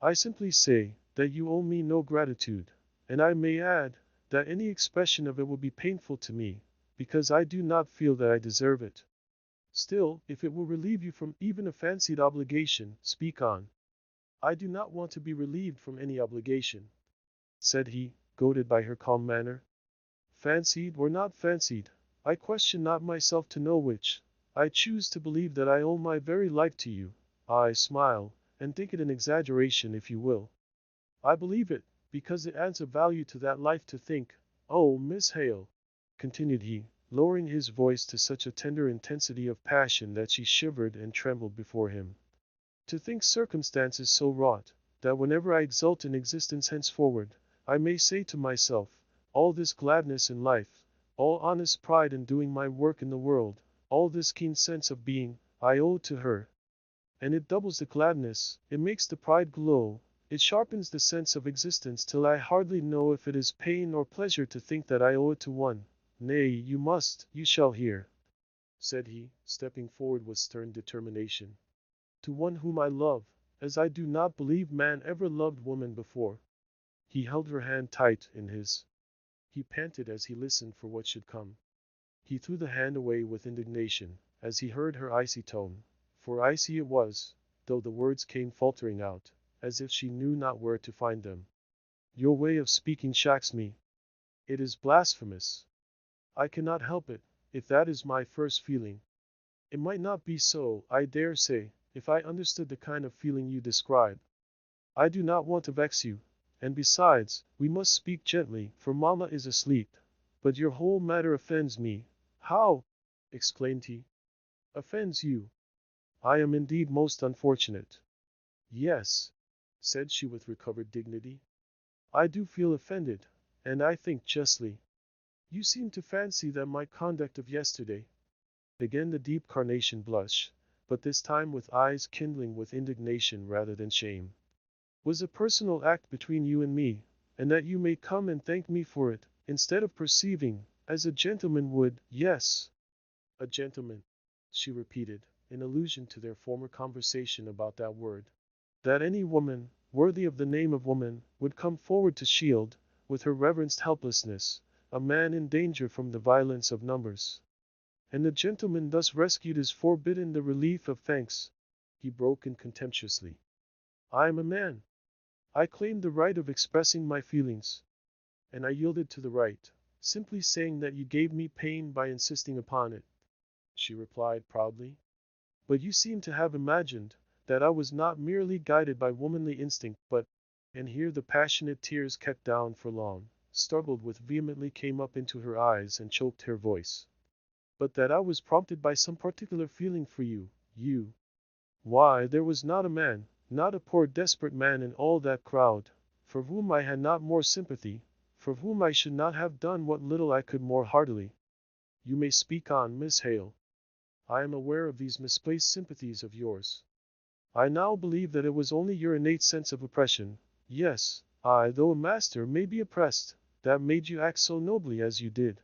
I simply say that you owe me no gratitude, and I may add that any expression of it will be painful to me, because I do not feel that I deserve it. Still, if it will relieve you from even a fancied obligation, speak on. I do not want to be relieved from any obligation, said he, goaded by her calm manner. Fancied or not fancied, I question not myself to know which. I choose to believe that I owe my very life to you. I smile, and think it an exaggeration if you will. I believe it, because it adds a value to that life to think. Oh, Miss Hale, continued he, lowering his voice to such a tender intensity of passion that she shivered and trembled before him. To think circumstances so wrought, that whenever I exult in existence henceforward, I may say to myself, all this gladness in life, all honest pride in doing my work in the world, all this keen sense of being, I owe to her. And it doubles the gladness, it makes the pride glow, it sharpens the sense of existence till I hardly know if it is pain or pleasure to think that I owe it to one. Nay, you shall hear, said he, stepping forward with stern determination. To one whom I love, as I do not believe man ever loved woman before. He held her hand tight in his. He panted as he listened for what should come. He threw the hand away with indignation, as he heard her icy tone, for icy it was, though the words came faltering out, as if she knew not where to find them. Your way of speaking shocks me. It is blasphemous. I cannot help it, if that is my first feeling. It might not be so, I dare say, if I understood the kind of feeling you describe. I do not want to vex you, and besides, we must speak gently, for mamma is asleep. But your whole matter offends me. How? Exclaimed he. Offends you? I am indeed most unfortunate. Yes, said she with recovered dignity. I do feel offended, and I think justly. You seem to fancy that my conduct of yesterday, again the deep carnation blush, but this time with eyes kindling with indignation rather than shame, was a personal act between you and me, and that you may come and thank me for it, instead of perceiving, as a gentleman would. Yes, a gentleman, she repeated, in allusion to their former conversation about that word, that any woman, worthy of the name of woman, would come forward to shield, with her reverenced helplessness, a man in danger from the violence of numbers. And the gentleman thus rescued is forbidden the relief of thanks. He broke in contemptuously. I am a man. I claimed the right of expressing my feelings, and I yielded to the right, simply saying that you gave me pain by insisting upon it, she replied proudly. But you seem to have imagined that I was not merely guided by womanly instinct, but, and here the passionate tears kept down for long, struggled with vehemently came up into her eyes and choked her voice, but that I was prompted by some particular feeling for you. Why, there was not a man, not a poor desperate man in all that crowd, for whom I had not more sympathy, for whom I should not have done what little I could more heartily. You may speak on, Miss Hale. I am aware of these misplaced sympathies of yours. I now believe that it was only your innate sense of oppression, yes, I, though a master, may be oppressed, that made you act so nobly as you did.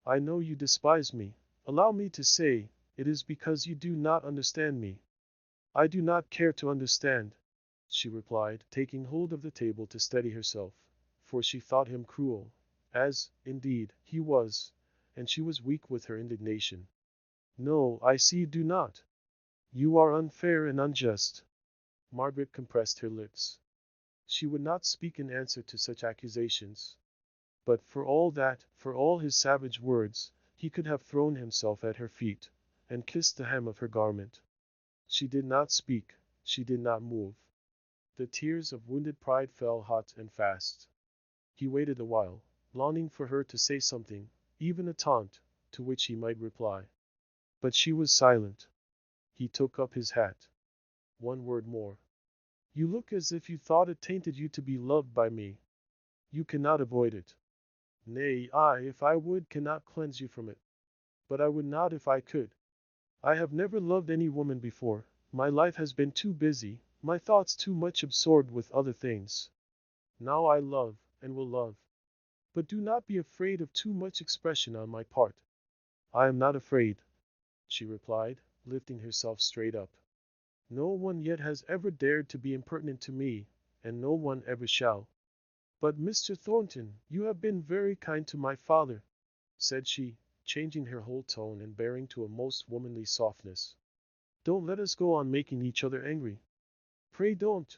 I know you despise me. Allow me to say, it is because you do not understand me. I do not care to understand, she replied, taking hold of the table to steady herself, for she thought him cruel, as, indeed, he was, and she was weak with her indignation. No, I see you do not. You are unfair and unjust. Margaret compressed her lips. She would not speak in answer to such accusations. But for all that, for all his savage words, he could have thrown himself at her feet, and kissed the hem of her garment. She did not speak, she did not move. The tears of wounded pride fell hot and fast. He waited a while, longing for her to say something, even a taunt, to which he might reply. But she was silent. He took up his hat. One word more. You look as if you thought it tainted you to be loved by me. You cannot avoid it. Nay, I, if I would, cannot cleanse you from it. But I would not if I could. I have never loved any woman before. My life has been too busy, my thoughts too much absorbed with other things. Now I love, and will love. But do not be afraid of too much expression on my part. I am not afraid, she replied, lifting herself straight up. No one yet has ever dared to be impertinent to me, and no one ever shall. But Mr. Thornton, you have been very kind to my father, said she, changing her whole tone and bearing to a most womanly softness. Don't let us go on making each other angry. Pray don't.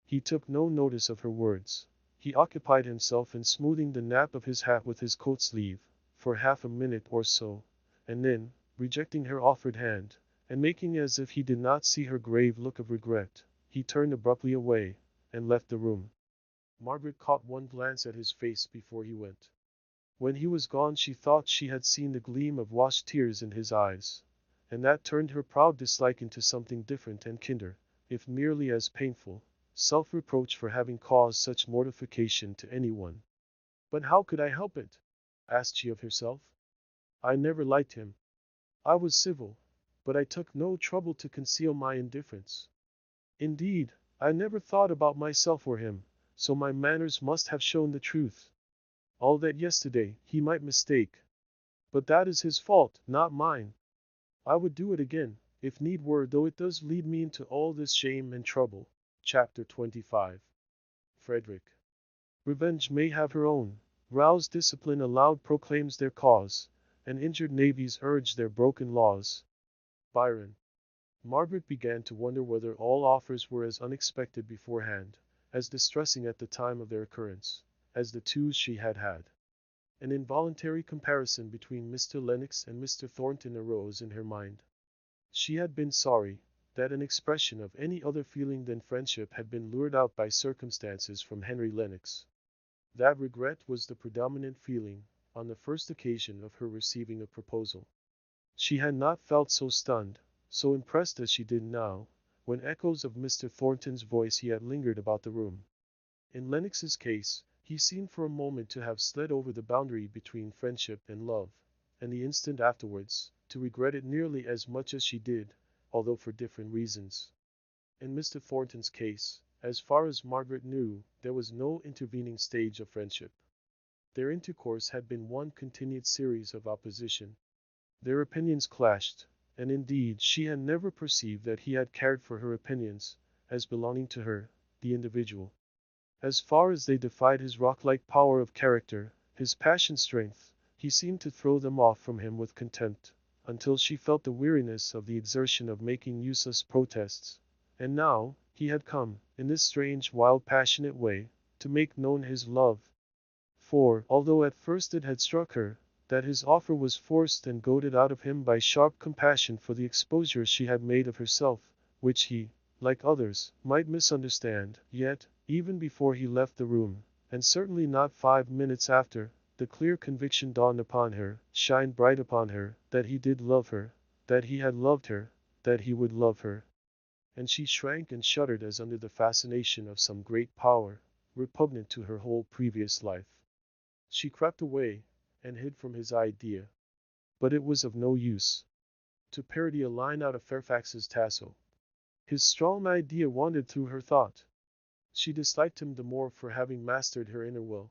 He took no notice of her words. He occupied himself in smoothing the nap of his hat with his coat sleeve, for half a minute or so, and then, rejecting her offered hand, and making as if he did not see her grave look of regret, he turned abruptly away, and left the room. Margaret caught one glance at his face before he went. When he was gone she thought she had seen the gleam of washed tears in his eyes, and that turned her proud dislike into something different and kinder, if merely as painful, self-reproach for having caused such mortification to anyone. But how could I help it? Asked she of herself. I never liked him. I was civil, but I took no trouble to conceal my indifference. Indeed, I never thought about myself or him, so my manners must have shown the truth. All that yesterday he might mistake. But that is his fault, not mine. I would do it again, if need were, though it does lead me into all this shame and trouble. Chapter 25. Frederick. Revenge may have her own. Roused discipline aloud proclaims their cause, and injured navies urge their broken laws. Byron. Margaret began to wonder whether all offers were as unexpected beforehand, as distressing at the time of their occurrence, as the two she had had. An involuntary comparison between Mr. Lennox and Mr. Thornton arose in her mind. She had been sorry that an expression of any other feeling than friendship had been lured out by circumstances from Henry Lennox. That regret was the predominant feeling on the first occasion of her receiving a proposal. She had not felt so stunned, so impressed as she did now, when echoes of Mr. Thornton's voice yet lingered about the room. In Lennox's case, he seemed for a moment to have slid over the boundary between friendship and love, and the instant afterwards, to regret it nearly as much as she did, although for different reasons. In Mr. Thornton's case, as far as Margaret knew, there was no intervening stage of friendship. Their intercourse had been one continued series of opposition. Their opinions clashed, and indeed she had never perceived that he had cared for her opinions, as belonging to her, the individual. As far as they defied his rock-like power of character, his passion strength, he seemed to throw them off from him with contempt, until she felt the weariness of the exertion of making useless protests. And now, he had come, in this strange, wild, passionate way, to make known his love. For, although at first it had struck her, that his offer was forced and goaded out of him by sharp compassion for the exposure she had made of herself, which he, like others, might misunderstand, yet, even before he left the room, and certainly not 5 minutes after, the clear conviction dawned upon her, shined bright upon her, that he did love her, that he had loved her, that he would love her. And she shrank and shuddered as under the fascination of some great power, repugnant to her whole previous life. She crept away, and hid from his idea. But it was of no use. To parody a line out of Fairfax's Tasso, his strong idea wandered through her thought. She disliked him the more for having mastered her inner will.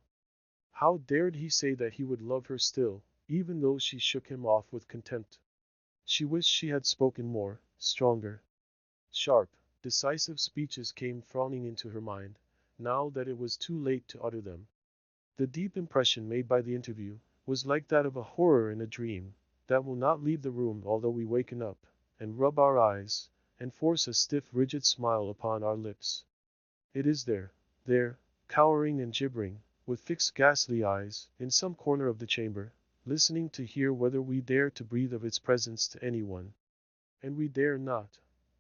How dared he say that he would love her still, even though she shook him off with contempt? She wished she had spoken more, stronger. Sharp, Decisive speeches came thronging into her mind, now that it was too late to utter them. The deep impression made by the interview was like that of a horror in a dream, that will not leave the room although we waken up, and rub our eyes, and force a stiff rigid smile upon our lips. It is there, cowering and gibbering, with fixed ghastly eyes, in some corner of the chamber, listening to hear whether we dare to breathe of its presence to anyone. And we dare not.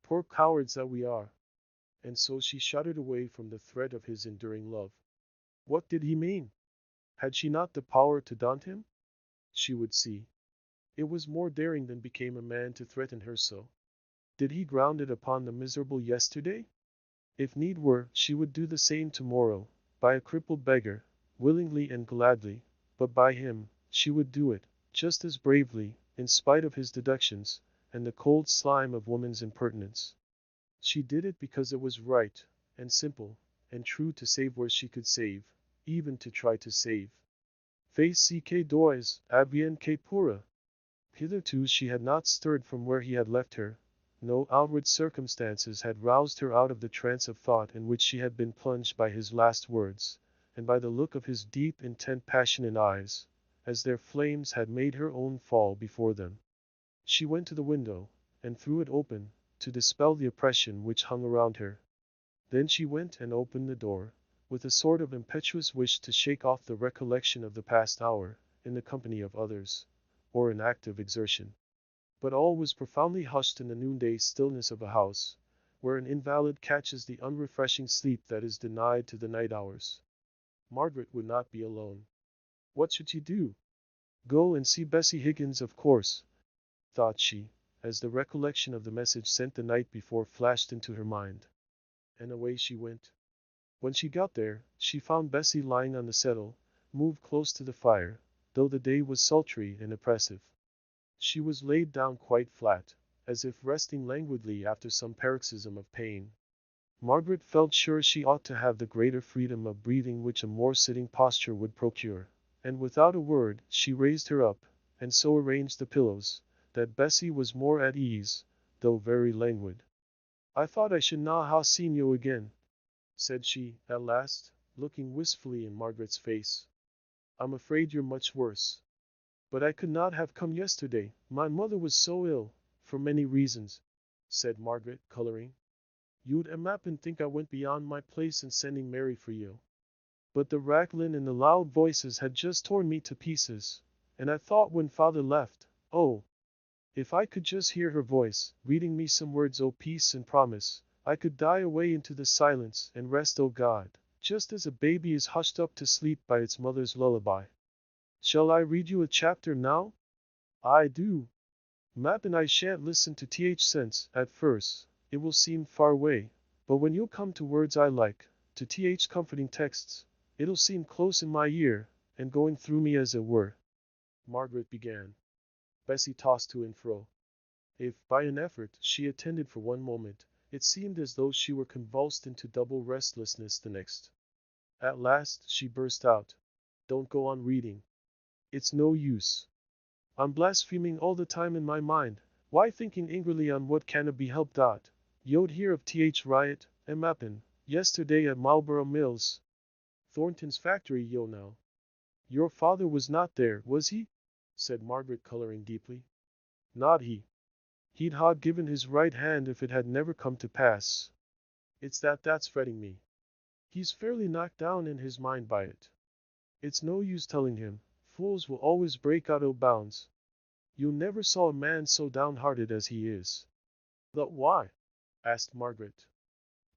Poor cowards that we are. And so she shuddered away from the threat of his enduring love. What did he mean? Had she not the power to daunt him? She would see. It was more daring than became a man to threaten her so. Did he ground it upon the miserable yesterday? If need were, she would do the same tomorrow, by a crippled beggar, willingly and gladly, but by him, she would do it, just as bravely, in spite of his deductions, and the cold slime of woman's impertinence. She did it because it was right, and simple, and true to save where she could save, even to try to save. Fais ce que dois, advienne que pourra. Hitherto she had not stirred from where he had left her. No outward circumstances had roused her out of the trance of thought in which she had been plunged by his last words, and by the look of his deep, intent, passionate eyes, as their flames had made her own fall before them. She went to the window, and threw it open, to dispel the oppression which hung around her. Then she went and opened the door, with a sort of impetuous wish to shake off the recollection of the past hour, in the company of others, or in active exertion. But all was profoundly hushed in the noonday stillness of a house, where an invalid catches the unrefreshing sleep that is denied to the night hours. Margaret would not be alone. What should she do? Go and see Bessie Higgins, of course, thought she, as the recollection of the message sent the night before flashed into her mind. And away she went. When she got there, she found Bessie lying on the settle, moved close to the fire, though the day was sultry and oppressive. She was laid down quite flat, as if resting languidly after some paroxysm of pain. Margaret felt sure she ought to have the greater freedom of breathing which a more sitting posture would procure, and without a word she raised her up, and so arranged the pillows, that Bessie was more at ease, though very languid. "I thought I should na ha seen you again," said she, at last, looking wistfully in Margaret's face. "I'm afraid you're much worse. But I could not have come yesterday, my mother was so ill, for many reasons," said Margaret, coloring. "You'd amappen think I went beyond my place in sending Mary for you. But the rattling and the loud voices had just torn me to pieces, and I thought when father left, oh, if I could just hear her voice, reading me some words o' peace and promise, I could die away into the silence and rest, O God, just as a baby is hushed up to sleep by its mother's lullaby. Shall I read you a chapter now? I do. Mappen I shan't listen to th sense, at first, it will seem far away, but when you'll come to words I like, to th comforting texts, it'll seem close in my ear, and going through me as it were." Margaret began. Bessie tossed to and fro. If, by an effort, she attended for one moment, it seemed as though she were convulsed into double restlessness the next. At last she burst out, "Don't go on reading. It's no use. I'm blaspheming all the time in my mind, why thinking angrily on what cannot be helped dot. You'd hear of th riot, and mappen, yesterday at Marlborough Mills. Thornton's factory, yo now. Your father was not there, was he?" said Margaret, coloring deeply. "Not he. He'd ha given his right hand if it had never come to pass. It's that's fretting me. He's fairly knocked down in his mind by it. It's no use telling him, fools will always break out o' bounds. You never saw a man so downhearted as he is." "But why?" asked Margaret.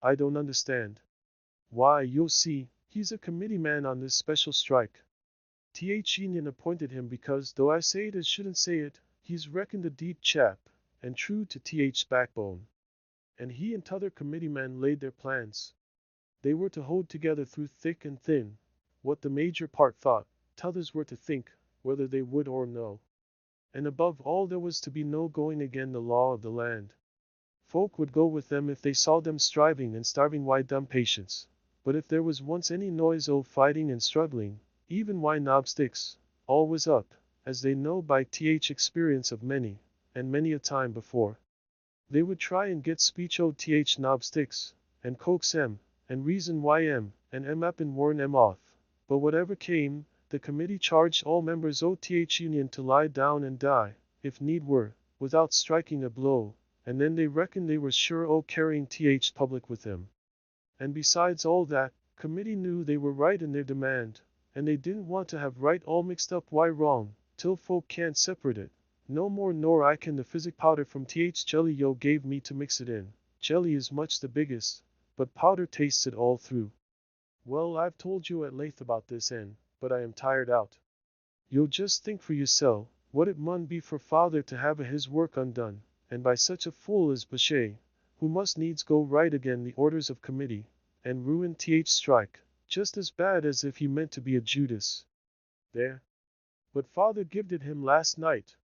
"I don't understand. Why, you'll see, he's a committee man on this special strike. Th Union appointed him because, though I say it as shouldn't say it, he's reckoned a deep chap, and true to Th's backbone. And he and t'other committee men laid their plans. They were to hold together through thick and thin. What the major part thought, t'others were to think, whether they would or no. And above all there was to be no going again the law of the land. Folk would go with them if they saw them striving and starving why dumb patience. But if there was once any noise o' fighting and struggling, even why knob sticks, all was up, as they know by th experience of many, and many a time before. They would try and get speech oth knob sticks, and coax and reason why and up and warn off. But whatever came, the committee charged all members oth union to lie down and die, if need were, without striking a blow, and then they reckoned they were sure carrying public with them. And besides all that, committee knew they were right in their demand, and they didn't want to have right all mixed up why wrong, till folk can't separate it. No more nor I can the physic powder from jelly yo gave me to mix it in. Jelly is much the biggest, but powder tastes it all through. Well, I've told you at length about this but I am tired out. You'll just think for yourself, what it mun be for father to have his work undone, and by such a fool as Boucher, who must needs go right again the orders of committee, and ruin strike, just as bad as if he meant to be a Judas. There. But father gived it him last night.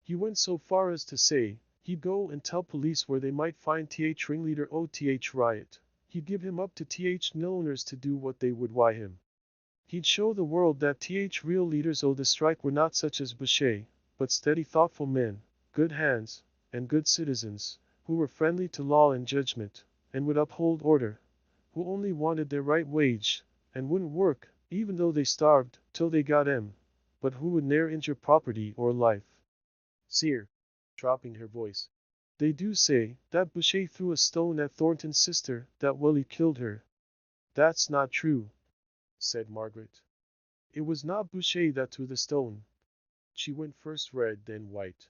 He went so far as to say, he'd go and tell police where they might find ringleader oth riot. He'd give him up to milliners to do what they would why him. He'd show the world that real leaders o' the strike were not such as Boucher, but steady thoughtful men, good hands, and good citizens, who were friendly to law and judgment, and would uphold order, who only wanted their right wage, and wouldn't work, even though they starved, till they got but who would ne'er injure property or life. Seer, dropping her voice, they do say that Boucher threw a stone at Thornton's sister, that Willie killed her. That's not true, said Margaret. It was not Boucher that threw the stone. She went first red, then white.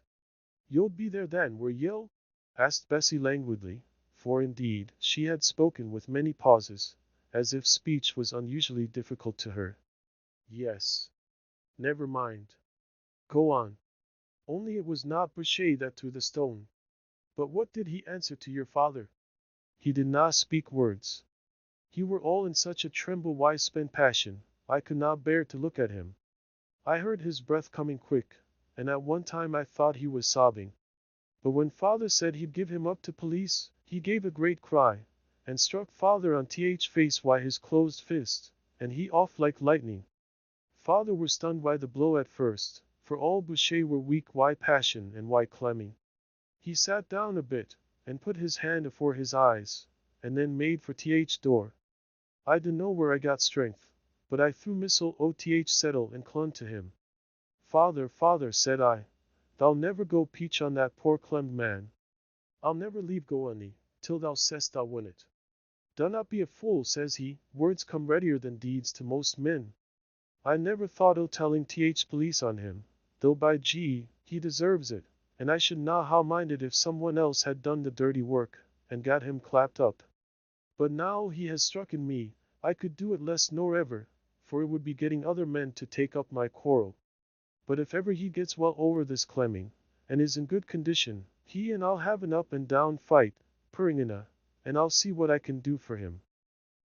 You'll be there then, were you? Asked Bessie languidly, for indeed she had spoken with many pauses, as if speech was unusually difficult to her. Yes. Never mind. Go on. Only it was not Boucher that threw the stone. But what did he answer to your father? He did not speak words. He were all in such a tremble why spent passion, I could not bear to look at him. I heard his breath coming quick, and at one time I thought he was sobbing. But when father said he'd give him up to police, he gave a great cry, and struck father on face by his closed fist, and he off like lightning. Father were stunned by the blow at first, for all Boucher were weak why passion and why clemming. He sat down a bit, and put his hand afore his eyes, and then made for door. I dunno where I got strength, but I threw missile oth settle and clung to him. Father, father, said I, thou'll never go peach on that poor clemmed man. I'll never leave go on thee, till thou say'st thou win it. Do not be a fool, says he, words come readier than deeds to most men. I never thought o' telling police on him, though by gee, he deserves it, and I should not ha' minded if someone else had done the dirty work, and got him clapped up. But now he has strucken me, I could do it less nor ever, for it would be getting other men to take up my quarrel. But if ever he gets well over this clemming, and is in good condition, he and I'll have an up and down fight, and I'll see what I can do for him.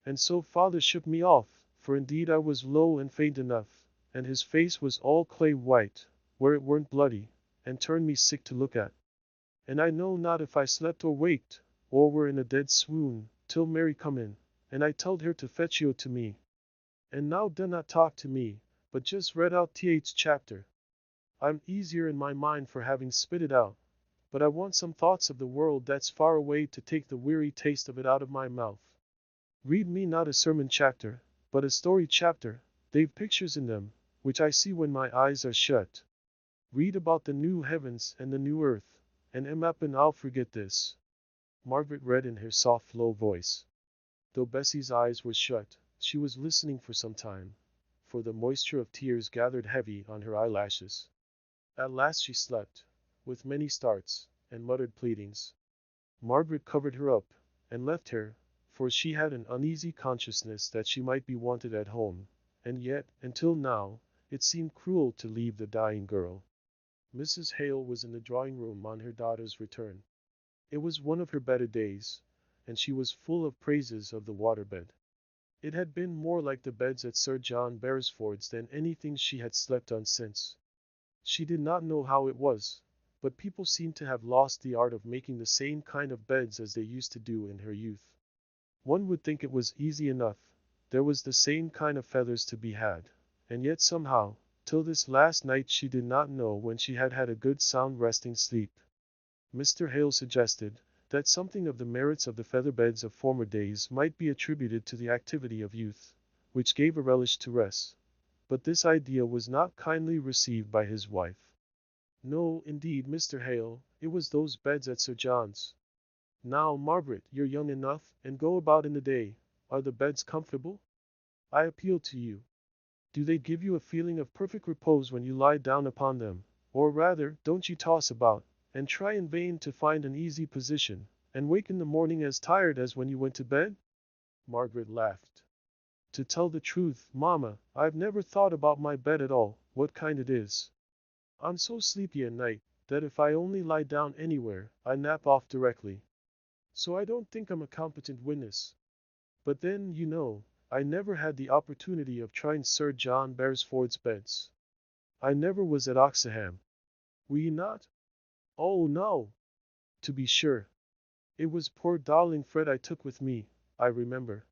And so father shook me off, for indeed I was low and faint enough, and his face was all clay white, where it weren't bloody, and turned me sick to look at. And I know not if I slept or waked, or were in a dead swoon, till Mary come in, and I told her to fetch you to me. And now do not talk to me, but just read out chapter. I'm easier in my mind for having spit it out, but I want some thoughts of the world that's far away to take the weary taste of it out of my mouth. Read me not a sermon chapter, but a story chapter, they've pictures in them, which I see when my eyes are shut. Read about the new heavens and the new earth, and and I'll forget this. Margaret read in her soft, low voice. Though Bessie's eyes were shut, she was listening for some time, for the moisture of tears gathered heavy on her eyelashes. At last she slept, with many starts, and muttered pleadings. Margaret covered her up, and left her, for she had an uneasy consciousness that she might be wanted at home, and yet, until now, it seemed cruel to leave the dying girl. Mrs. Hale was in the drawing-room on her daughter's return. It was one of her better days, and she was full of praises of the waterbed. It had been more like the beds at Sir John Beresford's than anything she had slept on since. She did not know how it was, but people seemed to have lost the art of making the same kind of beds as they used to do in her youth. One would think it was easy enough, there was the same kind of feathers to be had, and yet somehow, till this last night she did not know when she had had a good sound resting sleep. Mr. Hale suggested that something of the merits of the feather-beds of former days might be attributed to the activity of youth, which gave a relish to rest. But this idea was not kindly received by his wife. No, indeed, Mr. Hale, it was those beds at Sir John's. Now, Margaret, you're young enough, and go about in the day. Are the beds comfortable? I appeal to you. Do they give you a feeling of perfect repose when you lie down upon them? Or rather, don't you toss about, and try in vain to find an easy position, and wake in the morning as tired as when you went to bed? Margaret laughed. To tell the truth, Mamma, I've never thought about my bed at all, what kind it is. I'm so sleepy at night, that if I only lie down anywhere, I nap off directly. So I don't think I'm a competent witness. But then, you know, I never had the opportunity of trying Sir John Beresford's beds. I never was at Oxenham. Were you not? Oh, no. To be sure. It was poor darling Fred I took with me, I remember.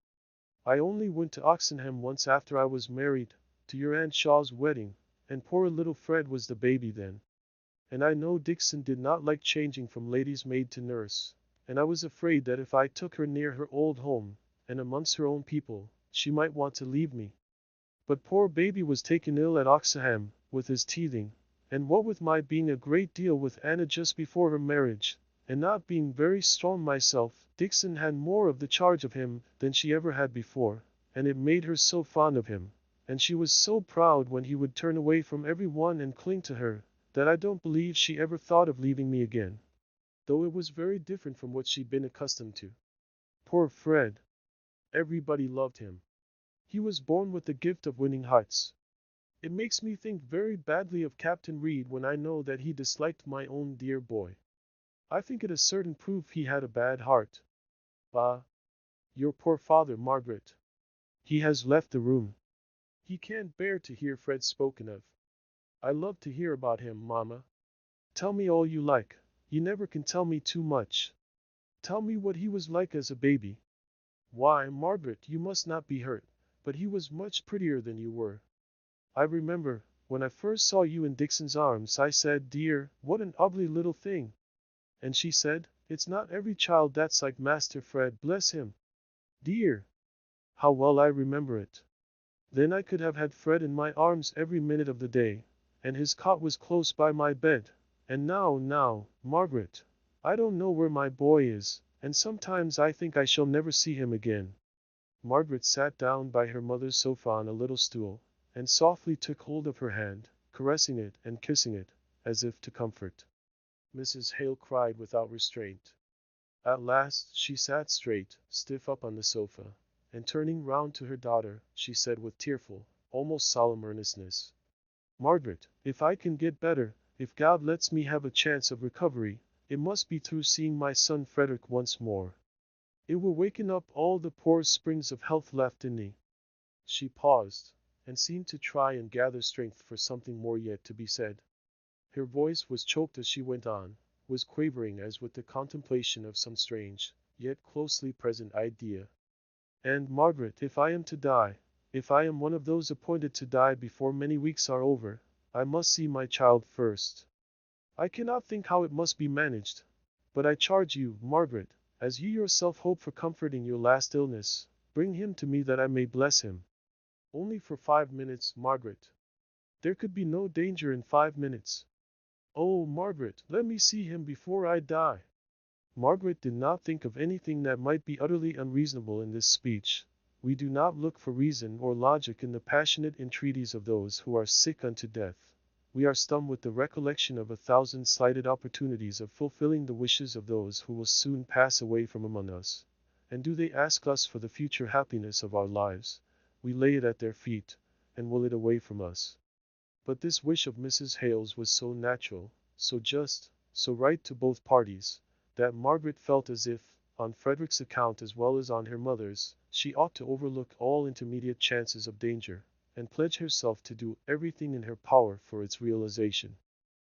I only went to Oxenham once after I was married, to your Aunt Shaw's wedding, and poor little Fred was the baby then. And I know Dixon did not like changing from lady's maid to nurse, and I was afraid that if I took her near her old home, and amongst her own people, she might want to leave me. But poor baby was taken ill at Oxenham, with his teething, and what with my being a great deal with Anna just before her marriage, and not being very strong myself, Dixon had more of the charge of him than she ever had before, and it made her so fond of him, and she was so proud when he would turn away from every one and cling to her, that I don't believe she ever thought of leaving me again. Though it was very different from what she'd been accustomed to. Poor Fred! Everybody loved him. He was born with the gift of winning hearts. It makes me think very badly of Captain Reed when I know that he disliked my own dear boy. I think it a certain proof he had a bad heart. Ah, your poor father, Margaret. He has left the room. He can't bear to hear Fred spoken of. I love to hear about him, Mamma. Tell me all you like. You never can tell me too much. Tell me what he was like as a baby. Why, Margaret, you must not be hurt, but he was much prettier than you were. I remember, when I first saw you in Dixon's arms, I said, "Dear, what an ugly little thing." And she said, "It's not every child that's like Master Fred, bless him." Dear! How well I remember it. Then I could have had Fred in my arms every minute of the day, and his cot was close by my bed. And now, Margaret, I don't know where my boy is, and sometimes I think I shall never see him again. Margaret sat down by her mother's sofa on a little stool, and softly took hold of her hand, caressing it and kissing it, as if to comfort. Mrs. Hale cried without restraint. At last she sat straight, stiff up on the sofa, and turning round to her daughter, she said with tearful, almost solemn earnestness, "Margaret, if I can get better, if God lets me have a chance of recovery, it must be through seeing my son Frederick once more. It will waken up all the poor springs of health left in me." She paused, and seemed to try and gather strength for something more yet to be said. Her voice was choked as she went on, was quavering as with the contemplation of some strange, yet closely present idea. "And, Margaret, if I am to die, if I am one of those appointed to die before many weeks are over, I must see my child first. I cannot think how it must be managed, but I charge you, Margaret, as you yourself hope for comfort in your last illness, bring him to me that I may bless him. Only for 5 minutes, Margaret. There could be no danger in 5 minutes. Oh, Margaret, let me see him before I die." Margaret did not think of anything that might be utterly unreasonable in this speech. We do not look for reason or logic in the passionate entreaties of those who are sick unto death. We are stung with the recollection of 1,000 slighted opportunities of fulfilling the wishes of those who will soon pass away from among us. And do they ask us for the future happiness of our lives? We lay it at their feet, and will it away from us. But this wish of Mrs. Hale's was so natural, so just, so right to both parties, that Margaret felt as if, on Frederick's account as well as on her mother's, she ought to overlook all intermediate chances of danger, and pledge herself to do everything in her power for its realization.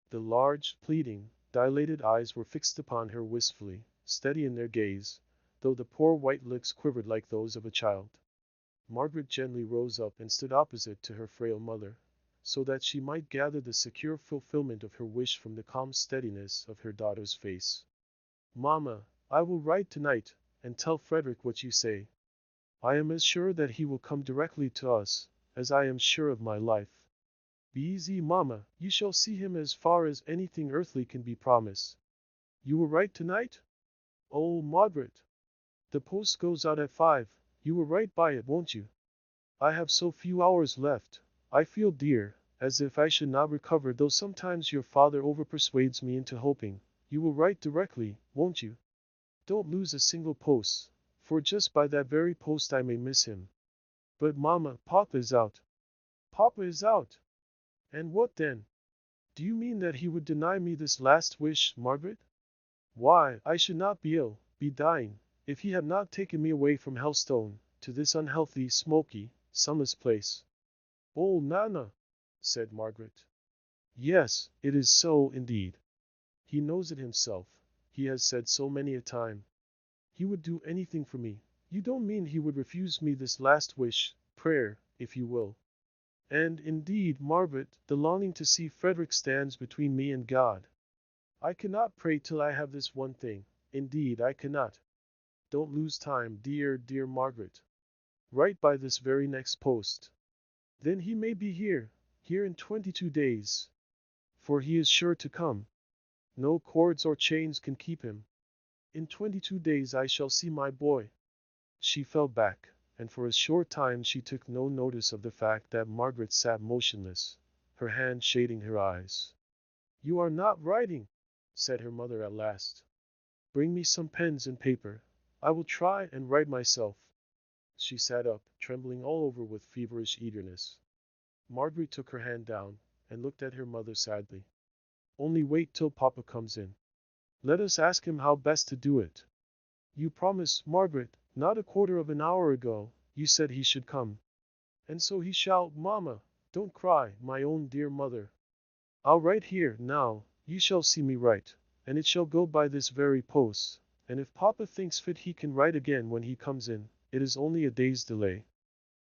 The large, pleading, dilated eyes were fixed upon her wistfully, steady in their gaze, though the poor white lips quivered like those of a child. Margaret gently rose up and stood opposite to her frail mother, so that she might gather the secure fulfillment of her wish from the calm steadiness of her daughter's face. "Mamma, I will write tonight, and tell Frederick what you say. I am as sure that he will come directly to us, as I am sure of my life. Be easy, Mamma, you shall see him as far as anything earthly can be promised. You will write tonight? Oh, Margaret! The post goes out at 5, you will write by it, won't you? I have so few hours left. I feel, dear, as if I should not recover, though sometimes your father overpersuades me into hoping. You will write directly, won't you? Don't lose a single post, for just by that very post I may miss him. But Mamma, Papa is out." "Papa is out? And what then? Do you mean that he would deny me this last wish, Margaret? Why, I should not be ill, be dying, if he had not taken me away from Helstone, to this unhealthy, smoky, sunless place." "Oh, Nana," said Margaret. "Yes, it is so indeed. He knows it himself, he has said so many a time. He would do anything for me. You don't mean he would refuse me this last wish, prayer, if you will. And, indeed, Margaret, the longing to see Frederick stands between me and God. I cannot pray till I have this one thing. Indeed, I cannot. Don't lose time, dear, dear Margaret. Write by this very next post. Then he may be here in 22 days. For he is sure to come. No cords or chains can keep him. In 22 days I shall see my boy." She fell back, and for a short time she took no notice of the fact that Margaret sat motionless, her hand shading her eyes. "You are not writing," said her mother at last. "Bring me some pens and paper. I will try and write myself." She sat up, trembling all over with feverish eagerness. Margaret took her hand down, and looked at her mother sadly. "Only wait till Papa comes in. Let us ask him how best to do it. You promised, Margaret, not a quarter of an hour ago, you said he should come. And so he shall, Mamma. Don't cry, my own dear mother. I'll write here, now, you shall see me write, and it shall go by this very post, and if Papa thinks fit he can write again when he comes in, it is only a day's delay.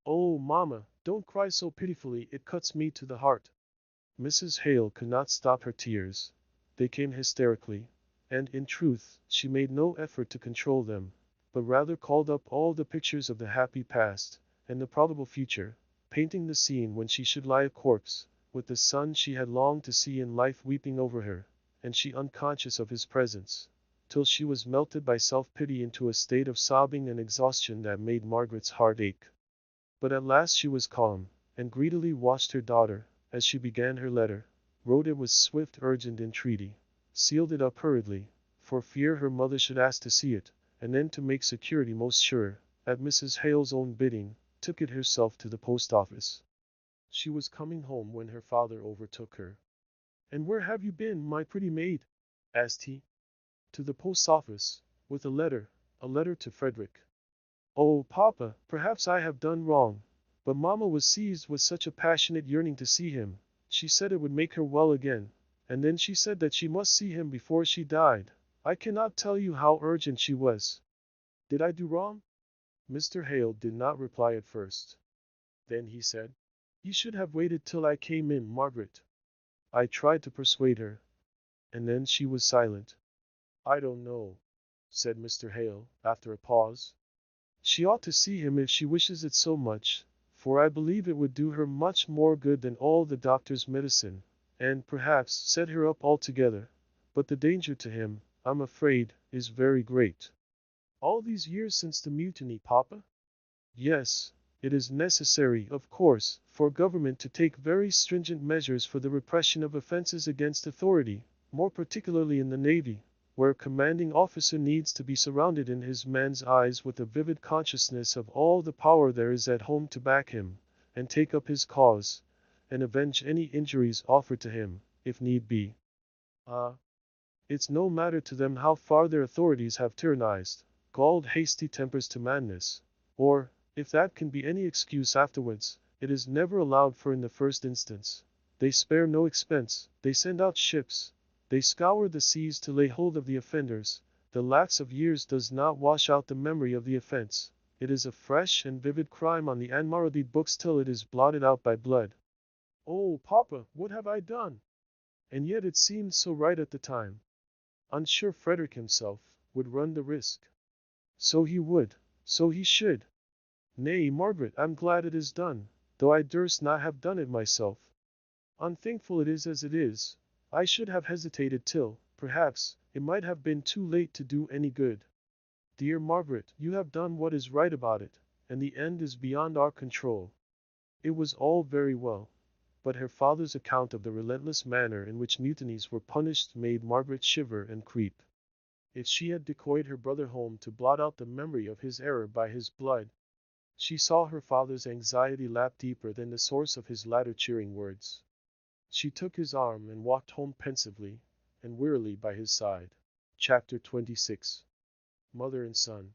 Oh, Mamma, don't cry so pitifully, it cuts me to the heart." Mrs. Hale could not stop her tears. They came hysterically, and, in truth, she made no effort to control them, but rather called up all the pictures of the happy past, and the probable future, painting the scene when she should lie a corpse, with the son she had longed to see in life weeping over her, and she unconscious of his presence, till she was melted by self-pity into a state of sobbing and exhaustion that made Margaret's heart ache. But at last she was calm, and greedily watched her daughter, as she began her letter, wrote it with swift urgent entreaty, sealed it up hurriedly, for fear her mother should ask to see it, and then, to make security most sure, at Mrs. Hale's own bidding, took it herself to the post office. She was coming home when her father overtook her. "And where have you been, my pretty maid?" asked he. "To the post office, with a letter to Frederick." "Oh, Papa, perhaps I have done wrong, but Mamma was seized with such a passionate yearning to see him. She said it would make her well again, and then she said that she must see him before she died. I cannot tell you how urgent she was. Did I do wrong?" Mr. Hale did not reply at first. Then he said, "You should have waited till I came in, Margaret." I tried to persuade her, and then she was silent. "I don't know," said Mr. Hale, after a pause. "She ought to see him if she wishes it so much, for I believe it would do her much more good than all the doctor's medicine, and, perhaps, set her up altogether. But the danger to him, I'm afraid, is very great." "All these years since the mutiny, Papa?" "Yes. It is necessary, of course, for government to take very stringent measures for the repression of offenses against authority, more particularly in the Navy, where a commanding officer needs to be surrounded in his men's eyes with a vivid consciousness of all the power there is at home to back him, and take up his cause, and avenge any injuries offered to him, if need be. Ah, it's no matter to them how far their authorities have tyrannized, galled hasty tempers to madness, or, if that can be any excuse afterwards, it is never allowed for in the first instance. They spare no expense, they send out ships, they scour the seas to lay hold of the offenders. The lapse of years does not wash out the memory of the offense. It is a fresh and vivid crime on the unmarred books till it is blotted out by blood. "Oh, papa, what have I done?" And yet it seemed so right at the time. Unsure Frederick himself would run the risk. So he would, so he should. Nay, Margaret, I'm glad it is done, though I durst not have done it myself. Unthankful it is as it is. I should have hesitated till, perhaps, it might have been too late to do any good. Dear Margaret, you have done what is right about it, and the end is beyond our control. It was all very well, but her father's account of the relentless manner in which mutinies were punished made Margaret shiver and creep. If she had decoyed her brother home to blot out the memory of his error by his blood, she saw her father's anxiety lap deeper than the source of his latter cheering words. She took his arm and walked home pensively and wearily by his side. Chapter 26. Mother and Son.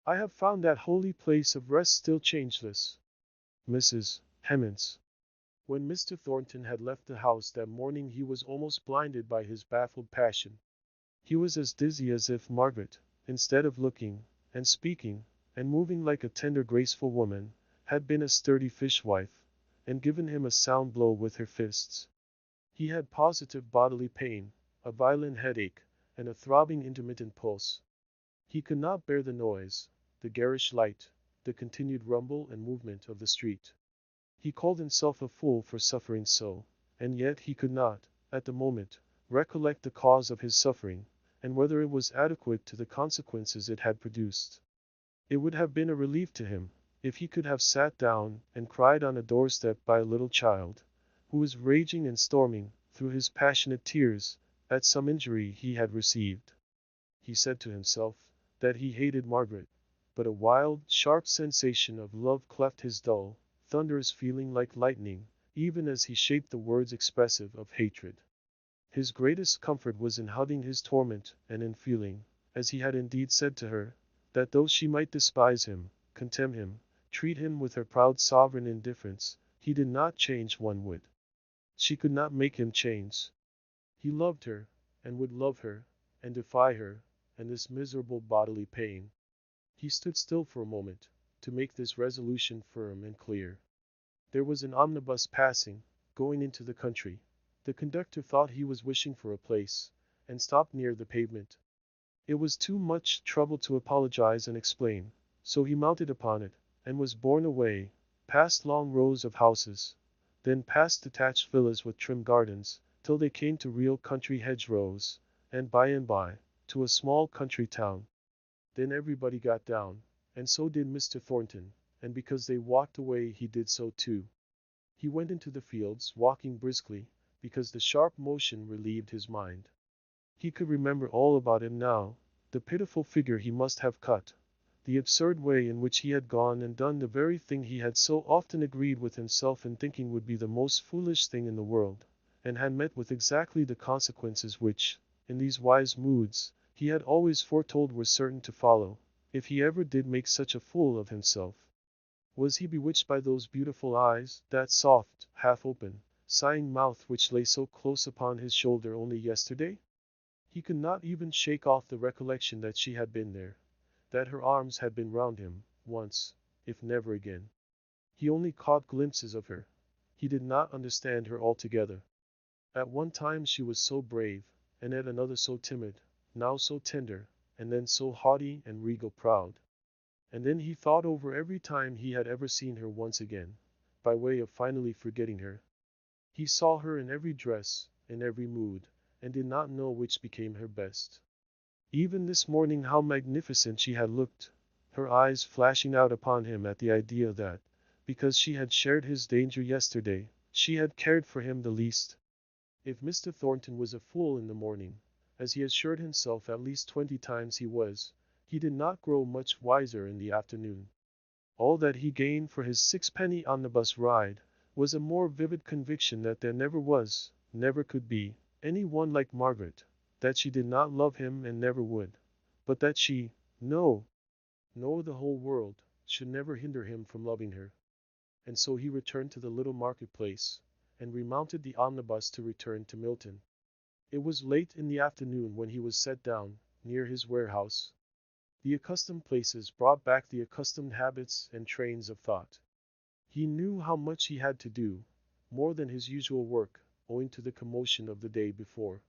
I have found that holy place of rest still changeless. Mrs. Hemans. When Mr. Thornton had left the house that morning he was almost blinded by his baffled passion. He was as dizzy as if Margaret, instead of looking, and speaking, and moving like a tender graceful woman, had been a sturdy fishwife, and given him a sound blow with her fists. He had positive bodily pain, a violent headache, and a throbbing intermittent pulse. He could not bear the noise, the garish light, the continued rumble and movement of the street. He called himself a fool for suffering so, and yet he could not, at the moment, recollect the cause of his suffering, and whether it was adequate to the consequences it had produced. It would have been a relief to him, if he could have sat down and cried on a doorstep by a little child, who was raging and storming, through his passionate tears, at some injury he had received. He said to himself, that he hated Margaret, but a wild, sharp sensation of love cleft his dull, thunderous feeling like lightning, even as he shaped the words expressive of hatred. His greatest comfort was in hugging his torment, and in feeling, as he had indeed said to her, that though she might despise him, contemn him, treat him with her proud sovereign indifference, he did not change one whit. She could not make him change. He loved her, and would love her, and defy her, and this miserable bodily pain. He stood still for a moment, to make this resolution firm and clear. There was an omnibus passing, going into the country. The conductor thought he was wishing for a place, and stopped near the pavement. It was too much trouble to apologize and explain, so he mounted upon it, and was borne away, past long rows of houses, then past detached villas with trim gardens, till they came to real country hedgerows, and by, to a small country town. Then everybody got down, and so did Mr. Thornton, and because they walked away he did so too. He went into the fields, walking briskly, because the sharp motion relieved his mind. He could remember all about him now, the pitiful figure he must have cut, the absurd way in which he had gone and done the very thing he had so often agreed with himself in thinking would be the most foolish thing in the world, and had met with exactly the consequences which, in these wise moods, he had always foretold were certain to follow, if he ever did make such a fool of himself. Was he bewitched by those beautiful eyes, that soft, half-open, sighing mouth which lay so close upon his shoulder only yesterday? He could not even shake off the recollection that she had been there, that her arms had been round him, once, if never again. He only caught glimpses of her. He did not understand her altogether. At one time she was so brave, and at another so timid, now so tender, and then so haughty and regal proud. And then he thought over every time he had ever seen her once again, by way of finally forgetting her. He saw her in every dress, in every mood, and did not know which became her best. Even this morning how magnificent she had looked, her eyes flashing out upon him at the idea that, because she had shared his danger yesterday, she had cared for him the least. If Mr. Thornton was a fool in the morning, as he assured himself at least 20 times he was, he did not grow much wiser in the afternoon. All that he gained for his sixpenny omnibus ride was a more vivid conviction that there never was, never could be, any one like Margaret, that she did not love him and never would, but that she, no, the whole world, should never hinder him from loving her. And so he returned to the little marketplace, and remounted the omnibus to return to Milton. It was late in the afternoon when he was set down, near his warehouse. The accustomed places brought back the accustomed habits and trains of thought. He knew how much he had to do, more than his usual work, owing to the commotion of the day before.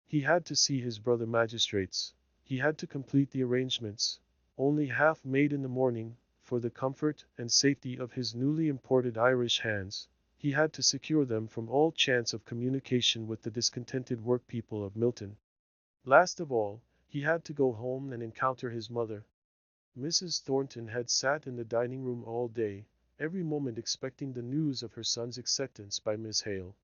He had to see his brother magistrates. He had to complete the arrangements, only half made in the morning, for the comfort and safety of his newly imported Irish hands. He had to secure them from all chance of communication with the discontented workpeople of Milton. Last of all, he had to go home and encounter his mother. Mrs. Thornton had sat in the dining room all day, every moment expecting the news of her son's acceptance by Miss Hale.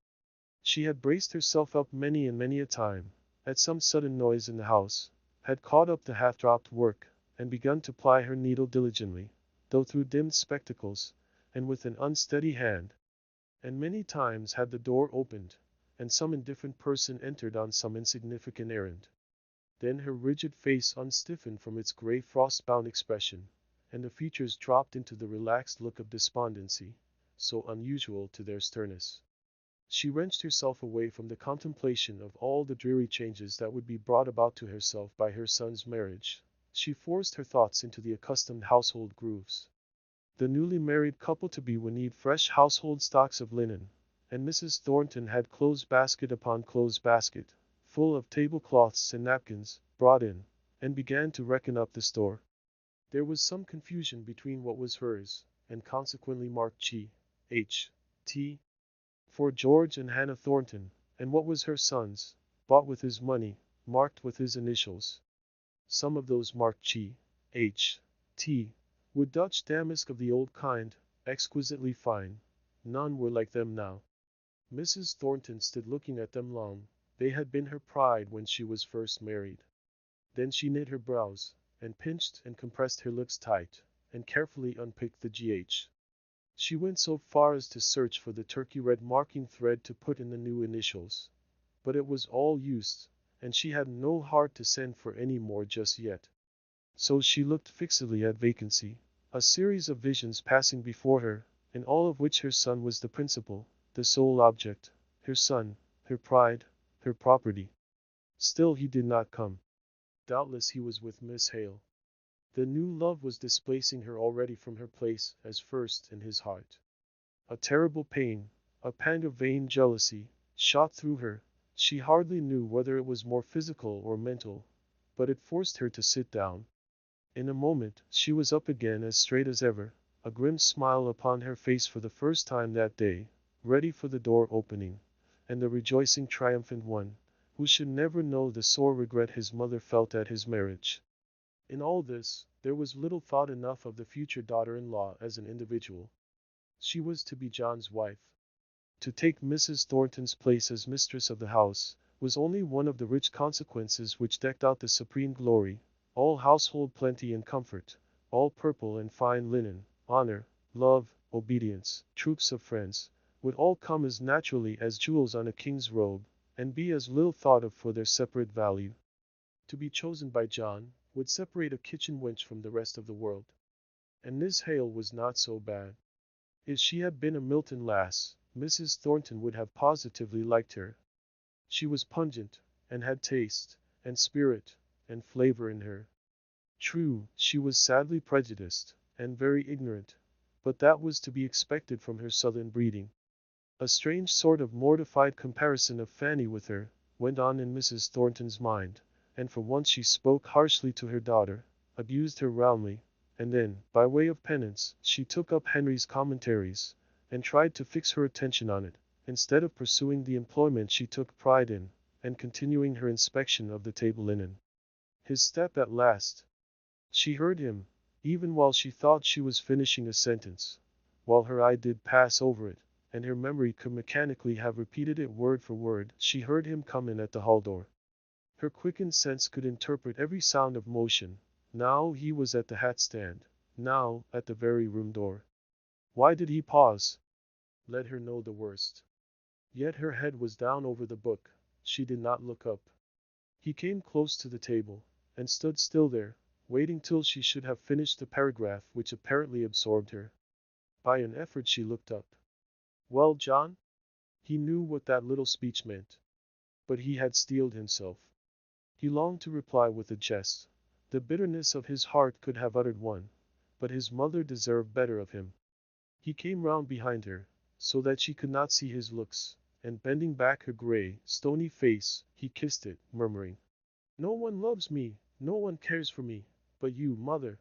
She had braced herself up many and many a time, at some sudden noise in the house, had caught up the half-dropped work, and begun to ply her needle diligently, though through dimmed spectacles, and with an unsteady hand. And many times had the door opened, and some indifferent person entered on some insignificant errand. Then her rigid face unstiffened from its grey frost-bound expression, and the features dropped into the relaxed look of despondency, so unusual to their sternness. She wrenched herself away from the contemplation of all the dreary changes that would be brought about to herself by her son's marriage. She forced her thoughts into the accustomed household grooves. The newly married couple-to-be would need fresh household stocks of linen, and Mrs. Thornton had clothes basket upon clothes basket, full of tablecloths and napkins, brought in, and began to reckon up the store. There was some confusion between what was hers, and consequently marked G. H. T. for George and Hannah Thornton, and what was her son's, bought with his money, marked with his initials. Some of those marked G. H. T. with Dutch damask of the old kind, exquisitely fine. None were like them now. Mrs. Thornton stood looking at them long. They had been her pride when she was first married. Then she knit her brows, and pinched and compressed her lips tight, and carefully unpicked the GH. She went so far as to search for the turkey-red marking thread to put in the new initials. But it was all used, and she had no heart to send for any more just yet. So she looked fixedly at vacancy, a series of visions passing before her, in all of which her son was the principal, the sole object, her son, her pride, her property. Still he did not come. Doubtless he was with Miss Hale. The new love was displacing her already from her place as first in his heart. A terrible pain, a pang of vain jealousy, shot through her. She hardly knew whether it was more physical or mental, but it forced her to sit down. In a moment she was up again as straight as ever, a grim smile upon her face for the first time that day, ready for the door opening, and the rejoicing triumphant one, who should never know the sore regret his mother felt at his marriage. In all this, there was little thought enough of the future daughter-in-law as an individual. She was to be John's wife. To take Mrs. Thornton's place as mistress of the house was only one of the rich consequences which decked out the supreme glory, all household plenty and comfort, all purple and fine linen, honor, love, obedience, troops of friends, would all come as naturally as jewels on a king's robe, and be as little thought of for their separate value. To be chosen by John would separate a kitchen wench from the rest of the world. And Miss Hale was not so bad. If she had been a Milton lass, Mrs. Thornton would have positively liked her. She was pungent, and had taste, and spirit, and flavor in her. True, she was sadly prejudiced, and very ignorant, but that was to be expected from her southern breeding. A strange sort of mortified comparison of Fanny with her went on in Mrs. Thornton's mind, and for once she spoke harshly to her daughter, abused her roundly, and then, by way of penance, she took up Henry's Commentaries, and tried to fix her attention on it, instead of pursuing the employment she took pride in, and continuing her inspection of the table linen. His step at last. She heard him, even while she thought she was finishing a sentence, while her eye did pass over it, and her memory could mechanically have repeated it word for word. She heard him come in at the hall door. Her quickened sense could interpret every sound of motion. Now he was at the hat stand, now at the very room door. Why did he pause? Let her know the worst. Yet her head was down over the book. She did not look up. He came close to the table, and stood still there, waiting till she should have finished the paragraph which apparently absorbed her. By an effort she looked up. Well, John? He knew what that little speech meant. But he had steeled himself. He longed to reply with a jest. The bitterness of his heart could have uttered one, but his mother deserved better of him. He came round behind her, so that she could not see his looks, and bending back her gray, stony face, he kissed it, murmuring, "No one loves me, no one cares for me, but you, mother."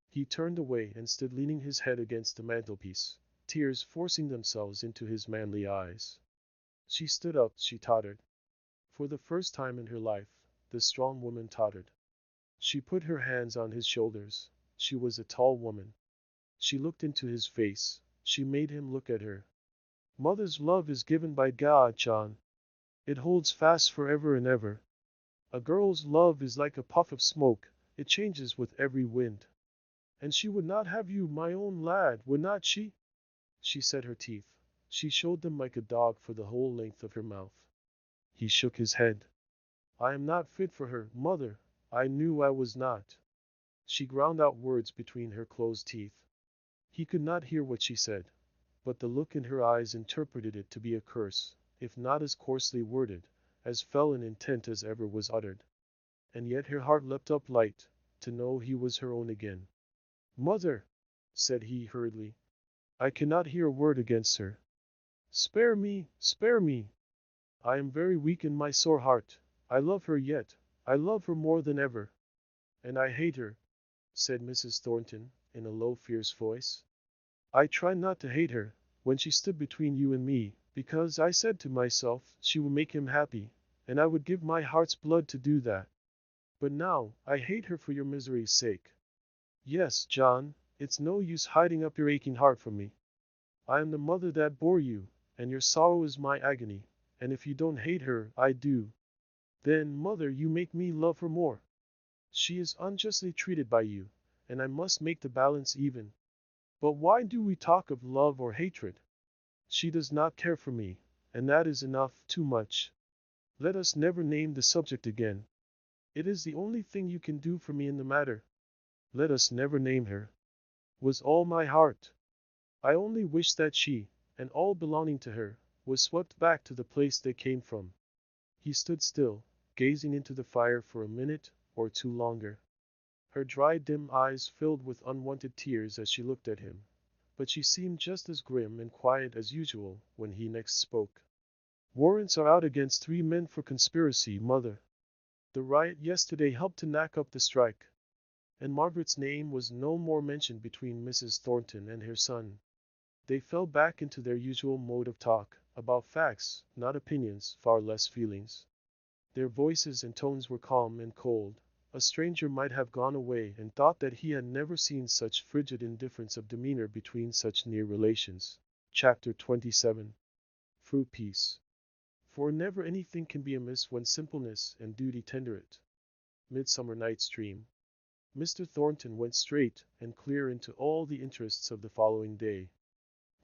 He turned away and stood leaning his head against the mantelpiece, tears forcing themselves into his manly eyes. She stood up, she tottered. For the first time in her life, the strong woman tottered. She put her hands on his shoulders. She was a tall woman. She looked into his face. She made him look at her. Mother's love is given by God, John. It holds fast forever and ever. A girl's love is like a puff of smoke. It changes with every wind. And she would not have you, my own lad, would not she? She set her teeth. She showed them like a dog for the whole length of her mouth. He shook his head. I am not fit for her, mother. I knew I was not. She ground out words between her closed teeth. He could not hear what she said, but the look in her eyes interpreted it to be a curse, if not as coarsely worded, as fell in intent as ever was uttered. And yet her heart leapt up light, to know he was her own again. Mother, said he hurriedly, I cannot hear a word against her. Spare me, spare me. I am very weak in my sore heart. I love her yet. I love her more than ever. And I hate her, said Mrs. Thornton, in a low, fierce voice. I tried not to hate her, when she stood between you and me, because I said to myself she would make him happy, and I would give my heart's blood to do that. But now, I hate her for your misery's sake. Yes, John, it's no use hiding up your aching heart from me. I am the mother that bore you, and your sorrow is my agony, and if you don't hate her, I do. Then, mother, you make me love her more. She is unjustly treated by you, and I must make the balance even. But why do we talk of love or hatred? She does not care for me, and that is enough, too much. Let us never name the subject again. It is the only thing you can do for me in the matter. Let us never name her. Was all my heart. I only wish that she, and all belonging to her, was swept back to the place they came from. He stood still, gazing into the fire for a minute or two longer. Her dry, dim eyes filled with unwanted tears as she looked at him, but she seemed just as grim and quiet as usual when he next spoke. Warrants are out against 3 men for conspiracy, mother. The riot yesterday helped to knock up the strike. And Margaret's name was no more mentioned between Mrs. Thornton and her son. They fell back into their usual mode of talk, about facts, not opinions, far less feelings. Their voices and tones were calm and cold. A stranger might have gone away and thought that he had never seen such frigid indifference of demeanor between such near relations. Chapter 27. Fruit Peace. For never anything can be amiss when simpleness and duty tender it. Midsummer Night's Dream. Mr. Thornton went straight and clear into all the interests of the following day.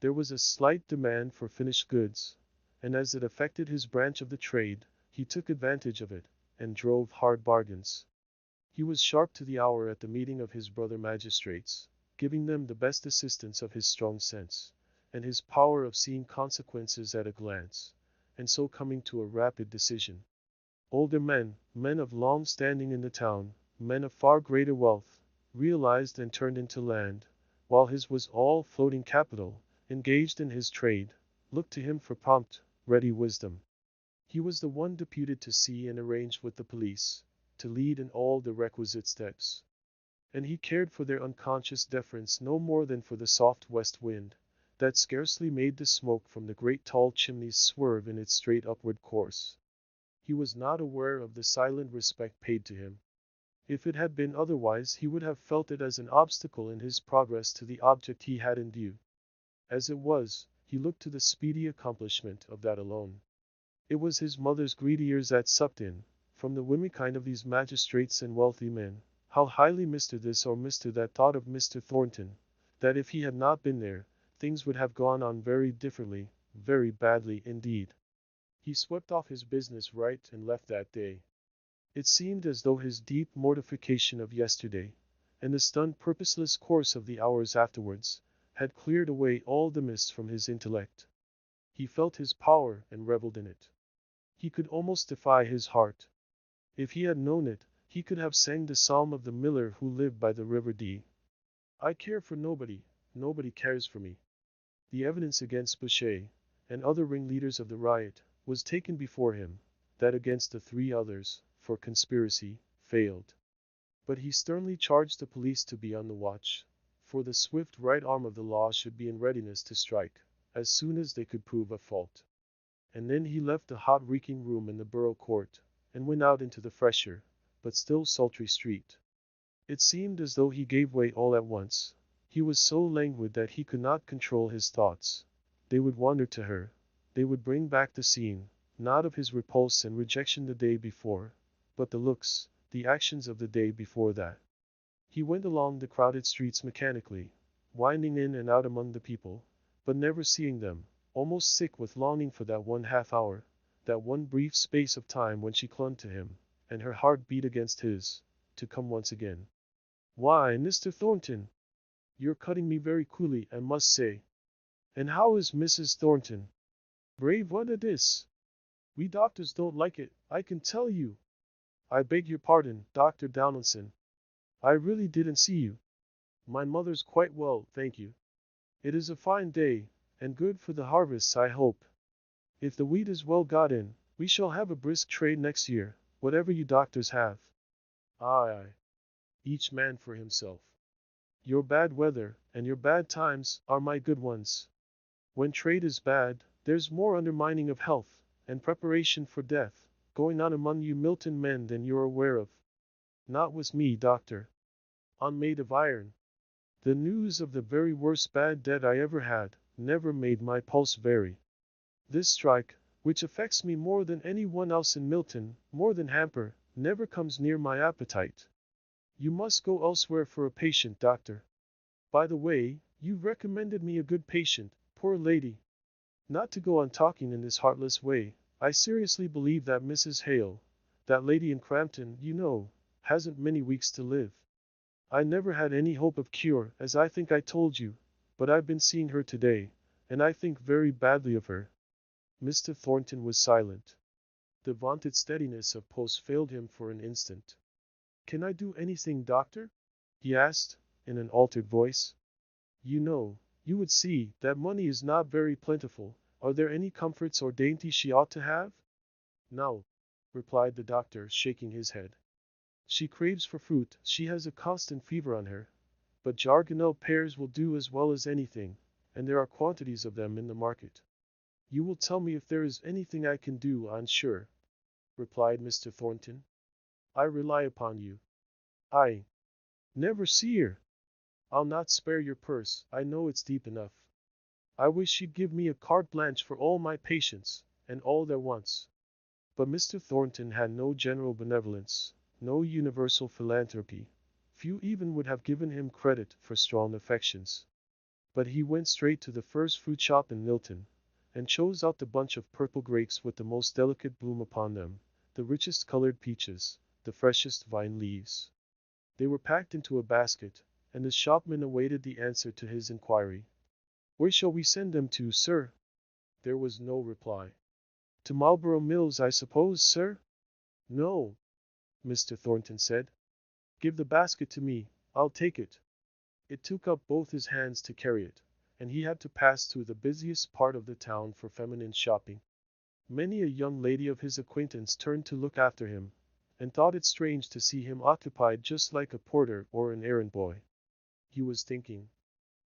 There was a slight demand for finished goods, and as it affected his branch of the trade, he took advantage of it, and drove hard bargains. He was sharp to the hour at the meeting of his brother magistrates, giving them the best assistance of his strong sense, and his power of seeing consequences at a glance, and so coming to a rapid decision. Older men, men of long standing in the town, men of far greater wealth, realized and turned into land, while his was all floating capital, engaged in his trade, looked to him for prompt, ready wisdom. He was the one deputed to see and arrange with the police, to lead in all the requisite steps. And he cared for their unconscious deference no more than for the soft west wind, that scarcely made the smoke from the great tall chimneys swerve in its straight upward course. He was not aware of the silent respect paid to him. If it had been otherwise, he would have felt it as an obstacle in his progress to the object he had in view. As it was, he looked to the speedy accomplishment of that alone. It was his mother's greedy ears that sucked in, from the womenkind of these magistrates and wealthy men, how highly Mr. This or Mr. That thought of Mr. Thornton, that if he had not been there, things would have gone on very differently, very badly indeed. He swept off his business right and left that day. It seemed as though his deep mortification of yesterday, and the stunned purposeless course of the hours afterwards, had cleared away all the mist from his intellect. He felt his power and reveled in it. He could almost defy his heart. If he had known it, he could have sang the psalm of the miller who lived by the river Dee. I care for nobody, nobody cares for me. The evidence against Boucher, and other ringleaders of the riot, was taken before him, that against the three others, for conspiracy, failed. But he sternly charged the police to be on the watch, for the swift right arm of the law should be in readiness to strike, as soon as they could prove a fault. And then he left the hot reeking room in the borough court, and went out into the fresher, but still sultry street. It seemed as though he gave way all at once. He was so languid that he could not control his thoughts. They would wander to her. They would bring back the scene, not of his repulse and rejection the day before, but the looks, the actions of the day before that. He went along the crowded streets mechanically, winding in and out among the people, but never seeing them, almost sick with longing for that one half hour, that one brief space of time when she clung to him, and her heart beat against his, to come once again. "Why, Mr. Thornton! You're cutting me very coolly, I must say. And how is Mrs. Thornton? Brave what it is. We doctors don't like it, I can tell you. I beg your pardon, Dr. Donaldson. I really didn't see you. My mother's quite well, thank you. It is a fine day, and good for the harvests, I hope. If the wheat is well got in, we shall have a brisk trade next year, whatever you doctors have." "Aye, aye. Each man for himself. Your bad weather, and your bad times, are my good ones. When trade is bad, there's more undermining of health, and preparation for death, going on among you Milton men than you're aware of. Not with me, doctor. I'm made of iron. The news of the very worst bad debt I ever had, never made my pulse vary. This strike, which affects me more than any one else in Milton, more than hamper, never comes near my appetite. You must go elsewhere for a patient, doctor. By the way, you've recommended me a good patient, poor lady. Not to go on talking in this heartless way, I seriously believe that Mrs. Hale, that lady in Crampton, you know, hasn't many weeks to live. I never had any hope of cure, as I think I told you, but I've been seeing her today, and I think very badly of her." Mr. Thornton was silent. The vaunted steadiness of Post failed him for an instant. "Can I do anything, doctor?" he asked, in an altered voice. "You know, you would see, that money is not very plentiful. Are there any comforts or dainties she ought to have?" "No," replied the doctor, shaking his head. "She craves for fruit, she has a constant fever on her. But Jargonelle pears will do as well as anything, and there are quantities of them in the market." "You will tell me if there is anything I can do, I'm sure," replied Mr. Thornton. "I rely upon you." "I never see her." "I'll not spare your purse, I know it's deep enough. I wish you'd give me a carte blanche for all my patients, and all their wants." But Mr. Thornton had no general benevolence, no universal philanthropy. Few even would have given him credit for strong affections. But he went straight to the first fruit shop in Milton, and chose out the bunch of purple grapes with the most delicate bloom upon them, the richest colored peaches, the freshest vine leaves. They were packed into a basket, and the shopman awaited the answer to his inquiry. "Where shall we send them to, sir?" There was no reply. "To Marlborough Mills, I suppose, sir?" "No," Mr. Thornton said. "Give the basket to me, I'll take it." It took up both his hands to carry it, and he had to pass through the busiest part of the town for feminine shopping. Many a young lady of his acquaintance turned to look after him, and thought it strange to see him occupied just like a porter or an errand boy. He was thinking,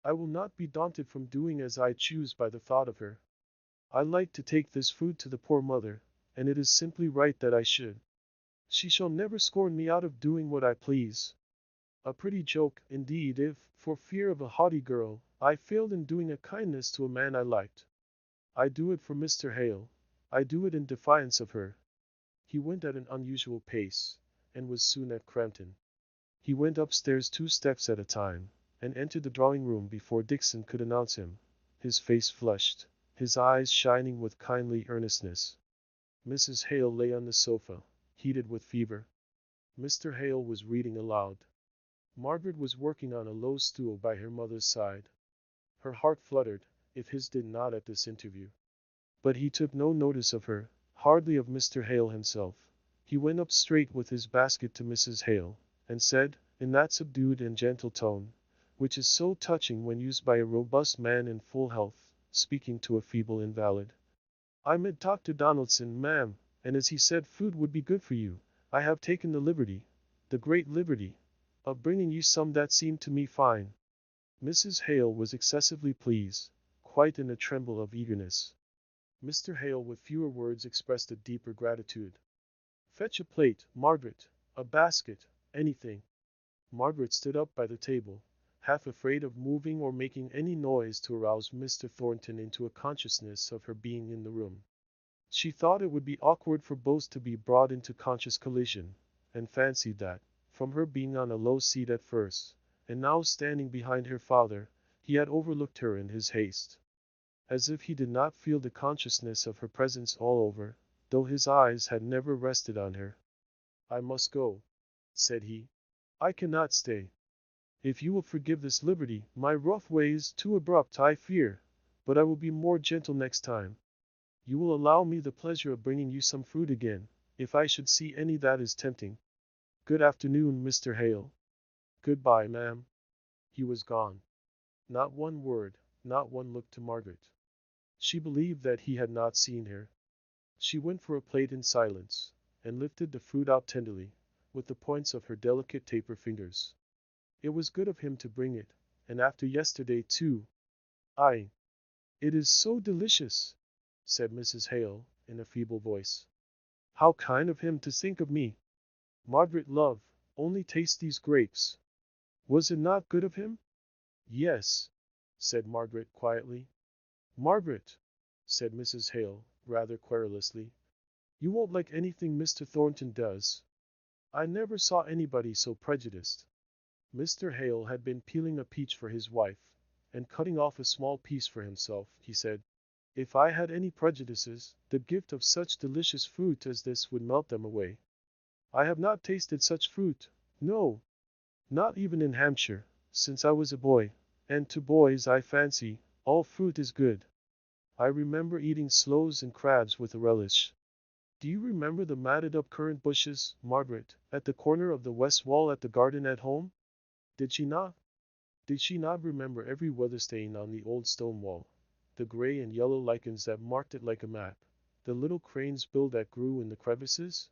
"I will not be daunted from doing as I choose by the thought of her. I like to take this food to the poor mother, and it is simply right that I should. She shall never scorn me out of doing what I please. A pretty joke, indeed, if, for fear of a haughty girl, I failed in doing a kindness to a man I liked. I do it for Mr. Hale. I do it in defiance of her." He went at an unusual pace, and was soon at Crampton. He went upstairs 2 steps at a time, and entered the drawing-room before Dixon could announce him, his face flushed, his eyes shining with kindly earnestness. Mrs. Hale lay on the sofa, heated with fever. Mr. Hale was reading aloud. Margaret was working on a low stool by her mother's side. Her heart fluttered, if his did not at this interview. But he took no notice of her, hardly of Mr. Hale himself. He went up straight with his basket to Mrs. Hale, and said, in that subdued and gentle tone, which is so touching when used by a robust man in full health, speaking to a feeble invalid. "I met Dr. Donaldson, ma'am, and as he said food would be good for you, I have taken the liberty, the great liberty, of bringing you some that seemed to me fine." Mrs. Hale was excessively pleased, quite in a tremble of eagerness. Mr. Hale with fewer words expressed a deeper gratitude. "Fetch a plate, Margaret, a basket, anything." Margaret stood up by the table, half afraid of moving or making any noise to arouse Mr. Thornton into a consciousness of her being in the room. She thought it would be awkward for both to be brought into conscious collision, and fancied that, from her being on a low seat at first, and now standing behind her father, he had overlooked her in his haste. As if he did not feel the consciousness of her presence all over, though his eyes had never rested on her. "I must go," said he. "I cannot stay. If you will forgive this liberty, my rough ways too abrupt, I fear, but I will be more gentle next time. You will allow me the pleasure of bringing you some fruit again, if I should see any that is tempting. Good afternoon, Mr. Hale." "Goodbye, ma'am." He was gone. Not one word, not one look to Margaret. She believed that he had not seen her. She went for a plate in silence, and lifted the fruit out tenderly, with the points of her delicate taper fingers. It was good of him to bring it, and after yesterday too. "It is so delicious," said Mrs. Hale, in a feeble voice. "How kind of him to think of me. Margaret, love, only taste these grapes. Was it not good of him?" "Yes," said Margaret quietly. "Margaret," said Mrs. Hale, rather querulously, "you won't like anything Mr. Thornton does. I never saw anybody so prejudiced." Mr. Hale had been peeling a peach for his wife, and cutting off a small piece for himself. He said, "If I had any prejudices, the gift of such delicious fruit as this would melt them away. I have not tasted such fruit, no, not even in Hampshire, since I was a boy, and to boys, I fancy, all fruit is good. I remember eating sloes and crabs with a relish. Do you remember the matted up currant bushes, Margaret, at the corner of the west wall at the garden at home? Did she not? Did she not remember every weather stain on the old stone wall, the gray and yellow lichens that marked it like a map, the little crane's bill that grew in the crevices?"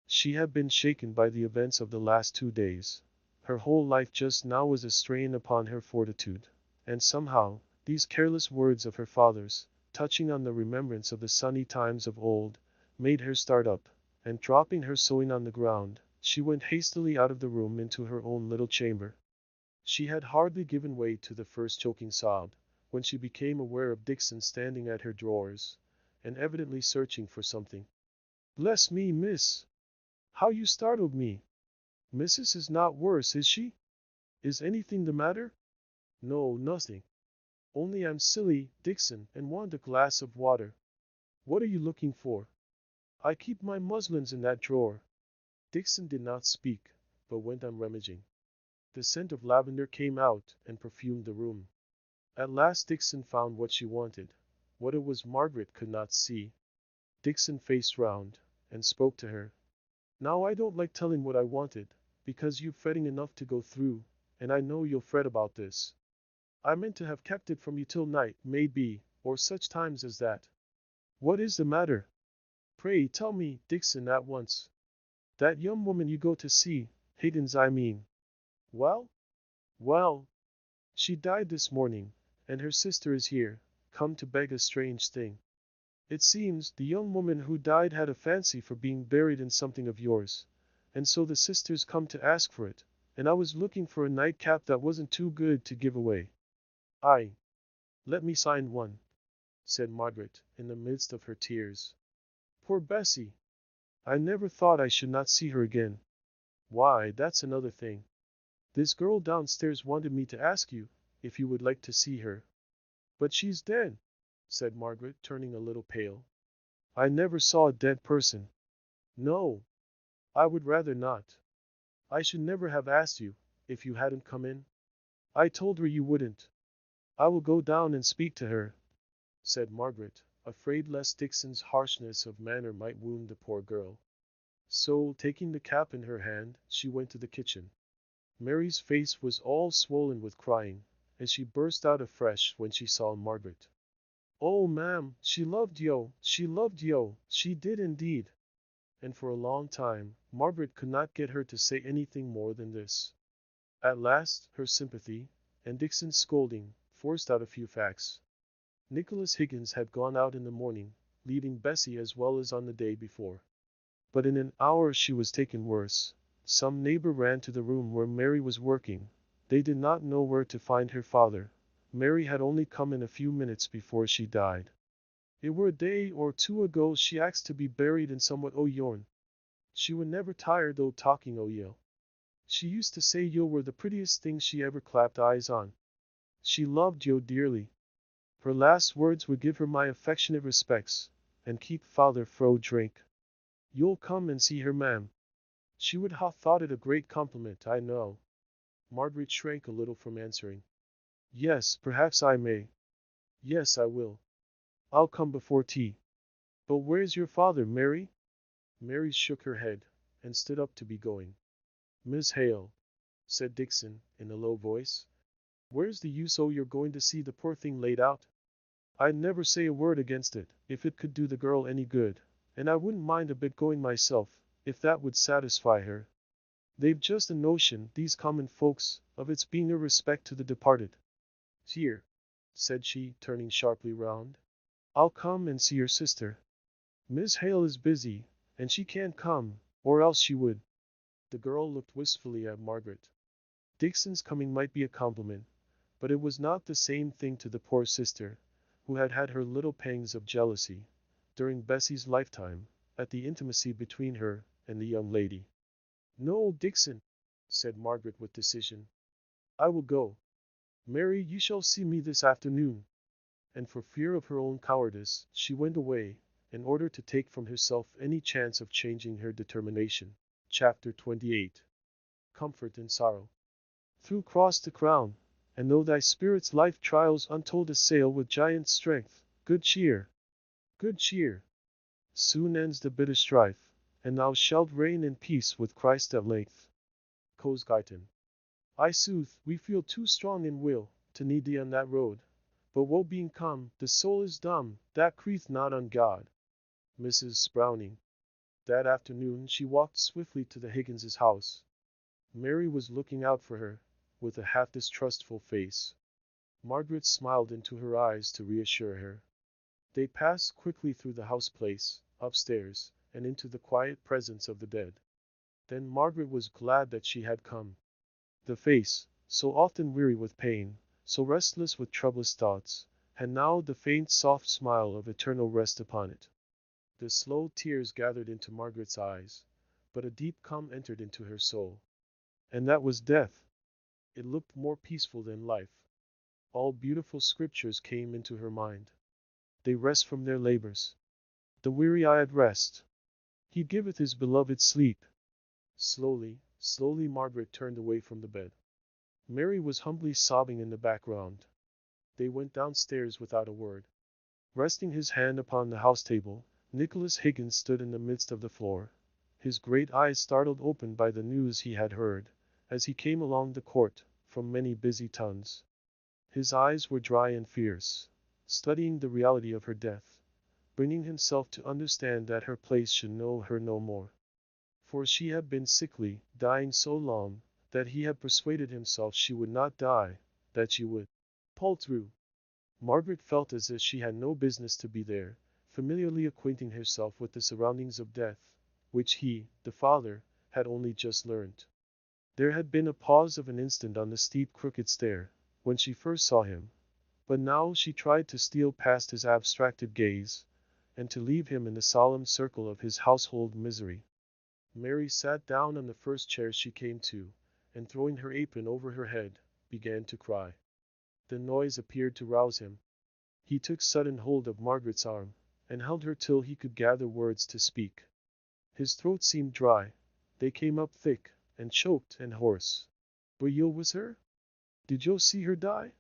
She had been shaken by the events of the last 2 days. Her whole life just now was a strain upon her fortitude, and somehow, these careless words of her father's, touching on the remembrance of the sunny times of old, made her start up, and dropping her sewing on the ground, she went hastily out of the room into her own little chamber. She had hardly given way to the first choking sob, when she became aware of Dixon standing at her drawers, and evidently searching for something. "Bless me, miss! How you startled me! Missus is not worse, is she? Is anything the matter?" "No, nothing. Only I'm silly, Dixon, and want a glass of water." "What are you looking for?" "I keep my muslins in that drawer." Dixon did not speak, but went on rummaging. The scent of lavender came out and perfumed the room. At last Dixon found what she wanted. What it was Margaret could not see. Dixon faced round, and spoke to her. "Now I don't like telling what I wanted, because you've fretting enough to go through, and I know you'll fret about this. I meant to have kept it from you till night, may be, or such times as that." "What is the matter? Pray tell me, Dixon, at once." "That young woman you go to see, Haydens I mean." "Well?" "Well, she died this morning, and her sister is here, come to beg a strange thing. It seems, the young woman who died had a fancy for being buried in something of yours, and so the sister's come to ask for it, and I was looking for a nightcap that wasn't too good to give away." "Aye. Let me sign one," said Margaret, in the midst of her tears. "Poor Bessie! I never thought I should not see her again. Why, that's another thing. This girl downstairs wanted me to ask you if you would like to see her." "But she's dead," said Margaret, turning a little pale. "I never saw a dead person." "No, I would rather not. I should never have asked you, if you hadn't come in. I told her you wouldn't." "I will go down and speak to her," said Margaret, afraid lest Dixon's harshness of manner might wound the poor girl. So, taking the cap in her hand, she went to the kitchen. Mary's face was all swollen with crying, and she burst out afresh when she saw Margaret. Oh, ma'am, she loved yo, she loved yo, she did indeed. And for a long time, Margaret could not get her to say anything more than this. At last, her sympathy, and Dixon's scolding, forced out a few facts. Nicholas Higgins had gone out in the morning, leaving Bessie as well as on the day before. But in an hour she was taken worse. Some neighbor ran to the room where Mary was working. They did not know where to find her father. Mary had only come in a few minutes before she died. It were a day or two ago she asked to be buried in somewhat o' yourn. She were never tired o' talking o' yo. She used to say yo were the prettiest thing she ever clapped eyes on. She loved yo dearly. Her last words would give her my affectionate respects, and keep father fro drink. You'll come and see her, ma'am. She would ha thought it a great compliment, I know. Margaret shrank a little from answering. Yes, perhaps I may. Yes, I will. I'll come before tea. But where's your father, Mary? Mary shook her head, and stood up to be going. Miss Hale, said Dixon, in a low voice, where's the use o' your going to see the poor thing laid out? I'd never say a word against it, if it could do the girl any good, and I wouldn't mind a bit going myself, if that would satisfy her. They've just a notion, these common folks, of its being a respect to the departed. Here, said she, turning sharply round, I'll come and see your sister. Miss Hale is busy, and she can't come, or else she would. The girl looked wistfully at Margaret. Dixon's coming might be a compliment, but it was not the same thing to the poor sister, who had had her little pangs of jealousy, during Bessie's lifetime, at the intimacy between her and the young lady. No, Dixon, said Margaret with decision. I will go. Mary, you shall see me this afternoon. And for fear of her own cowardice, she went away, in order to take from herself any chance of changing her determination. Chapter 28. Comfort in Sorrow. Through cross to crown, and though thy spirit's life trials untold assail with giant strength, good cheer! Good cheer! Soon ends the bitter strife, and thou shalt reign in peace with Christ at length. Cosgarten. I sooth, we feel too strong in will, to need thee on that road. But woe being come, the soul is dumb, that crieth not on God. Mrs. Browning. That afternoon she walked swiftly to the Higginses' house. Mary was looking out for her, with a half distrustful face. Margaret smiled into her eyes to reassure her. They passed quickly through the house place, upstairs, and into the quiet presence of the dead. Then Margaret was glad that she had come. The face, so often weary with pain, so restless with troublous thoughts, had now the faint soft smile of eternal rest upon it. The slow tears gathered into Margaret's eyes, but a deep calm entered into her soul. And that was death. It looked more peaceful than life. All beautiful scriptures came into her mind. They rest from their labors. The weary-eyed rest. He giveth his beloved sleep. Slowly, slowly Margaret turned away from the bed. Mary was humbly sobbing in the background. They went downstairs without a word. Resting his hand upon the house table, Nicholas Higgins stood in the midst of the floor, his great eyes startled open by the news he had heard, as he came along the court, from many busy tongues. His eyes were dry and fierce, studying the reality of her death, bringing himself to understand that her place should know her no more. For she had been sickly, dying so long, that he had persuaded himself she would not die, that she would pull through. Margaret felt as if she had no business to be there, familiarly acquainting herself with the surroundings of death, which he, the father, had only just learnt. There had been a pause of an instant on the steep crooked stair, when she first saw him, but now she tried to steal past his abstracted gaze, and to leave him in the solemn circle of his household misery. Mary sat down on the first chair she came to, and throwing her apron over her head, began to cry. The noise appeared to rouse him. He took sudden hold of Margaret's arm, and held her till he could gather words to speak. His throat seemed dry. They came up thick, and choked, and hoarse. Were you with her? Did you see her die?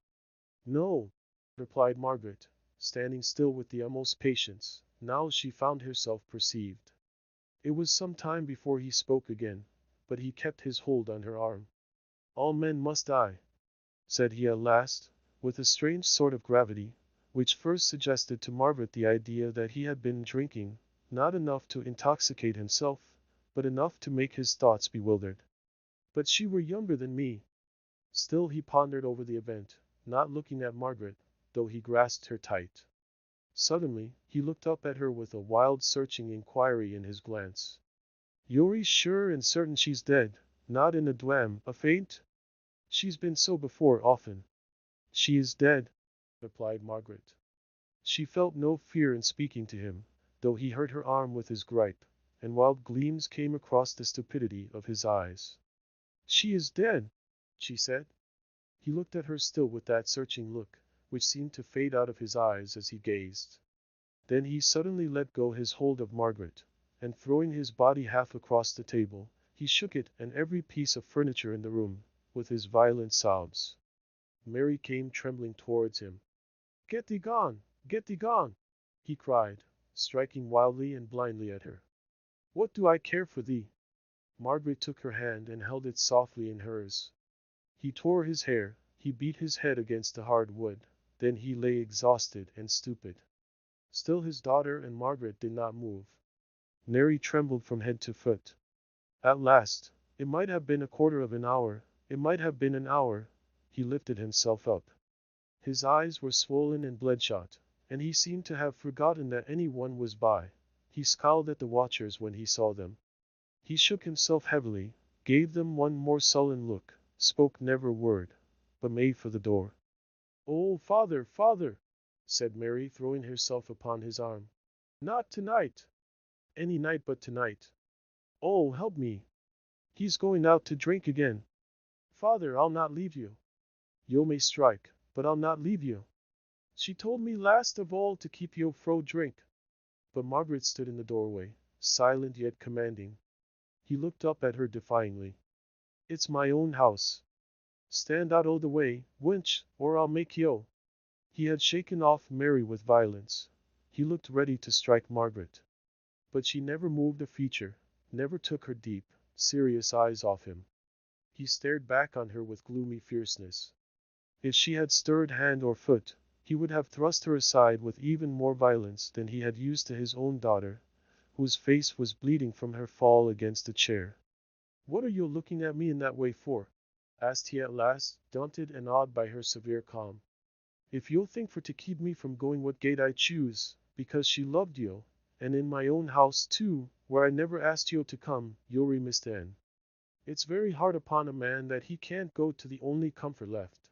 No, replied Margaret, standing still with the utmost patience. Now she found herself perceived. It was some time before he spoke again, but he kept his hold on her arm. All men must die, said he at last, with a strange sort of gravity, which first suggested to Margaret the idea that he had been drinking, not enough to intoxicate himself, but enough to make his thoughts bewildered. But she were younger than me. Still he pondered over the event, not looking at Margaret, though he grasped her tight. Suddenly, he looked up at her with a wild searching inquiry in his glance. "You're sure and certain she's dead, not in a dwam, a faint? She's been so before often." "She is dead," replied Margaret. She felt no fear in speaking to him, though he hurt her arm with his gripe, and wild gleams came across the stupidity of his eyes. "She is dead," she said. He looked at her still with that searching look, which seemed to fade out of his eyes as he gazed. Then he suddenly let go his hold of Margaret, and throwing his body half across the table, he shook it and every piece of furniture in the room, with his violent sobs. Mary came trembling towards him. "Get thee gone! Get thee gone!" he cried, striking wildly and blindly at her. "What do I care for thee?" Margaret took her hand and held it softly in hers. He tore his hair, he beat his head against the hard wood, then he lay exhausted and stupid. Still his daughter and Margaret did not move. Mary trembled from head to foot. At last, it might have been a quarter of an hour, it might have been an hour, he lifted himself up. His eyes were swollen and bloodshot, and he seemed to have forgotten that any one was by. He scowled at the watchers when he saw them. He shook himself heavily, gave them one more sullen look, spoke never a word, but made for the door. "Oh, father, father!" said Mary, throwing herself upon his arm. "Not tonight! Any night but tonight. Oh, help me! He's going out to drink again. Father, I'll not leave you. Yo may strike, but I'll not leave you. She told me last of all to keep yo fro drink." But Margaret stood in the doorway, silent yet commanding. He looked up at her defyingly. "It's my own house. Stand out o' the way, wench, or I'll make yo." He had shaken off Mary with violence. He looked ready to strike Margaret. But she never moved a feature, never took her deep, serious eyes off him. He stared back on her with gloomy fierceness. If she had stirred hand or foot, he would have thrust her aside with even more violence than he had used to his own daughter, whose face was bleeding from her fall against the chair. "What are you looking at me in that way for?" asked he at last, daunted and awed by her severe calm. "If you'll think for to keep me from going what gate I choose, because she loved you, and in my own house too, where I never asked you to come, you'll remistan. It's very hard upon a man that he can't go to the only comfort left."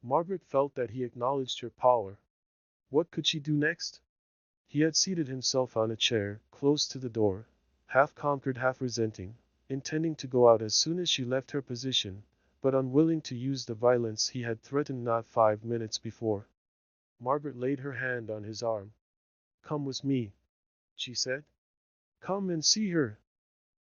Margaret felt that he acknowledged her power. What could she do next? He had seated himself on a chair, close to the door, half conquered, half resenting, intending to go out as soon as she left her position, but unwilling to use the violence he had threatened not 5 minutes before. Margaret laid her hand on his arm. "Come with me," she said. "Come and see her."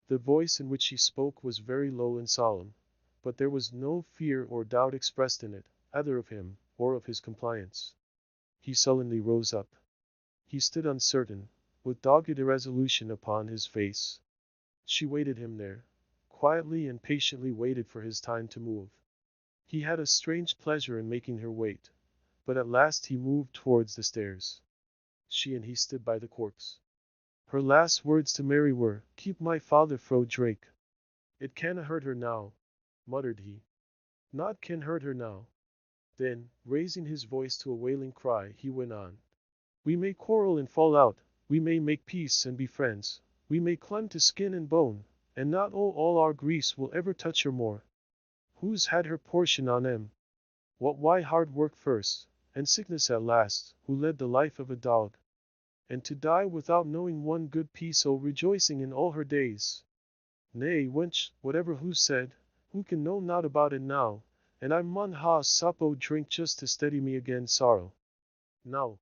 The voice in which she spoke was very low and solemn, but there was no fear or doubt expressed in it, either of him or of his compliance. He sullenly rose up. He stood uncertain, with dogged irresolution upon his face. She waited him there, quietly and patiently waited for his time to move. He had a strange pleasure in making her wait, but at last he moved towards the stairs. She and he stood by the corpse. Her last words to Mary were, "Keep my father fro Drake." "It canna hurt her now," muttered he. "Naught can hurt her now." Then, raising his voice to a wailing cry, he went on. "We may quarrel and fall out, we may make peace and be friends, we may climb to skin and bone, and not all our griefs will ever touch her more. Who's had her portion on em? What why hard work first, and sickness at last, who led the life of a dog, and to die without knowing one good piece o' rejoicing in all her days. Nay, wench, whatever who said, who can know naught about it now, and I mun ha a sup o' drink just to steady me against sorrow." "No,"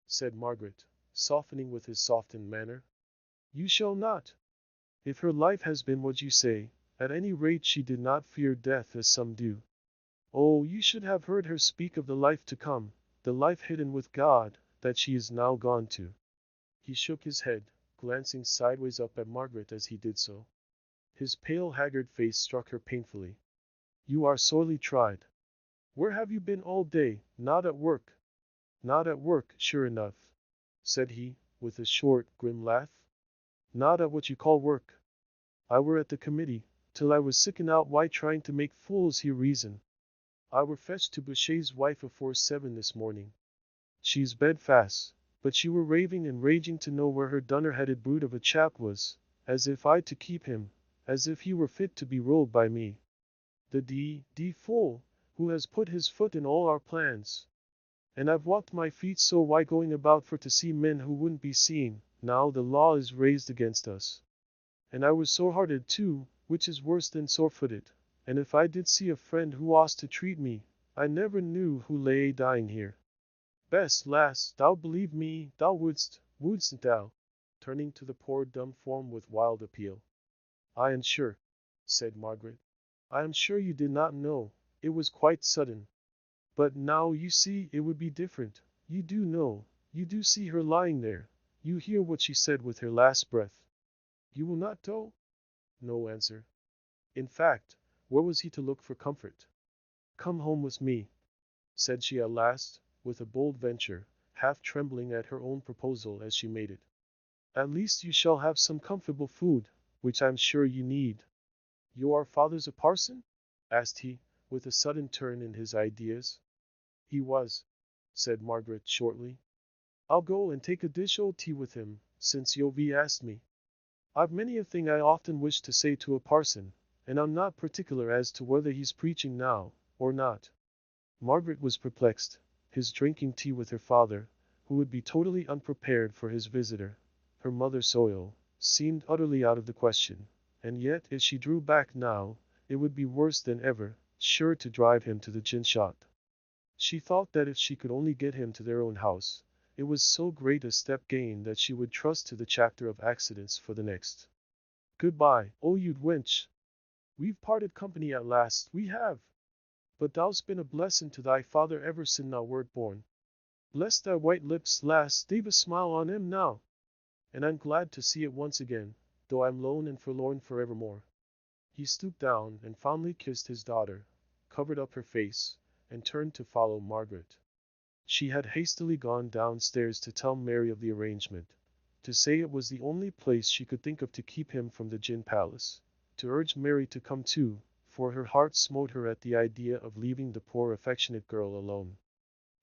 said Margaret, softening with his softened manner. "You shall not. If her life has been what you say, at any rate she did not fear death as some do. Oh, you should have heard her speak of the life to come, the life hidden with God, that she is now gone to." He shook his head, glancing sideways up at Margaret as he did so. His pale, haggard face struck her painfully. "You are sorely tried. Where have you been all day? Not at work?" Not at work, sure enough, said he, with a short, grim laugh. Not at what you call work. I were at the committee, till I was sickened out why trying to make fools here reason. I were fetched to Boucher's wife afore 7 this morning. She's bed fast, but she were raving and raging to know where her dunner-headed brute of a chap was, as if I'd to keep him, as if he were fit to be ruled by me. The d fool, who has put his foot in all our plans. And I've walked my feet so why going about for to see men who wouldn't be seen, now the law is raised against us. And I was sore-hearted too, which is worse than sore-footed, and if I did see a friend who was to treat me, I never knew who lay dying here. Bess, lass, thou believe me, thou wouldst thou? Turning to the poor dumb form with wild appeal. I am sure, said Margaret. I am sure you did not know, it was quite sudden. But now you see it would be different. You do know, you do see her lying there. You hear what she said with her last breath. You will not go? No answer. In fact, where was he to look for comfort? Come home with me, said she at last, with a bold venture, half trembling at her own proposal as she made it. At least you shall have some comfortable food, which I'm sure you need. Your father's a parson? Asked he, with a sudden turn in his ideas. He was, said Margaret shortly. I'll go and take a dish o' tea with him, since you've asked me. I've many a thing I often wish to say to a parson, and I'm not particular as to whether he's preaching now, or not. Margaret was perplexed. His drinking tea with her father, who would be totally unprepared for his visitor, her mother soil, seemed utterly out of the question, and yet as she drew back now, it would be worse than ever, sure to drive him to the gin shop. She thought that if she could only get him to their own house, it was so great a step gained that she would trust to the chapter of accidents for the next. Goodbye, oh you wench! We've parted company at last, we have. But thou's been a blessin' to thy father ever sin' thou wert born. Bless thy white lips, lass, they've a smile on 'em now. And I'm glad to see it once again, though I'm lone and forlorn for evermore. He stooped down and fondly kissed his daughter, covered up her face, and turned to follow Margaret. She had hastily gone downstairs to tell Mary of the arrangement, to say it was the only place she could think of to keep him from the gin palace, to urge Mary to come too, for her heart smote her at the idea of leaving the poor affectionate girl alone.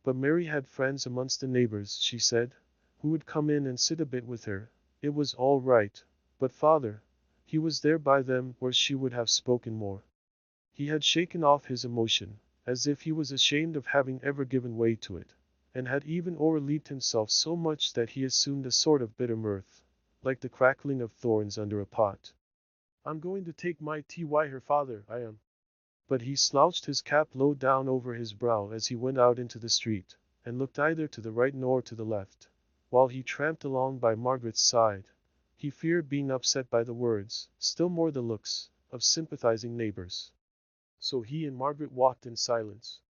But Mary had friends amongst the neighbors, she said, who would come in and sit a bit with her. It was all right, but father, he was there by them where she would have spoken more. He had shaken off his emotion, as if he was ashamed of having ever given way to it, and had even o'erleaped himself so much that he assumed a sort of bitter mirth, like the crackling of thorns under a pot. I'm going to take my tea, why her father, I am. But he slouched his cap low down over his brow as he went out into the street, and looked either to the right nor to the left, while he tramped along by Margaret's side. He feared being upset by the words, still more the looks, of sympathizing neighbors. So he and Margaret walked in silence.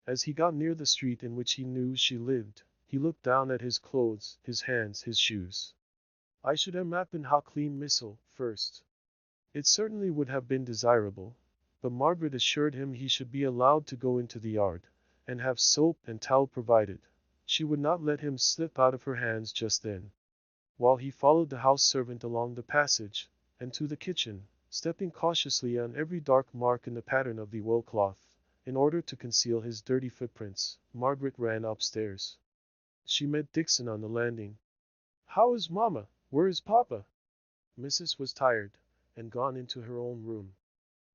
As he got near the street in which he knew she lived, he looked down at his clothes, his hands, his shoes. I should have mappen ha clean missile, first. It certainly would have been desirable, but Margaret assured him he should be allowed to go into the yard, and have soap and towel provided. She would not let him slip out of her hands just then. While he followed the house servant along the passage, and to the kitchen, stepping cautiously on every dark mark in the pattern of the oilcloth, in order to conceal his dirty footprints, Margaret ran upstairs. She met Dixon on the landing. How is Mamma? Where is Papa? Mrs. was tired, and gone into her own room.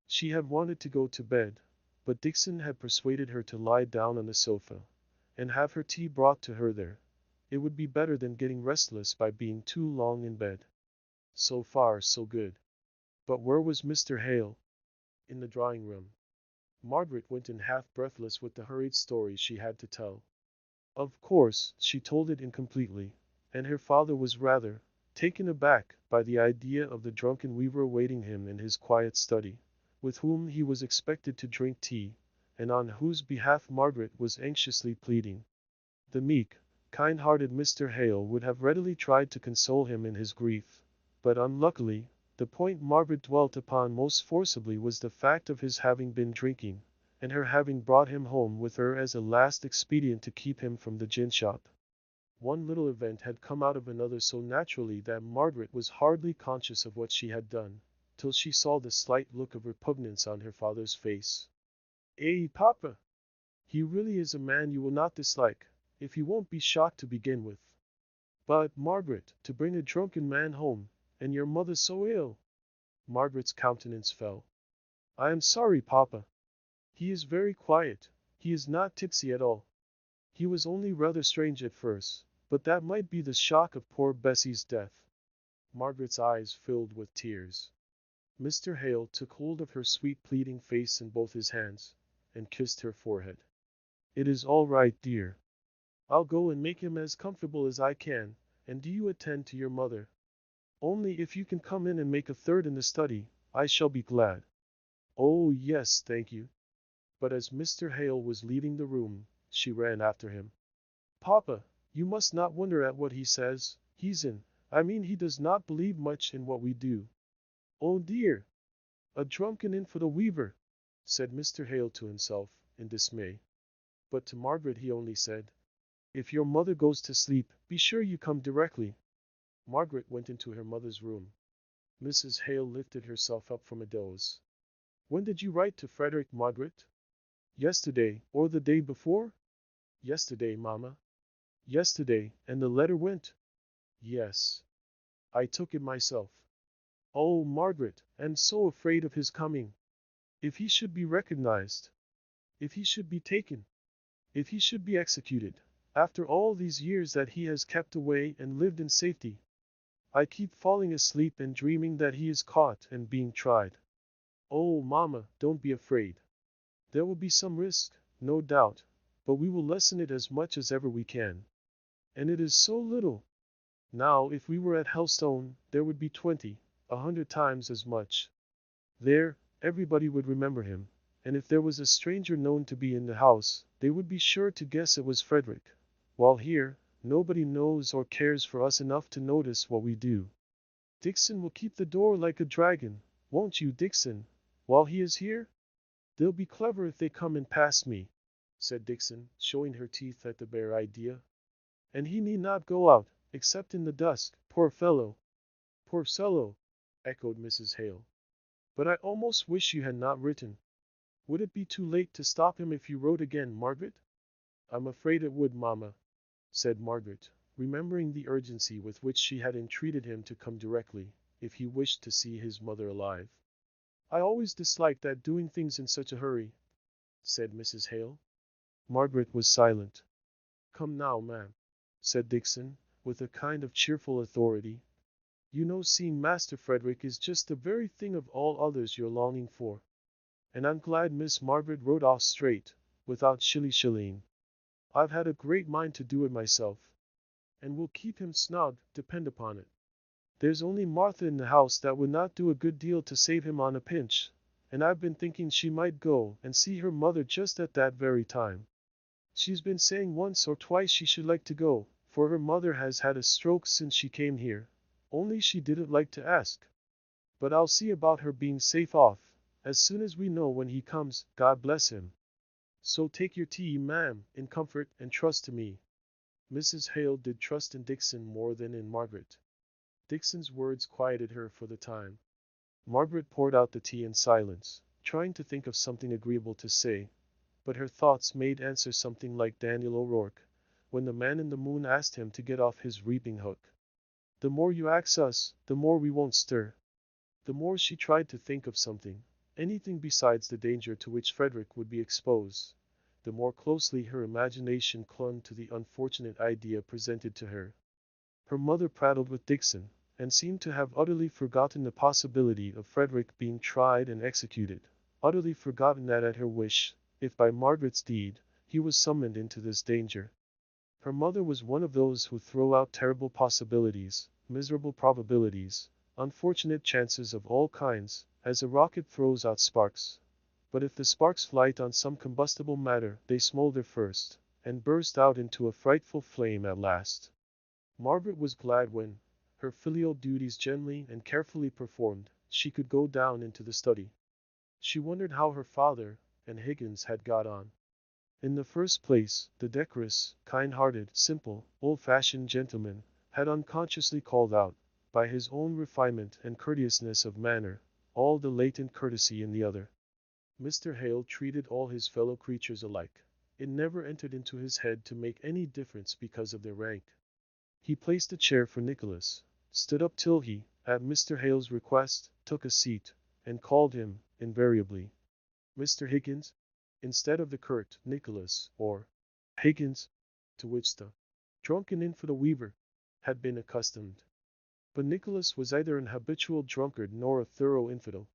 She had wanted to go to bed, but Dixon had persuaded her to lie down on the sofa, and have her tea brought to her there. It would be better than getting restless by being too long in bed. So far, so good. But where was Mr. Hale? In the drawing-room. Margaret went in half breathless with the hurried story she had to tell. Of course, she told it incompletely, and her father was rather taken aback by the idea of the drunken weaver awaiting him in his quiet study, with whom he was expected to drink tea, and on whose behalf Margaret was anxiously pleading. The meek, kind-hearted Mr. Hale would have readily tried to console him in his grief, but unluckily, the point Margaret dwelt upon most forcibly was the fact of his having been drinking, and her having brought him home with her as a last expedient to keep him from the gin shop. One little event had come out of another so naturally that Margaret was hardly conscious of what she had done, till she saw the slight look of repugnance on her father's face. "Eh, papa! He really is a man you will not dislike, if he won't be shocked to begin with. But, Margaret, to bring a drunken man home, and your mother so ill!" Margaret's countenance fell. "I am sorry, papa. He is very quiet. He is not tipsy at all. He was only rather strange at first, but that might be the shock of poor Bessie's death." Margaret's eyes filled with tears. Mr. Hale took hold of her sweet pleading face in both his hands, and kissed her forehead. "It is all right, dear. I'll go and make him as comfortable as I can, and do you attend to your mother. Only if you can come in and make a third in the study, I shall be glad." "Oh, yes, thank you." But as Mr. Hale was leaving the room, she ran after him. "Papa, you must not wonder at what he says. I mean he does not believe much in what we do." "Oh dear! A drunken infidel weaver!" said Mr. Hale to himself, in dismay. But to Margaret he only said, "If your mother goes to sleep, be sure you come directly." Margaret went into her mother's room. Mrs. Hale lifted herself up from a doze. "When did you write to Frederick, Margaret?" "Yesterday, or the day before?" "Yesterday, mamma." "Yesterday, and the letter went?" "Yes. I took it myself." "Oh, Margaret, I'm so afraid of his coming. If he should be recognized! If he should be taken! If he should be executed, after all these years that he has kept away and lived in safety! I keep falling asleep and dreaming that he is caught and being tried." "Oh, mamma, don't be afraid. There will be some risk, no doubt, but we will lessen it as much as ever we can. And it is so little. Now, if we were at Helstone, there would be 100 times as much. There, everybody would remember him, and if there was a stranger known to be in the house, they would be sure to guess it was Frederick, while here, nobody knows or cares for us enough to notice what we do. Dixon will keep the door like a dragon, won't you, Dixon, while he is here? They'll be clever if they come in past me," said Dixon, showing her teeth at the bare idea. "And he need not go out, except in the dusk, poor fellow." "Poor fellow," echoed Mrs. Hale. "But I almost wish you had not written. Would it be too late to stop him if you wrote again, Margaret?" "I'm afraid it would, mamma," said Margaret, remembering the urgency with which she had entreated him to come directly, if he wished to see his mother alive. "I always disliked that doing things in such a hurry," said Mrs. Hale. Margaret was silent. "Come now, ma'am," said Dixon, with a kind of cheerful authority. "You know seeing Master Frederick is just the very thing of all others you're longing for. And I'm glad Miss Margaret wrote off straight, without shilly-shallying. I've had a great mind to do it myself. And we'll keep him snug, depend upon it. There's only Martha in the house that would not do a good deal to save him on a pinch, and I've been thinking she might go and see her mother just at that very time. She's been saying once or twice she should like to go, for her mother has had a stroke since she came here, only she didn't like to ask. But I'll see about her being safe off, as soon as we know when he comes, God bless him. So take your tea, ma'am, in comfort, and trust to me." Mrs. Hale did trust in Dixon more than in Margaret. Dixon's words quieted her for the time. Margaret poured out the tea in silence, trying to think of something agreeable to say, but her thoughts made answer something like Daniel O'Rourke, when the man in the moon asked him to get off his reaping hook. "The more you ax us, the more we won't stir." The more she tried to think of something, anything besides the danger to which Frederick would be exposed, the more closely her imagination clung to the unfortunate idea presented to her. Her mother prattled with Dixon, and seemed to have utterly forgotten the possibility of Frederick being tried and executed, utterly forgotten that at her wish, if by Margaret's deed, he was summoned into this danger. Her mother was one of those who throw out terrible possibilities, miserable probabilities, unfortunate chances of all kinds, as a rocket throws out sparks. But if the sparks light on some combustible matter, they smolder first, and burst out into a frightful flame at last. Margaret was glad when, her filial duties gently and carefully performed, she could go down into the study. She wondered how her father, and Higgins had got on. In the first place, the decorous, kind-hearted, simple, old-fashioned gentleman had unconsciously called out, by his own refinement and courteousness of manner, all the latent courtesy in the other. Mr. Hale treated all his fellow creatures alike. It never entered into his head to make any difference because of their rank. He placed a chair for Nicholas, stood up till he, at Mr. Hale's request, took a seat, and called him, invariably, Mr. Higgins, instead of the curt Nicholas, or Higgins, to which the drunken infidel weaver had been accustomed. But Nicholas was either an habitual drunkard nor a thorough infidel.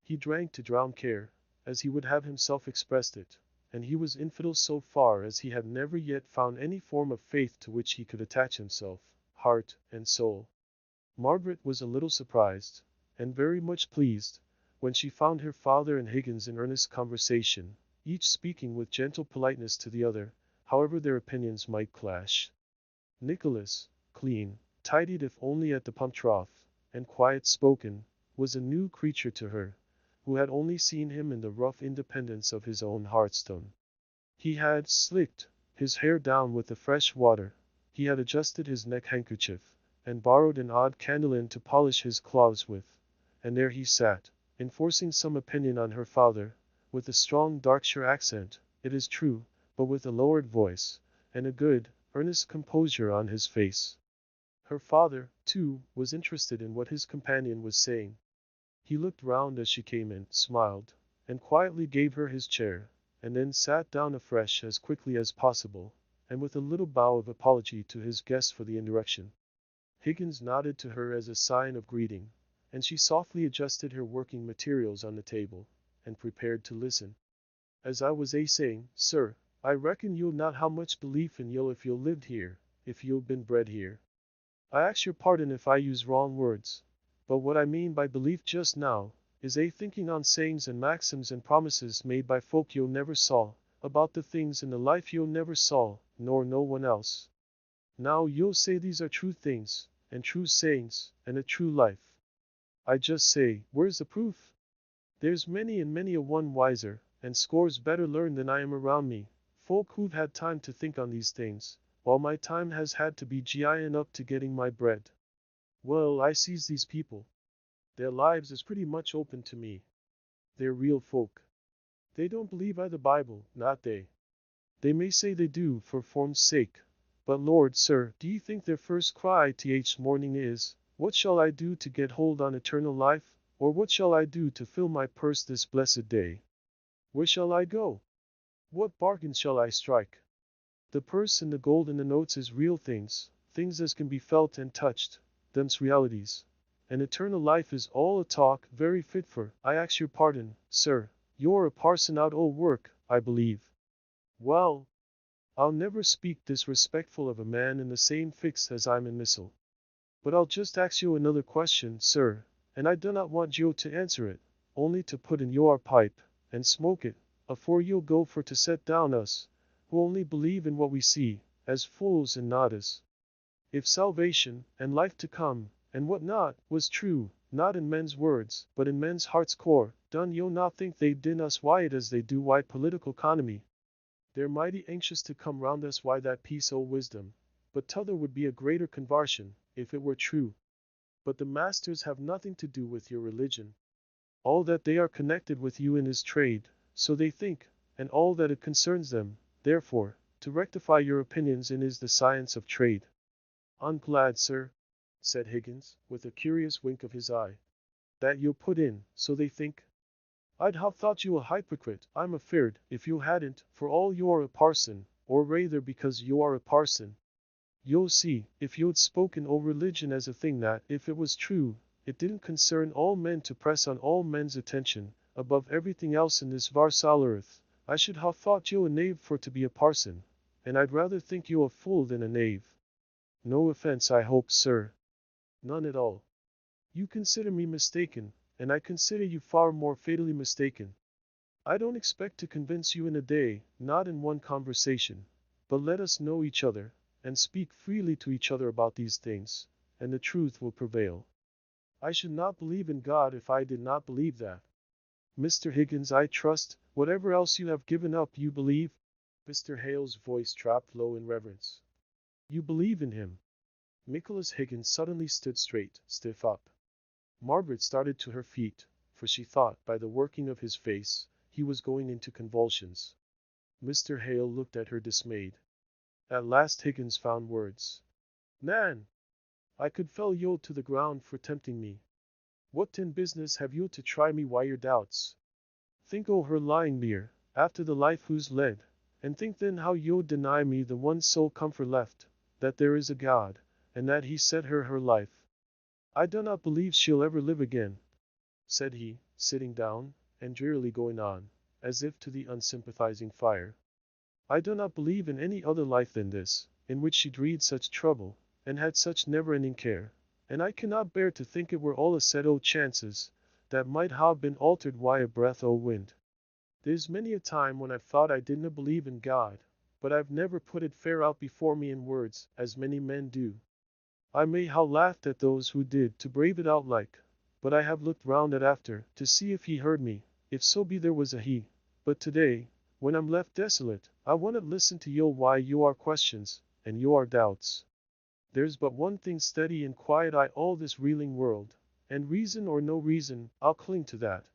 He drank to drown care, as he would have himself expressed it, and he was infidel so far as he had never yet found any form of faith to which he could attach himself, heart and soul. Margaret was a little surprised, and very much pleased, when she found her father and Higgins in earnest conversation, each speaking with gentle politeness to the other, however their opinions might clash. Nicholas, clean, tidied if only at the pump trough, and quiet-spoken, was a new creature to her, who had only seen him in the rough independence of his own hearthstone. He had slicked his hair down with the fresh water, he had adjusted his neck-handkerchief, and borrowed an odd candle to polish his cloths with, and there he sat, enforcing some opinion on her father, with a strong Darkshire accent, it is true, but with a lowered voice, and a good, earnest composure on his face. Her father, too, was interested in what his companion was saying. He looked round as she came in, smiled, and quietly gave her his chair, and then sat down afresh as quickly as possible, and with a little bow of apology to his guest for the interruption. Higgins nodded to her as a sign of greeting, and she softly adjusted her working materials on the table, and prepared to listen. As I was saying, sir, I reckon you'll not how much belief in you if you lived here, if you've been bred here. I ask your pardon if I use wrong words, but what I mean by belief just now, is thinking on sayings and maxims and promises made by folk you never saw, about the things in the life you never saw, nor no one else. Now you'll say these are true things, and true sayings, and a true life. I just say, where's the proof? There's many and many a one wiser, and scores better learned than I am around me, folk who've had time to think on these things, while my time has had to be gyin' up to getting my bread. Well, I sees these people. Their lives is pretty much open to me. They're real folk. They don't believe the Bible, not they. They may say they do for form's sake, but Lord, sir, do ye think their first cry th morning is, what shall I do to get hold on eternal life, or what shall I do to fill my purse this blessed day? Where shall I go? What bargain shall I strike? The purse and the gold and the notes is real things, things as can be felt and touched, them's realities. And eternal life is all a talk, very fit for, I ask your pardon, sir, you're a parson out o' work, I believe. Well, I'll never speak disrespectful of a man in the same fix as I'm in missile. But I'll just ask you another question, sir, and I do not want you to answer it, only to put in your pipe, and smoke it, afore you'll go for to set down us, who only believe in what we see, as fools and not as. If salvation, and life to come, and what not, was true, not in men's words, but in men's heart's core, done yo not think they'd din us why it as they do why political economy. They're mighty anxious to come round us why that piece o' wisdom, but t'other would be a greater convarsion, if it were true. But the masters have nothing to do with your religion. All that they are connected with you in is trade, so they think, and all that it concerns them, therefore, to rectify your opinions in is the science of trade. I'm glad, sir, said Higgins, with a curious wink of his eye, that you put in, so they think. I'd have thought you a hypocrite, I'm afeard, if you hadn't, for all you're a parson, or rather because you are a parson. You'll see, if you'd spoken o' religion as a thing that, if it was true, it didn't concern all men to press on all men's attention, above everything else in this varsal earth, I should have thought you a knave for to be a parson, and I'd rather think you a fool than a knave. No offence, I hope, sir. None at all. You consider me mistaken, and I consider you far more fatally mistaken. I don't expect to convince you in a day, not in one conversation, but let us know each other, and speak freely to each other about these things, and the truth will prevail. I should not believe in God if I did not believe that. Mr. Higgins, I trust, whatever else you have given up, you believe? Mr. Hale's voice dropped low in reverence. You believe in him? Nicholas Higgins suddenly stood straight, stiff up. Margaret started to her feet, for she thought, by the working of his face, he was going into convulsions. Mr. Hale looked at her dismayed. At last Higgins found words. Man, I could fell yo to the ground for tempting me. What tin business have yo to try me why your doubts? Think o' her lying there, after the life who's led, and think then how yo deny me the one sole comfort left, that there is a God, and that he set her life. I do not believe she'll ever live again, said he, sitting down, and drearily going on, as if to the unsympathizing fire. I do not believe in any other life than this, in which she dreed such trouble, and had such never-ending care, and I cannot bear to think it were all a set o' chances, that might ha' been altered by a breath o' wind. There's many a time when I've thought I didna believe in God, but I've never put it fair out before me in words, as many men do. I may ha' laughed at those who did to brave it out like, but I have looked round at after, to see if he heard me, if so be there was a he. But today, when I'm left desolate, I wunnot listen to yo why yo are questions, and yo are doubts. There's but one thing steady and quiet I all this reeling world, and reason or no reason, I'll cling to that.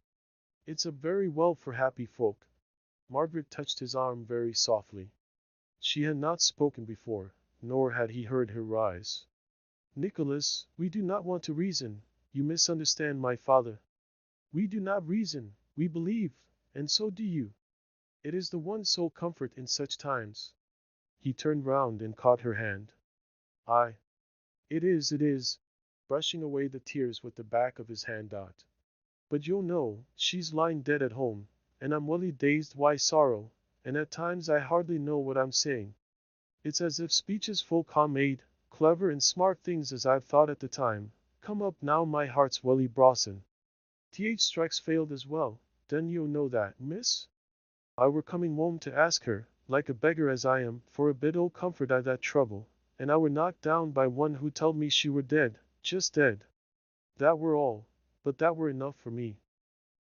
It's a very well for happy folk. Margaret touched his arm very softly. She had not spoken before, nor had he heard her rise. Nicholas, we do not want to reason, you misunderstand my father. We do not reason, we believe, and so do you. It is the one sole comfort in such times. He turned round and caught her hand. Aye. It is, brushing away the tears with the back of his hand. But you'll know, she's lying dead at home, and I'm welly dazed wy sorrow, and at times I hardly know what I'm saying. It's as if speeches folk ha' made, clever and smart things as I've thought at the time, come up now my heart's welly brossin'. Th strikes failed as well, then you know that, miss? I were coming home to ask her, like a beggar as I am, for a bit o' comfort I that trouble, and I were knocked down by one who told me she were dead, just dead. That were all, but that were enough for me.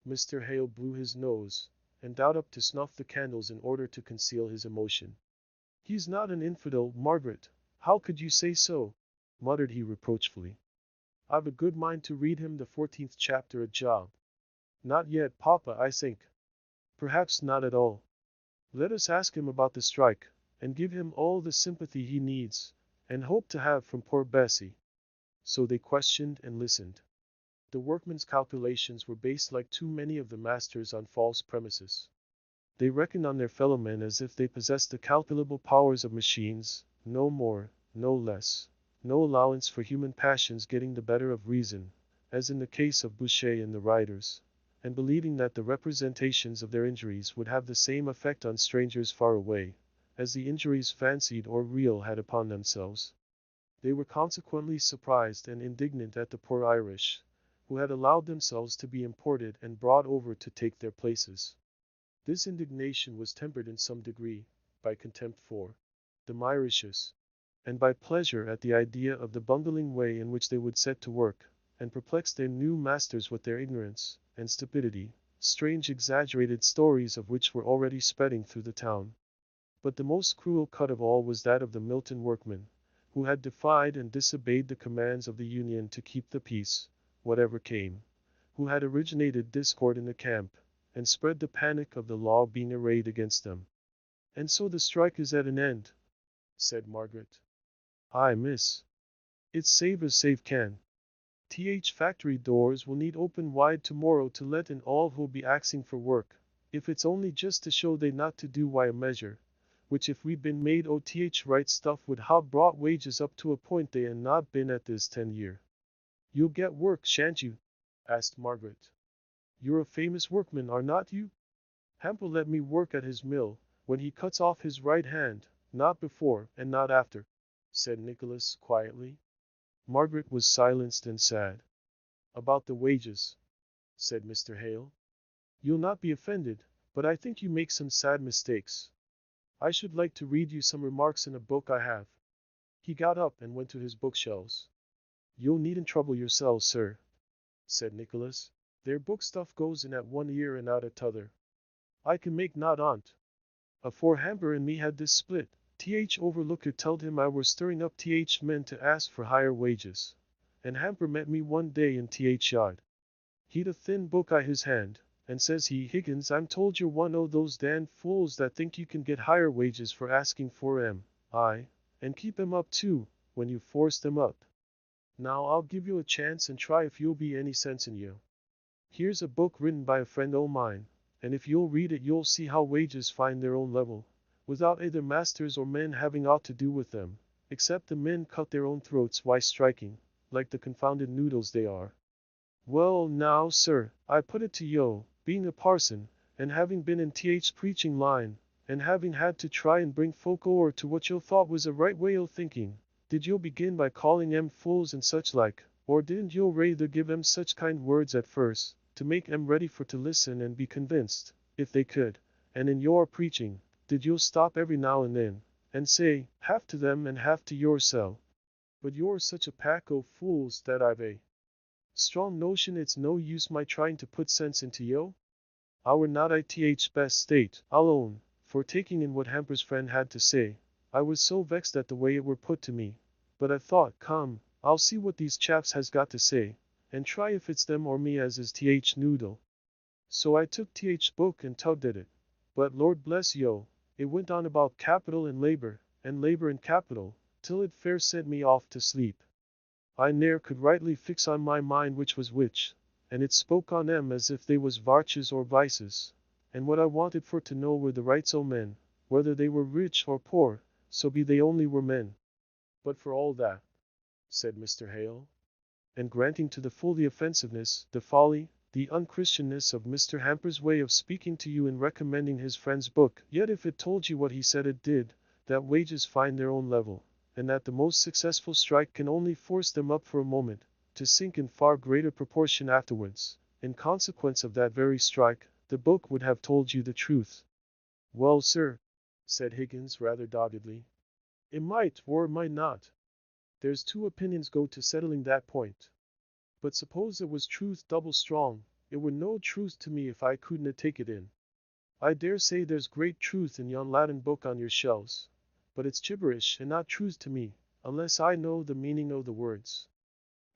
Mr. Hale blew his nose, and got up to snuff the candles in order to conceal his emotion. He's not an infidel, Margaret. How could you say so? Muttered he reproachfully. I've a good mind to read him the 14th chapter a job. Not yet, Papa, I think. Perhaps not at all. Let us ask him about the strike, and give him all the sympathy he needs, and hope to have from poor Bessie. So they questioned and listened. The workmen's calculations were based like too many of the masters on false premises. They reckoned on their fellow men as if they possessed the calculable powers of machines, no more, no less, no allowance for human passions getting the better of reason, as in the case of Boucher and the writers, and believing that the representations of their injuries would have the same effect on strangers far away, as the injuries fancied or real had upon themselves. They were consequently surprised and indignant at the poor Irish, who had allowed themselves to be imported and brought over to take their places. This indignation was tempered in some degree by contempt for the Mauritius, and by pleasure at the idea of the bungling way in which they would set to work, and perplex their new masters with their ignorance and stupidity, strange exaggerated stories of which were already spreading through the town. But the most cruel cut of all was that of the Milton workmen, who had defied and disobeyed the commands of the Union to keep the peace, whatever came, who had originated discord in the camp, and spread the panic of the law being arrayed against them. And so the strike is at an end, said Margaret. Aye, miss. It's save as save can. Factory doors will need open wide tomorrow to let in all who'll be axing for work, if it's only just to show they not to do why a measure, which if we'd been made right stuff would ha' brought wages up to a point they had not been at this 10 year. You'll get work, shan't you? Asked Margaret. You're a famous workman, are not you? Hamp'll let me work at his mill, when he cuts off his right hand, not before and not after, said Nicholas quietly. Margaret was silenced and sad. About the wages, said Mr. Hale. You'll not be offended, but I think you make some sad mistakes. I should like to read you some remarks in a book I have. He got up and went to his bookshelves. You needn't trouble yourselves, sir, said Nicholas. Their book stuff goes in at one ear and out at t'other. I can make not on't. Afore Hamper and me had this split, th overlooker telled him I were stirring up th men to ask for higher wages. And Hamper met me one day in th yard. He'd a thin book I his hand, and says he, Higgins, I'm told you're one o' those damned fools that think you can get higher wages for asking for 'em, aye, and keep 'em up too, when you force them up. Now I'll give you a chance and try if you'll be any sense in you. Here's a book written by a friend o' mine, and if you'll read it you'll see how wages find their own level, without either masters or men having aught to do with them, except the men cut their own throats while striking, like the confounded noodles they are. Well now, sir, I put it to yo, being a parson, and having been in th preaching line, and having had to try and bring folk o'er to what yo thought was a right way o' thinking, did yo begin by calling 'em fools and such like, or didn't yo rayther give 'em such kind words at first, to make 'em ready for to listen and be convinced, if they could, and in your preaching, did yo stop every now and then, and say, half to them and half to yoursel? But you're such a pack o' fools that I've a strong notion it's no use my trying to put sense into yo? I were not I th best state, I'll own, for taking in what Hamper's friend had to say. I was so vexed at the way it were put to me. But I thought, come, I'll see what these chaps has got to say, and try if it's them or me as is th noodle. So I took th book and tugged at it. But Lord bless yo, it went on about capital and labor and capital, till it fair sent me off to sleep. I ne'er could rightly fix on my mind which was which, and it spoke on 'em as if they was vartues or vices, and what I wanted for to know were the rights o' men, whether they were rich or poor, so be they only were men. But for all that, said Mr. Hale, and granting to the full the offensiveness, the folly, the unchristianness of Mr. Hamper's way of speaking to you in recommending his friend's book, yet if it told you what he said it did, that wages find their own level, and that the most successful strike can only force them up for a moment, to sink in far greater proportion afterwards, in consequence of that very strike, the book would have told you the truth. Well, sir, said Higgins rather doggedly, it might or it might not. There's two opinions go to settling that point. But suppose it was truth double strong, it were no truth to me if I couldn't take it in. I dare say there's great truth in yon Latin book on your shelves, but it's gibberish and not truth to me, unless I know the meaning o' the words.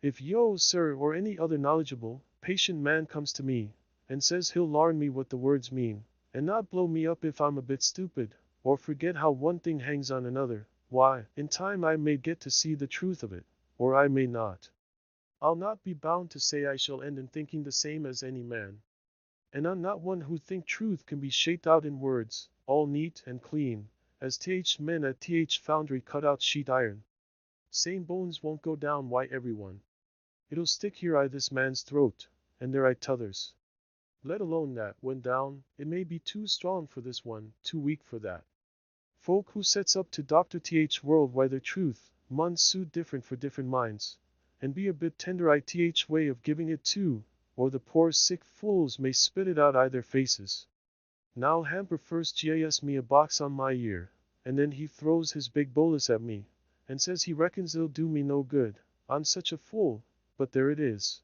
If yo, sir, or any other knowledgeable, patient man comes to me, and says he'll larn me what the words mean, and not blow me up if I'm a bit stupid, or forget how one thing hangs on another, why, in time I may get to see the truth of it, or I may not. I'll not be bound to say I shall end in thinking the same as any man. And I'm not one who think truth can be shaped out in words, all neat and clean, as th men at th foundry cut out sheet iron. Same bones won't go down why everyone. It'll stick here I this man's throat, and there I t'other's. Let alone that, when down, it may be too strong for this one, too weak for that. Folk who sets up to doctor th world why their truth mun suit different for different minds, and be a bit tender th way of giving it too, or the poor sick fools may spit it out their faces. Now Hamper first gas me a box on my ear, and then he throws his big bolus at me, and says he reckons it'll do me no good. I'm such a fool, but there it is.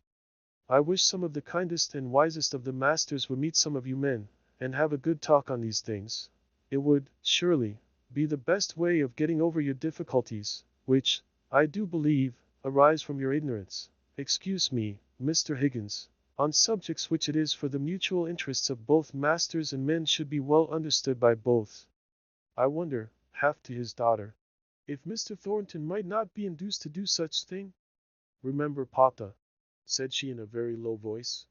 I wish some of the kindest and wisest of the masters would meet some of you men, and have a good talk on these things. It would, surely, be the best way of getting over your difficulties, which, I do believe, arise from your ignorance, excuse me, Mr. Higgins, on subjects which it is for the mutual interests of both masters and men should be well understood by both. I wonder, half to his daughter, if Mr. Thornton might not be induced to do such thing? Remember, Papa, said she in a very low voice,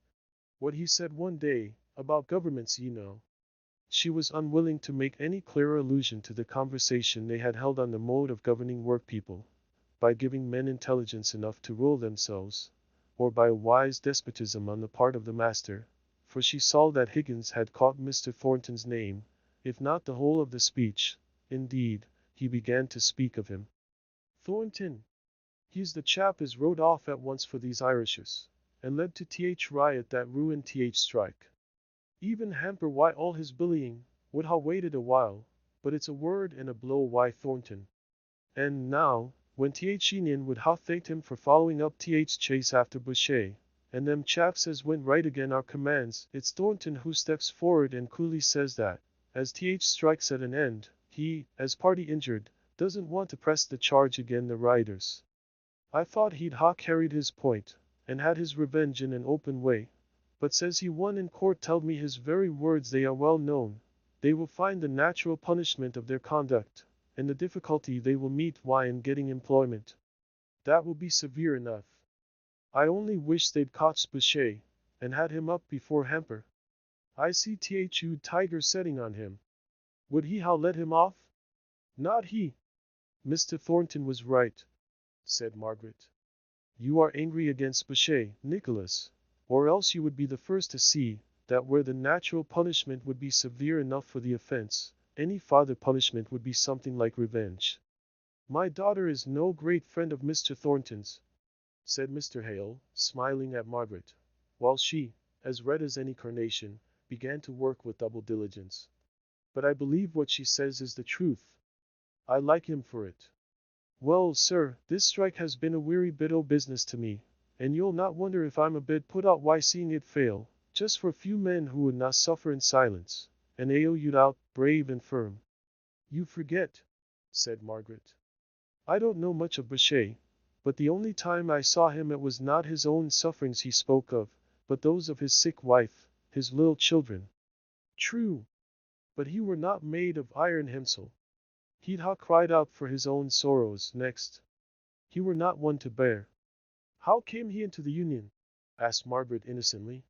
what he said one day, about governments, you know. She was unwilling to make any clearer allusion to the conversation they had held on the mode of governing workpeople, by giving men intelligence enough to rule themselves, or by a wise despotism on the part of the master, for she saw that Higgins had caught Mr. Thornton's name, if not the whole of the speech. Indeed, he began to speak of him. Thornton! He's the chap as rode off at once for these Irishes, and led to th riot that ruined th strike. Even Hamper, why all his bullying, would ha' waited a while, but it's a word and a blow why Thornton. And now, when th Union would ha' thanked him for following up th chase after Boucher, and them chaps as went right again our commands. It's Thornton who steps forward and coolly says that, as th strikes at an end, he, as party injured, doesn't want to press the charge again the rioters. I thought he'd ha carried his point, and had his revenge in an open way, but says he won in court telled me his very words they are well known, they will find the natural punishment of their conduct, and the difficulty they will meet why in getting employment. That will be severe enough. I only wish they'd caught Spachet, and had him up before Hemper. I see thu Tiger setting on him. Would he ha let him off? Not he. Mr. Thornton was right, said Margaret. You are angry against Spachet, Nicholas, or else you would be the first to see that where the natural punishment would be severe enough for the offense, any farther punishment would be something like revenge. My daughter is no great friend of Mr. Thornton's, said Mr. Hale, smiling at Margaret, while she, as red as any carnation, began to work with double diligence. But I believe what she says is the truth. I like him for it. Well, sir, this strike has been a weary bit o' business to me, and you'll not wonder if I'm a bit put out why seeing it fail, just for a few men who would not suffer in silence, and you'd out, brave and firm. You forget, said Margaret. I don't know much of Bachet, but the only time I saw him it was not his own sufferings he spoke of, but those of his sick wife, his little children. True, but he were not made of iron himself. He'd ha cried out for his own sorrows next. He were not one to bear. How came he into the Union? Asked Margaret innocently.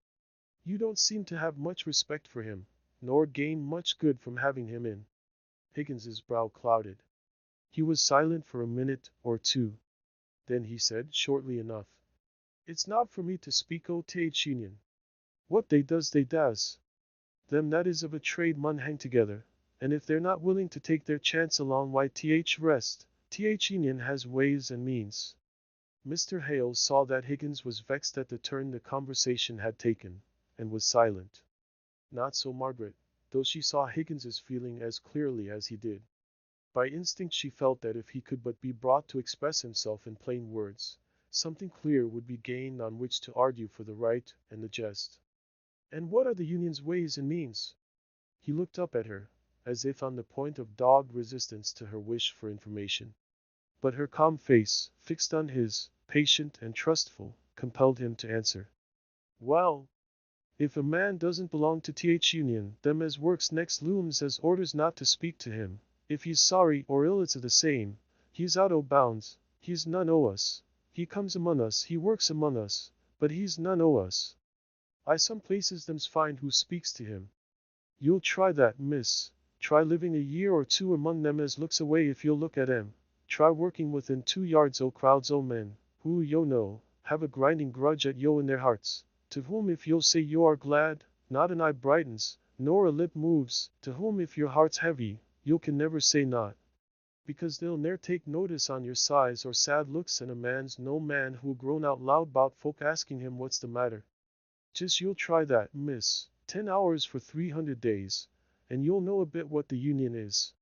You don't seem to have much respect for him, nor gain much good from having him in. Higgins's brow clouded. He was silent for a minute or two. Then he said, shortly enough, It's not for me to speak o' th Union. What they does. Them that is of a trade mun hang together, and if they're not willing to take their chance along why th rest, th Union has ways and means. Mr. Hale saw that Higgins was vexed at the turn the conversation had taken, and was silent. Not so Margaret, though she saw Higgins's feeling as clearly as he did. By instinct she felt that if he could but be brought to express himself in plain words, something clear would be gained on which to argue for the right and the just. And what are the Union's ways and means? He looked up at her, as if on the point of dogged resistance to her wish for information. But her calm face, fixed on his, patient and trustful, compelled him to answer. Well, if a man doesn't belong to th Union, them as works next looms as orders not to speak to him. If he's sorry or ill it's the same. He's out o' bounds. He's none o' us. He comes among us, he works among us, but he's none o' us. I some places them's find who speaks to him. You'll try that, miss. Try living a year or two among them as looks away if you'll look at 'em. Try working within 2 yards o' crowds o' men, who, yo know, have a grinding grudge at yo in their hearts, to whom if you'll say yo are glad, not an eye brightens, nor a lip moves, to whom if your heart's heavy, you can never say not. Because they'll ne'er take notice on your sighs or sad looks and a man's no man who'll groan out loud 'bout folk asking him what's the matter. Just you'll try that, miss, 10 hours for 300 days, and you'll know a bit what the Union is.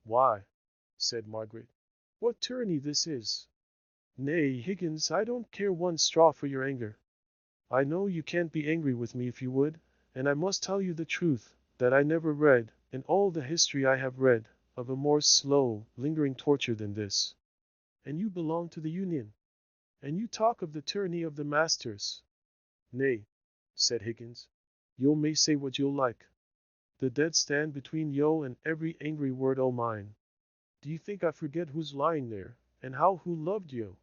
Why, said Margaret, what tyranny this is. Nay, Higgins, I don't care one straw for your anger. I know you can't be angry with me if you would, and I must tell you the truth, that I never read, in all the history I have read, of a more slow, lingering torture than this. And you belong to the Union. And you talk of the tyranny of the masters. Nay, said Higgins, yo may say what you'll like. The dead stand between yo and every angry word o' mine. Do you think I forget who's lying there, and how who loved yo?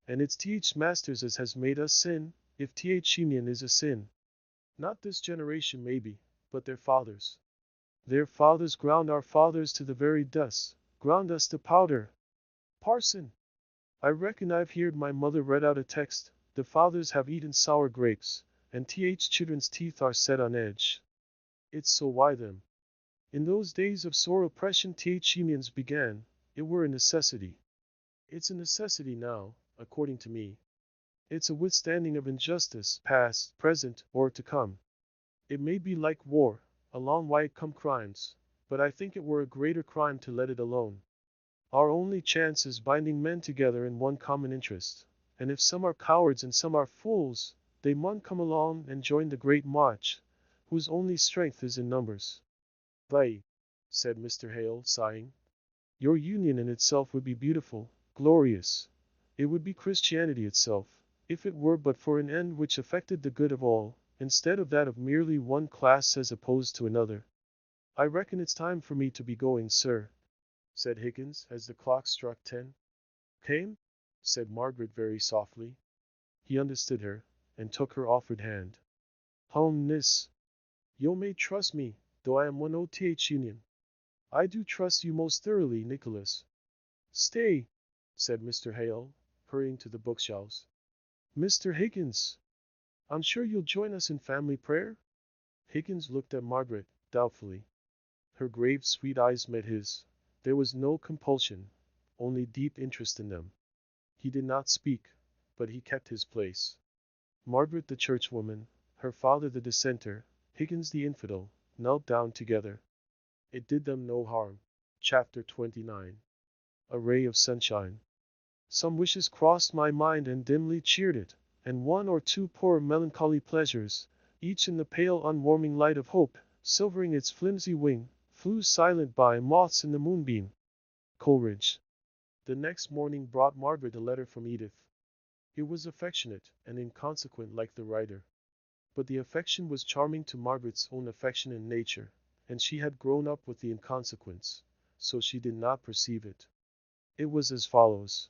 And it's th masters as has made us sin, if th Union is a sin. Not this generation maybe, but their fathers. Their fathers ground our fathers to the very dust, ground us to powder. Parson, I reckon I've heard my mother read out a text, the fathers have eaten sour grapes, and th children's teeth are set on edge. It's so why them. In those days of sore oppression th Unions began, it were a necessity. It's a necessity now, according to me. It's a withstanding of injustice, past, present, or to come. It may be like war, along why it come crimes, but I think it were a greater crime to let it alone. Our only chance is binding men together in one common interest, and if some are cowards and some are fools, They mun come along and join the great march, whose only strength is in numbers. They, said Mr. Hale, sighing. Your union in itself would be beautiful, glorious. It would be Christianity itself, if it were but for an end which affected the good of all, instead of that of merely one class as opposed to another. I reckon it's time for me to be going, sir, said Higgins, as the clock struck 10. Came? Said Margaret very softly. He understood her, and took her offered hand. Home, miss. Yo may trust me, though I am one oth union. I do trust you most thoroughly, Nicholas. Stay, said Mr. Hale, hurrying to the bookshelves. Mr. Higgins, I'm sure you'll join us in family prayer? Higgins looked at Margaret, doubtfully. Her grave, sweet eyes met his. There was no compulsion, only deep interest in them. He did not speak, but he kept his place. Margaret the churchwoman, her father the dissenter, Higgins the infidel, knelt down together. It did them no harm. Chapter 29. A ray of sunshine. Some wishes crossed my mind and dimly cheered it, and one or two poor melancholy pleasures, each in the pale unwarming light of hope, silvering its flimsy wing, flew silent by moths in the moonbeam. Coleridge. The next morning brought Margaret a letter from Edith. It was affectionate and inconsequent like the writer. But the affection was charming to Margaret's own affectionate nature, and she had grown up with the inconsequence, so she did not perceive it. It was as follows.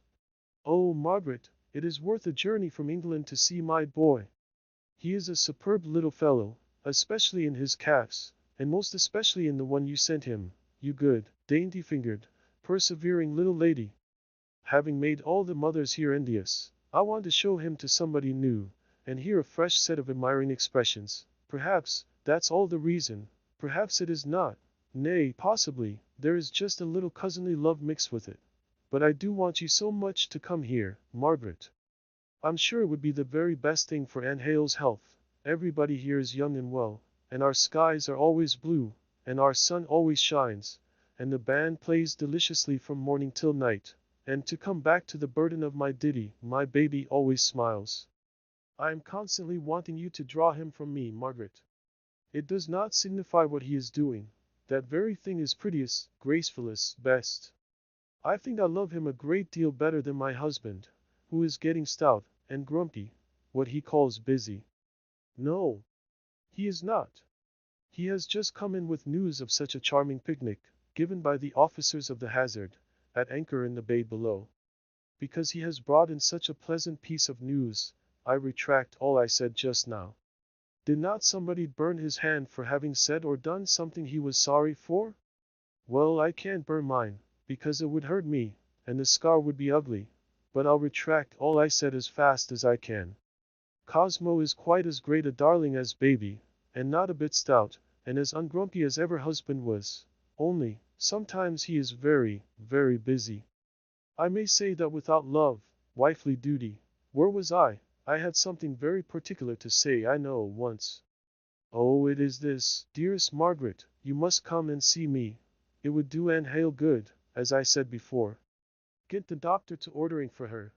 Oh, Margaret, it is worth a journey from England to see my boy. He is a superb little fellow, especially in his calves, and most especially in the one you sent him, you good, dainty-fingered, persevering little lady. Having made all the mothers here envious, I want to show him to somebody new, and hear a fresh set of admiring expressions. Perhaps that's all the reason, perhaps it is not. Nay, possibly, there is just a little cousinly love mixed with it. But I do want you so much to come here, Margaret. I'm sure it would be the very best thing for Anne Hale's health. Everybody here is young and well, and our skies are always blue, and our sun always shines, and the band plays deliciously from morning till night. And to come back to the burden of my ditty, my baby always smiles. I am constantly wanting you to draw him from me, Margaret. It does not signify what he is doing. That very thing is prettiest, gracefulest, best. I think I love him a great deal better than my husband, who is getting stout, and grumpy, what he calls busy. No, he is not. He has just come in with news of such a charming picnic, given by the officers of the Hazard, at anchor in the bay below. Because he has brought in such a pleasant piece of news, I retract all I said just now. Did not somebody burn his hand for having said or done something he was sorry for? Well, I can't burn mine, because it would hurt me, and the scar would be ugly, but I'll retract all I said as fast as I can. Cosmo is quite as great a darling as baby, and not a bit stout, and as ungrumpy as ever husband was, only, sometimes he is very, very busy. I may say that without love, wifely duty, where was I? I had something very particular to say, I know, once. Oh, it is this, dearest Margaret, you must come and see me. It would do Anne Hale good, as I said before. Get the doctor to ordering for her.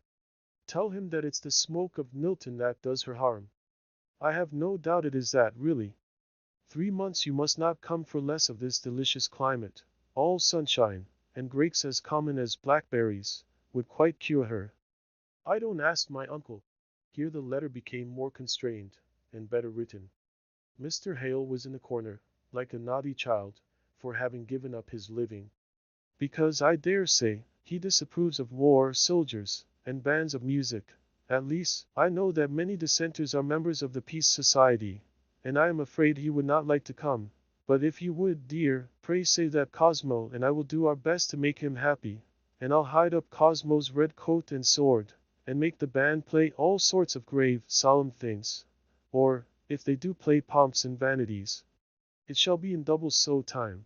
Tell him that it's the smoke of Milton that does her harm. I have no doubt it is that, really. 3 months you must not come for less of this delicious climate, all sunshine, and grapes as common as blackberries, would quite cure her. I don't ask my uncle. Here the letter became more constrained, and better written. Mr. Hale was in a corner, like a naughty child, for having given up his living. Because I dare say, he disapproves of war, soldiers, and bands of music. At least, I know that many dissenters are members of the Peace Society, and I am afraid he would not like to come. But if you would, dear, pray say that Cosmo and I will do our best to make him happy, and I'll hide up Cosmo's red coat and sword, and make the band play all sorts of grave, solemn things. Or, if they do play pomps and vanities, it shall be in double so time.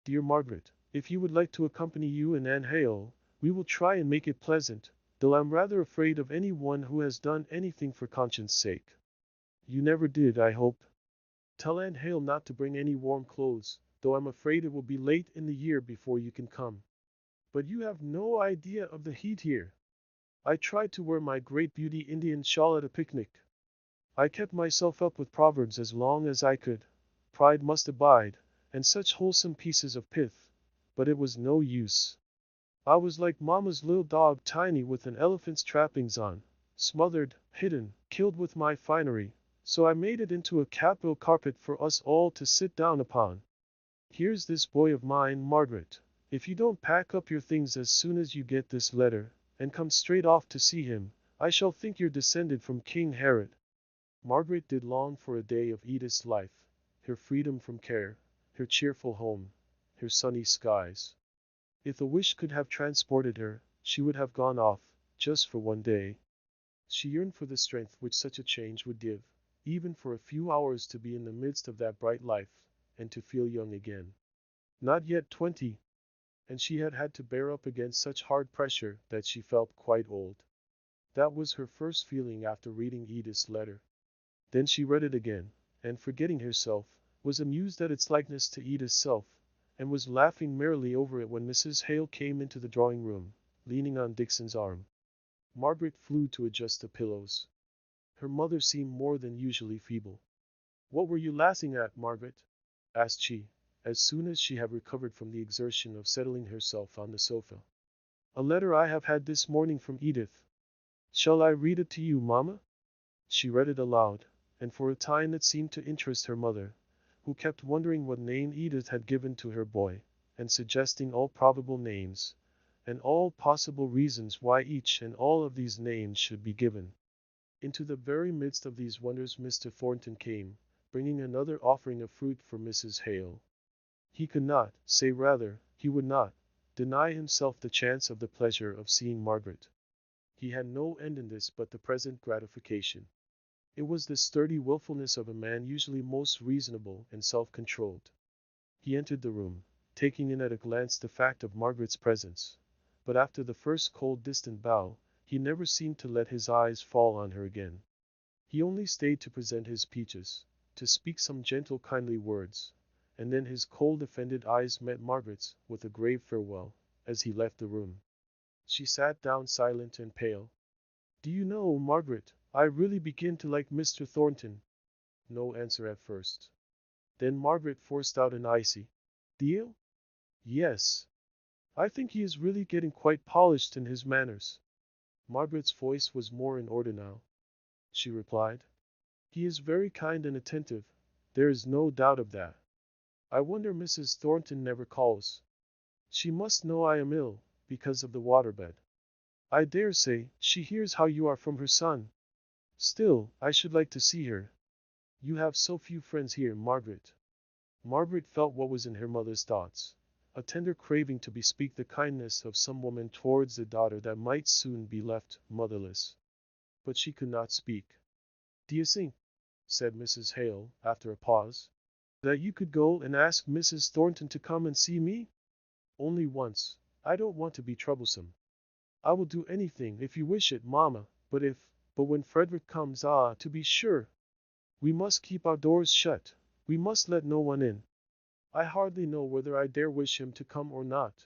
Dear Margaret, if he would like to accompany you and Anne Hale, we will try and make it pleasant, though I'm rather afraid of any one who has done anything for conscience sake. You never did, I hope. Tell Anne Hale not to bring any warm clothes, though I'm afraid it will be late in the year before you can come. But you have no idea of the heat here. I tried to wear my great beauty Indian shawl at a picnic. I kept myself up with proverbs as long as I could. Pride must abide, and such wholesome pieces of pith. But it was no use. I was like Mama's little dog, tiny with an elephant's trappings on, smothered, hidden, killed with my finery, so I made it into a capital carpet for us all to sit down upon. Here's this boy of mine, Margaret. If you don't pack up your things as soon as you get this letter, and come straight off to see him, I shall think you're descended from King Herod. Margaret did long for a day of Edith's life, her freedom from care, her cheerful home, her sunny skies. If a wish could have transported her, she would have gone off, just for one day. She yearned for the strength which such a change would give, even for a few hours to be in the midst of that bright life, and to feel young again. Not yet 20, and she had had to bear up against such hard pressure that she felt quite old. That was her first feeling after reading Edith's letter. Then she read it again, and forgetting herself, was amused at its likeness to Edith's self, and was laughing merrily over it when Mrs. Hale came into the drawing-room, leaning on Dixon's arm. Margaret flew to adjust the pillows. Her mother seemed more than usually feeble. "What were you laughing at, Margaret?" asked she, as soon as she had recovered from the exertion of settling herself on the sofa. "A letter I have had this morning from Edith. Shall I read it to you, Mamma?" She read it aloud, and for a time it seemed to interest her mother, who kept wondering what name Edith had given to her boy, and suggesting all probable names, and all possible reasons why each and all of these names should be given. Into the very midst of these wonders Mr. Thornton came, bringing another offering of fruit for Mrs. Hale. He could not, say rather, he would not, deny himself the chance of the pleasure of seeing Margaret. He had no end in this but the present gratification. It was the sturdy willfulness of a man usually most reasonable and self-controlled. He entered the room, taking in at a glance the fact of Margaret's presence, but after the first cold distant bow, he never seemed to let his eyes fall on her again. He only stayed to present his peaches, to speak some gentle kindly words, and then his cold offended eyes met Margaret's with a grave farewell, as he left the room. She sat down silent and pale. "Do you know, Margaret, I really begin to like Mr. Thornton." No answer at first. Then Margaret forced out an icy "Deal?" "Yes. I think he is really getting quite polished in his manners." Margaret's voice was more in order now. She replied, "He is very kind and attentive, there is no doubt of that. I wonder Mrs. Thornton never calls. She must know I am ill, because of the waterbed. I dare say she hears how you are from her son. Still, I should like to see her. You have so few friends here, Margaret." Margaret felt what was in her mother's thoughts, a tender craving to bespeak the kindness of some woman towards a daughter that might soon be left motherless. But she could not speak. "Do you think," said Mrs. Hale, after a pause, "that you could go and ask Mrs. Thornton to come and see me?" "Only once. I don't want to be troublesome." "I will do anything if you wish it, Mamma, but when Frederick comes, to be sure. We must keep our doors shut. We must let no one in. I hardly know whether I dare wish him to come or not.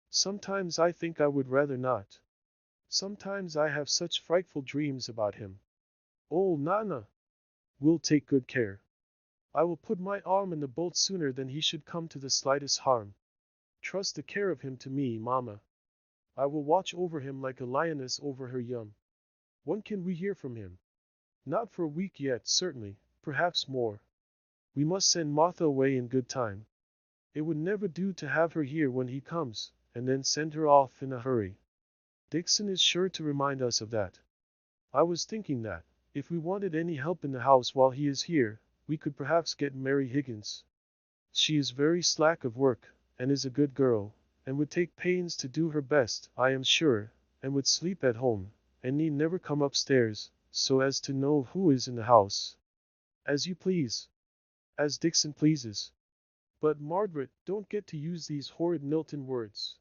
Sometimes I think I would rather not. Sometimes I have such frightful dreams about him." "Oh, Nana!" "We'll take good care. I will put my arm in the bolt sooner than he should come to the slightest harm. Trust the care of him to me, Mamma. I will watch over him like a lioness over her young." "When can we hear from him?" "Not for a week yet, certainly, perhaps more. We must send Martha away in good time. It would never do to have her here when he comes, and then send her off in a hurry. Dixon is sure to remind us of that. I was thinking that, if we wanted any help in the house while he is here, we could perhaps get Mary Higgins. She is very slack of work, and is a good girl, and would take pains to do her best, I am sure, and would sleep at home, and need never come upstairs, so as to know who is in the house." "As you please." "As Dixon pleases. But, Margaret, don't get to use these horrid Milton words.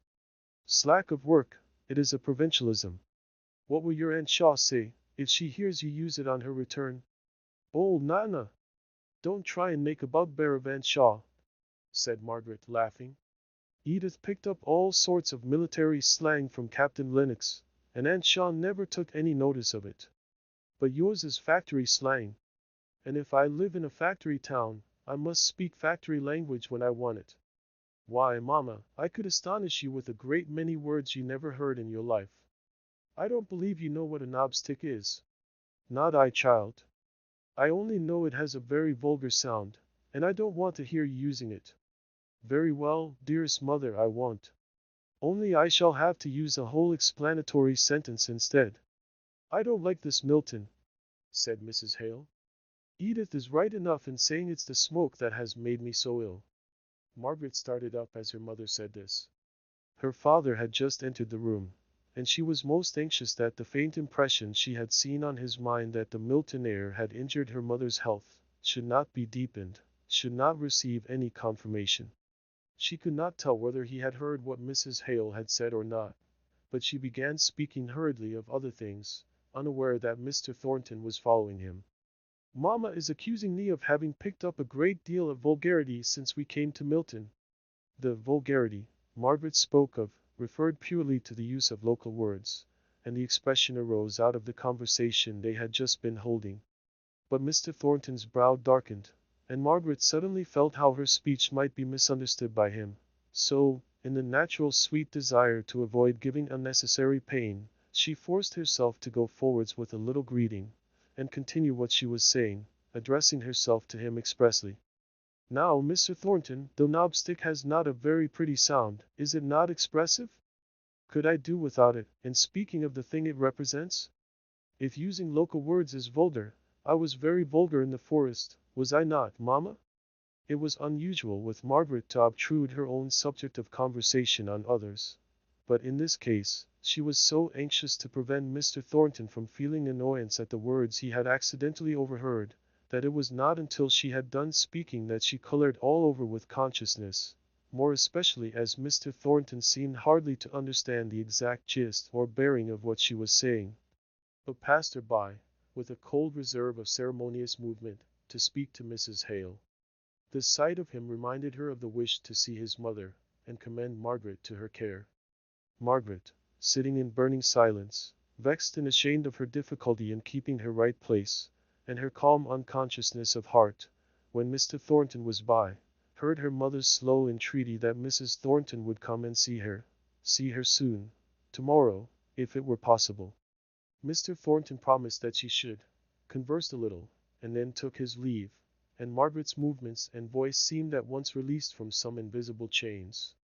Slack of work, it is a provincialism. What will your Aunt Shaw say, if she hears you use it on her return?" "Oh, Nana! Don't try and make a bugbear of Aunt Shaw," said Margaret, laughing. "Edith picked up all sorts of military slang from Captain Lennox, and Aunt Shaw never took any notice of it. But yours is factory slang, And if I live in a factory town, I must speak factory language when I want it. Why, mamma, I could astonish you with a great many words you never heard in your life. I don't believe you know what a knobstick is. Not I, child. I only know it has a very vulgar sound, and I don't want to hear you using it. Very well, dearest mother, I won't. Only I shall have to use a whole explanatory sentence instead. I don't like this Milton, said Mrs. Hale. Edith is right enough in saying it's the smoke that has made me so ill. Margaret started up as her mother said this. Her father had just entered the room, and she was most anxious that the faint impression she had seen on his mind that the Milton air had injured her mother's health should not be deepened, should not receive any confirmation. She could not tell whether he had heard what Mrs. Hale had said or not, but she began speaking hurriedly of other things, unaware that Mr. Thornton was following him. Mamma is accusing me of having picked up a great deal of vulgarity since we came to Milton. The vulgarity Margaret spoke of referred purely to the use of local words, and the expression arose out of the conversation they had just been holding. But Mr. Thornton's brow darkened, and Margaret suddenly felt how her speech might be misunderstood by him. So, in the natural sweet desire to avoid giving unnecessary pain, she forced herself to go forwards with a little greeting, and continue what she was saying, addressing herself to him expressly. Now, Mr. Thornton, the knobstick has not a very pretty sound, is it not expressive? Could I do without it, in speaking of the thing it represents? If using local words is vulgar, I was very vulgar in the forest, was I not, mamma? It was unusual with Margaret to obtrude her own subject of conversation on others. But in this case, she was so anxious to prevent Mr. Thornton from feeling annoyance at the words he had accidentally overheard, that it was not until she had done speaking that she colored all over with consciousness, more especially as Mr. Thornton seemed hardly to understand the exact gist or bearing of what she was saying, but passed her by, with a cold reserve of ceremonious movement, to speak to Mrs. Hale. The sight of him reminded her of the wish to see his mother, and commend Margaret to her care. Margaret, sitting in burning silence, vexed and ashamed of her difficulty in keeping her right place, and her calm unconsciousness of heart, when Mr. Thornton was by, heard her mother's slow entreaty that Mrs. Thornton would come and see her soon, tomorrow, if it were possible. Mr. Thornton promised that she should, conversed a little, and then took his leave, and Margaret's movements and voice seemed at once released from some invisible chains.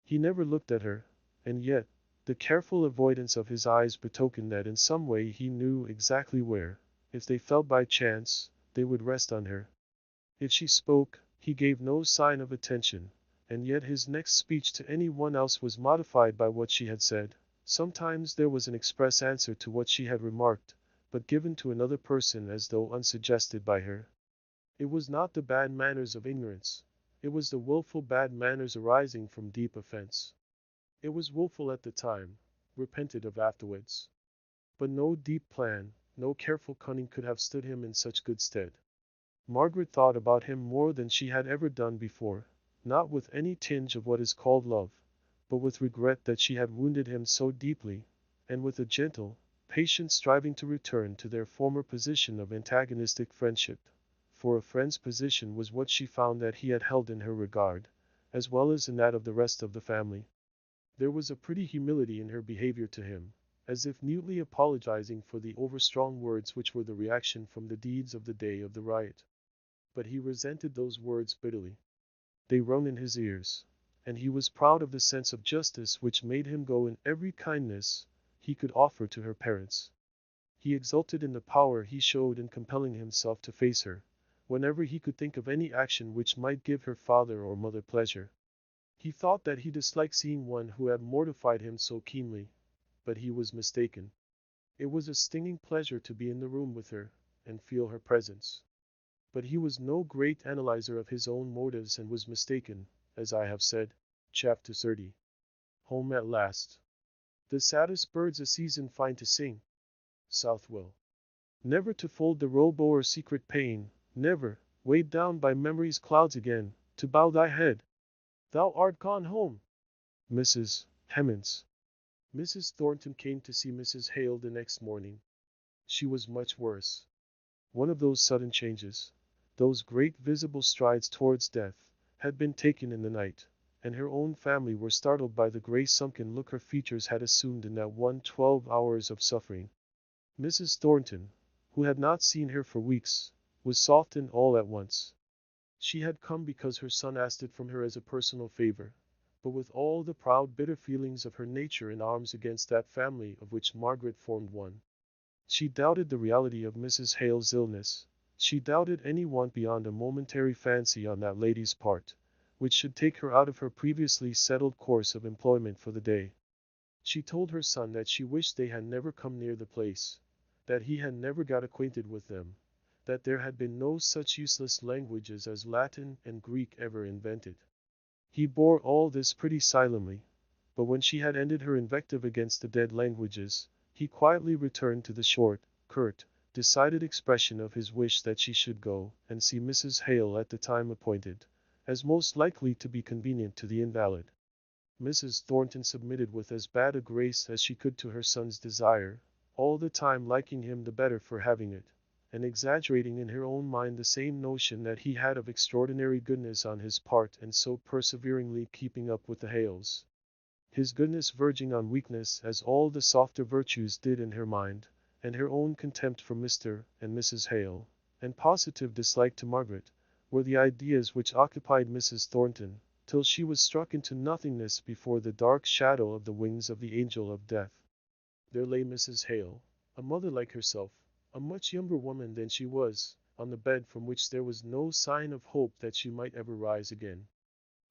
He never looked at her, and yet, the careful avoidance of his eyes betokened that in some way he knew exactly where, if they fell by chance, they would rest on her. If she spoke, he gave no sign of attention, and yet his next speech to any one else was modified by what she had said. Sometimes there was an express answer to what she had remarked, but given to another person as though unsuggested by her. It was not the bad manners of ignorance, it was the wilful bad manners arising from deep offense. It was wilful at the time, repented of afterwards. But no deep plan, no careful cunning could have stood him in such good stead. Margaret thought about him more than she had ever done before, not with any tinge of what is called love, but with regret that she had wounded him so deeply, and with a gentle, patient striving to return to their former position of antagonistic friendship, for a friend's position was what she found that he had held in her regard, as well as in that of the rest of the family. There was a pretty humility in her behavior to him, as if mutely apologizing for the overstrong words which were the reaction from the deeds of the day of the riot. But he resented those words bitterly. They rung in his ears, and he was proud of the sense of justice which made him go in every kindness he could offer to her parents. He exulted in the power he showed in compelling himself to face her, whenever he could think of any action which might give her father or mother pleasure. He thought that he disliked seeing one who had mortified him so keenly, but he was mistaken. It was a stinging pleasure to be in the room with her, and feel her presence. But he was no great analyzer of his own motives and was mistaken, as I have said. Chapter 30. Home at last. The saddest birds a season find to sing. Southwell. Never to fold the robe o'er secret pain, never, weighed down by memory's clouds again, to bow thy head. Thou art gone home. Mrs. Hemans. Mrs. Thornton came to see Mrs. Hale the next morning. She was much worse. One of those sudden changes, those great visible strides towards death, had been taken in the night, and her own family were startled by the grey sunken look her features had assumed in that 12 hours of suffering. Mrs. Thornton, who had not seen her for weeks, was softened all at once. She had come because her son asked it from her as a personal favor, but with all the proud bitter feelings of her nature in arms against that family of which Margaret formed one. She doubted the reality of Mrs. Hale's illness. She doubted any want beyond a momentary fancy on that lady's part, which should take her out of her previously settled course of employment for the day. She told her son that she wished they had never come near the place, that he had never got acquainted with them, that there had been no such useless languages as Latin and Greek ever invented. He bore all this pretty silently, but when she had ended her invective against the dead languages, he quietly returned to the short, curt, decided expression of his wish that she should go and see Mrs. Hale at the time appointed, as most likely to be convenient to the invalid. Mrs. Thornton submitted with as bad a grace as she could to her son's desire, all the time liking him the better for having it, and exaggerating in her own mind the same notion that he had of extraordinary goodness on his part and so perseveringly keeping up with the Hales. His goodness verging on weakness as all the softer virtues did in her mind, and her own contempt for Mr. and Mrs. Hale, and positive dislike to Margaret, were the ideas which occupied Mrs. Thornton, till she was struck into nothingness before the dark shadow of the wings of the angel of death. There lay Mrs. Hale, a mother like herself, a much younger woman than she was, on the bed from which there was no sign of hope that she might ever rise again.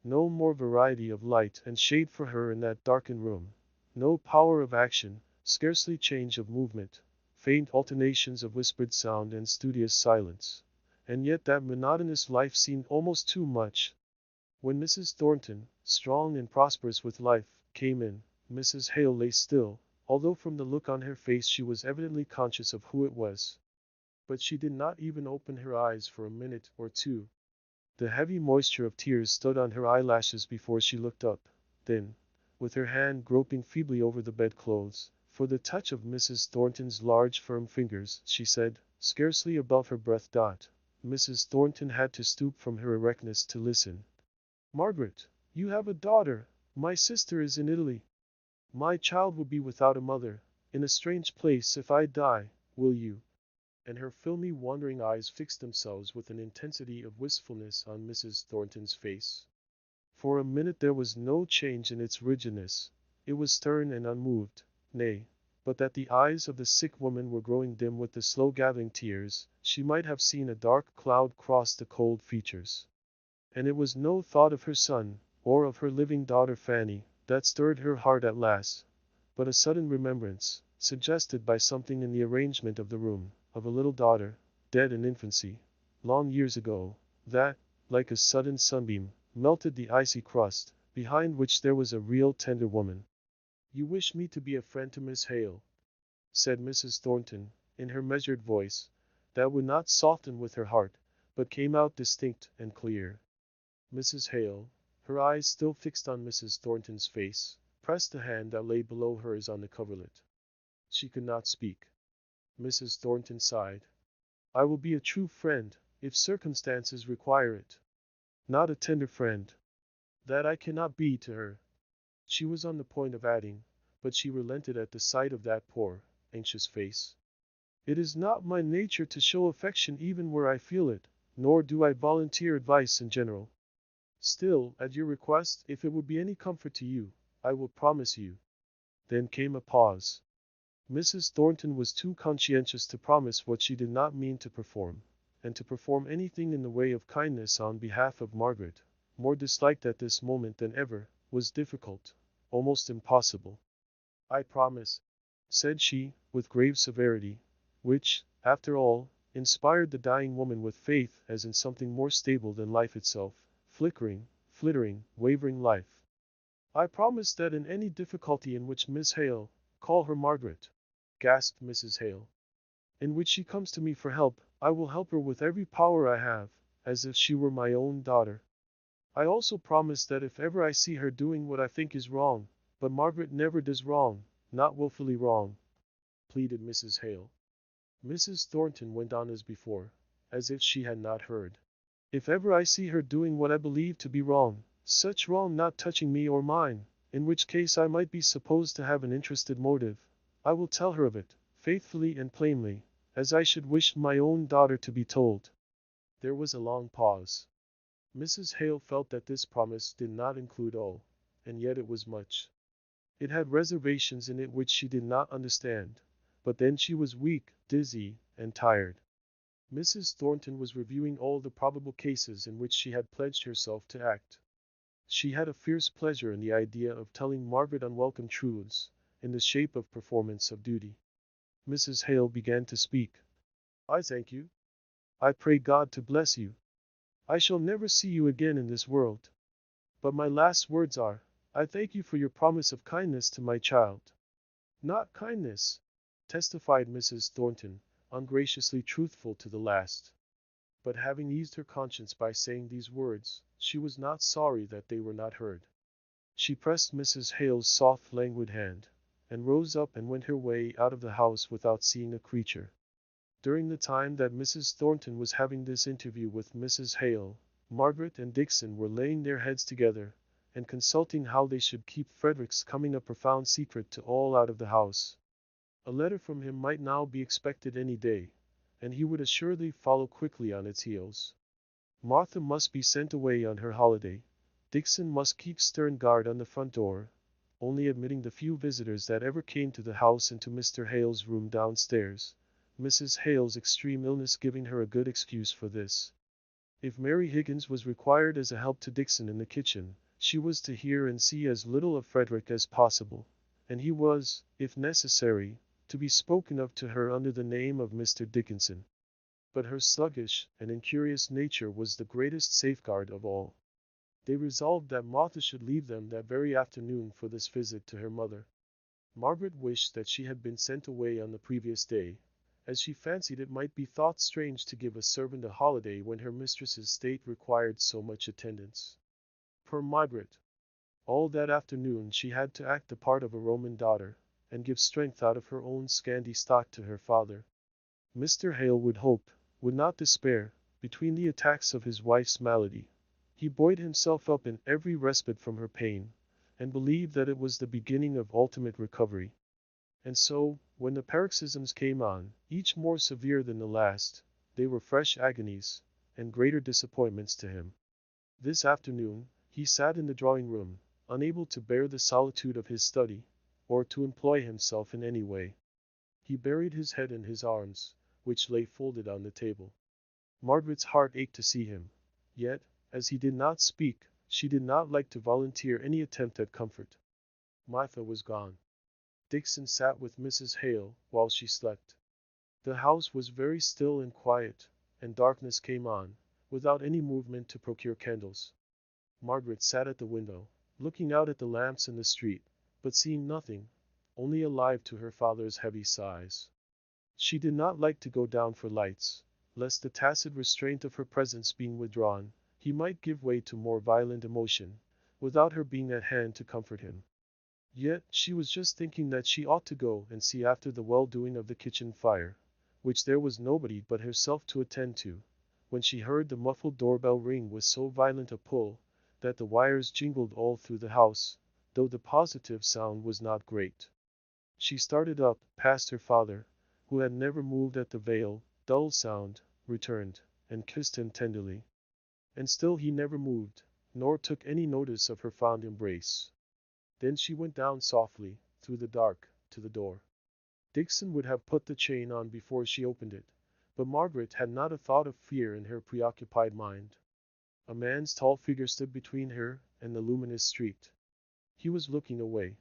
No more variety of light and shade for her in that darkened room, no power of action, scarcely change of movement, faint alternations of whispered sound and studious silence. And yet that monotonous life seemed almost too much. When Mrs. Thornton, strong and prosperous with life, came in, Mrs. Hale lay still, although from the look on her face she was evidently conscious of who it was. But she did not even open her eyes for a minute or two. The heavy moisture of tears stood on her eyelashes before she looked up. Then, with her hand groping feebly over the bedclothes, for the touch of Mrs. Thornton's large firm fingers, she said, scarcely above her breath. Mrs. Thornton had to stoop from her erectness to listen. "Margaret, you have a daughter. My sister is in Italy. My child will be without a mother, in a strange place if I die. Will you?" And her filmy wandering eyes fixed themselves with an intensity of wistfulness on Mrs. Thornton's face. For a minute there was no change in its rigidness. It was stern and unmoved, nay, but that the eyes of the sick woman were growing dim with the slow gathering tears, she might have seen a dark cloud cross the cold features. And it was no thought of her son, or of her living daughter Fanny, that stirred her heart at last, but a sudden remembrance, suggested by something in the arrangement of the room, of a little daughter, dead in infancy, long years ago, that, like a sudden sunbeam, melted the icy crust, behind which there was a real tender woman. "You wish me to be a friend to Miss Hale," said Mrs. Thornton, in her measured voice, that would not soften with her heart, but came out distinct and clear. Mrs. Hale, her eyes still fixed on Mrs. Thornton's face, pressed the hand that lay below hers on the coverlet. She could not speak. Mrs. Thornton sighed. "I will be a true friend, if circumstances require it. Not a tender friend. That I cannot be to her." She was on the point of adding, but she relented at the sight of that poor, anxious face. "It is not my nature to show affection even where I feel it, nor do I volunteer advice in general. Still, at your request, if it would be any comfort to you, I will promise you." Then came a pause. Mrs. Thornton was too conscientious to promise what she did not mean to perform, and to perform anything in the way of kindness on behalf of Margaret, more disliked at this moment than ever, was difficult, almost impossible. "I promise," said she, with grave severity, which, after all, inspired the dying woman with faith as in something more stable than life itself, flickering, flittering, wavering life. "I promise that in any difficulty in which Miss Hale, call her Margaret," gasped Mrs. Hale, "in which she comes to me for help, I will help her with every power I have, as if she were my own daughter. I also promise that if ever I see her doing what I think is wrong, but Margaret never does wrong, not wilfully wrong," pleaded Mrs. Hale. Mrs. Thornton went on as before, as if she had not heard. If ever I see her doing what I believe to be wrong, such wrong not touching me or mine, in which case I might be supposed to have an interested motive, I will tell her of it, faithfully and plainly, as I should wish my own daughter to be told. There was a long pause. Mrs. Hale felt that this promise did not include all, and yet it was much. It had reservations in it which she did not understand, but then she was weak, dizzy, and tired. Mrs. Thornton was reviewing all the probable cases in which she had pledged herself to act. She had a fierce pleasure in the idea of telling Margaret unwelcome truths, in the shape of performance of duty. Mrs. Hale began to speak. I thank you. I pray God to bless you. I shall never see you again in this world. But my last words are, I thank you for your promise of kindness to my child. Not kindness, testified Mrs. Thornton, ungraciously truthful to the last. But having eased her conscience by saying these words, she was not sorry that they were not heard. She pressed Mrs. Hale's soft, languid hand, and rose up and went her way out of the house without seeing a creature. During the time that Mrs. Thornton was having this interview with Mrs. Hale, Margaret and Dixon were laying their heads together, and consulting how they should keep Frederick's coming a profound secret to all out of the house. A letter from him might now be expected any day, and he would assuredly follow quickly on its heels. Martha must be sent away on her holiday. Dixon must keep stern guard on the front door, only admitting the few visitors that ever came to the house into Mr. Hale's room downstairs, Mrs. Hale's extreme illness giving her a good excuse for this. If Mary Higgins was required as a help to Dixon in the kitchen, she was to hear and see as little of Frederick as possible, and he was, if necessary, to be spoken of to her under the name of Mr. Dickinson. But her sluggish and incurious nature was the greatest safeguard of all. They resolved that Martha should leave them that very afternoon for this visit to her mother. Margaret wished that she had been sent away on the previous day, as she fancied it might be thought strange to give a servant a holiday when her mistress's state required so much attendance. Poor Margaret! All that afternoon she had to act the part of a Roman daughter, and give strength out of her own scanty stock to her father. Mr. Hale would hope, would not despair, between the attacks of his wife's malady. He buoyed himself up in every respite from her pain, and believed that it was the beginning of ultimate recovery. And so, when the paroxysms came on, each more severe than the last, they were fresh agonies, and greater disappointments to him. This afternoon, he sat in the drawing-room, unable to bear the solitude of his study, or to employ himself in any way. He buried his head in his arms, which lay folded on the table. Margaret's heart ached to see him, yet, as he did not speak, she did not like to volunteer any attempt at comfort. Martha was gone. Dixon sat with Mrs. Hale while she slept. The house was very still and quiet, and darkness came on, without any movement to procure candles. Margaret sat at the window, looking out at the lamps in the street, but seeing nothing, only alive to her father's heavy sighs. She did not like to go down for lights, lest the tacit restraint of her presence being withdrawn, he might give way to more violent emotion, without her being at hand to comfort him. Yet she was just thinking that she ought to go and see after the well-doing of the kitchen fire, which there was nobody but herself to attend to, when she heard the muffled doorbell ring with so violent a pull, that the wires jingled all through the house, though the positive sound was not great. She started up, past her father, who had never moved at the veil, dull sound, returned, and kissed him tenderly. And still he never moved, nor took any notice of her fond embrace. Then she went down softly, through the dark, to the door. Dixon would have put the chain on before she opened it, but Margaret had not a thought of fear in her preoccupied mind. A man's tall figure stood between her and the luminous street. He was looking away,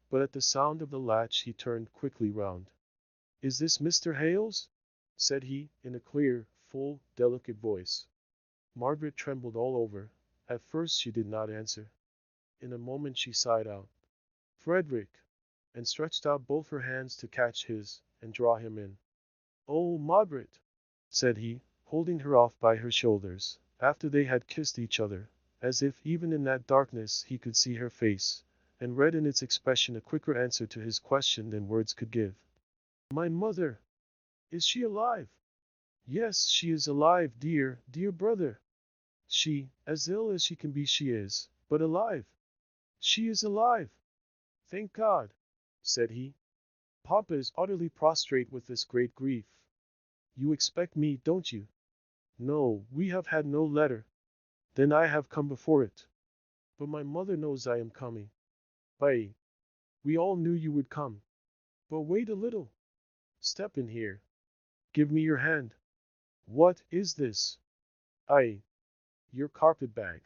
but at the sound of the latch he turned quickly round. "Is this Mr. Hale's?" said he, in a clear, full, delicate voice. Margaret trembled all over. At first she did not answer. In a moment she sighed out, "Frederick!" and stretched out both her hands to catch his, and draw him in. "Oh, Margaret!" said he, holding her off by her shoulders, after they had kissed each other, as if even in that darkness he could see her face, and read in its expression a quicker answer to his question than words could give. "My mother!" Is she alive? Yes, she is alive, dear, dear brother. She, as ill as she can be, she is, but alive. She is alive. Thank God, said he. Papa is utterly prostrate with this great grief. You expect me, don't you? No, we have had no letter. Then I have come before it. But my mother knows I am coming. Aye, we all knew you would come. But wait a little. Step in here. Give me your hand. What is this? Aye, your carpet bag.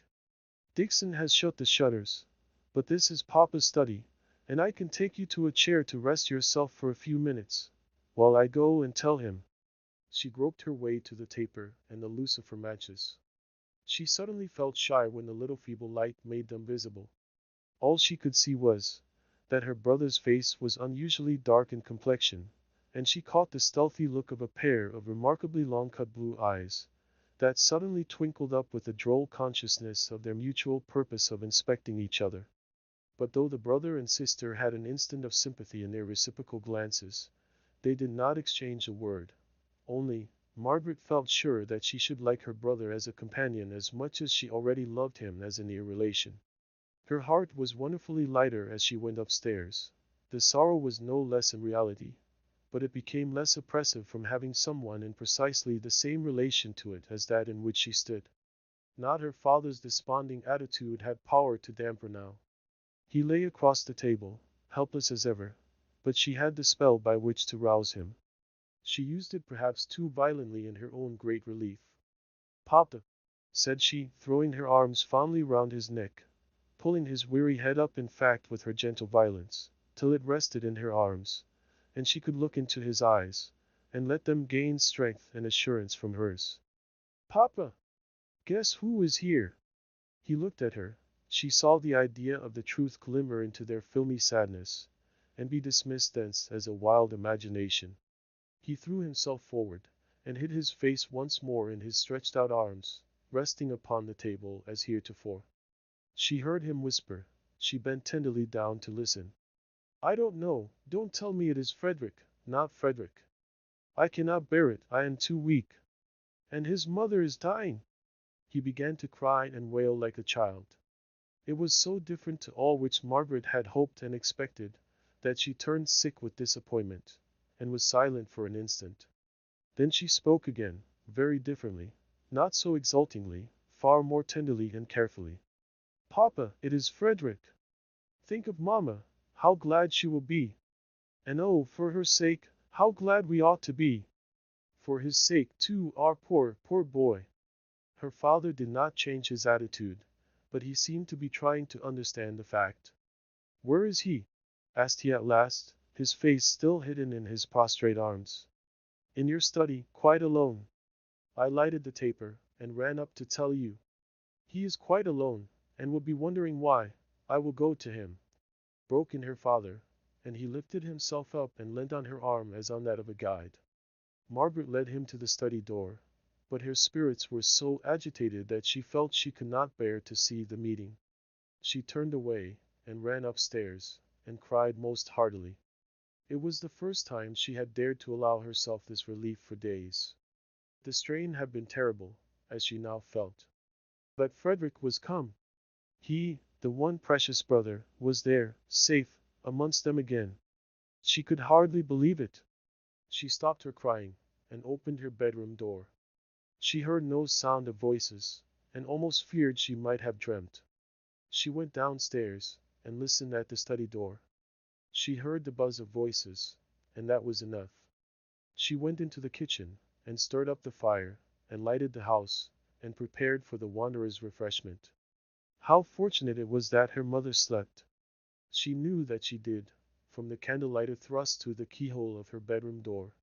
Dixon has shut the shutters. But this is Papa's study, and I can take you to a chair to rest yourself for a few minutes, while I go and tell him. She groped her way to the taper and the lucifer matches. She suddenly felt shy when the little feeble light made them visible. All she could see was that her brother's face was unusually dark in complexion, and she caught the stealthy look of a pair of remarkably long-cut blue eyes that suddenly twinkled up with a droll consciousness of their mutual purpose of inspecting each other. But though the brother and sister had an instant of sympathy in their reciprocal glances, they did not exchange a word. Only, Margaret felt sure that she should like her brother as a companion as much as she already loved him as a near relation. Her heart was wonderfully lighter as she went upstairs. The sorrow was no less in reality, but it became less oppressive from having someone in precisely the same relation to it as that in which she stood. Not her father's desponding attitude had power to damp her now. He lay across the table, helpless as ever, but she had the spell by which to rouse him. She used it perhaps too violently in her own great relief. Papa, said she, throwing her arms fondly round his neck, pulling his weary head up in fact with her gentle violence, till it rested in her arms, and she could look into his eyes, and let them gain strength and assurance from hers. Papa, guess who is here? He looked at her. She saw the idea of the truth glimmer into their filmy sadness, and be dismissed thence as a wild imagination. He threw himself forward, and hid his face once more in his stretched out arms, resting upon the table as heretofore. She heard him whisper. She bent tenderly down to listen. I don't know. Don't tell me it is Frederick. Not Frederick. I cannot bear it. I am too weak. And his mother is dying. He began to cry and wail like a child. It was so different to all which Margaret had hoped and expected, that she turned sick with disappointment, and was silent for an instant. Then she spoke again, very differently, not so exultingly, far more tenderly and carefully. Papa, it is Frederick. Think of Mamma, how glad she will be. And oh, for her sake, how glad we ought to be. For his sake, too, our poor, poor boy. Her father did not change his attitude, but he seemed to be trying to understand the fact. Where is he? Asked he at last, his face still hidden in his prostrate arms. In your study, quite alone. I lighted the taper, and ran up to tell you. He is quite alone, and will be wondering why. I will go to him, broke in her father, and he lifted himself up and leant on her arm as on that of a guide. Margaret led him to the study door, but her spirits were so agitated that she felt she could not bear to see the meeting. She turned away, and ran upstairs, and cried most heartily. It was the first time she had dared to allow herself this relief for days. The strain had been terrible, as she now felt. But Frederick was come. He, the one precious brother, was there, safe, amongst them again. She could hardly believe it. She stopped her crying, and opened her bedroom door. She heard no sound of voices, and almost feared she might have dreamt. She went downstairs, and listened at the study door. She heard the buzz of voices, and that was enough. She went into the kitchen, and stirred up the fire, and lighted the house, and prepared for the wanderer's refreshment. How fortunate it was that her mother slept! She knew that she did, from the candle-lighter thrust through the keyhole of her bedroom door.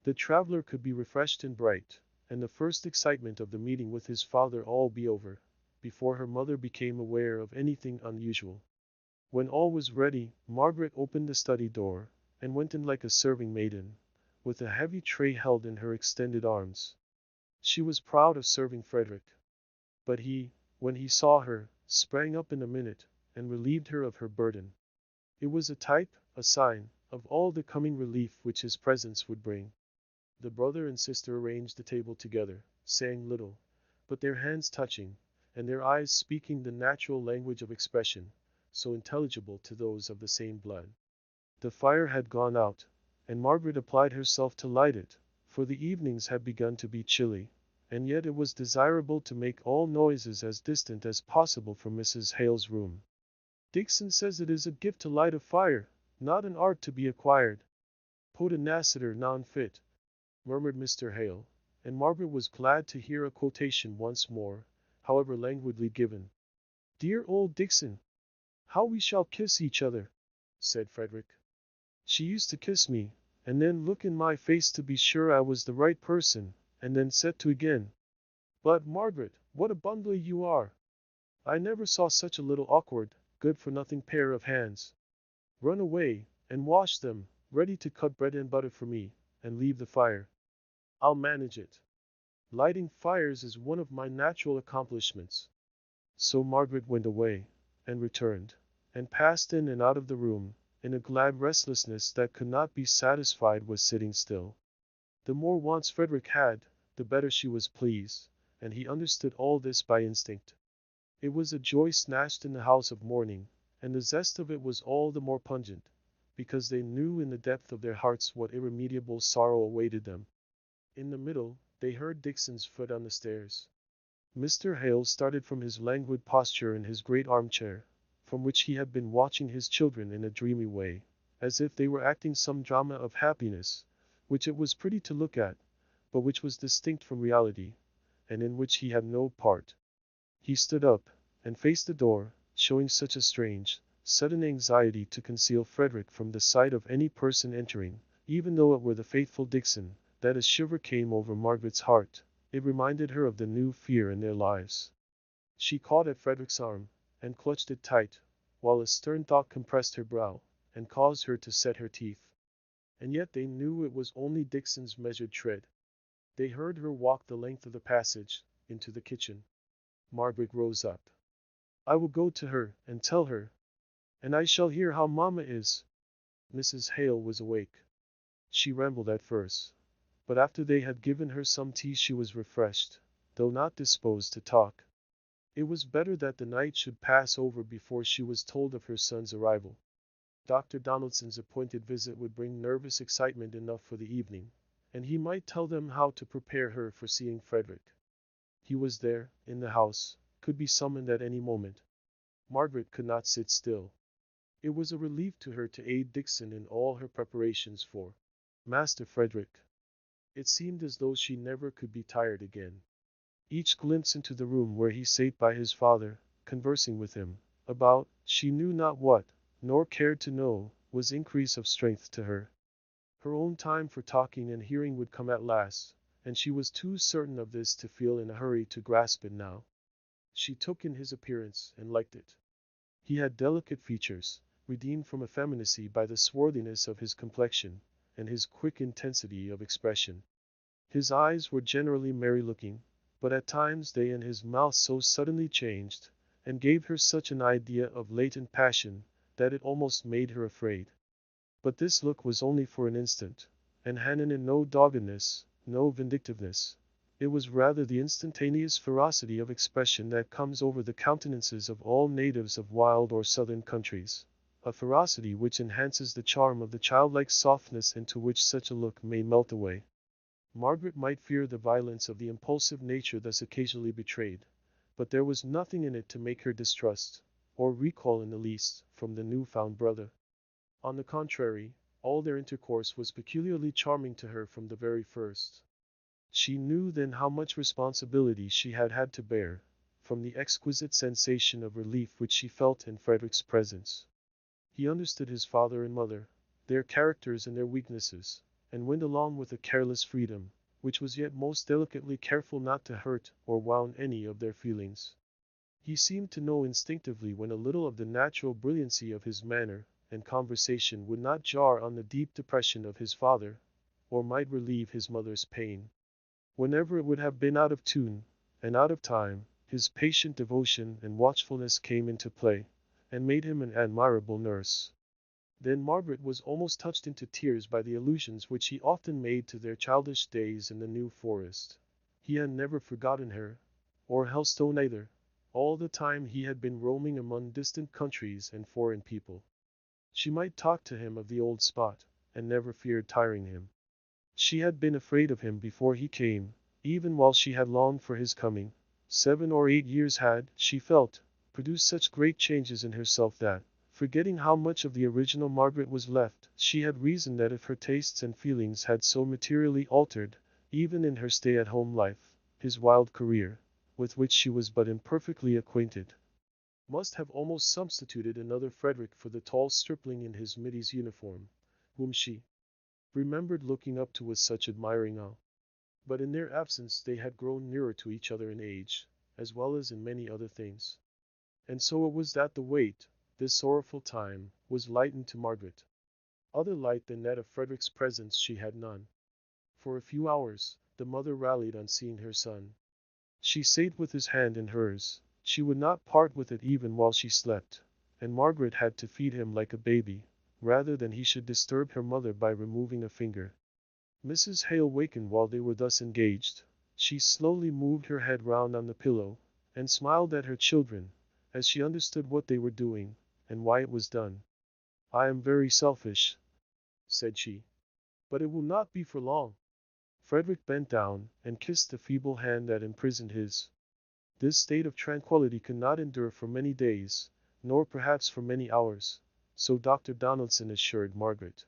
The traveler could be refreshed and bright, and the first excitement of the meeting with his father all be over, before her mother became aware of anything unusual. When all was ready, Margaret opened the study door, and went in like a serving maiden, with a heavy tray held in her extended arms. She was proud of serving Frederick. But he, when he saw her, sprang up in a minute, and relieved her of her burden. It was a type, a sign, of all the coming relief which his presence would bring. The brother and sister arranged the table together, saying little, but their hands touching, and their eyes speaking the natural language of expression, so intelligible to those of the same blood. The fire had gone out, and Margaret applied herself to light it, for the evenings had begun to be chilly, and yet it was desirable to make all noises as distant as possible from Mrs. Hale's room. Dixon says it is a gift to light a fire, not an art to be acquired. Pugnaciter non fit, murmured Mr. Hale, and Margaret was glad to hear a quotation once more, however languidly given. "Dear old Dixon! How we shall kiss each other," said Frederick. "She used to kiss me, and then look in my face to be sure I was the right person, and then set to again. But, Margaret, what a bundler you are! I never saw such a little awkward, good-for-nothing pair of hands. Run away, and wash them, ready to cut bread and butter for me, and leave the fire. I'll manage it. Lighting fires is one of my natural accomplishments." So Margaret went away, and returned, and passed in and out of the room, in a glad restlessness that could not be satisfied with sitting still. The more wants Frederick had, the better she was pleased, and he understood all this by instinct. It was a joy snatched in the house of mourning, and the zest of it was all the more pungent, because they knew in the depth of their hearts what irremediable sorrow awaited them. In the middle, they heard Dixon's foot on the stairs. Mr. Hale started from his languid posture in his great armchair, from which he had been watching his children in a dreamy way, as if they were acting some drama of happiness, which it was pretty to look at, but which was distinct from reality, and in which he had no part. He stood up, and faced the door, showing such a strange, sudden anxiety to conceal Frederick from the sight of any person entering, even though it were the faithful Dixon, that a shiver came over Margaret's heart. It reminded her of the new fear in their lives. She caught at Frederick's arm, and clutched it tight, while a stern thought compressed her brow, and caused her to set her teeth. And yet they knew it was only Dixon's measured tread. They heard her walk the length of the passage, into the kitchen. Margaret rose up. "I will go to her, and tell her. And I shall hear how mamma is." Mrs. Hale was awake. She rambled at first, but after they had given her some tea she was refreshed, though not disposed to talk. It was better that the night should pass over before she was told of her son's arrival. Dr. Donaldson's appointed visit would bring nervous excitement enough for the evening, and he might tell them how to prepare her for seeing Frederick. He was there, in the house, could be summoned at any moment. Margaret could not sit still. It was a relief to her to aid Dixon in all her preparations for Master Frederick. It seemed as though she never could be tired again. Each glimpse into the room where he sate by his father, conversing with him, about, she knew not what, nor cared to know, was increase of strength to her. Her own time for talking and hearing would come at last, and she was too certain of this to feel in a hurry to grasp it now. She took in his appearance, and liked it. He had delicate features, redeemed from effeminacy by the swarthiness of his complexion, and his quick intensity of expression. His eyes were generally merry-looking, but at times they and his mouth so suddenly changed, and gave her such an idea of latent passion, that it almost made her afraid. But this look was only for an instant, and had in it no doggedness, no vindictiveness. It was rather the instantaneous ferocity of expression that comes over the countenances of all natives of wild or southern countries, a ferocity which enhances the charm of the childlike softness into which such a look may melt away. Margaret might fear the violence of the impulsive nature thus occasionally betrayed, but there was nothing in it to make her distrust, or recoil in the least, from the new-found brother. On the contrary, all their intercourse was peculiarly charming to her from the very first. She knew then how much responsibility she had had to bear, from the exquisite sensation of relief which she felt in Frederick's presence. He understood his father and mother, their characters and their weaknesses, and went along with a careless freedom, which was yet most delicately careful not to hurt or wound any of their feelings. He seemed to know instinctively when a little of the natural brilliancy of his manner and conversation would not jar on the deep depression of his father, or might relieve his mother's pain. Whenever it would have been out of tune, and out of time, his patient devotion and watchfulness came into play, and made him an admirable nurse. Then Margaret was almost touched into tears by the allusions which he often made to their childish days in the New Forest. He had never forgotten her, or Helstone either, all the time he had been roaming among distant countries and foreign people. She might talk to him of the old spot, and never feared tiring him. She had been afraid of him before he came, even while she had longed for his coming. 7 or 8 years had, she felt, produced such great changes in herself that, forgetting how much of the original Margaret was left, she had reasoned that if her tastes and feelings had so materially altered, even in her stay-at-home life, his wild career, with which she was but imperfectly acquainted, must have almost substituted another Frederick for the tall stripling in his middy's uniform, whom she remembered looking up to with such admiring awe. But in their absence they had grown nearer to each other in age, as well as in many other things. And so it was that the weight, this sorrowful time, was lightened to Margaret. Other light than that of Frederick's presence she had none. For a few hours, the mother rallied on seeing her son. She sate with his hand in hers, she would not part with it even while she slept, and Margaret had to feed him like a baby, rather than he should disturb her mother by removing a finger. Mrs. Hale wakened while they were thus engaged. She slowly moved her head round on the pillow, and smiled at her children, as she understood what they were doing, and why it was done. "I am very selfish," said she, "but it will not be for long." Frederick bent down, and kissed the feeble hand that imprisoned his. This state of tranquillity could not endure for many days, nor perhaps for many hours, so Dr. Donaldson assured Margaret.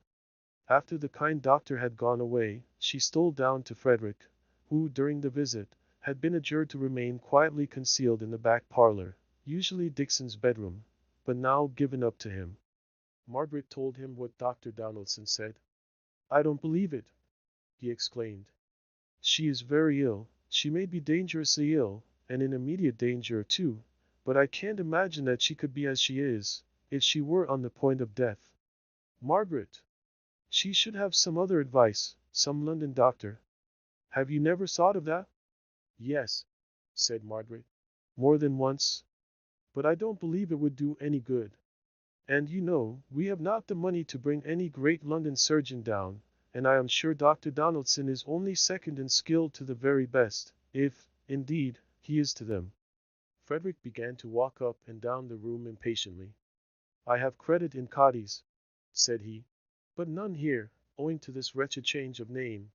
After the kind doctor had gone away, she stole down to Frederick, who, during the visit, had been adjured to remain quietly concealed in the back parlor, usually Dixon's bedroom, but now given up to him. Margaret told him what Dr. Donaldson said. "I don't believe it," he exclaimed. "She is very ill, she may be dangerously ill, and in immediate danger too, but I can't imagine that she could be as she is, if she were on the point of death. Margaret! She should have some other advice, some London doctor. Have you never thought of that?" "Yes," said Margaret, "more than once. But I don't believe it would do any good. And you know, we have not the money to bring any great London surgeon down, and I am sure Dr. Donaldson is only second in skill to the very best, if, indeed, he is to them." Frederick began to walk up and down the room impatiently. "I have credit in Cotty's," said he, "but none here, owing to this wretched change of name.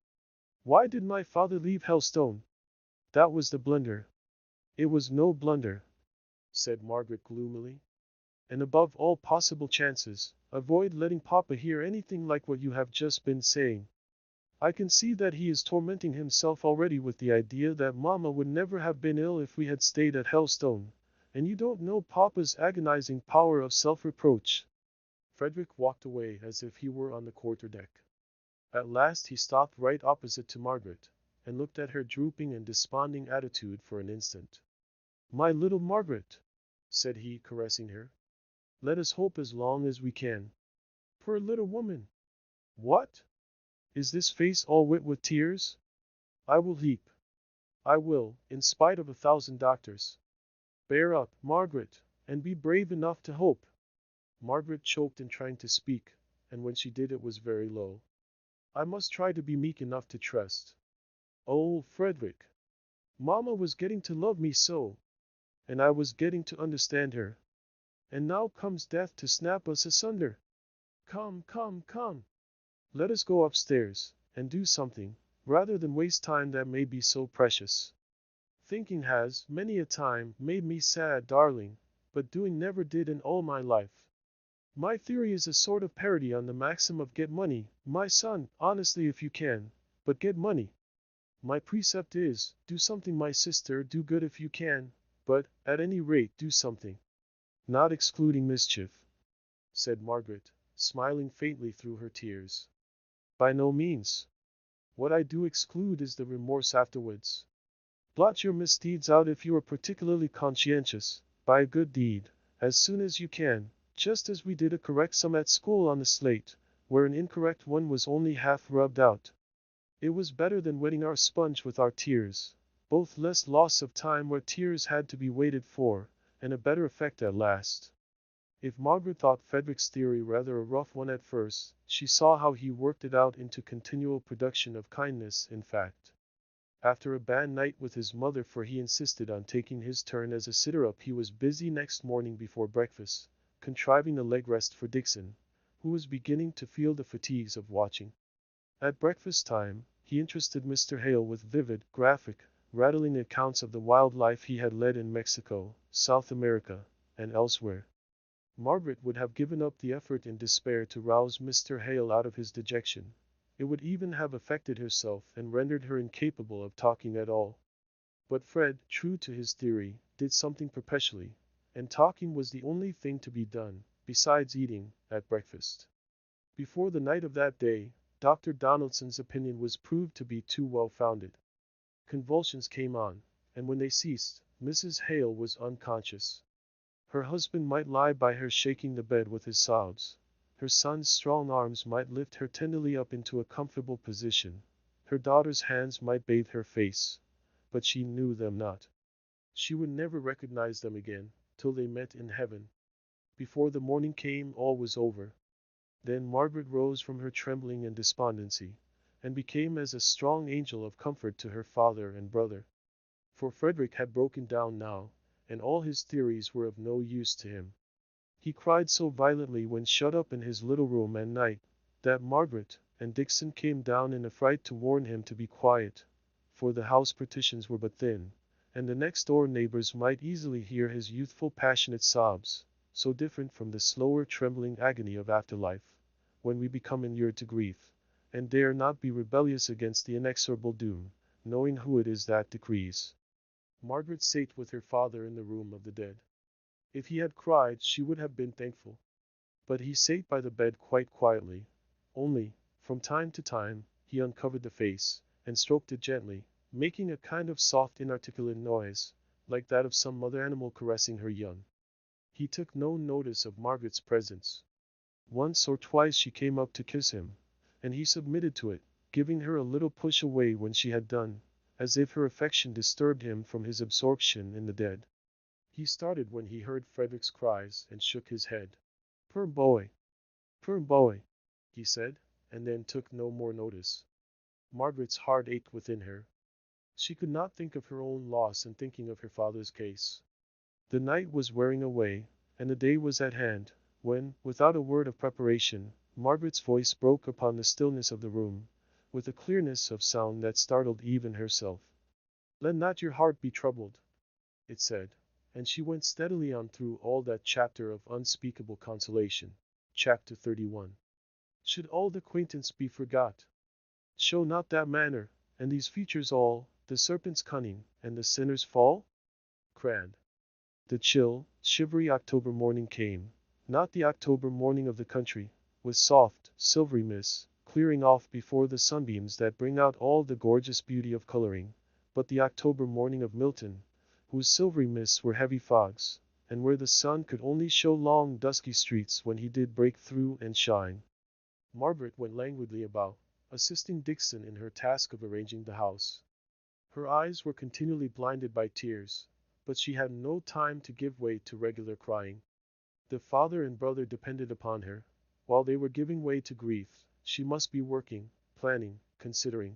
Why did my father leave Helstone? That was the blunder." "It was no blunder," said Margaret gloomily. "And above all possible chances, avoid letting Papa hear anything like what you have just been saying. I can see that he is tormenting himself already with the idea that Mamma would never have been ill if we had stayed at Helstone, and you don't know Papa's agonizing power of self-reproach." Frederick walked away as if he were on the quarter-deck. At last he stopped right opposite to Margaret, and looked at her drooping and desponding attitude for an instant. "My little Margaret," said he, caressing her, "let us hope as long as we can. Poor little woman! What? Is this face all wet with tears? I will weep. I will, in spite of 1,000 doctors. Bear up, Margaret, and be brave enough to hope." Margaret choked in trying to speak, and when she did it was very low. "I must try to be meek enough to trust. Oh, Frederick! Mamma was getting to love me so, and I was getting to understand her. And now comes death to snap us asunder. Come, come, come! Let us go upstairs, and do something, rather than waste time that may be so precious. Thinking has, many a time, made me sad, darling, but doing never did in all my life. My theory is a sort of parody on the maxim of get money, my son, honestly if you can, but get money. My precept is, do something my sister, do good if you can, but, at any rate do something. Not excluding mischief," said Margaret, smiling faintly through her tears. "By no means. What I do exclude is the remorse afterwards. Blot your misdeeds out if you are particularly conscientious, by a good deed, as soon as you can, just as we did a correct sum at school on the slate, where an incorrect one was only half rubbed out. It was better than wetting our sponge with our tears, both less loss of time where tears had to be waited for, and a better effect at last." If Margaret thought Frederick's theory rather a rough one at first, she saw how he worked it out into continual production of kindness, in fact. After a bad night with his mother, for he insisted on taking his turn as a sitter-up, he was busy next morning before breakfast, contriving a leg rest for Dixon, who was beginning to feel the fatigues of watching. At breakfast time, he interested Mr. Hale with vivid, graphic, rattling accounts of the wild life he had led in Mexico, South America, and elsewhere. Margaret would have given up the effort in despair to rouse Mr. Hale out of his dejection. It would even have affected herself and rendered her incapable of talking at all. But Fred, true to his theory, did something perpetually, and talking was the only thing to be done, besides eating, at breakfast. Before the night of that day, Dr. Donaldson's opinion was proved to be too well founded. Convulsions came on, and when they ceased, Mrs. Hale was unconscious. Her husband might lie by her shaking the bed with his sobs. Her son's strong arms might lift her tenderly up into a comfortable position. Her daughter's hands might bathe her face. But she knew them not. She would never recognize them again, till they met in heaven. Before the morning came, all was over. Then Margaret rose from her trembling and despondency, and became as a strong angel of comfort to her father and brother. For Frederick had broken down now, and all his theories were of no use to him. He cried so violently when shut up in his little room at night, that Margaret and Dixon came down in a fright to warn him to be quiet, for the house partitions were but thin, and the next-door neighbors might easily hear his youthful passionate sobs, so different from the slower trembling agony of afterlife, when we become inured to grief, and dare not be rebellious against the inexorable doom, knowing who it is that decrees. Margaret sate with her father in the room of the dead. If he had cried, she would have been thankful. But he sate by the bed quite quietly. Only, from time to time, he uncovered the face, and stroked it gently, making a kind of soft inarticulate noise, like that of some mother animal caressing her young. He took no notice of Margaret's presence. Once or twice she came up to kiss him, and he submitted to it, giving her a little push away when she had done, as if her affection disturbed him from his absorption in the dead. He started when he heard Frederick's cries, and shook his head. Poor boy, he said, and then took no more notice. Margaret's heart ached within her. She could not think of her own loss in thinking of her father's case. The night was wearing away, and the day was at hand, when, without a word of preparation, Margaret's voice broke upon the stillness of the room, with a clearness of sound that startled even herself. "Let not your heart be troubled," it said, and she went steadily on through all that chapter of unspeakable consolation. Chapter 31. Should old acquaintance be forgot? Show not that manner, and these features all, the serpent's cunning, and the sinner's fall? Crand. The chill, shivery October morning came, not the October morning of the country, with soft, silvery mists, clearing off before the sunbeams that bring out all the gorgeous beauty of coloring, but the October morning of Milton, whose silvery mists were heavy fogs, and where the sun could only show long dusky streets when he did break through and shine. Margaret went languidly about, assisting Dixon in her task of arranging the house. Her eyes were continually blinded by tears, but she had no time to give way to regular crying. The father and brother depended upon her. While they were giving way to grief, she must be working, planning, considering.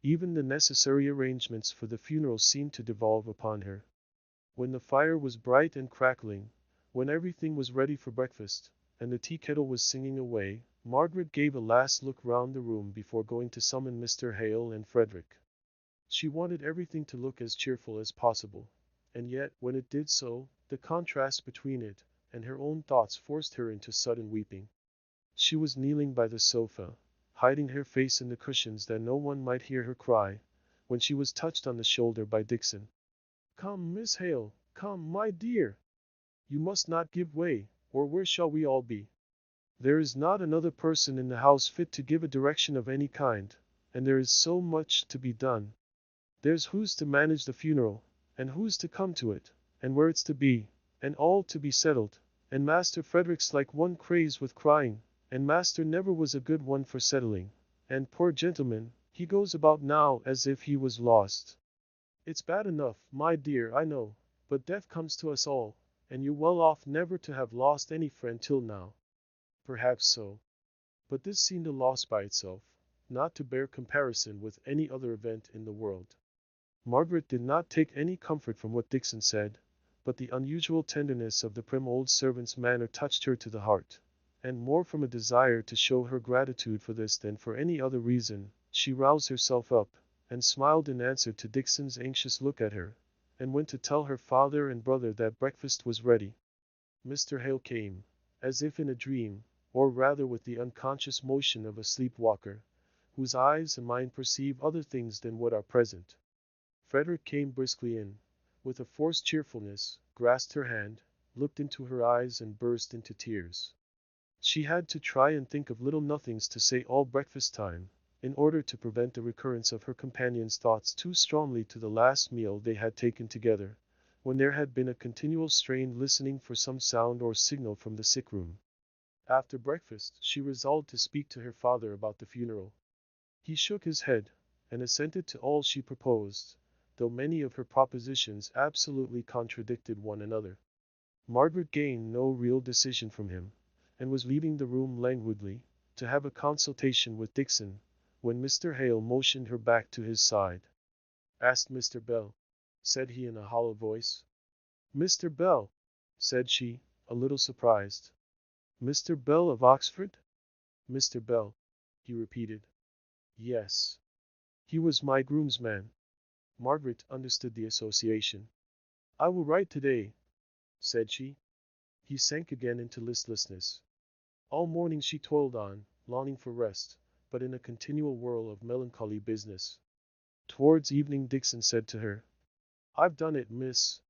Even the necessary arrangements for the funeral seemed to devolve upon her. When the fire was bright and crackling, when everything was ready for breakfast, and the tea kettle was singing away, Margaret gave a last look round the room before going to summon Mr. Hale and Frederick. She wanted everything to look as cheerful as possible, and yet, when it did so, the contrast between it and her own thoughts forced her into sudden weeping. She was kneeling by the sofa, hiding her face in the cushions that no one might hear her cry, when she was touched on the shoulder by Dixon. "Come, Miss Hale, come, my dear. You must not give way, or where shall we all be? There is not another person in the house fit to give a direction of any kind, and there is so much to be done. There's who's to manage the funeral, and who's to come to it, and where it's to be, and all to be settled, and Master Frederick's like one crazed with crying, and Master never was a good one for settling, and poor gentleman, he goes about now as if he was lost. It's bad enough, my dear, I know, but death comes to us all, and you're well off never to have lost any friend till now. Perhaps so. But this seemed a loss by itself, not to bear comparison with any other event in the world. Margaret did not take any comfort from what Dixon said, but the unusual tenderness of the prim old servant's manner touched her to the heart, and more from a desire to show her gratitude for this than for any other reason, she roused herself up, and smiled in answer to Dixon's anxious look at her, and went to tell her father and brother that breakfast was ready. Mr. Hale came, as if in a dream, or rather with the unconscious motion of a sleepwalker, whose eyes and mind perceive other things than what are present. Frederick came briskly in, with a forced cheerfulness, grasped her hand, looked into her eyes and burst into tears. She had to try and think of little nothings to say all breakfast time, in order to prevent the recurrence of her companion's thoughts too strongly to the last meal they had taken together, when there had been a continual strained listening for some sound or signal from the sick room. After breakfast, she resolved to speak to her father about the funeral. He shook his head, and assented to all she proposed, though many of her propositions absolutely contradicted one another. Margaret gained no real decision from him, and was leaving the room languidly, to have a consultation with Dixon, when Mr. Hale motioned her back to his side. "Ask Mr. Bell," said he in a hollow voice. "Mr. Bell," said she, a little surprised. "Mr. Bell of Oxford?" "Mr. Bell," he repeated. "Yes. He was my groomsman." Margaret understood the association. "I will write today," said she. He sank again into listlessness. All morning she toiled on, longing for rest, but in a continual whirl of melancholy business. Towards evening Dixon said to her, "I've done it, miss.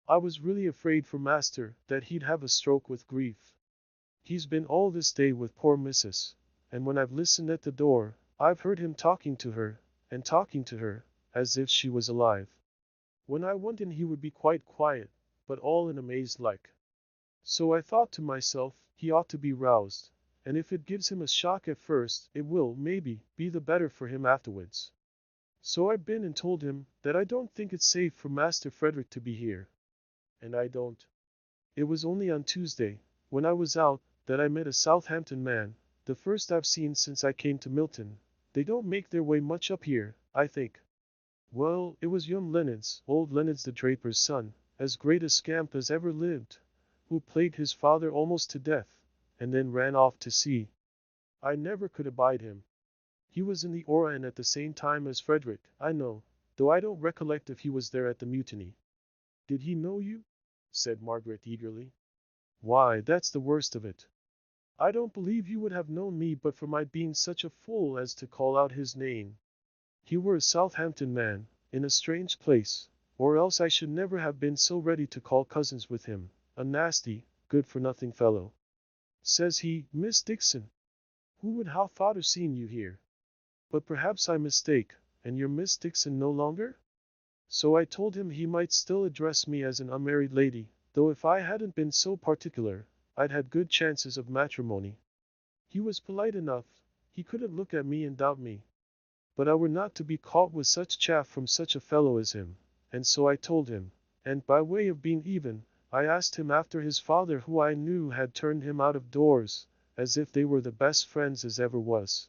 I was really afraid for master that he'd have a stroke with grief. He's been all this day with poor missus, and when I've listened at the door, I've heard him talking to her, as if she was alive. When I went in he would be quite quiet, but all in a maze like. So I thought to myself, he ought to be roused, and if it gives him a shock at first, it will, maybe, be the better for him afterwards. So I've been and told him that I don't think it's safe for Master Frederick to be here. And I don't. It was only on Tuesday, when I was out, that I met a Southampton man, the first I've seen since I came to Milton. They don't make their way much up here, I think. Well, it was young Leonards, old Leonards the draper's son, as great a scamp as ever lived, who plagued his father almost to death, and then ran off to sea. I never could abide him. He was in the Orion at the same time as Frederick, I know, though I don't recollect if he was there at the mutiny." "Did he know you?" said Margaret eagerly. "Why, that's the worst of it. I don't believe you would have known me but for my being such a fool as to call out his name. He were a Southampton man, in a strange place, or else I should never have been so ready to call cousins with him, a nasty, good-for-nothing fellow. Says he, 'Miss Dixon, who would have thought of seeing you here? But perhaps I mistake, and you're Miss Dixon no longer?' So I told him he might still address me as an unmarried lady, though if I hadn't been so particular, I'd had good chances of matrimony. He was polite enough, he couldn't look at me and doubt me. But I were not to be caught with such chaff from such a fellow as him, and so I told him, and by way of being even, I asked him after his father who I knew had turned him out of doors, as if they were the best friends as ever was.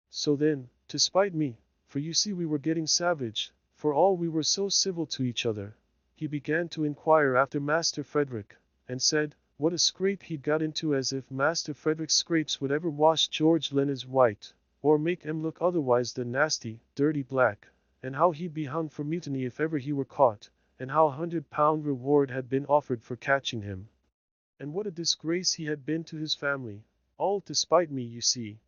So then, to spite me, for you see we were getting savage, for all we were so civil to each other, he began to inquire after Master Frederick, and said, what a scrape he'd got into, as if Master Frederick's scrapes would ever wash George Leonard's white, or make him look otherwise than nasty, dirty black, and how he'd be hung for mutiny if ever he were caught, and how £100 reward had been offered for catching him. And what a disgrace he had been to his family, all to spite me, you see,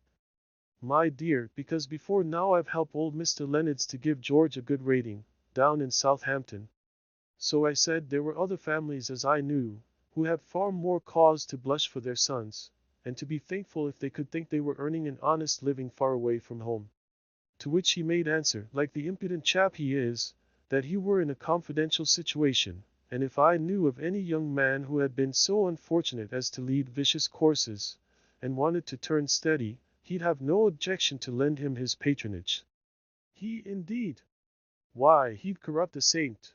my dear, because before now I've helped old Mr. Leonards to give George a good rating, down in Southampton. So I said there were other families as I knew, who had far more cause to blush for their sons, and to be thankful if they could think they were earning an honest living far away from home. To which he made answer, like the impudent chap he is, that he were in a confidential situation, and if I knew of any young man who had been so unfortunate as to lead vicious courses, and wanted to turn steady, he'd have no objection to lend him his patronage. He indeed! Why, he'd corrupt a saint.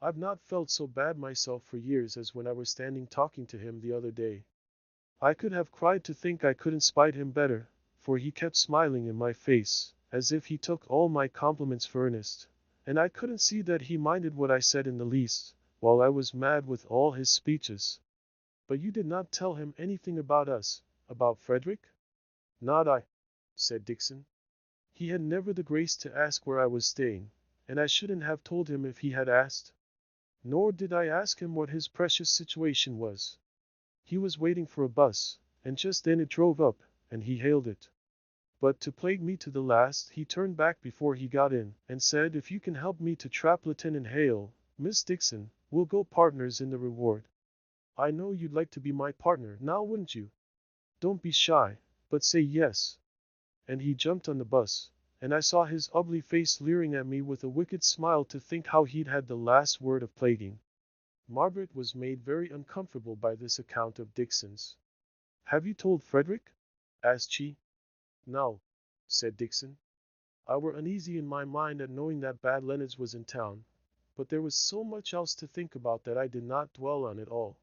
I've not felt so bad myself for years as when I was standing talking to him the other day. I could have cried to think I couldn't spite him better, for he kept smiling in my face, as if he took all my compliments for earnest, and I couldn't see that he minded what I said in the least, while I was mad with all his speeches. But you did not tell him anything about us, about Frederick? Not I, said Dixon. He had never the grace to ask where I was staying, and I shouldn't have told him if he had asked. Nor did I ask him what his precious situation was. He was waiting for a bus, and just then it drove up, and he hailed it. But to plague me to the last, he turned back before he got in, and said, if you can help me to trap Lieutenant Hale, Miss Dixon, we'll go partners in the reward. I know you'd like to be my partner, now wouldn't you? Don't be shy, but say yes. And he jumped on the bus, and I saw his ugly face leering at me with a wicked smile to think how he'd had the last word of plaguing. Margaret was made very uncomfortable by this account of Dixon's. Have you told Frederick? Asked she. No, said Dixon. I were uneasy in my mind at knowing that Bad Leonards was in town, but there was so much else to think about that I did not dwell on it all.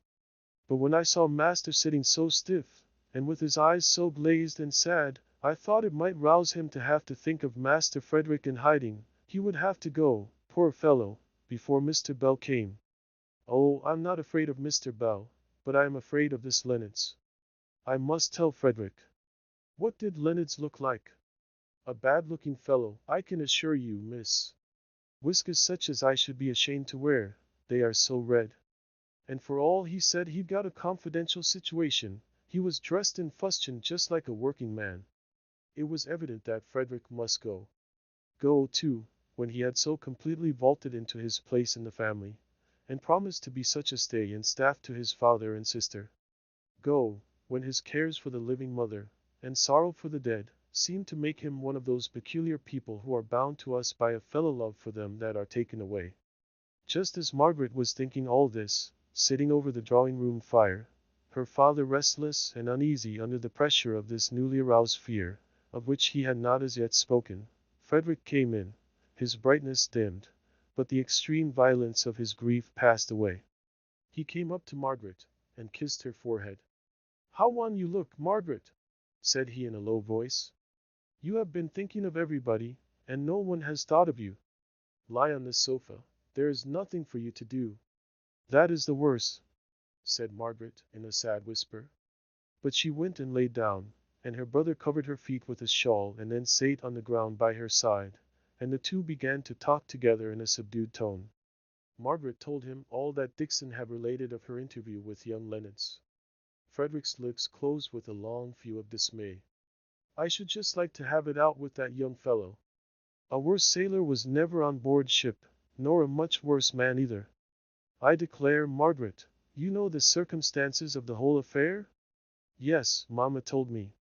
But when I saw Master sitting so stiff, and with his eyes so glazed and sad, I thought it might rouse him to have to think of Master Frederick in hiding. He would have to go, poor fellow, before Mr. Bell came. Oh, I'm not afraid of Mr. Bell, but I am afraid of this Leonards. I must tell Frederick. What did Leonards look like? A bad-looking fellow, I can assure you, miss. Whiskers such as I should be ashamed to wear, they are so red. And for all he said he'd got a confidential situation, he was dressed in fustian just like a working man. It was evident that Frederick must go. Go, too, when he had so completely vaulted into his place in the family, and promised to be such a stay and staff to his father and sister. Go, when his cares for the living mother, and sorrow for the dead, seemed to make him one of those peculiar people who are bound to us by a fellow love for them that are taken away. Just as Margaret was thinking all this, sitting over the drawing-room fire, her father restless and uneasy under the pressure of this newly aroused fear, of which he had not as yet spoken, Frederick came in, his brightness dimmed, but the extreme violence of his grief passed away. He came up to Margaret, and kissed her forehead. How wan you look, Margaret, said he in a low voice. You have been thinking of everybody, and no one has thought of you. Lie on this sofa, there is nothing for you to do. That is the worst, said Margaret in a sad whisper. But she went and lay down, and her brother covered her feet with his shawl and then sate on the ground by her side, and the two began to talk together in a subdued tone. Margaret told him all that Dixon had related of her interview with young Leonards. Frederick's lips closed with a long view of dismay. I should just like to have it out with that young fellow. A worse sailor was never on board ship, nor a much worse man either. I declare, Margaret, you know the circumstances of the whole affair? Yes, Mamma told me.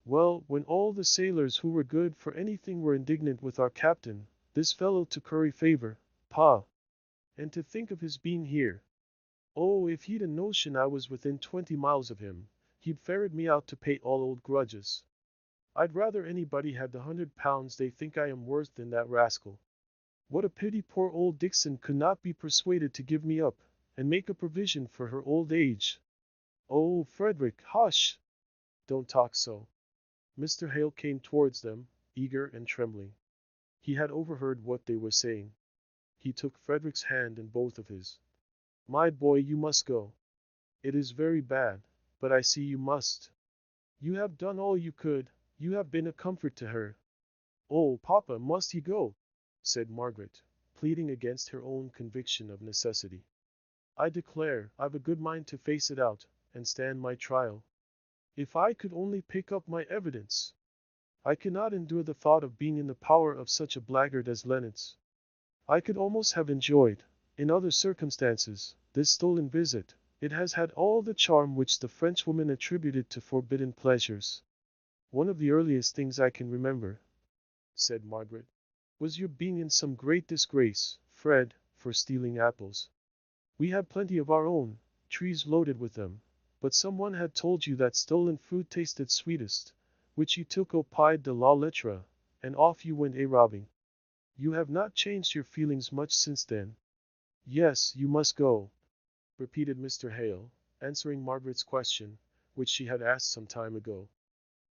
Well, when all the sailors who were good for anything were indignant with our captain, this fellow to curry favor, pa. And to think of his being here. Oh, if he'd a notion I was within 20 miles of him, he'd ferret me out to pay all old grudges. I'd rather anybody had the £100 they think I am worth than that rascal. What a pity poor old Dixon could not be persuaded to give me up, and make a provision for her old age. Oh, Frederick, hush! Don't talk so. Mr. Hale came towards them, eager and trembling. He had overheard what they were saying. He took Frederick's hand in both of his. My boy, you must go. It is very bad, but I see you must. You have done all you could, you have been a comfort to her. Oh, Papa, must he go? Said Margaret, pleading against her own conviction of necessity. I declare, I've a good mind to face it out, and stand my trial. If I could only pick up my evidence! I cannot endure the thought of being in the power of such a blackguard as Leonards. I could almost have enjoyed, in other circumstances, this stolen visit. It has had all the charm which the Frenchwoman attributed to forbidden pleasures. One of the earliest things I can remember, said Margaret, was your being in some great disgrace, Fred, for stealing apples. We had plenty of our own, trees loaded with them, but someone had told you that stolen fruit tasted sweetest, which you took au pied de la lettre, and off you went a-robbing. You have not changed your feelings much since then. Yes, you must go, repeated Mr. Hale, answering Margaret's question, which she had asked some time ago.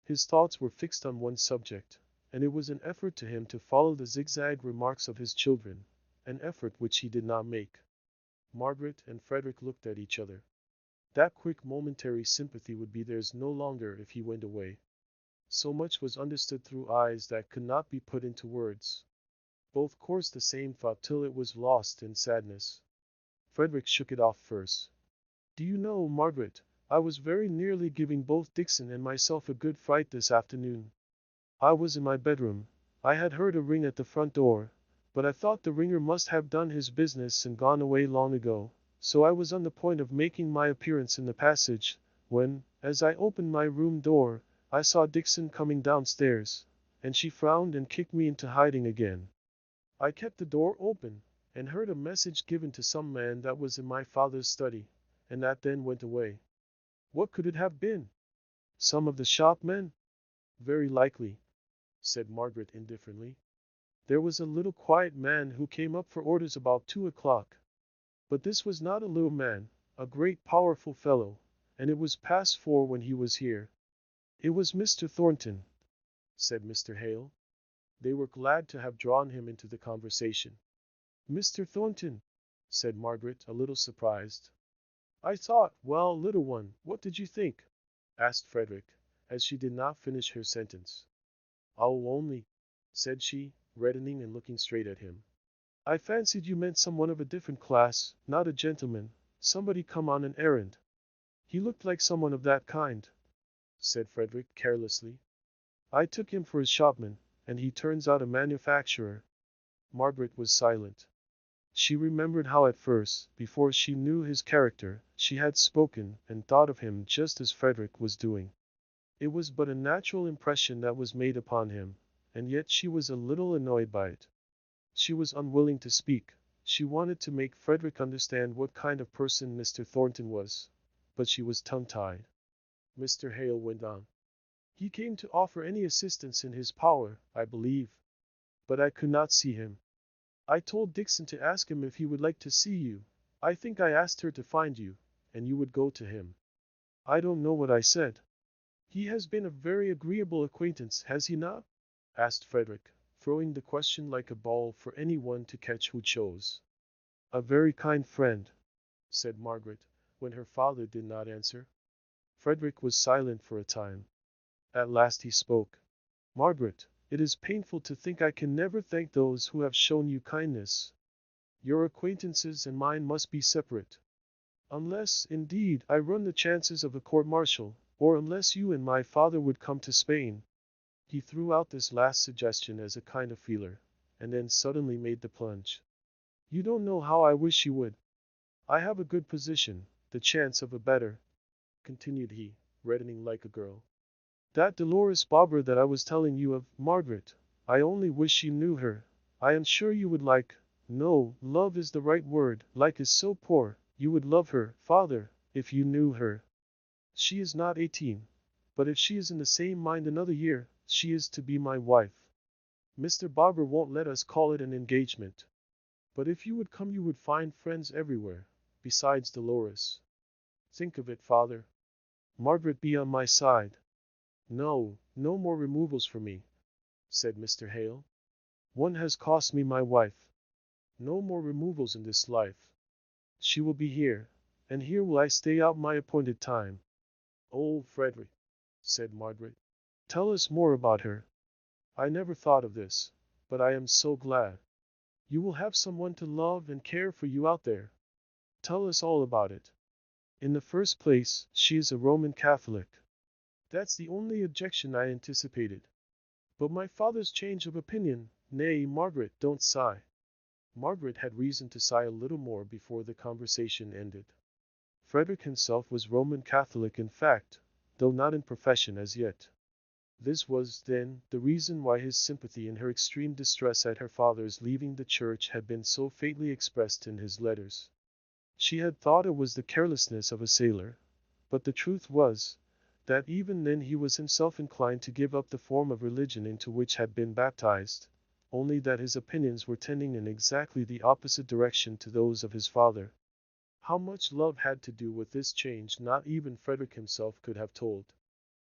His thoughts were fixed on one subject, and it was an effort to him to follow the zigzag remarks of his children, an effort which he did not make. Margaret and Frederick looked at each other. That quick momentary sympathy would be theirs no longer if he went away. So much was understood through eyes that could not be put into words. Both coursed the same thought till it was lost in sadness. Frederick shook it off first. Do you know, Margaret, I was very nearly giving both Dixon and myself a good fright this afternoon. I was in my bedroom. I had heard a ring at the front door, but I thought the ringer must have done his business and gone away long ago, so I was on the point of making my appearance in the passage, when, as I opened my room door, I saw Dixon coming downstairs, and she frowned and kicked me into hiding again. I kept the door open, and heard a message given to some man that was in my father's study, and that then went away. What could it have been? Some of the shopmen? Very likely, said Margaret indifferently. There was a little quiet man who came up for orders about 2 o'clock. But this was not a little man, a great powerful fellow, and it was past 4 when he was here. It was Mr. Thornton, said Mr. Hale. They were glad to have drawn him into the conversation. Mr. Thornton, said Margaret, a little surprised. I thought, well, little one, what did you think? Asked Frederick, as she did not finish her sentence. Oh, only, said she, reddening and looking straight at him. I fancied you meant someone of a different class, not a gentleman, somebody come on an errand. He looked like someone of that kind, said Frederick carelessly. I took him for a shopman, and he turns out a manufacturer. Margaret was silent. She remembered how at first, before she knew his character, she had spoken and thought of him just as Frederick was doing. It was but a natural impression that was made upon him, and yet she was a little annoyed by it. She was unwilling to speak. She wanted to make Frederick understand what kind of person Mr. Thornton was, but she was tongue-tied. Mr. Hale went on. He came to offer any assistance in his power, I believe. But I could not see him. I told Dixon to ask him if he would like to see you. I think I asked her to find you, and you would go to him. I don't know what I said. He has been a very agreeable acquaintance, has he not? Asked Frederick, throwing the question like a ball for any one to catch who chose. A very kind friend, said Margaret, when her father did not answer. Frederick was silent for a time. At last he spoke. Margaret, it is painful to think I can never thank those who have shown you kindness. Your acquaintances and mine must be separate. Unless, indeed, I run the chances of a court-martial, or unless you and my father would come to Spain. He threw out this last suggestion as a kind of feeler, and then suddenly made the plunge. You don't know how I wish you would. I have a good position, the chance of a better, continued he, reddening like a girl. That Dolores Barber that I was telling you of, Margaret, I only wish you knew her. I am sure you would like, no, love is the right word, like is so poor, you would love her, father, if you knew her. She is not 18, but if she is in the same mind another year, she is to be my wife. Mr. Barber won't let us call it an engagement. But if you would come you would find friends everywhere, besides Dolores. Think of it, father. Margaret be on my side. No, no more removals for me, said Mr. Hale. One has cost me my wife. No more removals in this life. She will be here, and here will I stay out my appointed time. Oh, Frederick, said Margaret, tell us more about her. I never thought of this, but I am so glad. You will have someone to love and care for you out there. Tell us all about it. In the first place, she is a Roman Catholic. That's the only objection I anticipated. But my father's change of opinion, nay, Margaret, don't sigh. Margaret had reason to sigh a little more before the conversation ended. Frederick himself was Roman Catholic in fact, though not in profession as yet. This was, then, the reason why his sympathy in her extreme distress at her father's leaving the church had been so faintly expressed in his letters. She had thought it was the carelessness of a sailor, but the truth was, that even then he was himself inclined to give up the form of religion into which had been baptized, only that his opinions were tending in exactly the opposite direction to those of his father. How much love had to do with this change not even Frederick himself could have told.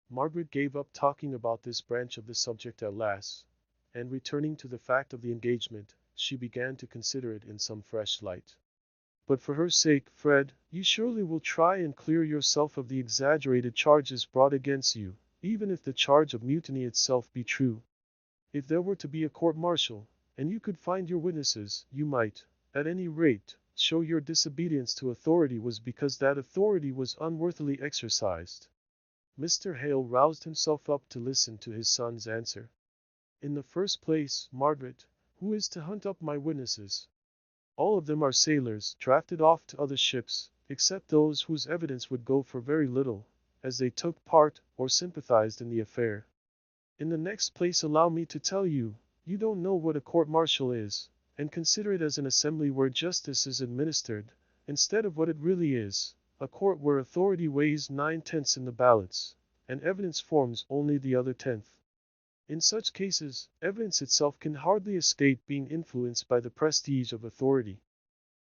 Margaret gave up talking about this branch of the subject at last, and returning to the fact of the engagement, she began to consider it in some fresh light. But for her sake, Fred, you surely will try and clear yourself of the exaggerated charges brought against you, even if the charge of mutiny itself be true. If there were to be a court-martial, and you could find your witnesses, you might, at any rate, show your disobedience to authority was because that authority was unworthily exercised. Mr. Hale roused himself up to listen to his son's answer. In the first place, Margaret, who is to hunt up my witnesses? All of them are sailors, drafted off to other ships, except those whose evidence would go for very little, as they took part or sympathized in the affair. In the next place, allow me to tell you, you don't know what a court-martial is, and consider it as an assembly where justice is administered, instead of what it really is, a court where authority weighs 9/10 in the balance, and evidence forms only the other tenth. In such cases, evidence itself can hardly escape being influenced by the prestige of authority.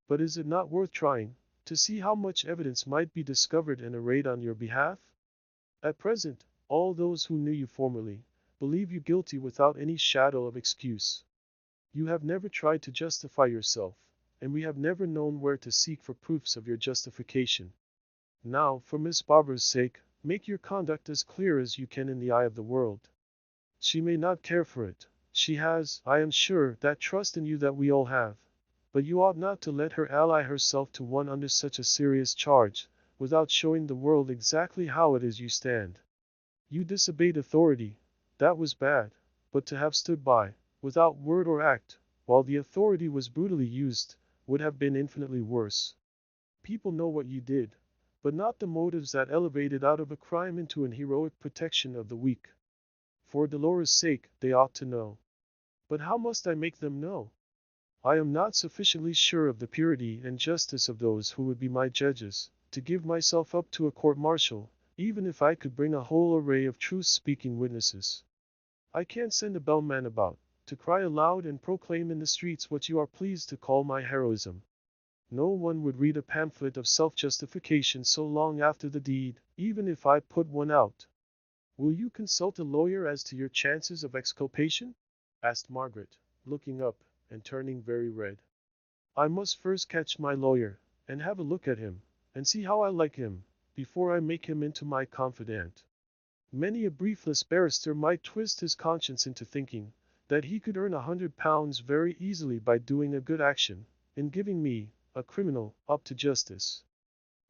But is it not worth trying, to see how much evidence might be discovered and arrayed on your behalf? At present, all those who knew you formerly, believe you guilty without any shadow of excuse. You have never tried to justify yourself, and we have never known where to seek for proofs of your justification. Now, for Miss Barbara's sake, make your conduct as clear as you can in the eye of the world. She may not care for it. She has, I am sure, that trust in you that we all have. But you ought not to let her ally herself to one under such a serious charge, without showing the world exactly how it is you stand. You disobeyed authority. That was bad. But to have stood by, without word or act, while the authority was brutally used, would have been infinitely worse. People know what you did, but not the motives that elevated out of a crime into an heroic protection of the weak. For Dolores' sake, they ought to know. But how must I make them know? I am not sufficiently sure of the purity and justice of those who would be my judges, to give myself up to a court-martial, even if I could bring a whole array of truth-speaking witnesses. I can't send a bellman about, to cry aloud and proclaim in the streets what you are pleased to call my heroism. No one would read a pamphlet of self-justification so long after the deed, even if I put one out. Will you consult a lawyer as to your chances of exculpation? Asked Margaret, looking up and turning very red. I must first catch my lawyer, and have a look at him, and see how I like him, before I make him into my confidant. Many a briefless barrister might twist his conscience into thinking that he could earn £100 very easily by doing a good action, in giving me, a criminal, up to justice.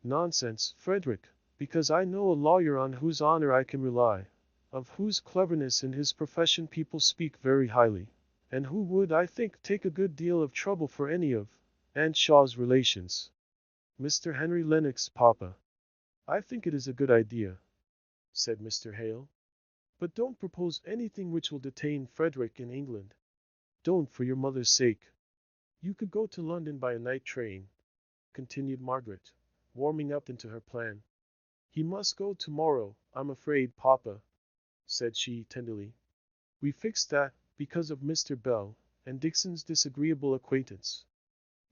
Nonsense, Frederick, because I know a lawyer on whose honor I can rely, of whose cleverness in his profession people speak very highly, and who would, I think, take a good deal of trouble for any of Aunt Shaw's relations. Mr. Henry Lennox, Papa. I think it is a good idea, said Mr. Hale. But don't propose anything which will detain Frederick in England. Don't, for your mother's sake. You could go to London by a night train, continued Margaret, warming up into her plan. He must go tomorrow, I'm afraid, Papa, said she tenderly. We fixed that, because of Mr. Bell, and Dixon's disagreeable acquaintance.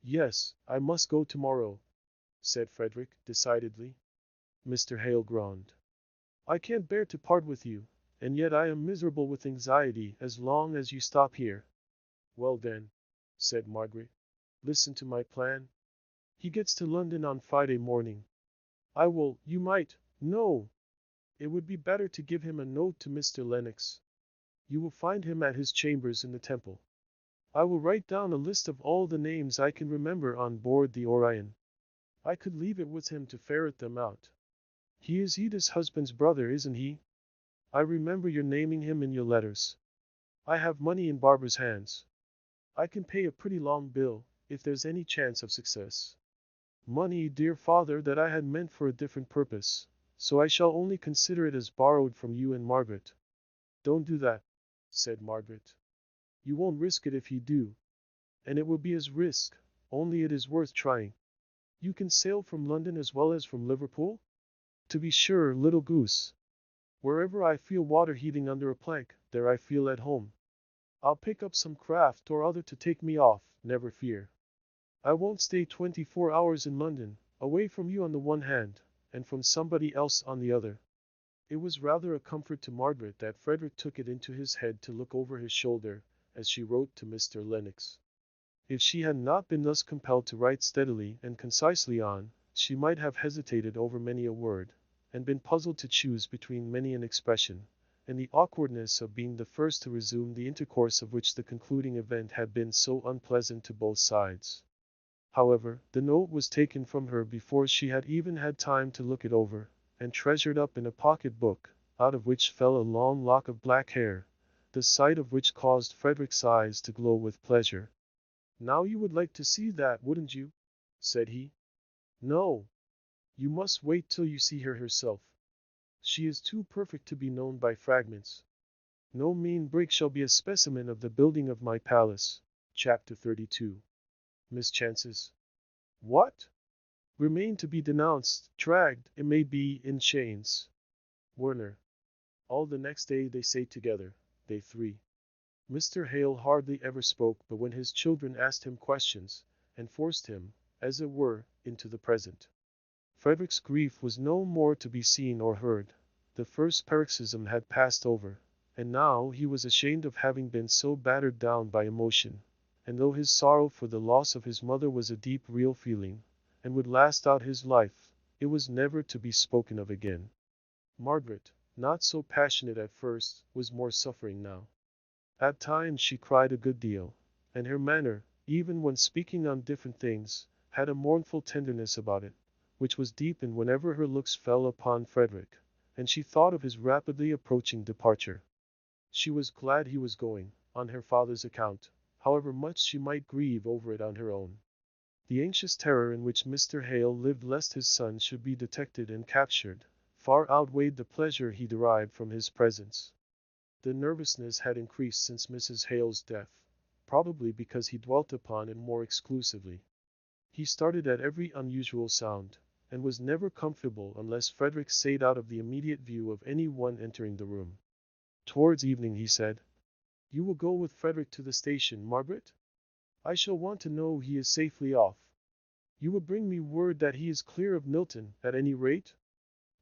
Yes, I must go tomorrow, said Frederick, decidedly. Mr. Hale groaned. I can't bear to part with you, and yet I am miserable with anxiety as long as you stop here. Well then, said Margaret, listen to my plan. He gets to London on Friday morning. I will, you might, no. It would be better to give him a note to Mr. Lennox. You will find him at his chambers in the Temple. I will write down a list of all the names I can remember on board the Orion. I could leave it with him to ferret them out. He is Edith's husband's brother, isn't he? I remember your naming him in your letters. I have money in Barbara's hands. I can pay a pretty long bill, if there's any chance of success. Money, dear father, that I had meant for a different purpose, so I shall only consider it as borrowed from you and Margaret. Don't do that, said Margaret. You won't risk it if you do. And it will be as risk, only it is worth trying. You can sail from London as well as from Liverpool? To be sure, little goose. Wherever I feel water heaving under a plank, there I feel at home. I'll pick up some craft or other to take me off, never fear. I won't stay 24 hours in London, away from you on the one hand, and from somebody else on the other. It was rather a comfort to Margaret that Frederick took it into his head to look over his shoulder, as she wrote to Mr. Lennox. If she had not been thus compelled to write steadily and concisely on, she might have hesitated over many a word, and been puzzled to choose between many an expression, and the awkwardness of being the first to resume the intercourse of which the concluding event had been so unpleasant to both sides. However, the note was taken from her before she had even had time to look it over, and treasured up in a pocket-book, out of which fell a long lock of black hair, the sight of which caused Frederick's eyes to glow with pleasure. "Now you would like to see that, wouldn't you?" said he. "No. You must wait till you see her herself. She is too perfect to be known by fragments. No mean brick shall be a specimen of the building of my palace." Chapter 32. Mischances. What? Remain to be denounced, dragged, it may be, in chains. Werner. All the next day they sate together, they three. Mr. Hale hardly ever spoke but when his children asked him questions, and forced him, as it were, into the present. Frederick's grief was no more to be seen or heard. The first paroxysm had passed over, and now he was ashamed of having been so battered down by emotion, and though his sorrow for the loss of his mother was a deep real feeling, and would last out his life, it was never to be spoken of again. Margaret, not so passionate at first, was more suffering now. At times she cried a good deal, and her manner, even when speaking on different things, had a mournful tenderness about it, which was deepened whenever her looks fell upon Frederick, and she thought of his rapidly approaching departure. She was glad he was going, on her father's account, however much she might grieve over it on her own. The anxious terror in which Mr. Hale lived lest his son should be detected and captured, far outweighed the pleasure he derived from his presence. The nervousness had increased since Mrs. Hale's death, probably because he dwelt upon it more exclusively. He started at every unusual sound, and was never comfortable unless Frederick stayed out of the immediate view of any one entering the room. Towards evening he said, "You will go with Frederick to the station, Margaret? I shall want to know he is safely off. You will bring me word that he is clear of Milton, at any rate?"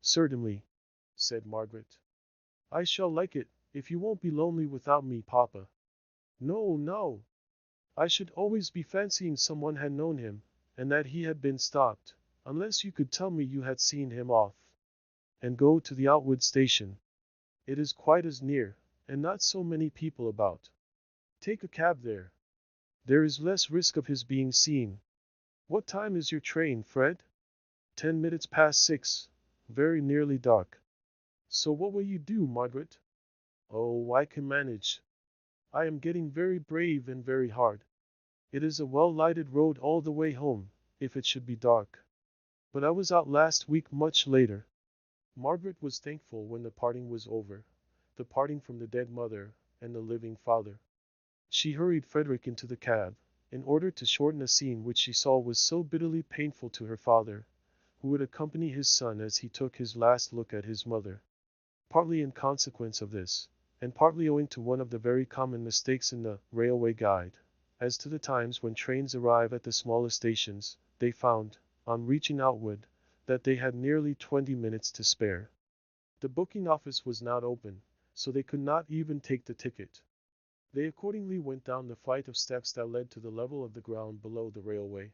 "Certainly," said Margaret. "I shall like it, if you won't be lonely without me, Papa." "No, no. I should always be fancying someone had known him, and that he had been stopped, unless you could tell me you had seen him off. And go to the Outwood station. It is quite as near, and not so many people about. Take a cab there. There is less risk of his being seen. What time is your train, Fred?" 10 minutes past 6. Very nearly dark. "So what will you do, Margaret?" "Oh, I can manage. I am getting very brave and very hard. It is a well-lighted road all the way home, if it should be dark. But I was out last week much later." Margaret was thankful when the parting was over, the parting from the dead mother and the living father. She hurried Frederick into the cab, in order to shorten a scene which she saw was so bitterly painful to her father, who would accompany his son as he took his last look at his mother. Partly in consequence of this, and partly owing to one of the very common mistakes in the railway guide, as to the times when trains arrive at the smallest stations, they found, on reaching Outwood, that they had nearly 20 minutes to spare. The booking office was not open, so they could not even take the ticket. They accordingly went down the flight of steps that led to the level of the ground below the railway.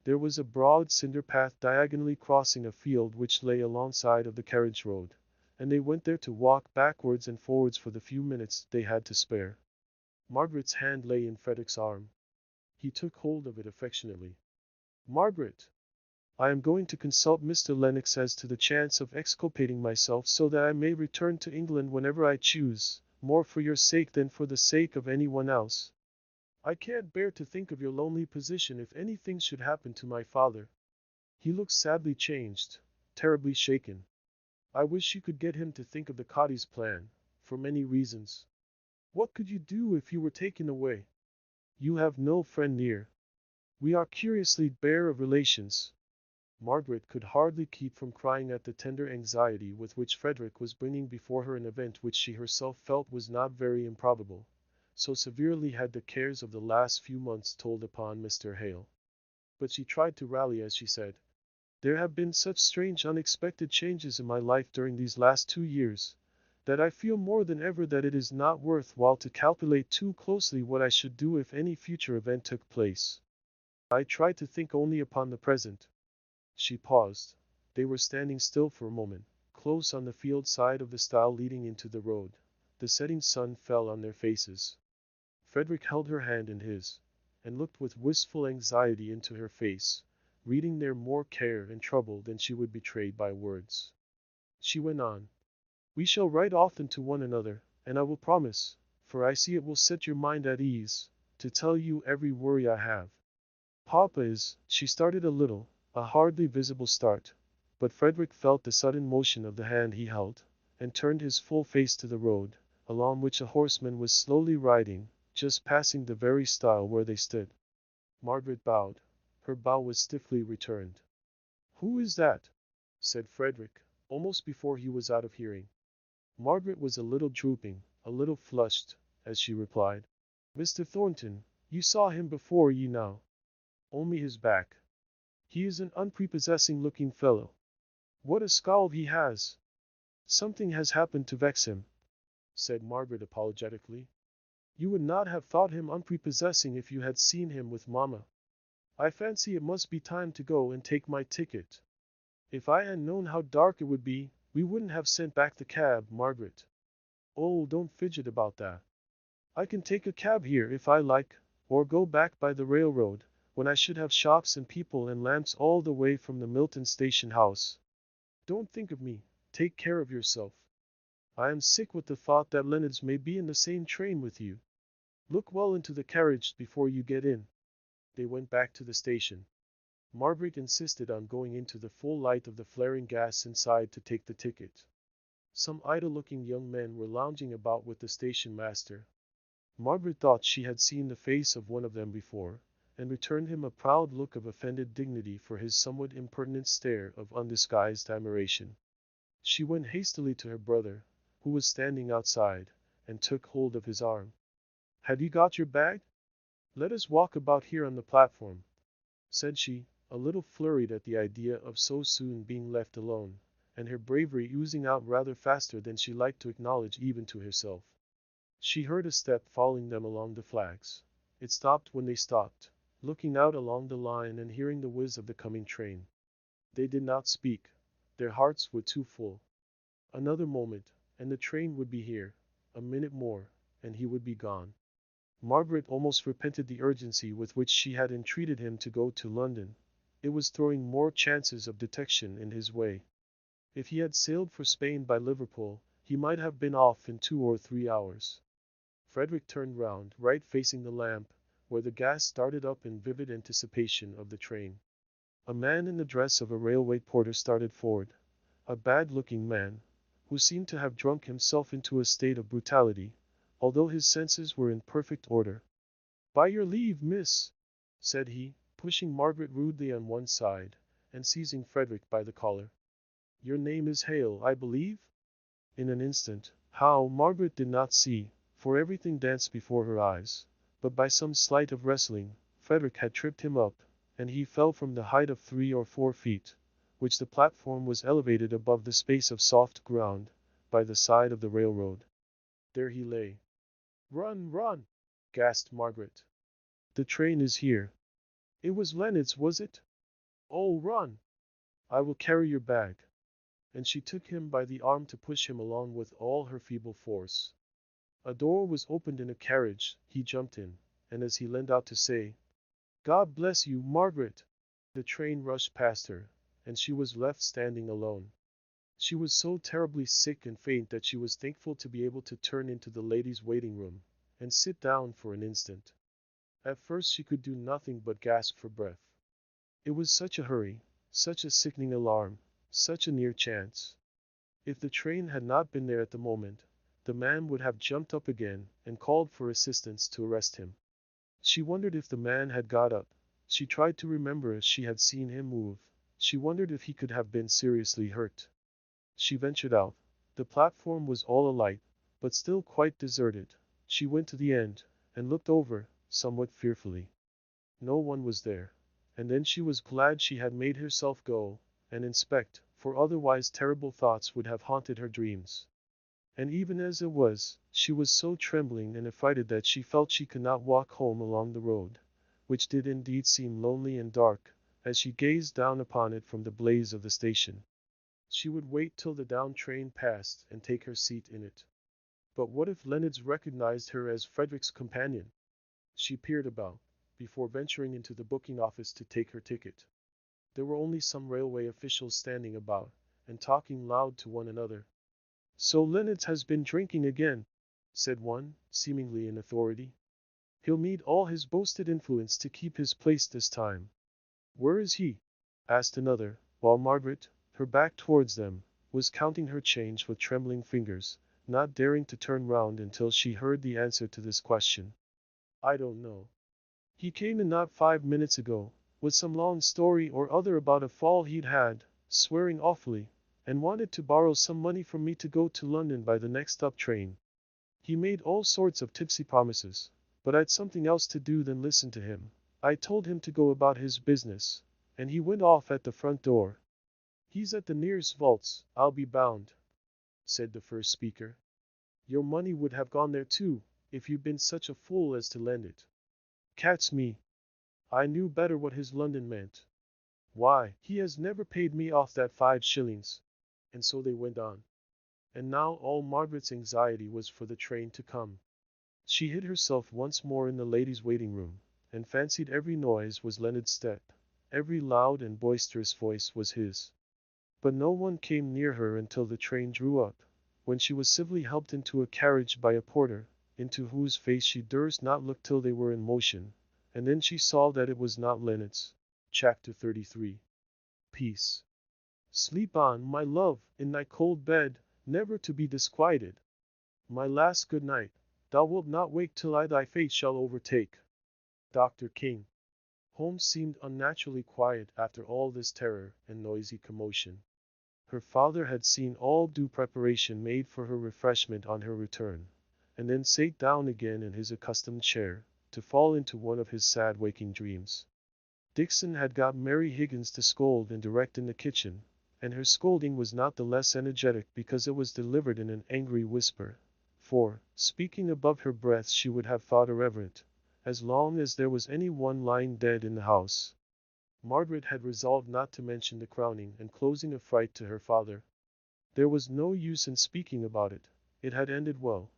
There was a broad cinder path diagonally crossing a field which lay alongside of the carriage road, and they went there to walk backwards and forwards for the few minutes they had to spare. Margaret's hand lay in Frederick's arm. He took hold of it affectionately. "Margaret, I am going to consult Mr. Lennox as to the chance of exculpating myself so that I may return to England whenever I choose, more for your sake than for the sake of any one else. I can't bear to think of your lonely position if anything should happen to my father. He looks sadly changed, terribly shaken. I wish you could get him to think of the Cotties plan, for many reasons. What could you do if you were taken away? You have no friend near. We are curiously bare of relations." Margaret could hardly keep from crying at the tender anxiety with which Frederick was bringing before her an event which she herself felt was not very improbable, so severely had the cares of the last few months told upon Mr. Hale. But she tried to rally as she said, "There have been such strange unexpected changes in my life during these last 2 years, that I feel more than ever that it is not worth while to calculate too closely what I should do if any future event took place. I try to think only upon the present." She paused. They were standing still for a moment, close on the field side of the stile leading into the road. The setting sun fell on their faces. Frederick held her hand in his, and looked with wistful anxiety into her face, reading there more care and trouble than she would betray by words. She went on, "We shall write often to one another, and I will promise, for I see it will set your mind at ease, to tell you every worry I have. Papa is—" She started a little, a hardly visible start, but Frederick felt the sudden motion of the hand he held, and turned his full face to the road, along which a horseman was slowly riding, just passing the very stile where they stood. Margaret bowed. Her bow was stiffly returned. "Who is that?" said Frederick, almost before he was out of hearing. Margaret was a little drooping, a little flushed, as she replied, "Mr. Thornton, you saw him before ye now." "Only his back. He is an unprepossessing looking fellow. What a scowl he has!" "Something has happened to vex him," said Margaret apologetically. "You would not have thought him unprepossessing if you had seen him with mamma. I fancy it must be time to go and take my ticket. If I had known how dark it would be, we wouldn't have sent back the cab, Margaret." "Oh, don't fidget about that. I can take a cab here if I like, or go back by the railroad, when I should have shops and people and lamps all the way from the Milton station house. Don't think of me, take care of yourself. I am sick with the thought that Leonards may be in the same train with you. Look well into the carriage before you get in." They went back to the station. Margaret insisted on going into the full light of the flaring gas inside to take the ticket. Some idle-looking young men were lounging about with the station master. Margaret thought she had seen the face of one of them before, and returned him a proud look of offended dignity for his somewhat impertinent stare of undisguised admiration. She went hastily to her brother, who was standing outside, and took hold of his arm. "Have you got your bag? Let us walk about here on the platform," said she, a little flurried at the idea of so soon being left alone, and her bravery oozing out rather faster than she liked to acknowledge even to herself. She heard a step following them along the flags. It stopped when they stopped, looking out along the line and hearing the whiz of the coming train. They did not speak. Their hearts were too full. Another moment, and the train would be here. A minute more, and he would be gone. Margaret almost repented the urgency with which she had entreated him to go to London. It was throwing more chances of detection in his way. If he had sailed for Spain by Liverpool, he might have been off in 2 or 3 hours. Frederick turned round, right facing the lamp, where the gas started up in vivid anticipation of the train. A man in the dress of a railway porter started forward, a bad-looking man, who seemed to have drunk himself into a state of brutality, although his senses were in perfect order. "By your leave, miss," said he, pushing Margaret rudely on one side, and seizing Frederick by the collar. "Your name is Hale, I believe?" In an instant, how, Margaret did not see, for everything danced before her eyes, but by some sleight of wrestling, Frederick had tripped him up, and he fell from the height of 3 or 4 feet, which the platform was elevated above the space of soft ground, by the side of the railroad. There he lay. "Run, run!" gasped Margaret. "The train is here." "It was Leonard's, was it? Oh, run! I will carry your bag." And she took him by the arm to push him along with all her feeble force. A door was opened in a carriage, he jumped in, and as he leaned out to say, "God bless you, Margaret," the train rushed past her, and she was left standing alone. She was so terribly sick and faint that she was thankful to be able to turn into the ladies' waiting room, and sit down for an instant. At first she could do nothing but gasp for breath. It was such a hurry, such a sickening alarm, such a near chance. If the train had not been there at the moment, the man would have jumped up again and called for assistance to arrest him. She wondered if the man had got up. She tried to remember if she had seen him move. She wondered if he could have been seriously hurt. She ventured out. The platform was all alight, but still quite deserted. She went to the end, and looked over, somewhat fearfully. No one was there, and then she was glad she had made herself go and inspect, for otherwise terrible thoughts would have haunted her dreams. And even as it was, she was so trembling and affrighted that she felt she could not walk home along the road, which did indeed seem lonely and dark, as she gazed down upon it from the blaze of the station. She would wait till the down train passed and take her seat in it. But what if Leonards recognized her as Frederick's companion? She peered about, before venturing into the booking office to take her ticket. There were only some railway officials standing about, and talking loud to one another. "So Leonards has been drinking again," said one, seemingly in authority. "He'll need all his boasted influence to keep his place this time." "Where is he?" asked another, while Margaret, her back towards them, was counting her change with trembling fingers, not daring to turn round until she heard the answer to this question. "I don't know. He came in not 5 minutes ago, with some long story or other about a fall he'd had, swearing awfully, and wanted to borrow some money from me to go to London by the next up train. He made all sorts of tipsy promises, but I'd something else to do than listen to him. I told him to go about his business, and he went off at the front door. He's at the nearest vaults, I'll be bound," said the first speaker. "Your money would have gone there too, if you'd been such a fool as to lend it." "Cat's me. I knew better what his London meant. Why, he has never paid me off that 5 shillings." And so they went on. And now all Margaret's anxiety was for the train to come. She hid herself once more in the ladies' waiting room, and fancied every noise was Leonard's step, every loud and boisterous voice was his. But no one came near her until the train drew up, when she was civilly helped into a carriage by a porter, into whose face she durst not look till they were in motion, and then she saw that it was not Leonard's. Chapter 33. Peace. "Sleep on, my love, in thy cold bed, never to be disquieted. My last good night. Thou wilt not wake till I thy fate shall overtake." Dr. King. Home seemed unnaturally quiet after all this terror and noisy commotion. Her father had seen all due preparation made for her refreshment on her return, and then sate down again in his accustomed chair, to fall into one of his sad waking dreams. Dixon had got Mary Higgins to scold and direct in the kitchen, and her scolding was not the less energetic because it was delivered in an angry whisper, for, speaking above her breath, she would have thought irreverent, as long as there was any one lying dead in the house. Margaret had resolved not to mention the crowning and closing affright to her father. There was no use in speaking about it. It had ended well.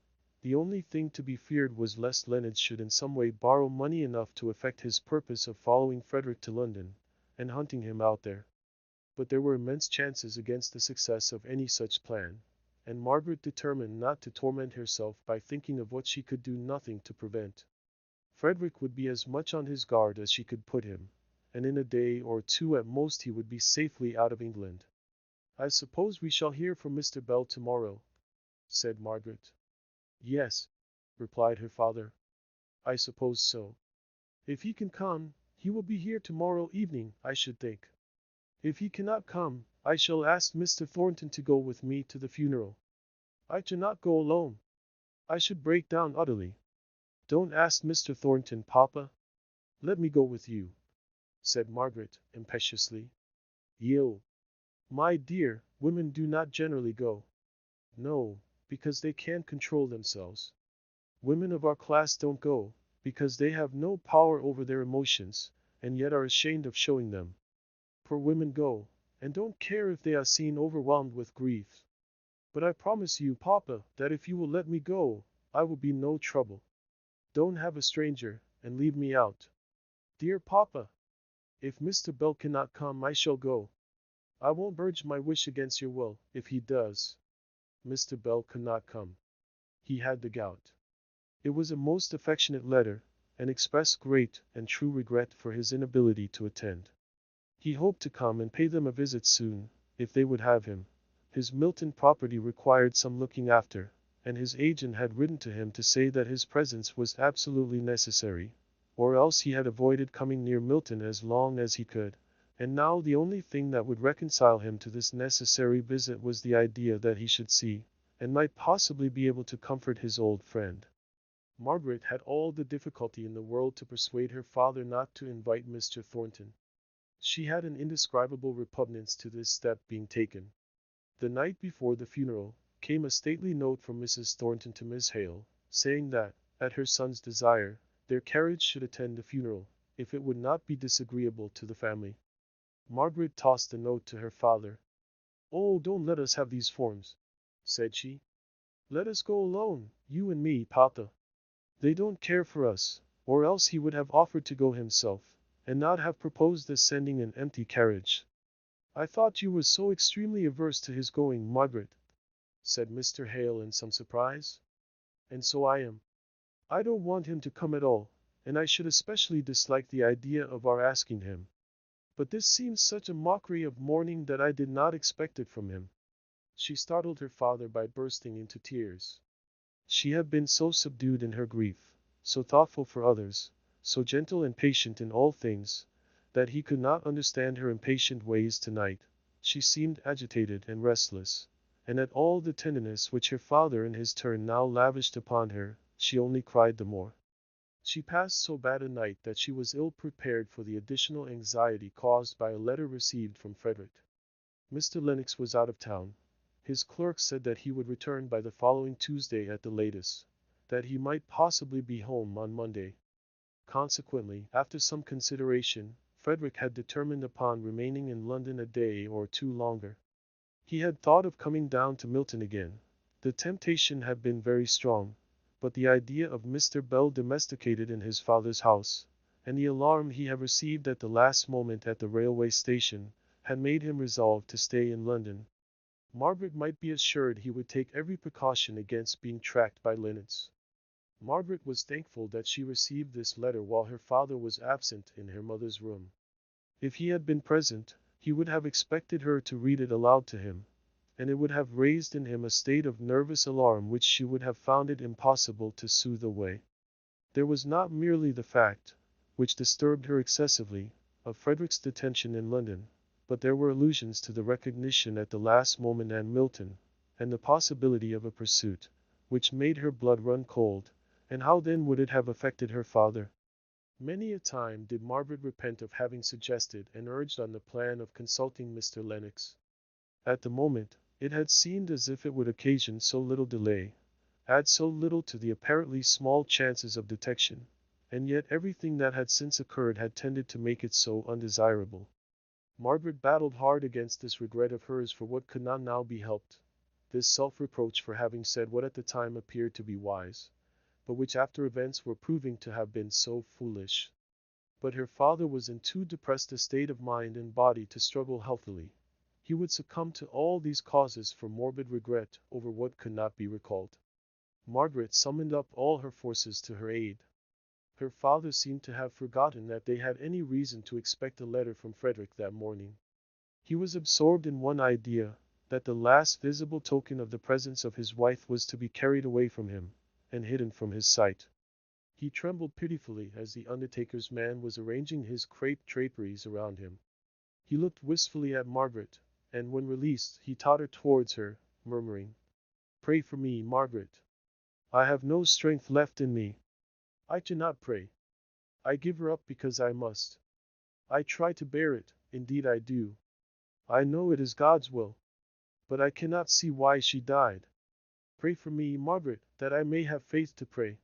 The only thing to be feared was lest Leonard should in some way borrow money enough to effect his purpose of following Frederick to London, and hunting him out there. But there were immense chances against the success of any such plan, and Margaret determined not to torment herself by thinking of what she could do nothing to prevent. Frederick would be as much on his guard as she could put him, and in a day or two at most he would be safely out of England. "I suppose we shall hear from Mr. Bell tomorrow," said Margaret. "Yes," replied her father. "I suppose so. If he can come, he will be here tomorrow evening, I should think. If he cannot come, I shall ask Mr. Thornton to go with me to the funeral. I cannot go alone. I should break down utterly." "Don't ask Mr. Thornton, papa. Let me go with you," said Margaret, impetuously. "You, my dear, women do not generally go." "No, because they can't control themselves. Women of our class don't go, because they have no power over their emotions, and yet are ashamed of showing them. Poor women go, and don't care if they are seen overwhelmed with grief. But I promise you, papa, that if you will let me go, I will be no trouble. Don't have a stranger, and leave me out." "Dear papa, if Mr. Bell cannot come, I shall go. I won't urge my wish against your will, if he does." Mr. Bell could not come. He had the gout. It was a most affectionate letter, and expressed great and true regret for his inability to attend. He hoped to come and pay them a visit soon, if they would have him. His Milton property required some looking after, and his agent had written to him to say that his presence was absolutely necessary, or else he had avoided coming near Milton as long as he could, and now the only thing that would reconcile him to this necessary visit was the idea that he should see, and might possibly be able to comfort his old friend. Margaret had all the difficulty in the world to persuade her father not to invite Mr. Thornton. She had an indescribable repugnance to this step being taken. The night before the funeral, came a stately note from Mrs. Thornton to Miss Hale, saying that, at her son's desire, their carriage should attend the funeral, if it would not be disagreeable to the family. Margaret tossed the note to her father. "Oh, don't let us have these forms," said she. "Let us go alone, you and me, Papa. They don't care for us, or else he would have offered to go himself, and not have proposed as sending an empty carriage." "I thought you were so extremely averse to his going, Margaret," said Mr. Hale in some surprise. "And so I am. I don't want him to come at all, and I should especially dislike the idea of our asking him. But this seems such a mockery of mourning that I did not expect it from him." She startled her father by bursting into tears. She had been so subdued in her grief, so thoughtful for others, so gentle and patient in all things, that he could not understand her impatient ways tonight. She seemed agitated and restless, and at all the tenderness which her father in his turn now lavished upon her, she only cried the more. She passed so bad a night that she was ill prepared for the additional anxiety caused by a letter received from Frederick. Mr. Lennox was out of town. His clerk said that he would return by the following Tuesday at the latest, that he might possibly be home on Monday. Consequently, after some consideration, Frederick had determined upon remaining in London a day or two longer. He had thought of coming down to Milton again. The temptation had been very strong, but the idea of Mr. Bell domesticated in his father's house, and the alarm he had received at the last moment at the railway station, had made him resolve to stay in London. Margaret might be assured he would take every precaution against being tracked by Linnets. Margaret was thankful that she received this letter while her father was absent in her mother's room. If he had been present, he would have expected her to read it aloud to him, and it would have raised in him a state of nervous alarm which she would have found it impossible to soothe away. There was not merely the fact, which disturbed her excessively, of Frederick's detention in London, but there were allusions to the recognition at the last moment at Milton, and the possibility of a pursuit, which made her blood run cold, and how then would it have affected her father? Many a time did Margaret repent of having suggested and urged on the plan of consulting Mr. Lennox. At the moment, it had seemed as if it would occasion so little delay, add so little to the apparently small chances of detection, and yet everything that had since occurred had tended to make it so undesirable. Margaret battled hard against this regret of hers for what could not now be helped, this self-reproach for having said what at the time appeared to be wise, but which after events were proving to have been so foolish. But her father was in too depressed a state of mind and body to struggle healthily. He would succumb to all these causes for morbid regret over what could not be recalled. Margaret summoned up all her forces to her aid. Her father seemed to have forgotten that they had any reason to expect a letter from Frederick that morning. He was absorbed in one idea, that the last visible token of the presence of his wife was to be carried away from him, and hidden from his sight. He trembled pitifully as the undertaker's man was arranging his crape draperies around him. He looked wistfully at Margaret, and when released, he tottered towards her, murmuring, "Pray for me, Margaret. I have no strength left in me. I cannot pray. I give her up because I must. I try to bear it, indeed I do. I know it is God's will. But I cannot see why she died. Pray for me, Margaret, that I may have faith to pray.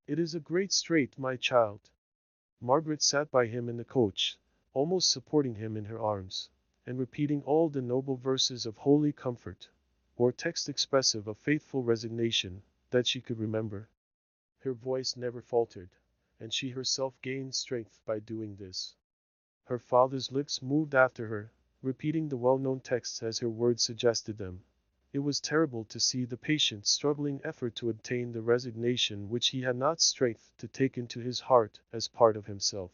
It is a great strait, my child." Margaret sat by him in the coach, almost supporting him in her arms, and repeating all the noble verses of holy comfort, or text expressive of faithful resignation, that she could remember. Her voice never faltered, and she herself gained strength by doing this. Her father's lips moved after her, repeating the well-known texts as her words suggested them. It was terrible to see the patient, struggling effort to obtain the resignation which he had not strength to take into his heart as part of himself.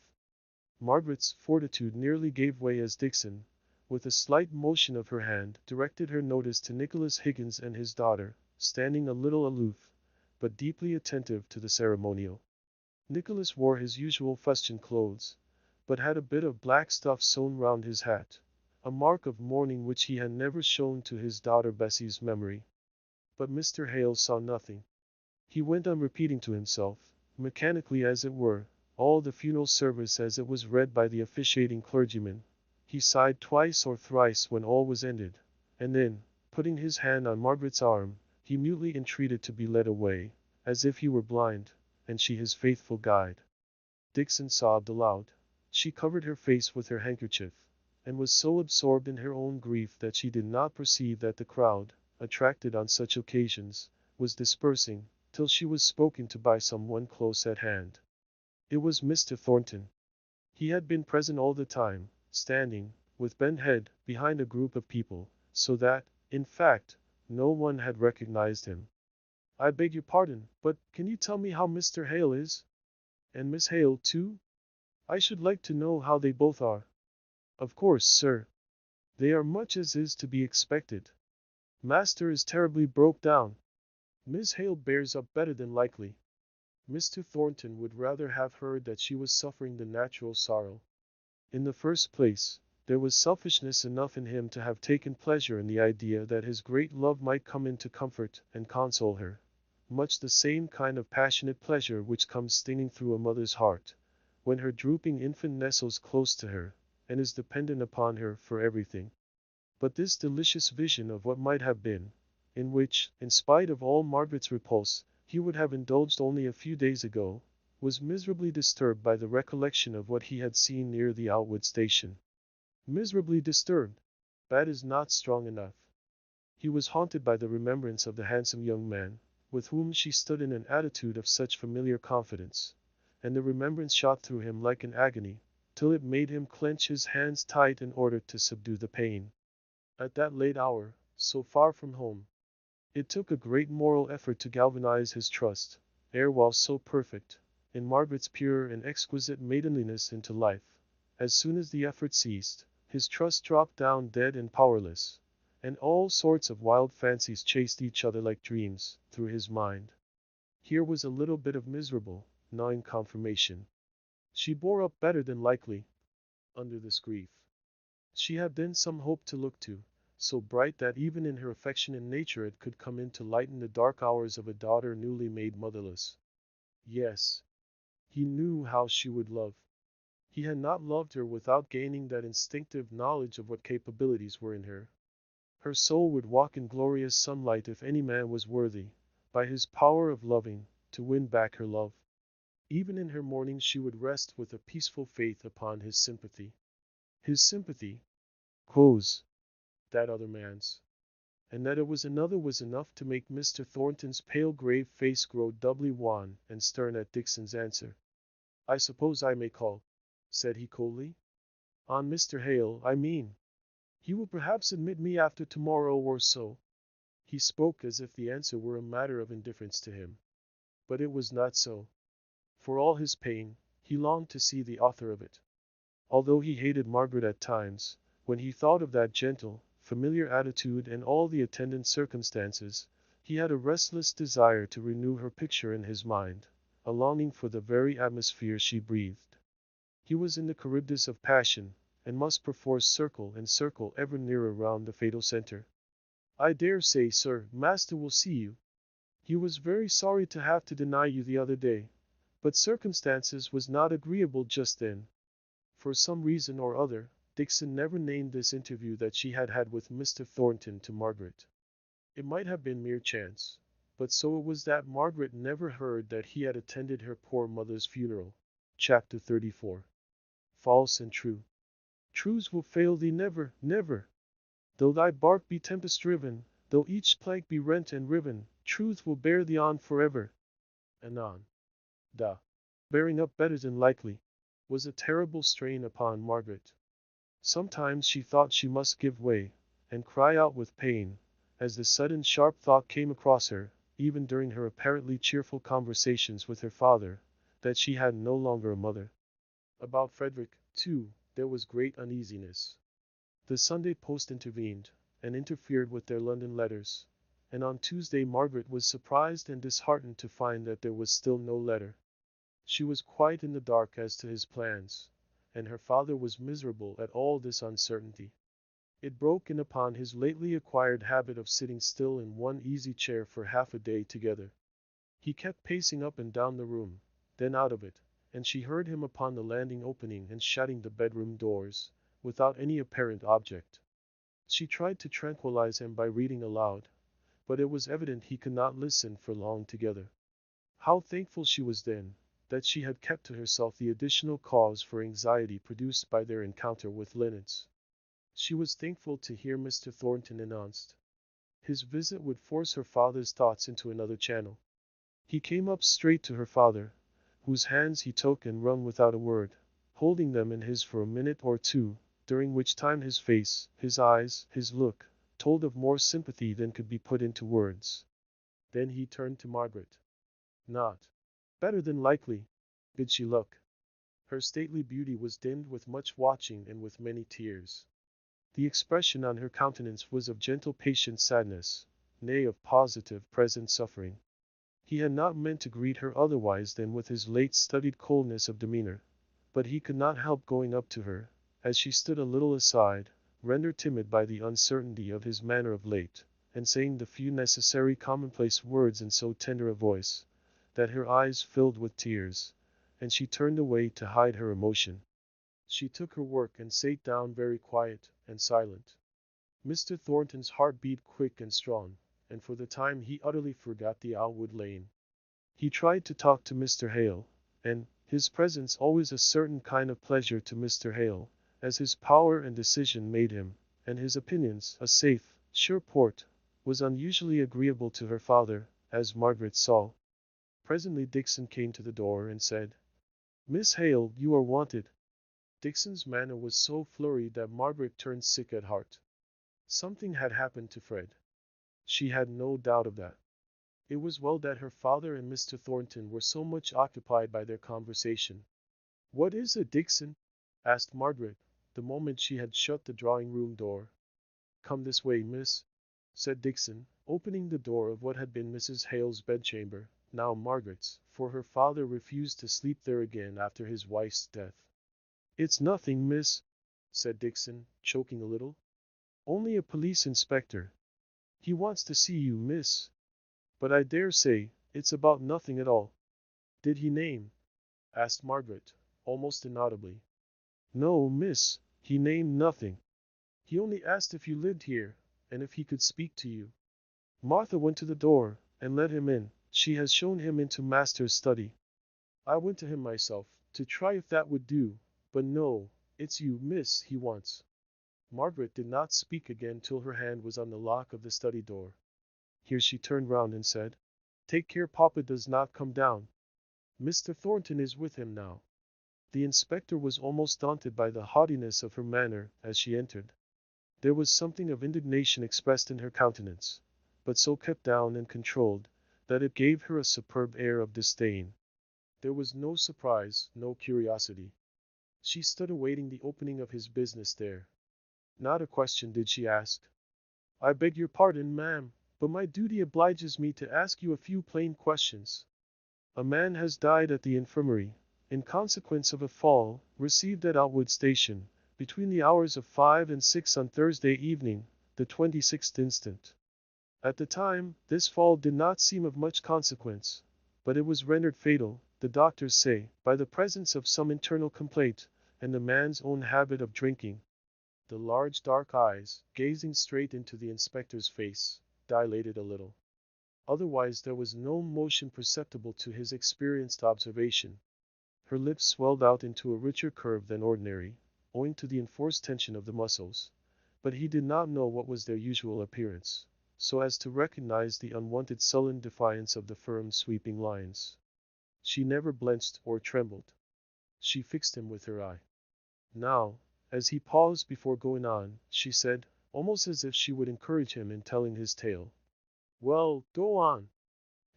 Margaret's fortitude nearly gave way as Dixon, with a slight motion of her hand, directed her notice to Nicholas Higgins and his daughter, standing a little aloof, but deeply attentive to the ceremonial. Nicholas wore his usual fustian clothes, but had a bit of black stuff sewn round his hat, a mark of mourning which he had never shown to his daughter Bessie's memory. But Mr. Hale saw nothing. He went on repeating to himself, mechanically as it were, all the funeral service as it was read by the officiating clergyman. He sighed twice or thrice when all was ended, and then, putting his hand on Margaret's arm, he mutely entreated to be led away, as if he were blind, and she his faithful guide. Dixon sobbed aloud. She covered her face with her handkerchief, and was so absorbed in her own grief that she did not perceive that the crowd, attracted on such occasions, was dispersing, till she was spoken to by some one close at hand. It was Mr. Thornton. He had been present all the time, standing, with bent head, behind a group of people, so that, in fact, no one had recognized him. "I beg your pardon, but can you tell me how Mr. Hale is? And Miss Hale, too? I should like to know how they both are." "Of course, sir. They are much as is to be expected. Master is terribly broke down. Miss Hale bears up better than likely." Mr. Thornton would rather have heard that she was suffering the natural sorrow. In the first place, there was selfishness enough in him to have taken pleasure in the idea that his great love might come in to comfort and console her. Much the same kind of passionate pleasure which comes stinging through a mother's heart, when her drooping infant nestles close to her, and is dependent upon her for everything. But this delicious vision of what might have been, in which, in spite of all Margaret's repulse, he would have indulged only a few days ago, was miserably disturbed by the recollection of what he had seen near the Outwood station. Miserably disturbed. That is not strong enough. He was haunted by the remembrance of the handsome young man, with whom she stood in an attitude of such familiar confidence, and the remembrance shot through him like an agony, till it made him clench his hands tight in order to subdue the pain. At that late hour, so far from home, it took a great moral effort to galvanize his trust, ere while so perfect, in Margaret's pure and exquisite maidenliness into life. As soon as the effort ceased, his trust dropped down dead and powerless, and all sorts of wild fancies chased each other like dreams through his mind. Here was a little bit of miserable, gnawing confirmation. She bore up better than likely under this grief. She had then some hope to look to, so bright that even in her affectionate nature it could come in to lighten the dark hours of a daughter newly made motherless. Yes, he knew how she would love. He had not loved her without gaining that instinctive knowledge of what capabilities were in her. Her soul would walk in glorious sunlight if any man was worthy, by his power of loving, to win back her love. Even in her mourning she would rest with a peaceful faith upon his sympathy. His sympathy, quos, that other man's. And that it was another was enough to make Mr. Thornton's pale grave face grow doubly wan and stern at Dixon's answer. "I suppose I may call," said he coldly. "On Mr. Hale, I mean. He will perhaps admit me after tomorrow or so." He spoke as if the answer were a matter of indifference to him. But it was not so. For all his pain, he longed to see the author of it. Although he hated Margaret at times, when he thought of that gentle, familiar attitude and all the attendant circumstances, he had a restless desire to renew her picture in his mind, a longing for the very atmosphere she breathed. He was in the Charybdis of passion, and must perforce circle and circle ever nearer round the fatal center. "I dare say, sir, master will see you. He was very sorry to have to deny you the other day, but circumstances was not agreeable just then." For some reason or other, Dixon never named this interview that she had had with Mr. Thornton to Margaret. It might have been mere chance, but so it was that Margaret never heard that he had attended her poor mother's funeral. Chapter 34. False and true. "Truths will fail thee never, never. Though thy bark be tempest-driven, though each plank be rent and riven, truth will bear thee on forever." Anon. Da. Bearing up better than likely, was a terrible strain upon Margaret. Sometimes she thought she must give way, and cry out with pain, as the sudden sharp thought came across her, even during her apparently cheerful conversations with her father, that she had no longer a mother. About Frederick, too, there was great uneasiness. The Sunday post intervened, and interfered with their London letters, and on Tuesday Margaret was surprised and disheartened to find that there was still no letter. She was quite in the dark as to his plans, and her father was miserable at all this uncertainty. It broke in upon his lately acquired habit of sitting still in one easy chair for half a day together. He kept pacing up and down the room, then out of it, and she heard him upon the landing opening and shutting the bedroom doors, without any apparent object. She tried to tranquilize him by reading aloud, but it was evident he could not listen for long together. How thankful she was then, that she had kept to herself the additional cause for anxiety produced by their encounter with Linnets. She was thankful to hear Mr. Thornton announced. His visit would force her father's thoughts into another channel. He came up straight to her father, whose hands he took and wrung without a word, holding them in his for a minute or two, during which time his face, his eyes, his look, told of more sympathy than could be put into words. Then he turned to Margaret. Not better than likely did she look. Her stately beauty was dimmed with much watching and with many tears. The expression on her countenance was of gentle patient sadness, nay of positive present suffering. He had not meant to greet her otherwise than with his late studied coldness of demeanor, but he could not help going up to her, as she stood a little aside, rendered timid by the uncertainty of his manner of late, and saying the few necessary commonplace words in so tender a voice, that her eyes filled with tears, and she turned away to hide her emotion. She took her work and sat down very quiet and silent. Mr. Thornton's heart beat quick and strong, and for the time he utterly forgot the Outwood Lane. He tried to talk to Mr. Hale, and, his presence always a certain kind of pleasure to Mr. Hale, as his power and decision made him, and his opinions a safe, sure port, was unusually agreeable to her father, as Margaret saw. Presently Dixon came to the door and said, "Miss Hale, you are wanted." Dixon's manner was so flurried that Margaret turned sick at heart. Something had happened to Fred. She had no doubt of that. It was well that her father and Mr. Thornton were so much occupied by their conversation. "What is it, Dixon?" asked Margaret, the moment she had shut the drawing-room door. "Come this way, miss," said Dixon, opening the door of what had been Mrs. Hale's bedchamber, now Margaret's, for her father refused to sleep there again after his wife's death. "It's nothing, miss," said Dixon, choking a little. "Only a police inspector. He wants to see you, miss. But I dare say, it's about nothing at all." "Did he name?" asked Margaret, almost inaudibly. "No, miss, he named nothing. He only asked if you lived here, and if he could speak to you. Martha went to the door, and let him in. She has shown him into master's study. I went to him myself, to try if that would do, but no, it's you, miss, he wants." Margaret did not speak again till her hand was on the lock of the study door. Here she turned round and said, "Take care Papa does not come down. Mr. Thornton is with him now." The inspector was almost daunted by the haughtiness of her manner as she entered. There was something of indignation expressed in her countenance, but so kept down and controlled, that it gave her a superb air of disdain. There was no surprise, no curiosity. She stood awaiting the opening of his business there. Not a question did she ask. "I beg your pardon, ma'am, but my duty obliges me to ask you a few plain questions. A man has died at the infirmary, in consequence of a fall, received at Outwood Station, between the hours of 5 and 6 on Thursday evening, the 26th instant. At the time, this fall did not seem of much consequence, but it was rendered fatal, the doctors say, by the presence of some internal complaint, and the man's own habit of drinking." The large dark eyes, gazing straight into the inspector's face, dilated a little. Otherwise there was no motion perceptible to his experienced observation. Her lips swelled out into a richer curve than ordinary, owing to the enforced tension of the muscles, but he did not know what was their usual appearance, so as to recognize the unwonted sullen defiance of the firm sweeping lines. She never blenched or trembled. She fixed him with her eye. Now, as he paused before going on, she said, almost as if she would encourage him in telling his tale, "Well, go on.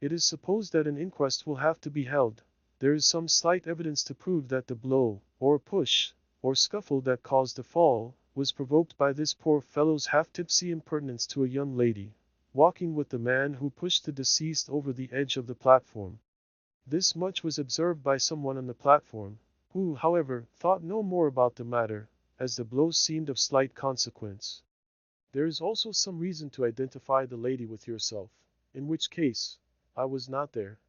It is supposed that an inquest will have to be held. There is some slight evidence to prove that the blow, or push, or scuffle that caused the fall, was provoked by this poor fellow's half-tipsy impertinence to a young lady, walking with the man who pushed the deceased over the edge of the platform. This much was observed by someone on the platform, who, however, thought no more about the matter, as the blow seemed of slight consequence. There is also some reason to identify the lady with yourself, in which case, I was not there.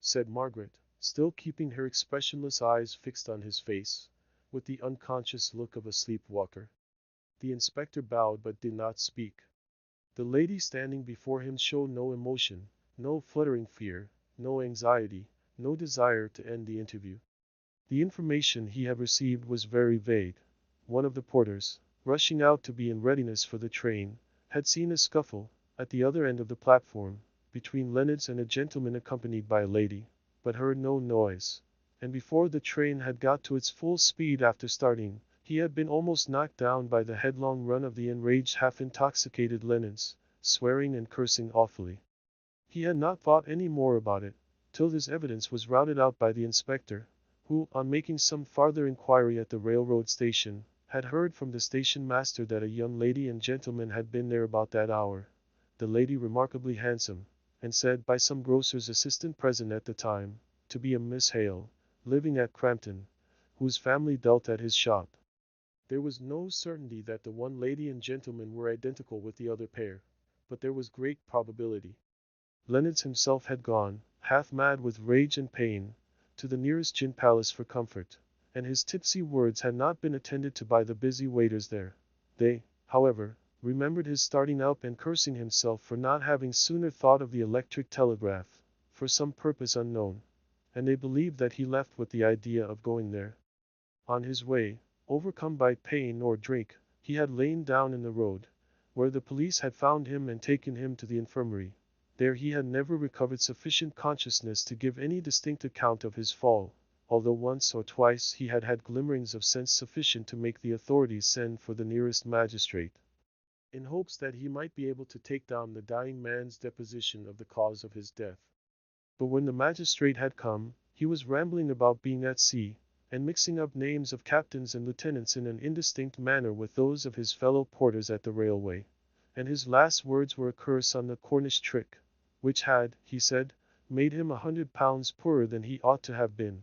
said Margaret, still keeping her expressionless eyes fixed on his face, with the unconscious look of a sleepwalker. The inspector bowed but did not speak. The lady standing before him showed no emotion, no fluttering fear, no anxiety, no desire to end the interview. The information he had received was very vague. One of the porters, rushing out to be in readiness for the train, had seen a scuffle, at the other end of the platform, between Leonard and a gentleman accompanied by a lady, but heard no noise, and before the train had got to its full speed after starting, he had been almost knocked down by the headlong run of the enraged half-intoxicated Lennox, swearing and cursing awfully. He had not thought any more about it, till his evidence was routed out by the inspector, who, on making some farther inquiry at the railroad station, had heard from the station master that a young lady and gentleman had been there about that hour, the lady remarkably handsome, and said by some grocer's assistant present at the time, to be a Miss Hale, living at Crampton, whose family dealt at his shop. There was no certainty that the one lady and gentleman were identical with the other pair, but there was great probability. Leonard himself had gone, half mad with rage and pain, to the nearest gin palace for comfort, and his tipsy words had not been attended to by the busy waiters there. They, however, remembered his starting up and cursing himself for not having sooner thought of the electric telegraph, for some purpose unknown, and they believed that he left with the idea of going there. On his way, overcome by pain or drink, he had lain down in the road, where the police had found him and taken him to the infirmary. There he had never recovered sufficient consciousness to give any distinct account of his fall, although once or twice he had had glimmerings of sense sufficient to make the authorities send for the nearest magistrate, in hopes that he might be able to take down the dying man's deposition of the cause of his death. But when the magistrate had come, he was rambling about being at sea, and mixing up names of captains and lieutenants in an indistinct manner with those of his fellow porters at the railway, and his last words were a curse on the Cornish trick, which had, he said, made him £100 poorer than he ought to have been.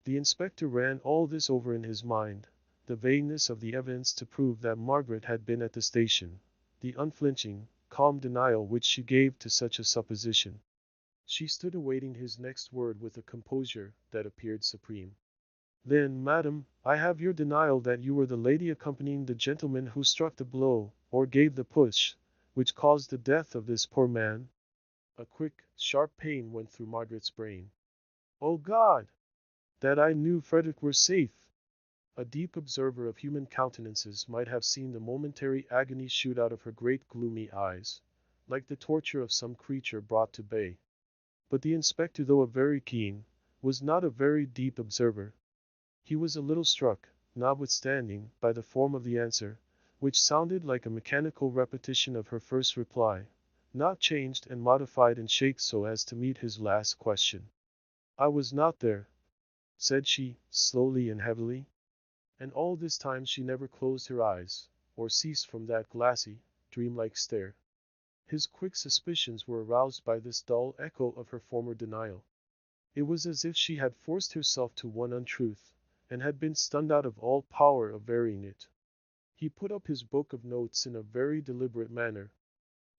The inspector ran all this over in his mind, the vagueness of the evidence to prove that Margaret had been at the station, the unflinching, calm denial which she gave to such a supposition. She stood awaiting his next word with a composure that appeared supreme. Then, madam, I have your denial that you were the lady accompanying the gentleman who struck the blow, or gave the push, which caused the death of this poor man? A quick, sharp pain went through Margaret's brain. Oh God! That I knew Frederick were safe! A deep observer of human countenances might have seen the momentary agony shoot out of her great gloomy eyes, like the torture of some creature brought to bay. But the inspector, though a very keen, was not a very deep observer. He was a little struck, notwithstanding, by the form of the answer, which sounded like a mechanical repetition of her first reply, not changed and modified in shape so as to meet his last question. I was not there, said she, slowly and heavily. And all this time she never closed her eyes, or ceased from that glassy, dreamlike stare. His quick suspicions were aroused by this dull echo of her former denial. It was as if she had forced herself to one untruth, and had been stunned out of all power of varying it. He put up his book of notes in a very deliberate manner.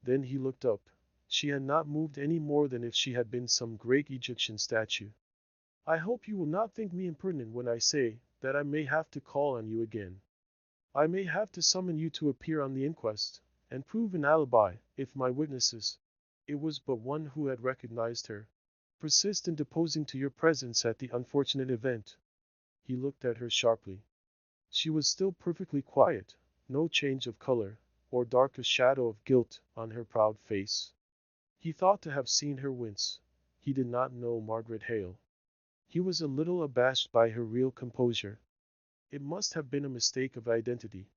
Then he looked up. She had not moved any more than if she had been some great Egyptian statue. I hope you will not think me impertinent when I say that I may have to call on you again. I may have to summon you to appear on the inquest, and prove an alibi, if my witnesses, it was but one who had recognized her, persist in deposing to your presence at the unfortunate event. He looked at her sharply. She was still perfectly quiet, no change of color, or darker shadow of guilt on her proud face. He thought to have seen her wince. He did not know Margaret Hale. He was a little abashed by her real composure. It must have been a mistake of identity.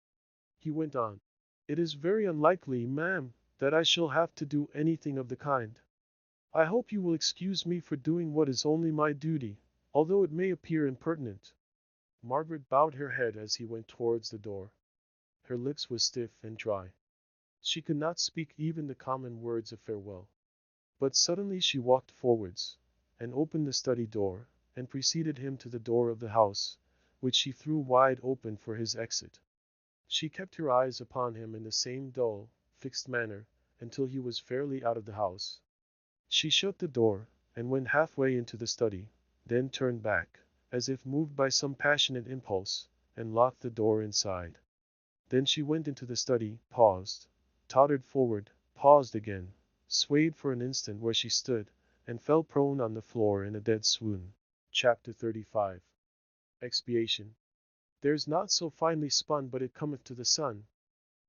He went on. It is very unlikely, ma'am, that I shall have to do anything of the kind. I hope you will excuse me for doing what is only my duty, although it may appear impertinent. Margaret bowed her head as he went towards the door. Her lips were stiff and dry. She could not speak even the common words of farewell. But suddenly she walked forwards, and opened the study door, and preceded him to the door of the house, which she threw wide open for his exit. She kept her eyes upon him in the same dull, fixed manner, until he was fairly out of the house. She shut the door, and went halfway into the study, then turned back, as if moved by some passionate impulse, and locked the door inside. Then she went into the study, paused, tottered forward, paused again, swayed for an instant where she stood, and fell prone on the floor in a dead swoon. Chapter 35. Expiation. There's naught so finely spun but it cometh to the sun.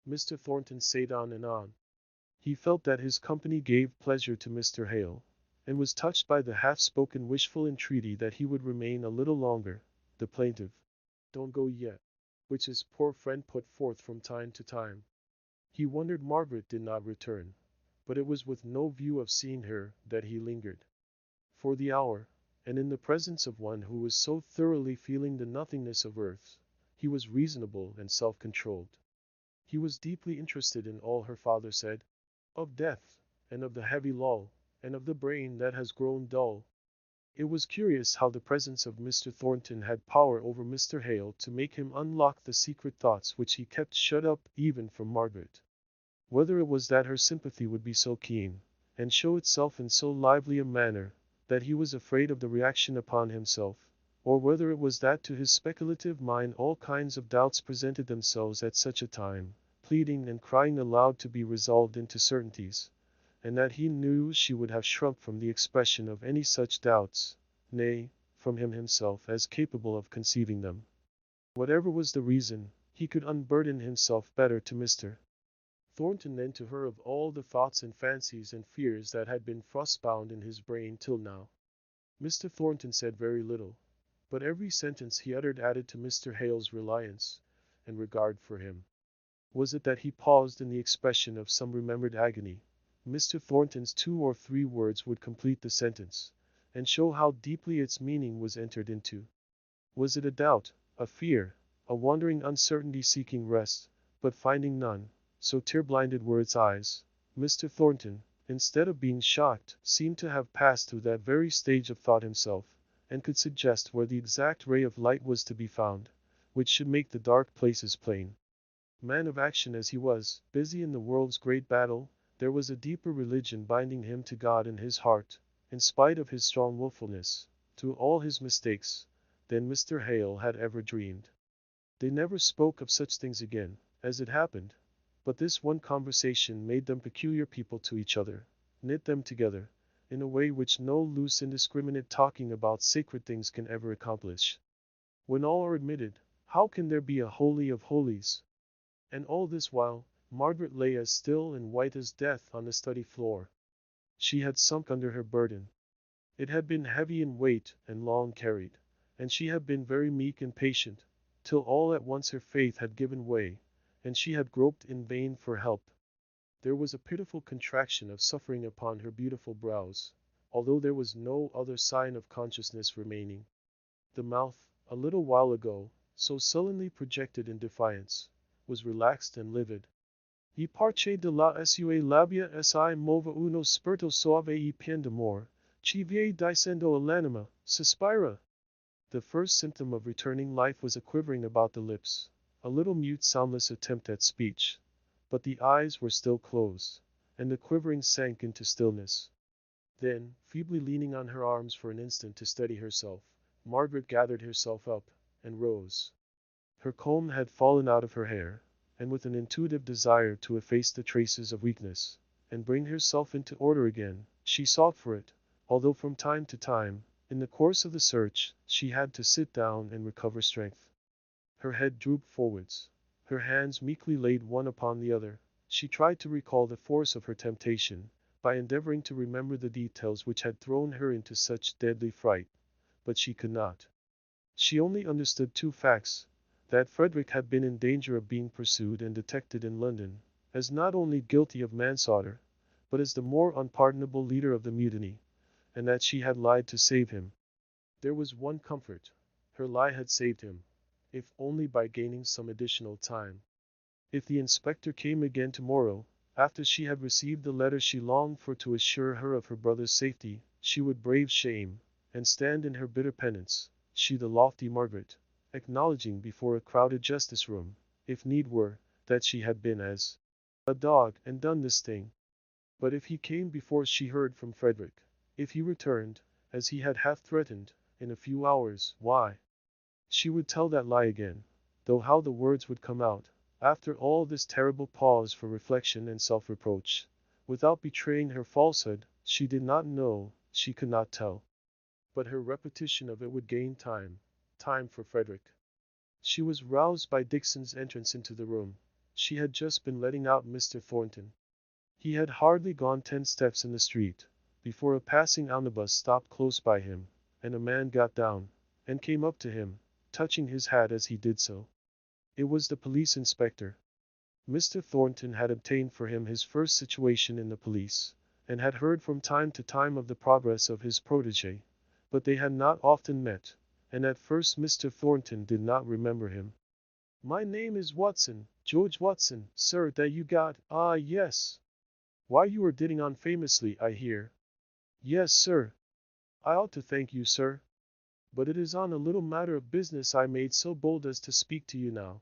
Mr. Thornton sate on and on. He felt that his company gave pleasure to Mr. Hale, and was touched by the half-spoken wishful entreaty that he would remain a little longer, the plaintive, "Don't go yet," which his poor friend put forth from time to time. He wondered Margaret did not return, but it was with no view of seeing her that he lingered. For the hour, and in the presence of one who was so thoroughly feeling the nothingness of earth, he was reasonable and self-controlled. He was deeply interested in all her father said, of death, and of the heavy lull, and of the brain that has grown dull. It was curious how the presence of Mr. Thornton had power over Mr. Hale to make him unlock the secret thoughts which he kept shut up even from Margaret. Whether it was that her sympathy would be so keen, and show itself in so lively a manner, that he was afraid of the reaction upon himself, or whether it was that to his speculative mind all kinds of doubts presented themselves at such a time, pleading and crying aloud to be resolved into certainties, and that he knew she would have shrunk from the expression of any such doubts, nay, from him himself as capable of conceiving them. Whatever was the reason, he could unburden himself better to Mr. Thornton than to her of all the thoughts and fancies and fears that had been frost-bound in his brain till now. Mr. Thornton said very little, but every sentence he uttered added to Mr. Hale's reliance and regard for him. Was it that he paused in the expression of some remembered agony? Mr. Thornton's 2 or 3 words would complete the sentence, and show how deeply its meaning was entered into. Was it a doubt, a fear, a wandering uncertainty seeking rest, but finding none? So tear-blinded were its eyes. Mr. Thornton, instead of being shocked, seemed to have passed through that very stage of thought himself, and could suggest where the exact ray of light was to be found, which should make the dark places plain. Man of action as he was, busy in the world's great battle, there was a deeper religion binding him to God in his heart, in spite of his strong willfulness, through all his mistakes, than Mr. Hale had ever dreamed. They never spoke of such things again, as it happened, but this one conversation made them peculiar people to each other, knit them together, in a way which no loose indiscriminate talking about sacred things can ever accomplish. When all are admitted, how can there be a holy of holies? And all this while, Margaret lay as still and white as death on the study floor. She had sunk under her burden. It had been heavy in weight and long carried, and she had been very meek and patient, till all at once her faith had given way, and she had groped in vain for help. There was a pitiful contraction of suffering upon her beautiful brows, although there was no other sign of consciousness remaining. The mouth, a little while ago, so sullenly projected in defiance, was relaxed and livid. "I parce de la sua labia si mova uno spirito soave e pien d'amore, ci vie dicendo all'anima, sospira." The first symptom of returning life was a quivering about the lips, a little mute soundless attempt at speech, but the eyes were still closed, and the quivering sank into stillness. Then, feebly leaning on her arms for an instant to steady herself, Margaret gathered herself up, and rose. Her comb had fallen out of her hair, and with an intuitive desire to efface the traces of weakness, and bring herself into order again, she sought for it, although from time to time, in the course of the search, she had to sit down and recover strength. Her head drooped forwards, her hands meekly laid one upon the other. She tried to recall the force of her temptation, by endeavoring to remember the details which had thrown her into such deadly fright, but she could not. She only understood 2 facts, that Frederick had been in danger of being pursued and detected in London, as not only guilty of manslaughter, but as the more unpardonable leader of the mutiny, and that she had lied to save him. There was one comfort, her lie had saved him, if only by gaining some additional time. If the inspector came again tomorrow, after she had received the letter she longed for to assure her of her brother's safety, she would brave shame, and stand in her bitter penance, she the lofty Margaret, acknowledging before a crowded justice room, if need were, that she had been as a dog and done this thing. But if he came before she heard from Frederick, If he returned, as he had half threatened, in a few hours, why? She would tell that lie again, though how the words would come out, after all this terrible pause for reflection and self-reproach, without betraying her falsehood, she did not know, she could not tell. But her repetition of it would gain time, time for Frederick. She was roused by Dixon's entrance into the room. She had just been letting out Mr. Thornton. He had hardly gone 10 steps in the street, before a passing omnibus stopped close by him, and a man got down, and came up to him, touching his hat as he did so. It was the police inspector. Mr. Thornton had obtained for him his first situation in the police, and had heard from time to time of the progress of his protégé, but they had not often met, and at first Mr. Thornton did not remember him. "My name is Watson, George Watson, sir, that you got, ah yes. Why, you are getting on famously, I hear." "Yes, sir. I ought to thank you, sir. But it is on a little matter of business I made so bold as to speak to you now.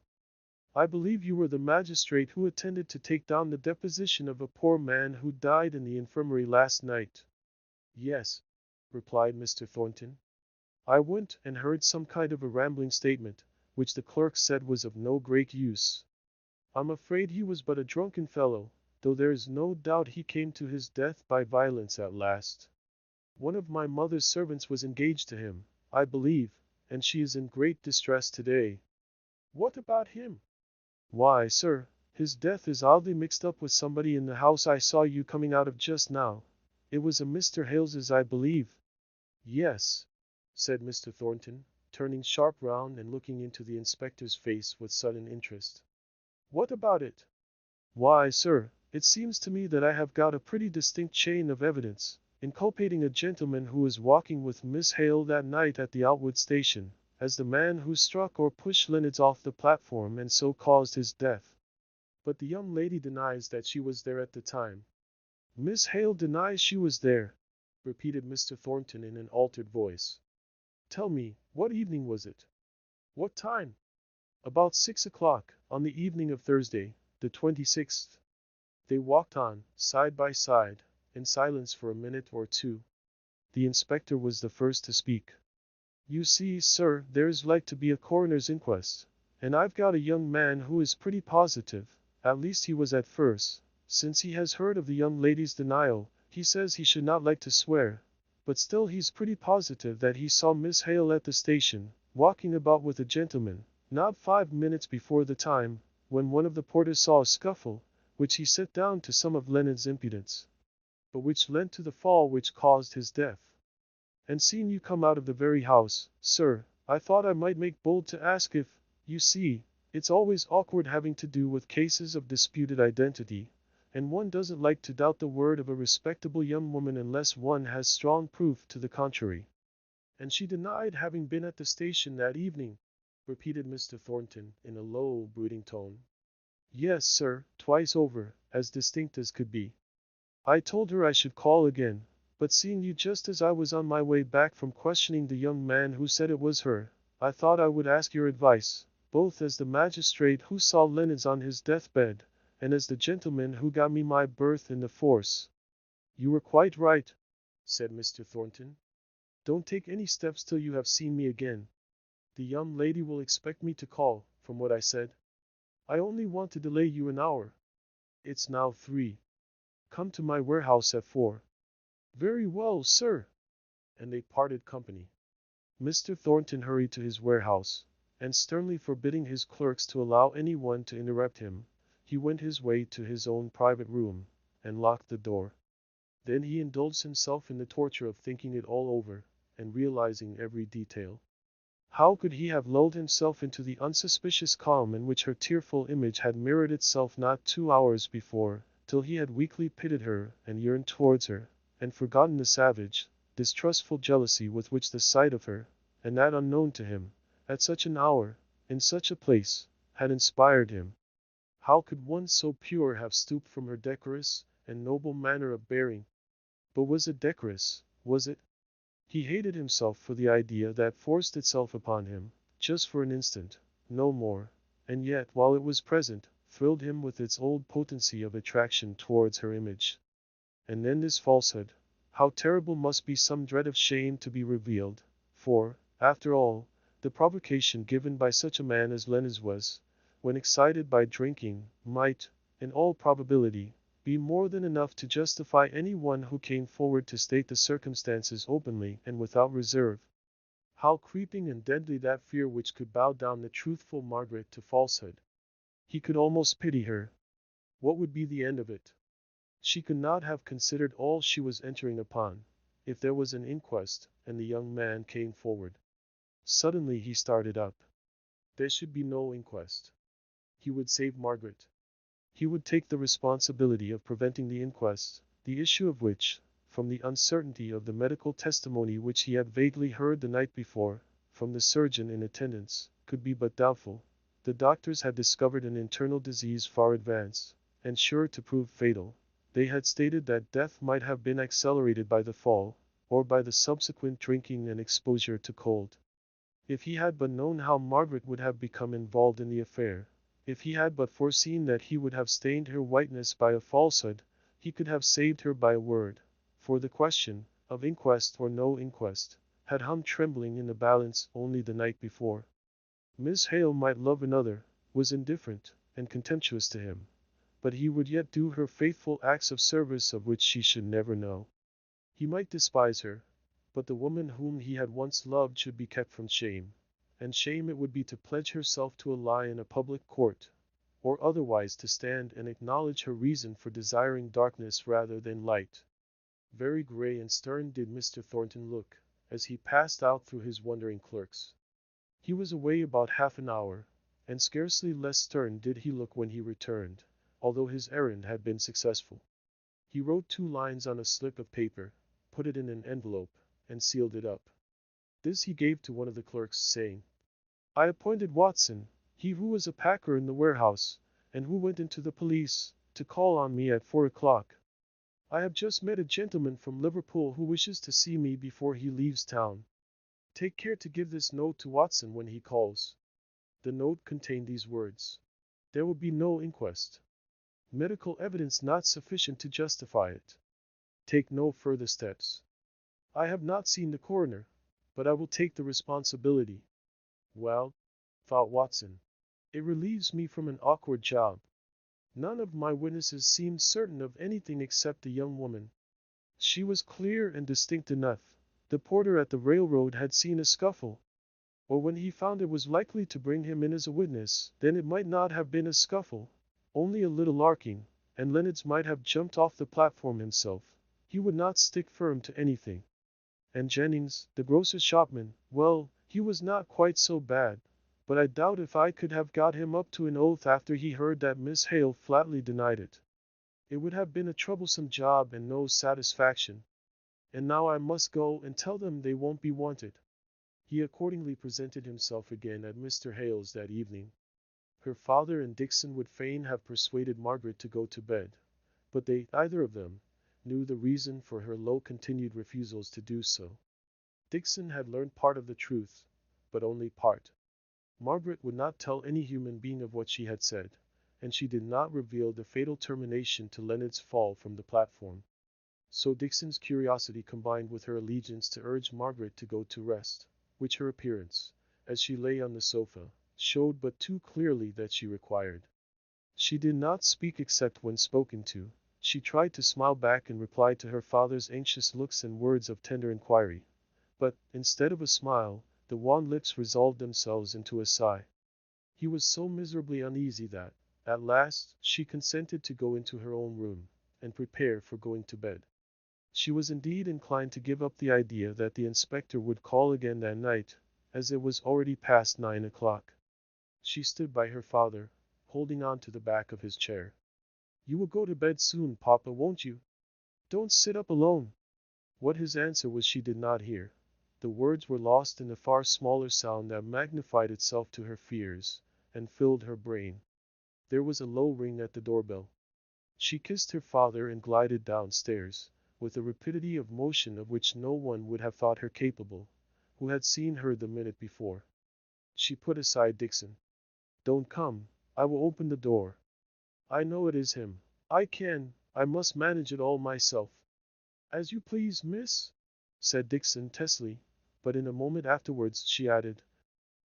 I believe you were the magistrate who attended to take down the deposition of a poor man who died in the infirmary last night." "Yes," replied Mr. Thornton. "I went and heard some kind of a rambling statement, which the clerk said was of no great use. I'm afraid he was but a drunken fellow, though there is no doubt he came to his death by violence at last. One of my mother's servants was engaged to him, I believe, and she is in great distress today." "What about him?" "Why, sir, his death is oddly mixed up with somebody in the house I saw you coming out of just now. It was a Mr. Hales's, I believe." "Yes," said Mr. Thornton, turning sharp round and looking into the inspector's face with sudden interest. "What about it?" "Why, sir, it seems to me that I have got a pretty distinct chain of evidence, inculpating a gentleman who was walking with Miss Hale that night at the Outwood station, as the man who struck or pushed Leonards off the platform and so caused his death. But the young lady denies that she was there at the time." "Miss Hale denies she was there," repeated Mr. Thornton in an altered voice. "Tell me, what evening was it? What time?" "About 6 o'clock, on the evening of Thursday, the 26th. They walked on, side by side, in silence for a minute or two. The inspector was the first to speak. "You see, sir, there's like to be a coroner's inquest, and I've got a young man who is pretty positive, at least he was at first, since he has heard of the young lady's denial. He says he should not like to swear, but still he's pretty positive that he saw Miss Hale at the station, walking about with a gentleman, not 5 minutes before the time, when one of the porters saw a scuffle, which he set down to some of Leonard's impudence, but which led to the fall which caused his death. And seeing you come out of the very house, sir, I thought I might make bold to ask if, you see, it's always awkward having to do with cases of disputed identity, and one doesn't like to doubt the word of a respectable young woman unless one has strong proof to the contrary." "And she denied having been at the station that evening," repeated Mr. Thornton, in a low, brooding tone. "Yes, sir, twice over, as distinct as could be. I told her I should call again, but seeing you just as I was on my way back from questioning the young man who said it was her, I thought I would ask your advice, both as the magistrate who saw Leonards on his deathbed, and as the gentleman who got me my berth in the force." "You were quite right," said Mr. Thornton. "Don't take any steps till you have seen me again. The young lady will expect me to call, from what I said. I only want to delay you an hour. It's now 3. Come to my warehouse at 4. "Very well, sir." And they parted company. Mr. Thornton hurried to his warehouse, and sternly forbidding his clerks to allow anyone to interrupt him, he went his way to his own private room, and locked the door. Then he indulged himself in the torture of thinking it all over, and realizing every detail. How could he have lulled himself into the unsuspicious calm in which her tearful image had mirrored itself not 2 hours before, till he had weakly pitied her and yearned towards her, and forgotten the savage, distrustful jealousy with which the sight of her, and that unknown to him, at such an hour, in such a place, had inspired him? How could one so pure have stooped from her decorous and noble manner of bearing? But was it decorous, was it? He hated himself for the idea that forced itself upon him, just for an instant, no more, and yet, while it was present, thrilled him with its old potency of attraction towards her image. And then this falsehood, How terrible must be some dread of shame to be revealed, for, after all, the provocation given by such a man as Leonard was, when excited by drinking, might, in all probability, be more than enough to justify any one who came forward to state the circumstances openly and without reserve. How creeping and deadly that fear which could bow down the truthful Margaret to falsehood. He could almost pity her. What would be the end of it? She could not have considered all she was entering upon, if there was an inquest, and the young man came forward. Suddenly he started up. There should be no inquest. He would save Margaret. He would take the responsibility of preventing the inquest, the issue of which, from the uncertainty of the medical testimony which he had vaguely heard the night before, from the surgeon in attendance, could be but doubtful. The doctors had discovered an internal disease far advanced, and sure to prove fatal. They had stated that death might have been accelerated by the fall, or by the subsequent drinking and exposure to cold. If he had but known how Margaret would have become involved in the affair, if he had but foreseen that he would have stained her whiteness by a falsehood, he could have saved her by a word, for the question, of inquest or no inquest, had hung trembling in the balance only the night before. Miss Hale might love another, was indifferent, and contemptuous to him, but he would yet do her faithful acts of service of which she should never know. He might despise her, but the woman whom he had once loved should be kept from shame, and shame it would be to pledge herself to a lie in a public court, or otherwise to stand and acknowledge her reason for desiring darkness rather than light. Very grey and stern did Mr. Thornton look, as he passed out through his wondering clerks. He was away about half an hour, and scarcely less stern did he look when he returned, although his errand had been successful. He wrote 2 lines on a slip of paper, put it in an envelope, and sealed it up. This he gave to one of the clerks, saying, "I appointed Watson, he who was a packer in the warehouse, and who went into the police, to call on me at 4 o'clock. I have just met a gentleman from Liverpool who wishes to see me before he leaves town. Take care to give this note to Watson when he calls." The note contained these words: "There will be no inquest. Medical evidence not sufficient to justify it. Take no further steps. I have not seen the coroner, but I will take the responsibility." Well, thought Watson, it relieves me from an awkward job. None of my witnesses seemed certain of anything except the young woman. She was clear and distinct enough. The porter at the railroad had seen a scuffle. Or when he found it was likely to bring him in as a witness, then it might not have been a scuffle, only a little larking, and Leonard might have jumped off the platform himself. He would not stick firm to anything. And Jennings, the grocer's shopman, well, he was not quite so bad, but I doubt if I could have got him up to an oath after he heard that Miss Hale flatly denied it. It would have been a troublesome job and no satisfaction. And now I must go and tell them they won't be wanted. He accordingly presented himself again at Mr. Hale's that evening. Her father and Dixon would fain have persuaded Margaret to go to bed, but they, either of them, knew the reason for her continued refusals to do so. Dixon had learned part of the truth, but only part. Margaret would not tell any human being of what she had said, and she did not reveal the fatal termination to Leonard's fall from the platform. So Dixon's curiosity combined with her allegiance to urge Margaret to go to rest, which her appearance, as she lay on the sofa, showed but too clearly that she required. She did not speak except when spoken to. She tried to smile back in reply to her father's anxious looks and words of tender inquiry, but, instead of a smile, the wan lips resolved themselves into a sigh. He was so miserably uneasy that, at last, she consented to go into her own room, and prepare for going to bed. She was indeed inclined to give up the idea that the inspector would call again that night, as it was already past 9 o'clock. She stood by her father, holding on to the back of his chair. "You will go to bed soon, Papa, won't you? Don't sit up alone." What his answer was she did not hear. The words were lost in the far smaller sound that magnified itself to her fears, and filled her brain. There was a low ring at the doorbell. She kissed her father and glided downstairs, with a rapidity of motion of which no one would have thought her capable, who had seen her the minute before. She put aside Dixon. "Don't come, I will open the door. I know it is him. I must manage it all myself." As you please, miss, said Dixon testily, but in a moment afterwards she added,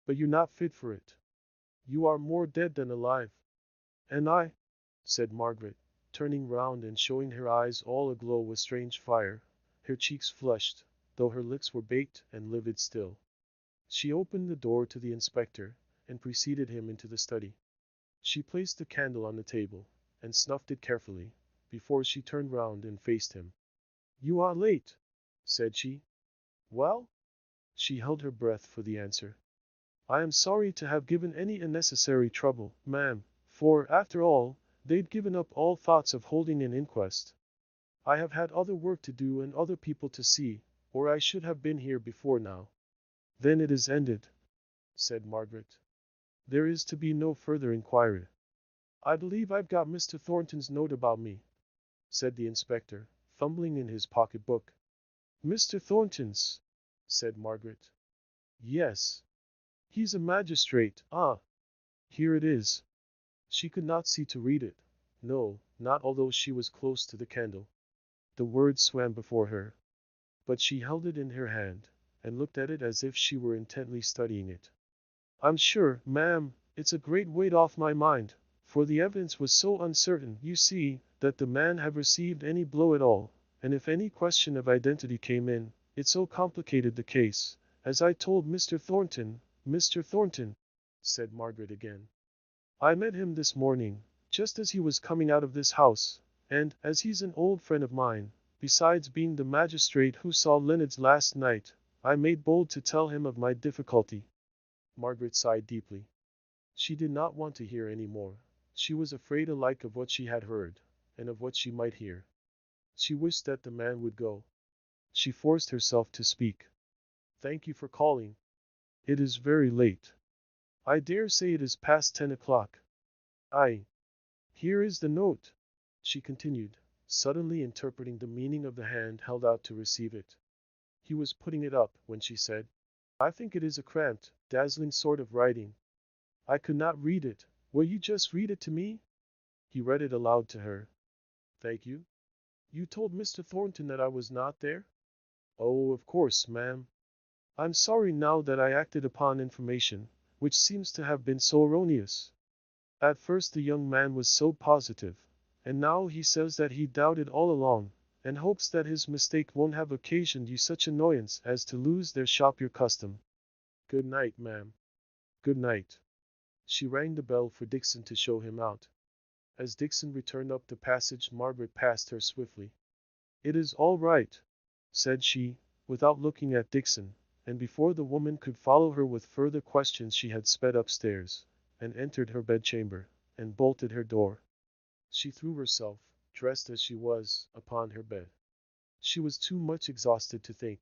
but you're not fit for it. You are more dead than alive. And I, said Margaret, turning round and showing her eyes all aglow with strange fire, her cheeks flushed, though her lips were baked and livid still. She opened the door to the inspector, and preceded him into the study. She placed the candle on the table, and snuffed it carefully, before she turned round and faced him. You are late, said she. Well? She held her breath for the answer. I am sorry to have given any unnecessary trouble, ma'am, for, after all, they'd given up all thoughts of holding an inquest. I have had other work to do and other people to see, or I should have been here before now. Then it is ended, said Margaret. There is to be no further inquiry. I believe I've got Mr. Thornton's note about me, said the inspector, fumbling in his pocket-book. Mr. Thornton's, said Margaret. Yes. He's a magistrate. Ah, here it is. She could not see to read it. No, not although she was close to the candle. The words swam before her. But she held it in her hand, and looked at it as if she were intently studying it. I'm sure, ma'am, it's a great weight off my mind, for the evidence was so uncertain, you see, that the man had received any blow at all, and if any question of identity came in, it so complicated the case, as I told Mr. Thornton, said Margaret again. I met him this morning, just as he was coming out of this house, and, as he's an old friend of mine, besides being the magistrate who saw Leonard's last night, I made bold to tell him of my difficulty. Margaret sighed deeply. She did not want to hear any more. She was afraid alike of what she had heard, and of what she might hear. She wished that the man would go. She forced herself to speak. Thank you for calling. It is very late. I dare say it is past 10 o'clock. Here is the note, she continued, suddenly interpreting the meaning of the hand held out to receive it. He was putting it up when she said, I think it is a cramped, dazzling sort of writing. I could not read it. Will you just read it to me? He read it aloud to her. Thank you. You told Mr. Thornton that I was not there? Oh, of course, ma'am. I'm sorry now that I acted upon information, which seems to have been so erroneous. At first the young man was so positive, and now he says that he doubted all along, and hopes that his mistake won't have occasioned you such annoyance as to lose their shop your custom. Good night, ma'am. Good night. She rang the bell for Dixon to show him out. As Dixon returned up the passage, Margaret passed her swiftly. It is all right, said she, without looking at Dixon, and before the woman could follow her with further questions she had sped upstairs, and entered her bedchamber, and bolted her door. She threw herself, dressed as she was, upon her bed. She was too much exhausted to think.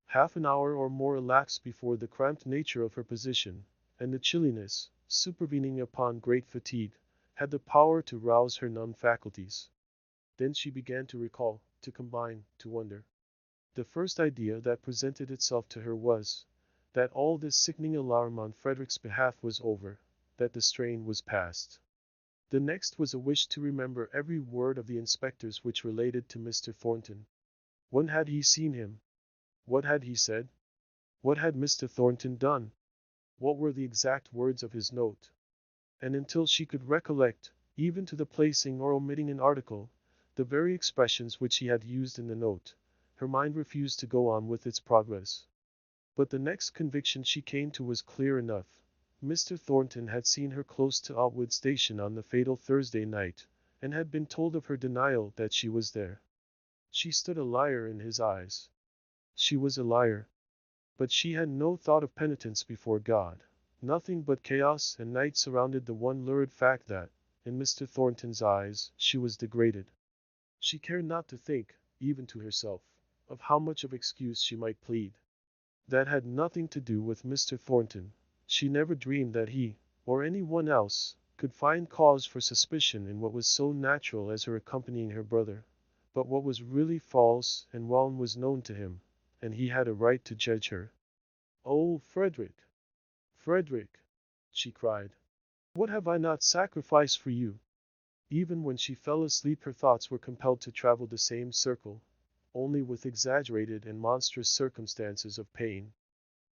Half an hour or more elapsed before the cramped nature of her position, and the chilliness, supervening upon great fatigue, had the power to rouse her numbed faculties. Then she began to recall, to combine, to wonder. The first idea that presented itself to her was, that all this sickening alarm on Frederick's behalf was over, that the strain was past. The next was a wish to remember every word of the inspector's which related to Mr. Thornton. When had he seen him? What had he said? What had Mr. Thornton done? What were the exact words of his note? And until she could recollect, even to the placing or omitting an article, the very expressions which he had used in the note, her mind refused to go on with its progress. But the next conviction she came to was clear enough. Mr. Thornton had seen her close to Outwood Station on the fatal Thursday night, and had been told of her denial that she was there. She stood a liar in his eyes. She was a liar. But she had no thought of penitence before God. Nothing but chaos and night surrounded the one lurid fact that, in Mr. Thornton's eyes, she was degraded. She cared not to think, even to herself, of how much of excuse she might plead. That had nothing to do with Mr. Thornton. She never dreamed that he, or any one else, could find cause for suspicion in what was so natural as her accompanying her brother. But what was really false and wrong was known to him, and he had a right to judge her. Oh, Frederick! Frederick! She cried. What have I not sacrificed for you? Even when she fell asleep her thoughts were compelled to travel the same circle. only with exaggerated and monstrous circumstances of pain.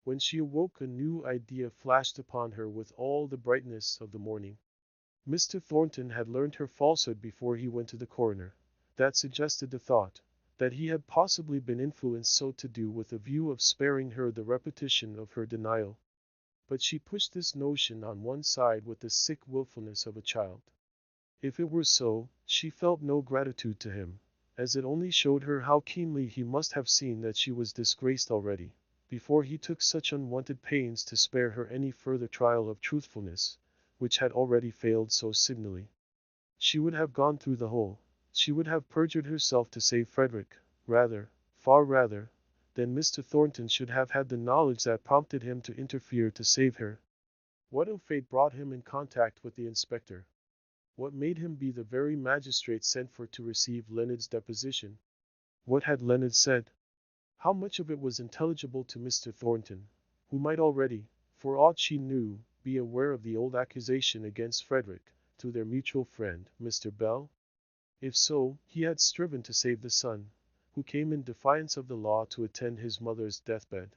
When she awoke, a new idea flashed upon her with all the brightness of the morning. Mr. Thornton had learned her falsehood before he went to the coroner. That suggested the thought that he had possibly been influenced so to do with a view of sparing her the repetition of her denial. But she pushed this notion on one side with the sick willfulness of a child. If it were so, she felt no gratitude to him, as it only showed her how keenly he must have seen that she was disgraced already, before he took such unwanted pains to spare her any further trial of truthfulness, which had already failed so signally. She would have gone through the whole. She would have perjured herself to save Frederick, rather, far rather, than Mr. Thornton should have had the knowledge that prompted him to interfere to save her. What ill fate brought him in contact with the inspector? What made him be the very magistrate sent for to receive Leonard's deposition? What had Leonard said? How much of it was intelligible to Mr. Thornton, who might already, for aught she knew, be aware of the old accusation against Frederick, through their mutual friend, Mr. Bell? If so, he had striven to save the son, who came in defiance of the law to attend his mother's deathbed.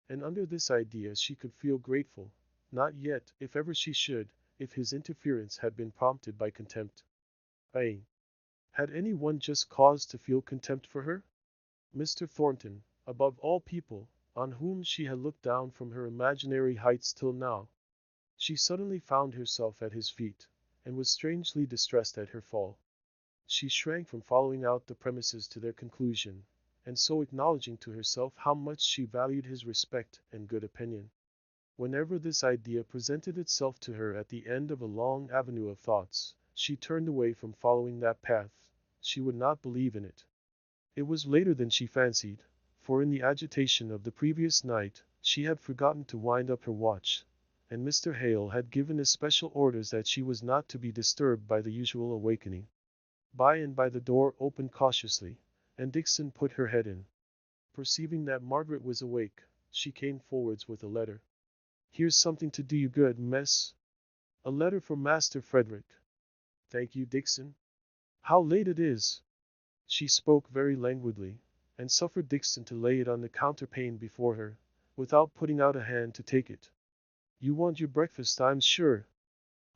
And under this idea she could feel grateful, not yet, if ever she should, if his interference had been prompted by contempt. Aye. Had any one just cause to feel contempt for her? Mr. Thornton, above all people, on whom she had looked down from her imaginary heights till now. She suddenly found herself at his feet, and was strangely distressed at her fall. She shrank from following out the premises to their conclusion, and so acknowledging to herself how much she valued his respect and good opinion. Whenever this idea presented itself to her at the end of a long avenue of thoughts, she turned away from following that path. She would not believe in it. It was later than she fancied, for in the agitation of the previous night, she had forgotten to wind up her watch, and Mr. Hale had given especial orders that she was not to be disturbed by the usual awakening. By and by the door opened cautiously, and Dixon put her head in. Perceiving that Margaret was awake, she came forwards with a letter. "Here's something to do you good, miss. A letter for Master Frederick." "Thank you, Dixon. How late it is!" She spoke very languidly, and suffered Dixon to lay it on the counterpane before her, without putting out a hand to take it. "You want your breakfast, I'm sure.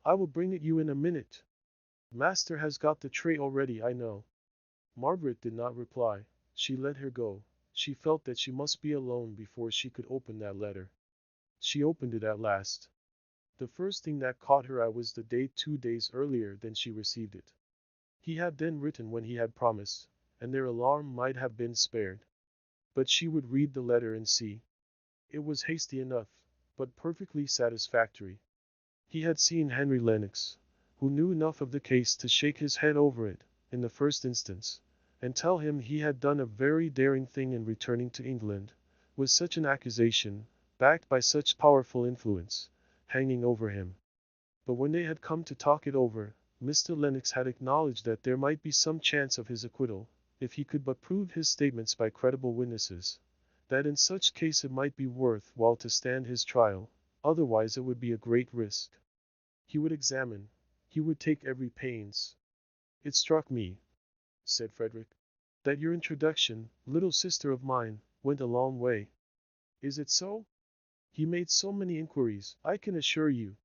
I will bring it you in a minute. Master has got the tray already, I know." Margaret did not reply. She let her go. She felt that she must be alone before she could open that letter. She opened it at last. The first thing that caught her eye was the date 2 days earlier than she received it. He had then written when he had promised, and their alarm might have been spared. But she would read the letter and see. It was hasty enough, but perfectly satisfactory. He had seen Henry Lennox, who knew enough of the case to shake his head over it, in the first instance, and tell him he had done a very daring thing in returning to England, with such an accusation, backed by such powerful influence, hanging over him. But when they had come to talk it over, Mr. Lennox had acknowledged that there might be some chance of his acquittal, if he could but prove his statements by credible witnesses, that in such case it might be worth while to stand his trial, otherwise it would be a great risk. He would examine. He would take every pains. "It struck me," said Frederick, "that your introduction, little sister of mine, went a long way." "Is it so?" "He made so many inquiries, I can assure you.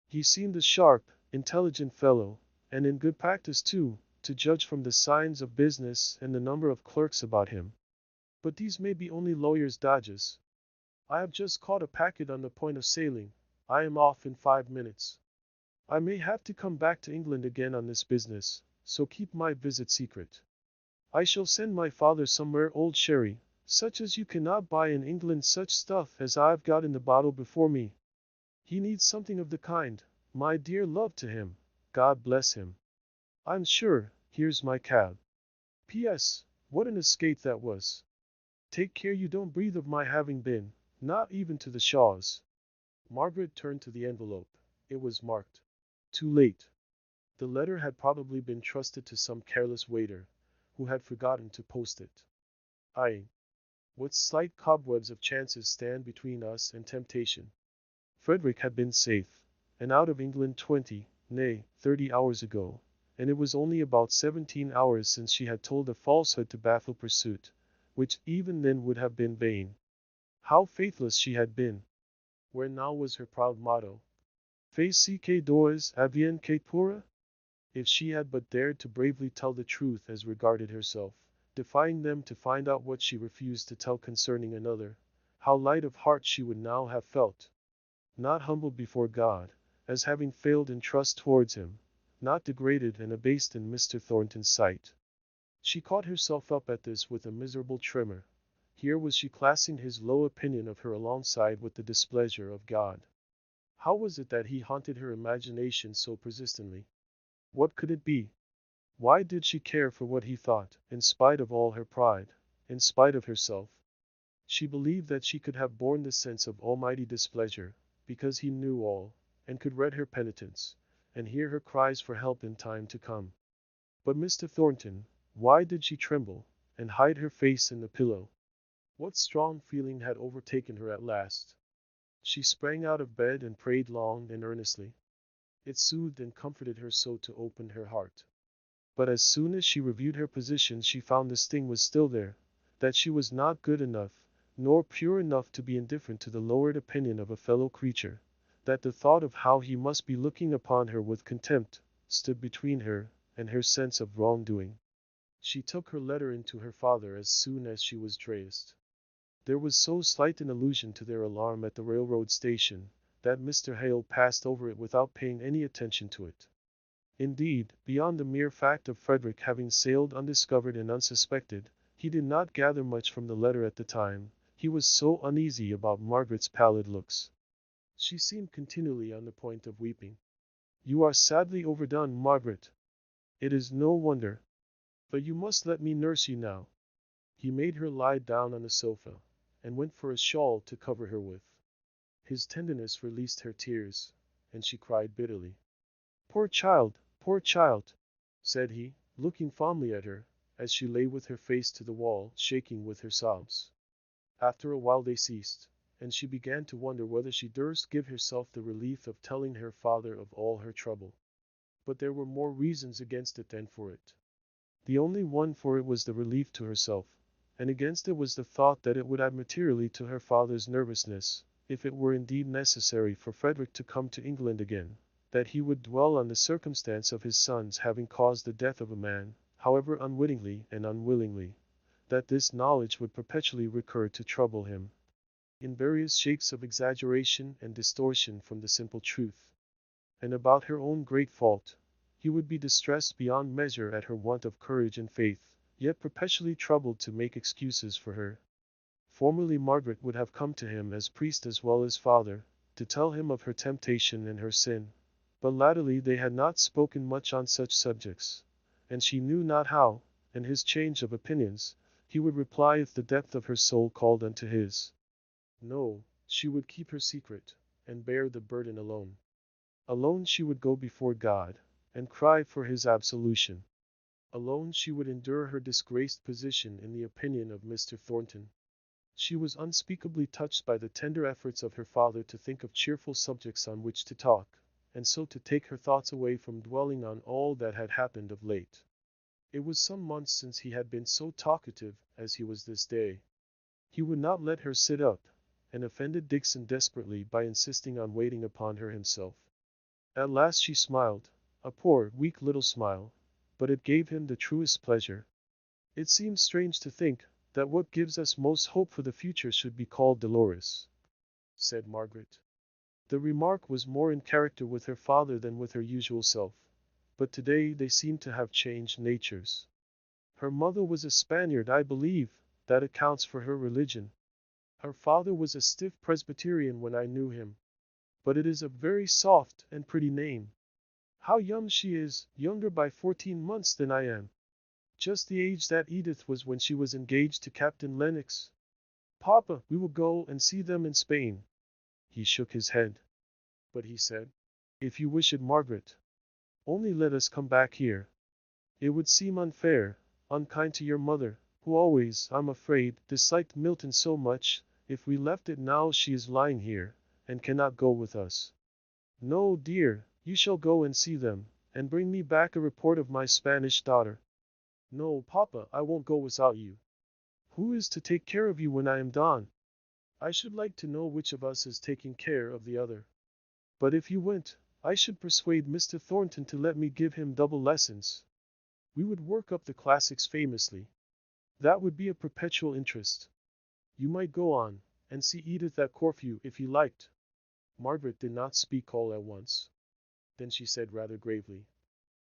He seemed a sharp, intelligent fellow, and in good practice too, to judge from the signs of business and the number of clerks about him. But these may be only lawyers' dodges. I have just caught a packet on the point of sailing. I am off in 5 minutes. I may have to come back to England again on this business, so keep my visit secret. I shall send my father some rare old sherry, such as you cannot buy in England, such stuff as I've got in the bottle before me. He needs something of the kind. My dear love to him. God bless him. I'm sure, here's my cab. P.S. What an escape that was. Take care you don't breathe of my having been, not even to the Shaws." Margaret turned to the envelope. It was marked, "Too late." The letter had probably been trusted to some careless waiter, who had forgotten to post it. Aye. What slight cobwebs of chances stand between us and temptation. Frederick had been safe, and out of England 20, nay, 30 hours ago, and it was only about 17 hours since she had told a falsehood to baffle pursuit, which even then would have been vain. How faithless she had been! Where now was her proud motto? Fais ce que dois, advienne que pourra? If she had but dared to bravely tell the truth as regarded herself, defying them to find out what she refused to tell concerning another, how light of heart she would now have felt! Not humbled before God, as having failed in trust towards him, not degraded and abased in Mr. Thornton's sight. She caught herself up at this with a miserable tremor. Here was she classing his low opinion of her alongside with the displeasure of God. How was it that he haunted her imagination so persistently? What could it be? Why did she care for what he thought, in spite of all her pride, in spite of herself? She believed that she could have borne the sense of almighty displeasure, because he knew all, and could read her penitence, and hear her cries for help in time to come. But Mr. Thornton, why did she tremble, and hide her face in the pillow? What strong feeling had overtaken her at last? She sprang out of bed and prayed long and earnestly. It soothed and comforted her so to open her heart. But as soon as she reviewed her position she found the sting was still there, that she was not good enough, nor pure enough to be indifferent to the lowered opinion of a fellow creature, that the thought of how he must be looking upon her with contempt, stood between her and her sense of wrongdoing. She took her letter into her father as soon as she was dressed. There was so slight an allusion to their alarm at the railroad station, that Mr. Hale passed over it without paying any attention to it. Indeed, beyond the mere fact of Frederick having sailed undiscovered and unsuspected, he did not gather much from the letter at the time. He was so uneasy about Margaret's pallid looks. She seemed continually on the point of weeping. "You are sadly overdone, Margaret. It is no wonder. But you must let me nurse you now." He made her lie down on the sofa, and went for a shawl to cover her with. His tenderness released her tears, and she cried bitterly. Poor child," said he, looking fondly at her, as she lay with her face to the wall, shaking with her sobs. After a while they ceased, and she began to wonder whether she durst give herself the relief of telling her father of all her trouble. But there were more reasons against it than for it. The only one for it was the relief to herself, and against it was the thought that it would add materially to her father's nervousness, if it were indeed necessary for Frederick to come to England again, that he would dwell on the circumstance of his son's having caused the death of a man, however unwittingly and unwillingly, that this knowledge would perpetually recur to trouble him, in various shapes of exaggeration and distortion from the simple truth. And about her own great fault, he would be distressed beyond measure at her want of courage and faith, yet perpetually troubled to make excuses for her. Formerly Margaret would have come to him as priest as well as father, to tell him of her temptation and her sin. But latterly they had not spoken much on such subjects, and she knew not how, in his change of opinions, he would reply if the depth of her soul called unto his. No, she would keep her secret, and bear the burden alone. Alone she would go before God, and cry for his absolution. Alone she would endure her disgraced position in the opinion of Mr. Thornton. She was unspeakably touched by the tender efforts of her father to think of cheerful subjects on which to talk, and so to take her thoughts away from dwelling on all that had happened of late. It was some months since he had been so talkative as he was this day. He would not let her sit up, and offended Dixon desperately by insisting on waiting upon her himself. At last she smiled, a poor, weak little smile, but it gave him the truest pleasure. It seems strange to think that what gives us most hope for the future should be called Dolores, said Margaret. The remark was more in character with her father than with her usual self, but today they seemed to have changed natures. Her mother was a Spaniard, I believe. That accounts for her religion. Her father was a stiff Presbyterian when I knew him. But it is a very soft and pretty name. How young she is, younger by 14 months than I am. Just the age that Edith was when she was engaged to Captain Lennox. Papa, we will go and see them in Spain. He shook his head. But he said, if you wish it, Margaret, only let us come back here. It would seem unfair, unkind to your mother, who always, I'm afraid, disliked Milton so much, if we left it now she is lying here, and cannot go with us. No, dear, you shall go and see them, and bring me back a report of my Spanish daughter. No, Papa, I won't go without you. Who is to take care of you when I am gone? I should like to know which of us is taking care of the other. But if you went, I should persuade Mr. Thornton to let me give him double lessons. We would work up the classics famously. That would be a perpetual interest. You might go on, and see Edith at Corfu if you liked. Margaret did not speak all at once. Then she said rather gravely,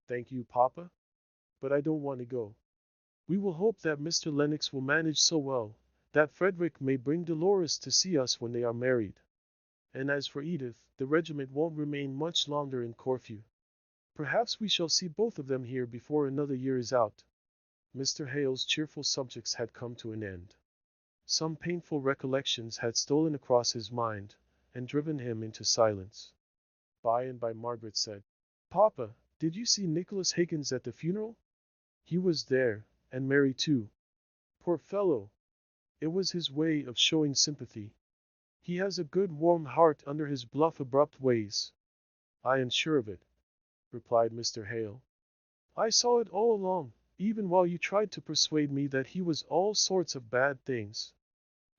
"Thank you, Papa, but I don't want to go. We will hope that Mr. Lennox will manage so well that Frederick may bring Dolores to see us when they are married. And as for Edith, the regiment won't remain much longer in Corfu. Perhaps we shall see both of them here before another year is out." Mr. Hale's cheerful subjects had come to an end. Some painful recollections had stolen across his mind and driven him into silence. By and by Margaret said, "Papa, did you see Nicholas Higgins at the funeral? He was there, and Mary too. Poor fellow! It was his way of showing sympathy. He has a good warm heart under his bluff abrupt ways." "I am sure of it," replied Mr. Hale. "I saw it all along, even while you tried to persuade me that he was all sorts of bad things.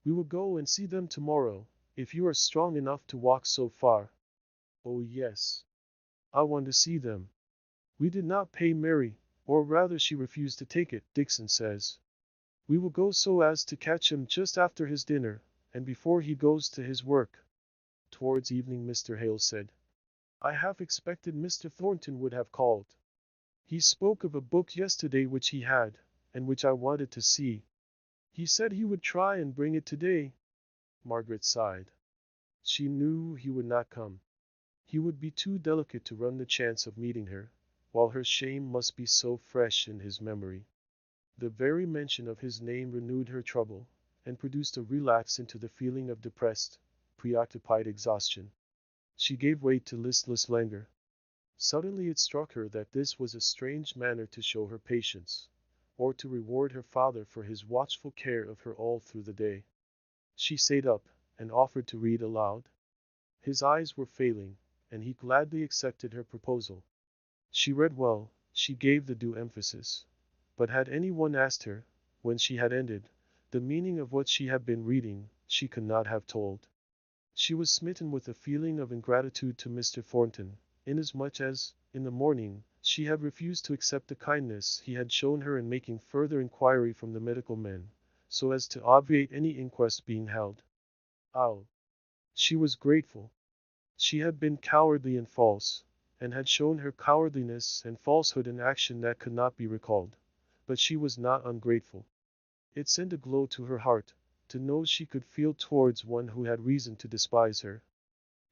We will go and see them tomorrow, if you are strong enough to walk so far." "Oh yes, I want to see them. We did not pay Mary, or rather she refused to take it, Dixon says. We will go so as to catch him just after his dinner, and before he goes to his work." Towards evening Mr. Hale said, "I half expected Mr. Thornton would have called. He spoke of a book yesterday which he had, and which I wanted to see. He said he would try and bring it today." Margaret sighed. She knew he would not come. He would be too delicate to run the chance of meeting her, while her shame must be so fresh in his memory. The very mention of his name renewed her trouble, and produced a relapse into the feeling of depressed, preoccupied exhaustion. She gave way to listless languor. Suddenly it struck her that this was a strange manner to show her patience, or to reward her father for his watchful care of her all through the day. She sat up, and offered to read aloud. His eyes were failing, and he gladly accepted her proposal. She read well, she gave the due emphasis. But had any one asked her, when she had ended, the meaning of what she had been reading, she could not have told. She was smitten with a feeling of ingratitude to Mr. Thornton, inasmuch as, in the morning, she had refused to accept the kindness he had shown her in making further inquiry from the medical men, so as to obviate any inquest being held. Oh, she was grateful. She had been cowardly and false, and had shown her cowardliness and falsehood in action that could not be recalled. But she was not ungrateful. It sent a glow to her heart, to know she could feel towards one who had reason to despise her.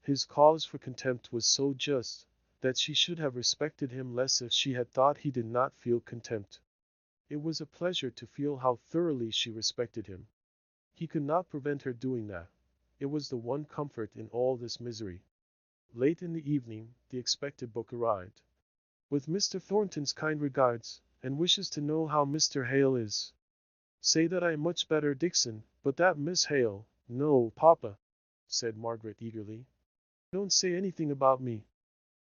His cause for contempt was so just, that she should have respected him less if she had thought he did not feel contempt. It was a pleasure to feel how thoroughly she respected him. He could not prevent her doing that. It was the one comfort in all this misery. Late in the evening, the expected book arrived. "With Mr. Thornton's kind regards, and wishes to know how Mr. Hale is." "Say that I am much better, Dixon, but that Miss Hale—" "No, Papa," said Margaret eagerly. "Don't say anything about me."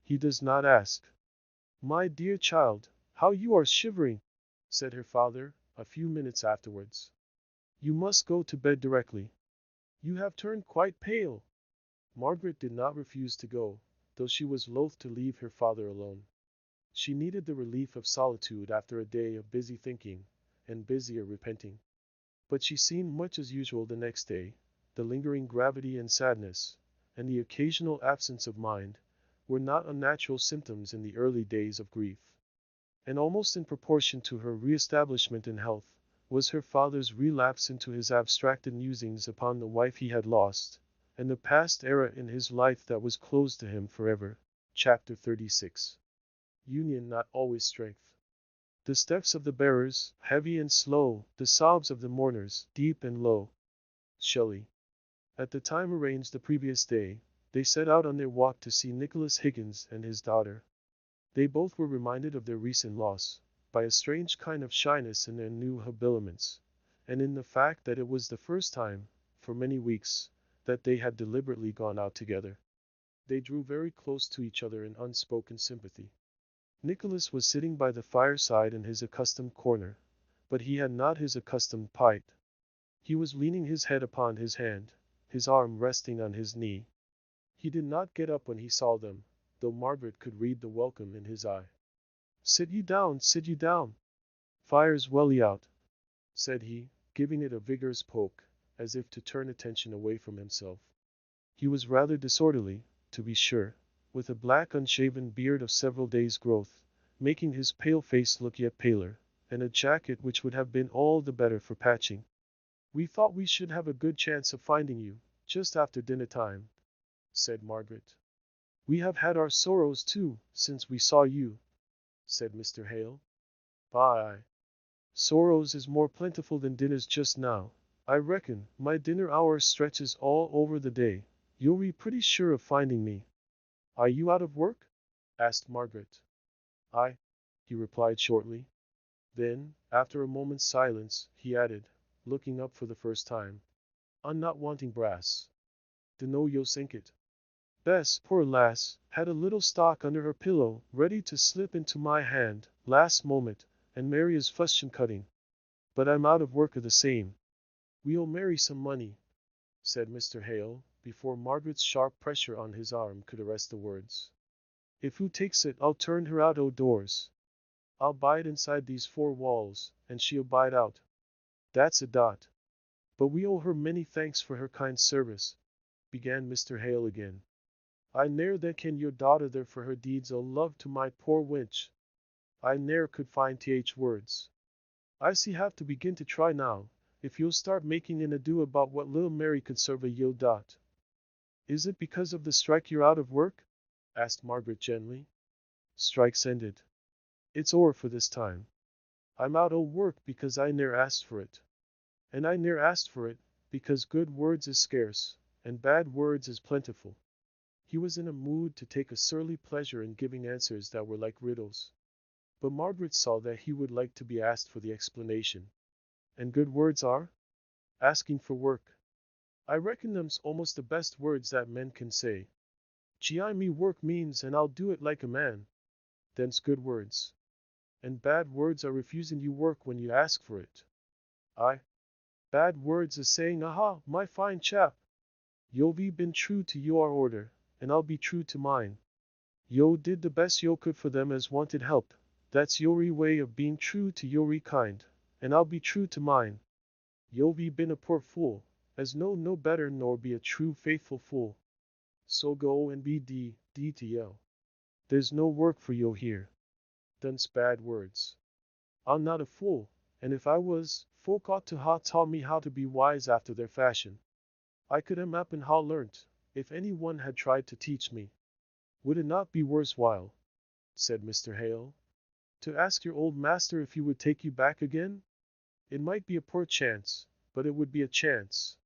"He does not ask." "My dear child, how you are shivering!" said her father, a few minutes afterwards. "You must go to bed directly. You have turned quite pale." Margaret did not refuse to go, though she was loath to leave her father alone. She needed the relief of solitude after a day of busy thinking, and busier repenting. But she seemed much as usual the next day. The lingering gravity and sadness, and the occasional absence of mind, were not unnatural symptoms in the early days of grief. And almost in proportion to her re-establishment in health, was her father's relapse into his abstracted musings upon the wife he had lost, and the past era in his life that was closed to him forever. Chapter 36. Union not always strength. The steps of the bearers, heavy and slow, the sobs of the mourners, deep and low. Shelley. At the time arranged the previous day, they set out on their walk to see Nicholas Higgins and his daughter. They both were reminded of their recent loss, by a strange kind of shyness in their new habiliments, and in the fact that it was the first time, for many weeks, that they had deliberately gone out together. They drew very close to each other in unspoken sympathy. Nicholas was sitting by the fireside in his accustomed corner, but he had not his accustomed pipe. He was leaning his head upon his hand, his arm resting on his knee. He did not get up when he saw them, though Margaret could read the welcome in his eye. Sit ye down, sit ye down. Fire's welly out, said he, giving it a vigorous poke, as if to turn attention away from himself. He was rather disorderly, to be sure, with a black unshaven beard of several days' growth, making his pale face look yet paler, and a jacket which would have been all the better for patching. We thought we should have a good chance of finding you, just after dinner time, said Margaret. We have had our sorrows too, since we saw you, said Mr. Hale. Aye, sorrows is more plentiful than dinners just now. I reckon my dinner hour stretches all over the day. You'll be pretty sure of finding me. Are you out of work? Asked Margaret. Aye, he replied shortly. Then, after a moment's silence, he added, looking up for the first time, I'm not wanting brass. Dunno you'll sink it. Bess, poor lass, had a little stock under her pillow, ready to slip into my hand, last moment, and Maria's fustian cutting. But I'm out of work o' the same. We'll marry some money, said Mr. Hale, before Margaret's sharp pressure on his arm could arrest the words. If oo takes it, I'll turn her out o' doors. I'll bide inside these four walls, and she'll bide out. That's a dot. But we owe her many thanks for her kind service, began Mr. Hale again. I ne'er then ken your daughter there for her deeds o' love to my poor wench. I ne'er could find th words. I see have to begin to try now, if you'll start making an ado about what little Mary could serve a yield dot. Is it because of the strike you're out of work? Asked Margaret gently. Strike's ended. It's o'er for this time. I'm out o' work because I ne'er asked for it. And I ne'er asked for it, because good words is scarce, and bad words is plentiful. He was in a mood to take a surly pleasure in giving answers that were like riddles. But Margaret saw that he would like to be asked for the explanation. And good words are? Asking for work. I reckon them's almost the best words that men can say. Gee, me work means, and I'll do it like a man. Them's good words. And bad words are refusing you work when you ask for it. Aye. Bad words is saying, aha, my fine chap. Yo be been true to your order, and I'll be true to mine. Yo did the best yo could for them as wanted help. That's your way of being true to your kind, and I'll be true to mine. Yo be been a poor fool, as know no better nor be a true faithful fool. So go and be d to yo. There's no work for yo here. Them's bad words. I'm not a fool, and if I was, folk ought to ha taught me how to be wise after their fashion. I could have and ha learnt, if any one had tried to teach me. Would it not be worthwhile, said Mr. Hale, to ask your old master if he would take you back again? It might be a poor chance, but it would be a chance.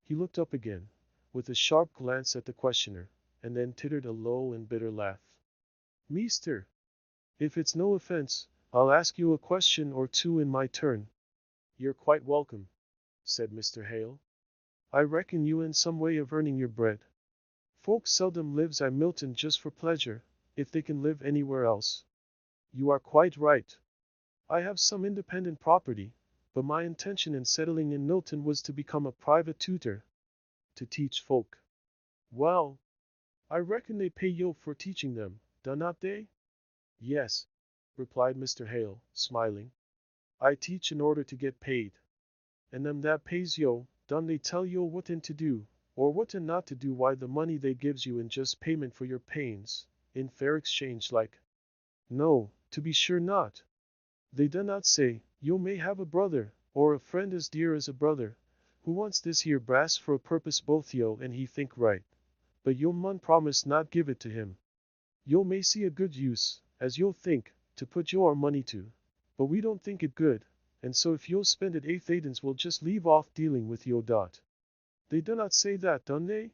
He looked up again, with a sharp glance at the questioner, and then tittered a low and bitter laugh. Meester, if it's no offense, I'll ask you a question or two in my turn. You're quite welcome, said Mr. Hale. I reckon you in some way of earning your bread. Folks seldom lives at Milton just for pleasure, if they can live anywhere else. You are quite right. I have some independent property, but my intention in settling in Milton was to become a private tutor, to teach folk. Well, I reckon they pay yo for teaching them, do not they? Yes, replied Mr. Hale, smiling. I teach in order to get paid. And them that pays yo, done they tell yo what in to do, or what in not to do why the money they gives you in just payment for your pains, in fair exchange like? No, to be sure not. They do not say, yo may have a brother, or a friend as dear as a brother, who wants this here brass for a purpose both yo and he think right. But yo mun promise not give it to him. Yo may see a good use, as yo think, to put your money to, but we don't think it good, and so if yo spend it 8th Aidens we'll just leave off dealing with yo dot. They do not say that, don't they?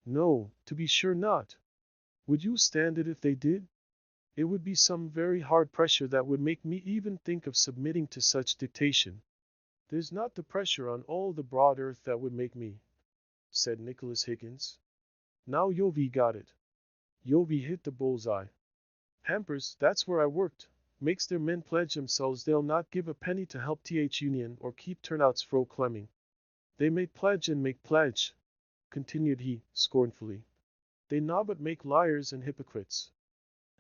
No, to be sure not. Would you stand it if they did? It would be some very hard pressure that would make me even think of submitting to such dictation. There's not the pressure on all the broad earth that would make me, said Nicholas Higgins. Now Yovi got it. Yovi hit the bullseye. Hampers, that's where I worked, makes their men pledge themselves they'll not give a penny to help th union or keep turnouts fro clemming. They may pledge and make pledge, continued he, scornfully. They nobbut make liars and hypocrites.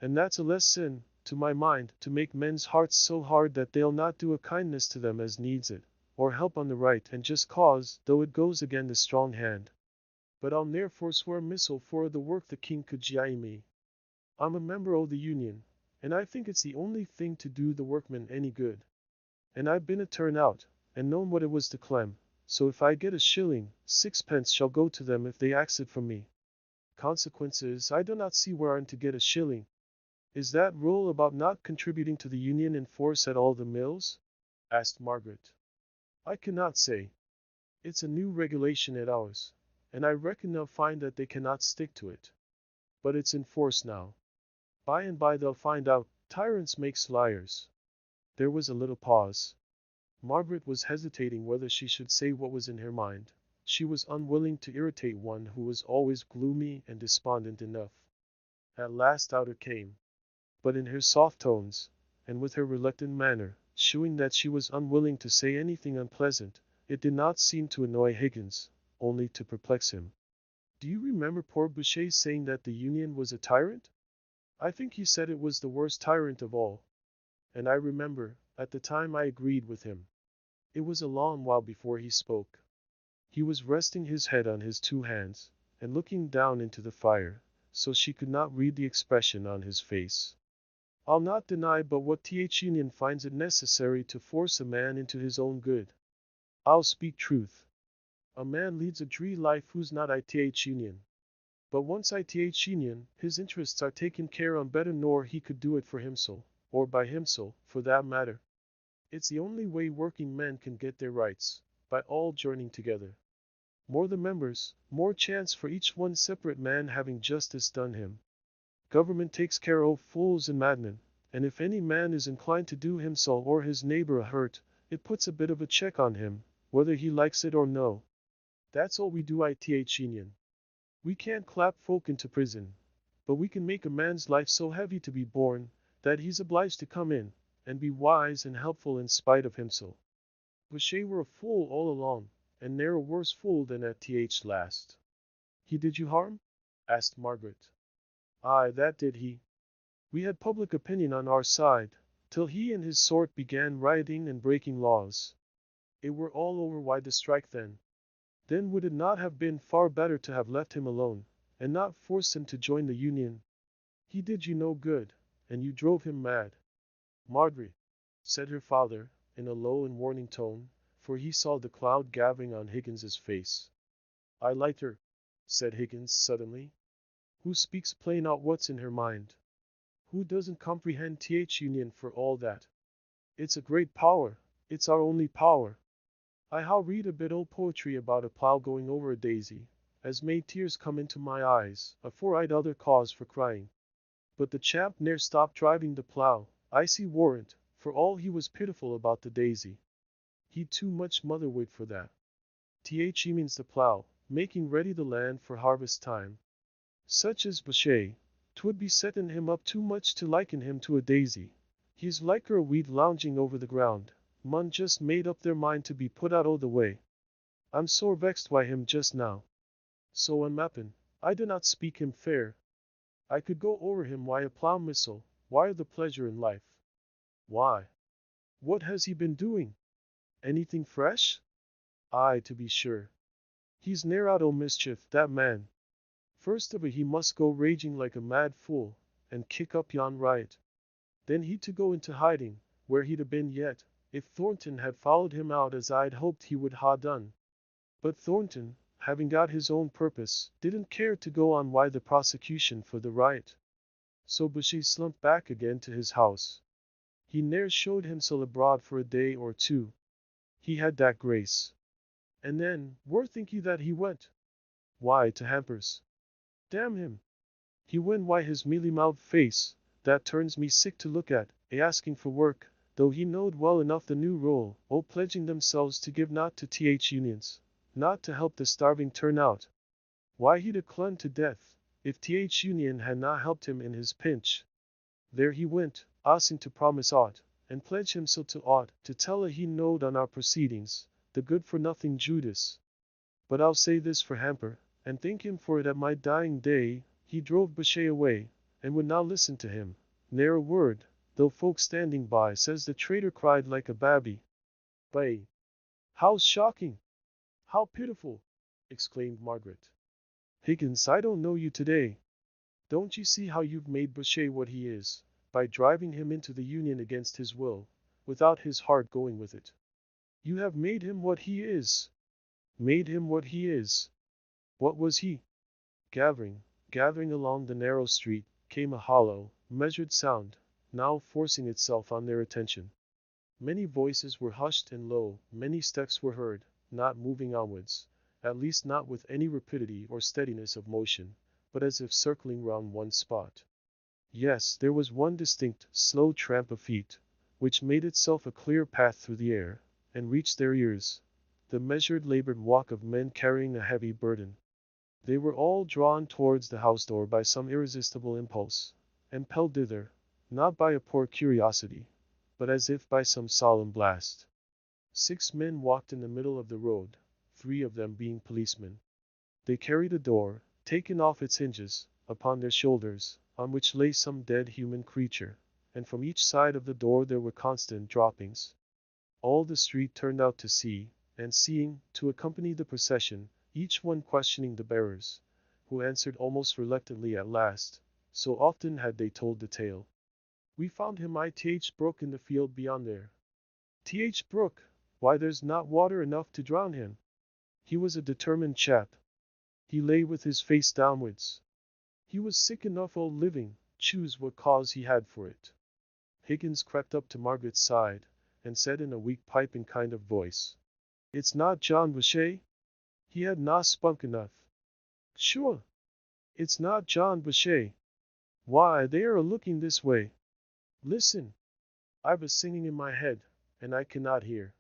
And that's a less sin, to my mind, to make men's hearts so hard that they'll not do a kindness to them as needs it, or help on the right and just cause, though it goes again the strong hand. But I'll ne'er forswear missile for the work the king could gie me. I'm a member o' the union, and I think it's the only thing to do the workmen any good. And I've been a turn out, and known what it was to clem, so if I get a shilling, 6 pence shall go to them if they ax it from me. Consequences, I do not see where I'm to get a shilling. Is that rule about not contributing to the union in force at all the mills? Asked Margaret. I cannot say. It's a new regulation at ours, and I reckon they'll find that they cannot stick to it. But it's in force now. By and by they'll find out, tyrants makes liars. There was a little pause. Margaret was hesitating whether she should say what was in her mind. She was unwilling to irritate one who was always gloomy and despondent enough. At last out it came. But in her soft tones, and with her reluctant manner, shewing that she was unwilling to say anything unpleasant, it did not seem to annoy Higgins, only to perplex him. Do you remember poor Boucher saying that the Union was a tyrant? I think he said it was the worst tyrant of all. And I remember, at the time I agreed with him. It was a long while before he spoke. He was resting his head on his two hands, and looking down into the fire, so she could not read the expression on his face. I'll not deny but what th Union finds it necessary to force a man into his own good. I'll speak truth. A man leads a dree life who's not ith Union. But once ith Union, his interests are taken care on better nor he could do it for himself, or by himself, for that matter. It's the only way working men can get their rights, by all joining together. More the members, more chance for each one separate man having justice done him. Government takes care o' fools and madmen, and if any man is inclined to do himself or his neighbor a hurt, it puts a bit of a check on him, whether he likes it or no. That's all we do ith Union. We can't clap folk into prison, but we can make a man's life so heavy to be borne, that he's obliged to come in, and be wise and helpful in spite of himself. Boucher were a fool all along, and ne'er a worse fool than at th last. He did you harm? Asked Margaret. Aye, that did he. We had public opinion on our side, till he and his sort began rioting and breaking laws. It were all over why the strike then. Then would it not have been far better to have left him alone, and not forced him to join the Union? He did you no good, and you drove him mad. Margaret, said her father, in a low and warning tone, for he saw the cloud gathering on Higgins's face. I like her, said Higgins suddenly. Who speaks plain out what's in her mind? Who doesn't comprehend th Union for all that? It's a great power, it's our only power. I how read a bit old poetry about a plough going over a daisy, as made tears come into my eyes, afore I'd other cause for crying. But the chap ne'er stopped driving the plough, I see warrant, for all he was pitiful about the daisy. He'd too much motherwit for that. Th means the plough, making ready the land for harvest time. Such as Boucher, 'twould be setting him up too much to liken him to a daisy. He's liker a weed lounging over the ground. Mun just made up their mind to be put out o' the way. I'm sore vexed by him just now. So unmappin', I do not speak him fair. I could go over him why a plough missile, why the pleasure in life. Why? What has he been doing? Anything fresh? Aye, to be sure. He's ne'er out o' mischief, that man. First of a he must go raging like a mad fool, and kick up yon riot. Then he'd to go into hiding, where he'd a been yet, if Thornton had followed him out as I'd hoped he would ha' done. But Thornton, having got his own purpose, didn't care to go on why the prosecution for the riot. So Boucher slumped back again to his house. He ne'er showed himself abroad for a day or two. He had that grace. And then, where think you that he went? Why, to Hampers. Damn him! He went why his mealy-mouthed face, that turns me sick to look at, asking for work, though he knowed well enough the new rule, pledging themselves to give not to th Unions, not to help the starving turn out. Why he'd a clung to death, if th Union had not helped him in his pinch. There he went, asking to promise aught, and pledge himself to aught, to tell a he knowed on our proceedings, the good-for-nothing Judas. But I'll say this for Hamper, and thank him for it at my dying day, he drove Boucher away, and would not listen to him, ne'er a word, though folk standing by says the traitor cried like a babby. Bay! How shocking! How pitiful! Exclaimed Margaret. Higgins, I don't know you today. Don't you see how you've made Boucher what he is, by driving him into the Union against his will, without his heart going with it? You have made him what he is. Made him what he is. What was he? Gathering along the narrow street, came a hollow, measured sound, now forcing itself on their attention. Many voices were hushed and low, many steps were heard, not moving onwards, at least not with any rapidity or steadiness of motion, but as if circling round one spot. Yes, there was one distinct, slow tramp of feet, which made itself a clear path through the air, and reached their ears, the measured labored walk of men carrying a heavy burden. They were all drawn towards the house door by some irresistible impulse, impelled thither, not by a poor curiosity, but as if by some solemn blast. 6 men walked in the middle of the road, 3 of them being policemen. They carried a door, taken off its hinges, upon their shoulders, on which lay some dead human creature, and from each side of the door there were constant droppings. All the street turned out to see, and seeing, to accompany the procession, each one questioning the bearers, who answered almost reluctantly at last, so often had they told the tale. We found him I.T.H. Brooke in the field beyond there. T.H. Brooke, why there's not water enough to drown him. He was a determined chap. He lay with his face downwards. He was sick enough all living, choose what cause he had for it. Higgins crept up to Margaret's side, and said in a weak piping kind of voice, It's not John Boucher? He had not spunk enough. Sure. It's not John Boucher. Why, they are looking this way. Listen. I've a singing in my head, and I cannot hear.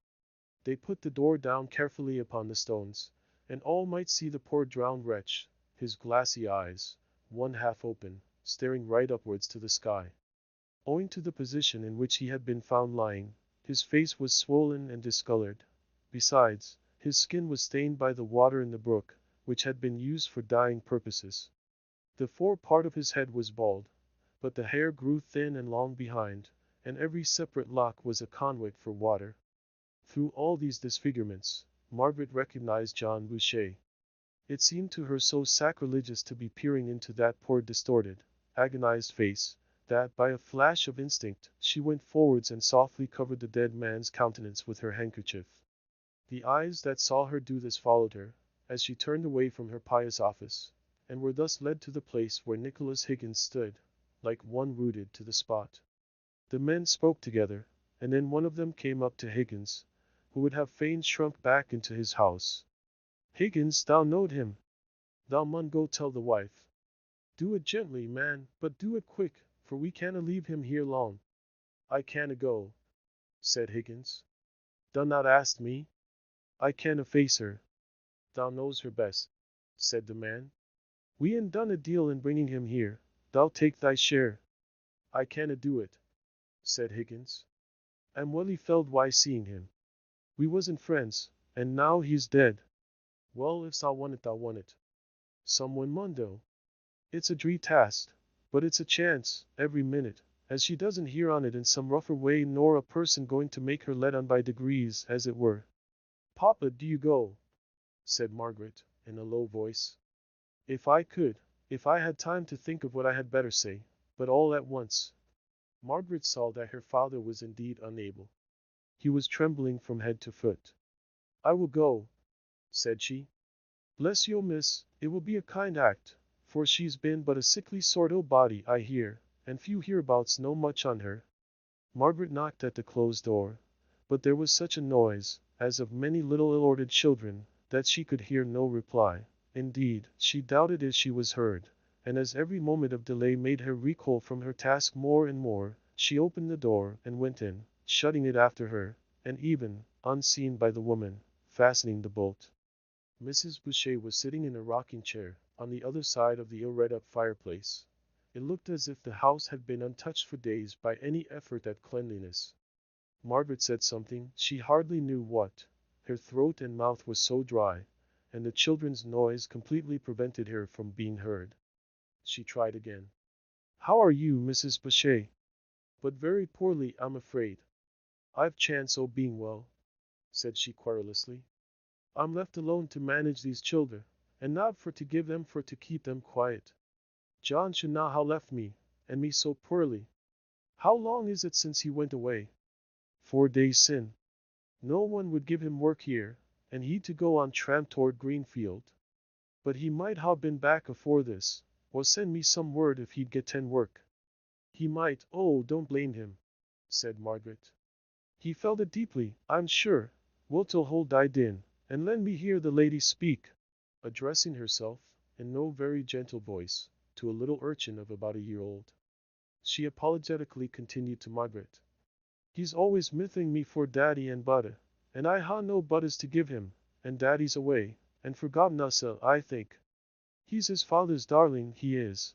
They put the door down carefully upon the stones, and all might see the poor drowned wretch, his glassy eyes, one half open, staring right upwards to the sky. Owing to the position in which he had been found lying, his face was swollen and discolored. Besides, his skin was stained by the water in the brook, which had been used for dyeing purposes. The fore part of his head was bald, but the hair grew thin and long behind, and every separate lock was a conduit for water. Through all these disfigurements, Margaret recognized John Boucher. It seemed to her so sacrilegious to be peering into that poor distorted, agonized face, that by a flash of instinct she went forwards and softly covered the dead man's countenance with her handkerchief. The eyes that saw her do this followed her, as she turned away from her pious office, and were thus led to the place where Nicholas Higgins stood, like one rooted to the spot. The men spoke together, and then one of them came up to Higgins, who would have fain shrunk back into his house. Higgins, thou knowed him. Thou mun go tell the wife. Do it gently, man, but do it quick, for we canna leave him here long. I canna go, said Higgins. Thou not asked me? I canna face her. Thou knows her best, said the man. We han done a deal in bringing him here, thou take thy share. I canna do it, said Higgins. I'm welly felled why seeing him. We wasn't friends, and now he's dead. Well, if thou want it, thou want it. Someone mun though. It's a dree task, but it's a chance, every minute, as she doesn't hear on it in some rougher way nor a person going to make her let on by degrees, as it were. Papa, do you go? Said Margaret, in a low voice. If I could, if I had time to think of what I had better say, but all at once. Margaret saw that her father was indeed unable. He was trembling from head to foot. I will go, said she. Bless you, miss, it will be a kind act, for she's been but a sickly sort o' body, I hear, and few hereabouts know much on her. Margaret knocked at the closed door, but there was such a noise, as of many little ill-ordered children, that she could hear no reply. Indeed, she doubted if she was heard, and as every moment of delay made her recoil from her task more and more, she opened the door and went in, shutting it after her, and even, unseen by the woman, fastening the bolt. Mrs. Boucher was sitting in a rocking chair, on the other side of the ill-read-up fireplace, It looked as if the house had been untouched for days by any effort at cleanliness. Margaret said something, she hardly knew what. Her throat and mouth were so dry, and the children's noise completely prevented her from being heard. She tried again. "How are you, Mrs. Boucher?" "But very poorly, I'm afraid." "I've chance o' being well," said she querulously. "I'm left alone to manage these childer, and not for to give them for to keep them quiet. John should not ha' left me, and me so poorly. How long is it since he went away?" "4 days sin'. No one would give him work here, and he to go on tramp toward Greenfield. But he might ha' been back afore this, or send me some word if he'd getten work." "He might, oh, don't blame him," said Margaret. "He felt it deeply, I'm sure. Will till hold died in, and let me hear the lady speak," addressing herself, in no very gentle voice, to a little urchin of about a year old. She apologetically continued to Margaret. "He's always mithing me for daddy and butter, and I ha' no butters to give him, and daddy's away, and forgotten us I think. He's his father's darling, he is,"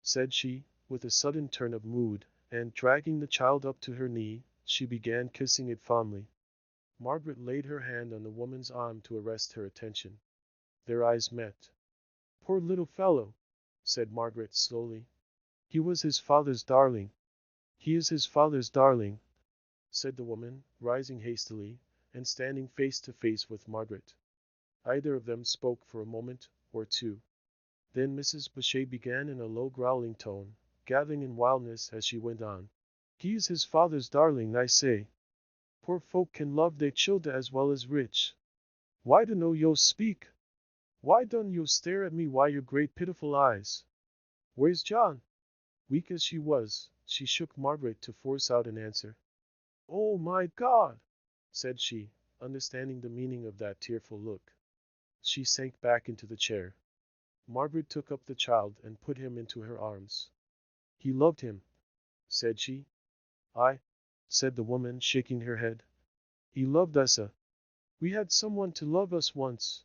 said she, with a sudden turn of mood, and dragging the child up to her knee, she began kissing it fondly. Margaret laid her hand on the woman's arm to arrest her attention. Their eyes met. "Poor little fellow," said Margaret slowly. "He was his father's darling." "He is his father's darling," said the woman, rising hastily, and standing face to face with Margaret. Either of them spoke for a moment or two. Then Mrs. Boucher began in a low growling tone, gathering in wildness as she went on. "He is his father's darling, I say. Poor folk can love their childer as well as rich. Why dunno yo speak? Why dun yo stare at me wi' your great pitiful eyes? Where's John?" Weak as she was, she shook Margaret to force out an answer. "Oh my God!" said she, understanding the meaning of that tearful look. She sank back into the chair. Margaret took up the child and put him into her arms. "He loved him," said she. "Aye," said the woman, shaking her head. "He loved us. We had someone to love us once.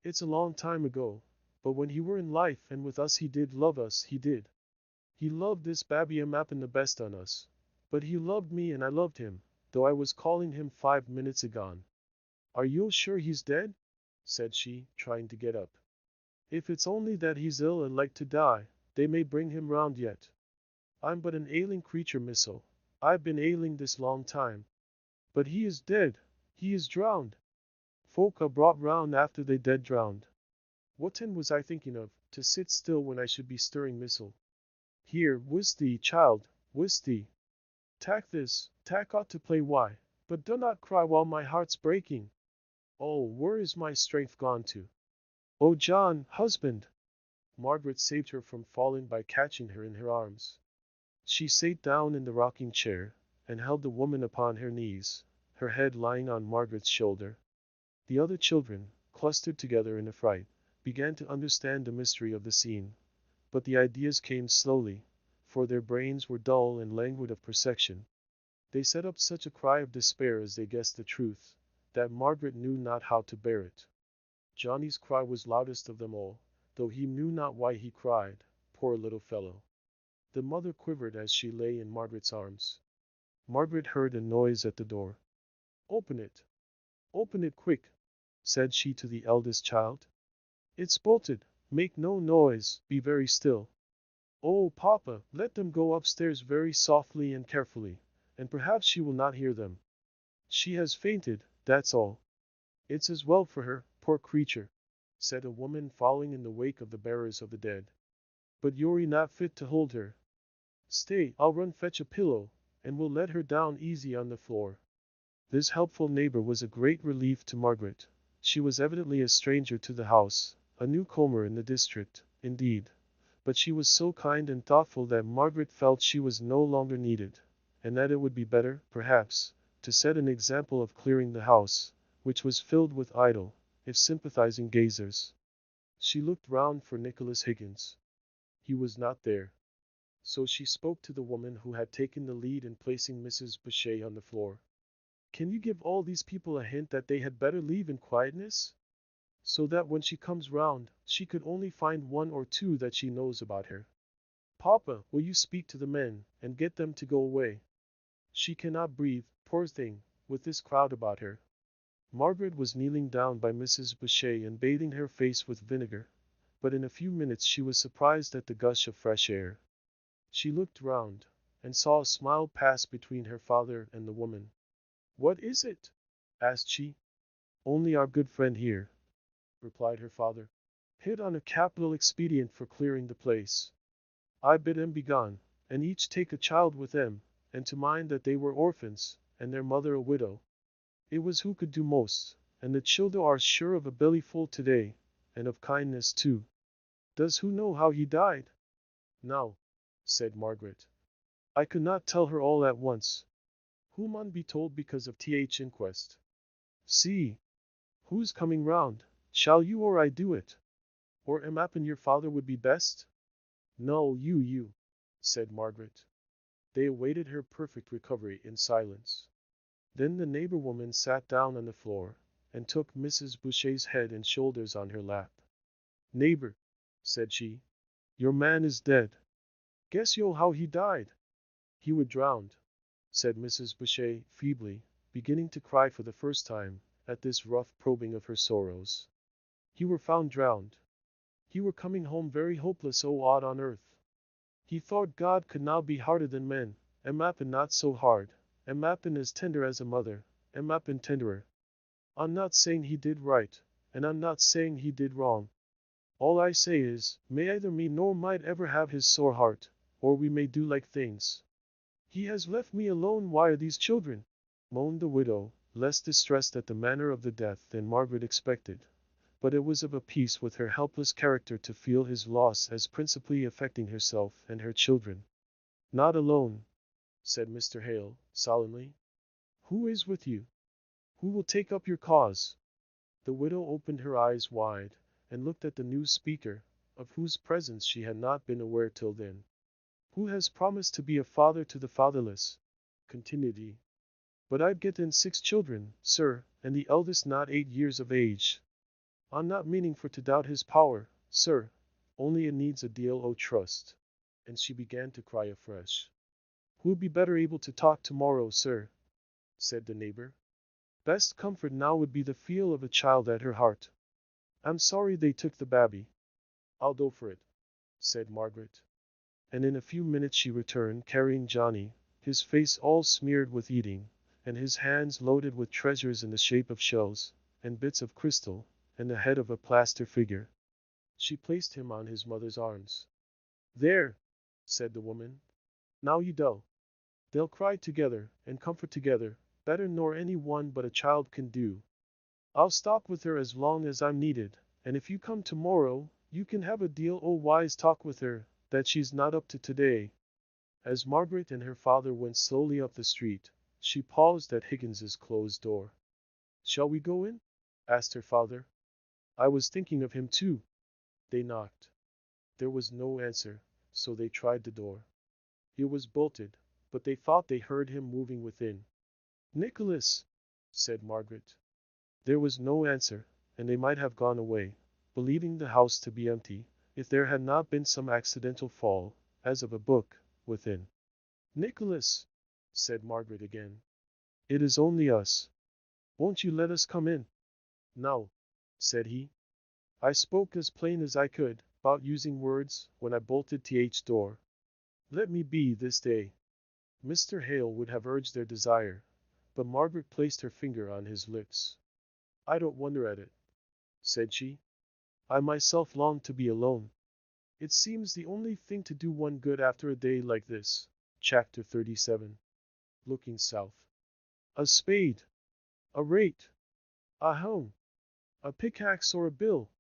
It's a long time ago, but when he were in life and with us he did love us, he did. He loved this babby a mappin' the best on us. But he loved me and I loved him, though I was calling him 5 minutes agone." "Are you sure he's dead?" said she, trying to get up. "If it's only that he's ill and like to die, they may bring him round yet. I'm but an ailing creature, missel. I've been ailing this long time. But he is dead. He is drowned. Folk are brought round after they dead drowned. Whatten was I thinking of, to sit still when I should be stirring, missel? Here, whisty, child, whisty. Tak this, tak ought to play why, but do not cry while my heart's breaking. Oh, where is my strength gone to? Oh, John, husband!" Margaret saved her from falling by catching her in her arms. She sat down in the rocking chair, and held the woman upon her knees, her head lying on Margaret's shoulder. The other children, clustered together in affright, began to understand the mystery of the scene, but the ideas came slowly, for their brains were dull and languid of perception. They set up such a cry of despair as they guessed the truth, that Margaret knew not how to bear it. Johnny's cry was loudest of them all, though he knew not why he cried, poor little fellow. The mother quivered as she lay in Margaret's arms. Margaret heard a noise at the door. "Open it! Open it quick!" said she to the eldest child. "It's bolted. Make no noise, be very still. Oh, papa, let them go upstairs very softly and carefully, and perhaps she will not hear them. She has fainted, that's all. It's as well for her, poor creature," said a woman following in the wake of the bearers of the dead. "But you're not fit to hold her. Stay, I'll run fetch a pillow, and we'll let her down easy on the floor." This helpful neighbor was a great relief to Margaret. She was evidently a stranger to the house, a newcomer in the district, indeed, but she was so kind and thoughtful that Margaret felt she was no longer needed, and that it would be better, perhaps, to set an example of clearing the house, which was filled with idle, if sympathizing gazers. She looked round for Nicholas Higgins. He was not there. So she spoke to the woman who had taken the lead in placing Mrs. Boucher on the floor. "Can you give all these people a hint that they had better leave in quietness? So that when she comes round, she could only find one or two that she knows about her." Papa, will you speak to the men, and get them to go away? She cannot breathe, poor thing, with this crowd about her. Margaret was kneeling down by Mrs. Boucher and bathing her face with vinegar, but in a few minutes she was surprised at the gush of fresh air. She looked round, and saw a smile pass between her father and the woman. "What is it?" asked she. "Only our good friend here," replied her father, "hit on a capital expedient for clearing the place. I bid 'em begone, and each take a child with them, and to mind that they were orphans, and their mother a widow. It was who could do most, and the childer are sure of a bellyful today, and of kindness too. Does who know how he died?" "No," said Margaret. "I could not tell her all at once. Who mun be told because of th inquest. See, who's coming round? Shall you or I do it? Or am appin your father would be best?" "No, you," said Margaret. They awaited her perfect recovery in silence. Then the neighbor woman sat down on the floor, and took Mrs. Boucher's head and shoulders on her lap. "Neighbor," said she, "your man is dead. Guess yo how he died?" "He were drowned," said Mrs. Boucher feebly, beginning to cry for the first time, at this rough probing of her sorrows. "He were found drowned. He were coming home very hopeless o' aught on earth. He thought God could now be harder than men, and mappin not so hard, and mappin as tender as a mother, and mappin tenderer. I'm not saying he did right, and I'm not saying he did wrong. All I say is, may either me nor might ever have his sore heart, or we may do like things. He has left me alone wire these children," moaned the widow, less distressed at the manner of the death than Margaret expected. But it was of a piece with her helpless character to feel his loss as principally affecting herself and her children. "Not alone," said Mr. Hale, solemnly. "Who is with you? Who will take up your cause?" The widow opened her eyes wide, and looked at the new speaker, of whose presence she had not been aware till then. "Who has promised to be a father to the fatherless?" continued he. "But I've getten 6 children, sir, and the eldest not 8 years of age. I'm not meaning for to doubt his power, sir, only it needs a deal o' trust." And she began to cry afresh. "Who'll be better able to talk tomorrow, sir?" said the neighbor. "Best comfort now would be the feel of a child at her heart. I'm sorry they took the babby." "I'll do for it," said Margaret. And in a few minutes she returned, carrying Johnny, his face all smeared with eating, and his hands loaded with treasures in the shape of shells, and bits of crystal, and the head of a plaster figure. She placed him on his mother's arms. "There," said the woman. "Now you do. They'll cry together, and comfort together, better nor any one but a child can do. I'll stop with her as long as I'm needed, and if you come tomorrow, you can have a deal o' wise talk with her, that she's not up to today." As Margaret and her father went slowly up the street, she paused at Higgins's closed door. "Shall we go in?" asked her father. "I was thinking of him too." They knocked. There was no answer, so they tried the door. It was bolted, but they thought they heard him moving within. "Nicholas!" said Margaret. There was no answer, and they might have gone away, believing the house to be empty, if there had not been some accidental fall, as of a book, within. "Nicholas!" said Margaret again. "It is only us. Won't you let us come in?" "No," said he. "I spoke as plain as I could, 'bout using words, when I bolted th door. Let me be this day." Mr. Hale would have urged their desire, but Margaret placed her finger on his lips. "I don't wonder at it," said she. "I myself long to be alone. It seems the only thing to do one good after a day like this." Chapter 37. Looking south. "A spade, a rake, a hoe, a pickaxe or a bill,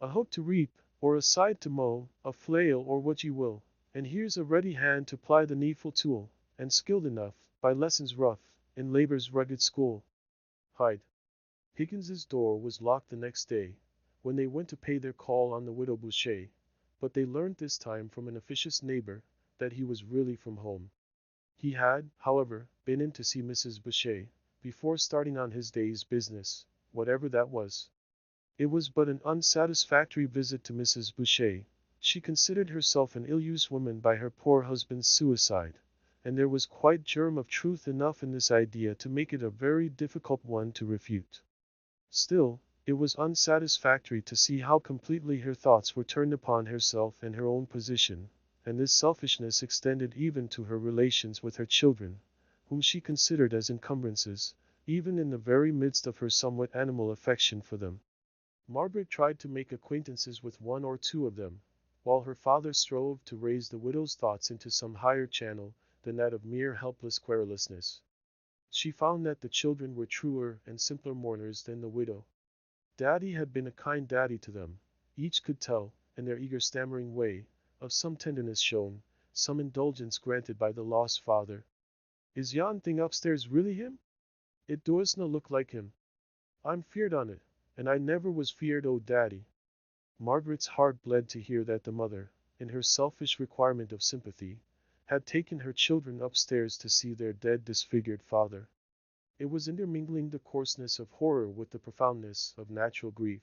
a hook to reap, or a scythe to mow, a flail or what ye will, and here's a ready hand to ply the needful tool, and skilled enough, by lessons rough, in labor's rugged school." Hyde. Higgins's door was locked the next day, when they went to pay their call on the widow Boucher, but they learned this time from an officious neighbor that he was really from home. He had, however, been in to see Mrs. Boucher, before starting on his day's business, whatever that was. It was but an unsatisfactory visit to Mrs. Boucher, She considered herself an ill-used woman by her poor husband's suicide, and there was quite germ of truth enough in this idea to make it a very difficult one to refute. Still, it was unsatisfactory to see how completely her thoughts were turned upon herself and her own position, and this selfishness extended even to her relations with her children, whom she considered as encumbrances, even in the very midst of her somewhat animal affection for them. Margaret tried to make acquaintances with one or two of them, while her father strove to raise the widow's thoughts into some higher channel than that of mere helpless querulousness. She found that the children were truer and simpler mourners than the widow. Daddy had been a kind daddy to them. Each could tell, in their eager stammering way, of some tenderness shown, some indulgence granted by the lost father. "Is yon thing upstairs really him? It doesna look like him. I'm feared on it, and I never was feared o' Daddy." Margaret's heart bled to hear that the mother, in her selfish requirement of sympathy, had taken her children upstairs to see their dead disfigured father. It was intermingling the coarseness of horror with the profoundness of natural grief.